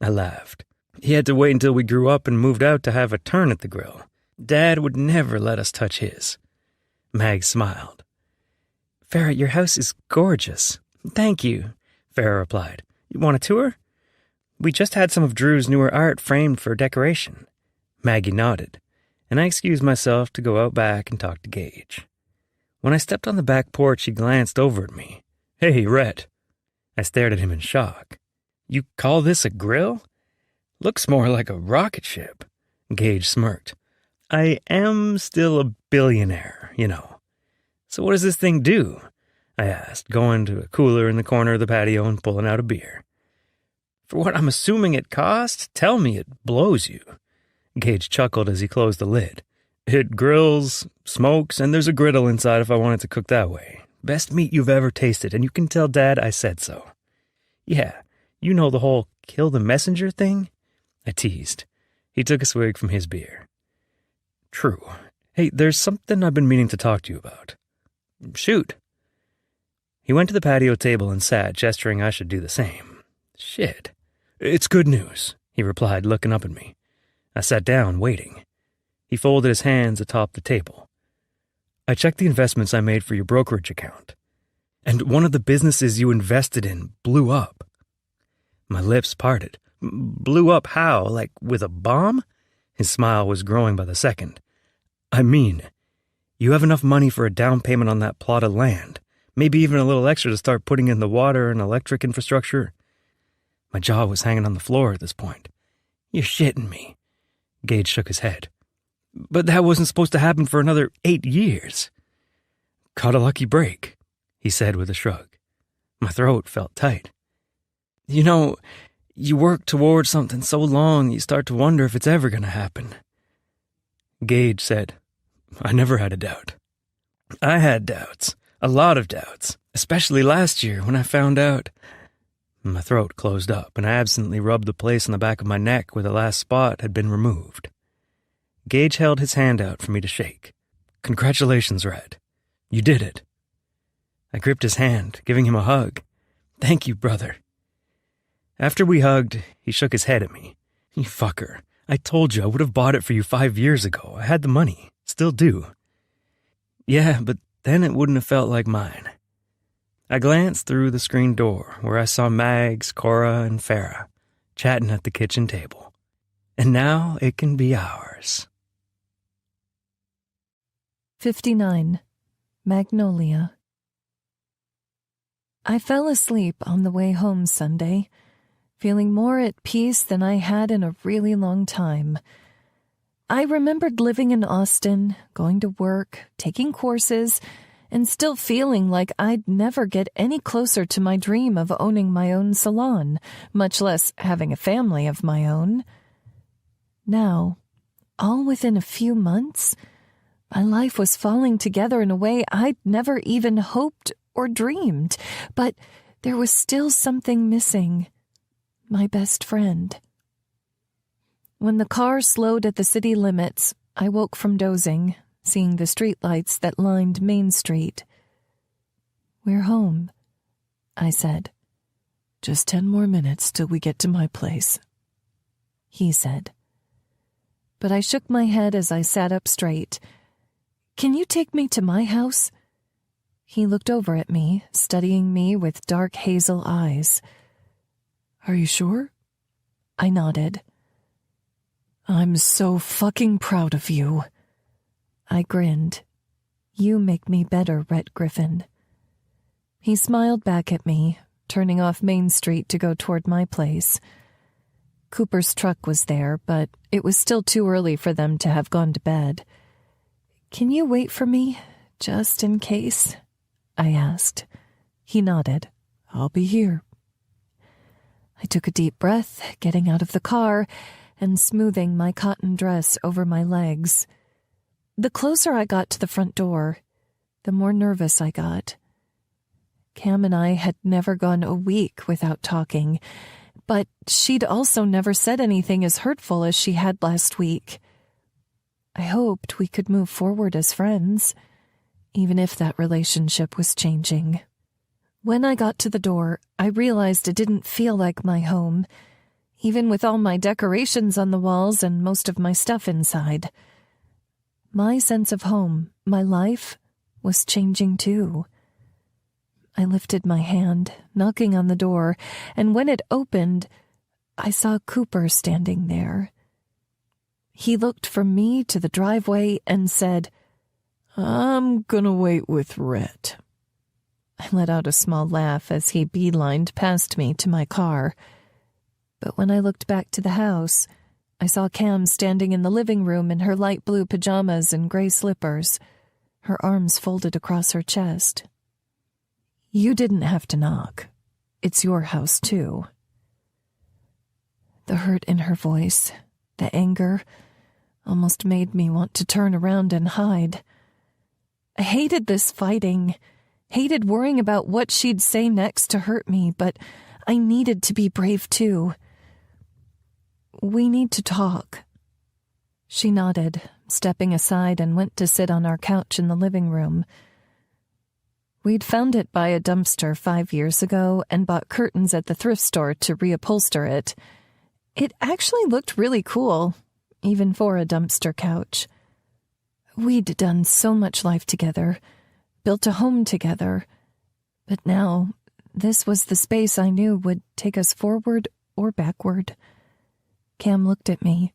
I laughed. He had to wait until we grew up and moved out to have a turn at the grill. Dad would never let us touch his. Mag smiled. Farrah, your house is gorgeous. Thank you, Farrah replied. You want a tour? We just had some of Drew's newer art framed for decoration. Maggie nodded, and I excused myself to go out back and talk to Gage. When I stepped on the back porch, he glanced over at me. Hey, Rhett. I stared at him in shock. You call this a grill? Looks more like a rocket ship. Gage smirked. I am still a billionaire, you know. So what does this thing do? I asked, going to a cooler in the corner of the patio and pulling out a beer. For what I'm assuming it cost, tell me it blows you. Gage chuckled as he closed the lid. It grills, smokes, and there's a griddle inside if I wanted to cook that way. Best meat you've ever tasted, and you can tell Dad I said so. Yeah, you know the whole kill the messenger thing? I teased. He took a swig from his beer. True. Hey, there's something I've been meaning to talk to you about. Shoot. He went to the patio table and sat, gesturing I should do the same. Shit. It's good news, he replied, looking up at me. I sat down, waiting. He folded his hands atop the table. I checked the investments I made for your brokerage account, and one of the businesses you invested in blew up. My lips parted. Blew up how? Like with a bomb? His smile was growing by the second. I mean, you have enough money for a down payment on that plot of land, maybe even a little extra to start putting in the water and electric infrastructure. My jaw was hanging on the floor at this point. You're shitting me. Gage shook his head. But that wasn't supposed to happen for another 8 years. Caught a lucky break, he said with a shrug. My throat felt tight. You know, you work towards something so long you start to wonder if it's ever going to happen. Gage said, I never had a doubt. I had doubts, a lot of doubts, especially last year when I found out. My throat closed up, and I absently rubbed the place on the back of my neck where the last spot had been removed. Gage held his hand out for me to shake. Congratulations, Red. You did it. I gripped his hand, giving him a hug. Thank you, brother. After we hugged, he shook his head at me. You fucker. I told you I would have bought it for you 5 years ago. I had the money. Still do. Yeah, but then it wouldn't have felt like mine. I glanced through the screen door where I saw Mags, Cora, and Farah chatting at the kitchen table. And now it can be ours. 59. Magnolia. I fell asleep on the way home Sunday, feeling more at peace than I had in a really long time. I remembered living in Austin, going to work, taking courses, and still feeling like I'd never get any closer to my dream of owning my own salon, much less having a family of my own. Now, all within a few months, my life was falling together in a way I'd never even hoped or dreamed, but there was still something missing. My best friend. When the car slowed at the city limits, I woke from dozing, seeing the streetlights that lined Main Street. We're home, I said. Just 10 more minutes till we get to my place, he said. But I shook my head as I sat up straight. Can you take me to my house? He looked over at me, studying me with dark hazel eyes. Are you sure? I nodded. I'm so fucking proud of you. I grinned. You make me better, Rhett Griffin. He smiled back at me, turning off Main Street to go toward my place. Cooper's truck was there, but it was still too early for them to have gone to bed. Can you wait for me, just in case? I asked. He nodded. I'll be here. I took a deep breath, getting out of the car and smoothing my cotton dress over my legs. The closer I got to the front door, the more nervous I got. Cam and I had never gone a week without talking, but she'd also never said anything as hurtful as she had last week. I hoped we could move forward as friends, even if that relationship was changing. When I got to the door, I realized it didn't feel like my home, even with all my decorations on the walls and most of my stuff inside. My sense of home, my life, was changing too. I lifted my hand, knocking on the door, and when it opened, I saw Cooper standing there. He looked from me to the driveway and said, I'm gonna wait with Rhett. I let out a small laugh as he beelined past me to my car. But when I looked back to the house, I saw Cam standing in the living room in her light blue pajamas and gray slippers, her arms folded across her chest. You didn't have to knock. It's your house, too. The hurt in her voice, the anger, almost made me want to turn around and hide. I hated this fighting, hated worrying about what she'd say next to hurt me, but I needed to be brave too. We need to talk. She nodded, stepping aside, and went to sit on our couch in the living room. We'd found it by a dumpster 5 years ago and bought curtains at the thrift store to reupholster it. It actually looked really cool, even for a dumpster couch. We'd done so much life together, built a home together, but now this was the space I knew would take us forward or backward. Cam looked at me.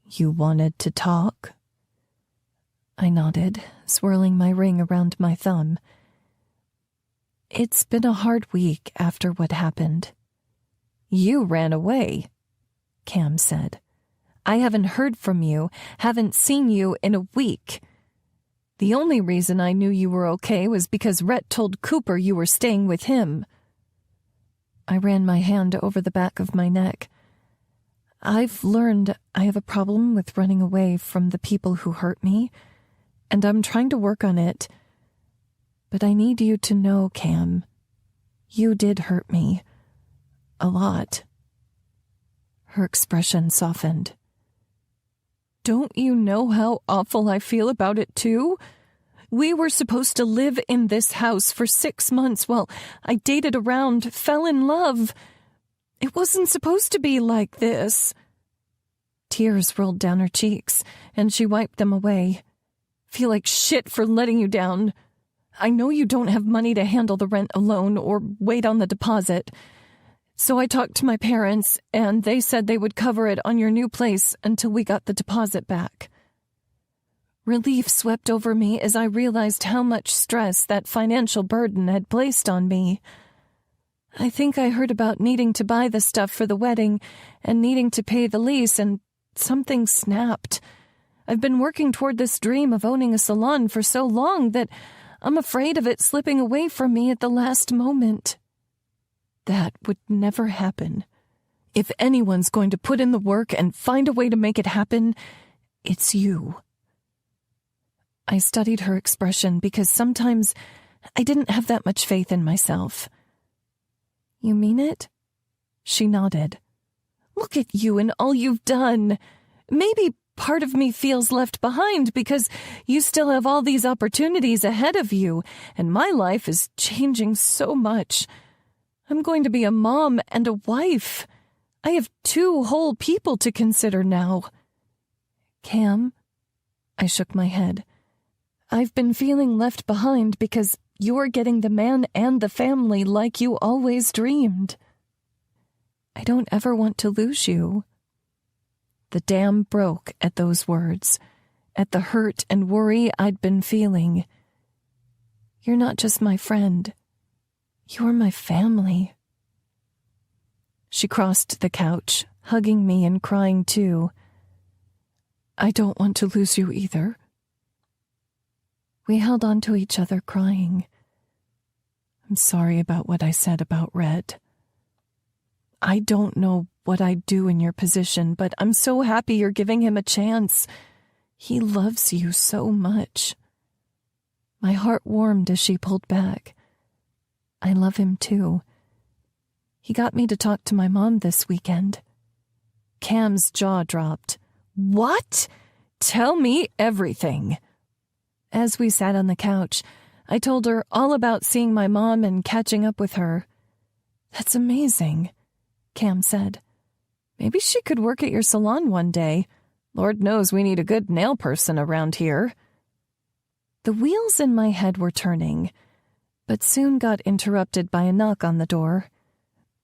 You wanted to talk? I nodded, swirling my ring around my thumb. It's been a hard week after what happened. You ran away, Cam said. I haven't heard from you, haven't seen you in a week. The only reason I knew you were okay was because Rhett told Cooper you were staying with him." I ran my hand over the back of my neck. I've learned I have a problem with running away from the people who hurt me, and I'm trying to work on it. But I need you to know, Cam, you did hurt me. A lot. Her expression softened. "Don't you know how awful I feel about it, too? We were supposed to live in this house for 6 months while I dated around, fell in love. It wasn't supposed to be like this." Tears rolled down her cheeks, and she wiped them away. "Feel like shit for letting you down. I know you don't have money to handle the rent alone or wait on the deposit. So I talked to my parents, and they said they would cover it on your new place until we got the deposit back." Relief swept over me as I realized how much stress that financial burden had placed on me. I think I heard about needing to buy the stuff for the wedding and needing to pay the lease, and something snapped. I've been working toward this dream of owning a salon for so long that I'm afraid of it slipping away from me at the last moment. That would never happen. If anyone's going to put in the work and find a way to make it happen, it's you. I studied her expression because sometimes I didn't have that much faith in myself. "You mean it?" She nodded. "Look at you and all you've done. Maybe part of me feels left behind because you still have all these opportunities ahead of you, and my life is changing so much. I'm going to be a mom and a wife. I have 2 whole people to consider now." "Cam," I shook my head. "I've been feeling left behind because you're getting the man and the family like you always dreamed. I don't ever want to lose you." The dam broke at those words, at the hurt and worry I'd been feeling. "You're not just my friend. You're my family." She crossed the couch, hugging me and crying too. "I don't want to lose you either." We held on to each other, crying. "I'm sorry about what I said about Red. I don't know what I'd do in your position, but I'm so happy you're giving him a chance. He loves you so much." My heart warmed as she pulled back. "I love him too. He got me to talk to my mom this weekend." Cam's jaw dropped. "What? Tell me everything." As we sat on the couch, I told her all about seeing my mom and catching up with her. "That's amazing," Cam said. "Maybe she could work at your salon one day. Lord knows we need a good nail person around here." The wheels in my head were turning, but soon got interrupted by a knock on the door.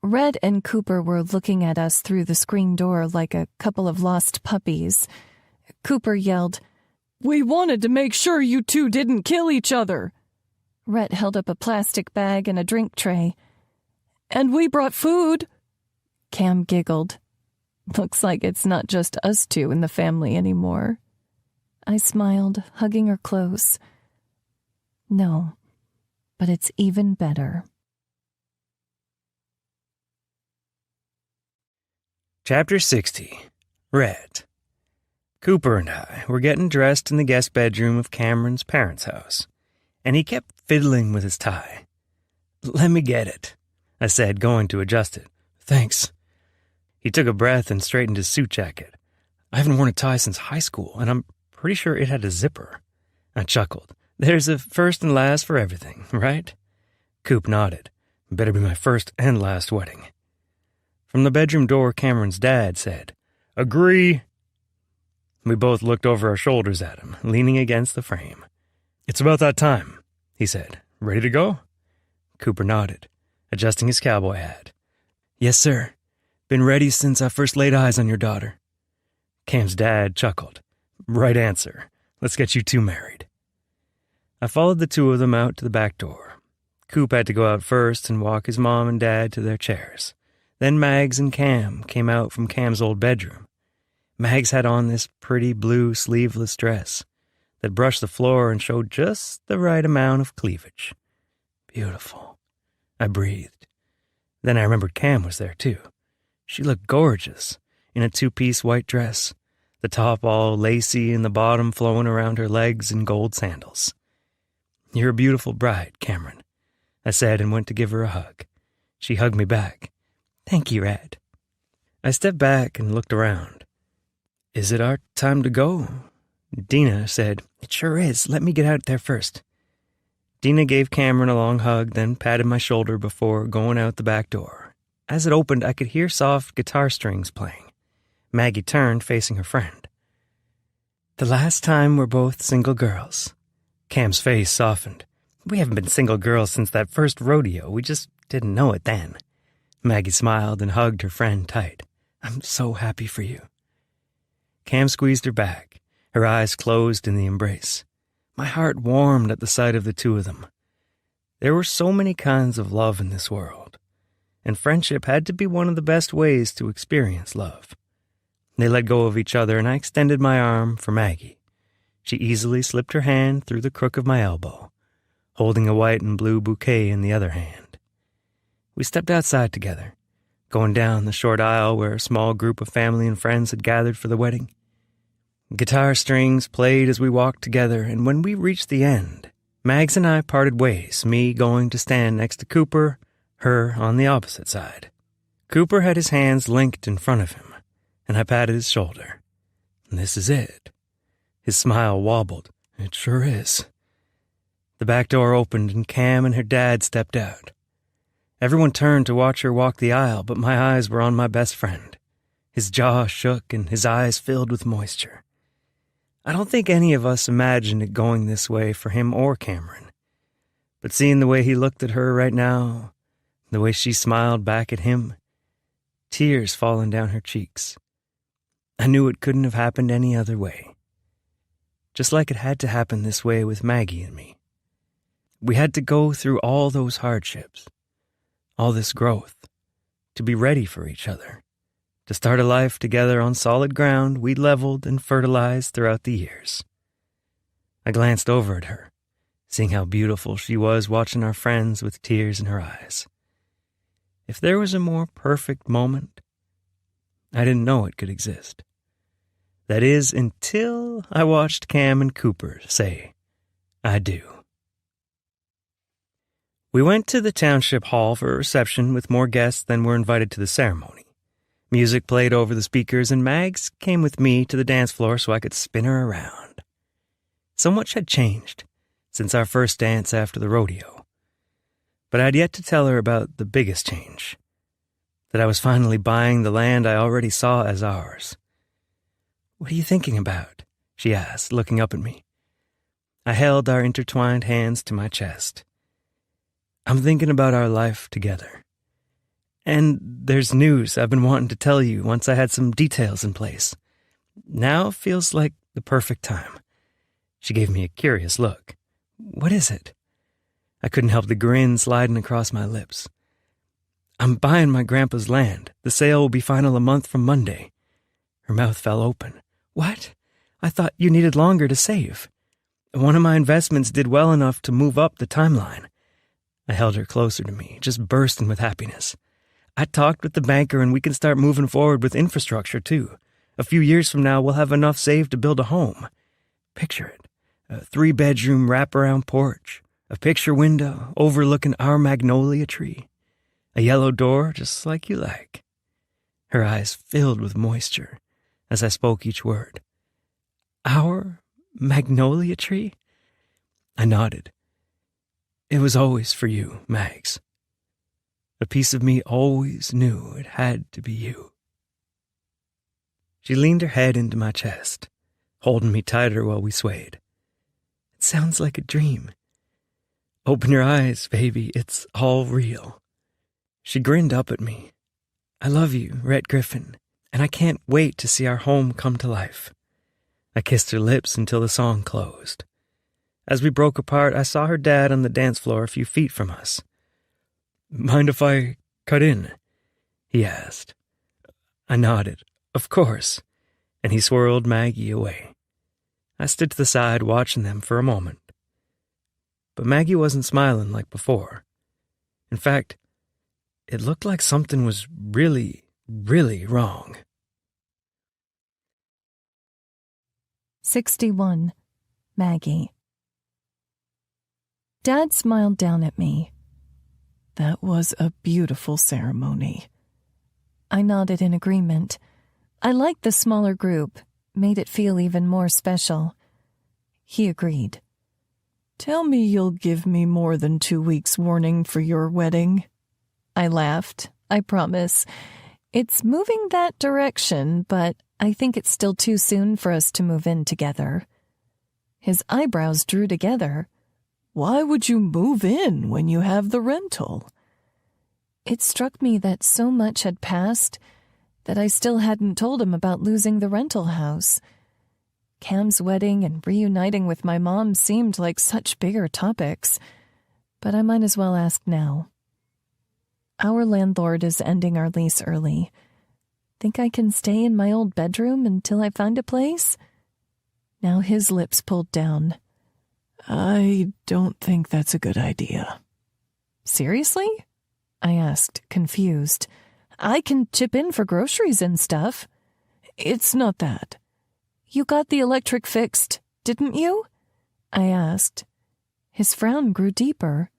Red and Cooper were looking at us through the screen door like a couple of lost puppies. Cooper yelled, "We wanted to make sure you 2 didn't kill each other." Red held up a plastic bag and a drink tray. "And we brought food." Cam giggled. "Looks like it's not just us 2 in the family anymore." I smiled, hugging her close. "No, but it's even better." Chapter 60. Red. Cooper and I were getting dressed in the guest bedroom of Cameron's parents' house, and he kept fiddling with his tie. "Let me get it," I said, going to adjust it. "Thanks." He took a breath and straightened his suit jacket. "I haven't worn a tie since high school, and I'm pretty sure it had a zipper." I chuckled. "There's a first and last for everything, right?" Coop nodded. "Better be my first and last wedding." From the bedroom door, Cameron's dad said, "Agree." We both looked over our shoulders at him, leaning against the frame. "It's about that time," he said. "Ready to go?" Cooper nodded, adjusting his cowboy hat. "Yes, sir. Been ready since I first laid eyes on your daughter." Cam's dad chuckled. "Right answer. Let's get you 2 married." I followed the 2 of them out to the back door. Coop had to go out first and walk his mom and dad to their chairs. Then Mags and Cam came out from Cam's old bedroom. Mags had on this pretty blue sleeveless dress. that brushed the floor and showed just the right amount of cleavage. Beautiful. I breathed. Then I remembered Cam was there, too. She looked gorgeous, in a two-piece white dress, the top all lacy and the bottom flowing around her legs in gold sandals. "You're a beautiful bride, Cameron," I said and went to give her a hug. She hugged me back. "Thank you, Red." I stepped back and looked around. "Is it our time to go?" Dina said, "It sure is. Let me get out there first." Dina gave Cameron a long hug, then patted my shoulder before going out the back door. As it opened, I could hear soft guitar strings playing. Maggie turned, facing her friend. "The last time we're both single girls." Cam's face softened. "We haven't been single girls since that first rodeo. We just didn't know it then." Maggie smiled and hugged her friend tight. "I'm so happy for you." Cam squeezed her back, her eyes closed in the embrace. My heart warmed at the sight of the two of them. There were so many kinds of love in this world, and friendship had to be one of the best ways to experience love. They let go of each other, and I extended my arm for Maggie. She easily slipped her hand through the crook of my elbow, holding a white and blue bouquet in the other hand. We stepped outside together, going down the short aisle where a small group of family and friends had gathered for the wedding. Guitar strings played as we walked together, and when we reached the end, Mags and I parted ways, me going to stand next to Cooper, her on the opposite side. Cooper had his hands linked in front of him, and I patted his shoulder. "This is it." His smile wobbled. "It sure is." The back door opened, and Cam and her dad stepped out. Everyone turned to watch her walk the aisle, but my eyes were on my best friend. His jaw shook, and his eyes filled with moisture. I don't think any of us imagined it going this way for him or Cameron. But seeing the way he looked at her right now, the way she smiled back at him, tears falling down her cheeks, I knew it couldn't have happened any other way. Just like it had to happen this way with Maggie and me. We had to go through all those hardships, all this growth, to be ready for each other. To start a life together on solid ground we'd leveled and fertilized throughout the years. I glanced over at her, seeing how beautiful she was watching our friends with tears in her eyes. If there was a more perfect moment, I didn't know it could exist. That is, until I watched Cam and Cooper say, "I do." We went to the township hall for a reception with more guests than were invited to the ceremony. Music played over the speakers, and Mags came with me to the dance floor so I could spin her around. So much had changed since our first dance after the rodeo. But I'd yet to tell her about the biggest change, that I was finally buying the land I already saw as ours. "What are you thinking about?" she asked, looking up at me. I held our intertwined hands to my chest. "I'm thinking about our life together. And there's news I've been wanting to tell you once I had some details in place. Now feels like the perfect time." She gave me a curious look. "What is it?" I couldn't help the grin sliding across my lips. "I'm buying my grandpa's land. The sale will be final a month from Monday." Her mouth fell open. "What? I thought you needed longer to save." "One of my investments did well enough to move up the timeline." I held her closer to me, just bursting with happiness. "I talked with the banker and we can start moving forward with infrastructure, too. A few years from now, we'll have enough saved to build a home. Picture it. A 3-bedroom wraparound porch, a picture window overlooking our magnolia tree, a yellow door just like you like." Her eyes filled with moisture as I spoke each word. "Our magnolia tree?" I nodded. "It was always for you, Mags. A piece of me always knew it had to be you." She leaned her head into my chest, holding me tighter while we swayed. "It sounds like a dream." "Open your eyes, baby. It's all real." She grinned up at me. "I love you, Rhett Griffin, and I can't wait to see our home come to life." I kissed her lips until the song closed. As we broke apart, I saw her dad on the dance floor a few feet from us. "Mind if I cut in?" he asked. I nodded. "Of course," and he swirled Maggie away. I stood to the side watching them for a moment. But Maggie wasn't smiling like before. In fact, it looked like something was really, really wrong. 61. Maggie. Dad smiled down at me. That was a beautiful ceremony. I nodded in agreement. I liked the smaller group, made it feel even more special. He agreed. Tell me you'll give me more than 2 weeks' warning for your wedding. I laughed. I promise. It's moving that direction, but I think it's still too soon for us to move in together. His eyebrows drew together. Why would you move in when you have the rental? It struck me that so much had passed that I still hadn't told him about losing the rental house. Cam's wedding and reuniting with my mom seemed like such bigger topics, but I might as well ask now. Our landlord is ending our lease early. Think I can stay in my old bedroom until I find a place? Now his lips pulled down. I don't think that's a good idea. Seriously? I asked, confused. I can chip in for groceries and stuff. It's not that. You got the electric fixed, didn't you? I asked. His frown grew deeper.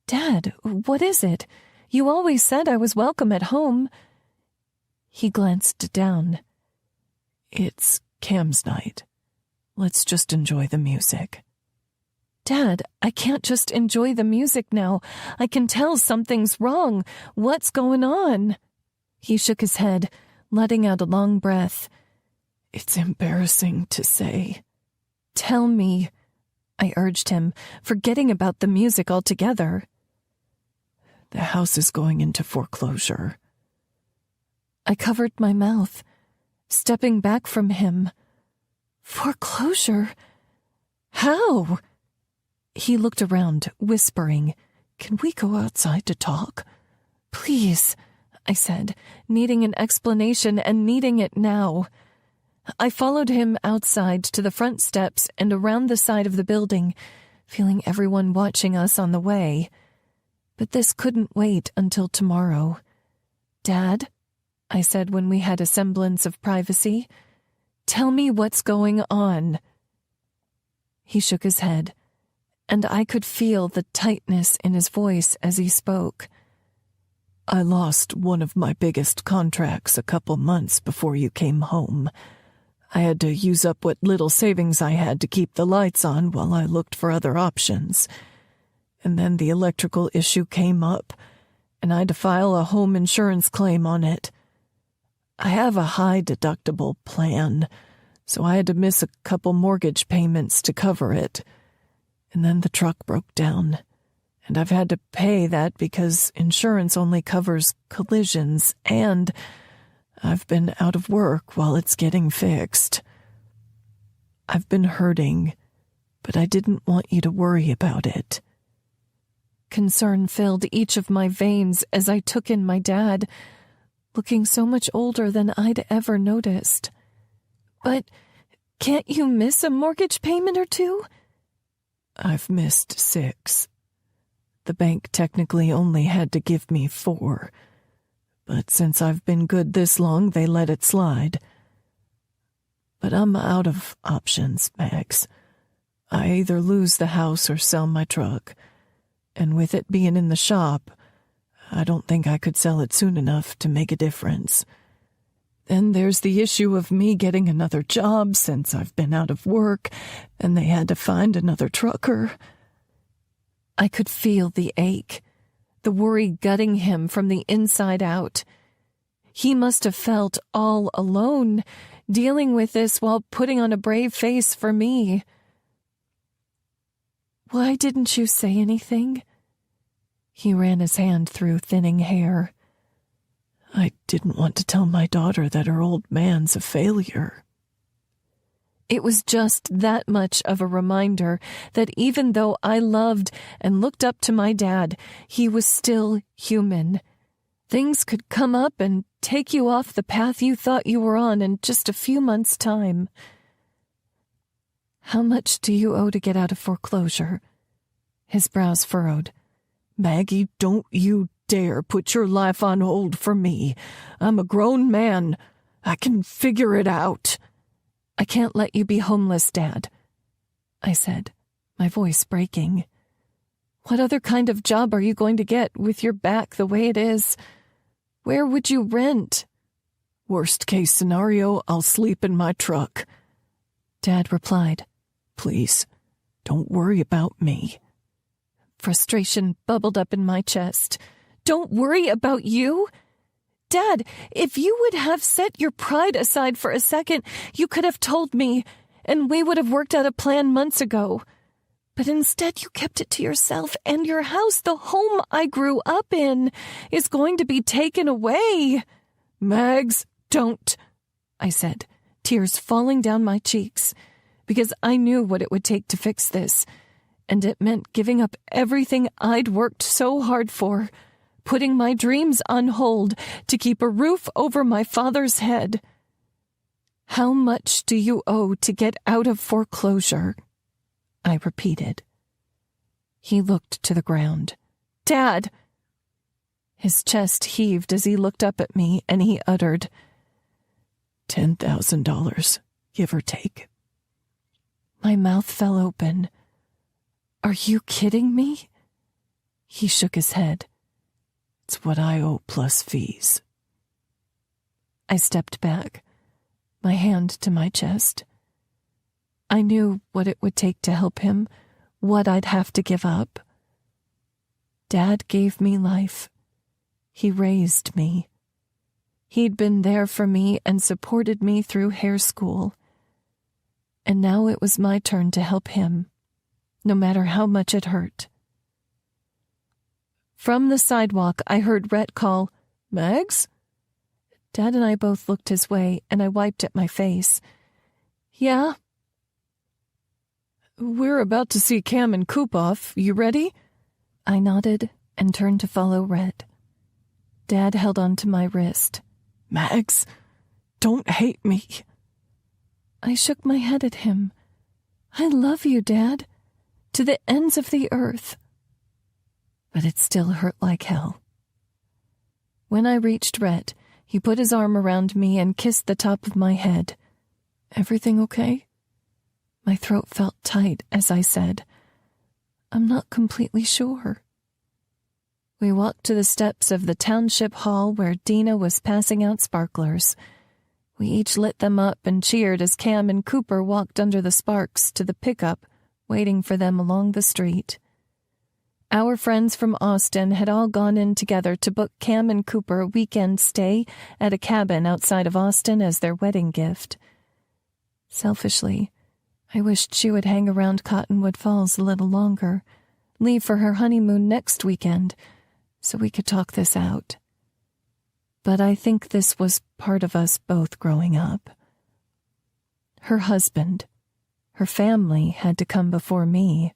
Dad, what is it? You always said I was welcome at home. He glanced down. It's Cam's night. Let's just enjoy the music. Dad, I can't just enjoy the music now. I can tell something's wrong. What's going on? He shook his head, letting out a long breath. It's embarrassing to say. Tell me, I urged him, forgetting about the music altogether. The house is going into foreclosure. I covered my mouth, stepping back from him. Foreclosure? How? He looked around, whispering, Can we go outside to talk? Please, I said, needing an explanation and needing it now. I followed him outside to the front steps and around the side of the building, feeling everyone watching us on the way. But this couldn't wait until tomorrow. Dad, I said when we had a semblance of privacy, tell me what's going on. He shook his head, and I could feel the tightness in his voice as he spoke. I lost one of my biggest contracts a couple months before you came home. I had to use up what little savings I had to keep the lights on while I looked for other options. And then the electrical issue came up, and I had to file a home insurance claim on it. I have a high deductible plan, so I had to miss a couple mortgage payments to cover it. And then the truck broke down, and I've had to pay that because insurance only covers collisions, and I've been out of work while it's getting fixed. I've been hurting, but I didn't want you to worry about it. Concern filled each of my veins as I took in my dad, looking so much older than I'd ever noticed. But can't you miss a mortgage payment or two? I've missed 6. The bank technically only had to give me 4. But since I've been good this long, they let it slide. But I'm out of options, Max. I either lose the house or sell my truck. And with it being in the shop, I don't think I could sell it soon enough to make a difference. Then there's the issue of me getting another job since I've been out of work, and they had to find another trucker. I could feel the ache, the worry gutting him from the inside out. He must have felt all alone, dealing with this while putting on a brave face for me. Why didn't you say anything? He ran his hand through thinning hair. I didn't want to tell my daughter that her old man's a failure. It was just that much of a reminder that even though I loved and looked up to my dad, he was still human. Things could come up and take you off the path you thought you were on in just a few months' time. How much do you owe to get out of foreclosure? His brows furrowed. Maggie, don't you dare put your life on hold for me. I'm a grown man. I can figure it out. I can't let you be homeless, Dad, I said, my voice breaking. What other kind of job are you going to get with your back the way it is? Where would you rent? Worst case scenario, I'll sleep in my truck. Dad replied. Please, don't worry about me. Frustration bubbled up in my chest. Don't worry about you? Dad, if you would have set your pride aside for a second, you could have told me, and we would have worked out a plan months ago. But instead you kept it to yourself, and your house, the home I grew up in, is going to be taken away. Mags, don't, I said, tears falling down my cheeks, because I knew what it would take to fix this, and it meant giving up everything I'd worked so hard for, putting my dreams on hold to keep a roof over my father's head. How much do you owe to get out of foreclosure? I repeated. He looked to the ground. Dad! His chest heaved as he looked up at me, and he uttered, $10,000, give or take. My mouth fell open. Are you kidding me? He shook his head. It's what I owe plus fees. I stepped back, my hand to my chest. I knew what it would take to help him, what I'd have to give up. Dad gave me life. He raised me. He'd been there for me and supported me through hair school. And now it was my turn to help him, no matter how much it hurt. From the sidewalk, I heard Rhett call, Mags? Dad and I both looked his way, and I wiped at my face. Yeah? We're about to see Cam and Coop off. You ready? I nodded and turned to follow Rhett. Dad held onto my wrist. Mags, don't hate me. I shook my head at him. I love you, Dad, to the ends of the earth. But it still hurt like hell. When I reached Rhett, he put his arm around me and kissed the top of my head. Everything okay? My throat felt tight as I said, I'm not completely sure. We walked to the steps of the township hall where Dina was passing out sparklers. We each lit them up and cheered as Cam and Cooper walked under the sparks to the pickup, waiting for them along the street. Our friends from Austin had all gone in together to book Cam and Cooper a weekend stay at a cabin outside of Austin as their wedding gift. Selfishly, I wished she would hang around Cottonwood Falls a little longer, leave for her honeymoon next weekend, so we could talk this out. But I think this was part of us both growing up. Her husband, her family had to come before me.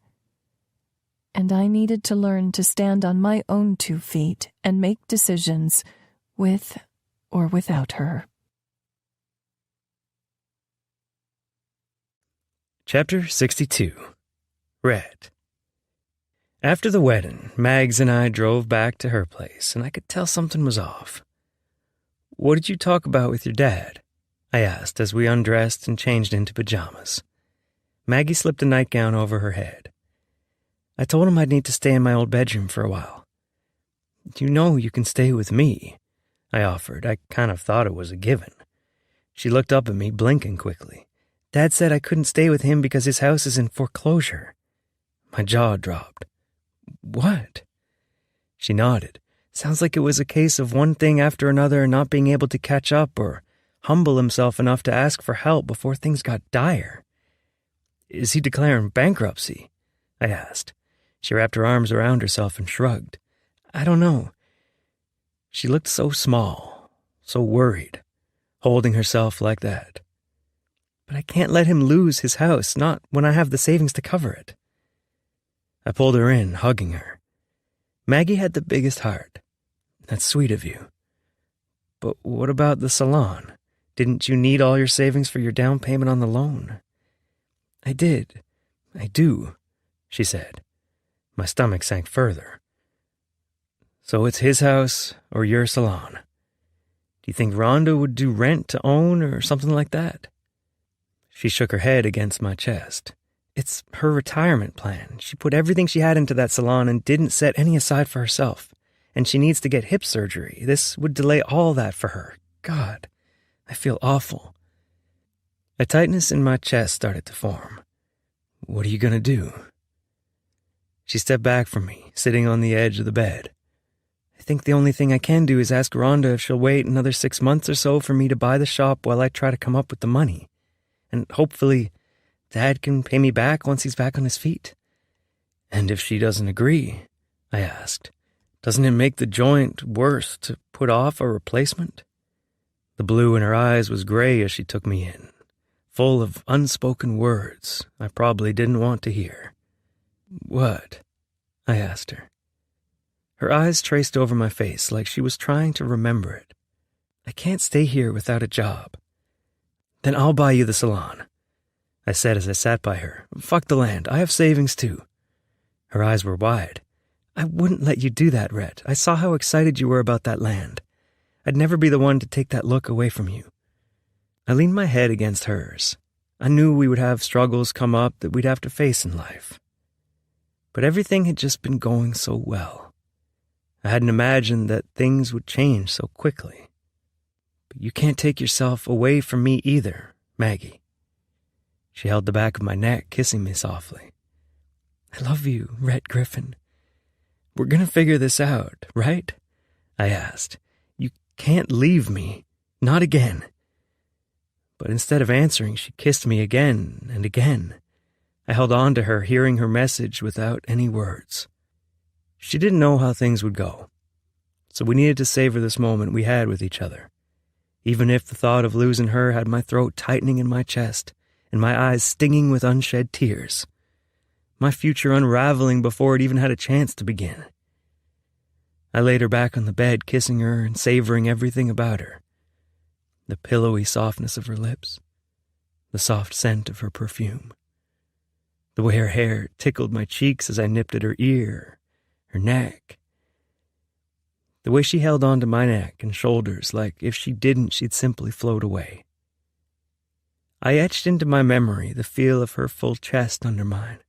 And I needed to learn to stand on my own 2 feet and make decisions with or without her. Chapter 62. Red. After the wedding, Mags and I drove back to her place, and I could tell something was off. What did you talk about with your dad? I asked as we undressed and changed into pajamas. Maggie slipped a nightgown over her head. I told him I'd need to stay in my old bedroom for a while. You know you can stay with me, I offered. I kind of thought it was a given. She looked up at me, blinking quickly. Dad said I couldn't stay with him because his house is in foreclosure. My jaw dropped. What? She nodded. Sounds like it was a case of one thing after another and not being able to catch up or humble himself enough to ask for help before things got dire. Is he declaring bankruptcy? I asked. She wrapped her arms around herself and shrugged. I don't know. She looked so small, so worried, holding herself like that. But I can't let him lose his house, not when I have the savings to cover it. I pulled her in, hugging her. Maggie had the biggest heart. That's sweet of you. But what about the salon? Didn't you need all your savings for your down payment on the loan? I did. I do, she said. My stomach sank further. So it's his house or your salon. Do you think Rhonda would do rent to own or something like that? She shook her head against my chest. It's her retirement plan. She put everything she had into that salon and didn't set any aside for herself. And she needs to get hip surgery. This would delay all that for her. God, I feel awful. A tightness in my chest started to form. What are you going to do? She stepped back from me, sitting on the edge of the bed. I think the only thing I can do is ask Rhonda if she'll wait another 6 months or so for me to buy the shop while I try to come up with the money. And hopefully, Dad can pay me back once he's back on his feet. And if she doesn't agree, I asked, doesn't it make the joint worse to put off a replacement? The blue in her eyes was gray as she took me in, full of unspoken words I probably didn't want to hear. What? I asked her. Her eyes traced over my face like she was trying to remember it. I can't stay here without a job. Then I'll buy you the salon, I said as I sat by her. Fuck the land, I have savings too. Her eyes were wide. I wouldn't let you do that, Rhett. I saw how excited you were about that land. I'd never be the one to take that look away from you. I leaned my head against hers. I knew we would have struggles come up that we'd have to face in life. But everything had just been going so well. I hadn't imagined that things would change so quickly. But you can't take yourself away from me either, Maggie. She held the back of my neck, kissing me softly. I love you, Rhett Griffin. We're gonna figure this out, right? I asked. You can't leave me. Not again. But instead of answering, she kissed me again and again. I held on to her, hearing her message without any words. She didn't know how things would go, so we needed to savor this moment we had with each other, even if the thought of losing her had my throat tightening in my chest and my eyes stinging with unshed tears, my future unraveling before it even had a chance to begin. I laid her back on the bed, kissing her and savoring everything about her, the pillowy softness of her lips, the soft scent of her perfume, the way her hair tickled my cheeks as I nipped at her ear, her neck, the way she held onto my neck and shoulders like if she didn't, she'd simply float away. I etched into my memory the feel of her full chest under mine,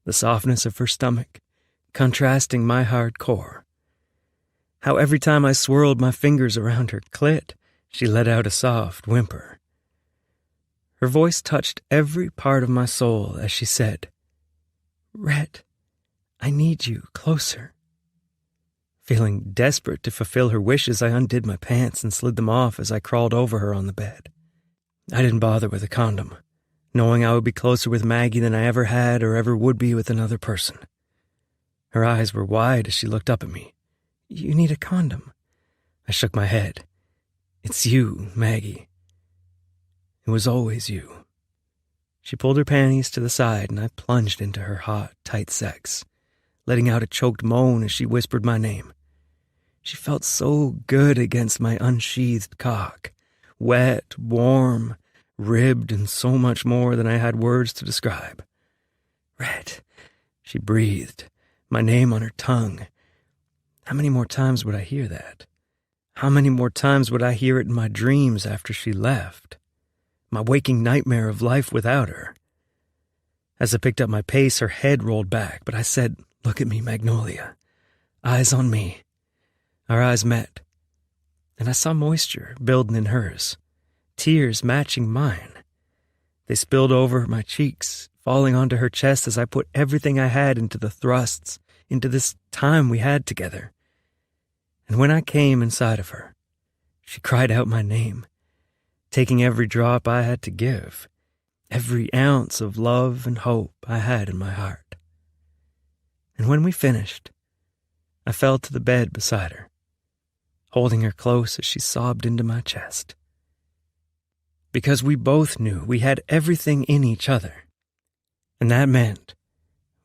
the softness of her stomach, contrasting my hard core. How every time I swirled my fingers around her clit, she let out a soft whimper. Her voice touched every part of my soul as she said, Rhett, I need you closer. Feeling desperate to fulfill her wishes, I undid my pants and slid them off as I crawled over her on the bed. I didn't bother with a condom, knowing I would be closer with Maggie than I ever had or ever would be with another person. Her eyes were wide as she looked up at me. You need a condom. I shook my head. It's you, Maggie. It was always you. She pulled her panties to the side and I plunged into her hot, tight sex, letting out a choked moan as she whispered my name. She felt so good against my unsheathed cock, wet, warm, ribbed, and so much more than I had words to describe. Rhett, she breathed, my name on her tongue. How many more times would I hear that? How many more times would I hear it in my dreams after she left? My waking nightmare of life without her. As I picked up my pace, her head rolled back, but I said, Look at me, Magnolia. Eyes on me. Our eyes met, and I saw moisture building in hers, tears matching mine. They spilled over my cheeks, falling onto her chest as I put everything I had into the thrusts, into this time we had together. And when I came inside of her, she cried out my name, taking every drop I had to give, every ounce of love and hope I had in my heart. And when we finished, I fell to the bed beside her, holding her close as she sobbed into my chest. Because we both knew we had everything in each other, and that meant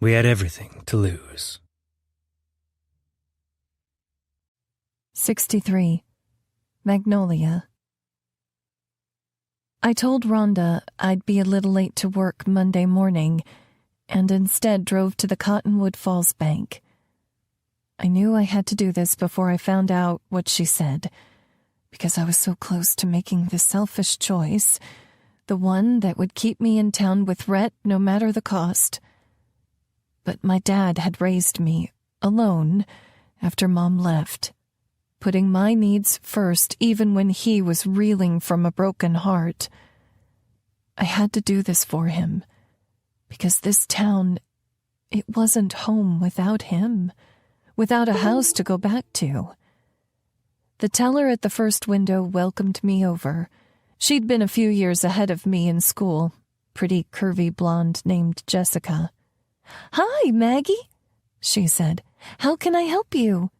we had everything to lose. 63. Magnolia. I told Rhonda I'd be a little late to work Monday morning and instead drove to the Cottonwood Falls Bank. I knew I had to do this before I found out what she said, because I was so close to making the selfish choice, the one that would keep me in town with Rhett no matter the cost. But my dad had raised me alone after Mom left, putting my needs first even when he was reeling from a broken heart. I had to do this for him, because this town, it wasn't home without him, without a house to go back to. The teller at the first window welcomed me over. She'd been a few years ahead of me in school, pretty curvy blonde named Jessica. "Hi, Maggie," she said. "How can I help you?"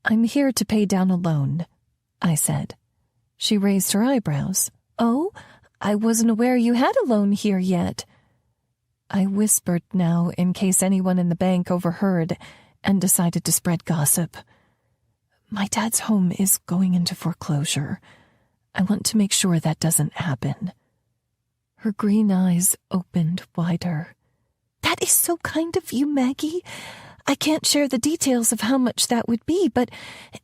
"I'm here to pay down a loan," I said. She raised her eyebrows. "Oh, I wasn't aware you had a loan here yet." I whispered now in case anyone in the bank overheard and decided to spread gossip. "My dad's home is going into foreclosure. I want to make sure that doesn't happen." Her green eyes opened wider. "That is so kind of you, Maggie. I can't share the details of how much that would be, but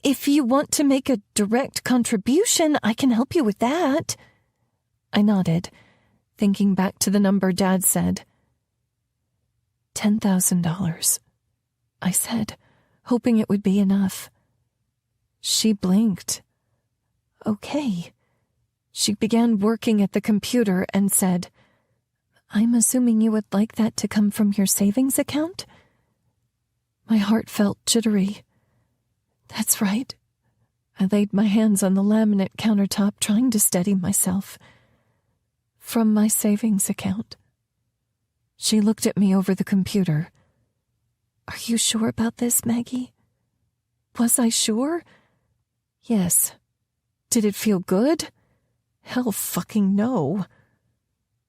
if you want to make a direct contribution, I can help you with that." I nodded, thinking back to the number Dad said. $10,000, I said, hoping it would be enough. She blinked. "Okay." She began working at the computer and said, "I'm assuming you would like that to come from your savings account?" My heart felt jittery. That's right. I laid my hands on the laminate countertop, trying to steady myself. "From my savings account." She looked at me over the computer. "Are you sure about this, Maggie?" Was I sure? Yes. Did it feel good? Hell fucking no.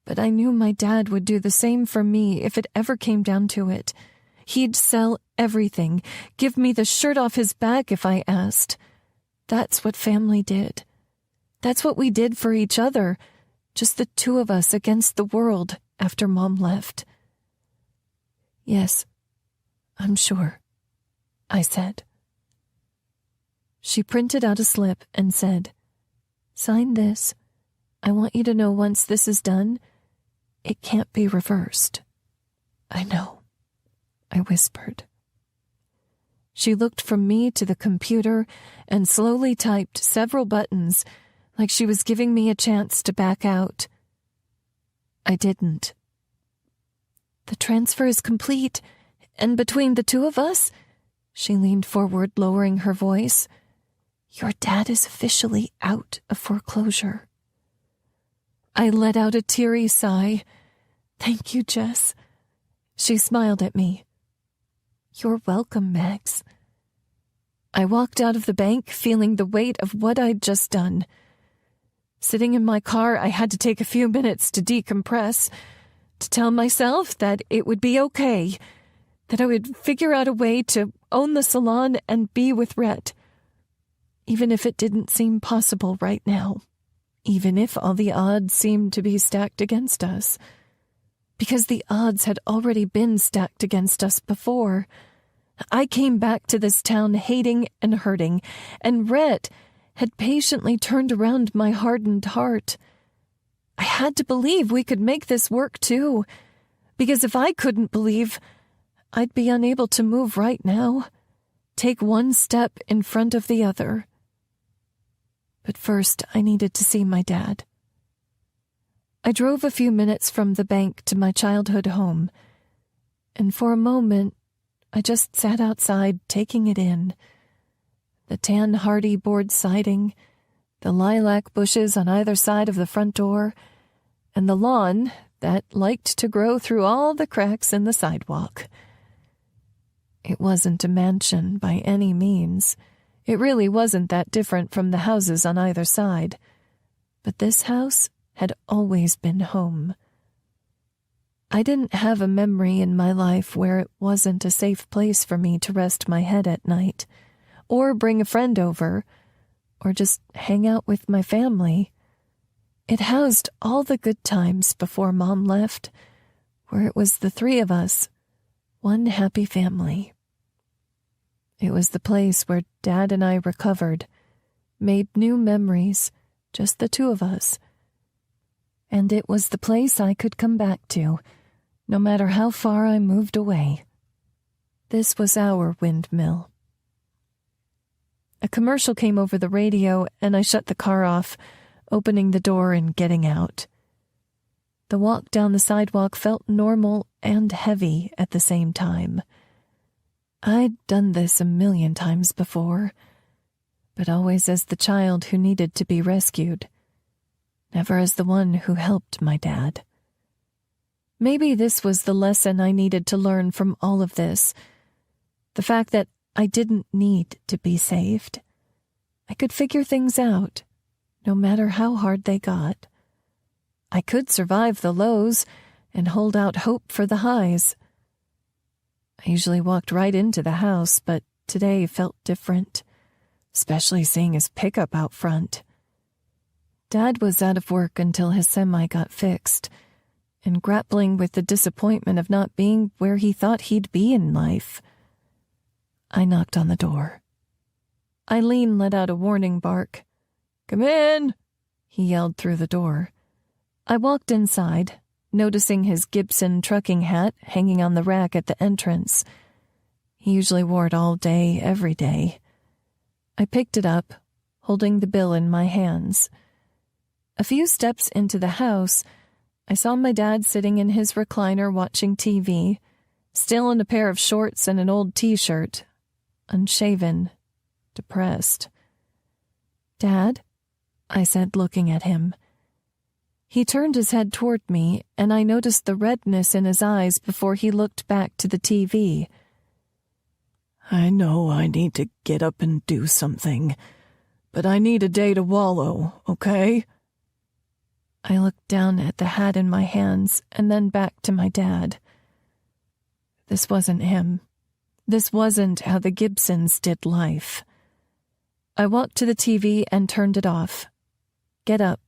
But I knew my dad would do the same for me if it ever came down to it. He'd sell everything, give me the shirt off his back if I asked. That's what family did. That's what we did for each other, just the two of us against the world after Mom left. "Yes, I'm sure," I said. She printed out a slip and said, "Sign this. I want you to know once this is done, it can't be reversed." "I know," I whispered. She looked from me to the computer and slowly typed several buttons, like she was giving me a chance to back out. I didn't. "The transfer is complete, and between the two of us," she leaned forward, lowering her voice, "your dad is officially out of foreclosure." I let out a teary sigh. "Thank you, Jess." She smiled at me. "You're welcome, Max." I walked out of the bank feeling the weight of what I'd just done. Sitting in my car, I had to take a few minutes to decompress, to tell myself that it would be okay, that I would figure out a way to own the salon and be with Rhett, even if it didn't seem possible right now, even if all the odds seemed to be stacked against us. Because the odds had already been stacked against us before. I came back to this town hating and hurting, and Rhett had patiently turned around my hardened heart. I had to believe we could make this work too, because if I couldn't believe, I'd be unable to move right now, take one step in front of the other. But first, I needed to see my dad. I drove a few minutes from the bank to my childhood home, and for a moment, I just sat outside taking it in. The tan hardy board siding, the lilac bushes on either side of the front door, and the lawn that liked to grow through all the cracks in the sidewalk. It wasn't a mansion by any means. It really wasn't that different from the houses on either side. But this house had always been home. I didn't have a memory in my life where it wasn't a safe place for me to rest my head at night, or bring a friend over, or just hang out with my family. It housed all the good times before Mom left, where it was the three of us, one happy family. It was the place where Dad and I recovered, made new memories, just the two of us. And it was the place I could come back to, no matter how far I moved away. This was our windmill. A commercial came over the radio, and I shut the car off, opening the door and getting out. The walk down the sidewalk felt normal and heavy at the same time. I'd done this a million times before, but always as the child who needed to be rescued, never as the one who helped my dad. Maybe this was the lesson I needed to learn from all of this, the fact that I didn't need to be saved. I could figure things out, no matter how hard they got. I could survive the lows and hold out hope for the highs. I usually walked right into the house, but today felt different, especially seeing his pickup out front. Dad was out of work until his semi got fixed, and grappling with the disappointment of not being where he thought he'd be in life. I knocked on the door. Eileen let out a warning bark. "Come in," he yelled through the door. I walked inside, noticing his Gibson trucking hat hanging on the rack at the entrance. He usually wore it all day, every day. I picked it up, holding the bill in my hands. A few steps into the house, I saw my dad sitting in his recliner watching TV, still in a pair of shorts and an old t-shirt, unshaven, depressed. "Dad?" I said, looking at him. He turned his head toward me, and I noticed the redness in his eyes before he looked back to the TV. "I know I need to get up and do something, but I need a day to wallow, okay?" I looked down at the hat in my hands and then back to my dad. This wasn't him. This wasn't how the Gibsons did life. I walked to the TV and turned it off. "Get up."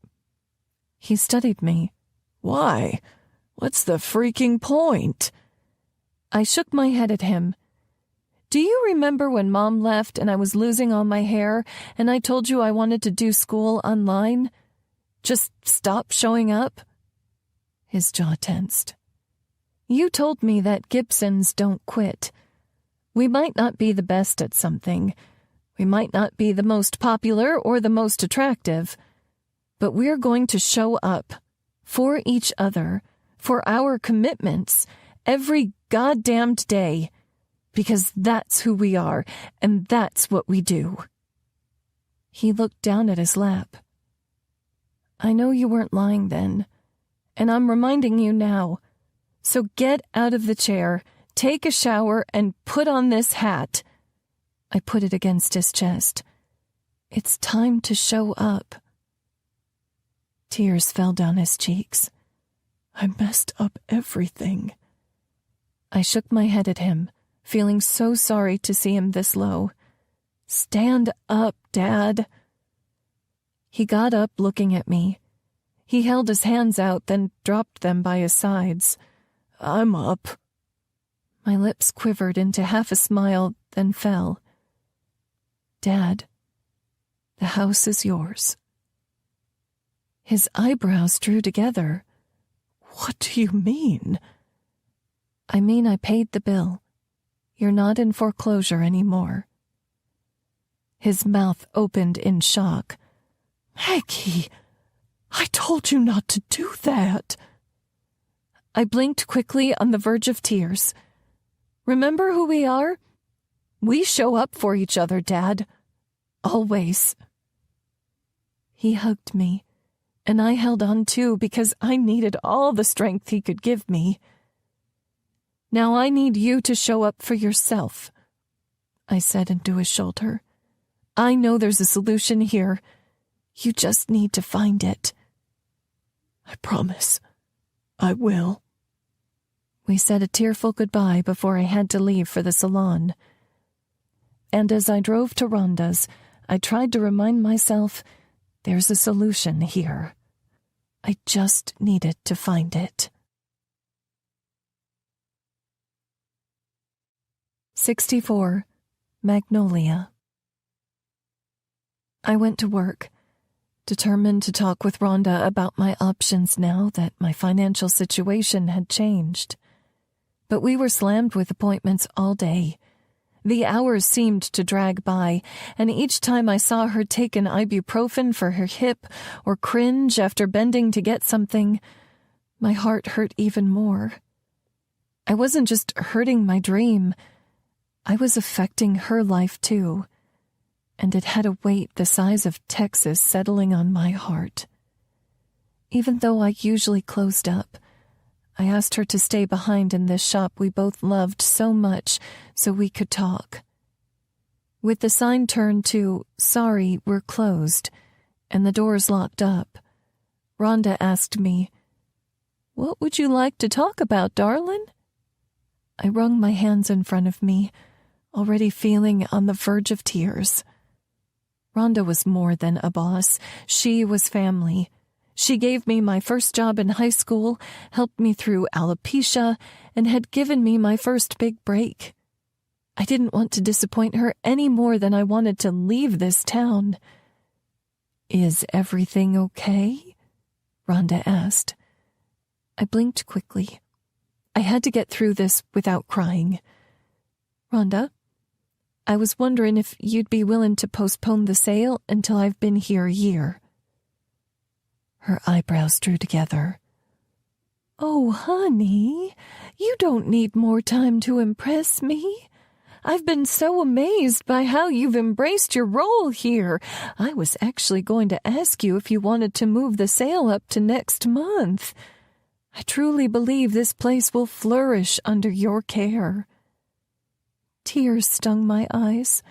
He studied me. "Why? What's the freaking point?" I shook my head at him. "Do you remember when Mom left and I was losing all my hair and I told you I wanted to do school online? Just stop showing up?" His jaw tensed. "You told me that Gibsons don't quit. We might not be the best at something. We might not be the most popular or the most attractive. But we're going to show up. For each other. For our commitments. Every goddamned day. Because that's who we are. And that's what we do." He looked down at his lap. "I know you weren't lying then. And I'm reminding you now. So get out of the chair, take a shower, and put on this hat." I put it against his chest. "It's time to show up." Tears fell down his cheeks. "I messed up everything." I shook my head at him, feeling so sorry to see him this low. "Stand up, Dad." He got up, looking at me. He held his hands out, then dropped them by his sides. "I'm up." My lips quivered into half a smile, then fell. "Dad, the house is yours." His eyebrows drew together. "What do you mean?" "I mean I paid the bill. You're not in foreclosure anymore." His mouth opened in shock. "Maggie, I told you not to do that." I blinked quickly on the verge of tears. "Remember who we are? We show up for each other, Dad. Always." He hugged me, and I held on too because I needed all the strength he could give me. "Now I need you to show up for yourself," I said into his shoulder. "I know there's a solution here. You just need to find it." "I promise. I will." We said a tearful goodbye before I had to leave for the salon. And as I drove to Rhonda's, I tried to remind myself there's a solution here. I just needed to find it. 64. Magnolia. I went to work, determined to talk with Rhonda about my options now that my financial situation had changed. But we were slammed with appointments all day. The hours seemed to drag by, and each time I saw her take an ibuprofen for her hip or cringe after bending to get something, my heart hurt even more. I wasn't just hurting my dream, I was affecting her life too, and it had a weight the size of Texas settling on my heart. Even though I usually closed up, I asked her to stay behind in this shop we both loved so much so we could talk. With the sign turned to, "Sorry, we're closed," and the doors locked up, Rhonda asked me, "What would you like to talk about, darling?" I wrung my hands in front of me, already feeling on the verge of tears. Rhonda was more than a boss. She was family. She gave me my first job in high school, helped me through alopecia, and had given me my first big break. I didn't want to disappoint her any more than I wanted to leave this town. "Is everything okay?" Rhonda asked. I blinked quickly. I had to get through this without crying. "Rhonda, I was wondering if you'd be willing to postpone the sale until I've been here a year." Her eyebrows drew together. "Oh, honey, you don't need more time to impress me. I've been so amazed by how you've embraced your role here. I was actually going to ask you if you wanted to move the sale up to next month. I truly believe this place will flourish under your care." Tears stung my eyes.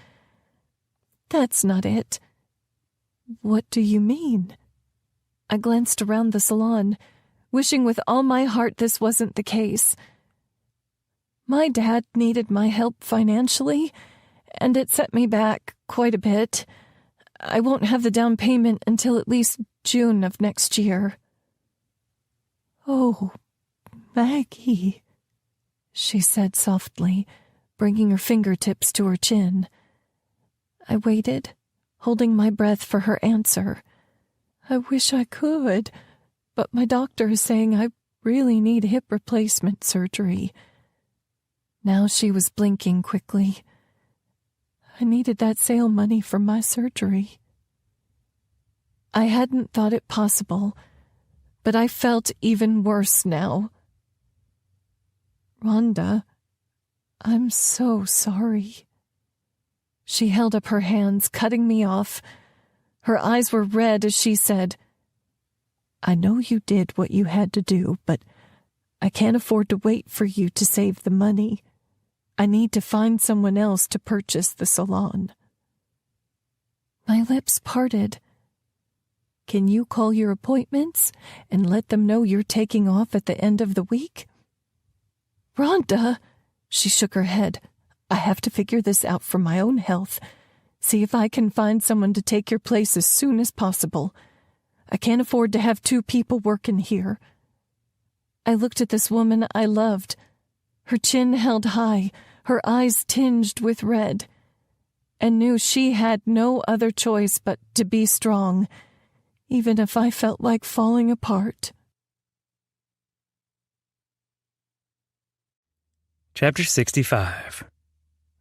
"That's not it." "What do you mean?" I glanced around the salon, wishing with all my heart this wasn't the case. "My dad needed my help financially, and it set me back quite a bit. I won't have the down payment until at least June of next year." "Oh, Maggie," she said softly, bringing her fingertips to her chin. I waited, holding my breath for her answer. "I wish I could, but my doctor is saying I really need hip replacement surgery." Now she was blinking quickly. "I needed that sale money for my surgery." I hadn't thought it possible, but I felt even worse now. "Rhonda, I'm so sorry." She held up her hands, cutting me off. Her eyes were red as she said, "I know you did what you had to do, but I can't afford to wait for you to save the money. I need to find someone else to purchase the salon." My lips parted. "Can you call your appointments and let them know you're taking off at the end of the week?" "Rhonda," she shook her head, "I have to figure this out for my own health. See if I can find someone to take your place as soon as possible. I can't afford to have two people working here." I looked at this woman I loved. Her chin held high, her eyes tinged with red, and knew she had no other choice but to be strong, even if I felt like falling apart. Chapter 65.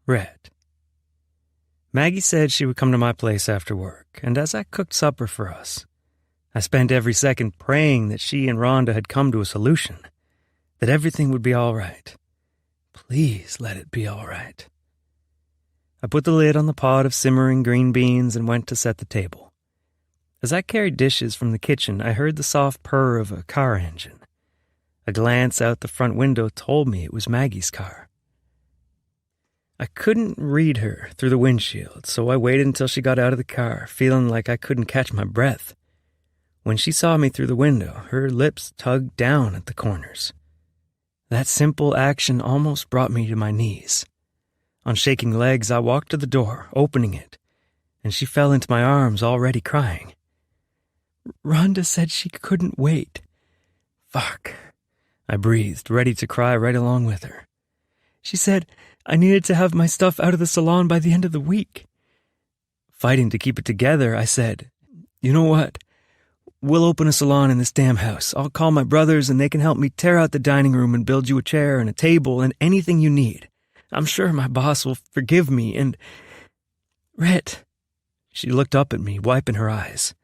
Red. Maggie said she would come to my place after work, and as I cooked supper for us, I spent every second praying that she and Rhonda had come to a solution, that everything would be all right. Please let it be all right. I put the lid on the pot of simmering green beans and went to set the table. As I carried dishes from the kitchen, I heard the soft purr of a car engine. A glance out the front window told me it was Maggie's car. I couldn't read her through the windshield, so I waited until she got out of the car, feeling like I couldn't catch my breath. When she saw me through the window, her lips tugged down at the corners. That simple action almost brought me to my knees. On shaking legs, I walked to the door, opening it, and she fell into my arms, already crying. Rhonda said she couldn't wait. Fuck. I breathed, ready to cry right along with her. She said I needed to have my stuff out of the salon by the end of the week. Fighting to keep it together, I said, "You know what? We'll open a salon in this damn house. I'll call my brothers and they can help me tear out the dining room and build you a chair and a table and anything you need. I'm sure my boss will forgive me and—" "Rhett," she looked up at me, wiping her eyes.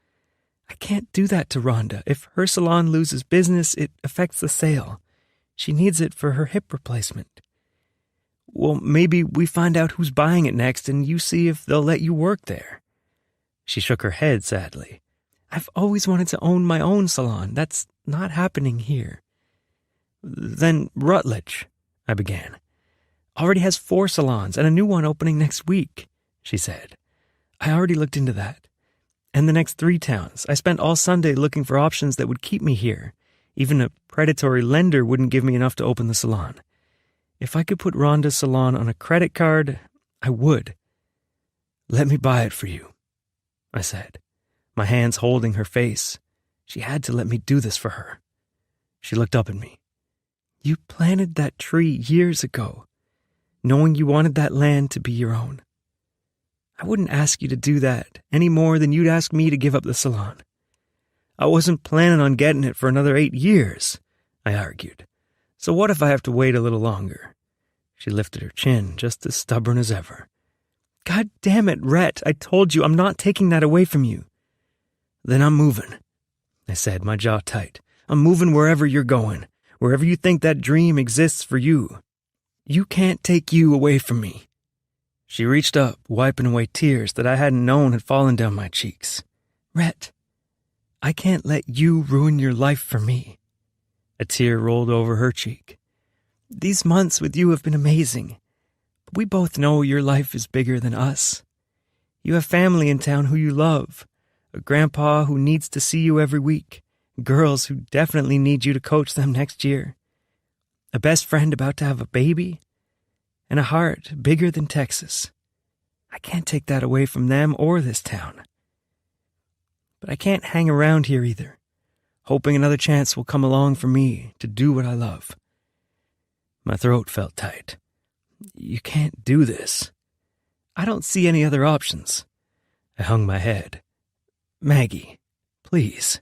"I can't do that to Rhonda. If her salon loses business, it affects the sale. She needs it for her hip replacement." "Well, maybe we find out who's buying it next and you see if they'll let you work there." She shook her head sadly. "I've always wanted to own my own salon. That's not happening here." "Then Rutledge," I began. "Already has 4 salons and a new one opening next week," she said. "I already looked into that. And the next 3 towns. I spent all Sunday looking for options that would keep me here. Even a predatory lender wouldn't give me enough to open the salon. If I could put Rhonda's salon on a credit card, I would." "Let me buy it for you," I said, my hands holding her face. She had to let me do this for her. She looked up at me. "You planted that tree years ago, knowing you wanted that land to be your own. I wouldn't ask you to do that any more than you'd ask me to give up the salon. I wasn't planning on getting it for another 8 years, I argued. So what if I have to wait a little longer?" She lifted her chin, just as stubborn as ever. "God damn it, Rhett, I told you I'm not taking that away from you." "Then I'm moving," I said, my jaw tight. "I'm moving wherever you're going, wherever you think that dream exists for you. You can't take you away from me." She reached up, wiping away tears that I hadn't known had fallen down my cheeks. "Rhett, I can't let you ruin your life for me." A tear rolled over her cheek. "These months with you have been amazing, but we both know your life is bigger than us. You have family in town who you love, a grandpa who needs to see you every week, girls who definitely need you to coach them next year, a best friend about to have a baby, and a heart bigger than Texas. I can't take that away from them or this town. But I can't hang around here either, hoping another chance will come along for me to do what I love." My throat felt tight. "You can't do this." "I don't see any other options." I hung my head. "Maggie, please."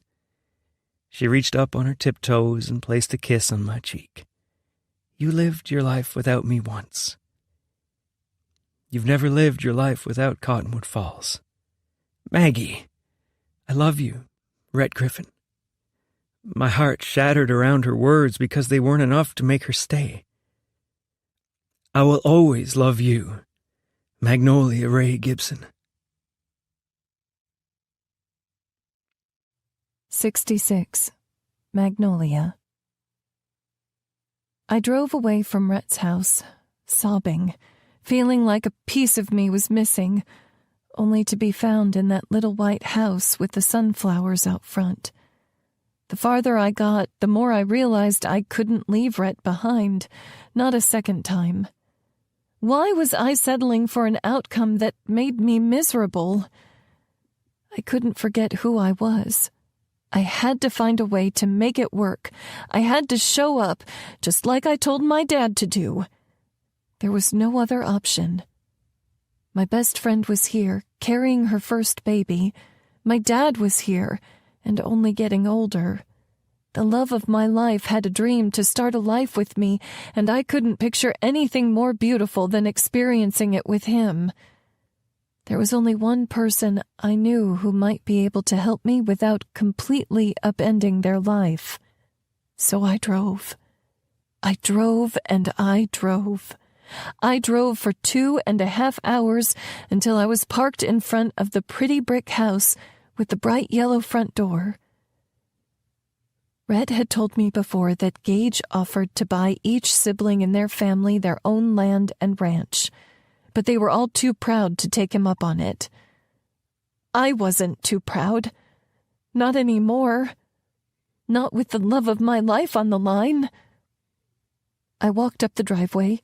She reached up on her tiptoes and placed a kiss on my cheek. "You lived your life without me once. You've never lived your life without Cottonwood Falls. Maggie, I love you, Rhett Griffin." My heart shattered around her words because they weren't enough to make her stay. "I will always love you, Magnolia Ray Gibson." 66. Magnolia. I drove away from Rhett's house, sobbing, feeling like a piece of me was missing, only to be found in that little white house with the sunflowers out front. The farther I got, the more I realized I couldn't leave Rhett behind, not a second time. Why was I settling for an outcome that made me miserable? I couldn't forget who I was. I had to find a way to make it work. I had to show up, just like I told my dad to do. There was no other option. My best friend was here, carrying her first baby. My dad was here, and only getting older. The love of my life had a dream to start a life with me, and I couldn't picture anything more beautiful than experiencing it with him. There was only one person I knew who might be able to help me without completely upending their life. So I drove. I drove and I drove. I drove for 2.5 hours until I was parked in front of the pretty brick house with the bright yellow front door. Red had told me before that Gage offered to buy each sibling in their family their own land and ranch, but they were all too proud to take him up on it. I wasn't too proud. Not anymore. Not with the love of my life on the line. I walked up the driveway,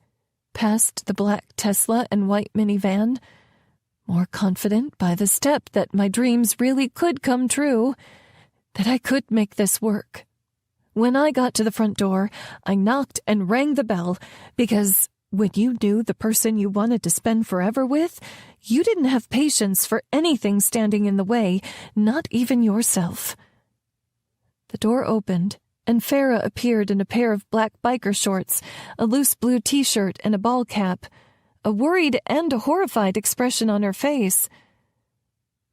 past the black Tesla and white minivan, more confident by the step that my dreams really could come true, that I could make this work. When I got to the front door, I knocked and rang the bell because when you knew the person you wanted to spend forever with, you didn't have patience for anything standing in the way, not even yourself. The door opened, and Farah appeared in a pair of black biker shorts, a loose blue t-shirt, and a ball cap, a worried and a horrified expression on her face.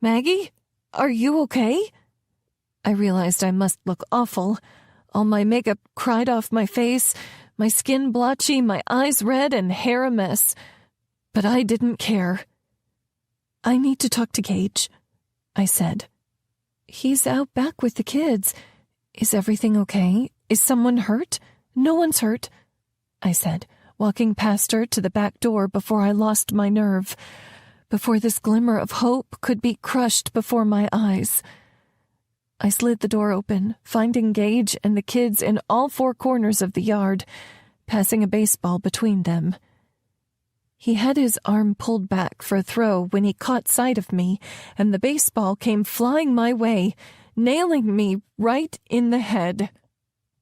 "Maggie, are you okay?" I realized I must look awful. All my makeup cried off my face, my skin blotchy, my eyes red, and hair a mess. But I didn't care. "I need to talk to Gage," I said. "He's out back with the kids. Is everything okay? Is someone hurt?" "No one's hurt," I said, walking past her to the back door before I lost my nerve, before this glimmer of hope could be crushed before my eyes. I slid the door open, finding Gage and the kids in all four corners of the yard, passing a baseball between them. He had his arm pulled back for a throw when he caught sight of me, and the baseball came flying my way, nailing me right in the head.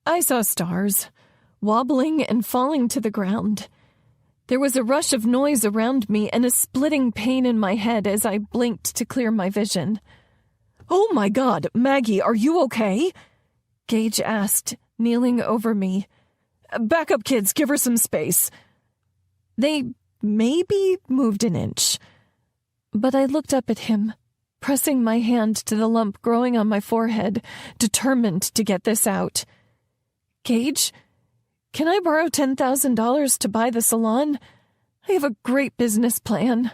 I saw stars, wobbling and falling to the ground. There was a rush of noise around me and a splitting pain in my head as I blinked to clear my vision. "Oh my God, Maggie, are you okay?" Gage asked, kneeling over me. "Back up, kids, give her some space." They maybe moved an inch, but I looked up at him, pressing my hand to the lump growing on my forehead, determined to get this out. "Gage, can I borrow $10,000 to buy the salon? I have a great business plan."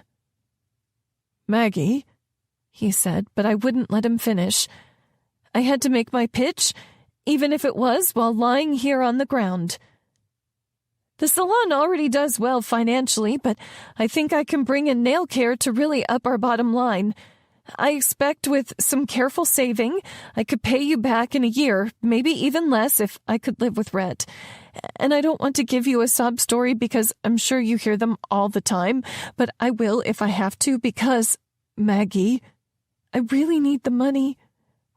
"Maggie," he said, but I wouldn't let him finish. I had to make my pitch, even if it was while lying here on the ground. "The salon already does well financially, but I think I can bring in nail care to really up our bottom line. I expect with some careful saving, I could pay you back in a year, maybe even less if I could live with Rhett. And I don't want to give you a sob story because I'm sure you hear them all the time, but I will if I have to because, Maggie, I really need the money.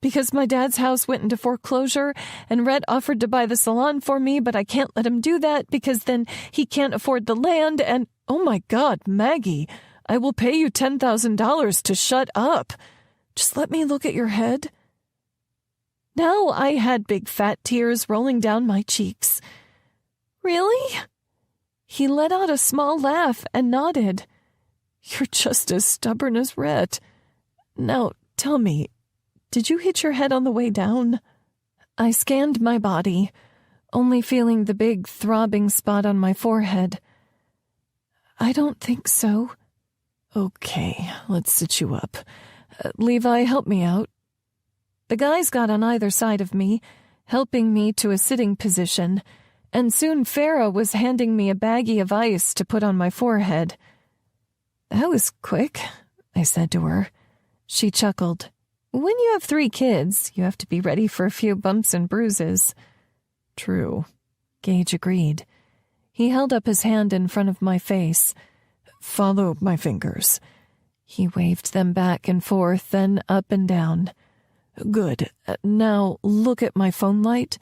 Because my dad's house went into foreclosure, and Rhett offered to buy the salon for me, but I can't let him do that because then he can't afford the land, and, oh my God, Maggie, I will pay you $10,000 to shut up. Just let me look at your head." Now I had big fat tears rolling down my cheeks. "Really?" He let out a small laugh and nodded. "You're just as stubborn as Rhett. Now, tell me, did you hit your head on the way down?" I scanned my body, only feeling the big throbbing spot on my forehead. "I don't think so." "Okay, let's sit you up. Levi, help me out." The guys got on either side of me, helping me to a sitting position, and soon Farah was handing me a baggie of ice to put on my forehead. "That was quick," I said to her. She chuckled. "When you have 3 kids, you have to be ready for a few bumps and bruises." "True," Gage agreed. He held up his hand in front of my face. "Follow my fingers." He waved them back and forth, then up and down. "Good. Now look at my phone light."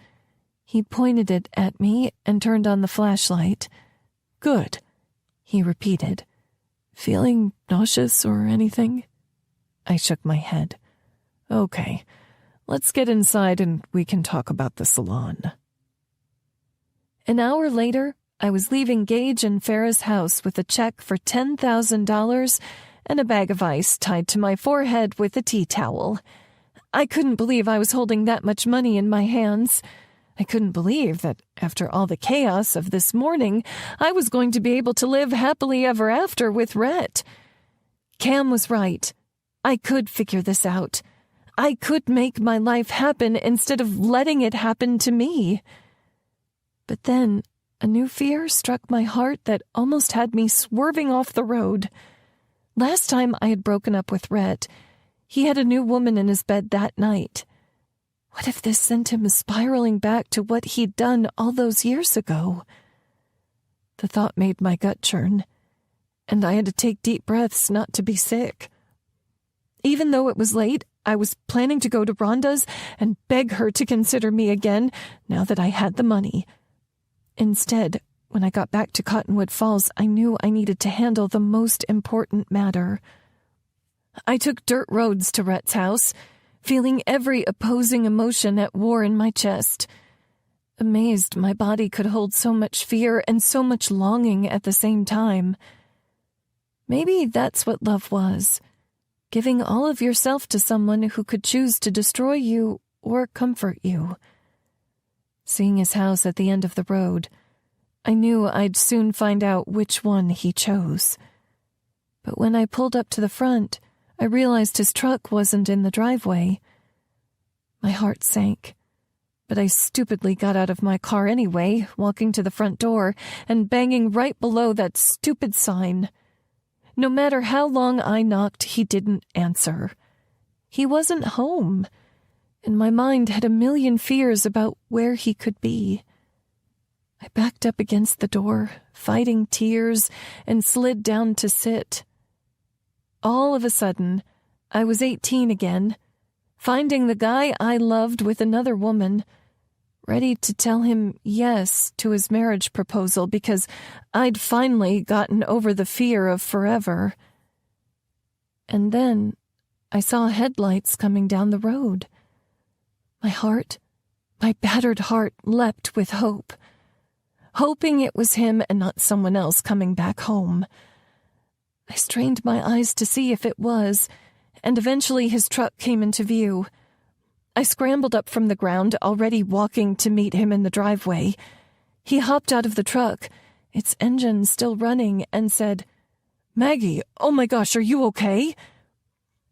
He pointed it at me and turned on the flashlight. "Good," he repeated. "Feeling nauseous or anything?" I shook my head. "Okay, let's get inside and we can talk about the salon." An hour later, I was leaving Gage and Farah's house with a check for $10,000 and a bag of ice tied to my forehead with a tea towel. I couldn't believe I was holding that much money in my hands. I couldn't believe that after all the chaos of this morning, I was going to be able to live happily ever after with Rhett. Cam was right. I could figure this out. I could make my life happen instead of letting it happen to me. But then a new fear struck my heart that almost had me swerving off the road. Last time I had broken up with Rhett, he had a new woman in his bed that night. What if this sent him spiraling back to what he'd done all those years ago? The thought made my gut churn, and I had to take deep breaths not to be sick. Even though it was late, I was planning to go to Rhonda's and beg her to consider me again now that I had the money. Instead, when I got back to Cottonwood Falls, I knew I needed to handle the most important matter. I took dirt roads to Rhett's house, feeling every opposing emotion at war in my chest. Amazed my body could hold so much fear and so much longing at the same time. Maybe that's what love was, giving all of yourself to someone who could choose to destroy you or comfort you. Seeing his house at the end of the road, I knew I'd soon find out which one he chose. But when I pulled up to the front, I realized his truck wasn't in the driveway. My heart sank, but I stupidly got out of my car anyway, walking to the front door and banging right below that stupid sign. No matter how long I knocked, he didn't answer. He wasn't home, and my mind had a million fears about where he could be. I backed up against the door, fighting tears, and slid down to sit. All of a sudden, I was 18 again, finding the guy I loved with another woman, ready to tell him yes to his marriage proposal because I'd finally gotten over the fear of forever. And then I saw headlights coming down the road. My battered heart leapt with hope, hoping it was him and not someone else coming back home. I strained my eyes to see if it was, and eventually his truck came into view. I scrambled up from the ground, already walking to meet him in the driveway. He hopped out of the truck, its engine still running, and said, "Maggie, oh my gosh, are you okay?"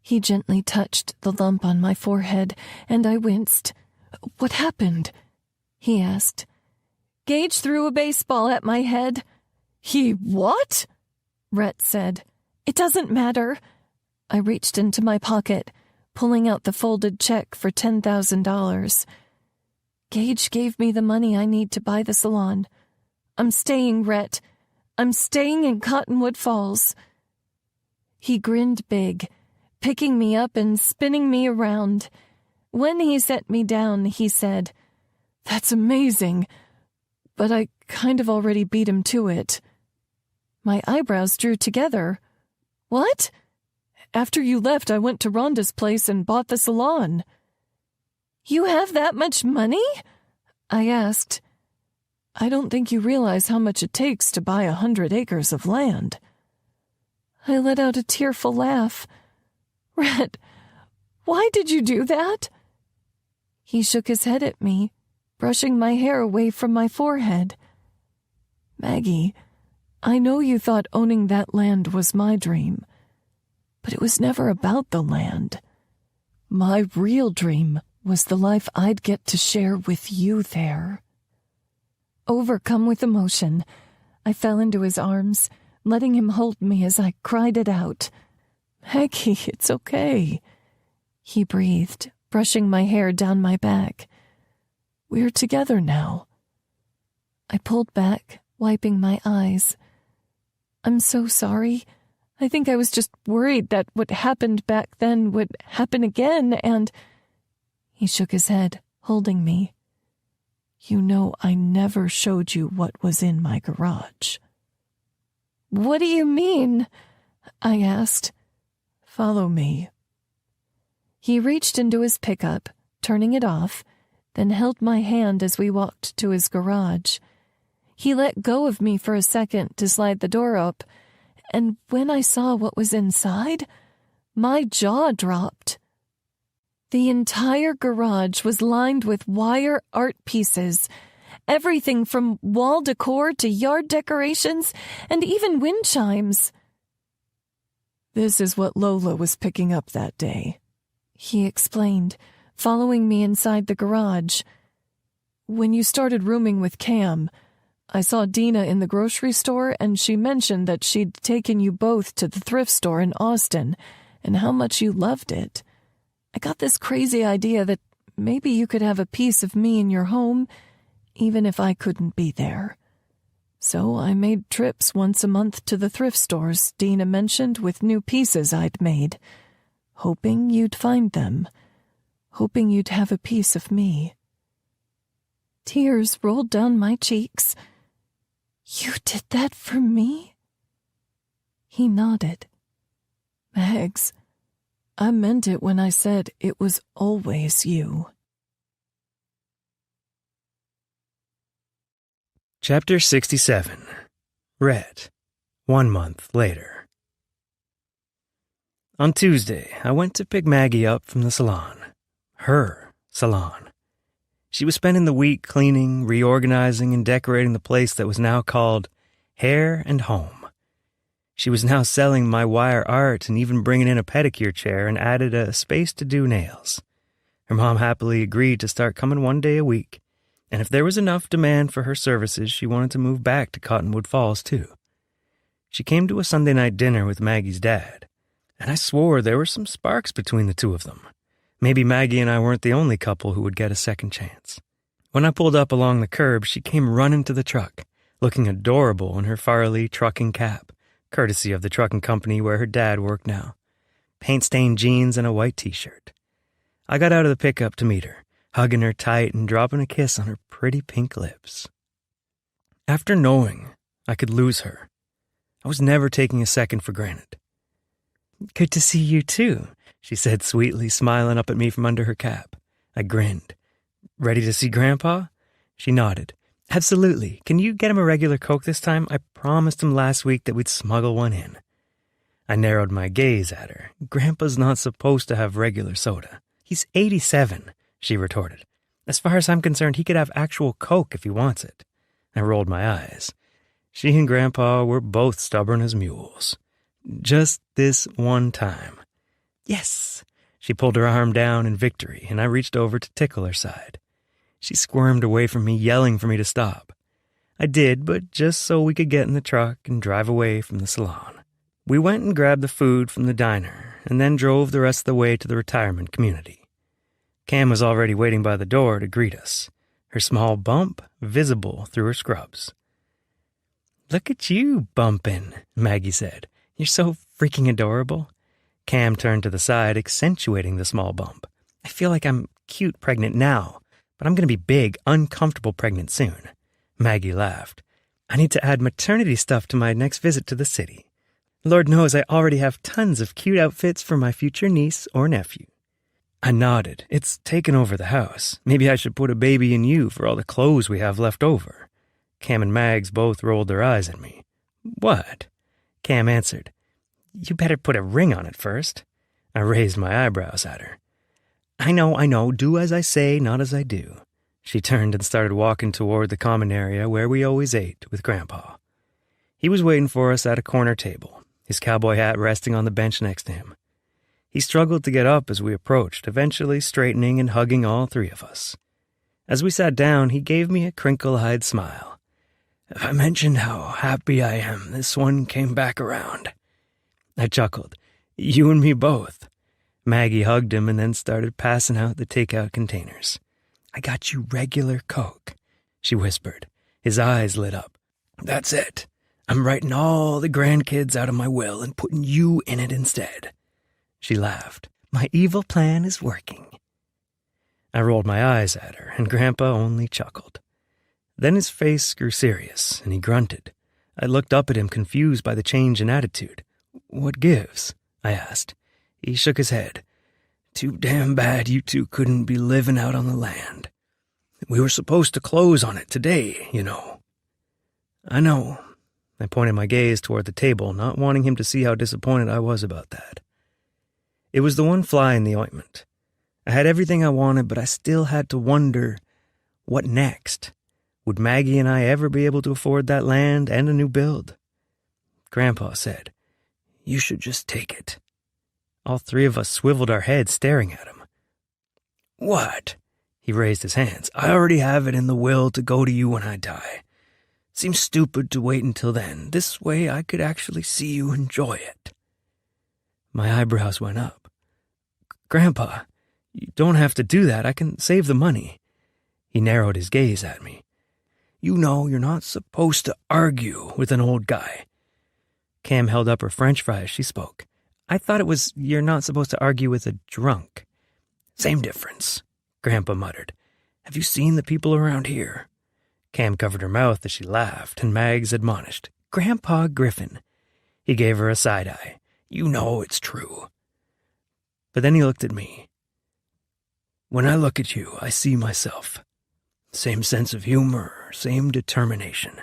He gently touched the lump on my forehead, and I winced. "What happened?" he asked. "Gage threw a baseball at my head." "He what?" Rhett said. "It doesn't matter." I reached into my pocket, pulling out the folded check for $10,000. "Gage gave me the money I need to buy the salon. I'm staying, Rhett. I'm staying in Cottonwood Falls." He grinned big, picking me up and spinning me around. When he set me down, he said, "That's amazing, but I kind of already beat him to it." My eyebrows drew together. "What?" "After you left, I went to Rhonda's place and bought the salon." "You have that much money?" I asked. "I don't think you realize how much it takes to buy 100 acres of land." I let out a tearful laugh. "Rhett, why did you do that?" He shook his head at me, brushing my hair away from my forehead. "Maggie, I know you thought owning that land was my dream, but it was never about the land. My real dream was the life I'd get to share with you there." Overcome with emotion, I fell into his arms, letting him hold me as I cried it out. "Maggie, it's okay," he breathed, brushing my hair down my back. "We're together now." I pulled back, wiping my eyes. "I'm so sorry. I think I was just worried that what happened back then would happen again, and—" He shook his head, holding me. "You know I never showed you what was in my garage." "What do you mean?" I asked. "Follow me." He reached into his pickup, turning it off, then held my hand as we walked to his garage. He let go of me for a second to slide the door up, and when I saw what was inside, my jaw dropped. The entire garage was lined with wire art pieces, everything from wall decor to yard decorations and even wind chimes. "This is what Lola was picking up that day," he explained, following me inside the garage. "When you started rooming with Cam, I saw Dina in the grocery store, and she mentioned that she'd taken you both to the thrift store in Austin and how much you loved it. I got this crazy idea that maybe you could have a piece of me in your home, even if I couldn't be there. So I made trips once a month to the thrift stores Dina mentioned with new pieces I'd made, hoping you'd find them, hoping you'd have a piece of me. Tears rolled down my cheeks. You did that for me? He nodded. Mags, I meant it when I said it was always you. Chapter 67. Rhett. 1 month later. On Tuesday, I went to pick Maggie up from the salon. Her salon. She was spending the week cleaning, reorganizing, and decorating the place that was now called Hair and Home. She was now selling my wire art and even bringing in a pedicure chair and added a space to do nails. Her mom happily agreed to start coming 1 day a week, and if there was enough demand for her services, she wanted to move back to Cottonwood Falls, too. She came to a Sunday night dinner with Maggie's dad, and I swore there were some sparks between the two of them. Maybe Maggie and I weren't the only couple who would get a second chance. When I pulled up along the curb, she came running to the truck, looking adorable in her Farley trucking cap, courtesy of the trucking company where her dad worked now. Paint-stained jeans and a white t-shirt. I got out of the pickup to meet her, hugging her tight and dropping a kiss on her pretty pink lips. After knowing I could lose her, I was never taking a second for granted. "Good to see you, too," she said sweetly, smiling up at me from under her cap. I grinned. "Ready to see Grandpa?" She nodded. "Absolutely. Can you get him a regular Coke this time? I promised him last week that we'd smuggle one in." I narrowed my gaze at her. "Grandpa's not supposed to have regular soda. He's 87, she retorted. "As far as I'm concerned, he could have actual Coke if he wants it." I rolled my eyes. She and Grandpa were both stubborn as mules. Just this one time. "Yes!" She pulled her arm down in victory, and I reached over to tickle her side. She squirmed away from me, yelling for me to stop. I did, but just so we could get in the truck and drive away from the salon. We went and grabbed the food from the diner, and then drove the rest of the way to the retirement community. Cam was already waiting by the door to greet us, her small bump visible through her scrubs. "Look at you bumping," Maggie said. "You're so freaking adorable." Cam turned to the side, accentuating the small bump. "I feel like I'm cute pregnant now, but I'm going to be big, uncomfortable pregnant soon." Maggie laughed. "I need to add maternity stuff to my next visit to the city. Lord knows I already have tons of cute outfits for my future niece or nephew." I nodded. "It's taken over the house. Maybe I should put a baby in you for all the clothes we have left over." Cam and Mags both rolled their eyes at me. "What?" Cam answered. "You better put a ring on it first." I raised my eyebrows at her. I know. Do as I say, not as I do." She turned and started walking toward the common area where we always ate with Grandpa. He was waiting for us at a corner table, his cowboy hat resting on the bench next to him. He struggled to get up as we approached, eventually straightening and hugging all three of us. As we sat down, he gave me a crinkle-eyed smile. "Have I mentioned how happy I am this one came back around?" I chuckled. "You and me both." Maggie hugged him and then started passing out the takeout containers. "I got you regular Coke," she whispered. His eyes lit up. "That's it. I'm writing all the grandkids out of my will and putting you in it instead." She laughed. "My evil plan is working." I rolled my eyes at her, and Grandpa only chuckled. Then his face grew serious, and he grunted. I looked up at him, confused by the change in attitude. "What gives?" I asked. He shook his head. "Too damn bad you two couldn't be living out on the land. We were supposed to close on it today, you know." "I know." I pointed my gaze toward the table, not wanting him to see how disappointed I was about that. It was the one fly in the ointment. I had everything I wanted, but I still had to wonder, what next? Would Maggie and I ever be able to afford that land and a new build? Grandpa said, "You should just take it." All three of us swiveled our heads, staring at him. "What?" He raised his hands. "I already have it in the will to go to you when I die. Seems stupid to wait until then. This way I could actually see you enjoy it." My eyebrows went up. "Grandpa, you don't have to do that. I can save the money." He narrowed his gaze at me. "You know you're not supposed to argue with an old guy." Cam held up her french fry as she spoke. I thought it was you're not supposed to argue with a drunk. Same difference, Grandpa muttered. Have you seen the people around here? Cam covered her mouth as she laughed, and Mags admonished, Grandpa Griffin. He gave her a side-eye. You know it's true. But then he looked at me. When I look at you, I see myself. Same sense of humor, same determination.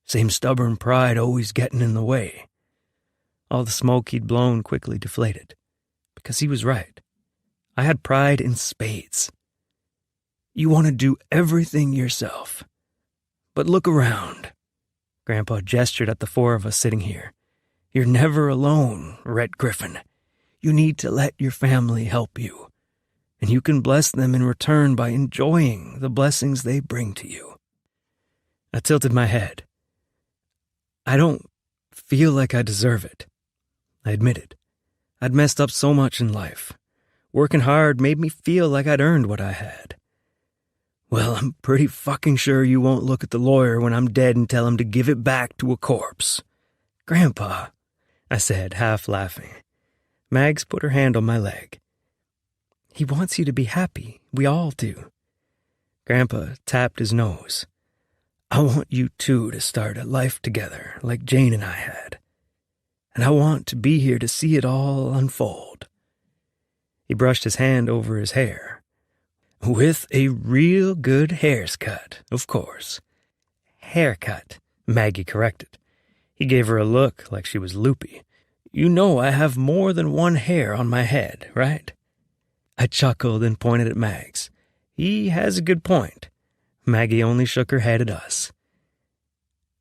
Same stubborn pride always getting in the way. All the smoke he'd blown quickly deflated. Because he was right. I had pride in spades. You want to do everything yourself. But look around. Grandpa gestured at the four of us sitting here. You're never alone, Rhett Griffin. You need to let your family help you. And you can bless them in return by enjoying the blessings they bring to you. I tilted my head. I don't feel like I deserve it. I admitted. I'd messed up so much in life. Working hard made me feel like I'd earned what I had. Well, I'm pretty fucking sure you won't look at the lawyer when I'm dead and tell him to give it back to a corpse. Grandpa, I said, half laughing. Mags put her hand on my leg. He wants you to be happy. We all do. Grandpa tapped his nose. I want you two to start a life together like Jane and I had. And I want to be here to see it all unfold. He brushed his hand over his hair. With a real good haircut, of course. Haircut, Maggie corrected. He gave her a look like she was loopy. You know I have more than one hair on my head, right? I chuckled and pointed at Mags. He has a good point. Maggie only shook her head at us.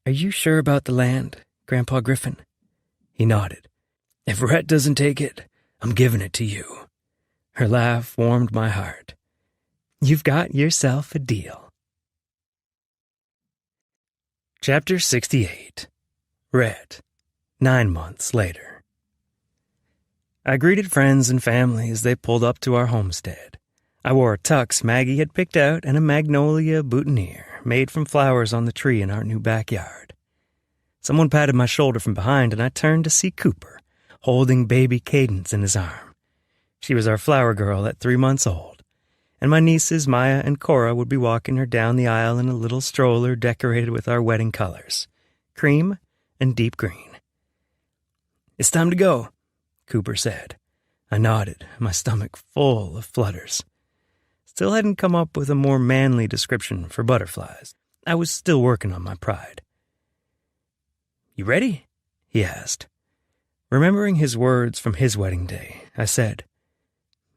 Are you sure about the land, Grandpa Griffin? He nodded. If Rhett doesn't take it, I'm giving it to you. Her laugh warmed my heart. You've got yourself a deal. Chapter 68. Rhett, 9 months later. I greeted friends and family as they pulled up to our homestead. I wore a tux Maggie had picked out and a magnolia boutonniere made from flowers on the tree in our new backyard. Someone patted my shoulder from behind and I turned to see Cooper, holding baby Cadence in his arm. She was our flower girl at 3 months old, and my nieces Maya and Cora would be walking her down the aisle in a little stroller decorated with our wedding colors, cream and deep green. It's time to go, Cooper said. I nodded, my stomach full of flutters. Still hadn't come up with a more manly description for butterflies. I was still working on my pride. You ready? He asked. Remembering his words from his wedding day, I said,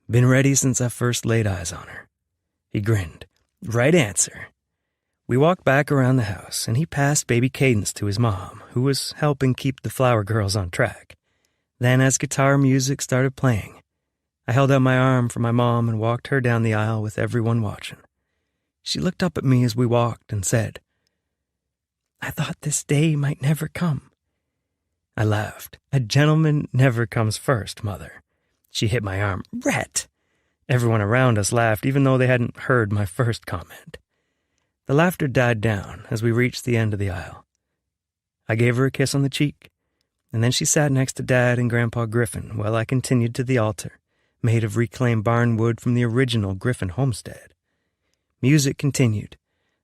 Been ready since I first laid eyes on her. He grinned. Right answer. We walked back around the house, and he passed baby Cadence to his mom, who was helping keep the flower girls on track. Then, as guitar music started playing, I held out my arm for my mom and walked her down the aisle with everyone watching. She looked up at me as we walked and said, I thought this day might never come. I laughed. A gentleman never comes first, Mother. She hit my arm. Rhett! Everyone around us laughed, even though they hadn't heard my first comment. The laughter died down as we reached the end of the aisle. I gave her a kiss on the cheek, and then she sat next to Dad and Grandpa Griffin while I continued to the altar, made of reclaimed barn wood from the original Griffin homestead. Music continued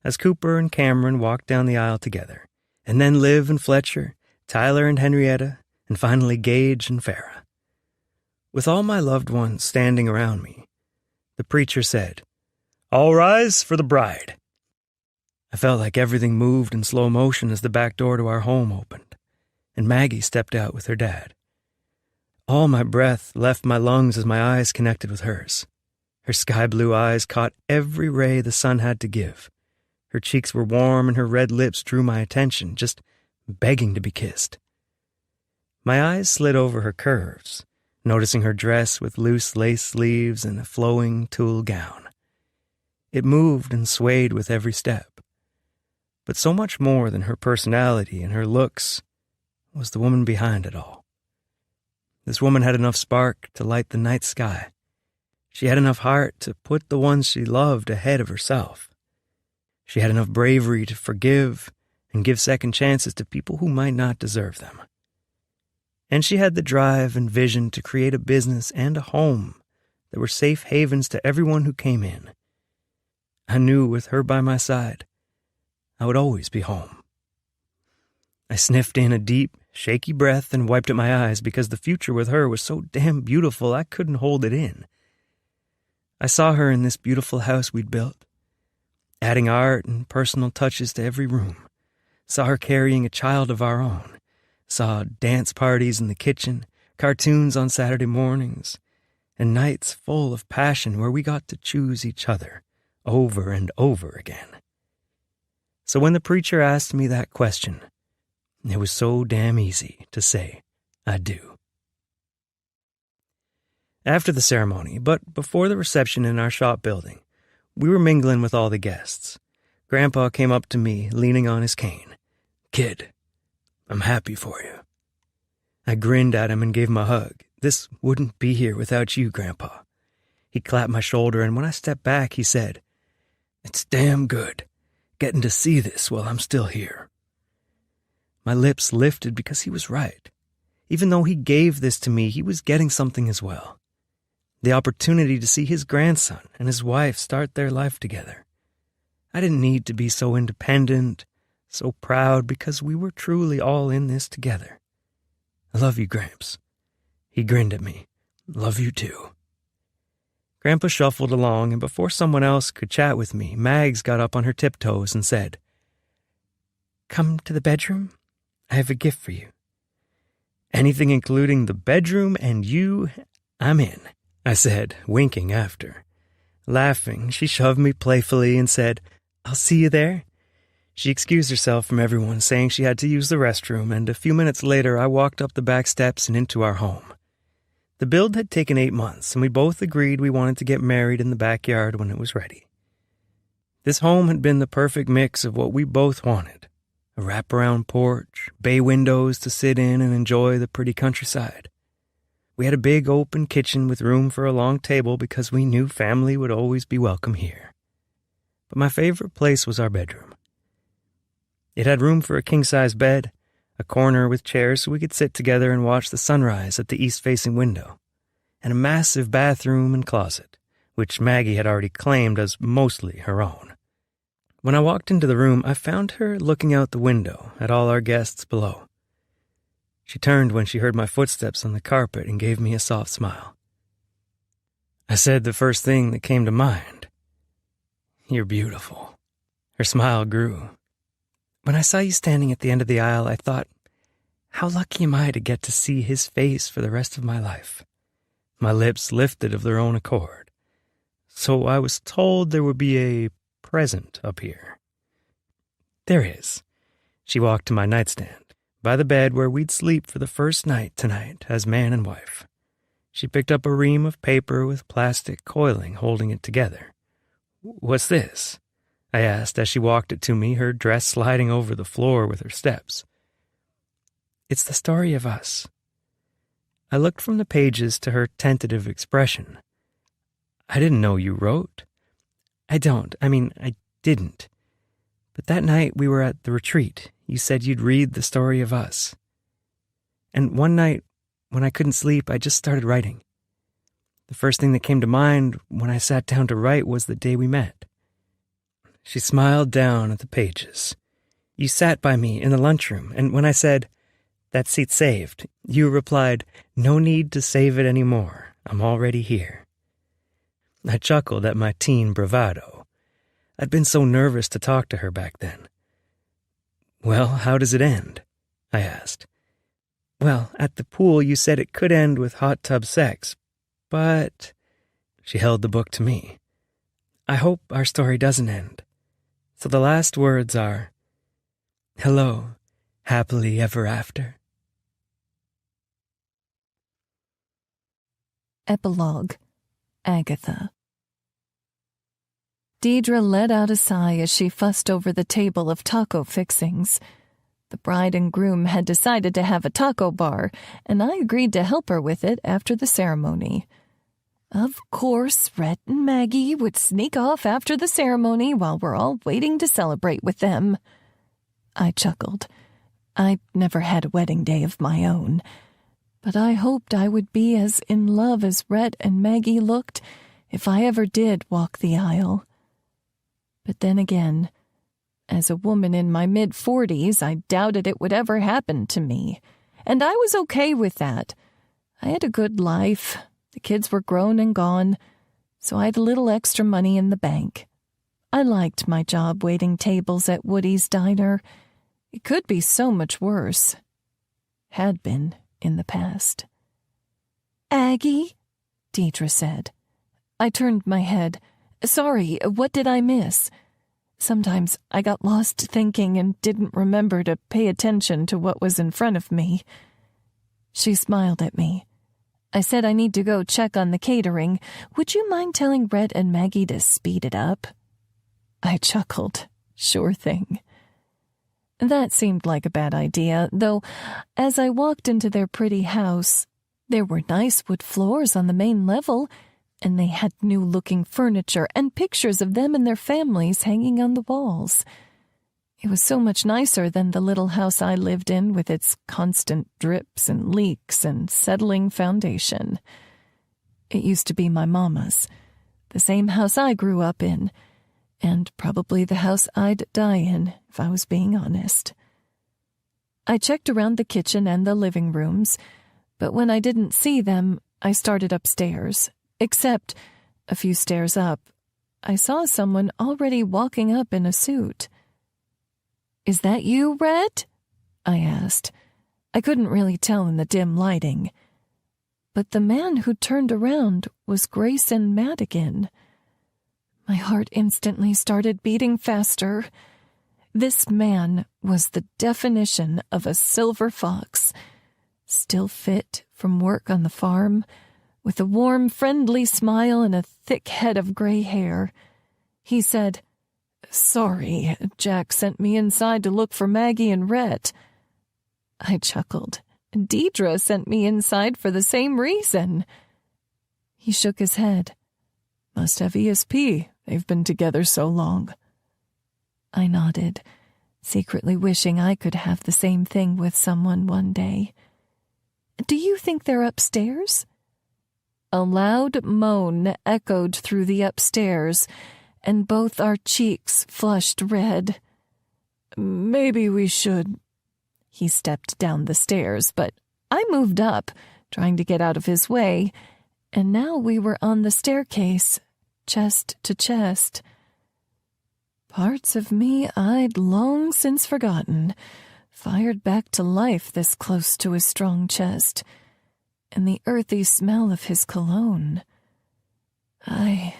as Cooper and Cameron walked down the aisle together, and then Liv and Fletcher, Tyler and Henrietta, and finally Gage and Farah. With all my loved ones standing around me, the preacher said, All rise for the bride. I felt like everything moved in slow motion as the back door to our home opened, and Maggie stepped out with her dad. All my breath left my lungs as my eyes connected with hers. Her sky-blue eyes caught every ray the sun had to give. Her cheeks were warm and her red lips drew my attention, just begging to be kissed. My eyes slid over her curves, noticing her dress with loose lace sleeves and a flowing tulle gown. It moved and swayed with every step. But so much more than her personality and her looks was the woman behind it all. This woman had enough spark to light the night sky. She had enough heart to put the ones she loved ahead of herself. She had enough bravery to forgive and give second chances to people who might not deserve them. And she had the drive and vision to create a business and a home that were safe havens to everyone who came in. I knew with her by my side, I would always be home. I sniffed in a deep, shaky breath and wiped at my eyes because the future with her was so damn beautiful I couldn't hold it in. I saw her in this beautiful house we'd built, adding art and personal touches to every room. Saw her carrying a child of our own. Saw dance parties in the kitchen, cartoons on Saturday mornings, and nights full of passion where we got to choose each other over and over again. So when the preacher asked me that question, it was so damn easy to say, I do. After the ceremony, but before the reception in our shop building, we were mingling with all the guests. Grandpa came up to me, leaning on his cane. Kid, I'm happy for you. I grinned at him and gave him a hug. This wouldn't be here without you, Grandpa. He clapped my shoulder, and when I stepped back, he said, It's damn good, getting to see this while I'm still here. My lips lifted because he was right. Even though he gave this to me, he was getting something as well. The opportunity to see his grandson and his wife start their life together. I didn't need to be so independent, so proud, because we were truly all in this together. I love you, Gramps. He grinned at me. Love you too. Grandpa shuffled along, and before someone else could chat with me, Mags got up on her tiptoes and said, Come to the bedroom. I have a gift for you. Anything including the bedroom and you, I'm in, I said, winking after. Laughing, she shoved me playfully and said, I'll see you there. She excused herself from everyone, saying she had to use the restroom, and a few minutes later I walked up the back steps and into our home. The build had taken 8 months, and we both agreed we wanted to get married in the backyard when it was ready. This home had been the perfect mix of what we both wanted. A wraparound porch, bay windows to sit in and enjoy the pretty countryside. We had a big open kitchen with room for a long table because we knew family would always be welcome here. But my favorite place was our bedroom. It had room for a king-size bed, a corner with chairs so we could sit together and watch the sunrise at the east-facing window, and a massive bathroom and closet, which Maggie had already claimed as mostly her own. When I walked into the room, I found her looking out the window at all our guests below. She turned when she heard my footsteps on the carpet and gave me a soft smile. I said the first thing that came to mind. You're beautiful. Her smile grew. When I saw you standing at the end of the aisle, I thought, how lucky am I to get to see his face for the rest of my life? My lips lifted of their own accord. So I was told there would be a present up here. There is. She walked to my nightstand, by the bed where we'd sleep for the first night tonight as man and wife. She picked up a ream of paper with plastic coiling holding it together. What's this? I asked as she walked it to me, her dress sliding over the floor with her steps. It's the story of us. I looked from the pages to her tentative expression. I didn't know you wrote. I didn't. But that night we were at the retreat. You said you'd read the story of us. And one night, when I couldn't sleep, I just started writing. The first thing that came to mind when I sat down to write was the day we met. She smiled down at the pages. You sat by me in the lunchroom, and when I said, that seat's saved, you replied, no need to save it anymore. I'm already here. I chuckled at my teen bravado. I'd been so nervous to talk to her back then. Well, how does it end? I asked. Well, at the pool you said it could end with hot tub sex, but... She held the book to me. I hope our story doesn't end. So the last words are, hello, happily ever after. Epilogue. Agatha. Deidre let out a sigh as she fussed over the table of taco fixings. The bride and groom had decided to have a taco bar, and I agreed to help her with it after the ceremony. Of course, Rhett and Maggie would sneak off after the ceremony while we're all waiting to celebrate with them. I chuckled. I never had a wedding day of my own. but I hoped I would be as in love as Rhett and Maggie looked if I ever did walk the aisle. But then again, as a woman in my mid-40s, I doubted it would ever happen to me, and I was okay with that. I had a good life, the kids were grown and gone, so I had a little extra money in the bank. I liked my job waiting tables at Woody's Diner. It could be so much worse. Had been in the past. "Aggie?" Deidre said. I turned my head. "Sorry, what did I miss?" Sometimes I got lost thinking and didn't remember to pay attention to what was in front of me. She smiled at me. "I said I need to go check on the catering. Would you mind telling Rhett and Maggie to speed it up?" I chuckled. Sure thing. That seemed like a bad idea, though as I walked into their pretty house, there were nice wood floors on the main level, and they had new-looking furniture and pictures of them and their families hanging on the walls. It was so much nicer than the little house I lived in with its constant drips and leaks and settling foundation. It used to be my mama's, the same house I grew up in, and probably the house I'd die in, if I was being honest. I checked around the kitchen and the living rooms, but when I didn't see them, I started upstairs. Except, a few stairs up, I saw someone already walking up in a suit. "Is that you, Rhett?" I asked. I couldn't really tell in the dim lighting. But the man who turned around was Grayson Madigan. My heart instantly started beating faster. This man was the definition of a silver fox, still fit from work on the farm, with a warm, friendly smile and a thick head of gray hair. He said, "Sorry, Jack sent me inside to look for Maggie and Rhett." I chuckled. "Deidre sent me inside for the same reason." He shook his head. "Must have ESP. They've been together so long." I nodded, secretly wishing I could have the same thing with someone one day. "Do you think they're upstairs?" A loud moan echoed through the upstairs, and both our cheeks flushed red. "Maybe we should." He stepped down the stairs, but I moved up, trying to get out of his way, and now we were on the staircase, chest to chest. Parts of me I'd long since forgotten fired back to life this close to his strong chest, and the earthy smell of his cologne. I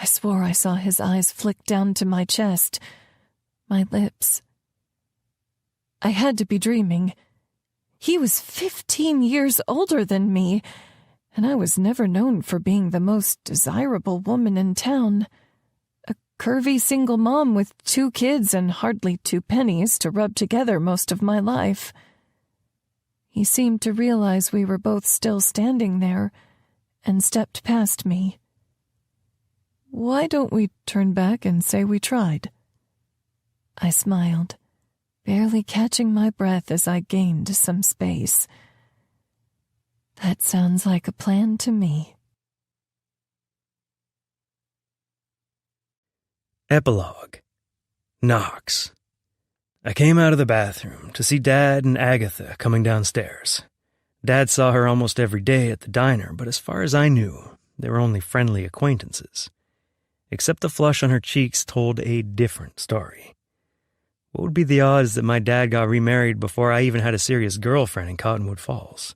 swore I saw his eyes flick down to my chest, my lips. I had to be dreaming. He was 15 years older than me, and I was never known for being the most desirable woman in town. A curvy single mom with 2 kids and hardly 2 pennies to rub together most of my life. He seemed to realize we were both still standing there and stepped past me. "Why don't we turn back and say we tried?" I smiled, barely catching my breath as I gained some space. That sounds like a plan to me. Epilogue. Knox. I came out of the bathroom to see Dad and Agatha coming downstairs. Dad saw her almost every day at the diner, but as far as I knew, they were only friendly acquaintances. Except the flush on her cheeks told a different story. What would be the odds that my dad got remarried before I even had a serious girlfriend in Cottonwood Falls?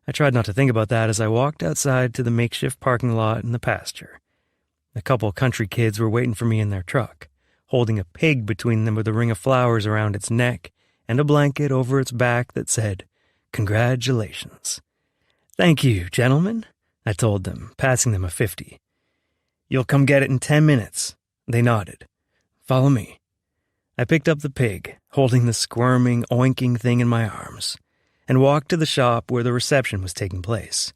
I tried not to think about that as I walked outside to the makeshift parking lot in the pasture. A couple country kids were waiting for me in their truck, holding a pig between them with a ring of flowers around its neck and a blanket over its back that said, "Congratulations." "Thank you, gentlemen," I told them, passing them a 50. "You'll come get it in 10 minutes. They nodded. "Follow me." I picked up the pig, holding the squirming, oinking thing in my arms, and walked to the shop where the reception was taking place.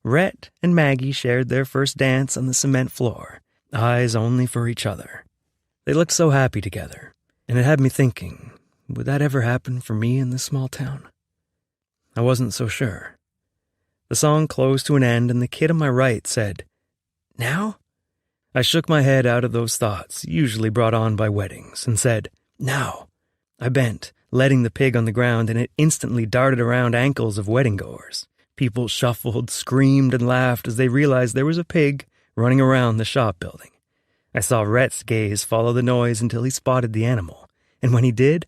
Rhett and Maggie shared their first dance on the cement floor, eyes only for each other. They looked so happy together, and it had me thinking, would that ever happen for me in this small town? I wasn't so sure. The song closed to an end, and the kid on my right said, "Now?" I shook my head out of those thoughts, usually brought on by weddings, and said, "Now." I bent, letting the pig on the ground, and it instantly darted around ankles of wedding-goers. People shuffled, screamed, and laughed as they realized there was a pig running around the shop building. I saw Rhett's gaze follow the noise until he spotted the animal, and when he did,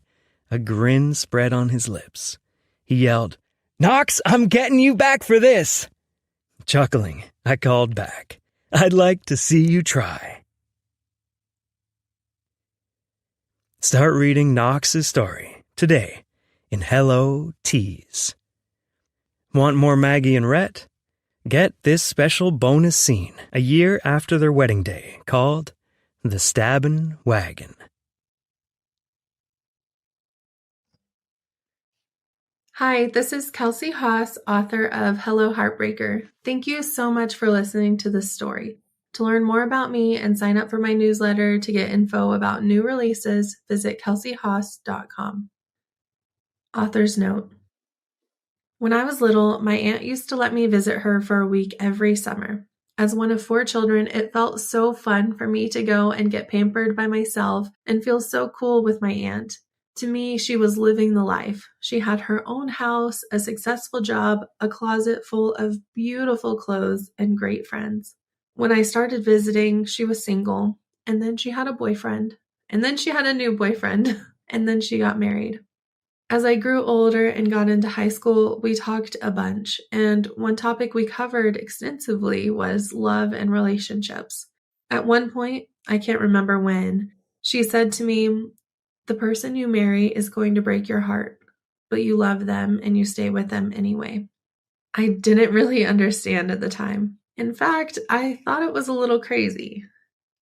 a grin spread on his lips. He yelled, "Knox, I'm getting you back for this!" Chuckling, I called back, "I'd like to see you try." Start reading Knox's story today in Hello Tease. Want more Maggie and Rhett? Get this special bonus scene a year after their wedding day called The Stabbin' Wagon. Hi, this is Kelsey Haas, author of Hello Heartbreaker. Thank you so much for listening to this story. To learn more about me and sign up for my newsletter to get info about new releases, visit kelseyhaas.com. Author's note. When I was little, my aunt used to let me visit her for a week every summer. As one of 4 children, it felt so fun for me to go and get pampered by myself and feel so cool with my aunt. To me, she was living the life. She had her own house, a successful job, a closet full of beautiful clothes, and great friends. When I started visiting, she was single, and then she had a boyfriend, and then she had a new boyfriend, and then she got married. As I grew older and got into high school, we talked a bunch, and one topic we covered extensively was love and relationships. At one point, I can't remember when, she said to me, "The person you marry is going to break your heart, but you love them and you stay with them anyway." I didn't really understand at the time. In fact, I thought it was a little crazy.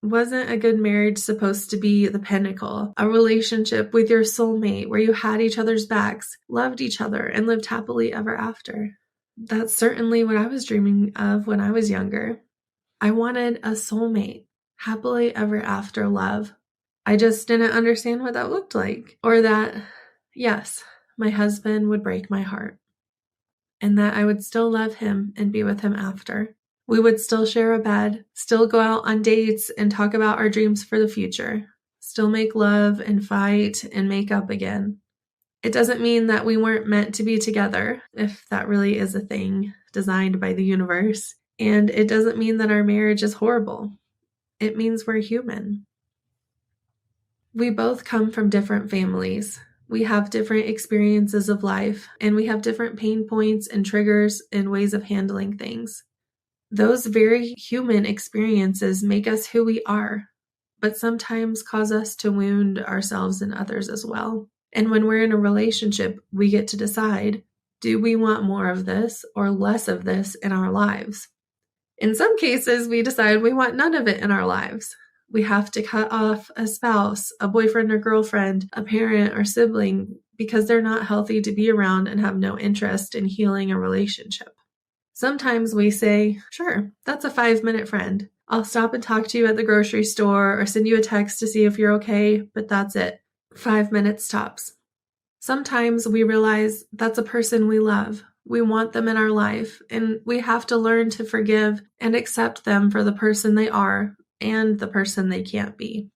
Wasn't a good marriage supposed to be the pinnacle, a relationship with your soulmate where you had each other's backs, loved each other, and lived happily ever after? That's certainly what I was dreaming of when I was younger. I wanted a soulmate, happily ever after love. I just didn't understand what that looked like, or that, yes, my husband would break my heart, and that I would still love him and be with him after. We would still share a bed, still go out on dates and talk about our dreams for the future, still make love and fight and make up again. It doesn't mean that we weren't meant to be together, if that really is a thing designed by the universe, and it doesn't mean that our marriage is horrible. It means we're human. We both come from different families. We have different experiences of life, and we have different pain points and triggers and ways of handling things. Those very human experiences make us who we are, but sometimes cause us to wound ourselves and others as well. And when we're in a relationship, we get to decide, do we want more of this or less of this in our lives? In some cases, we decide we want none of it in our lives. We have to cut off a spouse, a boyfriend or girlfriend, a parent or sibling because they're not healthy to be around and have no interest in healing a relationship. Sometimes we say, sure, that's a 5-minute friend. I'll stop and talk to you at the grocery store or send you a text to see if you're okay, but that's it. 5 minutes tops. Sometimes we realize that's a person we love. We want them in our life, and we have to learn to forgive and accept them for the person they are and the person they can't be.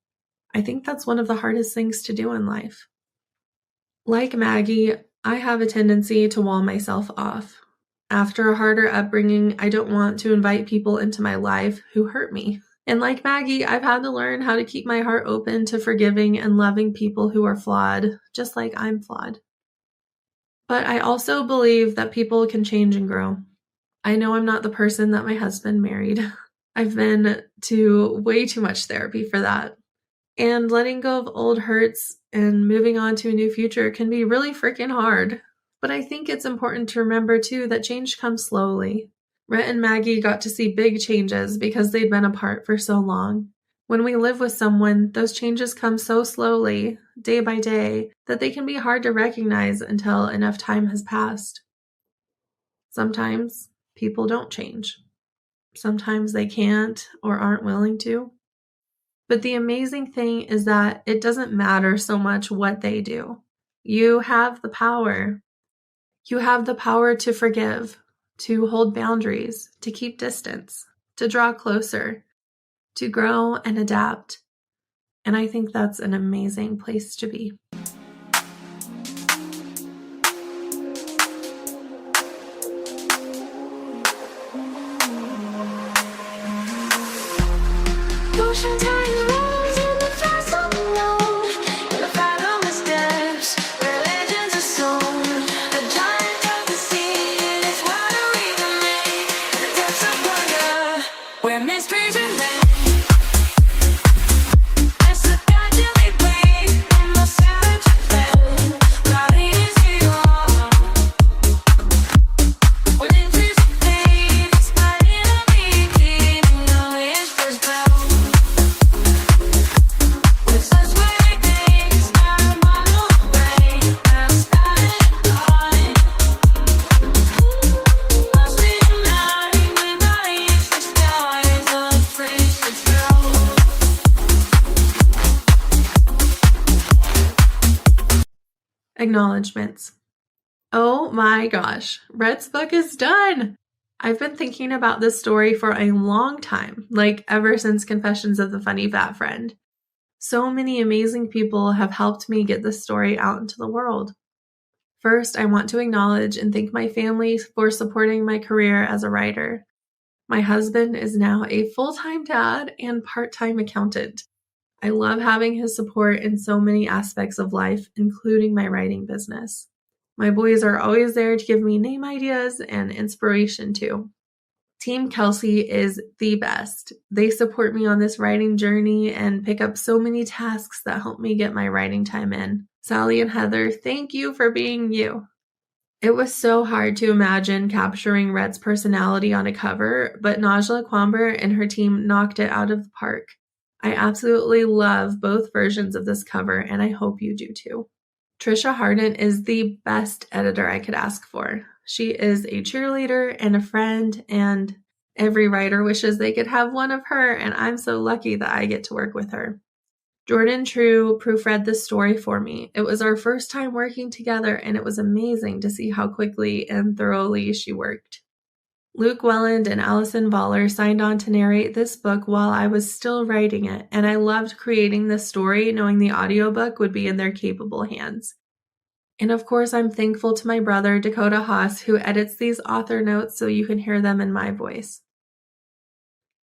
I think that's one of the hardest things to do in life. Like Maggie, I have a tendency to wall myself off. After a harder upbringing, I don't want to invite people into my life who hurt me. And like Maggie, I've had to learn how to keep my heart open to forgiving and loving people who are flawed, just like I'm flawed. But I also believe that people can change and grow. I know I'm not the person that my husband married. I've been to way too much therapy for that. And letting go of old hurts and moving on to a new future can be really freaking hard. But I think it's important to remember, too, that change comes slowly. Rhett and Maggie got to see big changes because they'd been apart for so long. When we live with someone, those changes come so slowly, day by day, that they can be hard to recognize until enough time has passed. Sometimes people don't change. Sometimes they can't or aren't willing to. But the amazing thing is that it doesn't matter so much what they do. You have the power. You have the power to forgive, to hold boundaries, to keep distance, to draw closer, to grow and adapt. And I think that's an amazing place to be. Acknowledgements. Oh my gosh, Rhett's book is done! I've been thinking about this story for a long time, like ever since Confessions of the Funny Fat Friend. So many amazing people have helped me get this story out into the world. First, I want to acknowledge and thank my family for supporting my career as a writer. My husband is now a full-time dad and part-time accountant. I love having his support in so many aspects of life, including my writing business. My boys are always there to give me name ideas and inspiration too. Team Kelsey is the best. They support me on this writing journey and pick up so many tasks that help me get my writing time in. Sally and Heather, thank you for being you. It was so hard to imagine capturing Rhett's personality on a cover, but Najla Kwamber and her team knocked it out of the park. I absolutely love both versions of this cover, and I hope you do too. Trisha Harden is the best editor I could ask for. She is a cheerleader and a friend, and every writer wishes they could have one of her, and I'm so lucky that I get to work with her. Jordan True proofread this story for me. It was our first time working together, and it was amazing to see how quickly and thoroughly she worked. Luke Welland and Allison Voller signed on to narrate this book while I was still writing it, and I loved creating this story knowing the audiobook would be in their capable hands. And of course, I'm thankful to my brother, Dakota Haas, who edits these author notes so you can hear them in my voice.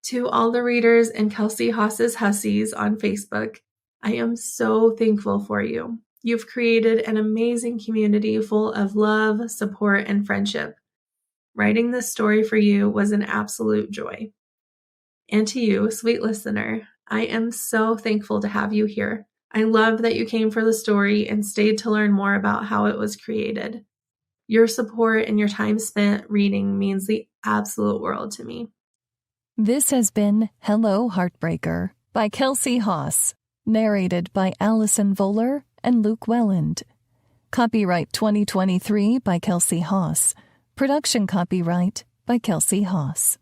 To all the readers and Kelsey Haas's Hussies on Facebook, I am so thankful for you. You've created an amazing community full of love, support, and friendship. Writing this story for you was an absolute joy. And to you, sweet listener, I am so thankful to have you here. I love that you came for the story and stayed to learn more about how it was created. Your support and your time spent reading means the absolute world to me. This has been Hello Heartbreaker by Kelsey Haas, narrated by Allison Voller and Luke Welland. Copyright 2023 by Kelsey Haas. Production copyright by Kelsey Haas.